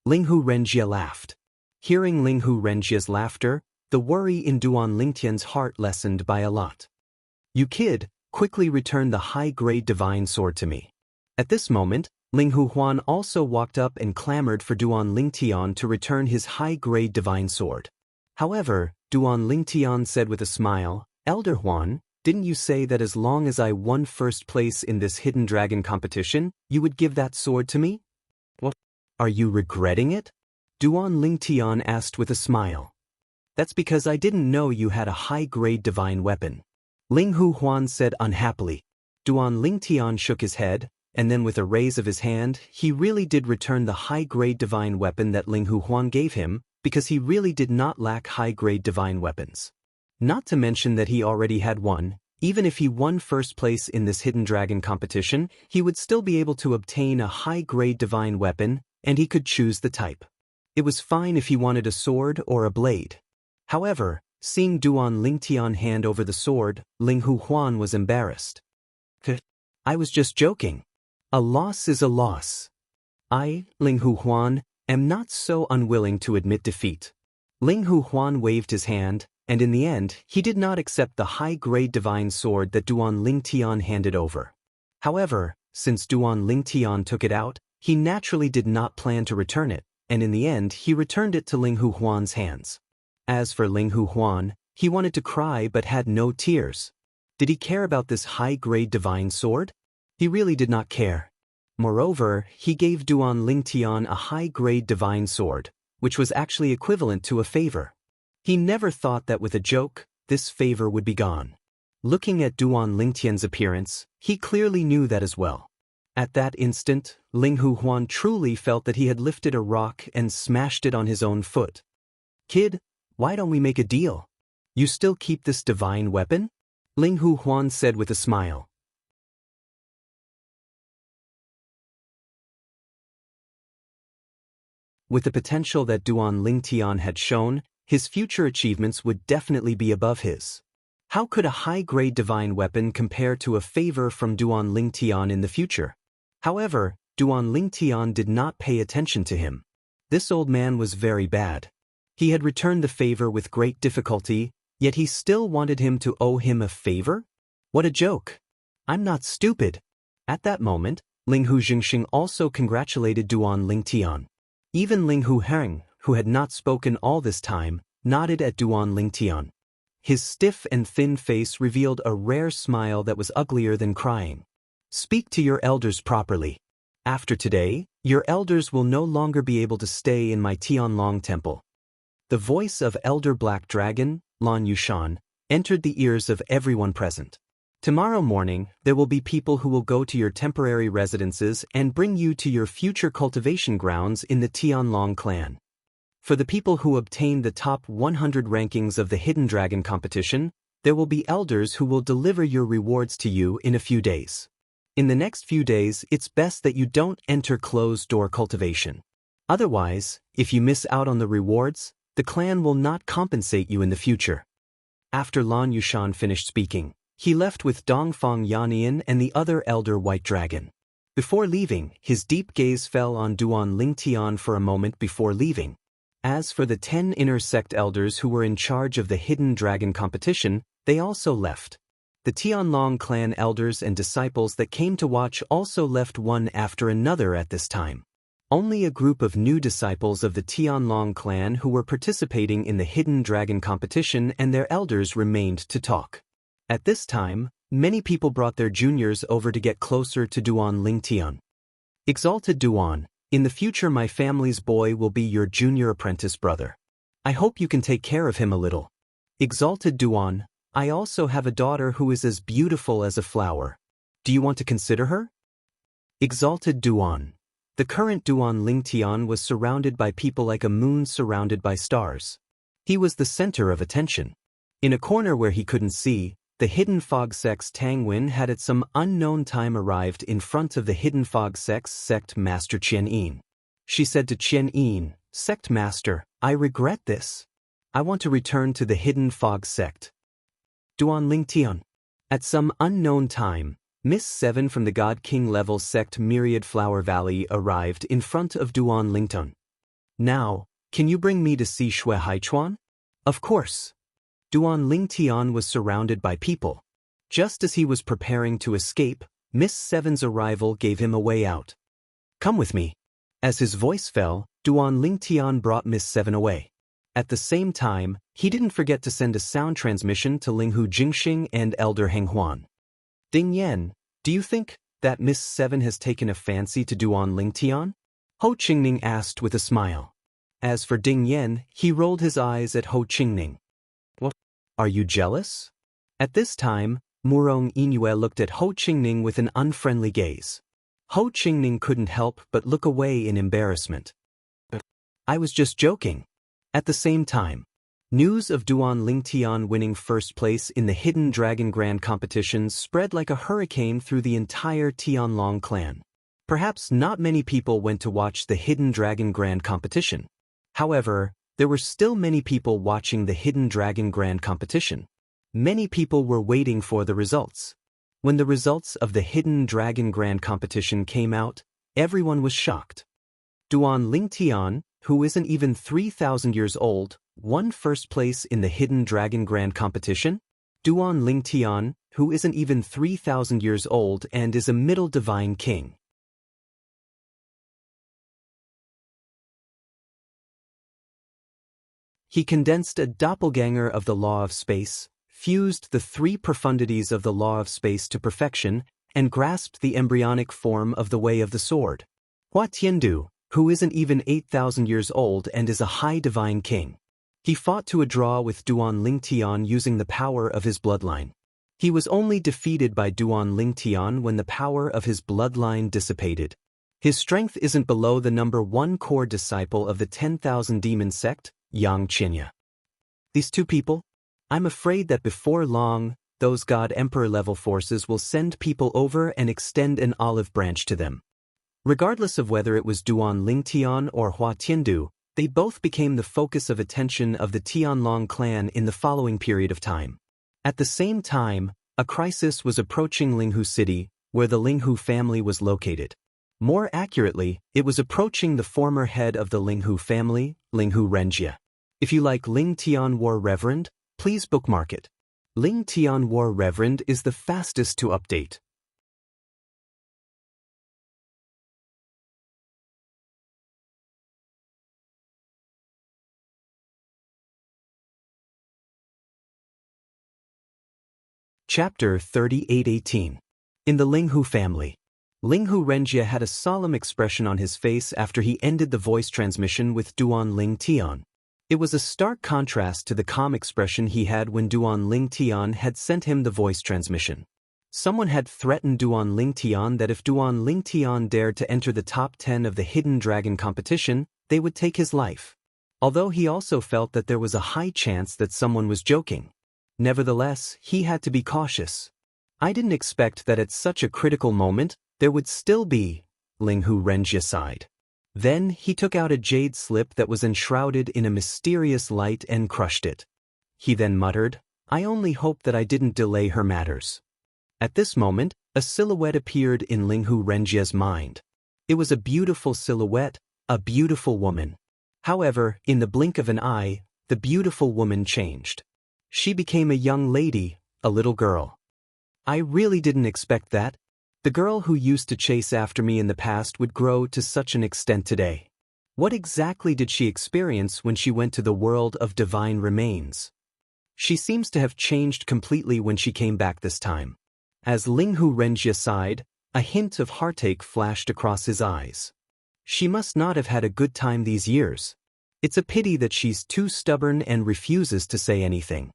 Linghu Renjie laughed. Hearing Linghu Renjie's laughter, the worry in Duan Lingtian's heart lessened by a lot. You kid, quickly return the high-grade divine sword to me. At this moment, Linghu Huan also walked up and clamored for Duan Lingtian to return his high-grade divine sword. However, Duan Lingtian said with a smile, Elder Huan, didn't you say that as long as I won first place in this Hidden Dragon competition, you would give that sword to me? What? Are you regretting it? Duan Lingtian asked with a smile. That's because I didn't know you had a high-grade divine weapon. Linghu Huan said unhappily. Duan Lingtian shook his head, and then with a raise of his hand, he really did return the high-grade divine weapon that Linghu Huan gave him, because he really did not lack high-grade divine weapons. Not to mention that he already had one. Even if he won first place in this Hidden Dragon competition, he would still be able to obtain a high-grade divine weapon, and he could choose the type. It was fine if he wanted a sword or a blade. However, seeing Duan Lingtian hand over the sword, Linghu Huan was embarrassed. I was just joking. A loss is a loss. I, Linghu Huan, am not so unwilling to admit defeat. Linghu Huan waved his hand, and in the end, he did not accept the high-grade divine sword that Duan Lingtian handed over. However, since Duan Lingtian took it out, he naturally did not plan to return it, and in the end he returned it to Linghu Huan's hands. As for Ling Hu Huan, he wanted to cry but had no tears. Did he care about this high-grade divine sword? He really did not care. Moreover, he gave Duan Lingtian a high-grade divine sword, which was actually equivalent to a favor. He never thought that with a joke, this favor would be gone. Looking at Duan Lingtian's appearance, he clearly knew that as well. At that instant, Ling Hu Huan truly felt that he had lifted a rock and smashed it on his own foot. "Kid, why don't we make a deal? You still keep this divine weapon?" Ling Hu Huan said with a smile. With the potential that Duan Lingtian had shown, his future achievements would definitely be above his. How could a high-grade divine weapon compare to a favor from Duan Lingtian in the future? However, Duan Lingtian did not pay attention to him. This old man was very bad. He had returned the favor with great difficulty, yet he still wanted him to owe him a favor? What a joke! "I'm not stupid." At that moment, Ling Hu Jingxing also congratulated Duan Lingtian. Even Ling Hu Heng, who had not spoken all this time, nodded at Duan Lingtian. His stiff and thin face revealed a rare smile that was uglier than crying. "Speak to your elders properly. After today, your elders will no longer be able to stay in my Tianlong temple." The voice of Elder Black Dragon, Lan Yushan, entered the ears of everyone present. "Tomorrow morning, there will be people who will go to your temporary residences and bring you to your future cultivation grounds in the Tianlong clan. For the people who obtain the top 100 rankings of the Hidden Dragon competition, there will be elders who will deliver your rewards to you in a few days. In the next few days, it's best that you don't enter closed-door cultivation. Otherwise, if you miss out on the rewards, the clan will not compensate you in the future." After Lan Yushan finished speaking, he left with Dongfang Yannian and the other elder white dragon. Before leaving, his deep gaze fell on Duan Lingtian for a moment before leaving. As for the 10 inner sect elders who were in charge of the Hidden Dragon competition, they also left. The Tianlong clan elders and disciples that came to watch also left one after another at this time. Only a group of new disciples of the Tianlong clan who were participating in the Hidden Dragon competition and their elders remained to talk. At this time, many people brought their juniors over to get closer to Duan Lingtian. "Exalted Duan, in the future my family's boy will be your junior apprentice brother. I hope you can take care of him a little. Exalted Duan, I also have a daughter who is as beautiful as a flower. Do you want to consider her?" Exalted Duan. The current Duan Lingtian was surrounded by people like a moon surrounded by stars. He was the center of attention. In a corner where he couldn't see, the Hidden Fog Sect's Tang Wen had at some unknown time arrived in front of the Hidden Fog Sect's sect master Qian Yin. She said to Qian Yin, "Sect master, I regret this. I want to return to the Hidden Fog Sect." Duan Lingtian. At some unknown time, Miss 7 from the God King level sect Myriad Flower Valley arrived in front of Duan Lingtian. "Now, can you bring me to see Shui Haichuan?" "Of course." Duan Lingtian was surrounded by people. Just as he was preparing to escape, Miss 7's arrival gave him a way out. "Come with me." As his voice fell, Duan Lingtian brought Miss 7 away. At the same time, he didn't forget to send a sound transmission to Ling Hu Jingxing and Elder Heng Huan. "Ding Yan, do you think that Miss 7 has taken a fancy to Duan Lingtian?" Ho Qingning asked with a smile. As for Ding Yan, he rolled his eyes at Ho Qingning. "What? Are you jealous?" At this time, Murong Inyue looked at Ho Qingning with an unfriendly gaze. Ho Qingning couldn't help but look away in embarrassment. "I was just joking." At the same time, news of Duan Lingtian winning first place in the Hidden Dragon Grand competition spread like a hurricane through the entire Tianlong clan. Perhaps not many people went to watch the Hidden Dragon Grand competition. However, there were still many people watching the Hidden Dragon Grand competition. Many people were waiting for the results. When the results of the Hidden Dragon Grand competition came out, everyone was shocked. Duan Lingtian, who isn't even 3,000 years old, won first place in the Hidden Dragon Grand competition? Duan Lingtian, who isn't even 3,000 years old and is a middle divine king. He condensed a doppelganger of the law of space, fused the three profundities of the law of space to perfection, and grasped the embryonic form of the way of the sword. Hua Tiandu, who isn't even 8,000 years old and is a high divine king. He fought to a draw with Duan Lingtian using the power of his bloodline. He was only defeated by Duan Lingtian when the power of his bloodline dissipated. His strength isn't below the number 1 core disciple of the 10,000 demon sect, Xianxia. These two people? I'm afraid that before long, those God Emperor level forces will send people over and extend an olive branch to them. Regardless of whether it was Duan Lingtian or Hua Tiandu, they both became the focus of attention of the Tianlong clan in the following period of time. At the same time, a crisis was approaching Linghu City, where the Linghu family was located. More accurately, it was approaching the former head of the Linghu family, Linghu Renjia. If you like Ling Tian War Reverend, please bookmark it. Ling Tian War Reverend is the fastest to update. Chapter 3818. In the Linghu family. Linghu Renjia had a solemn expression on his face after he ended the voice transmission with Duan Lingtian. It was a stark contrast to the calm expression he had when Duan Lingtian had sent him the voice transmission. Someone had threatened Duan Lingtian that if Duan Lingtian dared to enter the top 10 of the Hidden Dragon competition, they would take his life. Although he also felt that there was a high chance that someone was joking. Nevertheless, he had to be cautious. I didn't expect that at such a critical moment, there would still be, Linghu Renjia sighed. Then he took out a jade slip that was enshrouded in a mysterious light and crushed it. He then muttered, I only hope that I didn't delay her matters. At this moment, a silhouette appeared in Linghu Renjia's mind. It was a beautiful silhouette, a beautiful woman. However, in the blink of an eye, the beautiful woman changed. She became a young lady, a little girl. I really didn't expect that. The girl who used to chase after me in the past would grow to such an extent today. What exactly did she experience when she went to the world of divine remains? She seems to have changed completely when she came back this time. As Linghu Renjia sighed, a hint of heartache flashed across his eyes. She must not have had a good time these years. It's a pity that she's too stubborn and refuses to say anything.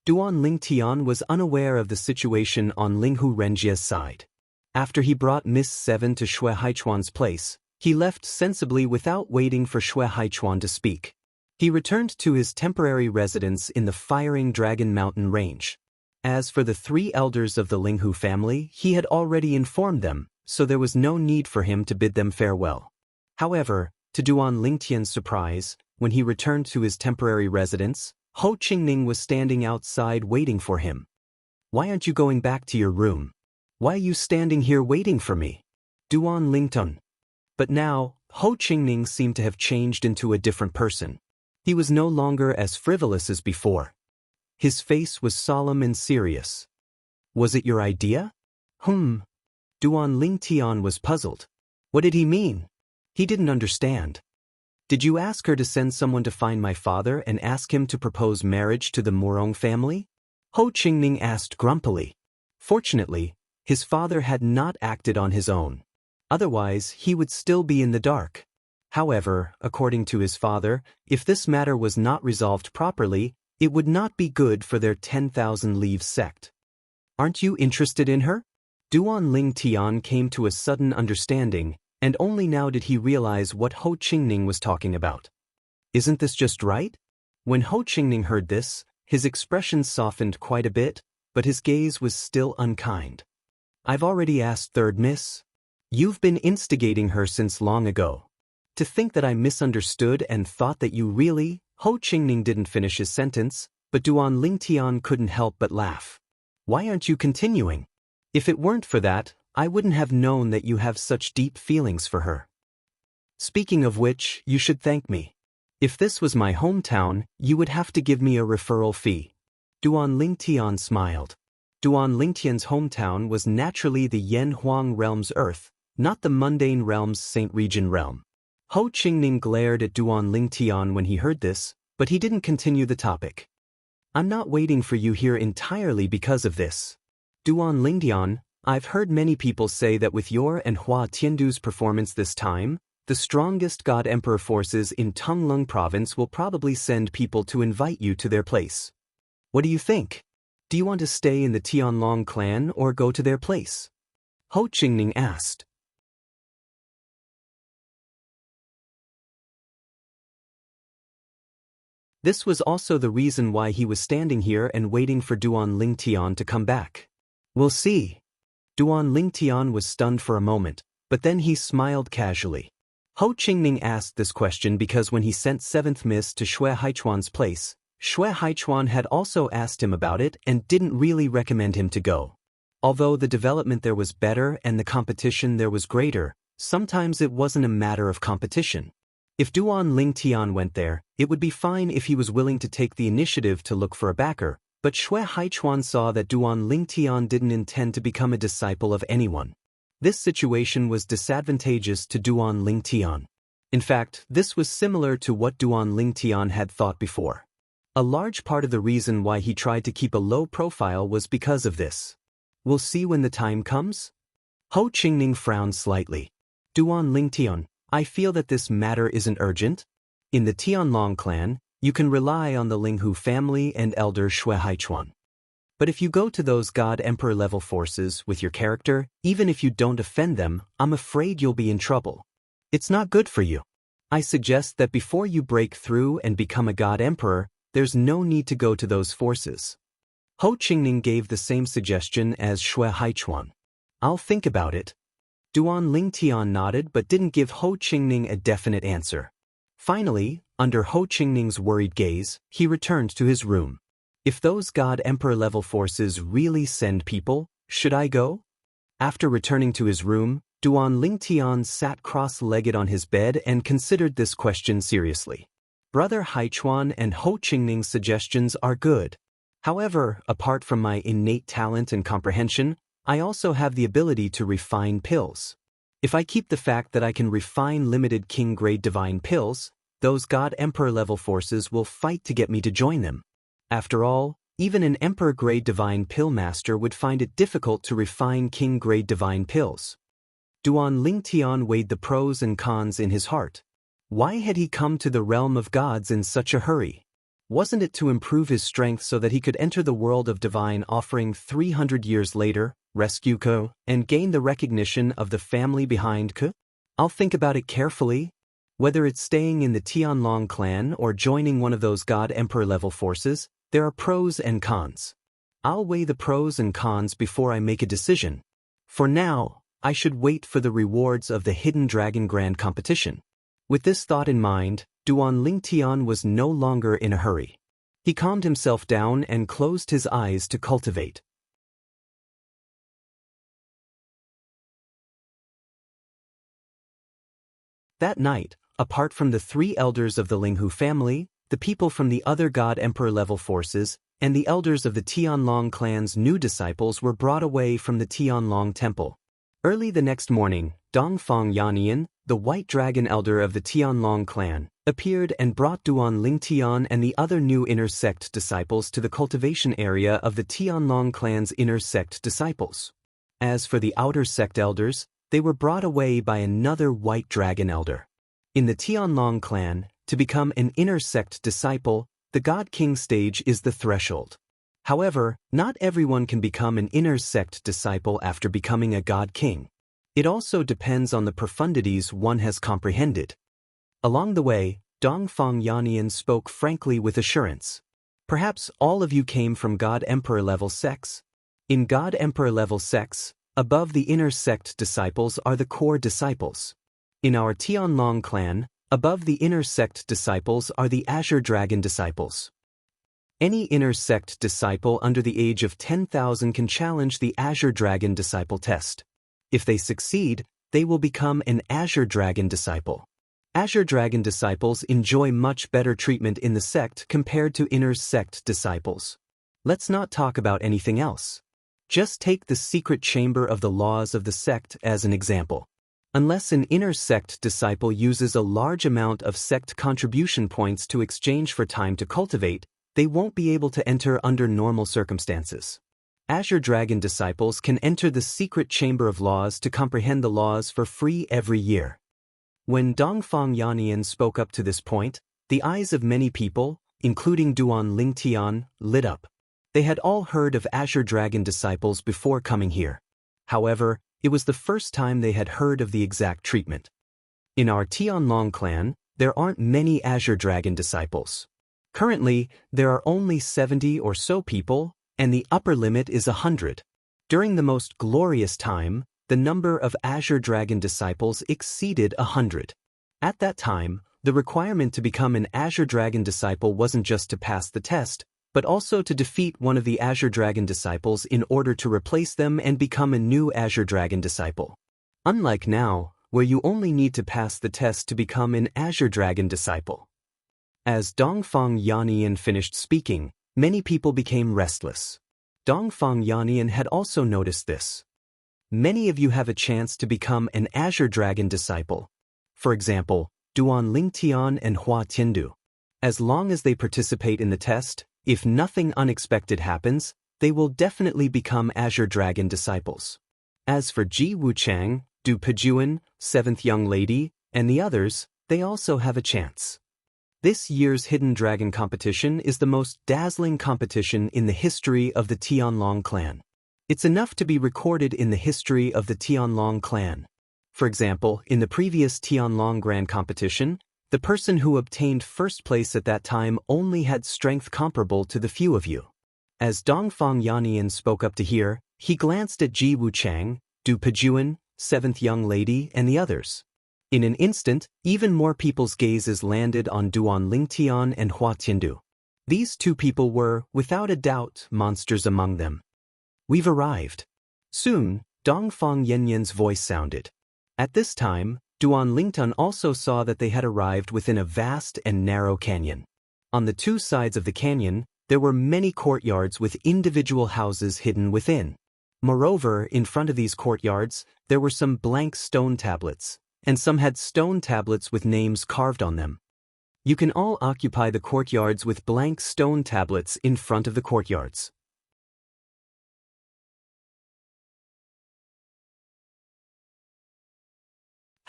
Duan Lingtian was unaware of the situation on Linghu Renjia's side. After he brought Miss Seven to Xue Haichuan's place, he left sensibly without waiting for Xue Haichuan to speak. He returned to his temporary residence in the Firing Dragon Mountain Range. As for the 3 elders of the Linghu family, he had already informed them, so there was no need for him to bid them farewell. However, to Duan Lingtian's surprise, when he returned to his temporary residence, Ho Qingning was standing outside waiting for him. Why aren't you going back to your room? Why are you standing here waiting for me? Duan Lingtun. But now, Ho Qingning seemed to have changed into a different person. He was no longer as frivolous as before. His face was solemn and serious. Was it your idea? Duan Lingtian was puzzled. What did he mean? He didn't understand. Did you ask her to send someone to find my father and ask him to propose marriage to the Murong family? Ho Qingning asked grumpily. Fortunately, his father had not acted on his own. Otherwise, he would still be in the dark. However, according to his father, if this matter was not resolved properly, it would not be good for their 10,000 Leaves sect. Aren't you interested in her? Duan Lingtian came to a sudden understanding, and only now did he realize what Ho Qingning was talking about. Isn't this just right? When Ho Qingning heard this, his expression softened quite a bit, but his gaze was still unkind. I've already asked third miss. You've been instigating her since long ago. To think that I misunderstood and thought that you really... Ho Qingning didn't finish his sentence, but Duan Lingtian couldn't help but laugh. Why aren't you continuing? If it weren't for that, I wouldn't have known that you have such deep feelings for her. Speaking of which, you should thank me. If this was my hometown, you would have to give me a referral fee. Duan Lingtian smiled. Duan Lingtian's hometown was naturally the Yen Huang realm's Earth, not the mundane realm's Saint Region realm. Ho Qingning glared at Duan Lingtian when he heard this, But he didn't continue the topic. I'm not waiting for you here entirely because of this. Duan Lingdian, I've heard many people say that with your and Hua Tiandu's performance this time, the strongest God Emperor forces in Tonglung province will probably send people to invite you to their place. What do you think? Do you want to stay in the Tianlong clan or go to their place? Ho Qingning asked. This was also the reason why he was standing here and waiting for Duan Lingtian to come back. We'll see. Duan Lingtian was stunned for a moment, but then he smiled casually. Ho Qingning asked this question because when he sent 7th Miss to Xue Haichuan's place, Xue Haichuan had also asked him about it and didn't really recommend him to go. Although the development there was better and the competition there was greater, sometimes it wasn't a matter of competition. If Duan Lingtian went there, it would be fine if he was willing to take the initiative to look for a backer, but Xue Haichuan saw that Duan Lingtian didn't intend to become a disciple of anyone. This situation was disadvantageous to Duan Lingtian. In fact, this was similar to what Duan Lingtian had thought before. A large part of the reason why he tried to keep a low profile was because of this. We'll see when the time comes? Ho Qingning frowned slightly. Duan Lingtian, I feel that this matter isn't urgent. In the Tianlong clan, you can rely on the Linghu family and elder Xue Haichuan. But if you go to those God Emperor level forces with your character, even if you don't offend them, I'm afraid you'll be in trouble. It's not good for you. I suggest that before you break through and become a God Emperor, there's no need to go to those forces. Ho Qingning gave the same suggestion as Xue Haichuan. I'll think about it. Duan Lingtian nodded but didn't give Ho Qingning a definite answer. Finally, under Ho Qingning's worried gaze, he returned to his room. If those God Emperor level forces really send people, should I go? After returning to his room, Duan Lingtian sat cross-legged on his bed and considered this question seriously. Brother Haichuan and Ho Qingning's suggestions are good. However, apart from my innate talent and comprehension, I also have the ability to refine pills. If I keep the fact that I can refine limited king-grade divine pills, those God Emperor level forces will fight to get me to join them. After all, even an Emperor-grade divine pill master would find it difficult to refine king-grade divine pills. Duan Lingtian weighed the pros and cons in his heart. Why had he come to the realm of gods in such a hurry? Wasn't it to improve his strength so that he could enter the world of divine offering 300 years later, rescue Ke, and gain the recognition of the family behind Ke? I'll think about it carefully. Whether it's staying in the Tianlong clan or joining one of those God Emperor level forces, there are pros and cons. I'll weigh the pros and cons before I make a decision. For now, I should wait for the rewards of the Hidden Dragon Grand competition. With this thought in mind, Duan Lingtian was no longer in a hurry. He calmed himself down and closed his eyes to cultivate. That night, apart from the 3 elders of the Linghu family, the people from the other God Emperor level forces, and the elders of the Tianlong clan's new disciples were brought away from the Tianlong temple. Early the next morning, Dongfang Yannian, the White Dragon elder of the Tianlong clan, appeared and brought Duan Lingtian and the other new inner sect disciples to the cultivation area of the Tianlong clan's inner sect disciples. As for the outer sect elders, they were brought away by another White Dragon elder. In the Tianlong clan, to become an inner sect disciple, the God King stage is the threshold. However, not everyone can become an inner sect disciple after becoming a God King. It also depends on the profundities one has comprehended. Along the way, Dongfang Yannian spoke frankly with assurance. Perhaps all of you came from God Emperor level sects. In God Emperor level sects, above the inner sect disciples are the core disciples. In our Tianlong clan, above the inner sect disciples are the Azure Dragon disciples. Any inner sect disciple under the age of 10,000 can challenge the Azure Dragon disciple test. If they succeed, they will become an Azure Dragon disciple. Azure Dragon disciples enjoy much better treatment in the sect compared to inner sect disciples. Let's not talk about anything else. Just take the secret chamber of the laws of the sect as an example. Unless an inner sect disciple uses a large amount of sect contribution points to exchange for time to cultivate, they won't be able to enter under normal circumstances. Azure Dragon disciples can enter the secret chamber of laws to comprehend the laws for free every year. When Dongfang Yannian spoke up to this point, the eyes of many people, including Duan Lingtian, lit up. They had all heard of Azure Dragon disciples before coming here. However, it was the first time they had heard of the exact treatment. In our Tianlong clan, there aren't many Azure Dragon disciples. Currently, there are only 70 or so people, and the upper limit is 100. During the most glorious time, the number of Azure Dragon disciples exceeded 100. At that time, the requirement to become an Azure Dragon disciple wasn't just to pass the test, but also to defeat one of the Azure Dragon disciples in order to replace them and become a new Azure Dragon disciple. Unlike now, where you only need to pass the test to become an Azure Dragon disciple. As Dongfang Yannian finished speaking, many people became restless. Dongfang Yannian had also noticed this. Many of you have a chance to become an Azure Dragon disciple. For example, Duan Lingtian and Hua Tiandu. As long as they participate in the test, if nothing unexpected happens, they will definitely become Azure Dragon disciples. As for Ji Wuchang, Du Pejuan, 7th Young Lady, and the others, they also have a chance. This year's Hidden Dragon competition is the most dazzling competition in the history of the Tianlong clan. It's enough to be recorded in the history of the Tianlong clan. For example, in the previous Tianlong Grand competition, the person who obtained first place at that time only had strength comparable to the few of you. As Dongfang Yannian spoke up to hear, he glanced at Ji Wuchang, Du Pejuan, 7th Young Lady, and the others. In an instant, even more people's gazes landed on Duan Lingtian and Hua Tiandu. These two people were, without a doubt, monsters among them. We've arrived. Soon, Dongfang Yannian's voice sounded. At this time, Duan Lingtian also saw that they had arrived within a vast and narrow canyon. On the two sides of the canyon, there were many courtyards with individual houses hidden within. Moreover, in front of these courtyards, there were some blank stone tablets, and some had stone tablets with names carved on them. You can all occupy the courtyards with blank stone tablets in front of the courtyards.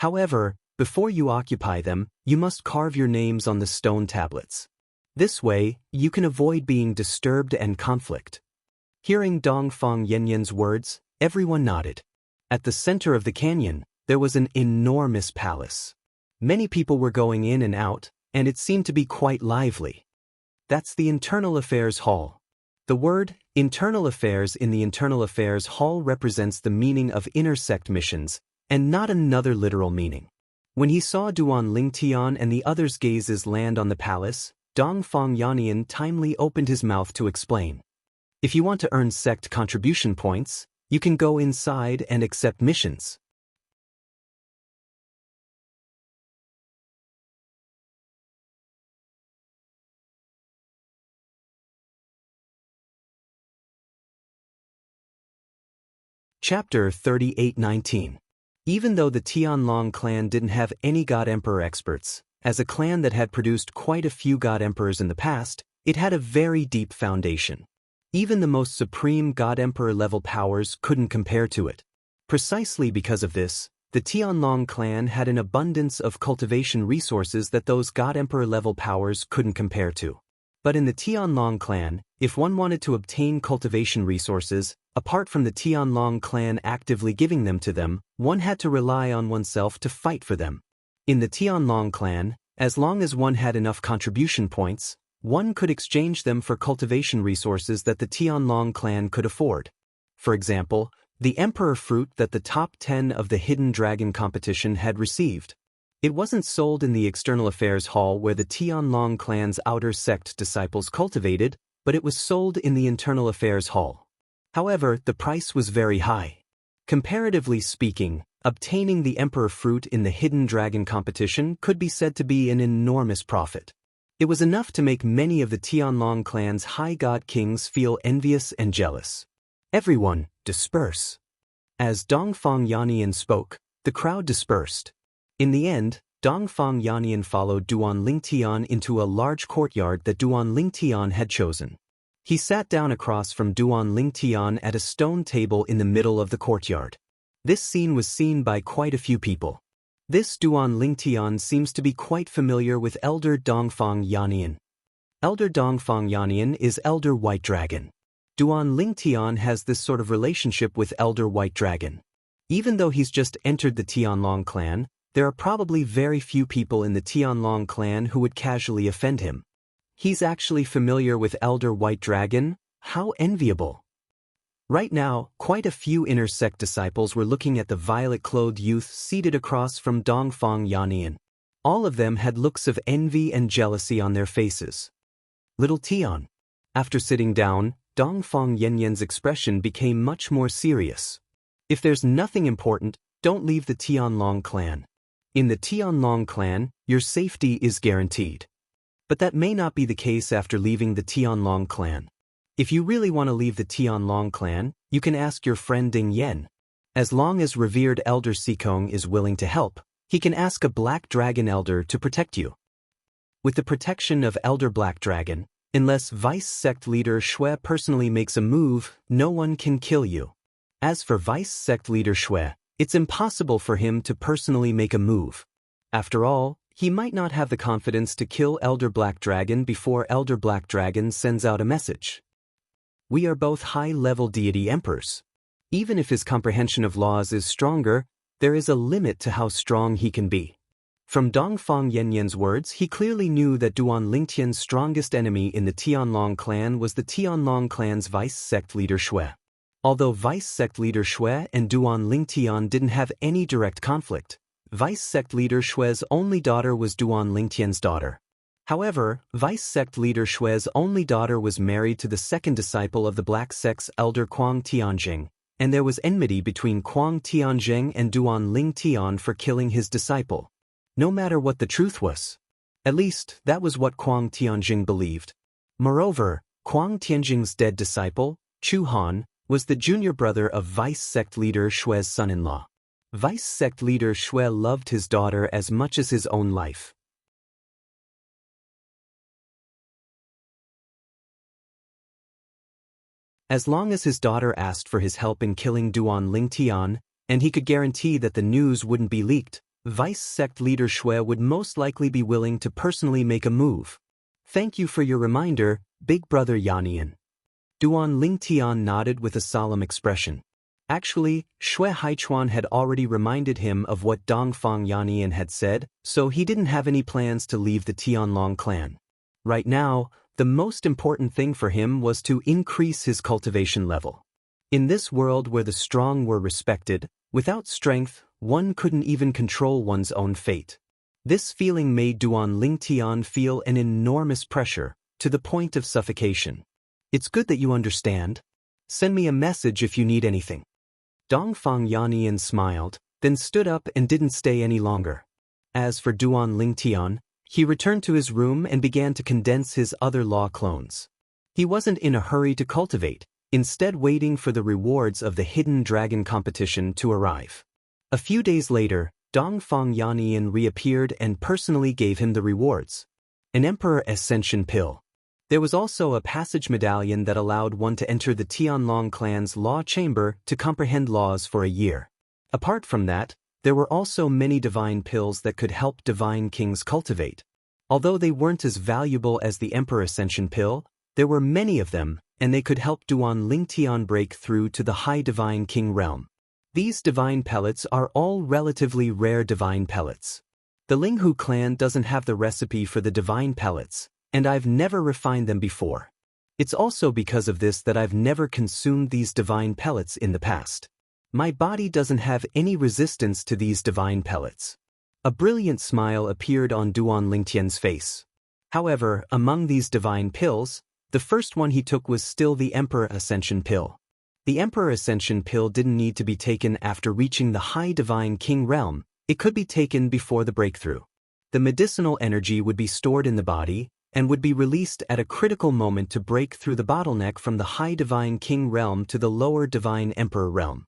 However, before you occupy them, you must carve your names on the stone tablets. This way, you can avoid being disturbed and conflict. Hearing Dongfang Yannian's words, everyone nodded. At the center of the canyon, there was an enormous palace. Many people were going in and out, and it seemed to be quite lively. That's the Internal Affairs Hall. The word, Internal Affairs in the Internal Affairs Hall represents the meaning of inner sect missions, and not another literal meaning. When he saw Duan Lingtian and the others' gazes land on the palace, Dongfang Yannian timely opened his mouth to explain. If you want to earn sect contribution points, you can go inside and accept missions. Chapter 38:19. Even though the Tianlong clan didn't have any God Emperor experts, as a clan that had produced quite a few God Emperors in the past, it had a very deep foundation. Even the most supreme God Emperor level powers couldn't compare to it. Precisely because of this, the Tianlong clan had an abundance of cultivation resources that those God Emperor level powers couldn't compare to. But in the Tianlong clan, if one wanted to obtain cultivation resources, apart from the Tianlong clan actively giving them to them, one had to rely on oneself to fight for them. In the Tianlong clan, as long as one had enough contribution points, one could exchange them for cultivation resources that the Tianlong clan could afford. For example, the Emperor fruit that the top 10 of the Hidden Dragon competition had received. It wasn't sold in the External Affairs Hall where the Tianlong clan's outer sect disciples cultivated, but it was sold in the Internal Affairs Hall. However, the price was very high. Comparatively speaking, obtaining the Emperor fruit in the Hidden Dragon competition could be said to be an enormous profit. It was enough to make many of the Tianlong clan's high god kings feel envious and jealous. Everyone, disperse. As Dongfang Yannian spoke, The crowd dispersed. In the end, Dongfang Yannian followed Duan Lingtian into a large courtyard that Duan Lingtian had chosen. He sat down across from Duan Lingtian at a stone table in the middle of the courtyard. This scene was seen by quite a few people. This Duan Lingtian seems to be quite familiar with Elder Dongfang Yannian. Elder Dongfang Yannian is Elder White Dragon. Duan Lingtian has this sort of relationship with Elder White Dragon. Even though he's just entered the Tianlong clan, there are probably very few people in the Tianlong clan who would casually offend him. He's actually familiar with Elder White Dragon? How enviable! Right now, quite a few inner sect disciples were looking at the violet-clothed youth seated across from Dongfang Yannian. All of them had looks of envy and jealousy on their faces. Little Tian. After sitting down, Dongfang Yannian's expression became much more serious. If there's nothing important, don't leave the Tianlong clan. In the Tianlong clan, your safety is guaranteed. But that may not be the case after leaving the Tianlong clan. If you really want to leave the Tianlong clan, you can ask your friend Ding Yen. As long as revered Elder Sikong is willing to help, he can ask a Black Dragon Elder to protect you. With the protection of Elder Black Dragon, unless Vice Sect Leader Shui personally makes a move, no one can kill you. As for Vice Sect Leader Shui, it's impossible for him to personally make a move. After all, he might not have the confidence to kill Elder Black Dragon before Elder Black Dragon sends out a message. We are both high-level deity emperors. Even if his comprehension of laws is stronger, there is a limit to how strong he can be. From Dongfang Yannian's words, he clearly knew that Duan Lingtian's strongest enemy in the Tianlong clan was the Tianlong clan's Vice Sect Leader Shui. Although Vice Sect Leader Shui and Duan Lingtian didn't have any direct conflict, Vice Sect Leader Shui's only daughter was Duan Lingtian's daughter. However, Vice Sect Leader Shui's only daughter was married to the second disciple of the Black Sect's Elder Kuang Tianjing, and there was enmity between Kuang Tianjing and Duan Lingtian for killing his disciple. No matter what the truth was. At least, that was what Kuang Tianjing believed. Moreover, Kuang Tianjing's dead disciple, Chu Han, was the junior brother of Vice Sect Leader Shui's son-in-law. Vice Sect Leader Shui loved his daughter as much as his own life. As long as his daughter asked for his help in killing Duan Lingtian, and he could guarantee that the news wouldn't be leaked, Vice Sect Leader Shui would most likely be willing to personally make a move. Thank you for your reminder, Big Brother Yannian. Duan Lingtian nodded with a solemn expression. Actually, Shui Haichuan had already reminded him of what Dongfang Yannian had said, so he didn't have any plans to leave the Tianlong clan. Right now, the most important thing for him was to increase his cultivation level. In this world where the strong were respected, without strength, one couldn't even control one's own fate. This feeling made Duan Lingtian feel an enormous pressure, to the point of suffocation. It's good that you understand. Send me a message if you need anything. Dongfang Yannian smiled, then stood up and didn't stay any longer. As for Duan Lingtian, he returned to his room and began to condense his other law clones. He wasn't in a hurry to cultivate, instead waiting for the rewards of the hidden dragon competition to arrive. A few days later, Dongfang Yannian reappeared and personally gave him the rewards. An Emperor Ascension pill. There was also a passage medallion that allowed one to enter the Tianlong clan's law chamber to comprehend laws for a year. Apart from that, there were also many divine pills that could help divine kings cultivate. Although they weren't as valuable as the Emperor Ascension pill, there were many of them, and they could help Duan Lingtian break through to the High Divine King realm. These divine pellets are all relatively rare divine pellets. The Linghu clan doesn't have the recipe for the divine pellets, and I've never refined them before. It's also because of this that I've never consumed these divine pellets in the past. My body doesn't have any resistance to these divine pellets. A brilliant smile appeared on Duan Lingtian's face. However, among these divine pills, the first one he took was still the Emperor Ascension pill. The Emperor Ascension pill didn't need to be taken after reaching the High Divine King realm, it could be taken before the breakthrough. The medicinal energy would be stored in the body, and would be released at a critical moment to break through the bottleneck from the High Divine King realm to the lower Divine Emperor realm.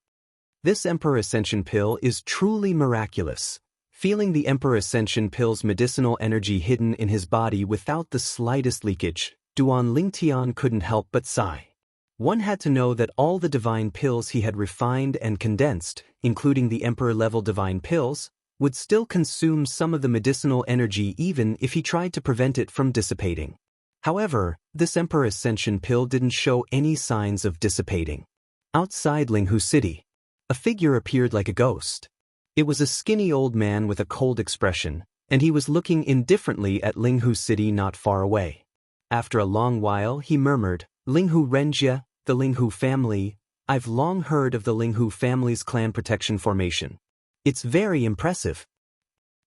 This Emperor Ascension pill is truly miraculous. Feeling the Emperor Ascension pill's medicinal energy hidden in his body without the slightest leakage, Duan Lingtian couldn't help but sigh. One had to know that all the divine pills he had refined and condensed, including the Emperor-level divine pills, would still consume some of the medicinal energy even if he tried to prevent it from dissipating. However, this Emperor Ascension pill didn't show any signs of dissipating. Outside Linghu City, a figure appeared like a ghost. It was a skinny old man with a cold expression, and he was looking indifferently at Linghu City not far away. After a long while, he murmured, "Linghu Renjia, the Linghu family. I've long heard of the Linghu family's clan protection formation. It's very impressive.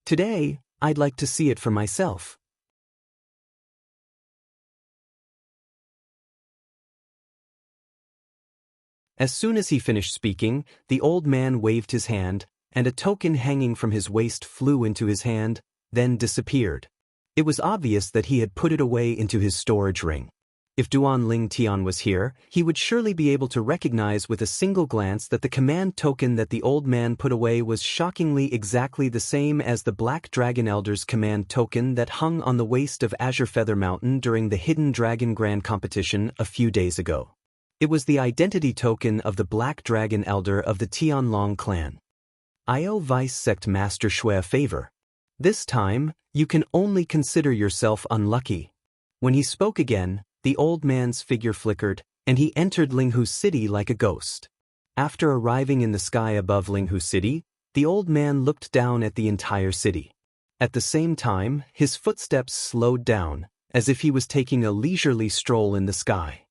Today, I'd like to see it for myself." As soon as he finished speaking, the old man waved his hand, and a token hanging from his waist flew into his hand, then disappeared. It was obvious that he had put it away into his storage ring. If Duan Lingtian was here, he would surely be able to recognize with a single glance that the command token that the old man put away was shockingly exactly the same as the Black Dragon Elder's command token that hung on the waist of Azure Feather Mountain during the Hidden Dragon Grand Competition a few days ago. It was the identity token of the Black Dragon Elder of the Tianlong clan. I owe Vice Sect Master Shui a favor. This time, you can only consider yourself unlucky. When he spoke again, the old man's figure flickered, and he entered Linghu City like a ghost. After arriving in the sky above Linghu City, the old man looked down at the entire city. At the same time, his footsteps slowed down, as if he was taking a leisurely stroll in the sky.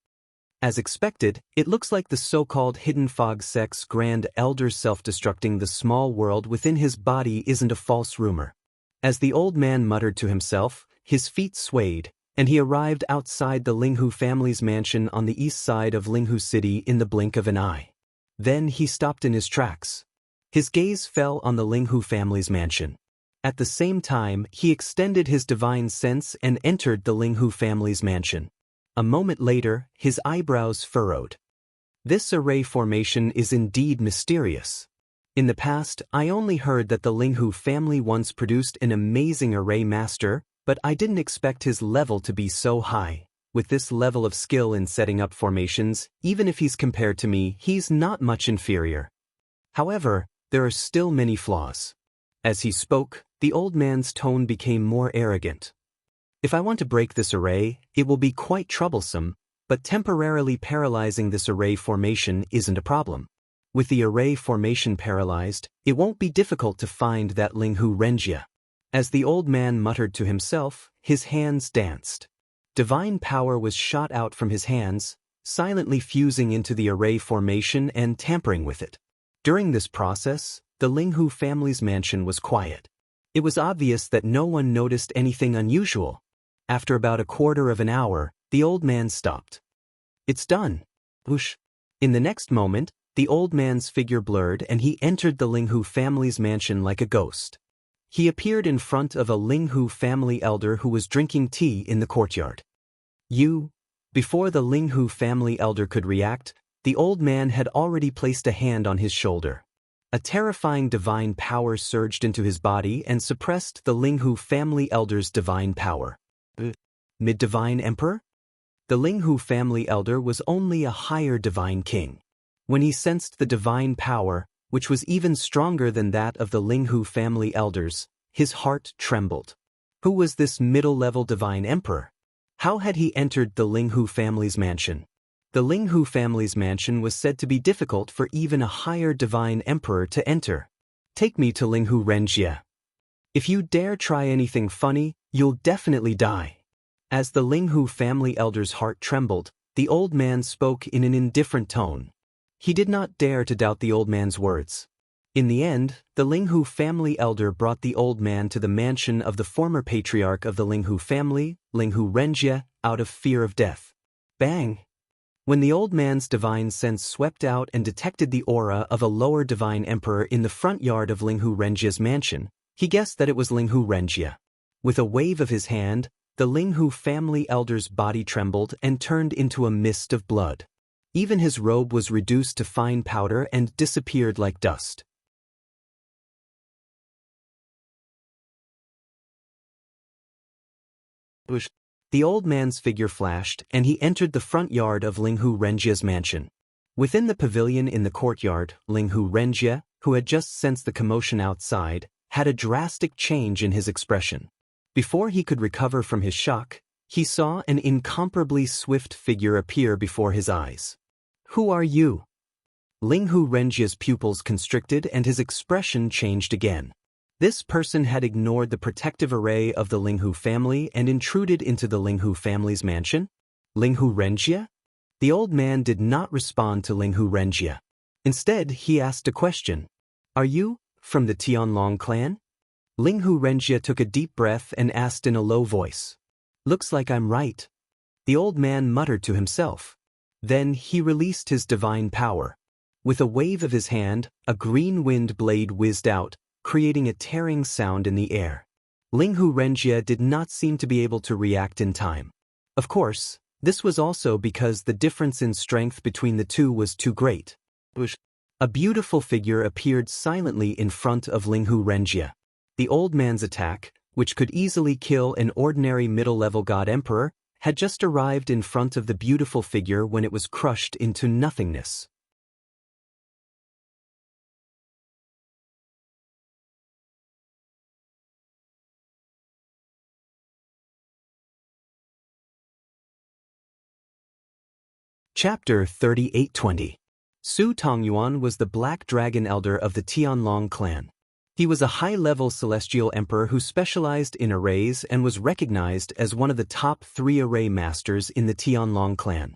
As expected, it looks like the so-called Hidden Fog Sect's Grand Elder self-destructing the small world within his body isn't a false rumor. As the old man muttered to himself, his feet swayed, and he arrived outside the Linghu family's mansion on the east side of Linghu City in the blink of an eye. Then he stopped in his tracks. His gaze fell on the Linghu family's mansion. At the same time, he extended his divine sense and entered the Linghu family's mansion. A moment later, his eyebrows furrowed. This array formation is indeed mysterious. In the past, I only heard that the Linghu family once produced an amazing array master, but I didn't expect his level to be so high. With this level of skill in setting up formations, even if he's compared to me, he's not much inferior. However, there are still many flaws. As he spoke, the old man's tone became more arrogant. If I want to break this array, it will be quite troublesome, but temporarily paralyzing this array formation isn't a problem. With the array formation paralyzed, it won't be difficult to find that Linghu Renjia. As the old man muttered to himself, his hands danced. Divine power was shot out from his hands, silently fusing into the array formation and tampering with it. During this process, the Linghu family's mansion was quiet. It was obvious that no one noticed anything unusual. After about a quarter of an hour, the old man stopped. "It's done." Whoosh. In the next moment, the old man's figure blurred and he entered the Linghu family's mansion like a ghost. He appeared in front of a Linghu family elder who was drinking tea in the courtyard. Before the Linghu family elder could react, the old man had already placed a hand on his shoulder. A terrifying divine power surged into his body and suppressed the Linghu family elder's divine power. Mid-divine emperor? The Linghu family elder was only a higher divine king. When he sensed the divine power, which was even stronger than that of the Linghu family elders, his heart trembled. Who was this middle-level divine emperor? How had he entered the Linghu family's mansion? The Linghu family's mansion was said to be difficult for even a higher divine emperor to enter. "Take me to Linghu Renjia. If you dare try anything funny, you'll definitely die." As the Linghu family elder's heart trembled, the old man spoke in an indifferent tone. He did not dare to doubt the old man's words. In the end, the Linghu family elder brought the old man to the mansion of the former patriarch of the Linghu family, Linghu Renjia, out of fear of death. Bang! When the old man's divine sense swept out and detected the aura of a lower divine emperor in the front yard of Linghu Renjia's mansion, he guessed that it was Linghu Renjia. With a wave of his hand, the Linghu family elder's body trembled and turned into a mist of blood. Even his robe was reduced to fine powder and disappeared like dust. The old man's figure flashed, and he entered the front yard of Linghu Renjia's mansion. Within the pavilion in the courtyard, Linghu Renjia, who had just sensed the commotion outside, had a drastic change in his expression. Before he could recover from his shock, he saw an incomparably swift figure appear before his eyes. "Who are you?" Linghu Renjia's pupils constricted and his expression changed again. This person had ignored the protective array of the Linghu family and intruded into the Linghu family's mansion? Linghu Renjia? The old man did not respond to Linghu Renjia. Instead, he asked a question. "Are you from the Tianlong clan?" Linghu Renjia took a deep breath and asked in a low voice. "Looks like I'm right." The old man muttered to himself. Then he released his divine power. With a wave of his hand, a green wind blade whizzed out, creating a tearing sound in the air. Linghu Renjia did not seem to be able to react in time. Of course, this was also because the difference in strength between the two was too great. A beautiful figure appeared silently in front of Linghu Renjia. The old man's attack, which could easily kill an ordinary middle-level god emperor, had just arrived in front of the beautiful figure when it was crushed into nothingness. Chapter 3820. Su Tongyuan was the Black Dragon Elder of the Tianlong clan. He was a high-level celestial emperor who specialized in arrays and was recognized as one of the top 3 array masters in the Tianlong clan.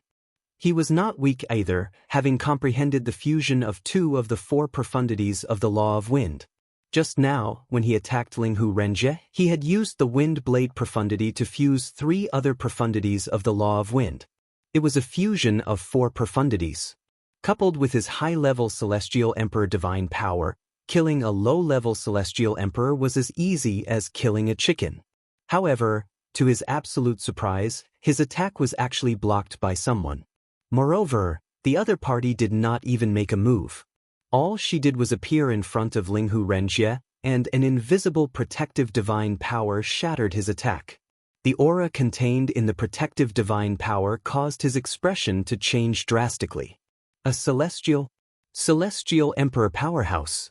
He was not weak either, having comprehended the fusion of 2 of the 4 profundities of the Law of Wind. Just now, when he attacked Linghu Renjia, he had used the Wind Blade profundity to fuse 3 other profundities of the Law of Wind. It was a fusion of 4 profundities. Coupled with his high-level celestial emperor divine power, killing a low-level celestial emperor was as easy as killing a chicken. However, to his absolute surprise, his attack was actually blocked by someone. Moreover, the other party did not even make a move. All she did was appear in front of Linghu Renjia, and an invisible protective divine power shattered his attack. The aura contained in the protective divine power caused his expression to change drastically. A celestial emperor powerhouse.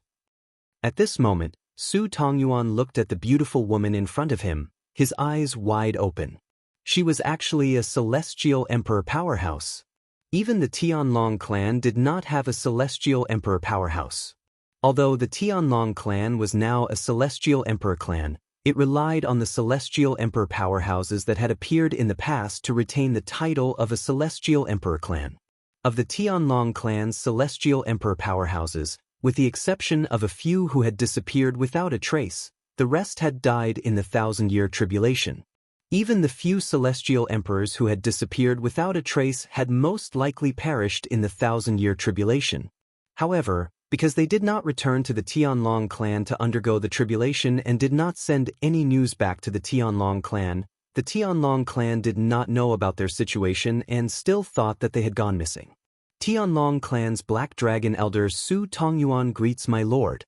At this moment, Su Tongyuan looked at the beautiful woman in front of him, his eyes wide open. She was actually a celestial emperor powerhouse. Even the Tianlong clan did not have a celestial emperor powerhouse. Although the Tianlong clan was now a celestial emperor clan, it relied on the celestial emperor powerhouses that had appeared in the past to retain the title of a celestial emperor clan. Of the Tianlong clan's celestial emperor powerhouses, with the exception of a few who had disappeared without a trace, the rest had died in the 1,000-year tribulation. Even the few celestial emperors who had disappeared without a trace had most likely perished in the 1,000-year tribulation. However, because they did not return to the Tianlong clan to undergo the tribulation and did not send any news back to the Tianlong clan did not know about their situation and still thought that they had gone missing. Tianlong clan's Black Dragon Elder Su Tongyuan greets my lord.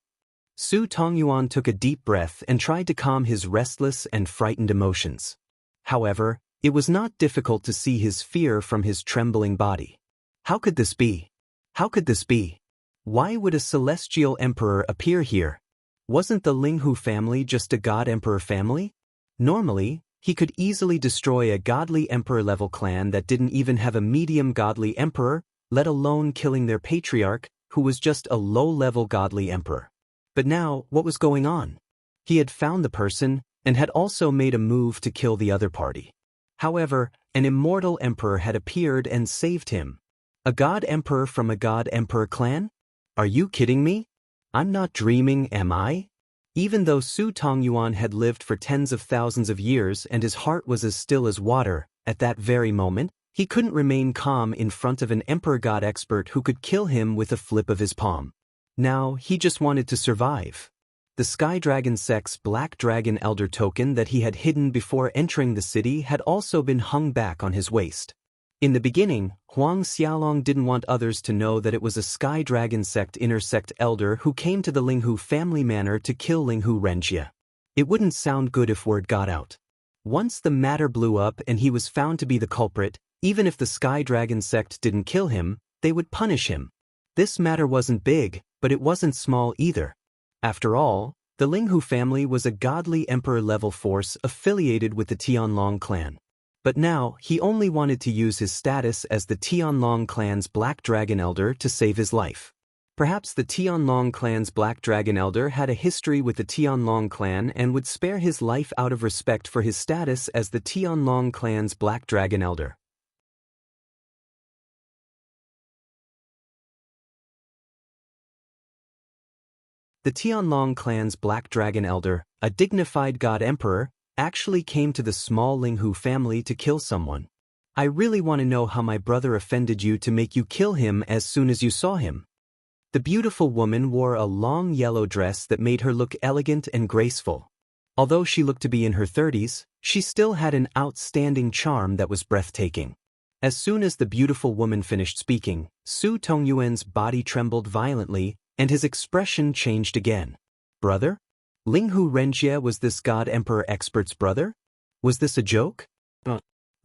Su Tongyuan took a deep breath and tried to calm his restless and frightened emotions. However, it was not difficult to see his fear from his trembling body. How could this be? How could this be? Why would a celestial emperor appear here? Wasn't the Linghu family just a god-emperor family? Normally, he could easily destroy a godly emperor-level clan that didn't even have a medium godly emperor, let alone killing their patriarch, who was just a low-level godly emperor. But now, what was going on? He had found the person, and had also made a move to kill the other party. However, an immortal emperor had appeared and saved him. A god-emperor from a god-emperor clan? Are you kidding me? I'm not dreaming, am I? Even though Su Tongyuan had lived for tens of thousands of years and his heart was as still as water, at that very moment, he couldn't remain calm in front of an emperor god expert who could kill him with a flip of his palm. Now, he just wanted to survive. The Sky Dragon sect's Black Dragon Elder token that he had hidden before entering the city had also been hung back on his waist. In the beginning, Huang Xiaolong didn't want others to know that it was a Sky Dragon sect inner sect elder who came to the Linghu family manor to kill Linghu Renjie. It wouldn't sound good if word got out. Once the matter blew up and he was found to be the culprit, even if the Sky Dragon sect didn't kill him, they would punish him. This matter wasn't big, but it wasn't small either. After all, the Linghu family was a godly emperor-level force affiliated with the Tianlong clan. But now, he only wanted to use his status as the Tianlong clan's Black Dragon Elder to save his life. Perhaps the Tianlong clan's Black Dragon Elder had a history with the Tianlong clan and would spare his life out of respect for his status as the Tianlong clan's Black Dragon Elder. The Tianlong clan's Black Dragon Elder, a dignified god emperor, actually came to the small Linghu family to kill someone. I really want to know how my brother offended you to make you kill him as soon as you saw him. The beautiful woman wore a long yellow dress that made her look elegant and graceful. Although she looked to be in her 30s, she still had an outstanding charm that was breathtaking. As soon as the beautiful woman finished speaking, Su Tongyuan's body trembled violently, and his expression changed again. Brother? Linghu Renjie was this god emperor expert's brother? Was this a joke?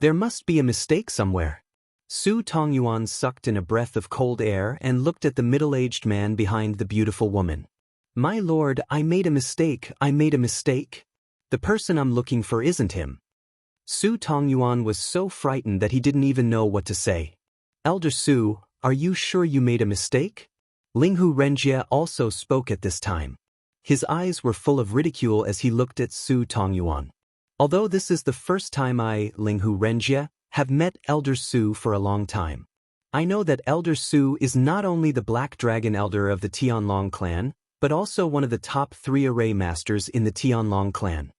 There must be a mistake somewhere. Su Tongyuan sucked in a breath of cold air and looked at the middle-aged man behind the beautiful woman. My lord, I made a mistake. The person I'm looking for isn't him. Su Tongyuan was so frightened that he didn't even know what to say. Elder Su, are you sure you made a mistake? Linghu Renjie also spoke at this time. His eyes were full of ridicule as he looked at Su Tongyuan. Although this is the first time I, Linghu Renjie, have met Elder Su for a long time. I know that Elder Su is not only the Black Dragon Elder of the Tianlong clan, but also one of the top 3 array masters in the Tianlong clan.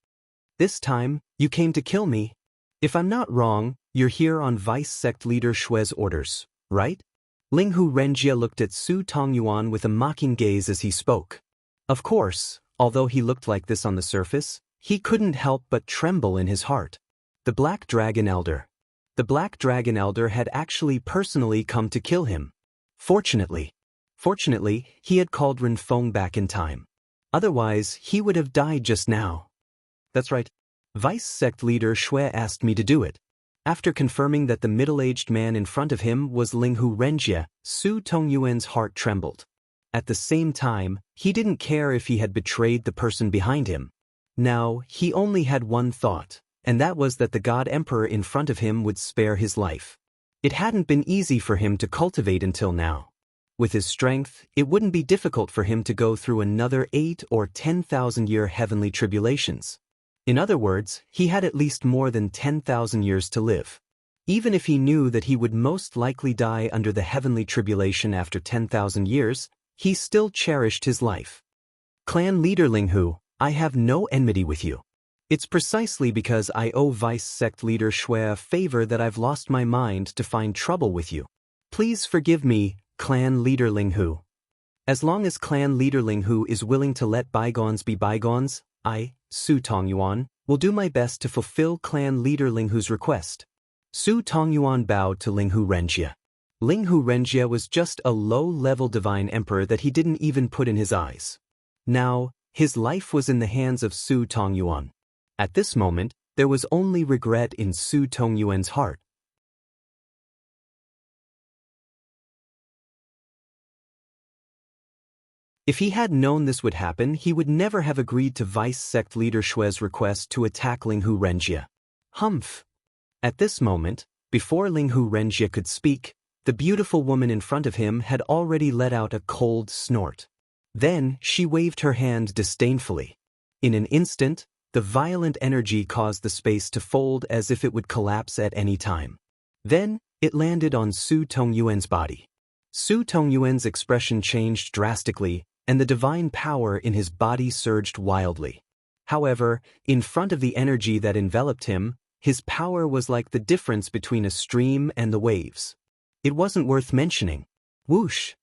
This time, you came to kill me. If I'm not wrong, you're here on Vice Sect Leader Shue's orders, right? Linghu Renjie looked at Su Tongyuan with a mocking gaze as he spoke. Of course, although he looked like this on the surface, he couldn't help but tremble in his heart. The Black Dragon Elder. The Black Dragon Elder had actually personally come to kill him. Fortunately, he had called Renfeng back in time. Otherwise, he would have died just now. That's right. Vice Sect Leader Xue asked me to do it. After confirming that the middle-aged man in front of him was Linghu Renjie, Su Tongyuan's heart trembled. At the same time, he didn't care if he had betrayed the person behind him. Now, he only had one thought, and that was that the God Emperor in front of him would spare his life. It hadn't been easy for him to cultivate until now. With his strength, it wouldn't be difficult for him to go through another 8 or 10,000-year heavenly tribulations. In other words, he had at least more than 10,000 years to live. Even if he knew that he would most likely die under the heavenly tribulation after 10,000 years, he still cherished his life. Clan leader Linghu, I have no enmity with you. It's precisely because I owe Vice Sect Leader Xue a favor that I've lost my mind to find trouble with you. Please forgive me, Clan leader Linghu. As long as Clan leader Linghu is willing to let bygones be bygones, I, Su Tongyuan, will do my best to fulfill Clan leader Linghu's request. Su Tongyuan bowed to Linghu Renjie. Linghu Renjie was just a low-level divine emperor that he didn't even put in his eyes. Now, his life was in the hands of Su Tongyuan. At this moment, there was only regret in Su Tongyuan's heart. If he had known this would happen, he would never have agreed to Vice Sect Leader Xue's request to attack Linghu Renjie. Humph! At this moment, before Linghu Renjie could speak, the beautiful woman in front of him had already let out a cold snort. Then, she waved her hand disdainfully. In an instant, the violent energy caused the space to fold as if it would collapse at any time. Then, it landed on Su Tongyuan's body. Su Tongyuan's expression changed drastically, and the divine power in his body surged wildly. However, in front of the energy that enveloped him, his power was like the difference between a stream and the waves. It wasn't worth mentioning. Whoosh!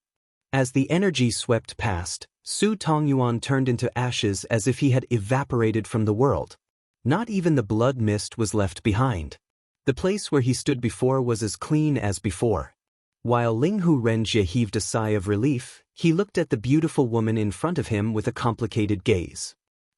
As the energy swept past, Su Tongyuan turned into ashes as if he had evaporated from the world. Not even the blood mist was left behind. The place where he stood before was as clean as before. While Linghu Renjie heaved a sigh of relief, he looked at the beautiful woman in front of him with a complicated gaze.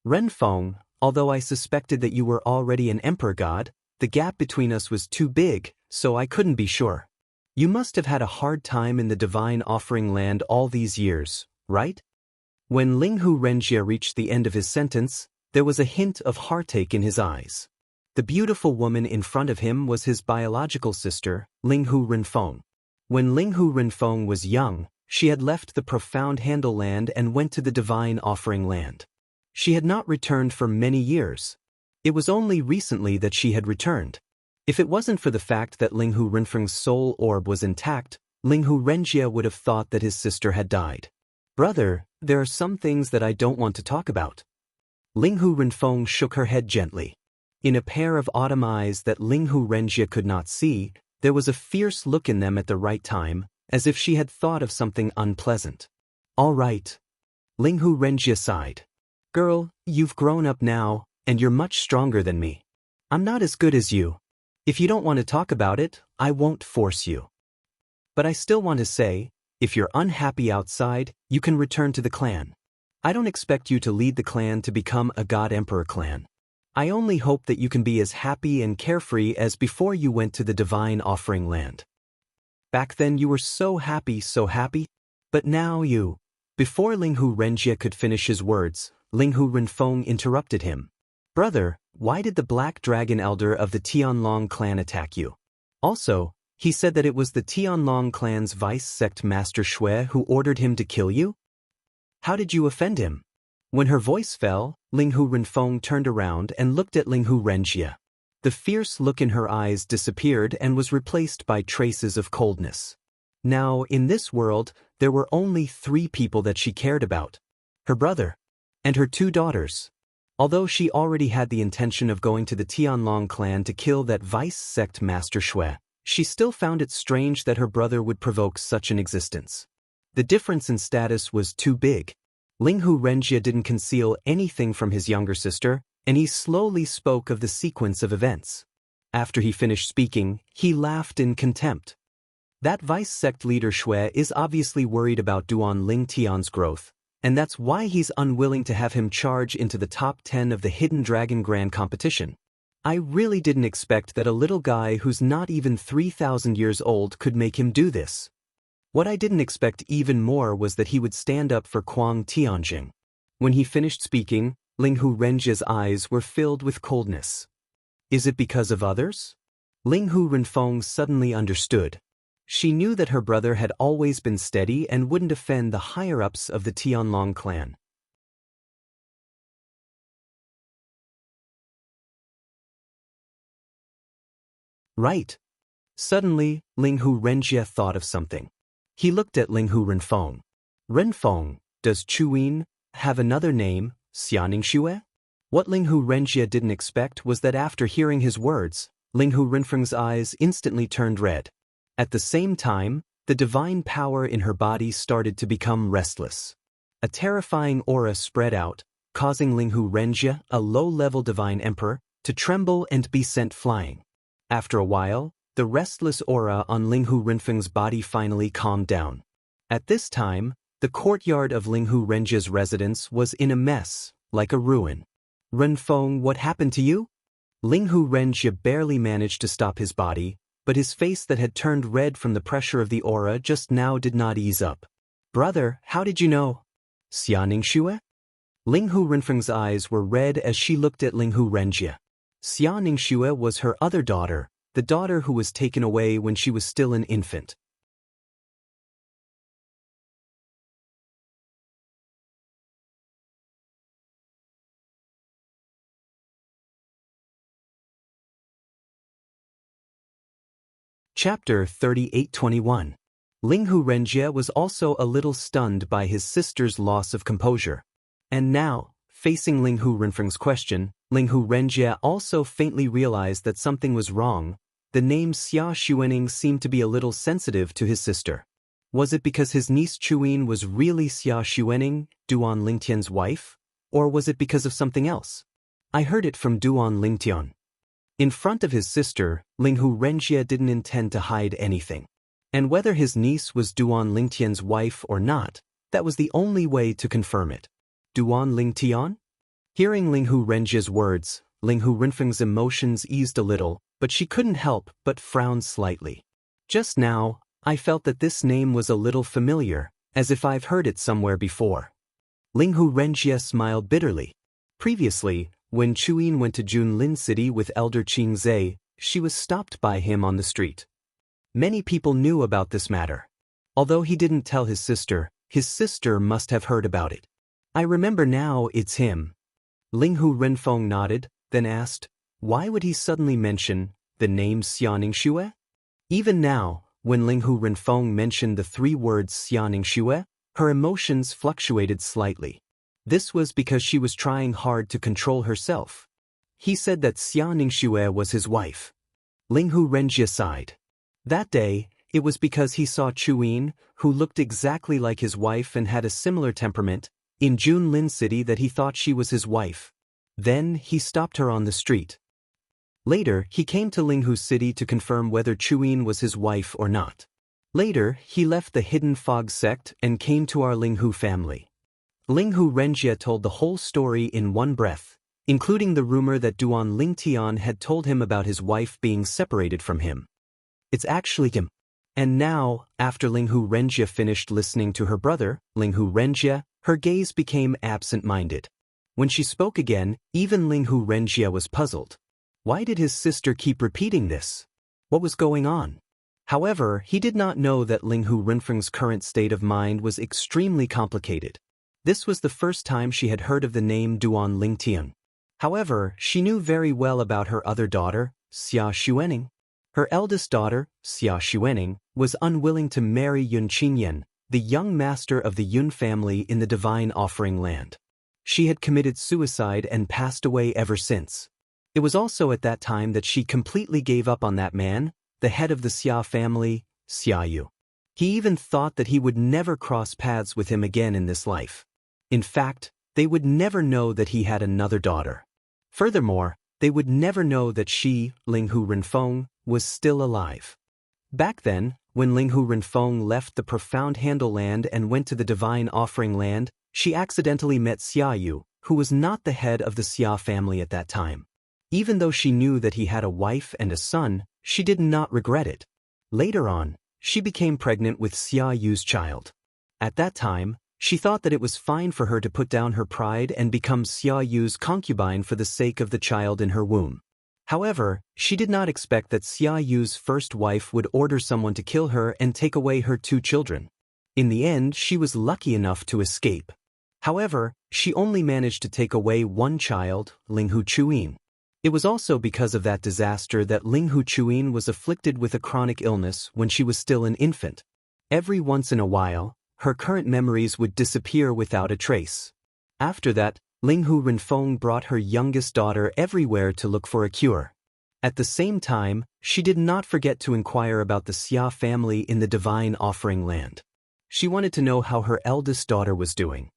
Renfeng, although I suspected that you were already an emperor god, the gap between us was too big, so I couldn't be sure. You must have had a hard time in the divine offering land all these years, right? When Linghu Renjie reached the end of his sentence, there was a hint of heartache in his eyes. The beautiful woman in front of him was his biological sister, Linghu Renfeng. When Linghu Renfeng was young, she had left the profound Handle land and went to the divine offering land. She had not returned for many years. It was only recently that she had returned. If it wasn't for the fact that Linghu Renfeng's soul orb was intact, Linghu Renjie would have thought that his sister had died. Brother, there are some things that I don't want to talk about. Linghu Renfeng shook her head gently. In a pair of autumn eyes that Linghu Renjie could not see, there was a fierce look in them at the right time, as if she had thought of something unpleasant. All right. Linghu Renjie sighed. Girl, you've grown up now, and you're much stronger than me. I'm not as good as you. If you don't want to talk about it, I won't force you. But I still want to say, if you're unhappy outside, you can return to the clan. I don't expect you to lead the clan to become a God Emperor clan. I only hope that you can be as happy and carefree as before you went to the divine offering land. Back then you were so happy, but now you... Before Linghu Renjie could finish his words, Linghu Renfeng interrupted him. Brother, why did the Black Dragon Elder of the Tianlong clan attack you? Also, he said that it was the Tianlong clan's vice sect Master Shui who ordered him to kill you? How did you offend him? When her voice fell, Linghu Renfeng turned around and looked at Linghu Renjie. The fierce look in her eyes disappeared and was replaced by traces of coldness. Now, in this world, there were only 3 people that she cared about. Her brother, and her 2 daughters. Although she already had the intention of going to the Tianlong clan to kill that vice sect Master Shui, she still found it strange that her brother would provoke such an existence. The difference in status was too big. Linghu Renjie didn't conceal anything from his younger sister, and he slowly spoke of the sequence of events. After he finished speaking, he laughed in contempt. That vice sect leader Shui is obviously worried about Duan Lingtian's growth, and that's why he's unwilling to have him charge into the top 10 of the Hidden Dragon Grand competition. I really didn't expect that a little guy who's not even 3,000 years old could make him do this. What I didn't expect even more was that he would stand up for Kuang Tianjing. When he finished speaking, Linghu Renjie's eyes were filled with coldness. Is it because of others? Linghu Renfeng suddenly understood. She knew that her brother had always been steady and wouldn't offend the higher-ups of the Tianlong clan. Right. Suddenly, Linghu Renjie thought of something. He looked at Linghu Renfeng. Renfeng, does Chuyin have another name, Xianxia? What Linghu Renjie didn't expect was that after hearing his words, Linghu Renfeng's eyes instantly turned red. At the same time, the divine power in her body started to become restless. A terrifying aura spread out, causing Linghu Renjie, a low-level divine emperor, to tremble and be sent flying. After a while, the restless aura on Linghu Renfeng's body finally calmed down. At this time, the courtyard of Linghu Renjie's residence was in a mess, like a ruin. Renfeng, what happened to you? Linghu Renjie barely managed to stop his body, but his face that had turned red from the pressure of the aura just now did not ease up. Brother, how did you know? Xianxia? Linghu Renfeng's eyes were red as she looked at Linghu Renjie. Xianxia was her other daughter, the daughter who was taken away when she was still an infant. Chapter 3821. Linghu Renjie was also a little stunned by his sister's loss of composure. And now, facing Linghu Renfeng's question, Linghu Renjie also faintly realized that something was wrong. The name Xia Xuening seemed to be a little sensitive to his sister. Was it because his niece Chuyin was really Xia Xuening, Duan Lingtian's wife? Or was it because of something else? I heard it from Duan Lingtian. In front of his sister, Linghu Renjie didn't intend to hide anything. And whether his niece was Duan Lingtian's wife or not, that was the only way to confirm it. Duan Lingtian? Hearing Linghu Renjie's words, Linghu Renfeng's emotions eased a little, but she couldn't help but frown slightly. Just now, I felt that this name was a little familiar, as if I've heard it somewhere before. Linghu Renjie smiled bitterly. Previously, when Chuyin went to Junlin City with Elder Qingzhe, she was stopped by him on the street. Many people knew about this matter. Although he didn't tell his sister must have heard about it. I remember now, it's him. Linghu Renfeng nodded, then asked, why would he suddenly mention the name Xianxia? Even now, when Linghu Renfeng mentioned the 3 words Xianxia, her emotions fluctuated slightly. This was because she was trying hard to control herself. He said that Xianxia was his wife. Linghu Renjie sighed. That day, it was because he saw Chuyin, who looked exactly like his wife and had a similar temperament, in Junlin City that he thought she was his wife. Then, he stopped her on the street. Later, he came to Linghu City to confirm whether Chuyin was his wife or not. Later, he left the Hidden Fog sect and came to our Linghu family. Linghu Renjie told the whole story in one breath, including the rumor that Duan Lingtian had told him about his wife being separated from him. It's actually him. And now, after Linghu Renjie finished listening to her brother, Linghu Renjie, her gaze became absent-minded. When she spoke again, even Linghu Renjie was puzzled. Why did his sister keep repeating this? What was going on? However, he did not know that Linghu Renfeng's current state of mind was extremely complicated. This was the first time she had heard of the name Duan Lingtian. However, she knew very well about her other daughter, Xia Xuening. Her eldest daughter, Xia Xuening, was unwilling to marry Yun Qingyan, the young master of the Yun family in the Divine Offering Land. She had committed suicide and passed away ever since. It was also at that time that she completely gave up on that man, the head of the Xia family, Xia Yu. He even thought that he would never cross paths with him again in this life. In fact, they would never know that he had another daughter. Furthermore, they would never know that she, Linghu Renfeng, was still alive. Back then, when Linghu Renfeng left the Profound Handle Land and went to the Divine Offering Land, she accidentally met Xia Yu, who was not the head of the Xia family at that time. Even though she knew that he had a wife and a son, she did not regret it. Later on, she became pregnant with Xia Yu's child. At that time, she thought that it was fine for her to put down her pride and become Xia Yu's concubine for the sake of the child in her womb. However, she did not expect that Xia Yu's first wife would order someone to kill her and take away her 2 children. In the end, she was lucky enough to escape. However, she only managed to take away 1 child, Linghu Chuyin. It was also because of that disaster that Linghu Chuyin was afflicted with a chronic illness when she was still an infant. Every once in a while, her current memories would disappear without a trace. After that, Linghu Renfeng brought her youngest daughter everywhere to look for a cure. At the same time, she did not forget to inquire about the Xia family in the Divine Offering Land. She wanted to know how her eldest daughter was doing.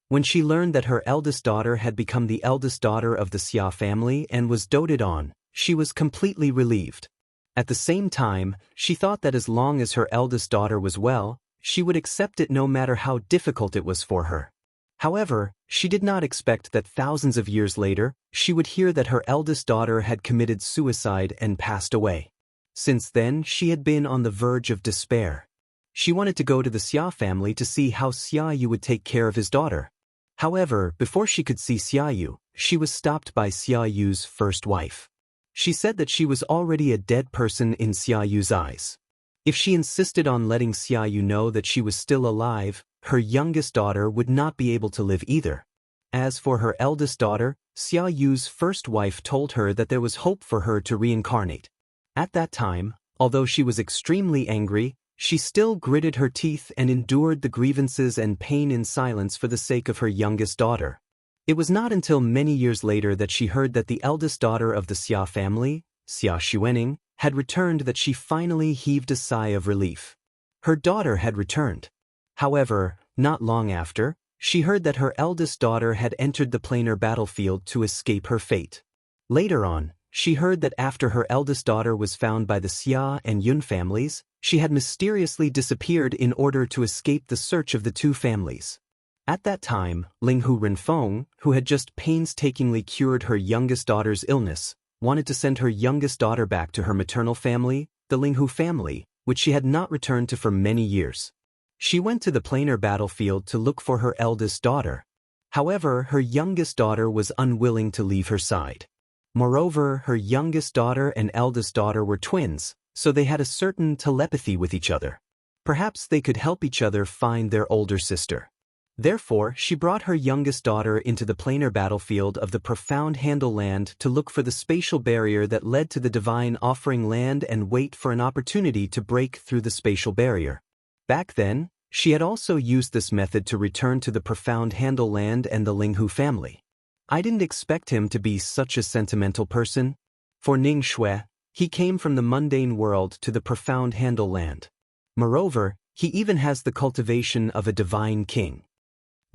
When she learned that her eldest daughter had become the eldest daughter of the Xia family and was doted on, she was completely relieved. At the same time, she thought that as long as her eldest daughter was well, she would accept it no matter how difficult it was for her. However, she did not expect that thousands of years later, she would hear that her eldest daughter had committed suicide and passed away. Since then, she had been on the verge of despair. She wanted to go to the Xia family to see how Xia Yu would take care of his daughter. However, before she could see Xia Yu, she was stopped by Xia Yu's first wife. She said that she was already a dead person in Xia Yu's eyes. If she insisted on letting Xia Yu know that she was still alive, her youngest daughter would not be able to live either. As for her eldest daughter, Xia Yu's first wife told her that there was hope for her to reincarnate. At that time, although she was extremely angry, she still gritted her teeth and endured the grievances and pain in silence for the sake of her youngest daughter. It was not until many years later that she heard that the eldest daughter of the Xia family, Xia Xuening, had returned that she finally heaved a sigh of relief. Her daughter had returned. However, not long after, she heard that her eldest daughter had entered the planar battlefield to escape her fate. Later on, she heard that after her eldest daughter was found by the Xia and Yun families, she had mysteriously disappeared in order to escape the search of the two families. At that time, Linghu Renfeng, who had just painstakingly cured her youngest daughter's illness, wanted to send her youngest daughter back to her maternal family, the Linghu family, which she had not returned to for many years. She went to the planar battlefield to look for her eldest daughter. However, her youngest daughter was unwilling to leave her side. Moreover, her youngest daughter and eldest daughter were twins, so they had a certain telepathy with each other. Perhaps they could help each other find their older sister. Therefore, she brought her youngest daughter into the planar battlefield of the Profound Handle Land to look for the spatial barrier that led to the divine offering land and wait for an opportunity to break through the spatial barrier. Back then, she had also used this method to return to the Profound Handle Land and the Linghu family. I didn't expect him to be such a sentimental person. For Ning Shui, he came from the mundane world to the Profound Handle Land. Moreover, he even has the cultivation of a divine king.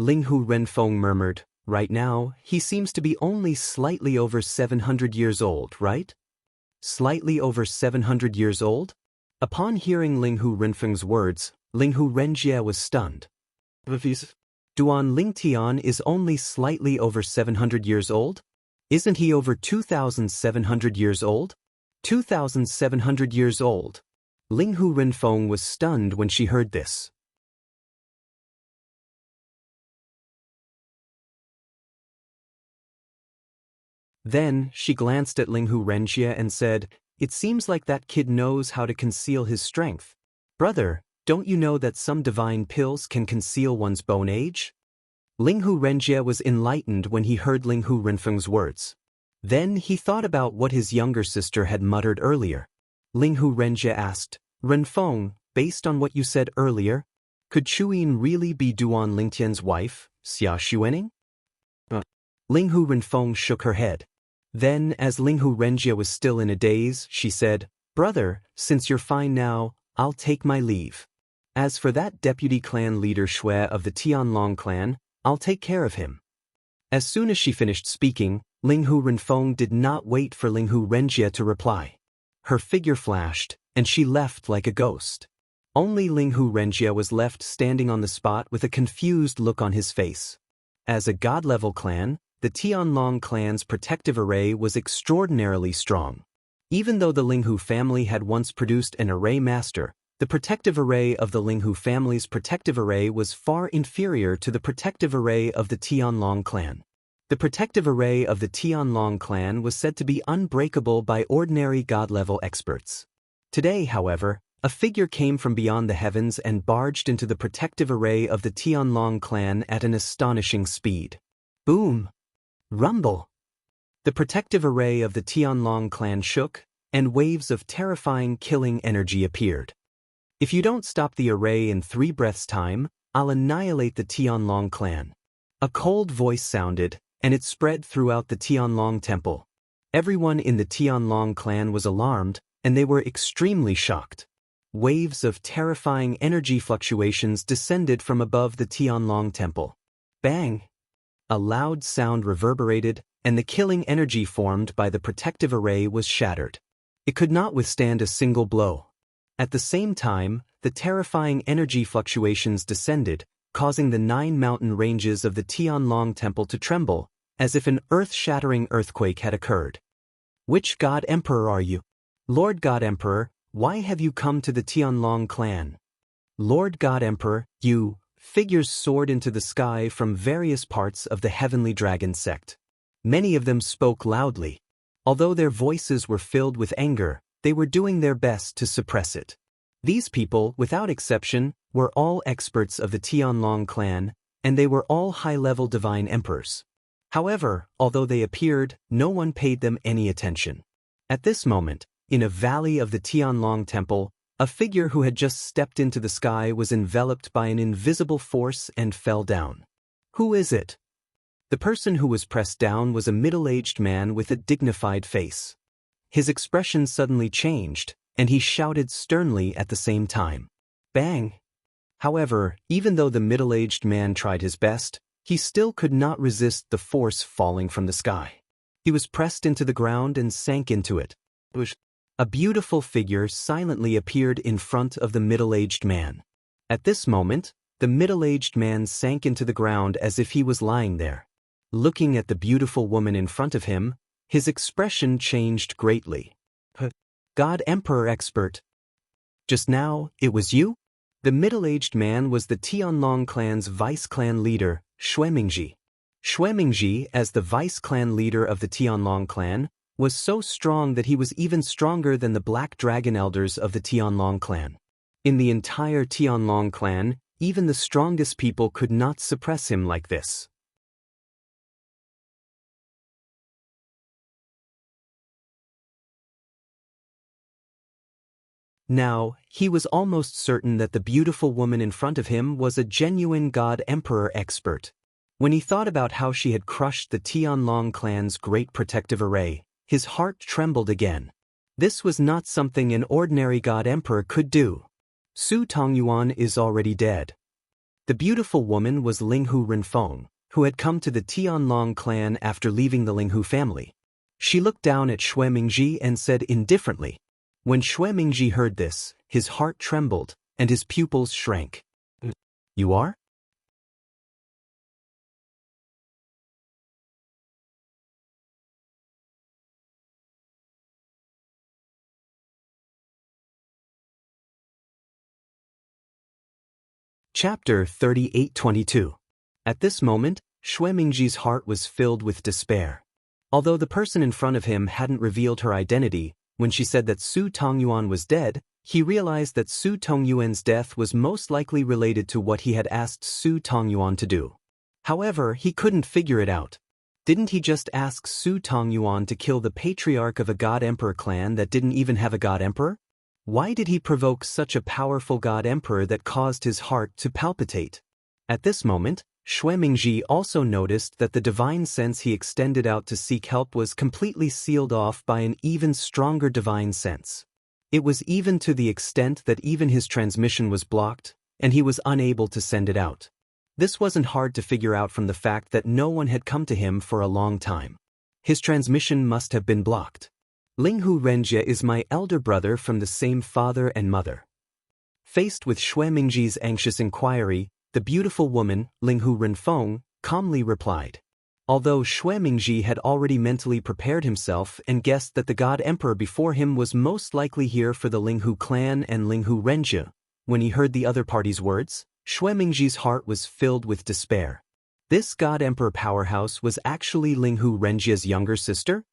Linghu Renfeng murmured, "Right now, he seems to be only slightly over 700 years old, right?" Slightly over 700 years old? Upon hearing Linghu Renfeng's words, Linghu Renjie was stunned. Duan Lingtian is only slightly over 700 years old? Isn't he over 2,700 years old? 2,700 years old. Linghu Renfeng was stunned when she heard this. Then, she glanced at Linghu Renjie and said, "It seems like that kid knows how to conceal his strength. Brother, don't you know that some divine pills can conceal one's bone age?" Linghu Renjie was enlightened when he heard Linghu Renfeng's words. Then he thought about what his younger sister had muttered earlier. Linghu Renjie asked, "Renfeng, based on what you said earlier, could Chuyin really be Duan Lingtian's wife, Xia Xuening?" Linghu Renfeng shook her head. Then, as Linghu Renjie was still in a daze, she said, "Brother, since you're fine now, I'll take my leave. As for that deputy clan leader Shui of the Tianlong clan, I'll take care of him." As soon as she finished speaking, Linghu Renfeng did not wait for Linghu Renjie to reply. Her figure flashed, and she left like a ghost. Only Linghu Renjie was left standing on the spot with a confused look on his face. As a god-level clan, the Tianlong clan's protective array was extraordinarily strong. Even though the Linghu family had once produced an array master, the protective array of the Linghu family's protective array was far inferior to the protective array of the Tianlong clan. The protective array of the Tianlong clan was said to be unbreakable by ordinary god-level experts. Today, however, a figure came from beyond the heavens and barged into the protective array of the Tianlong clan at an astonishing speed. Boom! Rumble! The protective array of the Tianlong clan shook, and waves of terrifying killing energy appeared. "If you don't stop the array in 3 breaths' time, I'll annihilate the Tianlong clan." A cold voice sounded, and it spread throughout the Tianlong temple. Everyone in the Tianlong clan was alarmed, and they were extremely shocked. Waves of terrifying energy fluctuations descended from above the Tianlong temple. Bang! A loud sound reverberated, and the killing energy formed by the protective array was shattered. It could not withstand a single blow. At the same time, the terrifying energy fluctuations descended, causing the 9 mountain ranges of the Tianlong temple to tremble, as if an earth-shattering earthquake had occurred. "Which God Emperor are you?" "Lord God Emperor, why have you come to the Tianlong clan?" "Lord God Emperor, you..." Figures soared into the sky from various parts of the Heavenly Dragon sect. Many of them spoke loudly. Although their voices were filled with anger, they were doing their best to suppress it. These people, without exception, were all experts of the Tianlong clan, and they were all high-level divine emperors. However, although they appeared, no one paid them any attention. At this moment, in a valley of the Tianlong temple, a figure who had just stepped into the sky was enveloped by an invisible force and fell down. Who is it? The person who was pressed down was a middle-aged man with a dignified face. His expression suddenly changed, and he shouted sternly at the same time. Bang! However, even though the middle-aged man tried his best, he still could not resist the force falling from the sky. He was pressed into the ground and sank into it. A beautiful figure silently appeared in front of the middle-aged man. At this moment, the middle-aged man sank into the ground as if he was lying there. Looking at the beautiful woman in front of him, his expression changed greatly. God Emperor Expert. Just now, it was you? The middle-aged man was the Tianlong clan's vice-clan leader, Xuemingji. Xuemingji, as the vice-clan leader of the Tianlong clan, was so strong that he was even stronger than the Black Dragon elders of the Tianlong clan. In the entire Tianlong clan, even the strongest people could not suppress him like this. Now, he was almost certain that the beautiful woman in front of him was a genuine God Emperor expert. When he thought about how she had crushed the Tianlong clan's great protective array, his heart trembled again. This was not something an ordinary God Emperor could do. Su Tongyuan is already dead. The beautiful woman was Linghu Renfeng, who had come to the Tianlong clan after leaving the Linghu family. She looked down at Xuemingji and said indifferently. When Xuemingji heard this, his heart trembled, and his pupils shrank. You are? Chapter 3822. At this moment, Xuemingji's heart was filled with despair. Although the person in front of him hadn't revealed her identity, when she said that Su Tongyuan was dead, he realized that Su Tongyuan's death was most likely related to what he had asked Su Tongyuan to do. However, he couldn't figure it out. Didn't he just ask Su Tongyuan to kill the patriarch of a God Emperor clan that didn't even have a God Emperor? Why did he provoke such a powerful God Emperor that caused his heart to palpitate? At this moment, Xuemingji also noticed that the divine sense he extended out to seek help was completely sealed off by an even stronger divine sense. It was even to the extent that even his transmission was blocked, and he was unable to send it out. This wasn't hard to figure out from the fact that no one had come to him for a long time. His transmission must have been blocked. Linghu Renjie is my elder brother from the same father and mother. Faced with Xuemingji's anxious inquiry, the beautiful woman, Linghu Renfeng, calmly replied. Although Xuemingji had already mentally prepared himself and guessed that the God Emperor before him was most likely here for the Linghu clan and Linghu Renjie, when he heard the other party's words, Xuemingji's heart was filled with despair. This God Emperor powerhouse was actually Linghu Renjie's younger sister?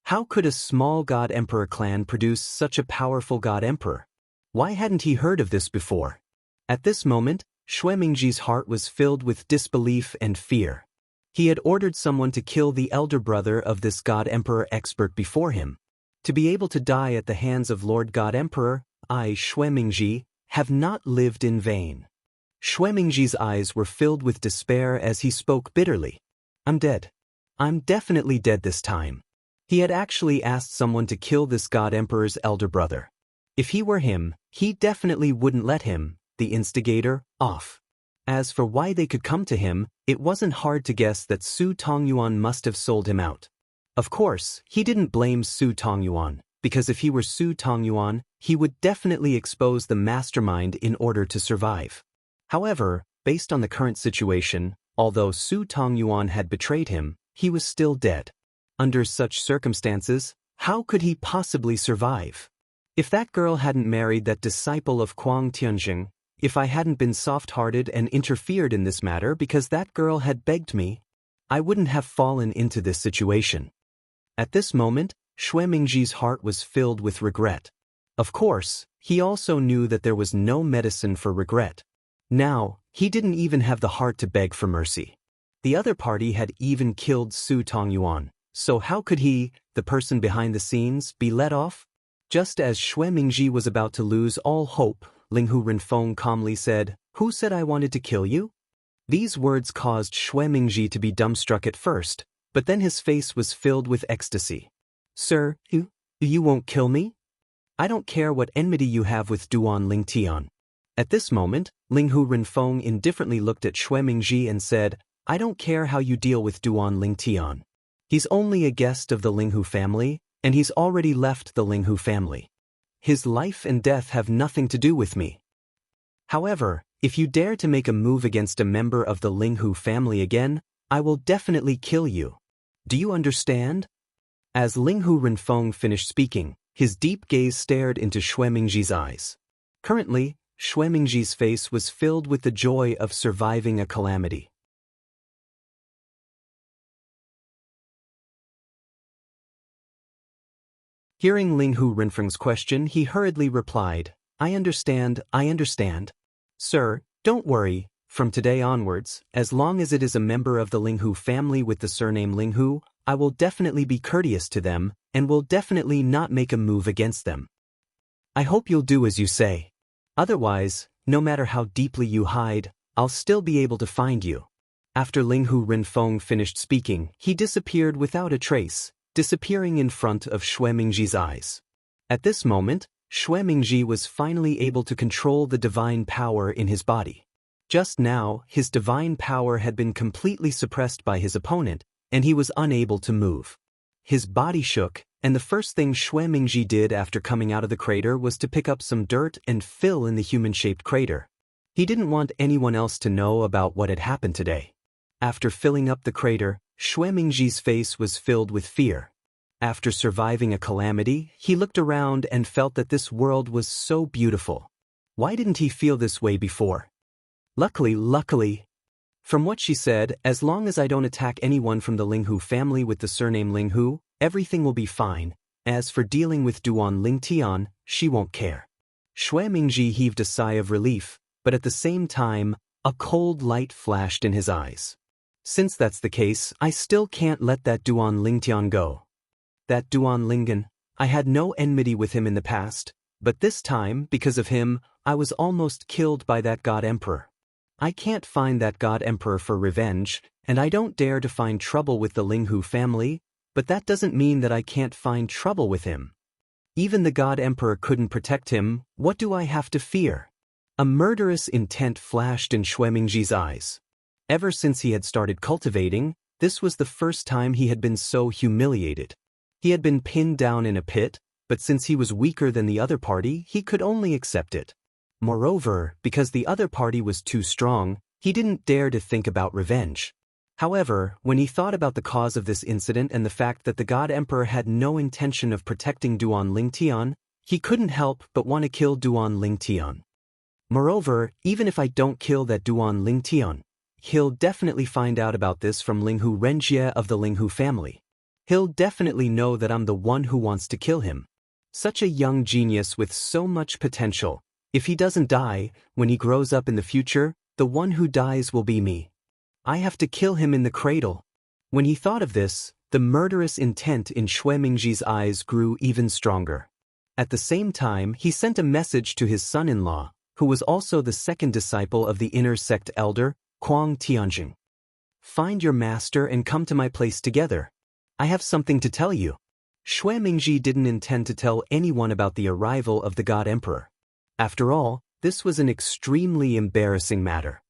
How could a small God Emperor clan produce such a powerful God Emperor? Why hadn't he heard of this before? At this moment, Xuemingji's heart was filled with disbelief and fear. He had ordered someone to kill the elder brother of this God Emperor expert before him. To be able to die at the hands of Lord God Emperor, I, Xuemingji, have not lived in vain. Xuemingji's eyes were filled with despair as he spoke bitterly. I'm dead. I'm definitely dead this time. He had actually asked someone to kill this God Emperor's elder brother. If he were him, he definitely wouldn't let him, the instigator, off. As for why they could come to him, it wasn't hard to guess that Su Tongyuan must have sold him out. Of course, he didn't blame Su Tongyuan, because if he were Su Tongyuan, he would definitely expose the mastermind in order to survive. However, based on the current situation, although Su Tongyuan had betrayed him, he was still dead. Under such circumstances, how could he possibly survive? If that girl hadn't married that disciple of Kuang Tianjing, if I hadn't been soft-hearted and interfered in this matter because that girl had begged me, I wouldn't have fallen into this situation. At this moment, Xuemingji's heart was filled with regret. Of course, he also knew that there was no medicine for regret. Now, he didn't even have the heart to beg for mercy. The other party had even killed Su Tongyuan, so how could he, the person behind the scenes, be let off? Just as Xuemingji was about to lose all hope, Linghu Renfeng calmly said, "Who said I wanted to kill you?" These words caused Xuemingji to be dumbstruck at first, but then his face was filled with ecstasy. Sir, you won't kill me? I don't care what enmity you have with Duan Lingtian. At this moment, Linghu Renfeng indifferently looked at Xue Mingji and said, I don't care how you deal with Duan Lingtian. He's only a guest of the Linghu family, and he's already left the Linghu family. His life and death have nothing to do with me. However, if you dare to make a move against a member of the Linghu family again, I will definitely kill you. Do you understand? As Linghu Renfeng finished speaking, his deep gaze stared into Xue Mingji's eyes. Currently, Xue Mingji's face was filled with the joy of surviving a calamity. Hearing Linghu Renfeng's question, he hurriedly replied, I understand. Sir, don't worry, from today onwards, as long as it is a member of the Linghu family with the surname Linghu, I will definitely be courteous to them, and will definitely not make a move against them. I hope you'll do as you say. Otherwise, no matter how deeply you hide, I'll still be able to find you. After Linghu Renfeng finished speaking, he disappeared without a trace, disappearing in front of Xue Mingji's eyes. At this moment, Xue Mingji was finally able to control the divine power in his body. Just now, his divine power had been completely suppressed by his opponent, and he was unable to move. His body shook, and the first thing Xue Mingji did after coming out of the crater was to pick up some dirt and fill in the human-shaped crater. He didn't want anyone else to know about what had happened today. After filling up the crater, Xue Mingji's face was filled with fear. After surviving a calamity, he looked around and felt that this world was so beautiful. Why didn't he feel this way before? Luckily. From what she said, as long as I don't attack anyone from the Linghu family with the surname Linghu, everything will be fine. As for dealing with Duan Lingtian, she won't care. Xue Mingji heaved a sigh of relief, but at the same time, a cold light flashed in his eyes. Since that's the case, I still can't let that Duan Lingtian go. That Duan Lingen, I had no enmity with him in the past, but this time, because of him, I was almost killed by that God Emperor. I can't find that God Emperor for revenge, and I don't dare to find trouble with the Linghu family, but that doesn't mean that I can't find trouble with him. Even the God Emperor couldn't protect him, what do I have to fear? A murderous intent flashed in Xue Mingji's eyes. Ever since he had started cultivating, this was the first time he had been so humiliated. He had been pinned down in a pit, but since he was weaker than the other party, he could only accept it. Moreover, because the other party was too strong, he didn't dare to think about revenge. However, when he thought about the cause of this incident and the fact that the God Emperor had no intention of protecting Duan Lingtian, he couldn't help but want to kill Duan Lingtian. Moreover, even if I don't kill that Duan Lingtian, he'll definitely find out about this from Linghu Renjie of the Linghu family. He'll definitely know that I'm the one who wants to kill him. Such a young genius with so much potential. If he doesn't die, when he grows up in the future, the one who dies will be me. I have to kill him in the cradle. When he thought of this, the murderous intent in Xue Mingji's eyes grew even stronger. At the same time, he sent a message to his son-in-law, who was also the second disciple of the inner sect elder, Kuang Tianjing. Find your master and come to my place together. I have something to tell you. Xue Mingji didn't intend to tell anyone about the arrival of the God Emperor. After all, this was an extremely embarrassing matter.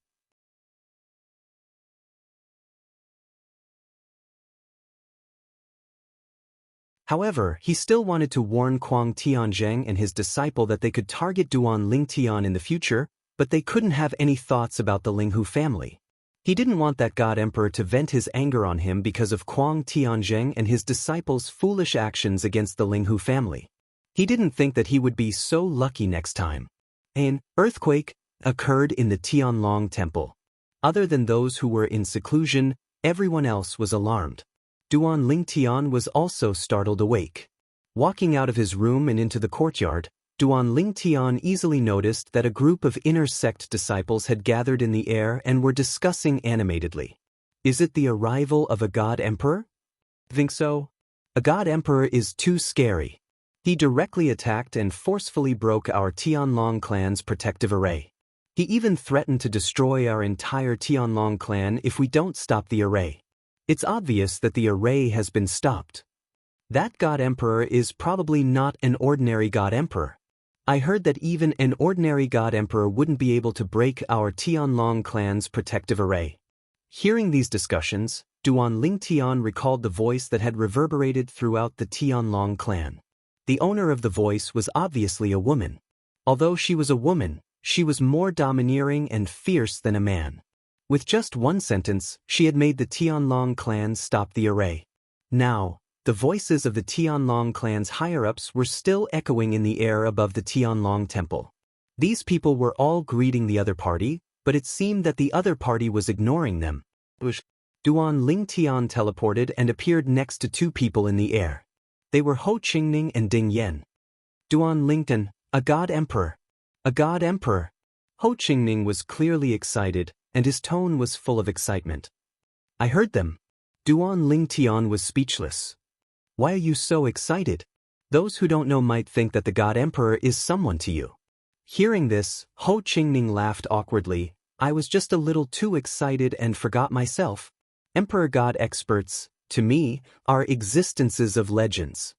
However, he still wanted to warn Kuang Tianzheng and his disciple that they could target Duan Lingtian in the future, but they couldn't have any thoughts about the Linghu family. He didn't want that God Emperor to vent his anger on him because of Kuang Tianzheng and his disciples' foolish actions against the Linghu family. He didn't think that he would be so lucky next time. An earthquake occurred in the Tianlong temple. Other than those who were in seclusion, everyone else was alarmed. Duan Lingtian was also startled awake. Walking out of his room and into the courtyard, Duan Lingtian easily noticed that a group of inner sect disciples had gathered in the air and were discussing animatedly. Is it the arrival of a God Emperor? Think so? A God Emperor is too scary. He directly attacked and forcefully broke our Tianlong clan's protective array. He even threatened to destroy our entire Tianlong clan if we don't stop the array. It's obvious that the array has been stopped. That God Emperor is probably not an ordinary God Emperor. I heard that even an ordinary God Emperor wouldn't be able to break our Tianlong clan's protective array. Hearing these discussions, Duan Lingtian recalled the voice that had reverberated throughout the Tianlong clan. The owner of the voice was obviously a woman. Although she was a woman, she was more domineering and fierce than a man. With just one sentence, she had made the Tianlong clan stop the array. Now, the voices of the Tianlong clan's higher-ups were still echoing in the air above the Tianlong temple. These people were all greeting the other party, but it seemed that the other party was ignoring them. Duan Lingtian teleported and appeared next to two people in the air. They were Ho Qingning and Ding Yan. Duan Lingtian, a God Emperor. A God Emperor. Ho Qingning was clearly excited, and his tone was full of excitement. I heard them. Duan Lingtian was speechless. Why are you so excited? Those who don't know might think that the God Emperor is someone to you. Hearing this, Ho Qingning laughed awkwardly. I was just a little too excited and forgot myself. Emperor God experts, to me, are existences of legends.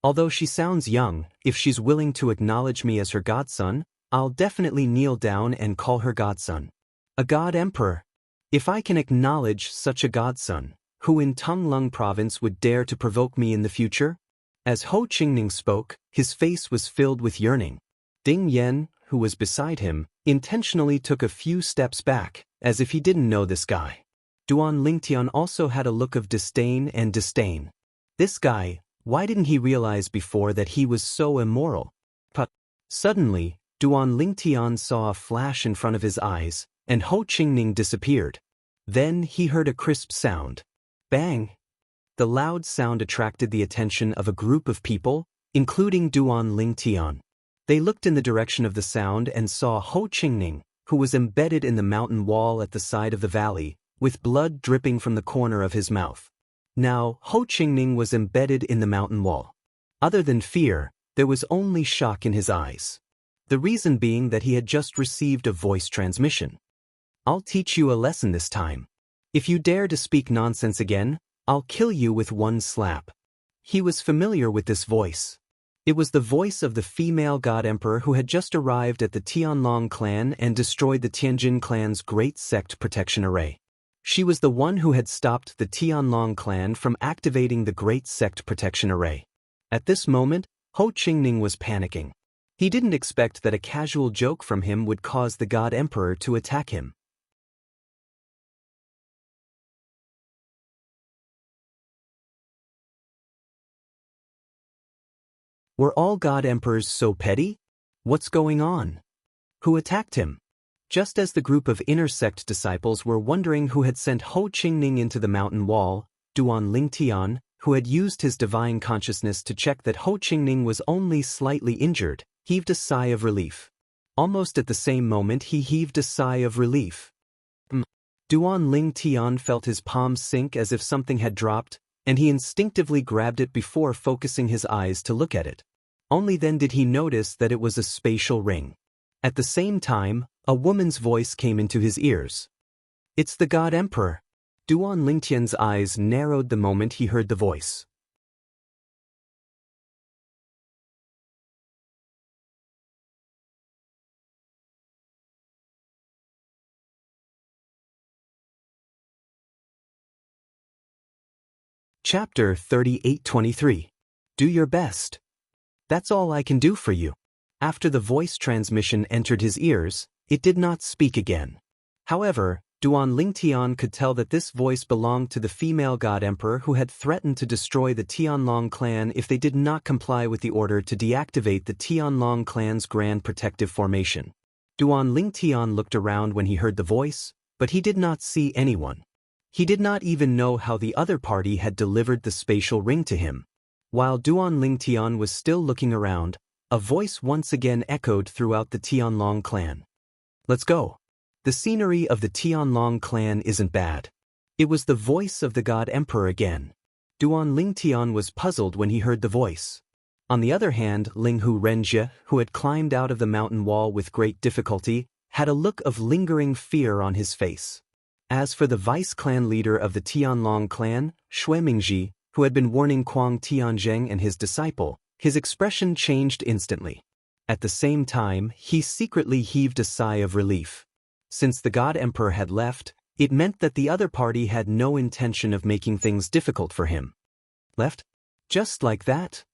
Although she sounds young, if she's willing to acknowledge me as her godson, I'll definitely kneel down and call her godson. A God Emperor. If I can acknowledge such a godson, who in Tonglung province would dare to provoke me in the future? As Ho Qingning spoke, his face was filled with yearning. Ding Yan, who was beside him, intentionally took a few steps back, as if he didn't know this guy. Duan Lingtian also had a look of disdain and disdain. This guy, why didn't he realize before that he was so immoral? But suddenly, Duan Lingtian saw a flash in front of his eyes, and Ho Qingning disappeared. Then he heard a crisp sound. Bang! The loud sound attracted the attention of a group of people, including Duan Lingtian. They looked in the direction of the sound and saw Ho Qingning, who was embedded in the mountain wall at the side of the valley, with blood dripping from the corner of his mouth. Now, Ho Qingning was embedded in the mountain wall. Other than fear, there was only shock in his eyes. The reason being that he had just received a voice transmission. I'll teach you a lesson this time. If you dare to speak nonsense again, I'll kill you with one slap. He was familiar with this voice. It was the voice of the female God Emperor who had just arrived at the Tianlong clan and destroyed the Tianjin clan's great sect protection array. She was the one who had stopped the Tianlong clan from activating the great sect protection array. At this moment, Ho Qingning was panicking. He didn't expect that a casual joke from him would cause the God Emperor to attack him. Were all God Emperors so petty? What's going on? Who attacked him? Just as the group of inner sect disciples were wondering who had sent Ho Qingning into the mountain wall, Duan Lingtian, who had used his divine consciousness to check that Ho Qingning was only slightly injured, heaved a sigh of relief. Almost at the same moment he heaved a sigh of relief. Duan Lingtian felt his palms sink as if something had dropped, and he instinctively grabbed it before focusing his eyes to look at it. Only then did he notice that it was a spatial ring. At the same time, a woman's voice came into his ears. It's the God Emperor. Duan Lingtian's eyes narrowed the moment he heard the voice. Chapter 38-23. Do your best. That's all I can do for you. After the voice transmission entered his ears, it did not speak again. However, Duan Lingtian could tell that this voice belonged to the female God Emperor who had threatened to destroy the Tianlong clan if they did not comply with the order to deactivate the Tianlong clan's Grand Protective Formation. Duan Lingtian looked around when he heard the voice, but he did not see anyone. He did not even know how the other party had delivered the spatial ring to him. While Duan Lingtian was still looking around, a voice once again echoed throughout the Tianlong clan. Let's go. The scenery of the Tianlong clan isn't bad. It was the voice of the God Emperor again. Duan Lingtian was puzzled when he heard the voice. On the other hand, Linghu Renjie, who had climbed out of the mountain wall with great difficulty, had a look of lingering fear on his face. As for the vice-clan leader of the Tianlong clan, Shui Mingji, who had been warning Kuang Tianzheng and his disciple, his expression changed instantly. At the same time, he secretly heaved a sigh of relief. Since the God Emperor had left, it meant that the other party had no intention of making things difficult for him. Left? Just like that?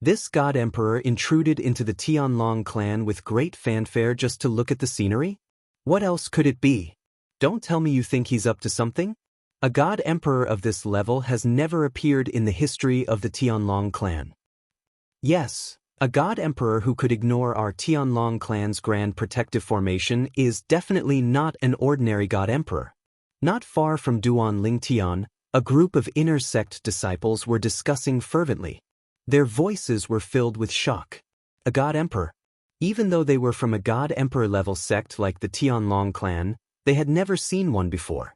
This God Emperor intruded into the Tianlong clan with great fanfare just to look at the scenery? What else could it be? Don't tell me you think he's up to something? A God Emperor of this level has never appeared in the history of the Tianlong clan. Yes, a God Emperor who could ignore our Tianlong clan's grand protective formation is definitely not an ordinary God Emperor. Not far from Duan Lingtian, a group of inner sect disciples were discussing fervently. Their voices were filled with shock. A God Emperor. Even though they were from a God Emperor level sect like the Tianlong clan, they had never seen one before.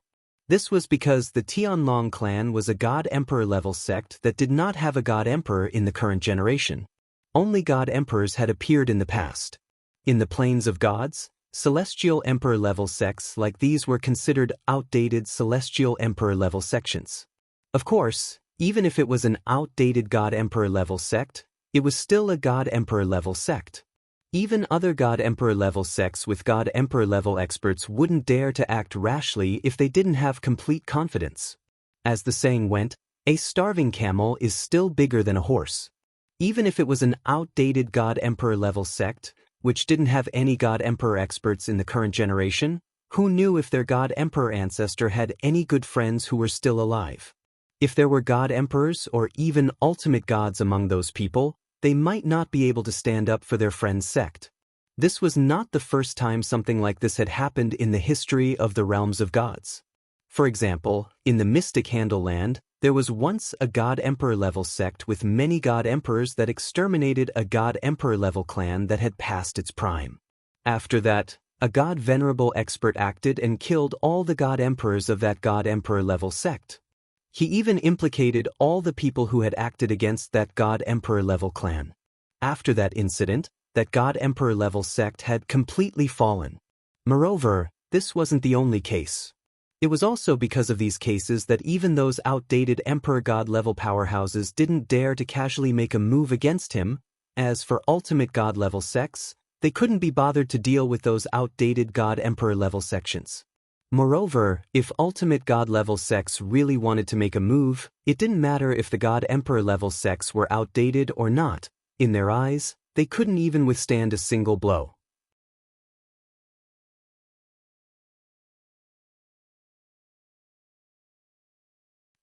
This was because the Tianlong clan was a God Emperor level sect that did not have a God Emperor in the current generation. Only God Emperors had appeared in the past. In the Plains of Gods, Celestial Emperor level sects like these were considered outdated Celestial Emperor level sections. Of course, even if it was an outdated God Emperor level sect, it was still a God Emperor level sect. Even other God Emperor level sects with God Emperor level experts wouldn't dare to act rashly if they didn't have complete confidence. As the saying went, a starving camel is still bigger than a horse. Even if it was an outdated God Emperor level sect, which didn't have any God Emperor experts in the current generation, who knew if their God Emperor ancestor had any good friends who were still alive? If there were God Emperors or even ultimate gods among those people, they might not be able to stand up for their friend's sect. This was not the first time something like this had happened in the history of the realms of gods. For example, in the Mystic Handle Land, there was once a God Emperor level sect with many God Emperors that exterminated a God Emperor level clan that had passed its prime. After that, a God Venerable expert acted and killed all the God Emperors of that God Emperor level sect. He even implicated all the people who had acted against that God Emperor level clan. After that incident, that God Emperor level sect had completely fallen. Moreover, this wasn't the only case. It was also because of these cases that even those outdated Emperor God level powerhouses didn't dare to casually make a move against him. As for ultimate God level sects, they couldn't be bothered to deal with those outdated God Emperor level sections. Moreover, if ultimate God level sects really wanted to make a move, it didn't matter if the God Emperor level sects were outdated or not. In their eyes, they couldn't even withstand a single blow.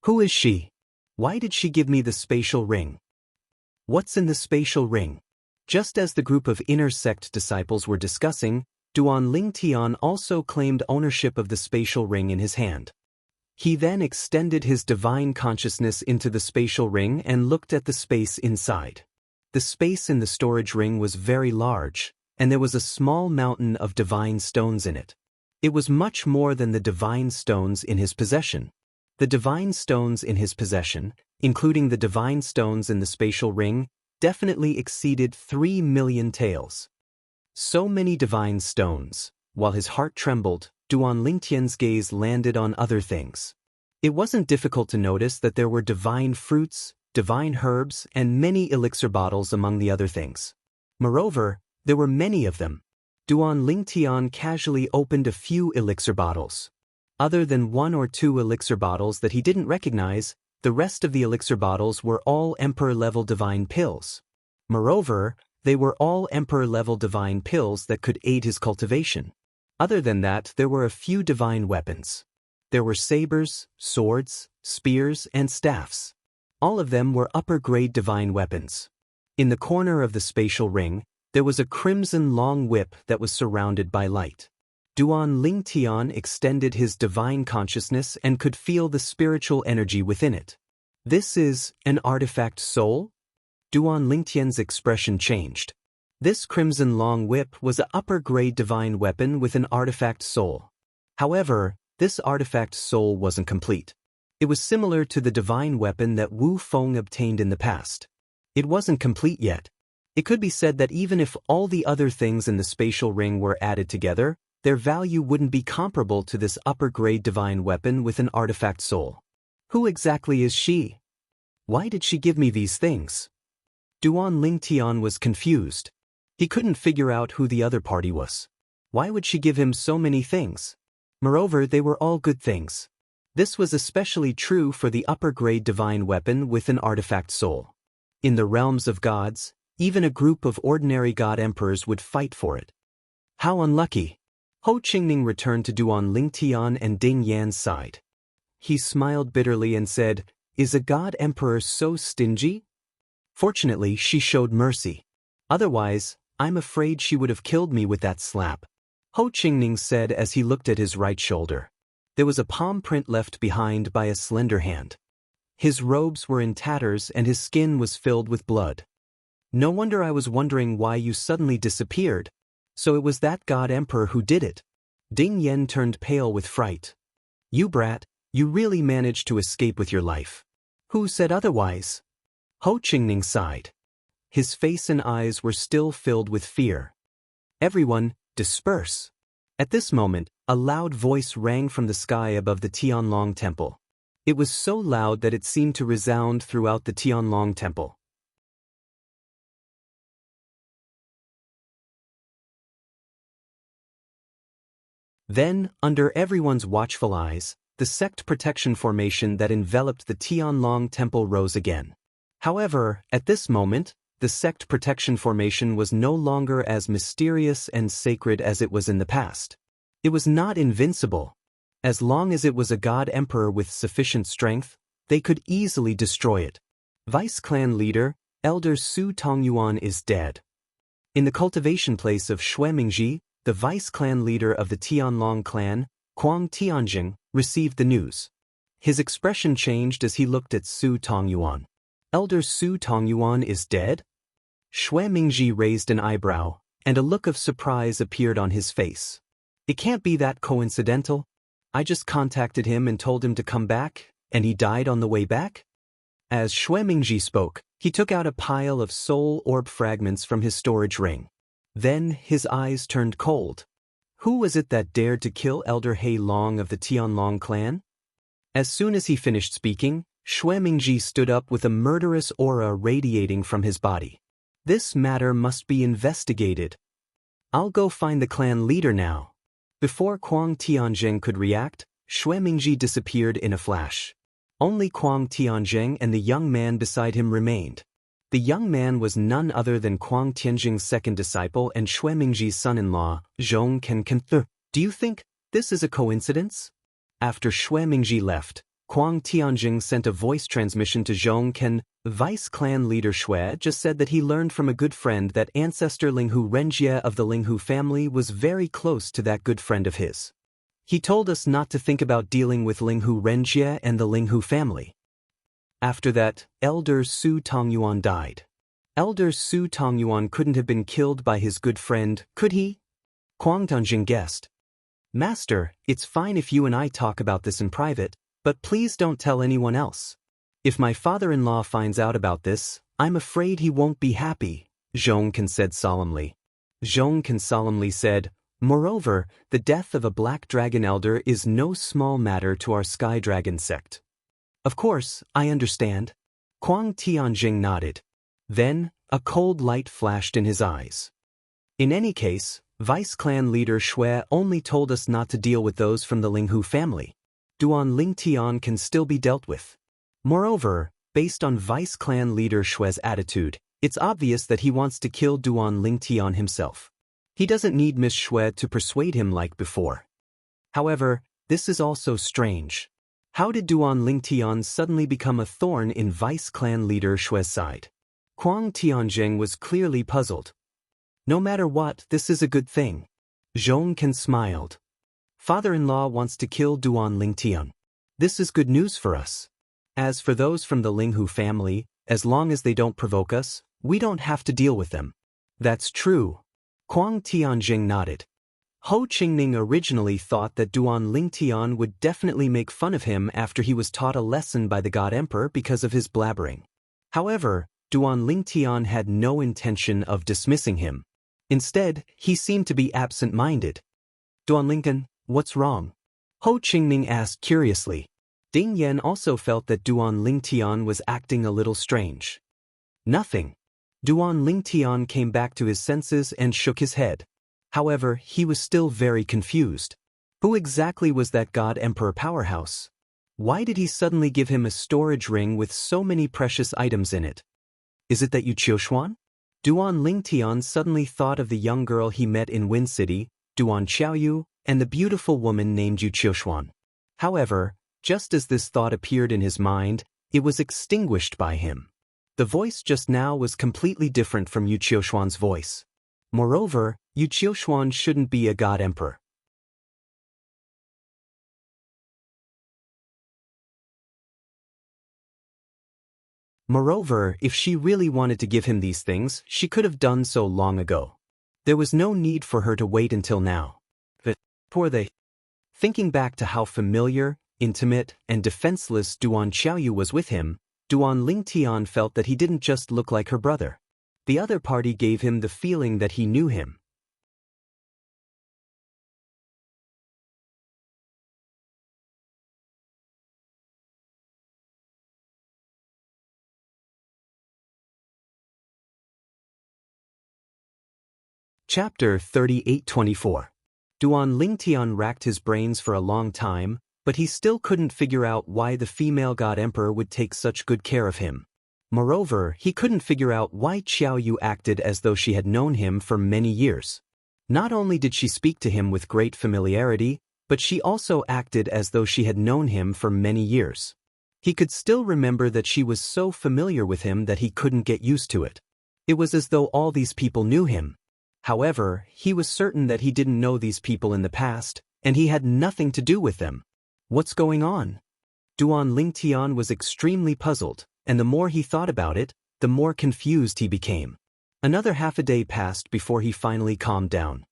Who is she? Why did she give me the spatial ring? What's in the spatial ring? Just as the group of inner sect disciples were discussing, Duan Lingtian also claimed ownership of the spatial ring in his hand. He then extended his divine consciousness into the spatial ring and looked at the space inside. The space in the storage ring was very large, and there was a small mountain of divine stones in it. It was much more than the divine stones in his possession. The divine stones in his possession, including the divine stones in the spatial ring, definitely exceeded 3 million taels. So many divine stones. While his heart trembled, Duan Lingtian's gaze landed on other things. It wasn't difficult to notice that there were divine fruits, divine herbs, and many elixir bottles among the other things. Moreover, there were many of them. Duan Lingtian casually opened a few elixir bottles. Other than 1 or 2 elixir bottles that he didn't recognize, the rest of the elixir bottles were all Emperor-level divine pills. Moreover, they were all Emperor-level divine pills that could aid his cultivation. Other than that, there were a few divine weapons. There were sabers, swords, spears, and staffs. All of them were upper-grade divine weapons. In the corner of the spatial ring, there was a crimson long whip that was surrounded by light. Duan Lingtian extended his divine consciousness and could feel the spiritual energy within it. This is an artifact soul? Duan Lingtian's expression changed. This crimson long whip was an upper-grade divine weapon with an artifact soul. However, this artifact soul wasn't complete. It was similar to the divine weapon that Wu Feng obtained in the past. It wasn't complete yet. It could be said that even if all the other things in the spatial ring were added together, their value wouldn't be comparable to this upper-grade divine weapon with an artifact soul. Who exactly is she? Why did she give me these things? Duan Lingtian was confused. He couldn't figure out who the other party was. Why would she give him so many things? Moreover, they were all good things. This was especially true for the upper-grade divine weapon with an artifact soul. In the realms of gods, even a group of ordinary god emperors would fight for it. How unlucky! Ho Qingning returned to Duan Lingtian and Ding Yan's side. He smiled bitterly and said, "Is a god emperor so stingy?" Fortunately, she showed mercy. Otherwise, I'm afraid she would have killed me with that slap. Ho Qingning said as he looked at his right shoulder. There was a palm print left behind by a slender hand. His robes were in tatters and his skin was filled with blood. No wonder I was wondering why you suddenly disappeared. So it was that god emperor who did it. Ding Yan turned pale with fright. You brat, you really managed to escape with your life. Who said otherwise? Ho Qingning sighed. His face and eyes were still filled with fear. Everyone, disperse. At this moment, a loud voice rang from the sky above the Tianlong temple. It was so loud that it seemed to resound throughout the Tianlong temple. Then, under everyone's watchful eyes, the sect protection formation that enveloped the Tianlong temple rose again. However, at this moment, the sect protection formation was no longer as mysterious and sacred as it was in the past. It was not invincible. As long as it was a god emperor with sufficient strength, they could easily destroy it. Vice clan leader, Elder Su Tongyuan is dead. In the cultivation place of Xuemingji, the vice clan leader of the Tianlong clan, Kuang Tianjing, received the news. His expression changed as he looked at Su Tongyuan. Elder Su Tongyuan is dead? Xuemingji raised an eyebrow, and a look of surprise appeared on his face. It can't be that coincidental. I just contacted him and told him to come back, and he died on the way back? As Xuemingji spoke, he took out a pile of soul orb fragments from his storage ring. Then his eyes turned cold. Who was it that dared to kill Elder He Long of the Tianlong clan? As soon as he finished speaking, Xuemingji stood up with a murderous aura radiating from his body. This matter must be investigated. I'll go find the clan leader now. Before Kuang Tianjing could react, Xuemingji disappeared in a flash. Only Kuang Tianjing and the young man beside him remained. The young man was none other than Kuang Tianjing's second disciple and Xuemingji's son-in-law, Zhong Ken. Do you think this is a coincidence? After Xuemingji left, Kuang Tianjing sent a voice transmission to Zhong Ken. Vice clan leader Xue just said that he learned from a good friend that ancestor Linghu Renjie of the Linghu family was very close to that good friend of his. He told us not to think about dealing with Linghu Renjie and the Linghu family. After that, Elder Su Tongyuan died. Elder Su Tongyuan couldn't have been killed by his good friend, could he? Kuang Tianjing guessed. Master, it's fine if you and I talk about this in private, but please don't tell anyone else. If my father-in-law finds out about this, I'm afraid he won't be happy, Zhong Ken said solemnly. Zhong Ken solemnly said, Moreover, the death of a black dragon elder is no small matter to our sky dragon sect. Of course, I understand. Kuang Tianjing nodded. Then, a cold light flashed in his eyes. In any case, Vice Clan leader Xue only told us not to deal with those from the Linghu family. Duan Lingtian can still be dealt with. Moreover, based on Vice Clan leader Xue's attitude, it's obvious that he wants to kill Duan Lingtian himself. He doesn't need Miss Xue to persuade him like before. However, this is also strange. How did Duan Lingtian suddenly become a thorn in Vice Clan leader Xue's side? Kuang Tianjing was clearly puzzled. No matter what, this is a good thing. Zhong Ken smiled. Father-in-law wants to kill Duan Lingtian. This is good news for us. As for those from the Linghu family, as long as they don't provoke us, we don't have to deal with them. That's true. Kuang Tianjing nodded. Ho Qingning originally thought that Duan Lingtian would definitely make fun of him after he was taught a lesson by the God Emperor because of his blabbering. However, Duan Lingtian had no intention of dismissing him. Instead, he seemed to be absent-minded. Duan Lingtian, what's wrong? Ho Qingning asked curiously. Ding Yan also felt that Duan Lingtian was acting a little strange. Nothing. Duan Lingtian came back to his senses and shook his head. However, he was still very confused. Who exactly was that God Emperor powerhouse? Why did he suddenly give him a storage ring with so many precious items in it? Is it that Yu Qiuxuan? Duan Lingtian suddenly thought of the young girl he met in Wind City, Duan Xiaoyu, and the beautiful woman named Yu Qiuxuan. However, just as this thought appeared in his mind, it was extinguished by him. The voice just now was completely different from Yu Qiuxuan's voice. Moreover, Yu Qiuxuan shouldn't be a god emperor. Moreover, if she really wanted to give him these things, she could have done so long ago. There was no need for her to wait until now. But, thinking back to how familiar, intimate, and defenseless Duan Xiaoyu was with him, Duan Lingtian felt that he didn't just look like her brother. The other party gave him the feeling that he knew him. Chapter 38-24. Duan Lingtian racked his brains for a long time, but he still couldn't figure out why the female god emperor would take such good care of him. Moreover, he couldn't figure out why Xiaoyu acted as though she had known him for many years. Not only did she speak to him with great familiarity, but she also acted as though she had known him for many years. He could still remember that she was so familiar with him that he couldn't get used to it. It was as though all these people knew him. However, he was certain that he didn't know these people in the past, and he had nothing to do with them. What's going on? Duan Lingtian was extremely puzzled, and the more he thought about it, the more confused he became. Another half a day passed before he finally calmed down.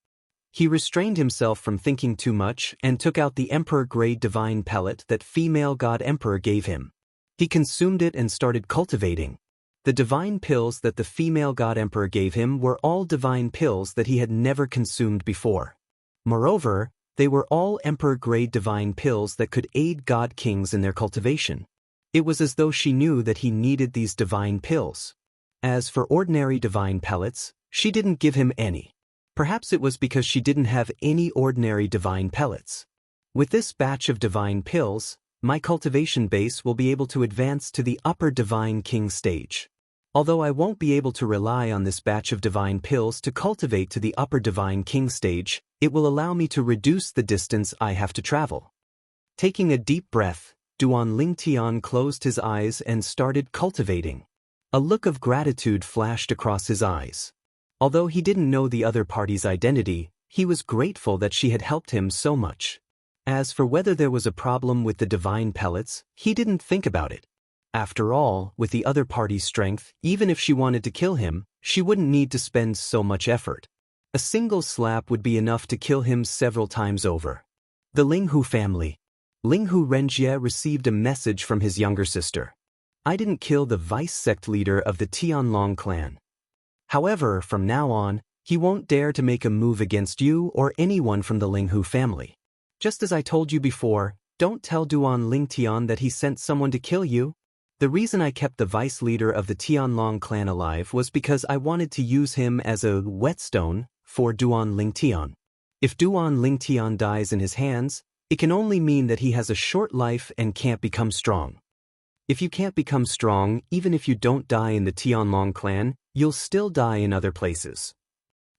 He restrained himself from thinking too much and took out the Emperor-grade divine pellet that female god emperor gave him. He consumed it and started cultivating. The divine pills that the female god emperor gave him were all divine pills that he had never consumed before. Moreover, they were all emperor-grade divine pills that could aid god kings in their cultivation. It was as though she knew that he needed these divine pills. As for ordinary divine pellets, she didn't give him any. Perhaps it was because she didn't have any ordinary divine pellets. With this batch of divine pills, my cultivation base will be able to advance to the upper divine king stage. Although I won't be able to rely on this batch of divine pills to cultivate to the upper divine king stage, it will allow me to reduce the distance I have to travel. Taking a deep breath, Duan Lingtian closed his eyes and started cultivating. A look of gratitude flashed across his eyes. Although he didn't know the other party's identity, he was grateful that she had helped him so much. As for whether there was a problem with the divine pellets, he didn't think about it. After all, with the other party's strength, even if she wanted to kill him, she wouldn't need to spend so much effort. A single slap would be enough to kill him several times over. The Linghu family. Linghu Renjie received a message from his younger sister. I didn't kill the vice sect leader of the Tianlong clan. However, from now on, he won't dare to make a move against you or anyone from the Linghu family. Just as I told you before, don't tell Duan Lingtian that he sent someone to kill you. The reason I kept the vice leader of the Tianlong clan alive was because I wanted to use him as a whetstone for Duan Lingtian. If Duan Lingtian dies in his hands, it can only mean that he has a short life and can't become strong. If you can't become strong, even if you don't die in the Tianlong clan, you'll still die in other places.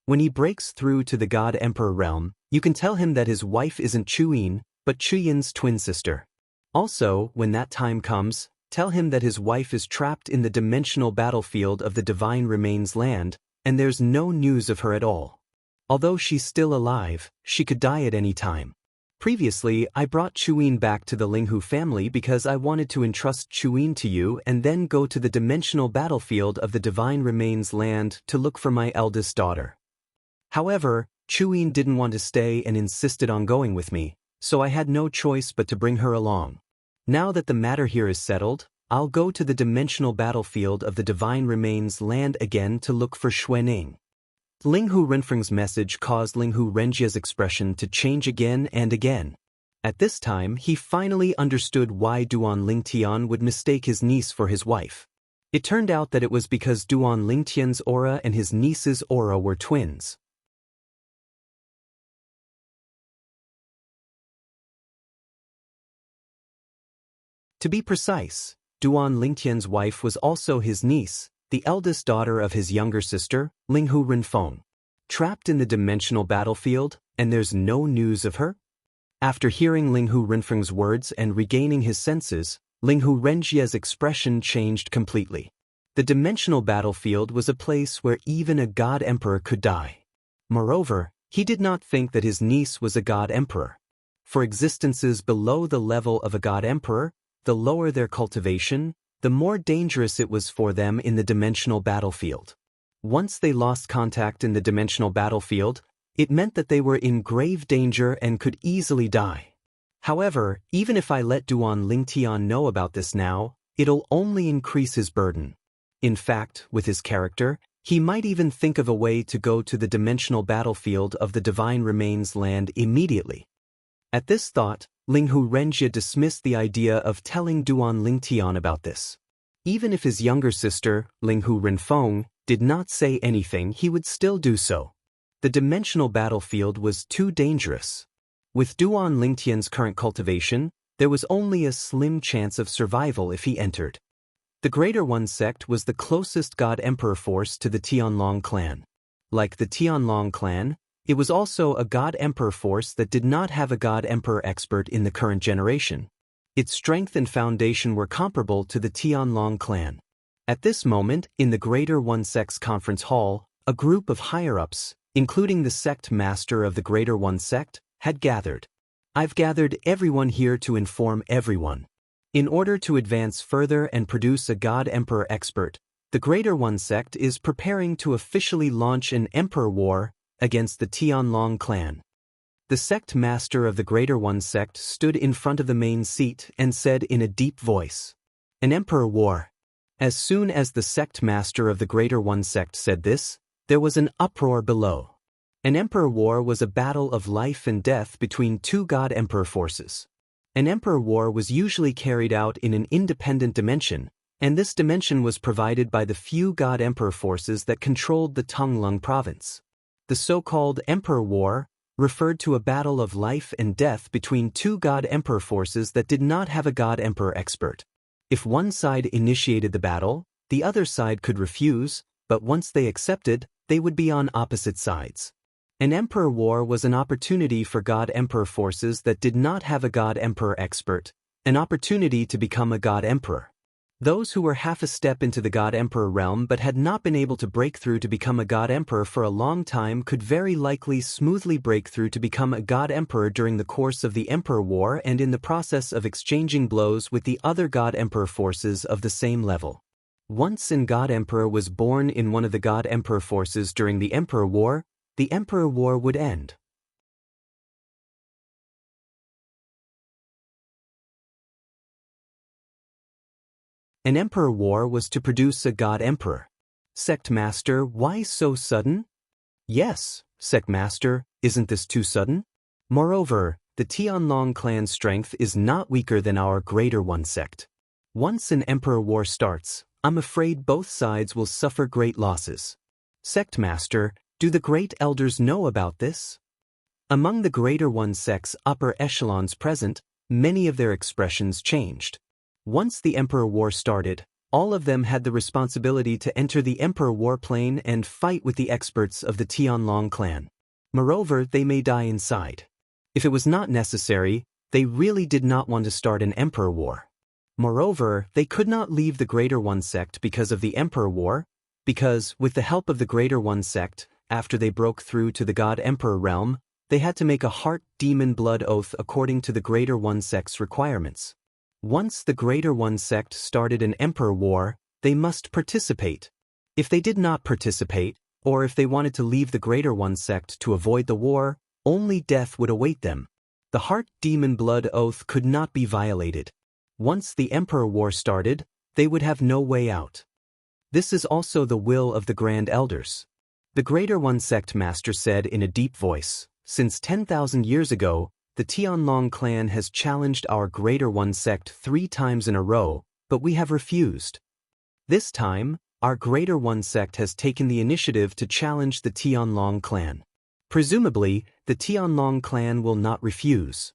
When he breaks through to the God Emperor realm, you can tell him that his wife isn't Chuyin, but Chuyin's twin sister. Also, when that time comes, tell him that his wife is trapped in the dimensional battlefield of the Divine Remains land, and there's no news of her at all. Although she's still alive, she could die at any time. Previously, I brought Chuyin back to the Linghu family because I wanted to entrust Chuyin to you and then go to the dimensional battlefield of the Divine Remains land to look for my eldest daughter. However, Chuyin didn't want to stay and insisted on going with me, so I had no choice but to bring her along. Now that the matter here is settled, I'll go to the dimensional battlefield of the Divine Remains land again to look for Xuening. Linghu Renfeng's message caused Linghu Renjie's expression to change again and again. At this time, he finally understood why Duan Lingtian would mistake his niece for his wife. It turned out that it was because Duan Lingtian's aura and his niece's aura were twins. To be precise, Duan Lingtian's wife was also his niece, the eldest daughter of his younger sister, Linghu Renfeng. Trapped in the dimensional battlefield, and there's no news of her? After hearing Linghu Renfeng's words and regaining his senses, Linghu Renjia's expression changed completely. The dimensional battlefield was a place where even a god emperor could die. Moreover, he did not think that his niece was a god emperor. For existences below the level of a god emperor, the lower their cultivation, the more dangerous it was for them in the dimensional battlefield. Once they lost contact in the dimensional battlefield, it meant that they were in grave danger and could easily die. However, even if I let Duan Lingtian know about this now, it'll only increase his burden. In fact, with his character, he might even think of a way to go to the dimensional battlefield of the Divine Remains land immediately. At this thought, Linghu Renjia dismissed the idea of telling Duan Lingtian about this. Even if his younger sister, Linghu Renfeng, did not say anything, he would still do so. The dimensional battlefield was too dangerous. With Duan Lingtian's current cultivation, there was only a slim chance of survival if he entered. The Greater One sect was the closest God Emperor force to the Tianlong clan. Like the Tianlong clan, it was also a God Emperor force that did not have a God Emperor expert in the current generation. Its strength and foundation were comparable to the Tianlong clan. At this moment, in the Greater One sect's conference hall, a group of higher-ups, including the sect master of the Greater One sect, had gathered. I've gathered everyone here to inform everyone. In order to advance further and produce a God Emperor expert, the Greater One sect is preparing to officially launch an Emperor War against the Tianlong clan. The sect master of the Greater One sect stood in front of the main seat and said in a deep voice, "An Emperor War." As soon as the sect master of the Greater One sect said this, there was an uproar below. An Emperor War was a battle of life and death between two God Emperor forces. An Emperor War was usually carried out in an independent dimension, and this dimension was provided by the few God Emperor forces that controlled the Tonglung province. The so-called Emperor War referred to a battle of life and death between two God Emperor forces that did not have a God Emperor expert. If one side initiated the battle, the other side could refuse, but once they accepted, they would be on opposite sides. An Emperor War was an opportunity for God Emperor forces that did not have a God Emperor expert, an opportunity to become a God Emperor. Those who were half a step into the God Emperor realm but had not been able to break through to become a God Emperor for a long time could very likely smoothly break through to become a God Emperor during the course of the Emperor War and in the process of exchanging blows with the other God Emperor forces of the same level. Once an God Emperor was born in one of the God Emperor forces during the Emperor War, the Emperor War would end. An Emperor War was to produce a God Emperor. Sect Master, why so sudden? Yes, Sect Master, isn't this too sudden? Moreover, the Tianlong clan's strength is not weaker than our Greater One sect. Once an Emperor War starts, I'm afraid both sides will suffer great losses. Sect Master, do the Great Elders know about this? Among the Greater One sect's upper echelons present, many of their expressions changed. Once the Emperor War started, all of them had the responsibility to enter the Emperor War plane and fight with the experts of the Tianlong clan. Moreover, they may die inside. If it was not necessary, they really did not want to start an Emperor War. Moreover, they could not leave the Greater One sect because of the Emperor War, because, with the help of the Greater One sect, after they broke through to the God Emperor realm, they had to make a heart demon blood oath according to the Greater One sect's requirements. Once the Greater One sect started an Emperor War, they must participate. If they did not participate, or if they wanted to leave the Greater One sect to avoid the war, only death would await them. The Heart Demon Blood Oath could not be violated. Once the Emperor War started, they would have no way out. This is also the will of the Grand Elders. The Greater One sect master said in a deep voice, "Since 10,000 years ago, the Tianlong clan has challenged our Greater One sect 3 times in a row, but we have refused. This time, our Greater One sect has taken the initiative to challenge the Tianlong clan. Presumably, the Tianlong clan will not refuse.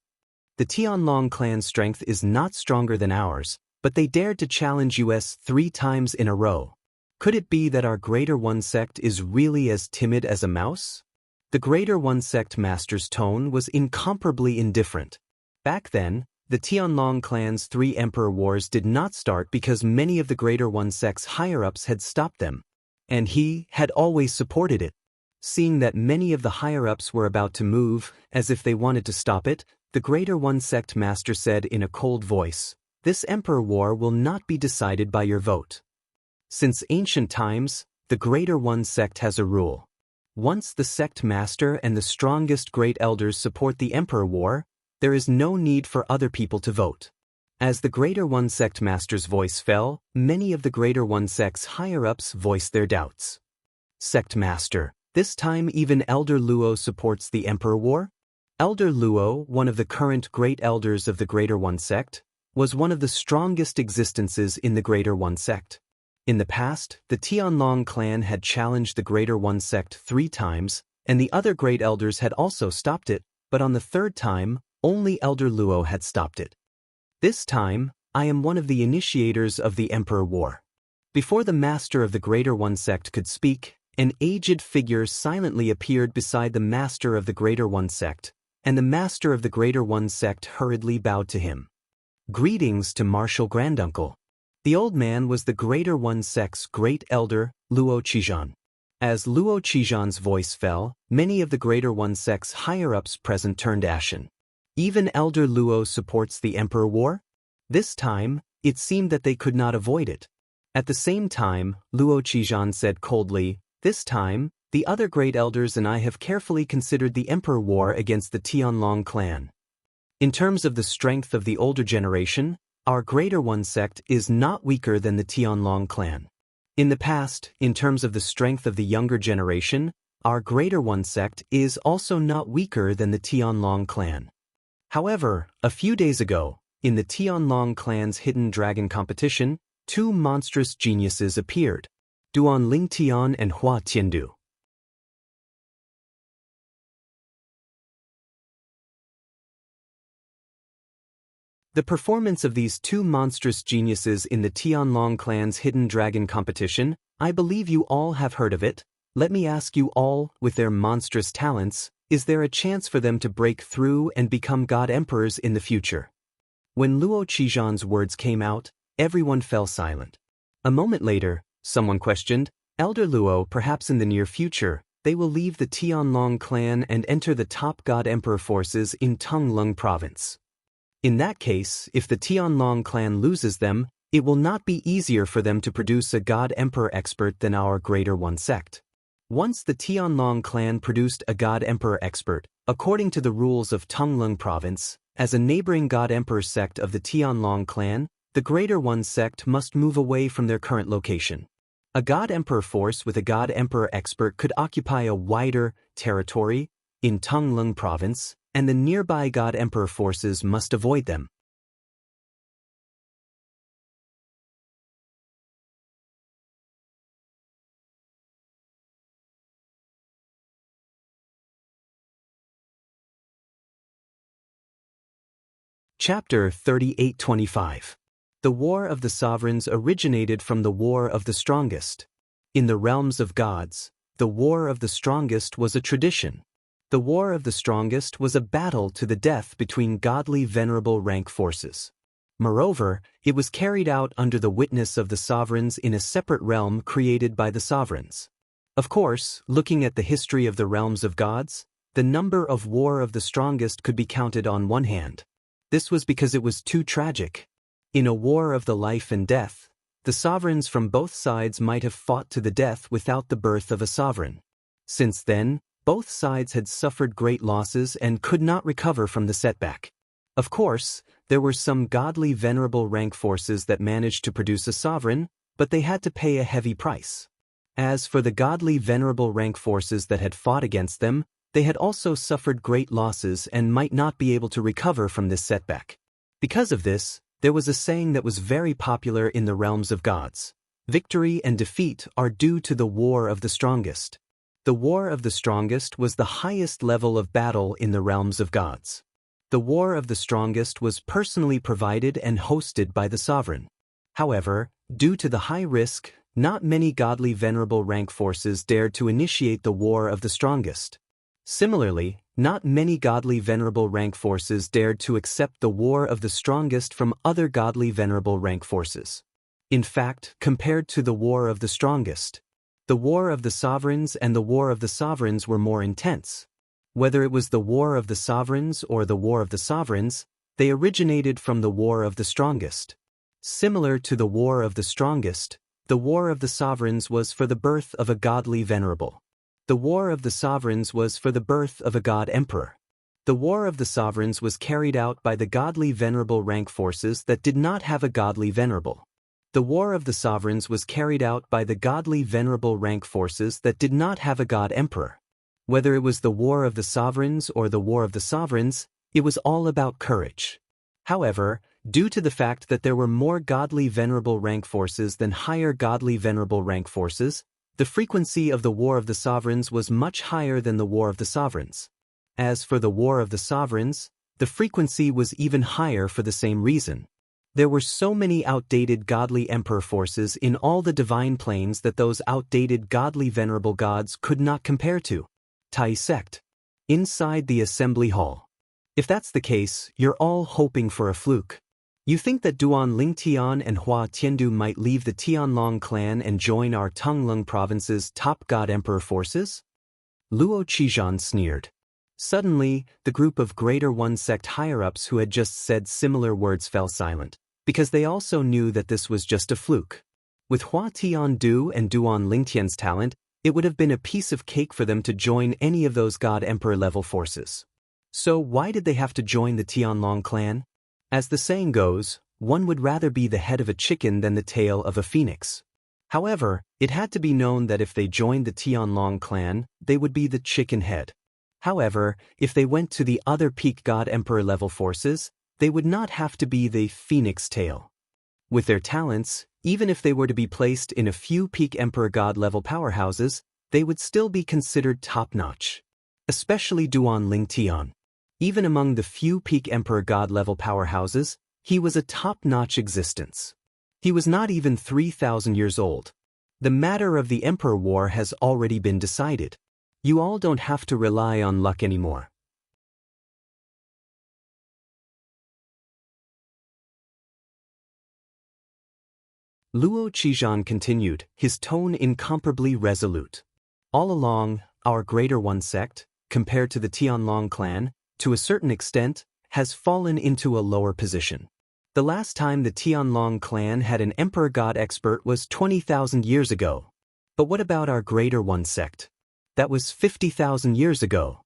The Tianlong clan's strength is not stronger than ours, but they dared to challenge us 3 times in a row. Could it be that our Greater One sect is really as timid as a mouse? The Greater One sect master's tone was incomparably indifferent. Back then, the Tianlong clan's 3 emperor wars did not start because many of the Greater One sect's higher-ups had stopped them, and he had always supported it. Seeing that many of the higher-ups were about to move, as if they wanted to stop it, the Greater One sect master said in a cold voice, "This emperor war will not be decided by your vote." Since ancient times, the Greater One sect has a rule. Once the sect master and the strongest great elders support the emperor war, there is no need for other people to vote. As the Greater One sect master's voice fell, many of the Greater One sect's higher-ups voiced their doubts. Sect master, this time even Elder Luo supports the emperor war? Elder Luo, one of the current great elders of the Greater One sect, was one of the strongest existences in the Greater One sect. In the past, the Tianlong clan had challenged the Greater One sect 3 times, and the other great elders had also stopped it, but on the 3rd time, only Elder Luo had stopped it. This time, I am one of the initiators of the Emperor War. Before the master of the Greater One sect could speak, an aged figure silently appeared beside the master of the Greater One sect, and the master of the Greater One sect hurriedly bowed to him. Greetings to Martial Granduncle. The old man was the Greater One sect's great elder, Luo Qijan. As Luo Qijan's voice fell, many of the Greater One sect's higher-ups present turned ashen. Even Elder Luo supports the Emperor War? This time, it seemed that they could not avoid it. At the same time, Luo Qijan said coldly, "This time, the other great elders and I have carefully considered the Emperor War against the Tianlong clan. In terms of the strength of the older generation, our Greater One sect is not weaker than the Tianlong clan. In the past, in terms of the strength of the younger generation, our Greater One sect is also not weaker than the Tianlong clan. However, a few days ago, in the Tianlong clan's hidden dragon competition, 2 monstrous geniuses appeared, Duan Lingtian and Hua Tiandu. The performance of these 2 monstrous geniuses in the Tianlong clan's hidden dragon competition, I believe you all have heard of it. Let me ask you all, with their monstrous talents, is there a chance for them to break through and become god emperors in the future? When Luo Qijan's words came out, everyone fell silent. A moment later, someone questioned, Elder Luo, perhaps in the near future, they will leave the Tianlong clan and enter the top god emperor forces in Tonglung province. In that case, if the Tianlong clan loses them, it will not be easier for them to produce a god emperor expert than our Greater One sect. Once the Tianlong clan produced a god emperor expert, according to the rules of Tonglung province, as a neighboring god emperor sect of the Tianlong clan, the Greater One sect must move away from their current location. A god emperor force with a god emperor expert could occupy a wider territory in Tonglung province, and the nearby god emperor forces must avoid them. Chapter 3825. The War of the Sovereigns originated from the War of the Strongest. In the realms of gods, the War of the Strongest was a tradition. The War of the Strongest was a battle to the death between godly venerable rank forces. Moreover, it was carried out under the witness of the sovereigns in a separate realm created by the sovereigns. Of course, looking at the history of the realms of gods, the number of War of the Strongest could be counted on one hand. This was because it was too tragic. In a war of the life and death, the sovereigns from both sides might have fought to the death without the birth of a sovereign. Since then, both sides had suffered great losses and could not recover from the setback. Of course, there were some godly venerable rank forces that managed to produce a sovereign, but they had to pay a heavy price. As for the godly venerable rank forces that had fought against them, they had also suffered great losses and might not be able to recover from this setback. Because of this, there was a saying that was very popular in the realms of gods. Victory and defeat are due to the War of the Strongest. The War of the Strongest was the highest level of battle in the realms of gods. The War of the Strongest was personally provided and hosted by the sovereign. However, due to the high risk, not many godly venerable rank forces dared to initiate the War of the Strongest. Similarly, not many godly venerable rank forces dared to accept the War of the Strongest from other godly venerable rank forces. In fact, compared to the War of the Strongest, the War of the Sovereigns and the War of the Sovereigns were more intense. Whether it was the War of the Sovereigns or the War of the Sovereigns, they originated from the War of the Strongest. Similar to the War of the Strongest, the War of the Sovereigns was for the birth of a godly venerable. The War of the Sovereigns was for the birth of a god emperor. The War of the Sovereigns was carried out by the godly venerable rank forces that did not have a godly venerable. The War of the Sovereigns was carried out by the godly venerable rank forces that did not have a god emperor. Whether it was the War of the Sovereigns or the War of the Sovereigns, it was all about courage. However, due to the fact that there were more godly venerable rank forces than higher godly venerable rank forces, the frequency of the War of the Sovereigns was much higher than the War of the Sovereigns. As for the War of the Sovereigns, the frequency was even higher for the same reason. There were so many outdated godly emperor forces in all the divine planes that those outdated godly venerable gods could not compare to. Tai sect. Inside the assembly hall. If that's the case, you're all hoping for a fluke. You think that Duan Lingtian and Hua Tiandu might leave the Tianlong clan and join our Tonglung province's top god emperor forces? Luo Qizhan sneered. Suddenly, the group of Greater One sect higher-ups who had just said similar words fell silent, because they also knew that this was just a fluke. With Hua Tiandu and Duan Lingtian's talent, it would have been a piece of cake for them to join any of those god emperor level forces. So why did they have to join the Tianlong clan? As the saying goes, one would rather be the head of a chicken than the tail of a phoenix. However, it had to be known that if they joined the Tianlong clan, they would be the chicken head. However, if they went to the other peak god emperor level forces, they would not have to be the phoenix tail. With their talents, even if they were to be placed in a few peak emperor god level powerhouses, they would still be considered top-notch. Especially Duan Lingtian. Even among the few peak emperor god level powerhouses, he was a top-notch existence. He was not even 3,000 years old. The matter of the emperor war has already been decided. You all don't have to rely on luck anymore. Luo Qizhan continued, his tone incomparably resolute. All along, our Greater One sect, compared to the Tianlong clan, to a certain extent, has fallen into a lower position. The last time the Tianlong clan had an emperor god expert was 20,000 years ago. But what about our Greater One sect? That was 50,000 years ago.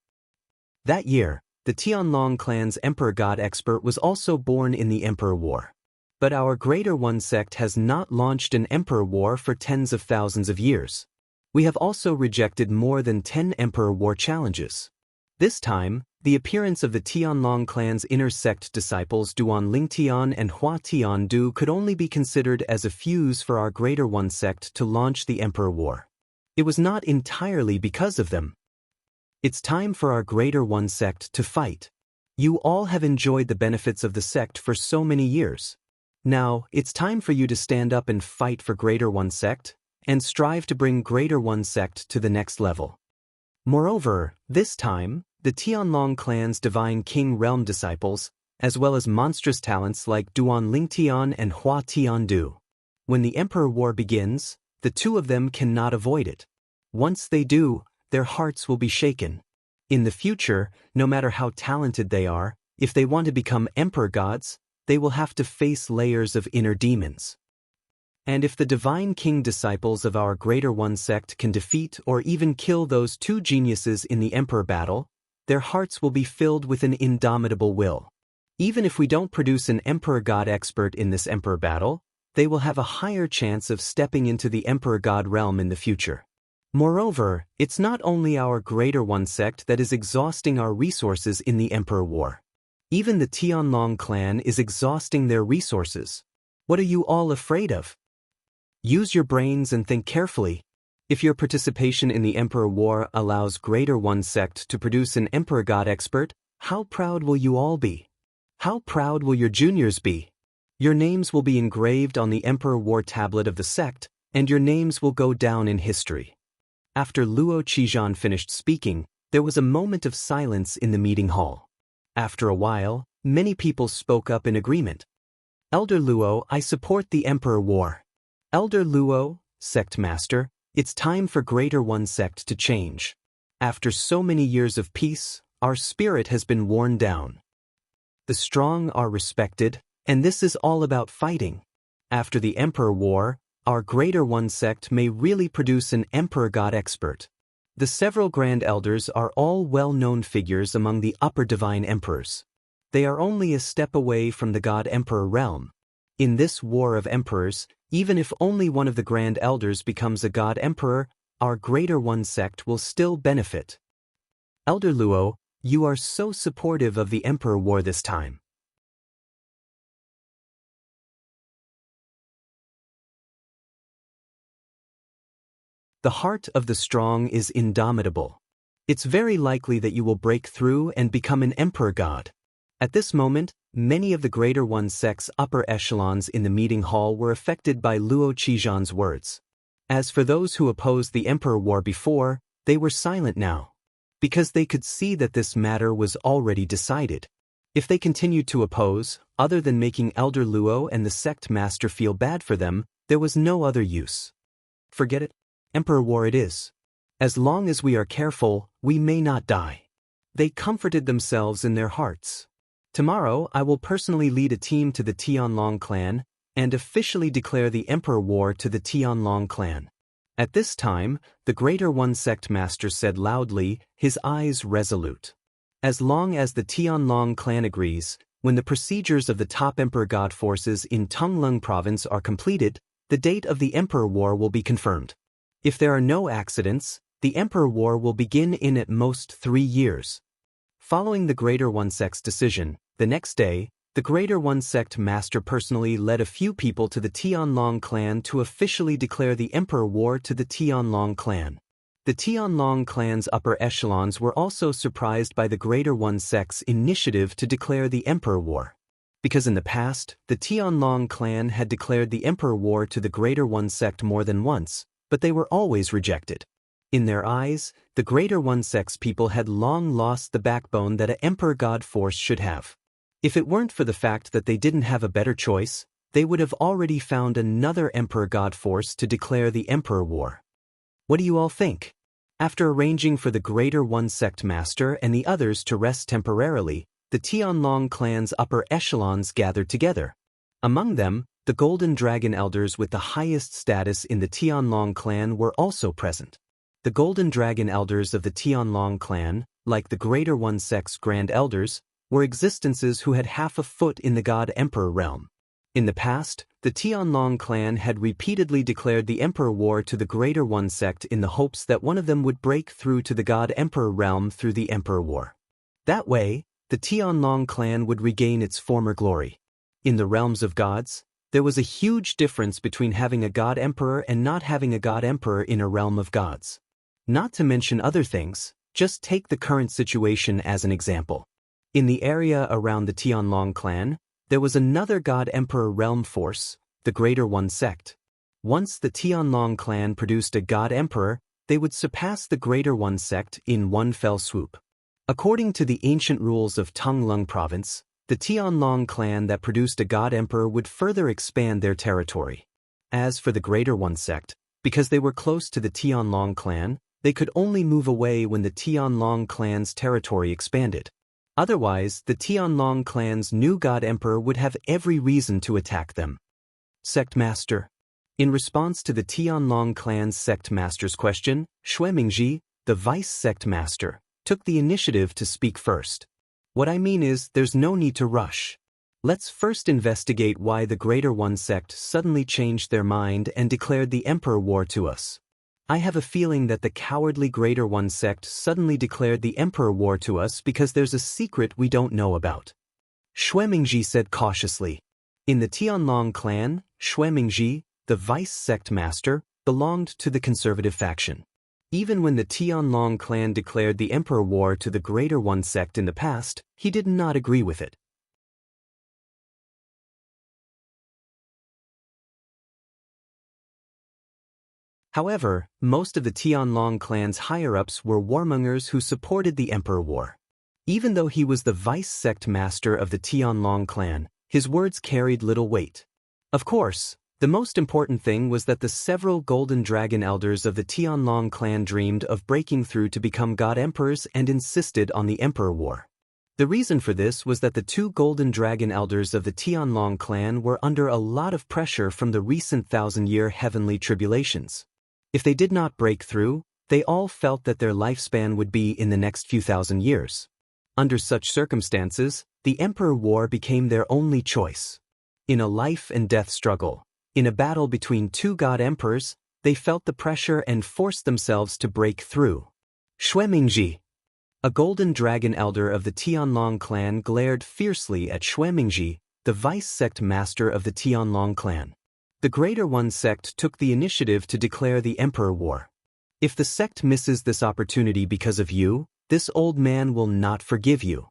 That year, the Tianlong clan's emperor god expert was also born in the Emperor War. But our Greater One sect has not launched an emperor war for tens of thousands of years. We have also rejected more than 10 emperor war challenges. This time, the appearance of the Tianlong clan's inner sect disciples Duan Lingtian and Hua Tiandu could only be considered as a fuse for our Greater One sect to launch the emperor war. It was not entirely because of them. It's time for our Greater One sect to fight. You all have enjoyed the benefits of the sect for so many years. Now, it's time for you to stand up and fight for Greater One sect, and strive to bring Greater One sect to the next level. Moreover, this time, the Tianlong clan's Divine King Realm disciples, as well as monstrous talents like Duan Lingtian and Hua Tiandu. When the Emperor War begins, the two of them cannot avoid it. Once they do, their hearts will be shaken. In the future, no matter how talented they are, if they want to become Emperor gods, they will have to face layers of inner demons. And if the Divine King disciples of our Greater One sect can defeat or even kill those two geniuses in the Emperor battle, their hearts will be filled with an indomitable will. Even if we don't produce an Emperor God expert in this Emperor battle, they will have a higher chance of stepping into the Emperor God realm in the future. Moreover, it's not only our Greater One sect that is exhausting our resources in the Emperor War. Even the Tianlong clan is exhausting their resources. What are you all afraid of? Use your brains and think carefully. If your participation in the Emperor War allows Greater One sect to produce an Emperor God expert, how proud will you all be? How proud will your juniors be? Your names will be engraved on the Emperor War tablet of the sect, and your names will go down in history. After Luo Qizhan finished speaking, there was a moment of silence in the meeting hall. After a while, many people spoke up in agreement. Elder Luo, I support the Emperor War. Elder Luo, Sect Master, it's time for Greater One sect to change. After so many years of peace, our spirit has been worn down. The strong are respected, and this is all about fighting. After the Emperor War, our Greater One sect may really produce an Emperor God expert. The several Grand Elders are all well-known figures among the upper Divine Emperors. They are only a step away from the God Emperor realm. In this war of emperors, even if only one of the Grand Elders becomes a God Emperor, our Greater One sect will still benefit. Elder Luo, you are so supportive of the Emperor War this time. The heart of the strong is indomitable. It's very likely that you will break through and become an Emperor God. At this moment, many of the Greater One sect's upper echelons in the meeting hall were affected by Luo Qizhan's words. As for those who opposed the Emperor War before, they were silent now, because they could see that this matter was already decided. If they continued to oppose, other than making Elder Luo and the sect master feel bad for them, there was no other use. Forget it. Emperor War it is. As long as we are careful, we may not die. They comforted themselves in their hearts. Tomorrow, I will personally lead a team to the Tianlong clan and officially declare the Emperor War to the Tianlong clan. At this time, the Greater One sect master said loudly, his eyes resolute. As long as the Tianlong clan agrees, when the procedures of the top Emperor God forces in Tongleng province are completed, the date of the Emperor War will be confirmed. If there are no accidents, the Emperor War will begin in at most 3 years. Following the Greater One sect's decision, the next day, the Greater One sect master personally led a few people to the Tianlong clan to officially declare the Emperor War to the Tianlong clan. The Tianlong clan's upper echelons were also surprised by the Greater One sect's initiative to declare the Emperor War. Because in the past, the Tianlong clan had declared the Emperor War to the Greater One sect more than once, but they were always rejected. In their eyes, the Greater One sect's people had long lost the backbone that an Emperor God force should have. If it weren't for the fact that they didn't have a better choice, they would have already found another Emperor God force to declare the Emperor War. What do you all think? After arranging for the Greater One sect master and the others to rest temporarily, the Tianlong clan's upper echelons gathered together. Among them, the Golden Dragon Elders with the highest status in the Tianlong clan were also present. The Golden Dragon Elders of the Tianlong clan, like the Greater One sect's Grand Elders, were existences who had half a foot in the God Emperor realm. In the past, the Tianlong clan had repeatedly declared the Emperor War to the Greater One sect in the hopes that one of them would break through to the God Emperor realm through the Emperor War. That way, the Tianlong clan would regain its former glory. In the realms of gods, there was a huge difference between having a God Emperor and not having a God Emperor in a realm of gods. Not to mention other things, just take the current situation as an example. In the area around the Tianlong clan, there was another God Emperor realm force, the Greater One sect. Once the Tianlong clan produced a God Emperor, they would surpass the Greater One sect in one fell swoop. According to the ancient rules of Tongleng province, the Tianlong clan that produced a God Emperor would further expand their territory. As for the Greater One sect, because they were close to the Tianlong clan, they could only move away when the Tianlong clan's territory expanded. Otherwise, the Tianlong clan's new God Emperor would have every reason to attack them. Sect Master. In response to the Tianlong clan's Sect Master's question, Xuemingji, the Vice Sect Master, took the initiative to speak first. What I mean is, there's no need to rush. Let's first investigate why the Greater One sect suddenly changed their mind and declared the Emperor War to us. I have a feeling that the cowardly Greater One sect suddenly declared the Emperor War to us because there's a secret we don't know about. Xuemingji said cautiously. In the Tianlong clan, Xuemingji, the vice sect master, belonged to the conservative faction. Even when the Tianlong clan declared the emperor war to the Greater One sect in the past, he did not agree with it. However, most of the Tianlong clan's higher-ups were warmongers who supported the emperor war. Even though he was the vice sect master of the Tianlong clan, his words carried little weight. Of course, the most important thing was that the several golden dragon elders of the Tianlong clan dreamed of breaking through to become god emperors and insisted on the emperor war. The reason for this was that the two golden dragon elders of the Tianlong clan were under a lot of pressure from the recent thousand-year heavenly tribulations. If they did not break through, they all felt that their lifespan would be in the next few thousand years. Under such circumstances, the emperor war became their only choice. In a life and death struggle, in a battle between two god emperors, they felt the pressure and forced themselves to break through. Xuemingji, a golden dragon elder of the Tianlong clan, glared fiercely at Xuemingji, the vice sect master of the Tianlong clan. The Greater One sect took the initiative to declare the emperor war. If the sect misses this opportunity because of you, this old man will not forgive you.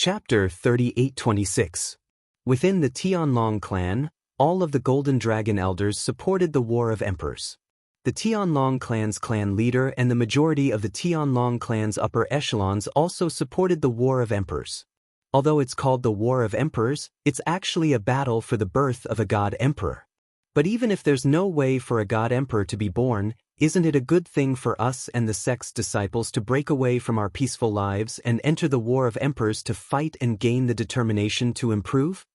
Chapter 3826. Within the Tianlong clan, all of the Golden Dragon Elders supported the War of Emperors. The Tianlong clan's clan leader and the majority of the Tianlong clan's upper echelons also supported the War of Emperors. Although it's called the War of Emperors, it's actually a battle for the birth of a god emperor. But even if there's no way for a god emperor to be born, isn't it a good thing for us and the sect's disciples to break away from our peaceful lives and enter the War of Emperors to fight and gain the determination to improve?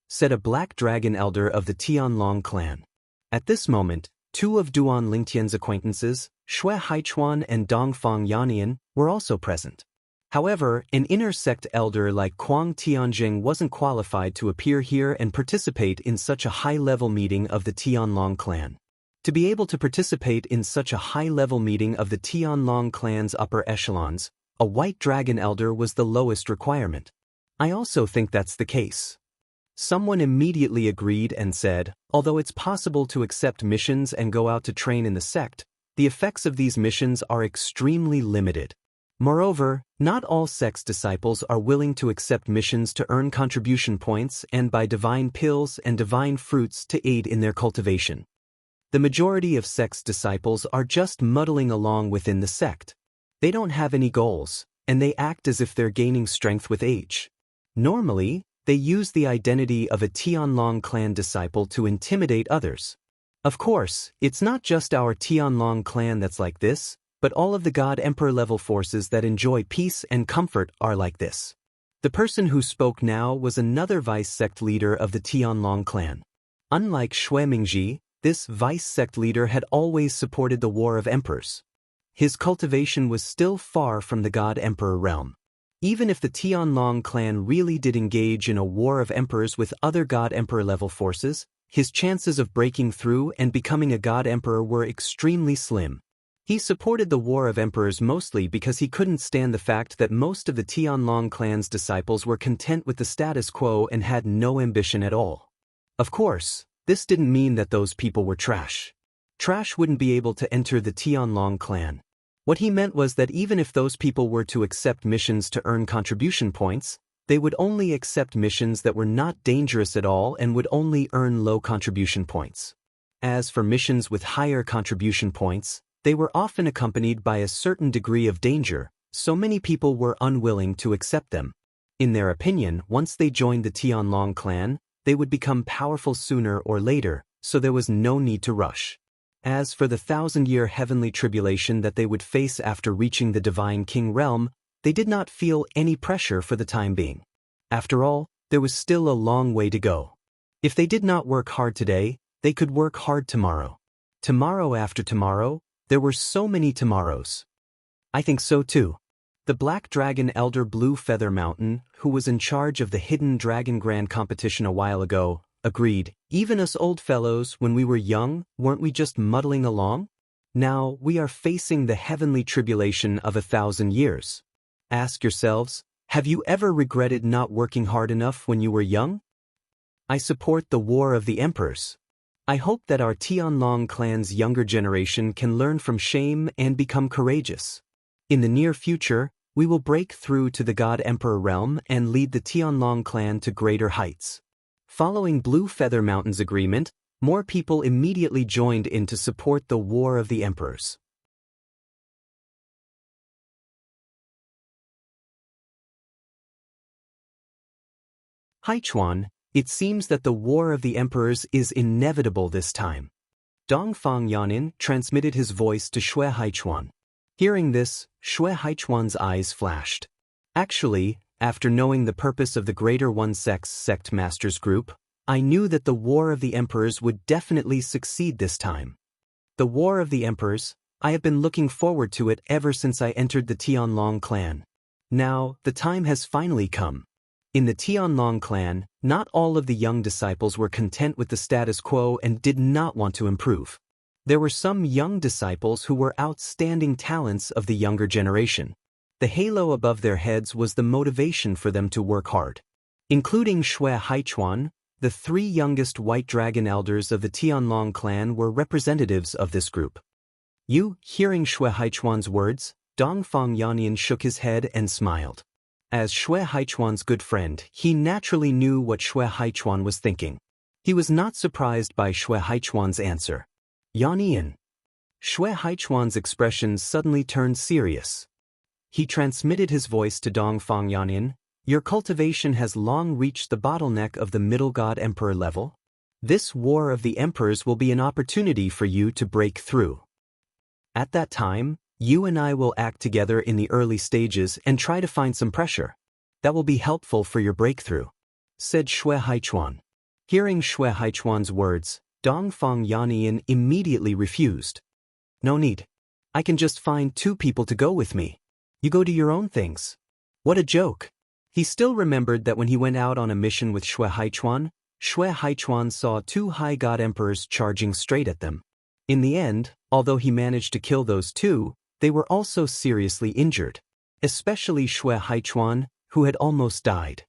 Said a black dragon elder of the Tianlong clan. At this moment, two of Duan Lingtian's acquaintances, Shui Haichuan and Dongfang Yannian, were also present. However, an inner sect elder like Kuang Tianjing wasn't qualified to appear here and participate in such a high-level meeting of the Tianlong clan. To be able to participate in such a high-level meeting of the Tianlong clan's upper echelons, a white dragon elder was the lowest requirement. I also think that's the case. Someone immediately agreed and said, although it's possible to accept missions and go out to train in the sect, the effects of these missions are extremely limited. Moreover, not all sect's disciples are willing to accept missions to earn contribution points and buy divine pills and divine fruits to aid in their cultivation. The majority of sect's disciples are just muddling along within the sect. They don't have any goals, and they act as if they're gaining strength with age. Normally, they use the identity of a Tianlong clan disciple to intimidate others. Of course, it's not just our Tianlong clan that's like this, but all of the God Emperor level forces that enjoy peace and comfort are like this. The person who spoke now was another vice sect leader of the Tianlong clan. Unlike Xuemingji, this vice sect leader had always supported the War of Emperors. His cultivation was still far from the God Emperor realm. Even if the Tianlong clan really did engage in a war of emperors with other God Emperor level forces, his chances of breaking through and becoming a God Emperor were extremely slim. He supported the War of Emperors mostly because he couldn't stand the fact that most of the Tianlong clan's disciples were content with the status quo and had no ambition at all. Of course, this didn't mean that those people were trash. Trash wouldn't be able to enter the Tianlong clan. What he meant was that even if those people were to accept missions to earn contribution points, they would only accept missions that were not dangerous at all and would only earn low contribution points. As for missions with higher contribution points, they were often accompanied by a certain degree of danger, so many people were unwilling to accept them. In their opinion, once they joined the Tianlong clan, they would become powerful sooner or later, so there was no need to rush. As for the thousand-year heavenly tribulation that they would face after reaching the Divine King realm, they did not feel any pressure for the time being. After all, there was still a long way to go. If they did not work hard today, they could work hard tomorrow. Tomorrow after tomorrow, there were so many tomorrows. I think so too. The Black Dragon Elder Blue Feather Mountain, who was in charge of the Hidden Dragon Grand competition a while ago, agreed. Even us old fellows, when we were young, weren't we just muddling along? Now we are facing the heavenly tribulation of 1,000 years. Ask yourselves, have you ever regretted not working hard enough when you were young? I support the War of the Emperors. I hope that our Tianlong clan's younger generation can learn from shame and become courageous. In the near future, we will break through to the God Emperor realm and lead the Tianlong clan to greater heights. Following Blue Feather Mountain's agreement, more people immediately joined in to support the War of the Emperors. Haichuan, it seems that the War of the Emperors is inevitable this time. Dongfang Yanin transmitted his voice to Shui Haichuan. Hearing this, Shui Haichuan's eyes flashed. Actually, after knowing the purpose of the Greater One Sect's Sect Masters group, I knew that the War of the Emperors would definitely succeed this time. The War of the Emperors, I have been looking forward to it ever since I entered the Tianlong clan. Now, the time has finally come. In the Tianlong clan, not all of the young disciples were content with the status quo and did not want to improve. There were some young disciples who were outstanding talents of the younger generation. The halo above their heads was the motivation for them to work hard. Including Shui Haichuan, the 3 youngest White Dragon elders of the Tianlong clan were representatives of this group. Hearing Shui Haichuan's words, Dongfang Yanin shook his head and smiled. As Shui Haichuan's good friend, he naturally knew what Shui Haichuan was thinking. He was not surprised by Shui Haichuan's answer. Yanin. Shui Haichuan's expression suddenly turned serious. He transmitted his voice to Dongfang Yanin. Your cultivation has long reached the bottleneck of the middle god emperor level. This War of the Emperors will be an opportunity for you to break through. At that time, you and I will act together in the early stages and try to find some pressure. That will be helpful for your breakthrough, said Shui Haichuan. Hearing Shui Haichuan's words, Dongfang Yanin immediately refused. No need. I can just find 2 people to go with me. You go do your own things. What a joke. He still remembered that when he went out on a mission with Shui Haichuan saw 2 high god emperors charging straight at them. In the end, although he managed to kill those 2, they were also seriously injured, especially Shui Haichuan, who had almost died.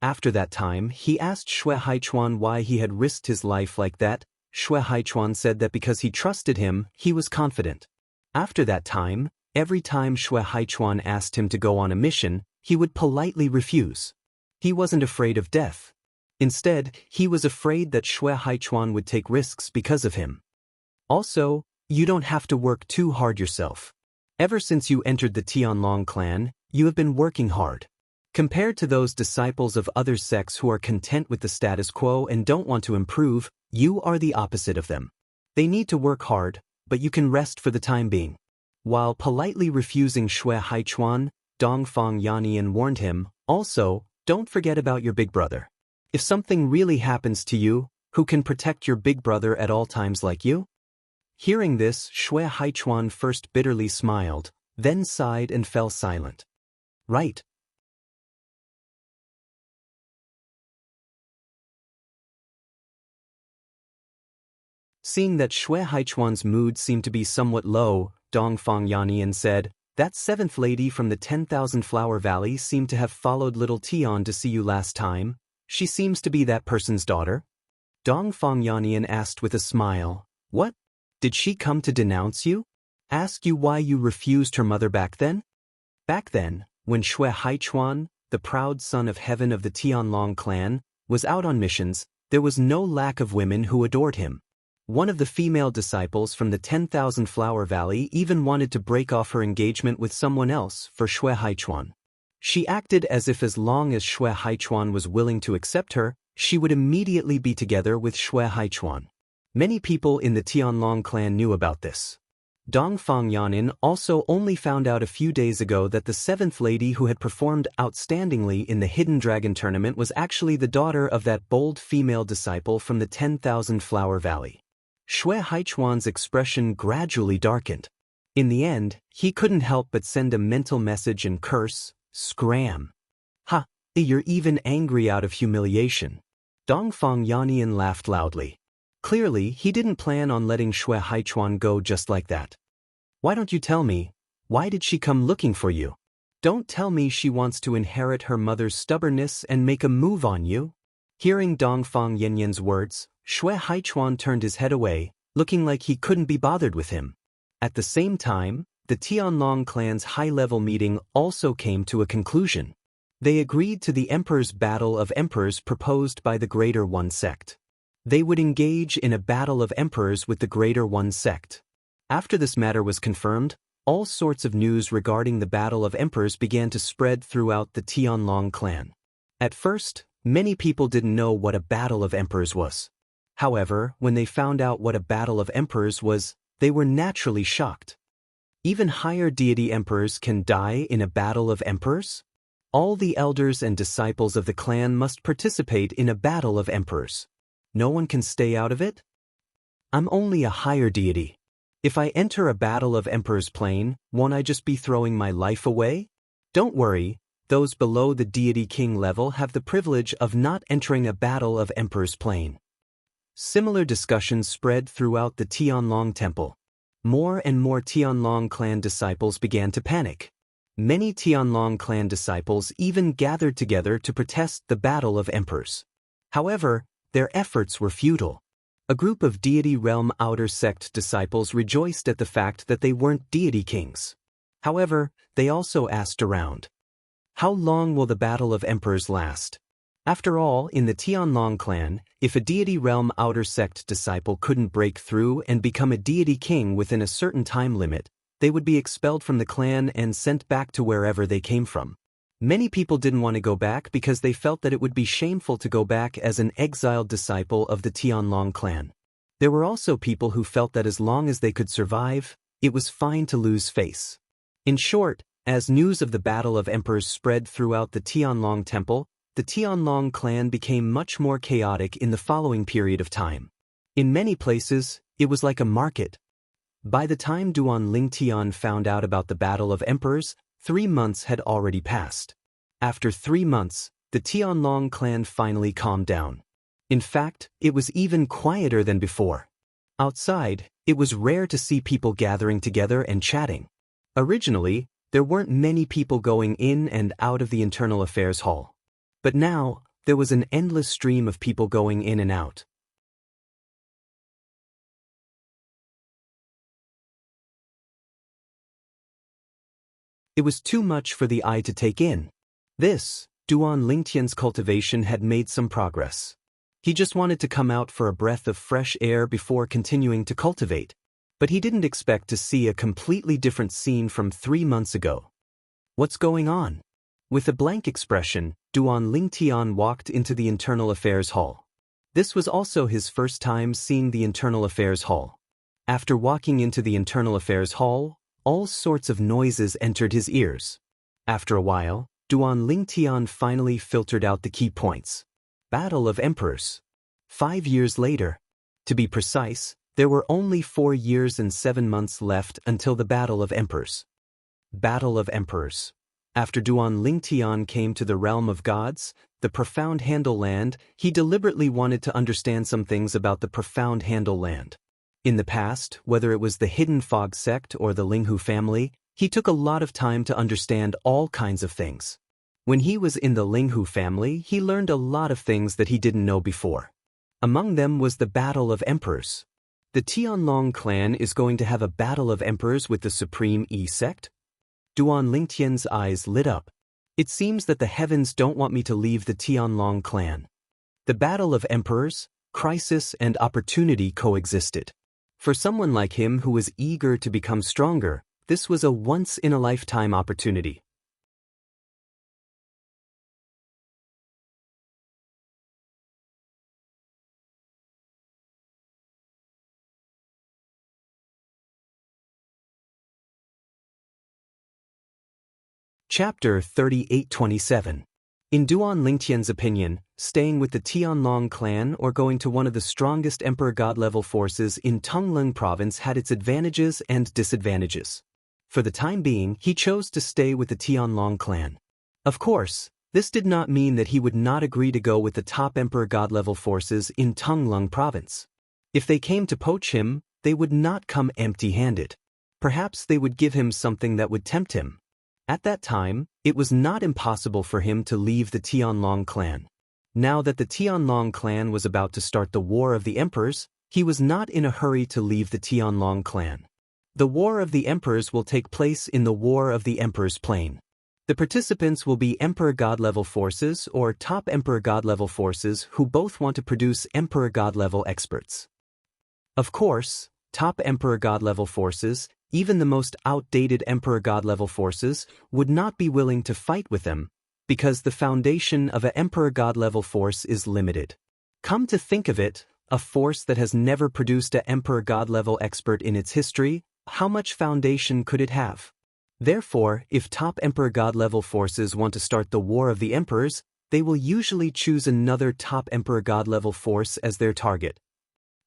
After that time, he asked Shui Haichuan why he had risked his life like that. Shui Haichuan said that because he trusted him, he was confident. After that time, every time Shui Haichuan asked him to go on a mission, he would politely refuse. He wasn't afraid of death. Instead, he was afraid that Shui Haichuan would take risks because of him. Also, you don't have to work too hard yourself. Ever since you entered the Tianlong clan, you have been working hard. Compared to those disciples of other sects who are content with the status quo and don't want to improve, you are the opposite of them. They need to work hard, but you can rest for the time being. While politely refusing Shui Haichuan, Dongfang Yanin warned him, also, don't forget about your big brother. If something really happens to you, who can protect your big brother at all times like you? Hearing this, Shui Haichuan first bitterly smiled, then sighed and fell silent. Right. Seeing that Shui Haichuan's mood seemed to be somewhat low, Dongfang Yanin said, that 7th lady from the 10,000 Flower Valley seemed to have followed little Tian to see you last time. She seems to be that person's daughter? Dongfang Yanin asked with a smile. What? Did she come to denounce you? Ask you why you refused her mother back then? Back then, when Shui Haichuan, the proud son of heaven of the Tianlong clan, was out on missions, there was no lack of women who adored him. One of the female disciples from the 10,000 Flower Valley even wanted to break off her engagement with someone else for Shui Haichuan. She acted as if as long as Shui Haichuan was willing to accept her, she would immediately be together with Shui Haichuan. Many people in the Tianlong clan knew about this. Dongfang Yanin also only found out a few days ago that the 7th lady who had performed outstandingly in the Hidden Dragon tournament was actually the daughter of that bold female disciple from the 10,000 Flower Valley. Shui Haichuan's expression gradually darkened. In the end, he couldn't help but send a mental message and curse, "Scram! Ha! You're even angry out of humiliation." Dongfang Yannian laughed loudly. Clearly, he didn't plan on letting Xue Haichuan go just like that. Why don't you tell me? Why did she come looking for you? Don't tell me she wants to inherit her mother's stubbornness and make a move on you? Hearing Dongfang Yannian's words, Xue Haichuan turned his head away, looking like he couldn't be bothered with him. At the same time, the Tianlong clan's high-level meeting also came to a conclusion. They agreed to the Emperor's Battle of Emperors proposed by the Greater One sect. They would engage in a battle of emperors with the Greater One sect. After this matter was confirmed, all sorts of news regarding the Battle of Emperors began to spread throughout the Tianlong clan. At first, many people didn't know what a Battle of Emperors was. However, when they found out what a Battle of Emperors was, they were naturally shocked. Even higher deity emperors can die in a battle of emperors? All the elders and disciples of the clan must participate in a battle of emperors. No one can stay out of it? I'm only a higher deity. If I enter a battle of emperors plane, won't I just be throwing my life away? Don't worry, those below the deity king level have the privilege of not entering a battle of emperors plane. Similar discussions spread throughout the Tianlong temple. More and more Tianlong clan disciples began to panic. Many Tianlong clan disciples even gathered together to protest the battle of emperors. However, their efforts were futile. A group of deity realm outer sect disciples rejoiced at the fact that they weren't deity kings. However, they also asked around, how long will the battle of emperors last? After all, in the Tianlong clan, if a deity realm outer sect disciple couldn't break through and become a deity king within a certain time limit, they would be expelled from the clan and sent back to wherever they came from. Many people didn't want to go back because they felt that it would be shameful to go back as an exiled disciple of the Tianlong clan. There were also people who felt that as long as they could survive, it was fine to lose face. In short, as news of the Battle of Emperors spread throughout the Tianlong temple, the Tianlong clan became much more chaotic in the following period of time. In many places, it was like a market. By the time Duan Lingtian found out about the Battle of Emperors, 3 months had already passed. After 3 months, the Tianlong clan finally calmed down. In fact, it was even quieter than before. Outside, it was rare to see people gathering together and chatting. Originally, there weren't many people going in and out of the Internal Affairs Hall. But now, there was an endless stream of people going in and out. It was too much for the eye to take in. Duan Lingtian's cultivation had made some progress. He just wanted to come out for a breath of fresh air before continuing to cultivate. But he didn't expect to see a completely different scene from 3 months ago. What's going on? With a blank expression, Duan Lingtian walked into the Internal Affairs Hall. This was also his first time seeing the Internal Affairs Hall. After walking into the Internal Affairs Hall, all sorts of noises entered his ears. After a while, Duan Lingtian finally filtered out the key points. Battle of Emperors. 5 years later. To be precise, there were only 4 years and 7 months left until the Battle of Emperors. Battle of Emperors. After Duan Lingtian came to the realm of gods, the Profound Handle Land, he deliberately wanted to understand some things about the Profound Handle Land. In the past, whether it was the Hidden Fog sect or the Linghu family, he took a lot of time to understand all kinds of things. When he was in the Linghu family, he learned a lot of things that he didn't know before. Among them was the Battle of Emperors. The Tianlong clan is going to have a Battle of Emperors with the Supreme E sect? Duan Lingtian's eyes lit up. It seems that the heavens don't want me to leave the Tianlong clan. The Battle of Emperors, crisis and opportunity coexisted. For someone like him who was eager to become stronger, this was a once-in-a-lifetime opportunity. Chapter 3827. In Duan Lingtian's opinion, staying with the Tianlong clan or going to one of the strongest Emperor God-level forces in Tongleng province had its advantages and disadvantages. For the time being, he chose to stay with the Tianlong clan. Of course, This did not mean that he would not agree to go with the top Emperor God-level forces in Tonglung province. If they came to poach him, they would not come empty-handed. Perhaps they would give him something that would tempt him. At that time, it was not impossible for him to leave the Tianlong clan. Now that the Tianlong clan was about to start the War of the Emperors, he was not in a hurry to leave the Tianlong clan. The War of the Emperors will take place in the War of the Emperors Plain. The participants will be Emperor God-level forces or top Emperor God-level forces who both want to produce Emperor God-level experts. Of course, top Emperor God-level forces, even the most outdated Emperor God-level forces, would not be willing to fight with them, because the foundation of an Emperor God-level force is limited. Come to think of it, a force that has never produced an Emperor God-level expert in its history, how much foundation could it have? Therefore, if top Emperor God-level forces want to start the War of the Emperors, they will usually choose another top Emperor God-level force as their target.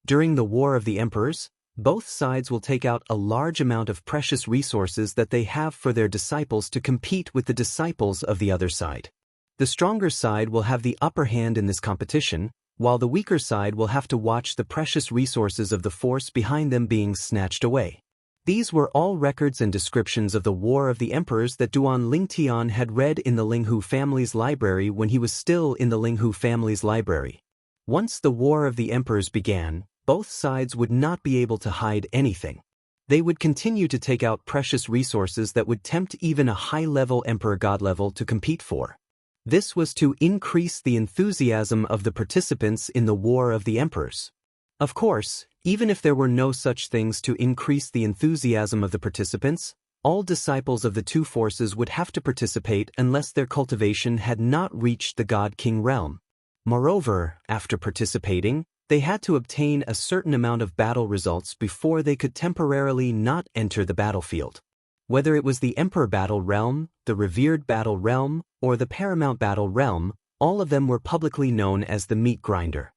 During the War of the Emperors, both sides will take out a large amount of precious resources that they have for their disciples to compete with the disciples of the other side. The stronger side will have the upper hand in this competition, while the weaker side will have to watch the precious resources of the force behind them being snatched away. These were all records and descriptions of the War of the Emperors that Duan Lingtian had read in the Linghu family's library when he was still in the Linghu family's library. Once the War of the Emperors began, both sides would not be able to hide anything. They would continue to take out precious resources that would tempt even a high-level Emperor God-level to compete for. This was to increase the enthusiasm of the participants in the War of the Emperors. Of course, even if there were no such things to increase the enthusiasm of the participants, all disciples of the two forces would have to participate unless their cultivation had not reached the God-King realm. Moreover, after participating, they had to obtain a certain amount of battle results before they could temporarily not enter the battlefield. Whether it was the Emperor Battle Realm, the Revered Battle Realm, or the Paramount Battle Realm, all of them were publicly known as the Meat Grinder.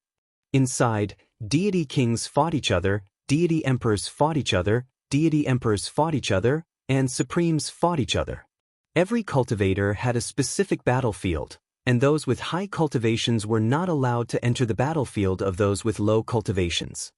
Inside, deity kings fought each other, deity emperors fought each other, deity emperors fought each other, and supremes fought each other. Every cultivator had a specific battlefield, and those with high cultivations were not allowed to enter the battlefield of those with low cultivations.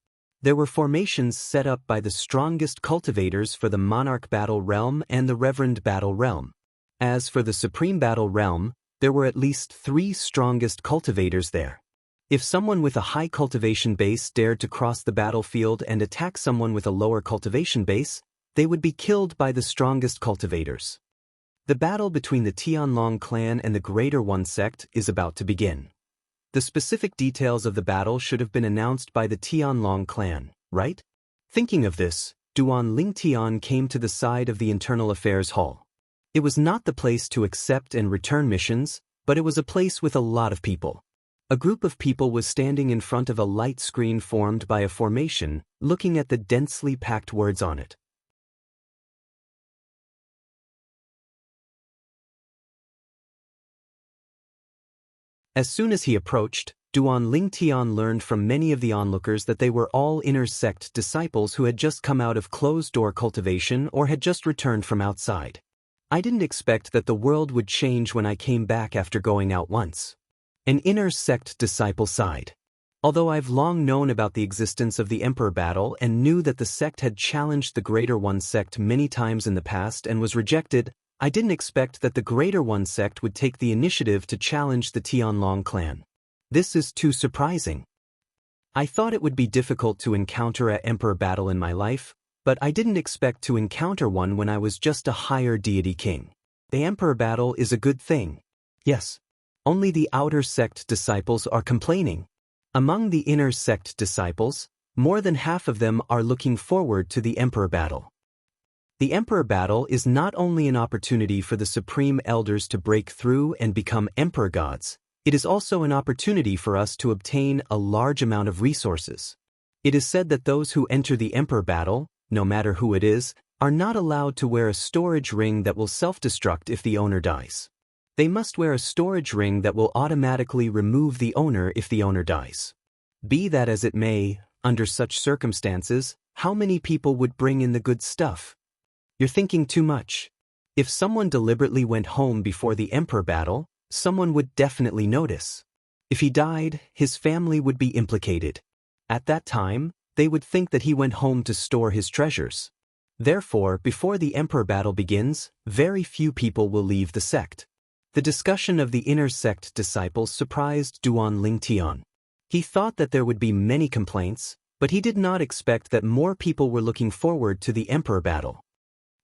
There were formations set up by the strongest cultivators for the Monarch Battle Realm and the Reverend Battle Realm. As for the Supreme Battle Realm, there were at least 3 strongest cultivators there. If someone with a high cultivation base dared to cross the battlefield and attack someone with a lower cultivation base, they would be killed by the strongest cultivators. The battle between the Tianlong clan and the Greater One sect is about to begin. The specific details of the battle should have been announced by the Tianlong clan, right? Thinking of this, Duan Lingtian came to the side of the Internal Affairs Hall. It was not the place to accept and return missions, but it was a place with a lot of people. A group of people was standing in front of a light screen formed by a formation, looking at the densely packed words on it. As soon as he approached, Duan Lingtian learned from many of the onlookers that they were all inner sect disciples who had just come out of closed-door cultivation or had just returned from outside. I didn't expect that the world would change when I came back after going out once. An inner sect disciple sighed. Although I've long known about the existence of the Emperor Battle and knew that the sect had challenged the Greater One sect many times in the past and was rejected, I didn't expect that the Greater One sect would take the initiative to challenge the Tianlong clan. This is too surprising. I thought it would be difficult to encounter an Emperor Battle in my life, but I didn't expect to encounter one when I was just a higher deity king. The Emperor Battle is a good thing. Yes. Only the outer sect disciples are complaining. Among the inner sect disciples, more than half of them are looking forward to the Emperor Battle. The Emperor Battle is not only an opportunity for the Supreme Elders to break through and become Emperor Gods, it is also an opportunity for us to obtain a large amount of resources. It is said that those who enter the Emperor Battle, no matter who it is, are not allowed to wear a storage ring that will self-destruct if the owner dies. They must wear a storage ring that will automatically remove the owner if the owner dies. Be that as it may, under such circumstances, how many people would bring in the good stuff? You're thinking too much. If someone deliberately went home before the Emperor Battle, someone would definitely notice. If he died, his family would be implicated. At that time, they would think that he went home to store his treasures. Therefore, before the emperor battle begins, very few people will leave the sect. The discussion of the inner sect disciples surprised Duan Lingtian. He thought that there would be many complaints, but he did not expect that more people were looking forward to the emperor battle.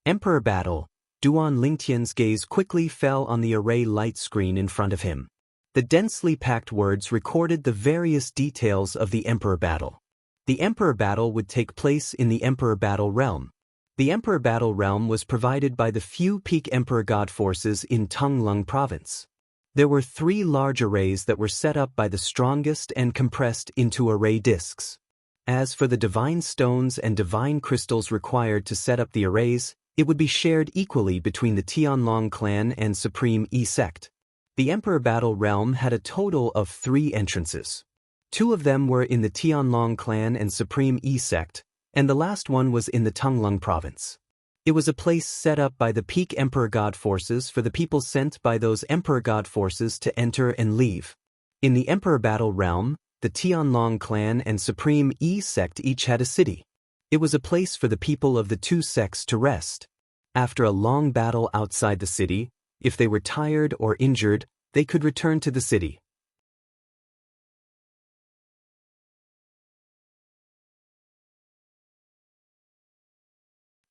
Emperor battle. Duan Lingtian's gaze quickly fell on the array light screen in front of him. The densely packed words recorded the various details of the emperor battle. The emperor battle would take place in the emperor battle realm. The emperor battle realm was provided by the few peak emperor god forces in Tonglung province. There were 3 large arrays that were set up by the strongest and compressed into array discs. As for the divine stones and divine crystals required to set up the arrays, it would be shared equally between the Tianlong clan and Supreme E sect. The Emperor Battle Realm had a total of 3 entrances. 2 of them were in the Tianlong clan and Supreme E sect, and the last one was in the Tonglung province. It was a place set up by the peak Emperor God forces for the people sent by those Emperor God forces to enter and leave. In the Emperor Battle Realm, the Tianlong clan and Supreme E sect each had a city. It was a place for the people of the 2 sects to rest. After a long battle outside the city, if they were tired or injured, they could return to the city.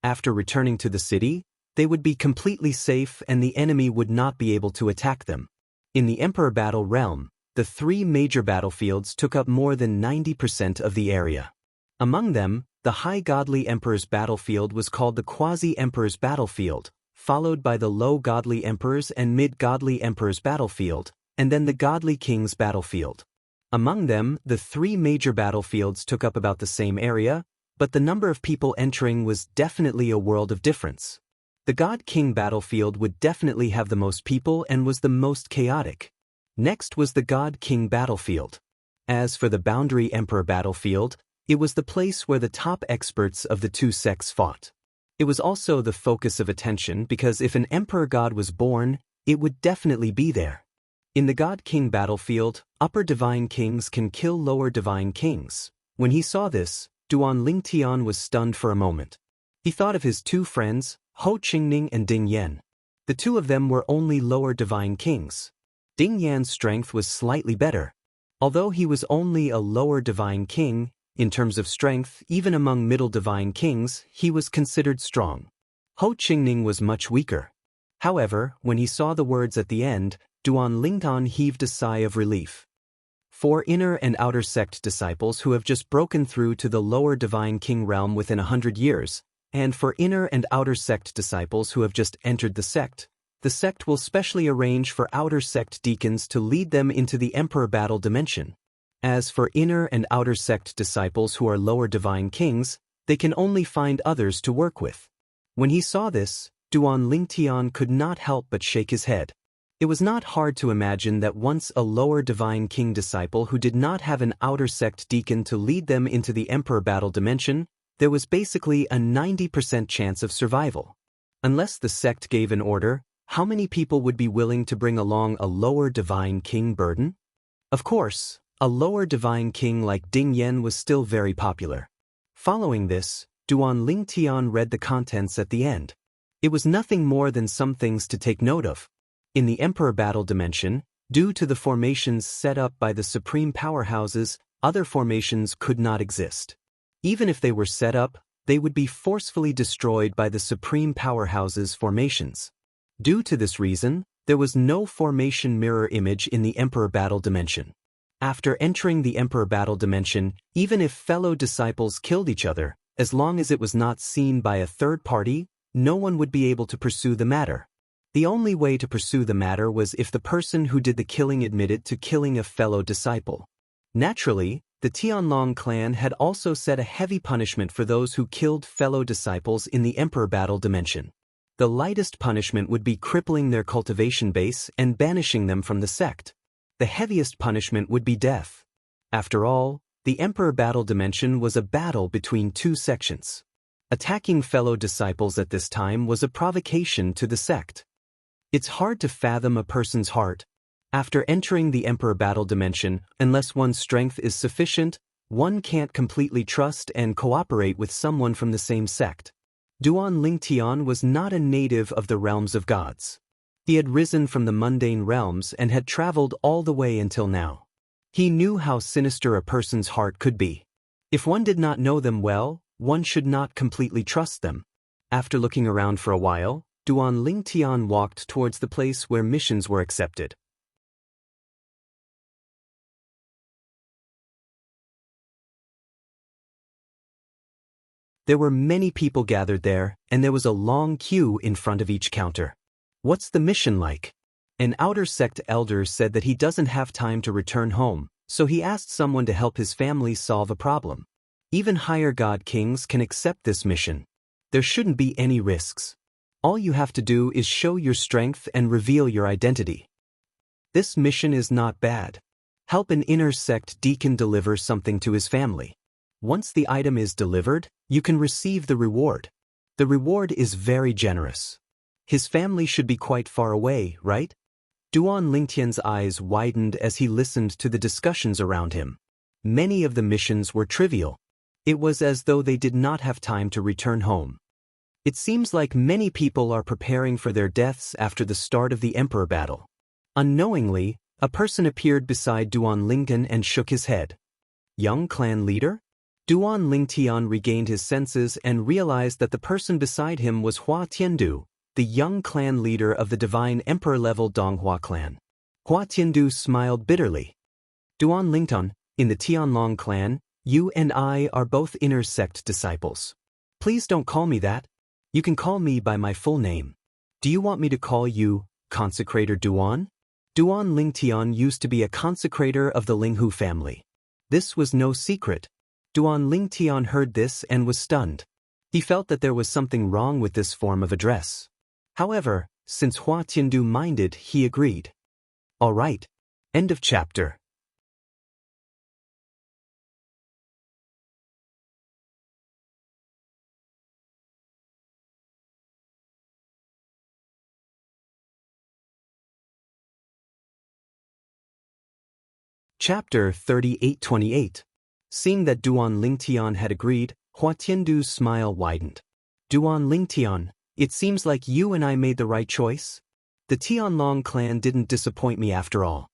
After returning to the city, they would be completely safe and the enemy would not be able to attack them. In the Emperor Battle Realm, the 3 major battlefields took up more than 90% of the area. Among them, the High Godly Emperor's battlefield was called the Quasi-Emperor's battlefield, followed by the Low Godly Emperor's and Mid-Godly Emperor's battlefield, and then the Godly King's battlefield. Among them, the 3 major battlefields took up about the same area, but the number of people entering was definitely a world of difference. The God King battlefield would definitely have the most people and was the most chaotic. Next was the God King battlefield. As for the Boundary Emperor battlefield, it was the place where the top experts of the 2 sects fought. It was also the focus of attention because if an emperor god was born, it would definitely be there. In the God King battlefield, upper divine kings can kill lower divine kings. When he saw this, Duan Lingtian was stunned for a moment. He thought of his 2 friends, Ho Qingning and Ding Yan. The 2 of them were only lower divine kings. Ding Yan's strength was slightly better. Although he was only a lower divine king, in terms of strength, even among middle divine kings, he was considered strong. Ho Qingning was much weaker. However, when he saw the words at the end, Duan Lingtian heaved a sigh of relief. For inner and outer sect disciples who have just broken through to the lower divine king realm within 100 years, and for inner and outer sect disciples who have just entered the sect will specially arrange for outer sect deacons to lead them into the Emperor Battle dimension. As for inner and outer sect disciples who are lower divine kings, they can only find others to work with. When he saw this, Duan Lingtian could not help but shake his head. It was not hard to imagine that once a lower divine king disciple who did not have an outer sect deacon to lead them into the Emperor Battle dimension, there was basically a 90% chance of survival. Unless the sect gave an order, how many people would be willing to bring along a lower divine king burden? Of course, a lower divine king like Ding Yan was still very popular. Following this, Duan Lingtian read the contents at the end. It was nothing more than some things to take note of. In the Emperor Battle dimension, due to the formations set up by the supreme powerhouses, other formations could not exist. Even if they were set up, they would be forcefully destroyed by the supreme powerhouses' formations. Due to this reason, there was no formation mirror image in the Emperor Battle dimension. After entering the Emperor Battle dimension, even if fellow disciples killed each other, as long as it was not seen by a third party, no one would be able to pursue the matter. The only way to pursue the matter was if the person who did the killing admitted to killing a fellow disciple. Naturally, the Tianlong clan had also set a heavy punishment for those who killed fellow disciples in the Emperor Battle dimension. The lightest punishment would be crippling their cultivation base and banishing them from the sect. The heaviest punishment would be death. After all, the Emperor Battle dimension was a battle between 2 sections. Attacking fellow disciples at this time was a provocation to the sect. It's hard to fathom a person's heart. After entering the Emperor battle dimension, unless one's strength is sufficient, one can't completely trust and cooperate with someone from the same sect. Duan Lingtian was not a native of the realms of gods. He had risen from the mundane realms and had traveled all the way until now. He knew how sinister a person's heart could be. If one did not know them well, one should not completely trust them. After looking around for a while, Duan Lingtian walked towards the place where missions were accepted. There were many people gathered there, and there was a long queue in front of each counter. What's the mission like? An outer sect elder said that he doesn't have time to return home, so he asked someone to help his family solve a problem. Even higher god kings can accept this mission. There shouldn't be any risks. All you have to do is show your strength and reveal your identity. This mission is not bad. Help an inner sect deacon deliver something to his family. Once the item is delivered, you can receive the reward. The reward is very generous. His family should be quite far away, right? Duan Lingtian's eyes widened as he listened to the discussions around him. Many of the missions were trivial. It was as though they did not have time to return home. It seems like many people are preparing for their deaths after the start of the Emperor battle. Unknowingly, a person appeared beside Duan Lingtian and shook his head. Young clan leader? Duan Lingtian regained his senses and realized that the person beside him was Hua Tiandu, the young clan leader of the divine emperor-level Donghua clan. Hua Tiandu smiled bitterly. Duan Lingtian, in the Tianlong clan, you and I are both inner sect disciples. Please don't call me that. You can call me by my full name. Do you want me to call you Consecrator Duan? Duan Lingtian used to be a consecrator of the Linghu family. This was no secret. Duan Lingtian heard this and was stunned. He felt that there was something wrong with this form of address. However, since Hua Tiandu minded, he agreed. All right. End of chapter. Chapter 38-28. Seeing that Duan Lingtian had agreed, Hua Tiandu's smile widened. Duan Lingtian, it seems like you and I made the right choice. The Tianlong clan didn't disappoint me after all.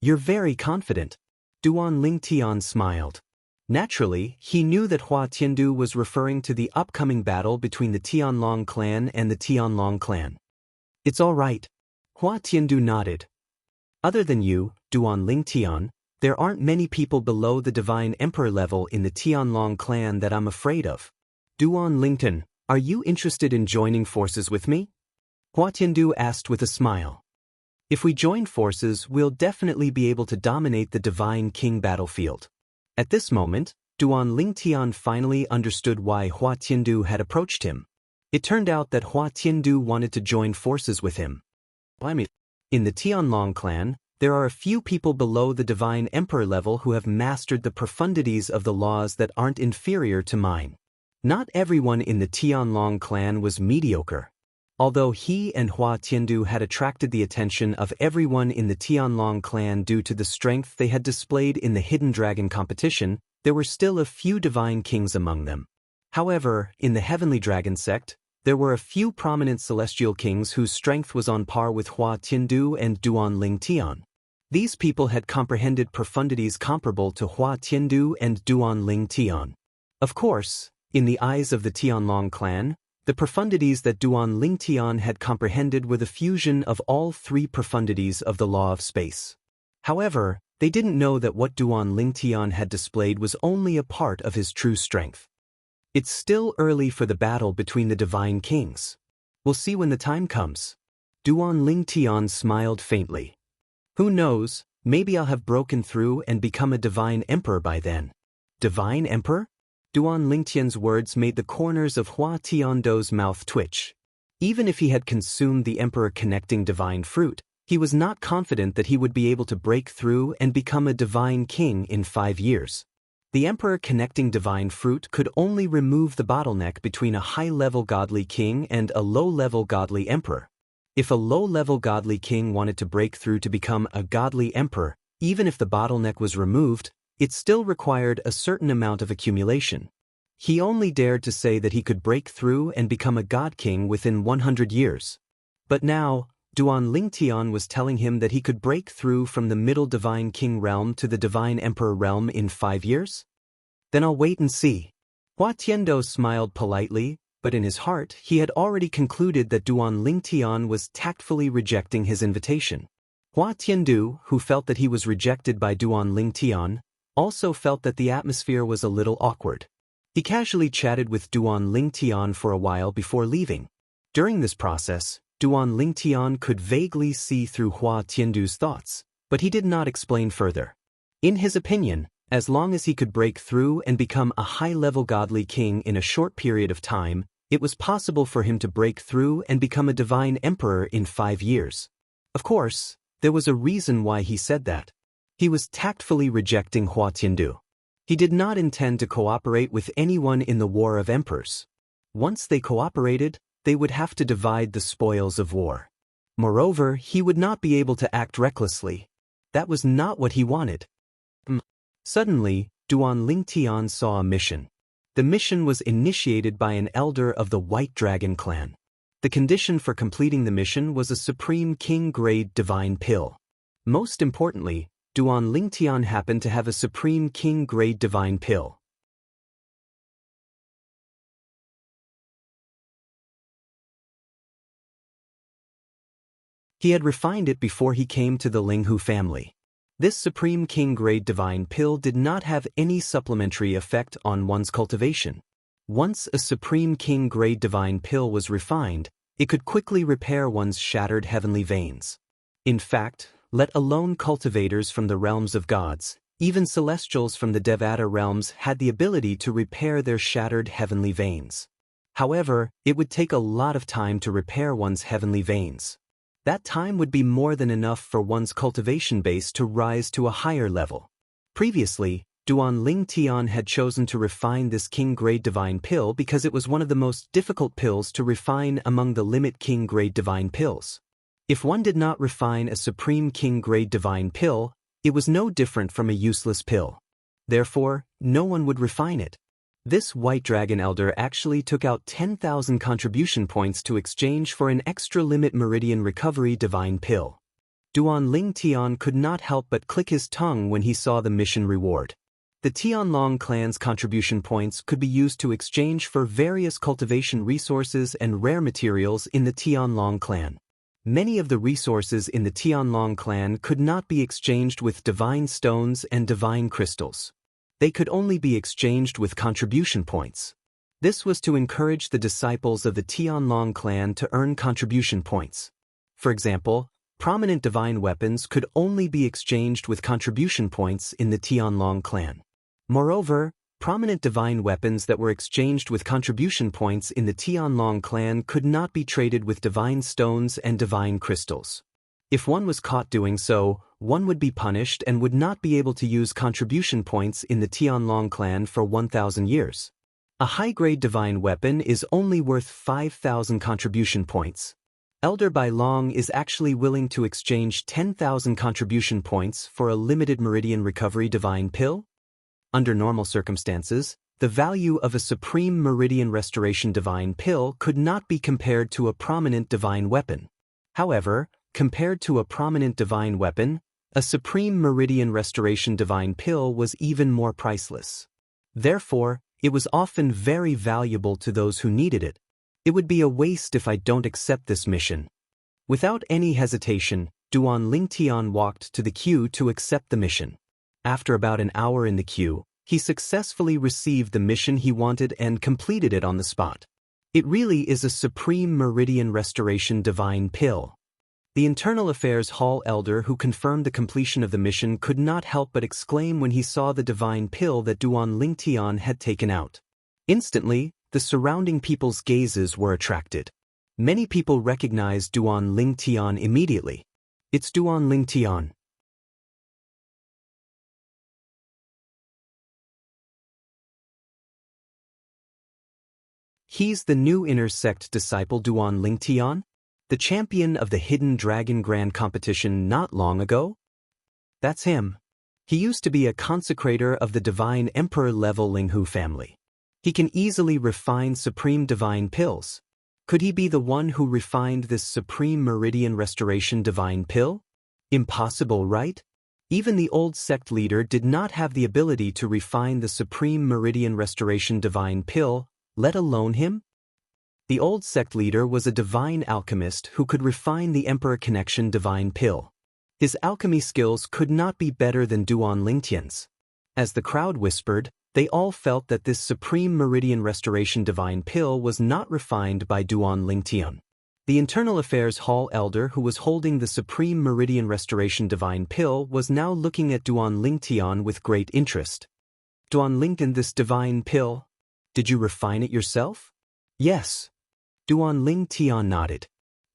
You're very confident. Duan Lingtian smiled. Naturally, he knew that Hua Tiandu was referring to the upcoming battle between the Tianlong clan and the Tianlong clan. It's all right. Hua Tiandu nodded. Other than you, Duan Lingtian, there aren't many people below the divine emperor level in the Tianlong clan that I'm afraid of. Duan Lingtian, are you interested in joining forces with me? Hua Tiandu asked with a smile. If we join forces, we'll definitely be able to dominate the divine king battlefield. At this moment, Duan Lingtian finally understood why Hua Tiandu had approached him. It turned out that Hua Tiandu wanted to join forces with him. In the Tianlong clan, there are a few people below the divine emperor level who have mastered the profundities of the laws that aren't inferior to mine. Not everyone in the Tianlong clan was mediocre. Although he and Hua Tiandu had attracted the attention of everyone in the Tianlong clan due to the strength they had displayed in the Hidden Dragon competition, there were still a few divine kings among them. However, in the Heavenly Dragon sect, there were a few prominent celestial kings whose strength was on par with Hua Tiandu and Duan Lingtian. These people had comprehended profundities comparable to Hua Tiandu and Duan Lingtian. Of course, in the eyes of the Tianlong clan, the profundities that Duan Lingtian had comprehended were the fusion of all three profundities of the law of space. However, they didn't know that what Duan Lingtian had displayed was only a part of his true strength. It's still early for the battle between the divine kings. We'll see when the time comes. Duan Lingtian smiled faintly. Who knows, maybe I'll have broken through and become a divine emperor by then. Divine emperor? Duan Lingtian's words made the corners of Hua Tiandu's mouth twitch. Even if he had consumed the emperor connecting divine fruit, he was not confident that he would be able to break through and become a divine king in 5 years. The emperor connecting divine fruit could only remove the bottleneck between a high-level godly king and a low-level godly emperor. If a low-level godly king wanted to break through to become a godly emperor, even if the bottleneck was removed, it still required a certain amount of accumulation. He only dared to say that he could break through and become a god king within 100 years. But now, Duan Lingtian was telling him that he could break through from the middle divine king realm to the divine emperor realm in 5 years? Then I'll wait and see. Hua Tiando smiled politely, but in his heart he had already concluded that Duan Lingtian was tactfully rejecting his invitation. Hua Tiandu, who felt that he was rejected by Duan Lingtian, also felt that the atmosphere was a little awkward. He casually chatted with Duan Lingtian for a while before leaving. During this process, Duan Lingtian could vaguely see through Hua Tiandu's thoughts, but he did not explain further. In his opinion, as long as he could break through and become a high-level godly king in a short period of time, it was possible for him to break through and become a divine emperor in 5 years. Of course, there was a reason why he said that. He was tactfully rejecting Hua Tiandu. He did not intend to cooperate with anyone in the War of Emperors. Once they cooperated, they would have to divide the spoils of war. Moreover, he would not be able to act recklessly. That was not what he wanted. Suddenly, Duan Lingtian saw a mission. The mission was initiated by an elder of the White Dragon clan. The condition for completing the mission was a Supreme King-grade divine pill. Most importantly, Duan Lingtian happened to have a Supreme King-grade divine pill. He had refined it before he came to the Linghu family. This Supreme King-grade divine pill did not have any supplementary effect on one's cultivation. Once a Supreme King-grade divine pill was refined, it could quickly repair one's shattered heavenly veins. In fact, let alone cultivators from the realms of gods, even celestials from the Devata realms had the ability to repair their shattered heavenly veins. However, it would take a lot of time to repair one's heavenly veins. That time would be more than enough for one's cultivation base to rise to a higher level. Previously, Duan Lingtian had chosen to refine this king-grade divine pill because it was one of the most difficult pills to refine among the limit king-grade divine pills. If one did not refine a Supreme King-grade divine pill, it was no different from a useless pill. Therefore, no one would refine it. This White Dragon Elder actually took out 10,000 contribution points to exchange for an extra limit meridian recovery divine pill. Duan Lingtian could not help but click his tongue when he saw the mission reward. The Tianlong clan's contribution points could be used to exchange for various cultivation resources and rare materials in the Tianlong clan. Many of the resources in the Tianlong clan could not be exchanged with divine stones and divine crystals. They could only be exchanged with contribution points. This was to encourage the disciples of the Tianlong clan to earn contribution points. For example, prominent divine weapons could only be exchanged with contribution points in the Tianlong clan. Moreover, prominent divine weapons that were exchanged with contribution points in the Tianlong clan could not be traded with divine stones and divine crystals. If one was caught doing so, one would be punished and would not be able to use contribution points in the Tianlong clan for 1,000 years. A high-grade divine weapon is only worth 5,000 contribution points. Elder Bai Long is actually willing to exchange 10,000 contribution points for a limited meridian recovery divine pill? Under normal circumstances, the value of a Supreme Meridian Restoration divine pill could not be compared to a prominent divine weapon. However, compared to a prominent divine weapon, a Supreme Meridian Restoration divine pill was even more priceless. Therefore, it was often very valuable to those who needed it. It would be a waste if I don't accept this mission. Without any hesitation, Duan Lingtian walked to the queue to accept the mission. After about an hour in the queue, he successfully received the mission he wanted and completed it on the spot. It really is a Supreme Meridian Restoration divine pill. The Internal Affairs Hall elder who confirmed the completion of the mission could not help but exclaim when he saw the divine pill that Duan Lingtian had taken out. Instantly, the surrounding people's gazes were attracted. Many people recognized Duan Lingtian immediately. It's Duan Lingtian. He's the new inner sect disciple Duan Lingtian? The champion of the Hidden Dragon Grand competition not long ago? That's him. He used to be a consecrator of the Divine Emperor-level Linghu family. He can easily refine Supreme Divine Pills. Could he be the one who refined this Supreme Meridian Restoration Divine Pill? Impossible, right? Even the old sect leader did not have the ability to refine the Supreme Meridian Restoration Divine Pill, let alone him? The old sect leader was a divine alchemist who could refine the Emperor Connection Divine Pill. His alchemy skills could not be better than Duan Lingtian's. As the crowd whispered, they all felt that this Supreme Meridian Restoration Divine Pill was not refined by Duan Lingtian. The Internal Affairs Hall elder who was holding the Supreme Meridian Restoration Divine Pill was now looking at Duan Lingtian with great interest. Duan Lingtian, this divine pill, did you refine it yourself? Yes. Duan Lingtian nodded.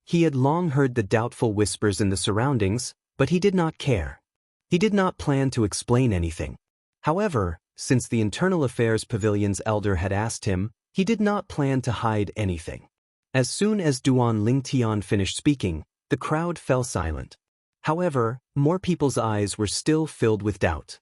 He had long heard the doubtful whispers in the surroundings, but he did not care. He did not plan to explain anything. However, since the Internal Affairs Pavilion's elder had asked him, he did not plan to hide anything. As soon as Duan Lingtian finished speaking, the crowd fell silent. However, more people's eyes were still filled with doubt.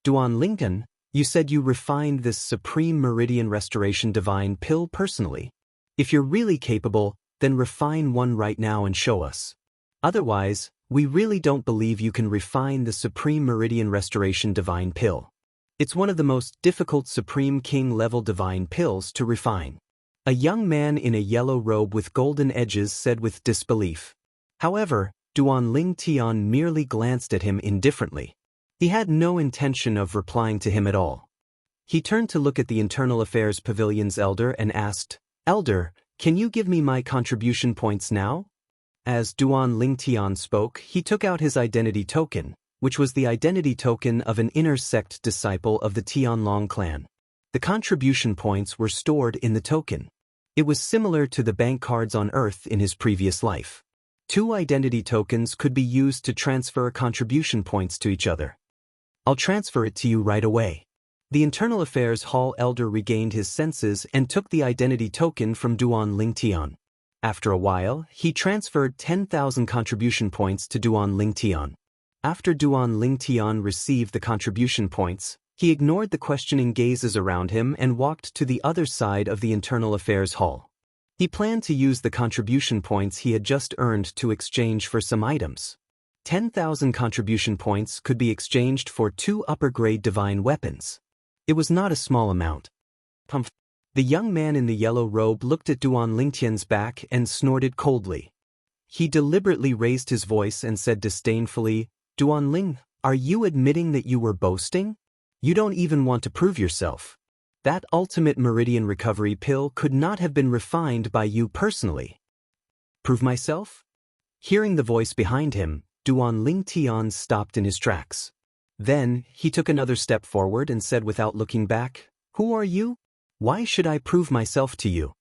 Duan Lingtian, you said you refined this Supreme Meridian Restoration Divine Pill personally. If you're really capable, then refine one right now and show us. Otherwise, we really don't believe you can refine the Supreme Meridian Restoration Divine Pill. It's one of the most difficult Supreme King-level divine pills to refine. A young man in a yellow robe with golden edges said with disbelief. However, Duan Lingtian merely glanced at him indifferently. He had no intention of replying to him at all. He turned to look at the Internal Affairs Pavilion's elder and asked, "Elder, can you give me my contribution points now?" As Duan Lingtian spoke, he took out his identity token, which was the identity token of an inner sect disciple of the Tianlong clan. The contribution points were stored in the token. It was similar to the bank cards on Earth in his previous life. 2 identity tokens could be used to transfer contribution points to each other. I'll transfer it to you right away. The Internal Affairs Hall elder regained his senses and took the identity token from Duan Lingtian. After a while, he transferred 10,000 contribution points to Duan Lingtian. After Duan Lingtian received the contribution points, he ignored the questioning gazes around him and walked to the other side of the Internal Affairs Hall. He planned to use the contribution points he had just earned to exchange for some items. 10,000 contribution points could be exchanged for 2 upper-grade divine weapons. It was not a small amount. Pumph. The young man in the yellow robe looked at Duan Lingtian's back and snorted coldly. He deliberately raised his voice and said disdainfully, "Duan Ling, are you admitting that you were boasting? You don't even want to prove yourself. That ultimate meridian recovery pill could not have been refined by you personally." Prove myself? Hearing the voice behind him, Duan Lingtian stopped in his tracks. Then, he took another step forward and said without looking back, "Who are you? Why should I prove myself to you?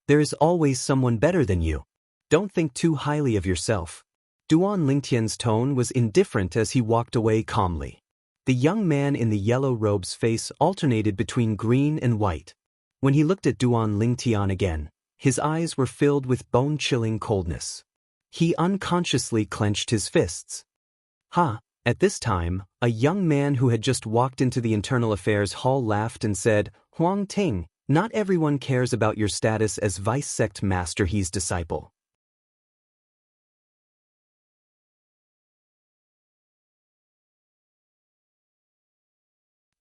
There is always someone better than you. Don't think too highly of yourself." Duan Lingtian's tone was indifferent as he walked away calmly. The young man in the yellow robe's face alternated between green and white. When he looked at Duan Lingtian again, his eyes were filled with bone-chilling coldness. He unconsciously clenched his fists. "Ha!" At this time, a young man who had just walked into the Internal Affairs Hall laughed and said, "Huang Ting, not everyone cares about your status as Vice Sect Master He's disciple."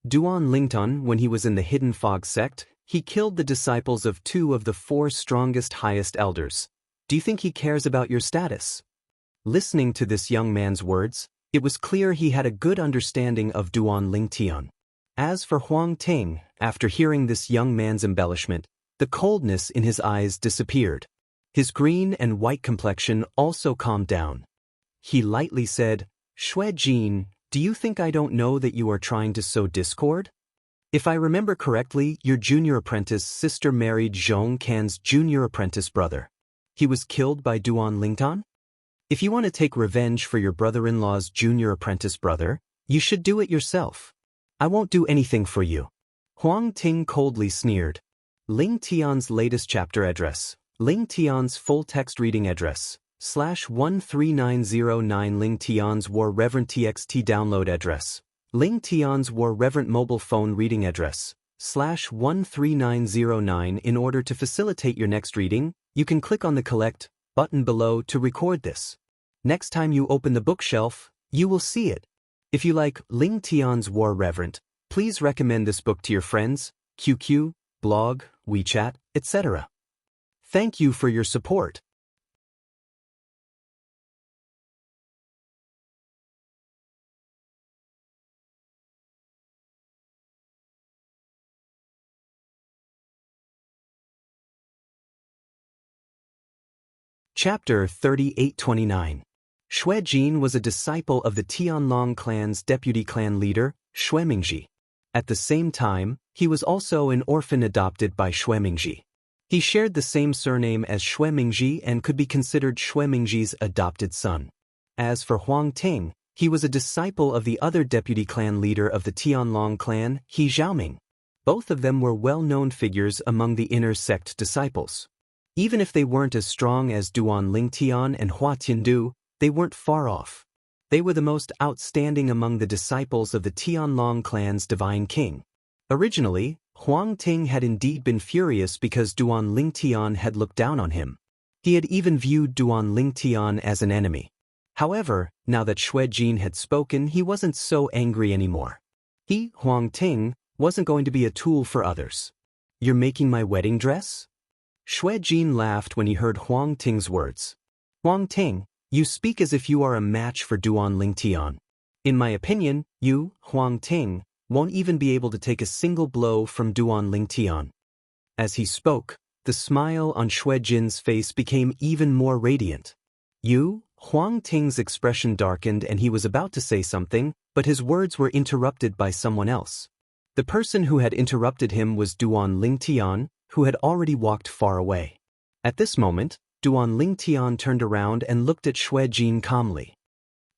Duan Lingtian, when he was in the Hidden Fog sect, he killed the disciples of 2 of the 4 strongest highest elders. Do you think he cares about your status? Listening to this young man's words, it was clear he had a good understanding of Duan Lingtian. As for Huang Ting, after hearing this young man's embellishment, the coldness in his eyes disappeared. His green and white complexion also calmed down. He lightly said, "Shui Jin, do you think I don't know that you are trying to sow discord? If I remember correctly, your junior apprentice sister married Zhong Can's junior apprentice brother. He was killed by Duan Lingtian? If you want to take revenge for your brother-in-law's junior apprentice brother, you should do it yourself. I won't do anything for you." Huang Ting coldly sneered. Lingtian's latest chapter address, Ling Tian's full text reading address, /13909 Ling Tian's War Reverent TXT download address. Ling Tian's War Reverent mobile phone reading address, /13909 In order to facilitate your next reading, you can click on the Collect button below to record this. Next time you open the bookshelf, you will see it. If you like Ling Tian's War Reverent, please recommend this book to your friends, QQ, blog, WeChat, etc. Thank you for your support. Chapter 3829. Xue Jin was a disciple of the Tianlong clan's deputy clan leader, Xue Mingji. At the same time, he was also an orphan adopted by Xue Mingji. He shared the same surname as Xue Mingji and could be considered Xue Mingji's adopted son. As for Huang Ting, he was a disciple of the other deputy clan leader of the Tianlong clan, He Xiaoming. Both of them were well-known figures among the inner sect disciples. Even if they weren't as strong as Duan Lingtian and Hua Tiandu, they weren't far off. They were the most outstanding among the disciples of the Tianlong clan's divine king. Originally, Huang Ting had indeed been furious because Duan Lingtian had looked down on him. He had even viewed Duan Lingtian as an enemy. However, now that Xue Jin had spoken, he wasn't so angry anymore. He, Huang Ting, wasn't going to be a tool for others. "You're making my wedding dress?" Xue Jin laughed when he heard Huang Ting's words. "Huang Ting, you speak as if you are a match for Duan Lingtian. In my opinion, you, Huang Ting, won't even be able to take a single blow from Duan Lingtian." As he spoke, the smile on Xue Jin's face became even more radiant. "You?" Huang Ting's expression darkened and he was about to say something, but his words were interrupted by someone else. The person who had interrupted him was Duan Lingtian, who had already walked far away. At this moment, Duan Lingtian turned around and looked at Xue Jin calmly.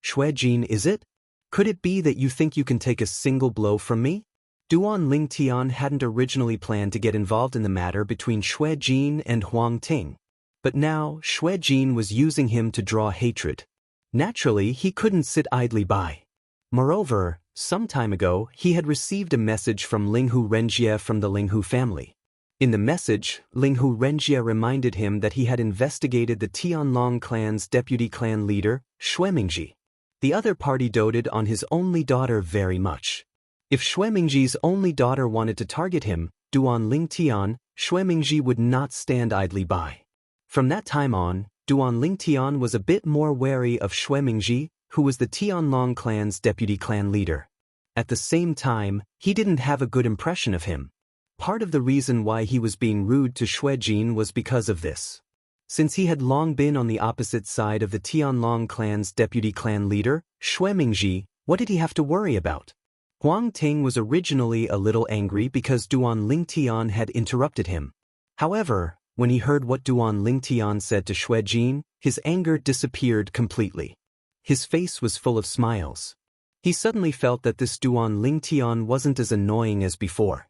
"Xue Jin, is it? Could it be that you think you can take a single blow from me?" Duan Lingtian hadn't originally planned to get involved in the matter between Xue Jin and Huang Ting. But now, Xue Jin was using him to draw hatred. Naturally, he couldn't sit idly by. Moreover, some time ago, he had received a message from Linghu Renjie from the Linghu family. In the message, Linghu Renjie reminded him that he had investigated the Tianlong clan's deputy clan leader, Xue Mingji. The other party doted on his only daughter very much. If Xue Mingji's only daughter wanted to target him, Duan Lingtian, Xue Mingji would not stand idly by. From that time on, Duan Lingtian was a bit more wary of Xue Mingji, who was the Tianlong clan's deputy clan leader. At the same time, he didn't have a good impression of him. Part of the reason why he was being rude to Xue Jin was because of this. Since he had long been on the opposite side of the Tianlong clan's deputy clan leader, Xue Mingji, what did he have to worry about? Huang Ting was originally a little angry because Duan Lingtian had interrupted him. However, when he heard what Duan Lingtian said to Xue Jin, his anger disappeared completely. His face was full of smiles. He suddenly felt that this Duan Lingtian wasn't as annoying as before.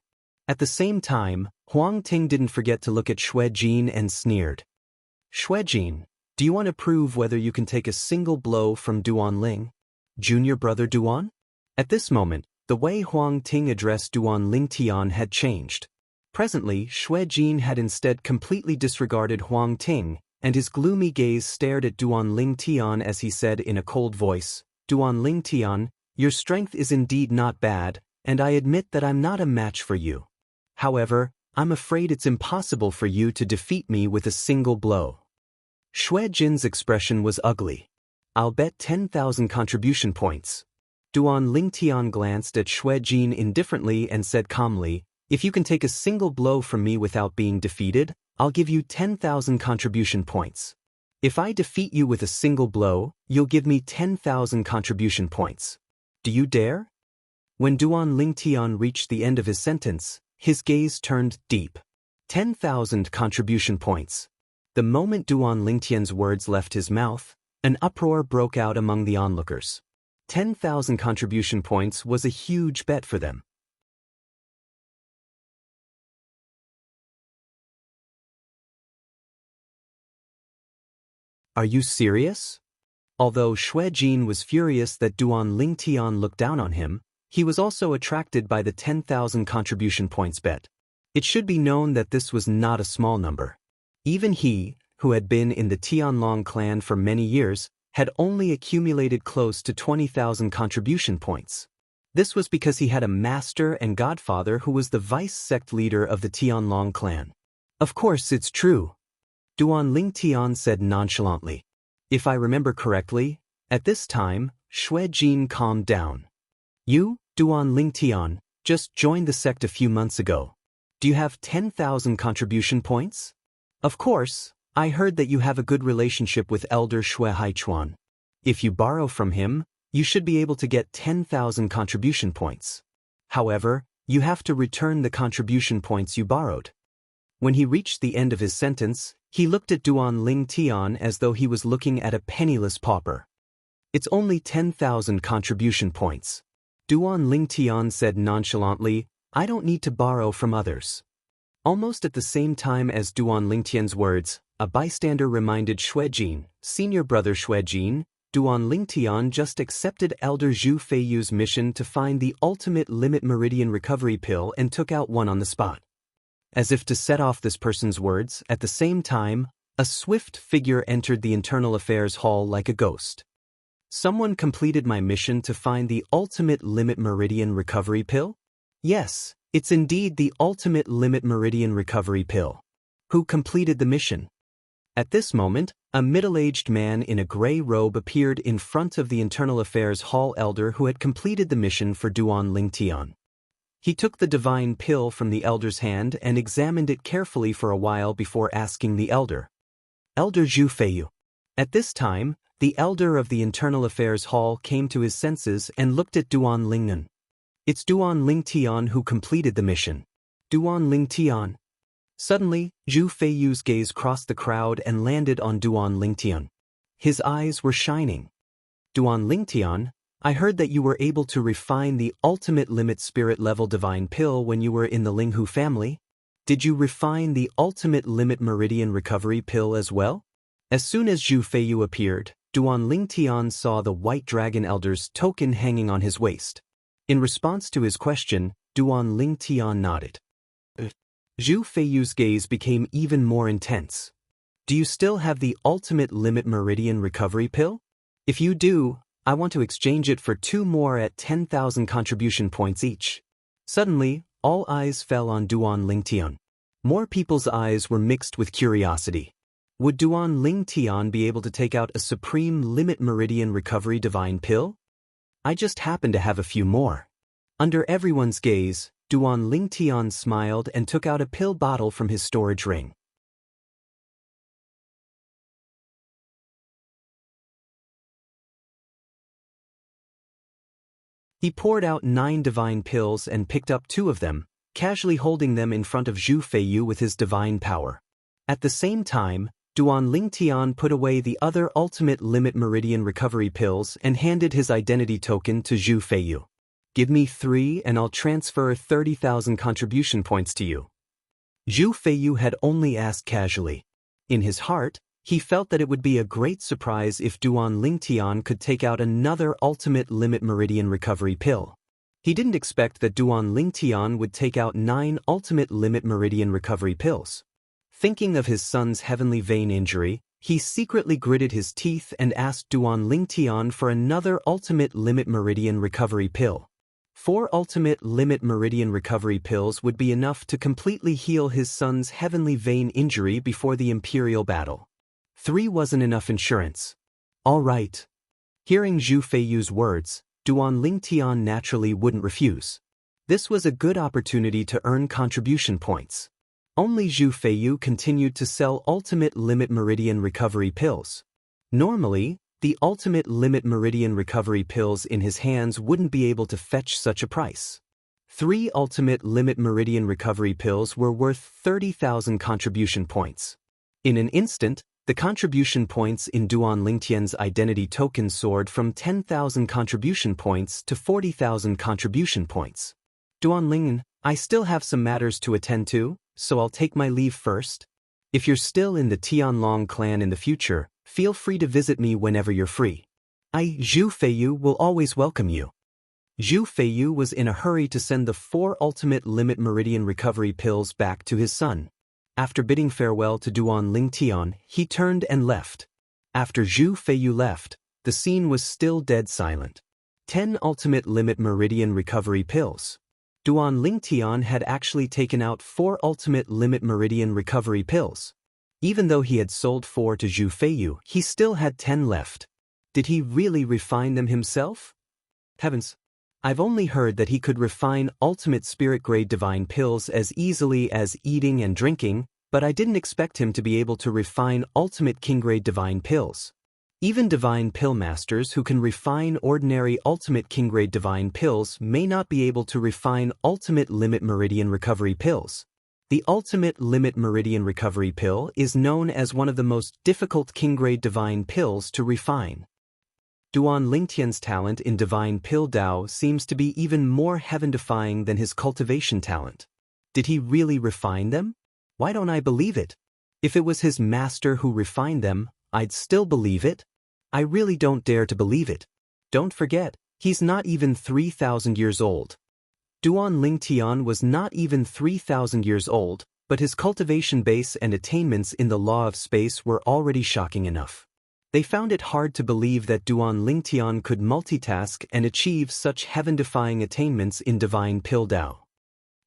At the same time, Huang Ting didn't forget to look at Xue Jin and sneered. "Xue Jin, do you want to prove whether you can take a single blow from Duan Ling? Junior brother Duan?" At this moment, the way Huang Ting addressed Duan Lingtian had changed. Presently, Xue Jin had instead completely disregarded Huang Ting, and his gloomy gaze stared at Duan Lingtian as he said in a cold voice, "Duan Lingtian, your strength is indeed not bad, and I admit that I'm not a match for you. However, I'm afraid it's impossible for you to defeat me with a single blow." Xue Jin's expression was ugly. "I'll bet 10,000 contribution points." Duan Lingtian glanced at Xue Jin indifferently and said calmly, "If you can take a single blow from me without being defeated, I'll give you 10,000 contribution points. If I defeat you with a single blow, you'll give me 10,000 contribution points. Do you dare?" When Duan Lingtian reached the end of his sentence, his gaze turned deep. 10,000 contribution points. The moment Duan Lingtian's words left his mouth, an uproar broke out among the onlookers. 10,000 contribution points was a huge bet for them. Are you serious? Although Xue Jin was furious that Duan Lingtian looked down on him, he was also attracted by the 10,000 contribution points bet. It should be known that this was not a small number. Even he, who had been in the Tianlong clan for many years, had only accumulated close to 20,000 contribution points. This was because he had a master and godfather who was the vice sect leader of the Tianlong clan. Of course it's true, Duan Lingtian said nonchalantly. If I remember correctly, at this time, Xue Jin calmed down. You, Duan Lingtian, just joined the sect a few months ago. Do you have 10,000 contribution points? Of course, I heard that you have a good relationship with Elder Xue Haichuan. If you borrow from him, you should be able to get 10,000 contribution points. However, you have to return the contribution points you borrowed. When he reached the end of his sentence, he looked at Duan Lingtian as though he was looking at a penniless pauper. It's only 10,000 contribution points. Duan Lingtian said nonchalantly, I don't need to borrow from others. Almost at the same time as Duan Lingtian's words, a bystander reminded Xue Jin, senior brother Xue Jin, Duan Lingtian just accepted Elder Zhu Feiyu's mission to find the ultimate limit meridian recovery pill and took out one on the spot. As if to set off this person's words, at the same time, a swift figure entered the internal affairs hall like a ghost. Someone completed my mission to find the ultimate limit meridian recovery pill? Yes, it's indeed the ultimate limit meridian recovery pill. Who completed the mission? At this moment, a middle-aged man in a gray robe appeared in front of the internal affairs hall elder who had completed the mission for Duan Lingtian. He took the divine pill from the elder's hand and examined it carefully for a while before asking the elder. Elder Zhu Feiyu. At this time, the elder of the internal affairs hall came to his senses and looked at Duan Lingnan. It's Duan Lingtian who completed the mission. Duan Lingtian. Suddenly, Zhu Feiyu's gaze crossed the crowd and landed on Duan Lingtian. His eyes were shining. Duan Lingtian, I heard that you were able to refine the ultimate limit spirit level divine pill when you were in the Linghu family. Did you refine the ultimate limit meridian recovery pill as well? As soon as Zhu Feiyu appeared, Duan Lingtian saw the White Dragon Elder's token hanging on his waist. In response to his question, Duan Lingtian nodded. Zhu Feiyu's gaze became even more intense. Do you still have the ultimate limit meridian recovery pill? If you do, I want to exchange it for 2 more at 10,000 contribution points each. Suddenly, all eyes fell on Duan Lingtian. More people's eyes were mixed with curiosity. Would Duan Lingtian be able to take out a supreme limit meridian recovery divine pill? I just happen to have a few more. Under everyone's gaze, Duan Lingtian smiled and took out a pill bottle from his storage ring. He poured out 9 divine pills and picked up 2 of them, casually holding them in front of Zhu Feiyu with his divine power. At the same time, Duan Lingtian put away the other ultimate limit meridian recovery pills and handed his identity token to Zhu Feiyu. Give me 3 and I'll transfer 30,000 contribution points to you. Zhu Feiyu had only asked casually. In his heart, he felt that it would be a great surprise if Duan Lingtian could take out another ultimate limit meridian recovery pill. He didn't expect that Duan Lingtian would take out 9 ultimate limit meridian recovery pills. Thinking of his son's heavenly vein injury, he secretly gritted his teeth and asked Duan Lingtian for another ultimate limit meridian recovery pill. 4 ultimate limit meridian recovery pills would be enough to completely heal his son's heavenly vein injury before the imperial battle. 3 wasn't enough insurance. All right. Hearing Zhu Feiyu's words, Duan Lingtian naturally wouldn't refuse. This was a good opportunity to earn contribution points. Only Zhu Feiyu continued to sell ultimate limit meridian recovery pills. Normally, the ultimate limit meridian recovery pills in his hands wouldn't be able to fetch such a price. 3 ultimate limit meridian recovery pills were worth 30,000 contribution points. In an instant, the contribution points in Duan Lingtian's identity token soared from 10,000 contribution points to 40,000 contribution points. Duan Lingnan, I still have some matters to attend to, so I'll take my leave first. If you're still in the Tianlong clan in the future, Feel free to visit me whenever you're free. I, Zhu Feiyu, will always welcome you. Zhu Feiyu was in a hurry to send the 4 ultimate limit meridian recovery pills back to his son. After bidding farewell to Duan Lingtian, he turned and left. After Zhu Feiyu left, the scene was still dead silent. 10 ultimate limit meridian recovery pills. Duan Lingtian had actually taken out 4 ultimate limit meridian recovery pills. Even though he had sold 4 to Zhu Feiyu, he still had 10 left. Did he really refine them himself? Heavens! I've only heard that he could refine ultimate spirit-grade divine pills as easily as eating and drinking, but I didn't expect him to be able to refine ultimate king-grade divine pills. Even divine pill masters who can refine ordinary ultimate king-grade divine pills may not be able to refine ultimate limit meridian recovery pills. The ultimate limit meridian recovery pill is known as one of the most difficult king-grade divine pills to refine. Duan Lingtian's talent in divine pill Dao seems to be even more heaven-defying than his cultivation talent. Did he really refine them? Why don't I believe it? If it was his master who refined them, I'd still believe it. I really don't dare to believe it. Don't forget, he's not even 3,000 years old. Duan Lingtian was not even 3,000 years old, but his cultivation base and attainments in the law of space were already shocking enough. They found it hard to believe that Duan Lingtian could multitask and achieve such heaven-defying attainments in divine pill Dao.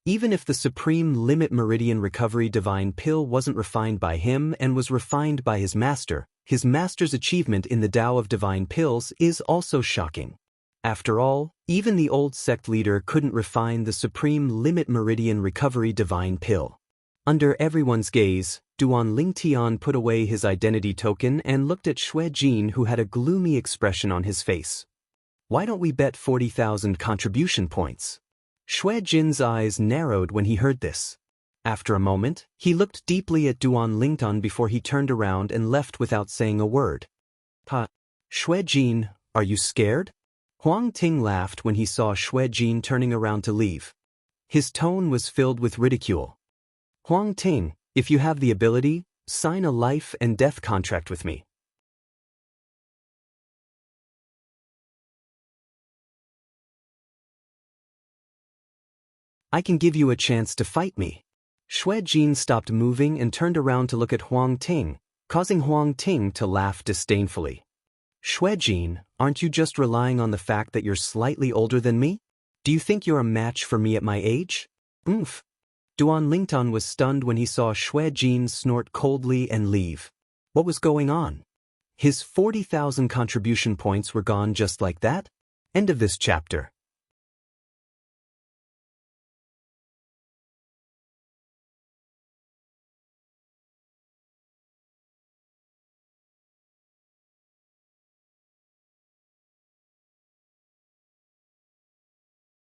Even if the supreme limit meridian recovery divine pill wasn't refined by him and was refined by his master's achievement in the Dao of divine pills is also shocking. After all, even the old sect leader couldn't refine the supreme limit meridian recovery divine pill. Under everyone's gaze, Duan Lingtian put away his identity token and looked at Xue Jin, who had a gloomy expression on his face. Why don't we bet 40,000 contribution points? Xue Jin's eyes narrowed when he heard this. After a moment, he looked deeply at Duan Lingtian before he turned around and left without saying a word. Xue Jin, are you scared? Huang Ting laughed when he saw Xue Jin turning around to leave. His tone was filled with ridicule. Huang Ting, if you have the ability, sign a life and death contract with me. I can give you a chance to fight me. Xue Jin stopped moving and turned around to look at Huang Ting, causing Huang Ting to laugh disdainfully. Xue Jin, aren't you just relying on the fact that you're slightly older than me? Do you think you're a match for me at my age? Oomph. Duan Lingtian was stunned when he saw Xue Jin snort coldly and leave. What was going on? His 40,000 contribution points were gone just like that? End of this chapter.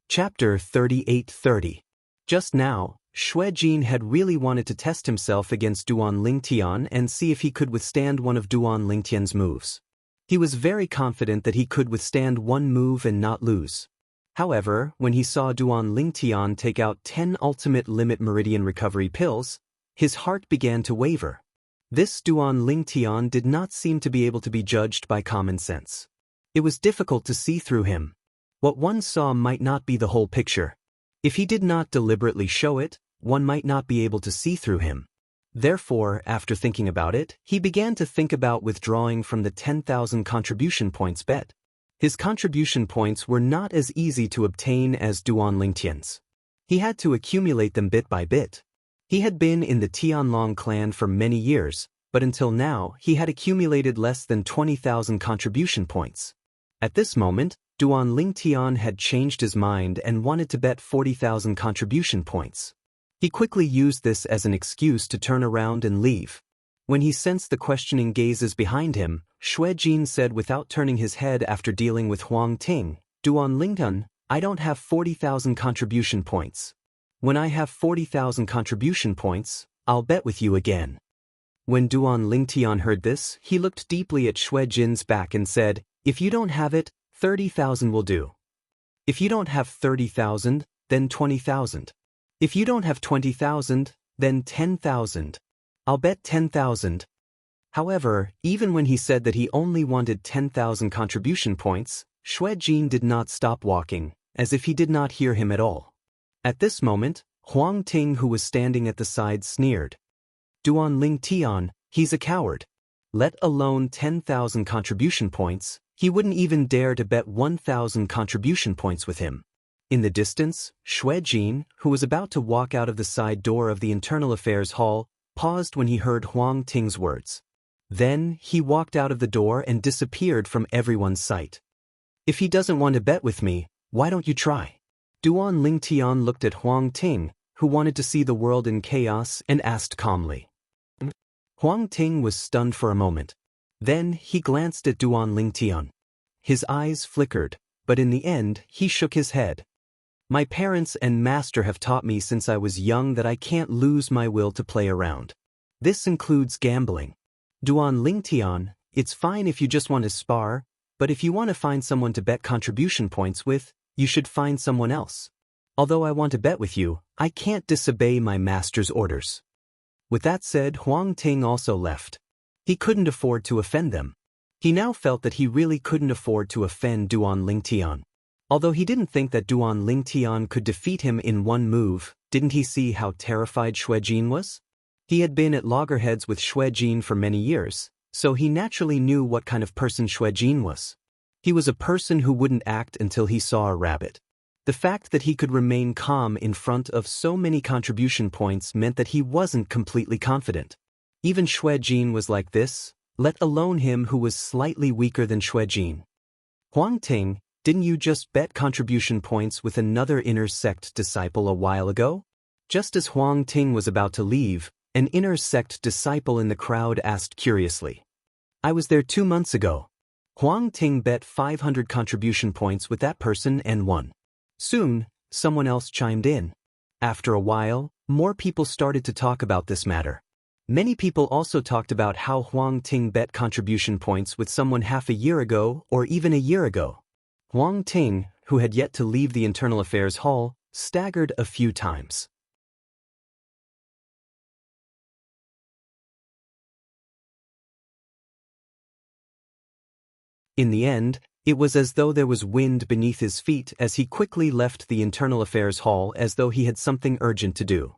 Chapter 3830. Just now, Xue Jin had really wanted to test himself against Duan Lingtian and see if he could withstand one of Duan Lingtian's moves. He was very confident that he could withstand one move and not lose. However, when he saw Duan Lingtian take out 10 ultimate limit meridian recovery pills, his heart began to waver. This Duan Lingtian did not seem to be able to be judged by common sense. It was difficult to see through him. What one saw might not be the whole picture. If he did not deliberately show it, one might not be able to see through him. Therefore, after thinking about it, he began to think about withdrawing from the 10,000 contribution points bet. His contribution points were not as easy to obtain as Duan Lingtian's. He had to accumulate them bit by bit. He had been in the Tianlong clan for many years, but until now he had accumulated less than 20,000 contribution points. At this moment, Duan Lingtian had changed his mind and wanted to bet 40,000 contribution points. He quickly used this as an excuse to turn around and leave. When he sensed the questioning gazes behind him, Xue Jin said without turning his head after dealing with Huang Ting, Duan Lingtian, I don't have 40,000 contribution points. When I have 40,000 contribution points, I'll bet with you again. When Duan Lingtian heard this, he looked deeply at Xue Jin's back and said, if you don't have it, 30,000 will do. If you don't have 30,000, then 20,000. If you don't have 20,000, then 10,000. I'll bet 10,000. However, even when he said that he only wanted 10,000 contribution points, Xue Jin did not stop walking, as if he did not hear him at all. At this moment, Huang Ting, who was standing at the side, sneered. Duan Ling Tian, he's a coward. Let alone 10,000 contribution points, he wouldn't even dare to bet 1,000 contribution points with him. In the distance, Xue Jin, who was about to walk out of the side door of the Internal Affairs Hall, paused when he heard Huang Ting's words. Then, he walked out of the door and disappeared from everyone's sight. If he doesn't want to bet with me, why don't you try? Duan Ling Tian looked at Huang Ting, who wanted to see the world in chaos, and asked calmly. Huang Ting was stunned for a moment. Then, he glanced at Duan Ling Tian. His eyes flickered, but in the end, he shook his head. My parents and master have taught me since I was young that I can't lose my will to play around. This includes gambling. Duan Ling Tian, it's fine if you just want to spar, but if you want to find someone to bet contribution points with, you should find someone else. Although I want to bet with you, I can't disobey my master's orders. With that said, Huang Ting also left. He couldn't afford to offend them. He now felt that he really couldn't afford to offend Duan Ling Tian. Although he didn't think that Duan Ling Tian could defeat him in one move, didn't he see how terrified Xue Jin was? He had been at loggerheads with Xue Jin for many years, so he naturally knew what kind of person Xue Jin was. He was a person who wouldn't act until he saw a rabbit. The fact that he could remain calm in front of so many contribution points meant that he wasn't completely confident. Even Xue Jin was like this, let alone him who was slightly weaker than Xue Jin. Huang Ting, didn't you just bet contribution points with another inner sect disciple a while ago? Just as Huang Ting was about to leave, an inner sect disciple in the crowd asked curiously. I was there 2 months ago. Huang Ting bet 500 contribution points with that person and won. Soon, someone else chimed in. After a while, more people started to talk about this matter. Many people also talked about how Huang Ting bet contribution points with someone half a year ago or even a year ago. Huang Ting, who had yet to leave the Internal Affairs Hall, staggered a few times. In the end, it was as though there was wind beneath his feet as he quickly left the Internal Affairs Hall as though he had something urgent to do.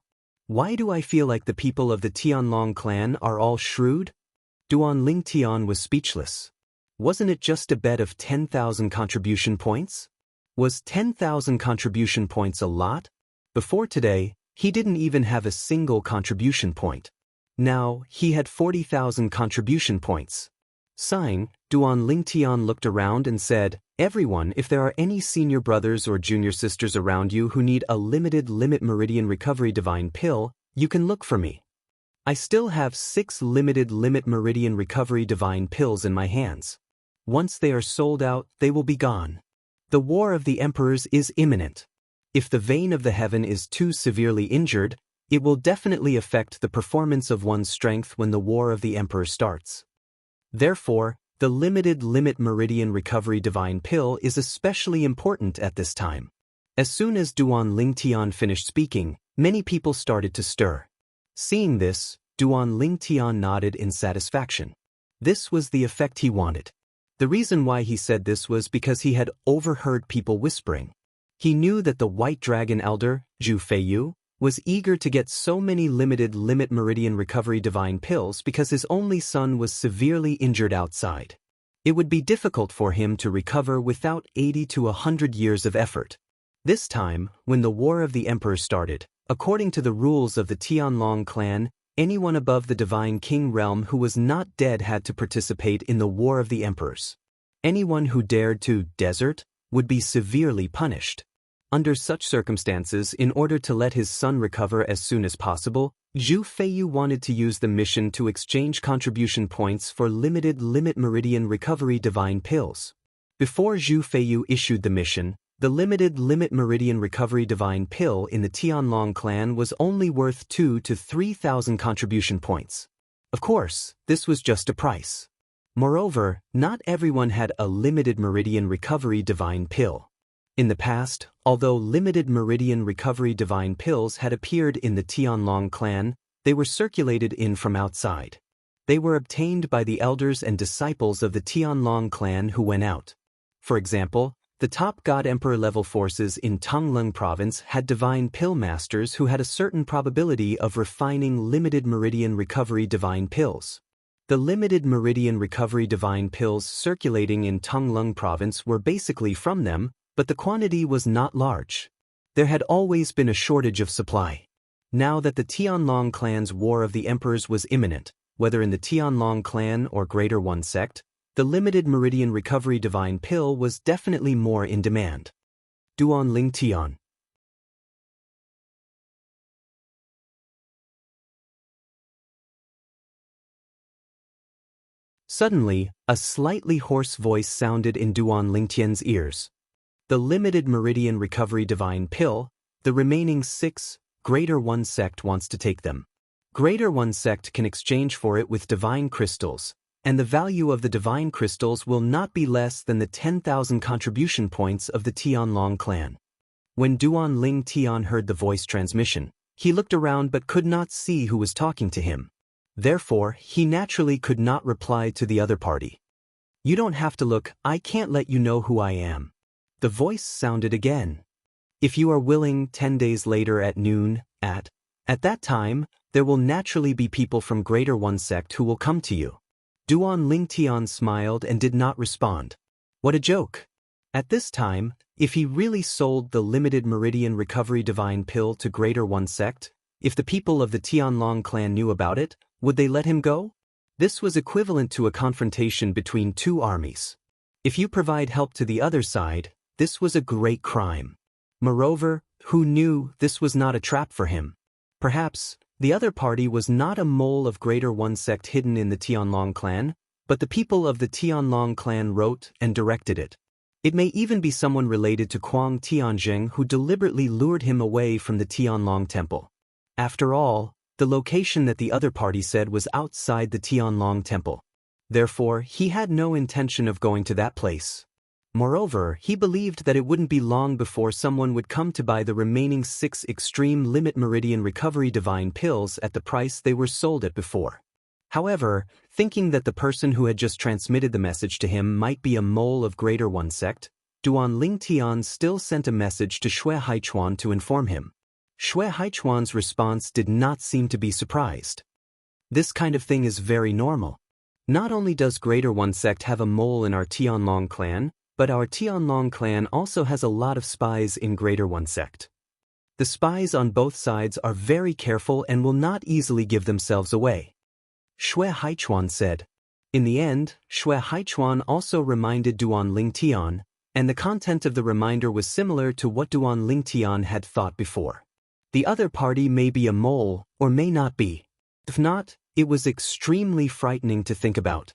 Why do I feel like the people of the Tianlong clan are all shrewd? Duan Ling Tian was speechless. Wasn't it just a bet of 10,000 contribution points? Was 10,000 contribution points a lot? Before today, he didn't even have a single contribution point. Now, he had 40,000 contribution points. Sighing, Duan Ling Tian looked around and said, Everyone, if there are any senior brothers or junior sisters around you who need a limited limit meridian recovery divine pill, you can look for me. I still have 6 limited limit meridian recovery divine pills in my hands. Once they are sold out, they will be gone. The War of the Emperors is imminent. If the vein of the heaven is too severely injured, it will definitely affect the performance of one's strength when the War of the Emperor starts. Therefore, the limited limit meridian recovery divine pill is especially important at this time. As soon as Duan Ling Tian finished speaking, many people started to stir. Seeing this, Duan Ling Tian nodded in satisfaction. This was the effect he wanted. The reason why he said this was because he had overheard people whispering. He knew that the White Dragon Elder, Zhu Feiyu, was eager to get so many limited limit meridian recovery divine pills because his only son was severely injured outside. It would be difficult for him to recover without 80 to 100 years of effort. This time, when the War of the Emperor started, according to the rules of the Tianlong clan, anyone above the Divine King realm who was not dead had to participate in the War of the Emperors. Anyone who dared to desert would be severely punished. Under such circumstances, in order to let his son recover as soon as possible, Zhu Feiyu wanted to use the mission to exchange contribution points for limited limit meridian recovery divine pills. Before Zhu Feiyu issued the mission, the limited limit meridian recovery divine pill in the Tianlong clan was only worth 2,000 to 3,000 contribution points. Of course, this was just a price. Moreover, not everyone had a limited meridian recovery divine pill. In the past, although limited meridian recovery divine pills had appeared in the Tianlong clan, they were circulated in from outside. They were obtained by the elders and disciples of the Tianlong clan who went out. For example, the top God Emperor level forces in Tongleng province had divine pill masters who had a certain probability of refining limited meridian recovery divine pills. The limited meridian recovery divine pills circulating in Tongleng province were basically from them, but the quantity was not large. There had always been a shortage of supply. Now that the Tianlong clan's War of the Emperors was imminent, whether in the Tianlong clan or Greater One sect, the limited meridian recovery divine pill was definitely more in demand. Duan Ling Tian. Suddenly, a slightly hoarse voice sounded in Duan Lingtian's ears. The limited meridian recovery divine pill, the remaining 6, Greater One sect wants to take them. Greater One sect can exchange for it with divine crystals, and the value of the divine crystals will not be less than the 10,000 contribution points of the Tianlong clan. When Duan Ling Tian heard the voice transmission, he looked around but could not see who was talking to him. Therefore, he naturally could not reply to the other party. You don't have to look, I can't let you know who I am. The voice sounded again. If you are willing, 10 days later at noon, at that time, there will naturally be people from Greater One sect who will come to you. Duan Ling Tian smiled and did not respond. What a joke. At this time, if he really sold the limited meridian recovery divine pill to Greater One sect, if the people of the Tianlong clan knew about it, would they let him go? This was equivalent to a confrontation between two armies. If you provide help to the other side, this was a great crime. Moreover, who knew this was not a trap for him? Perhaps, the other party was not a mole of Greater One sect hidden in the Tianlong clan, but the people of the Tianlong clan wrote and directed it. It may even be someone related to Kuang Tianzheng who deliberately lured him away from the Tianlong temple. After all, the location that the other party said was outside the Tianlong temple. Therefore, he had no intention of going to that place. Moreover, he believed that it wouldn't be long before someone would come to buy the remaining 6 extreme limit meridian recovery divine pills at the price they were sold at before. However, thinking that the person who had just transmitted the message to him might be a mole of Greater One sect, Duan Ling Tian still sent a message to Xue Haichuan to inform him. Xue Haichuan's response did not seem to be surprised. This kind of thing is very normal. Not only does Greater One sect have a mole in our Tianlong clan, but our Tianlong clan also has a lot of spies in Greater One sect. The spies on both sides are very careful and will not easily give themselves away. Xue Haichuan said. In the end, Xue Haichuan also reminded Duan Ling Tian, and the content of the reminder was similar to what Duan Ling Tian had thought before. The other party may be a mole, or may not be. If not, it was extremely frightening to think about.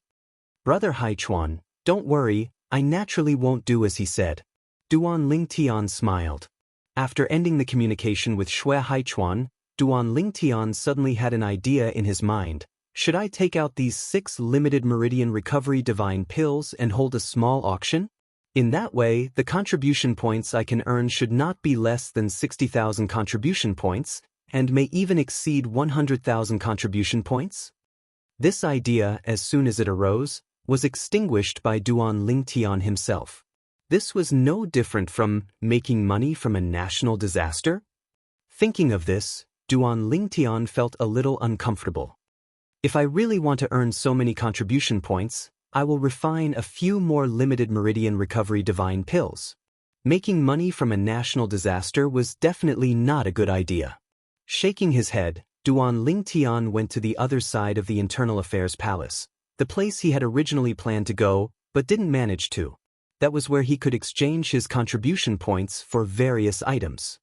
Brother Haichuan, don't worry, I naturally won't do as he said. Duan Ling Tian smiled. After ending the communication with Xue Haichuan, Duan Ling Tian suddenly had an idea in his mind. Should I take out these 6 limited meridian recovery divine pills and hold a small auction? In that way, the contribution points I can earn should not be less than 60,000 contribution points, and may even exceed 100,000 contribution points? This idea, as soon as it arose, was extinguished by Duan Ling Tian himself. This was no different from making money from a national disaster. Thinking of this, Duan Ling Tian felt a little uncomfortable. If I really want to earn so many contribution points, I will refine a few more limited meridian recovery divine pills. Making money from a national disaster was definitely not a good idea. Shaking his head, Duan Ling Tian went to the other side of the Internal Affairs Palace, the place he had originally planned to go, but didn't manage to. That was where he could exchange his contribution points for various items.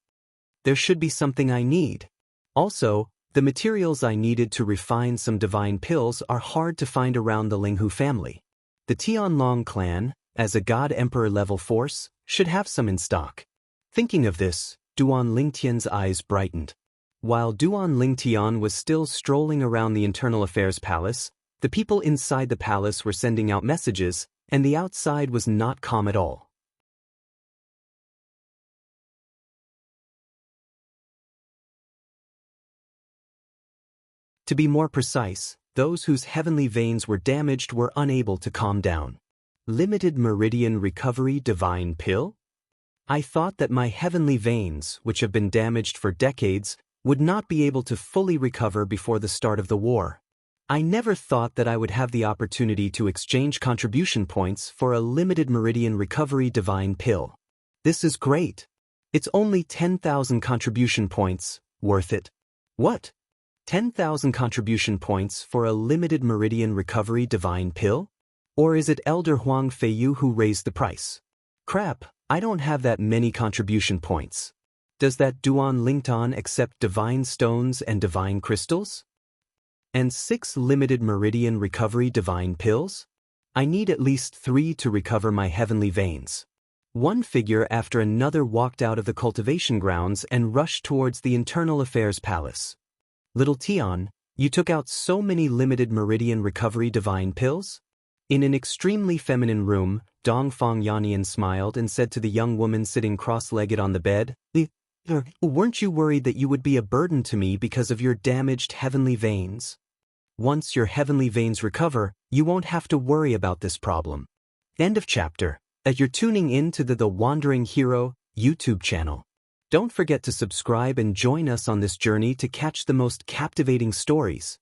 There should be something I need. Also, the materials I needed to refine some divine pills are hard to find around the Linghu family. The Tianlong clan, as a God Emperor level force, should have some in stock. Thinking of this, Duan Ling Tian's eyes brightened. While Duan Ling Tian was still strolling around the Internal Affairs Palace, the people inside the palace were sending out messages, and the outside was not calm at all. To be more precise, those whose heavenly veins were damaged were unable to calm down. Limited Meridian Recovery Divine Pill? I thought that my heavenly veins, which have been damaged for decades, would not be able to fully recover before the start of the war. I never thought that I would have the opportunity to exchange contribution points for a Limited Meridian Recovery Divine Pill. This is great. It's only 10,000 contribution points, worth it. What? 10,000 contribution points for a Limited Meridian Recovery Divine Pill? Or is it Elder Huang Feiyu who raised the price? Crap, I don't have that many contribution points. Does that Duan Lingtan accept divine stones and divine crystals? And 6 Limited Meridian Recovery Divine Pills? I need at least 3 to recover my heavenly veins. One figure after another walked out of the cultivation grounds and rushed towards the Internal Affairs Palace. Little Tian, you took out so many Limited Meridian Recovery Divine Pills? In an extremely feminine room, Dongfang Yannian smiled and said to the young woman sitting cross-legged on the bed, "Weren't you worried that you would be a burden to me because of your damaged heavenly veins? Once your heavenly veins recover, you won't have to worry about this problem." End of chapter. You're tuning in to the Wandering Hero YouTube channel. Don't forget to subscribe and join us on this journey to catch the most captivating stories.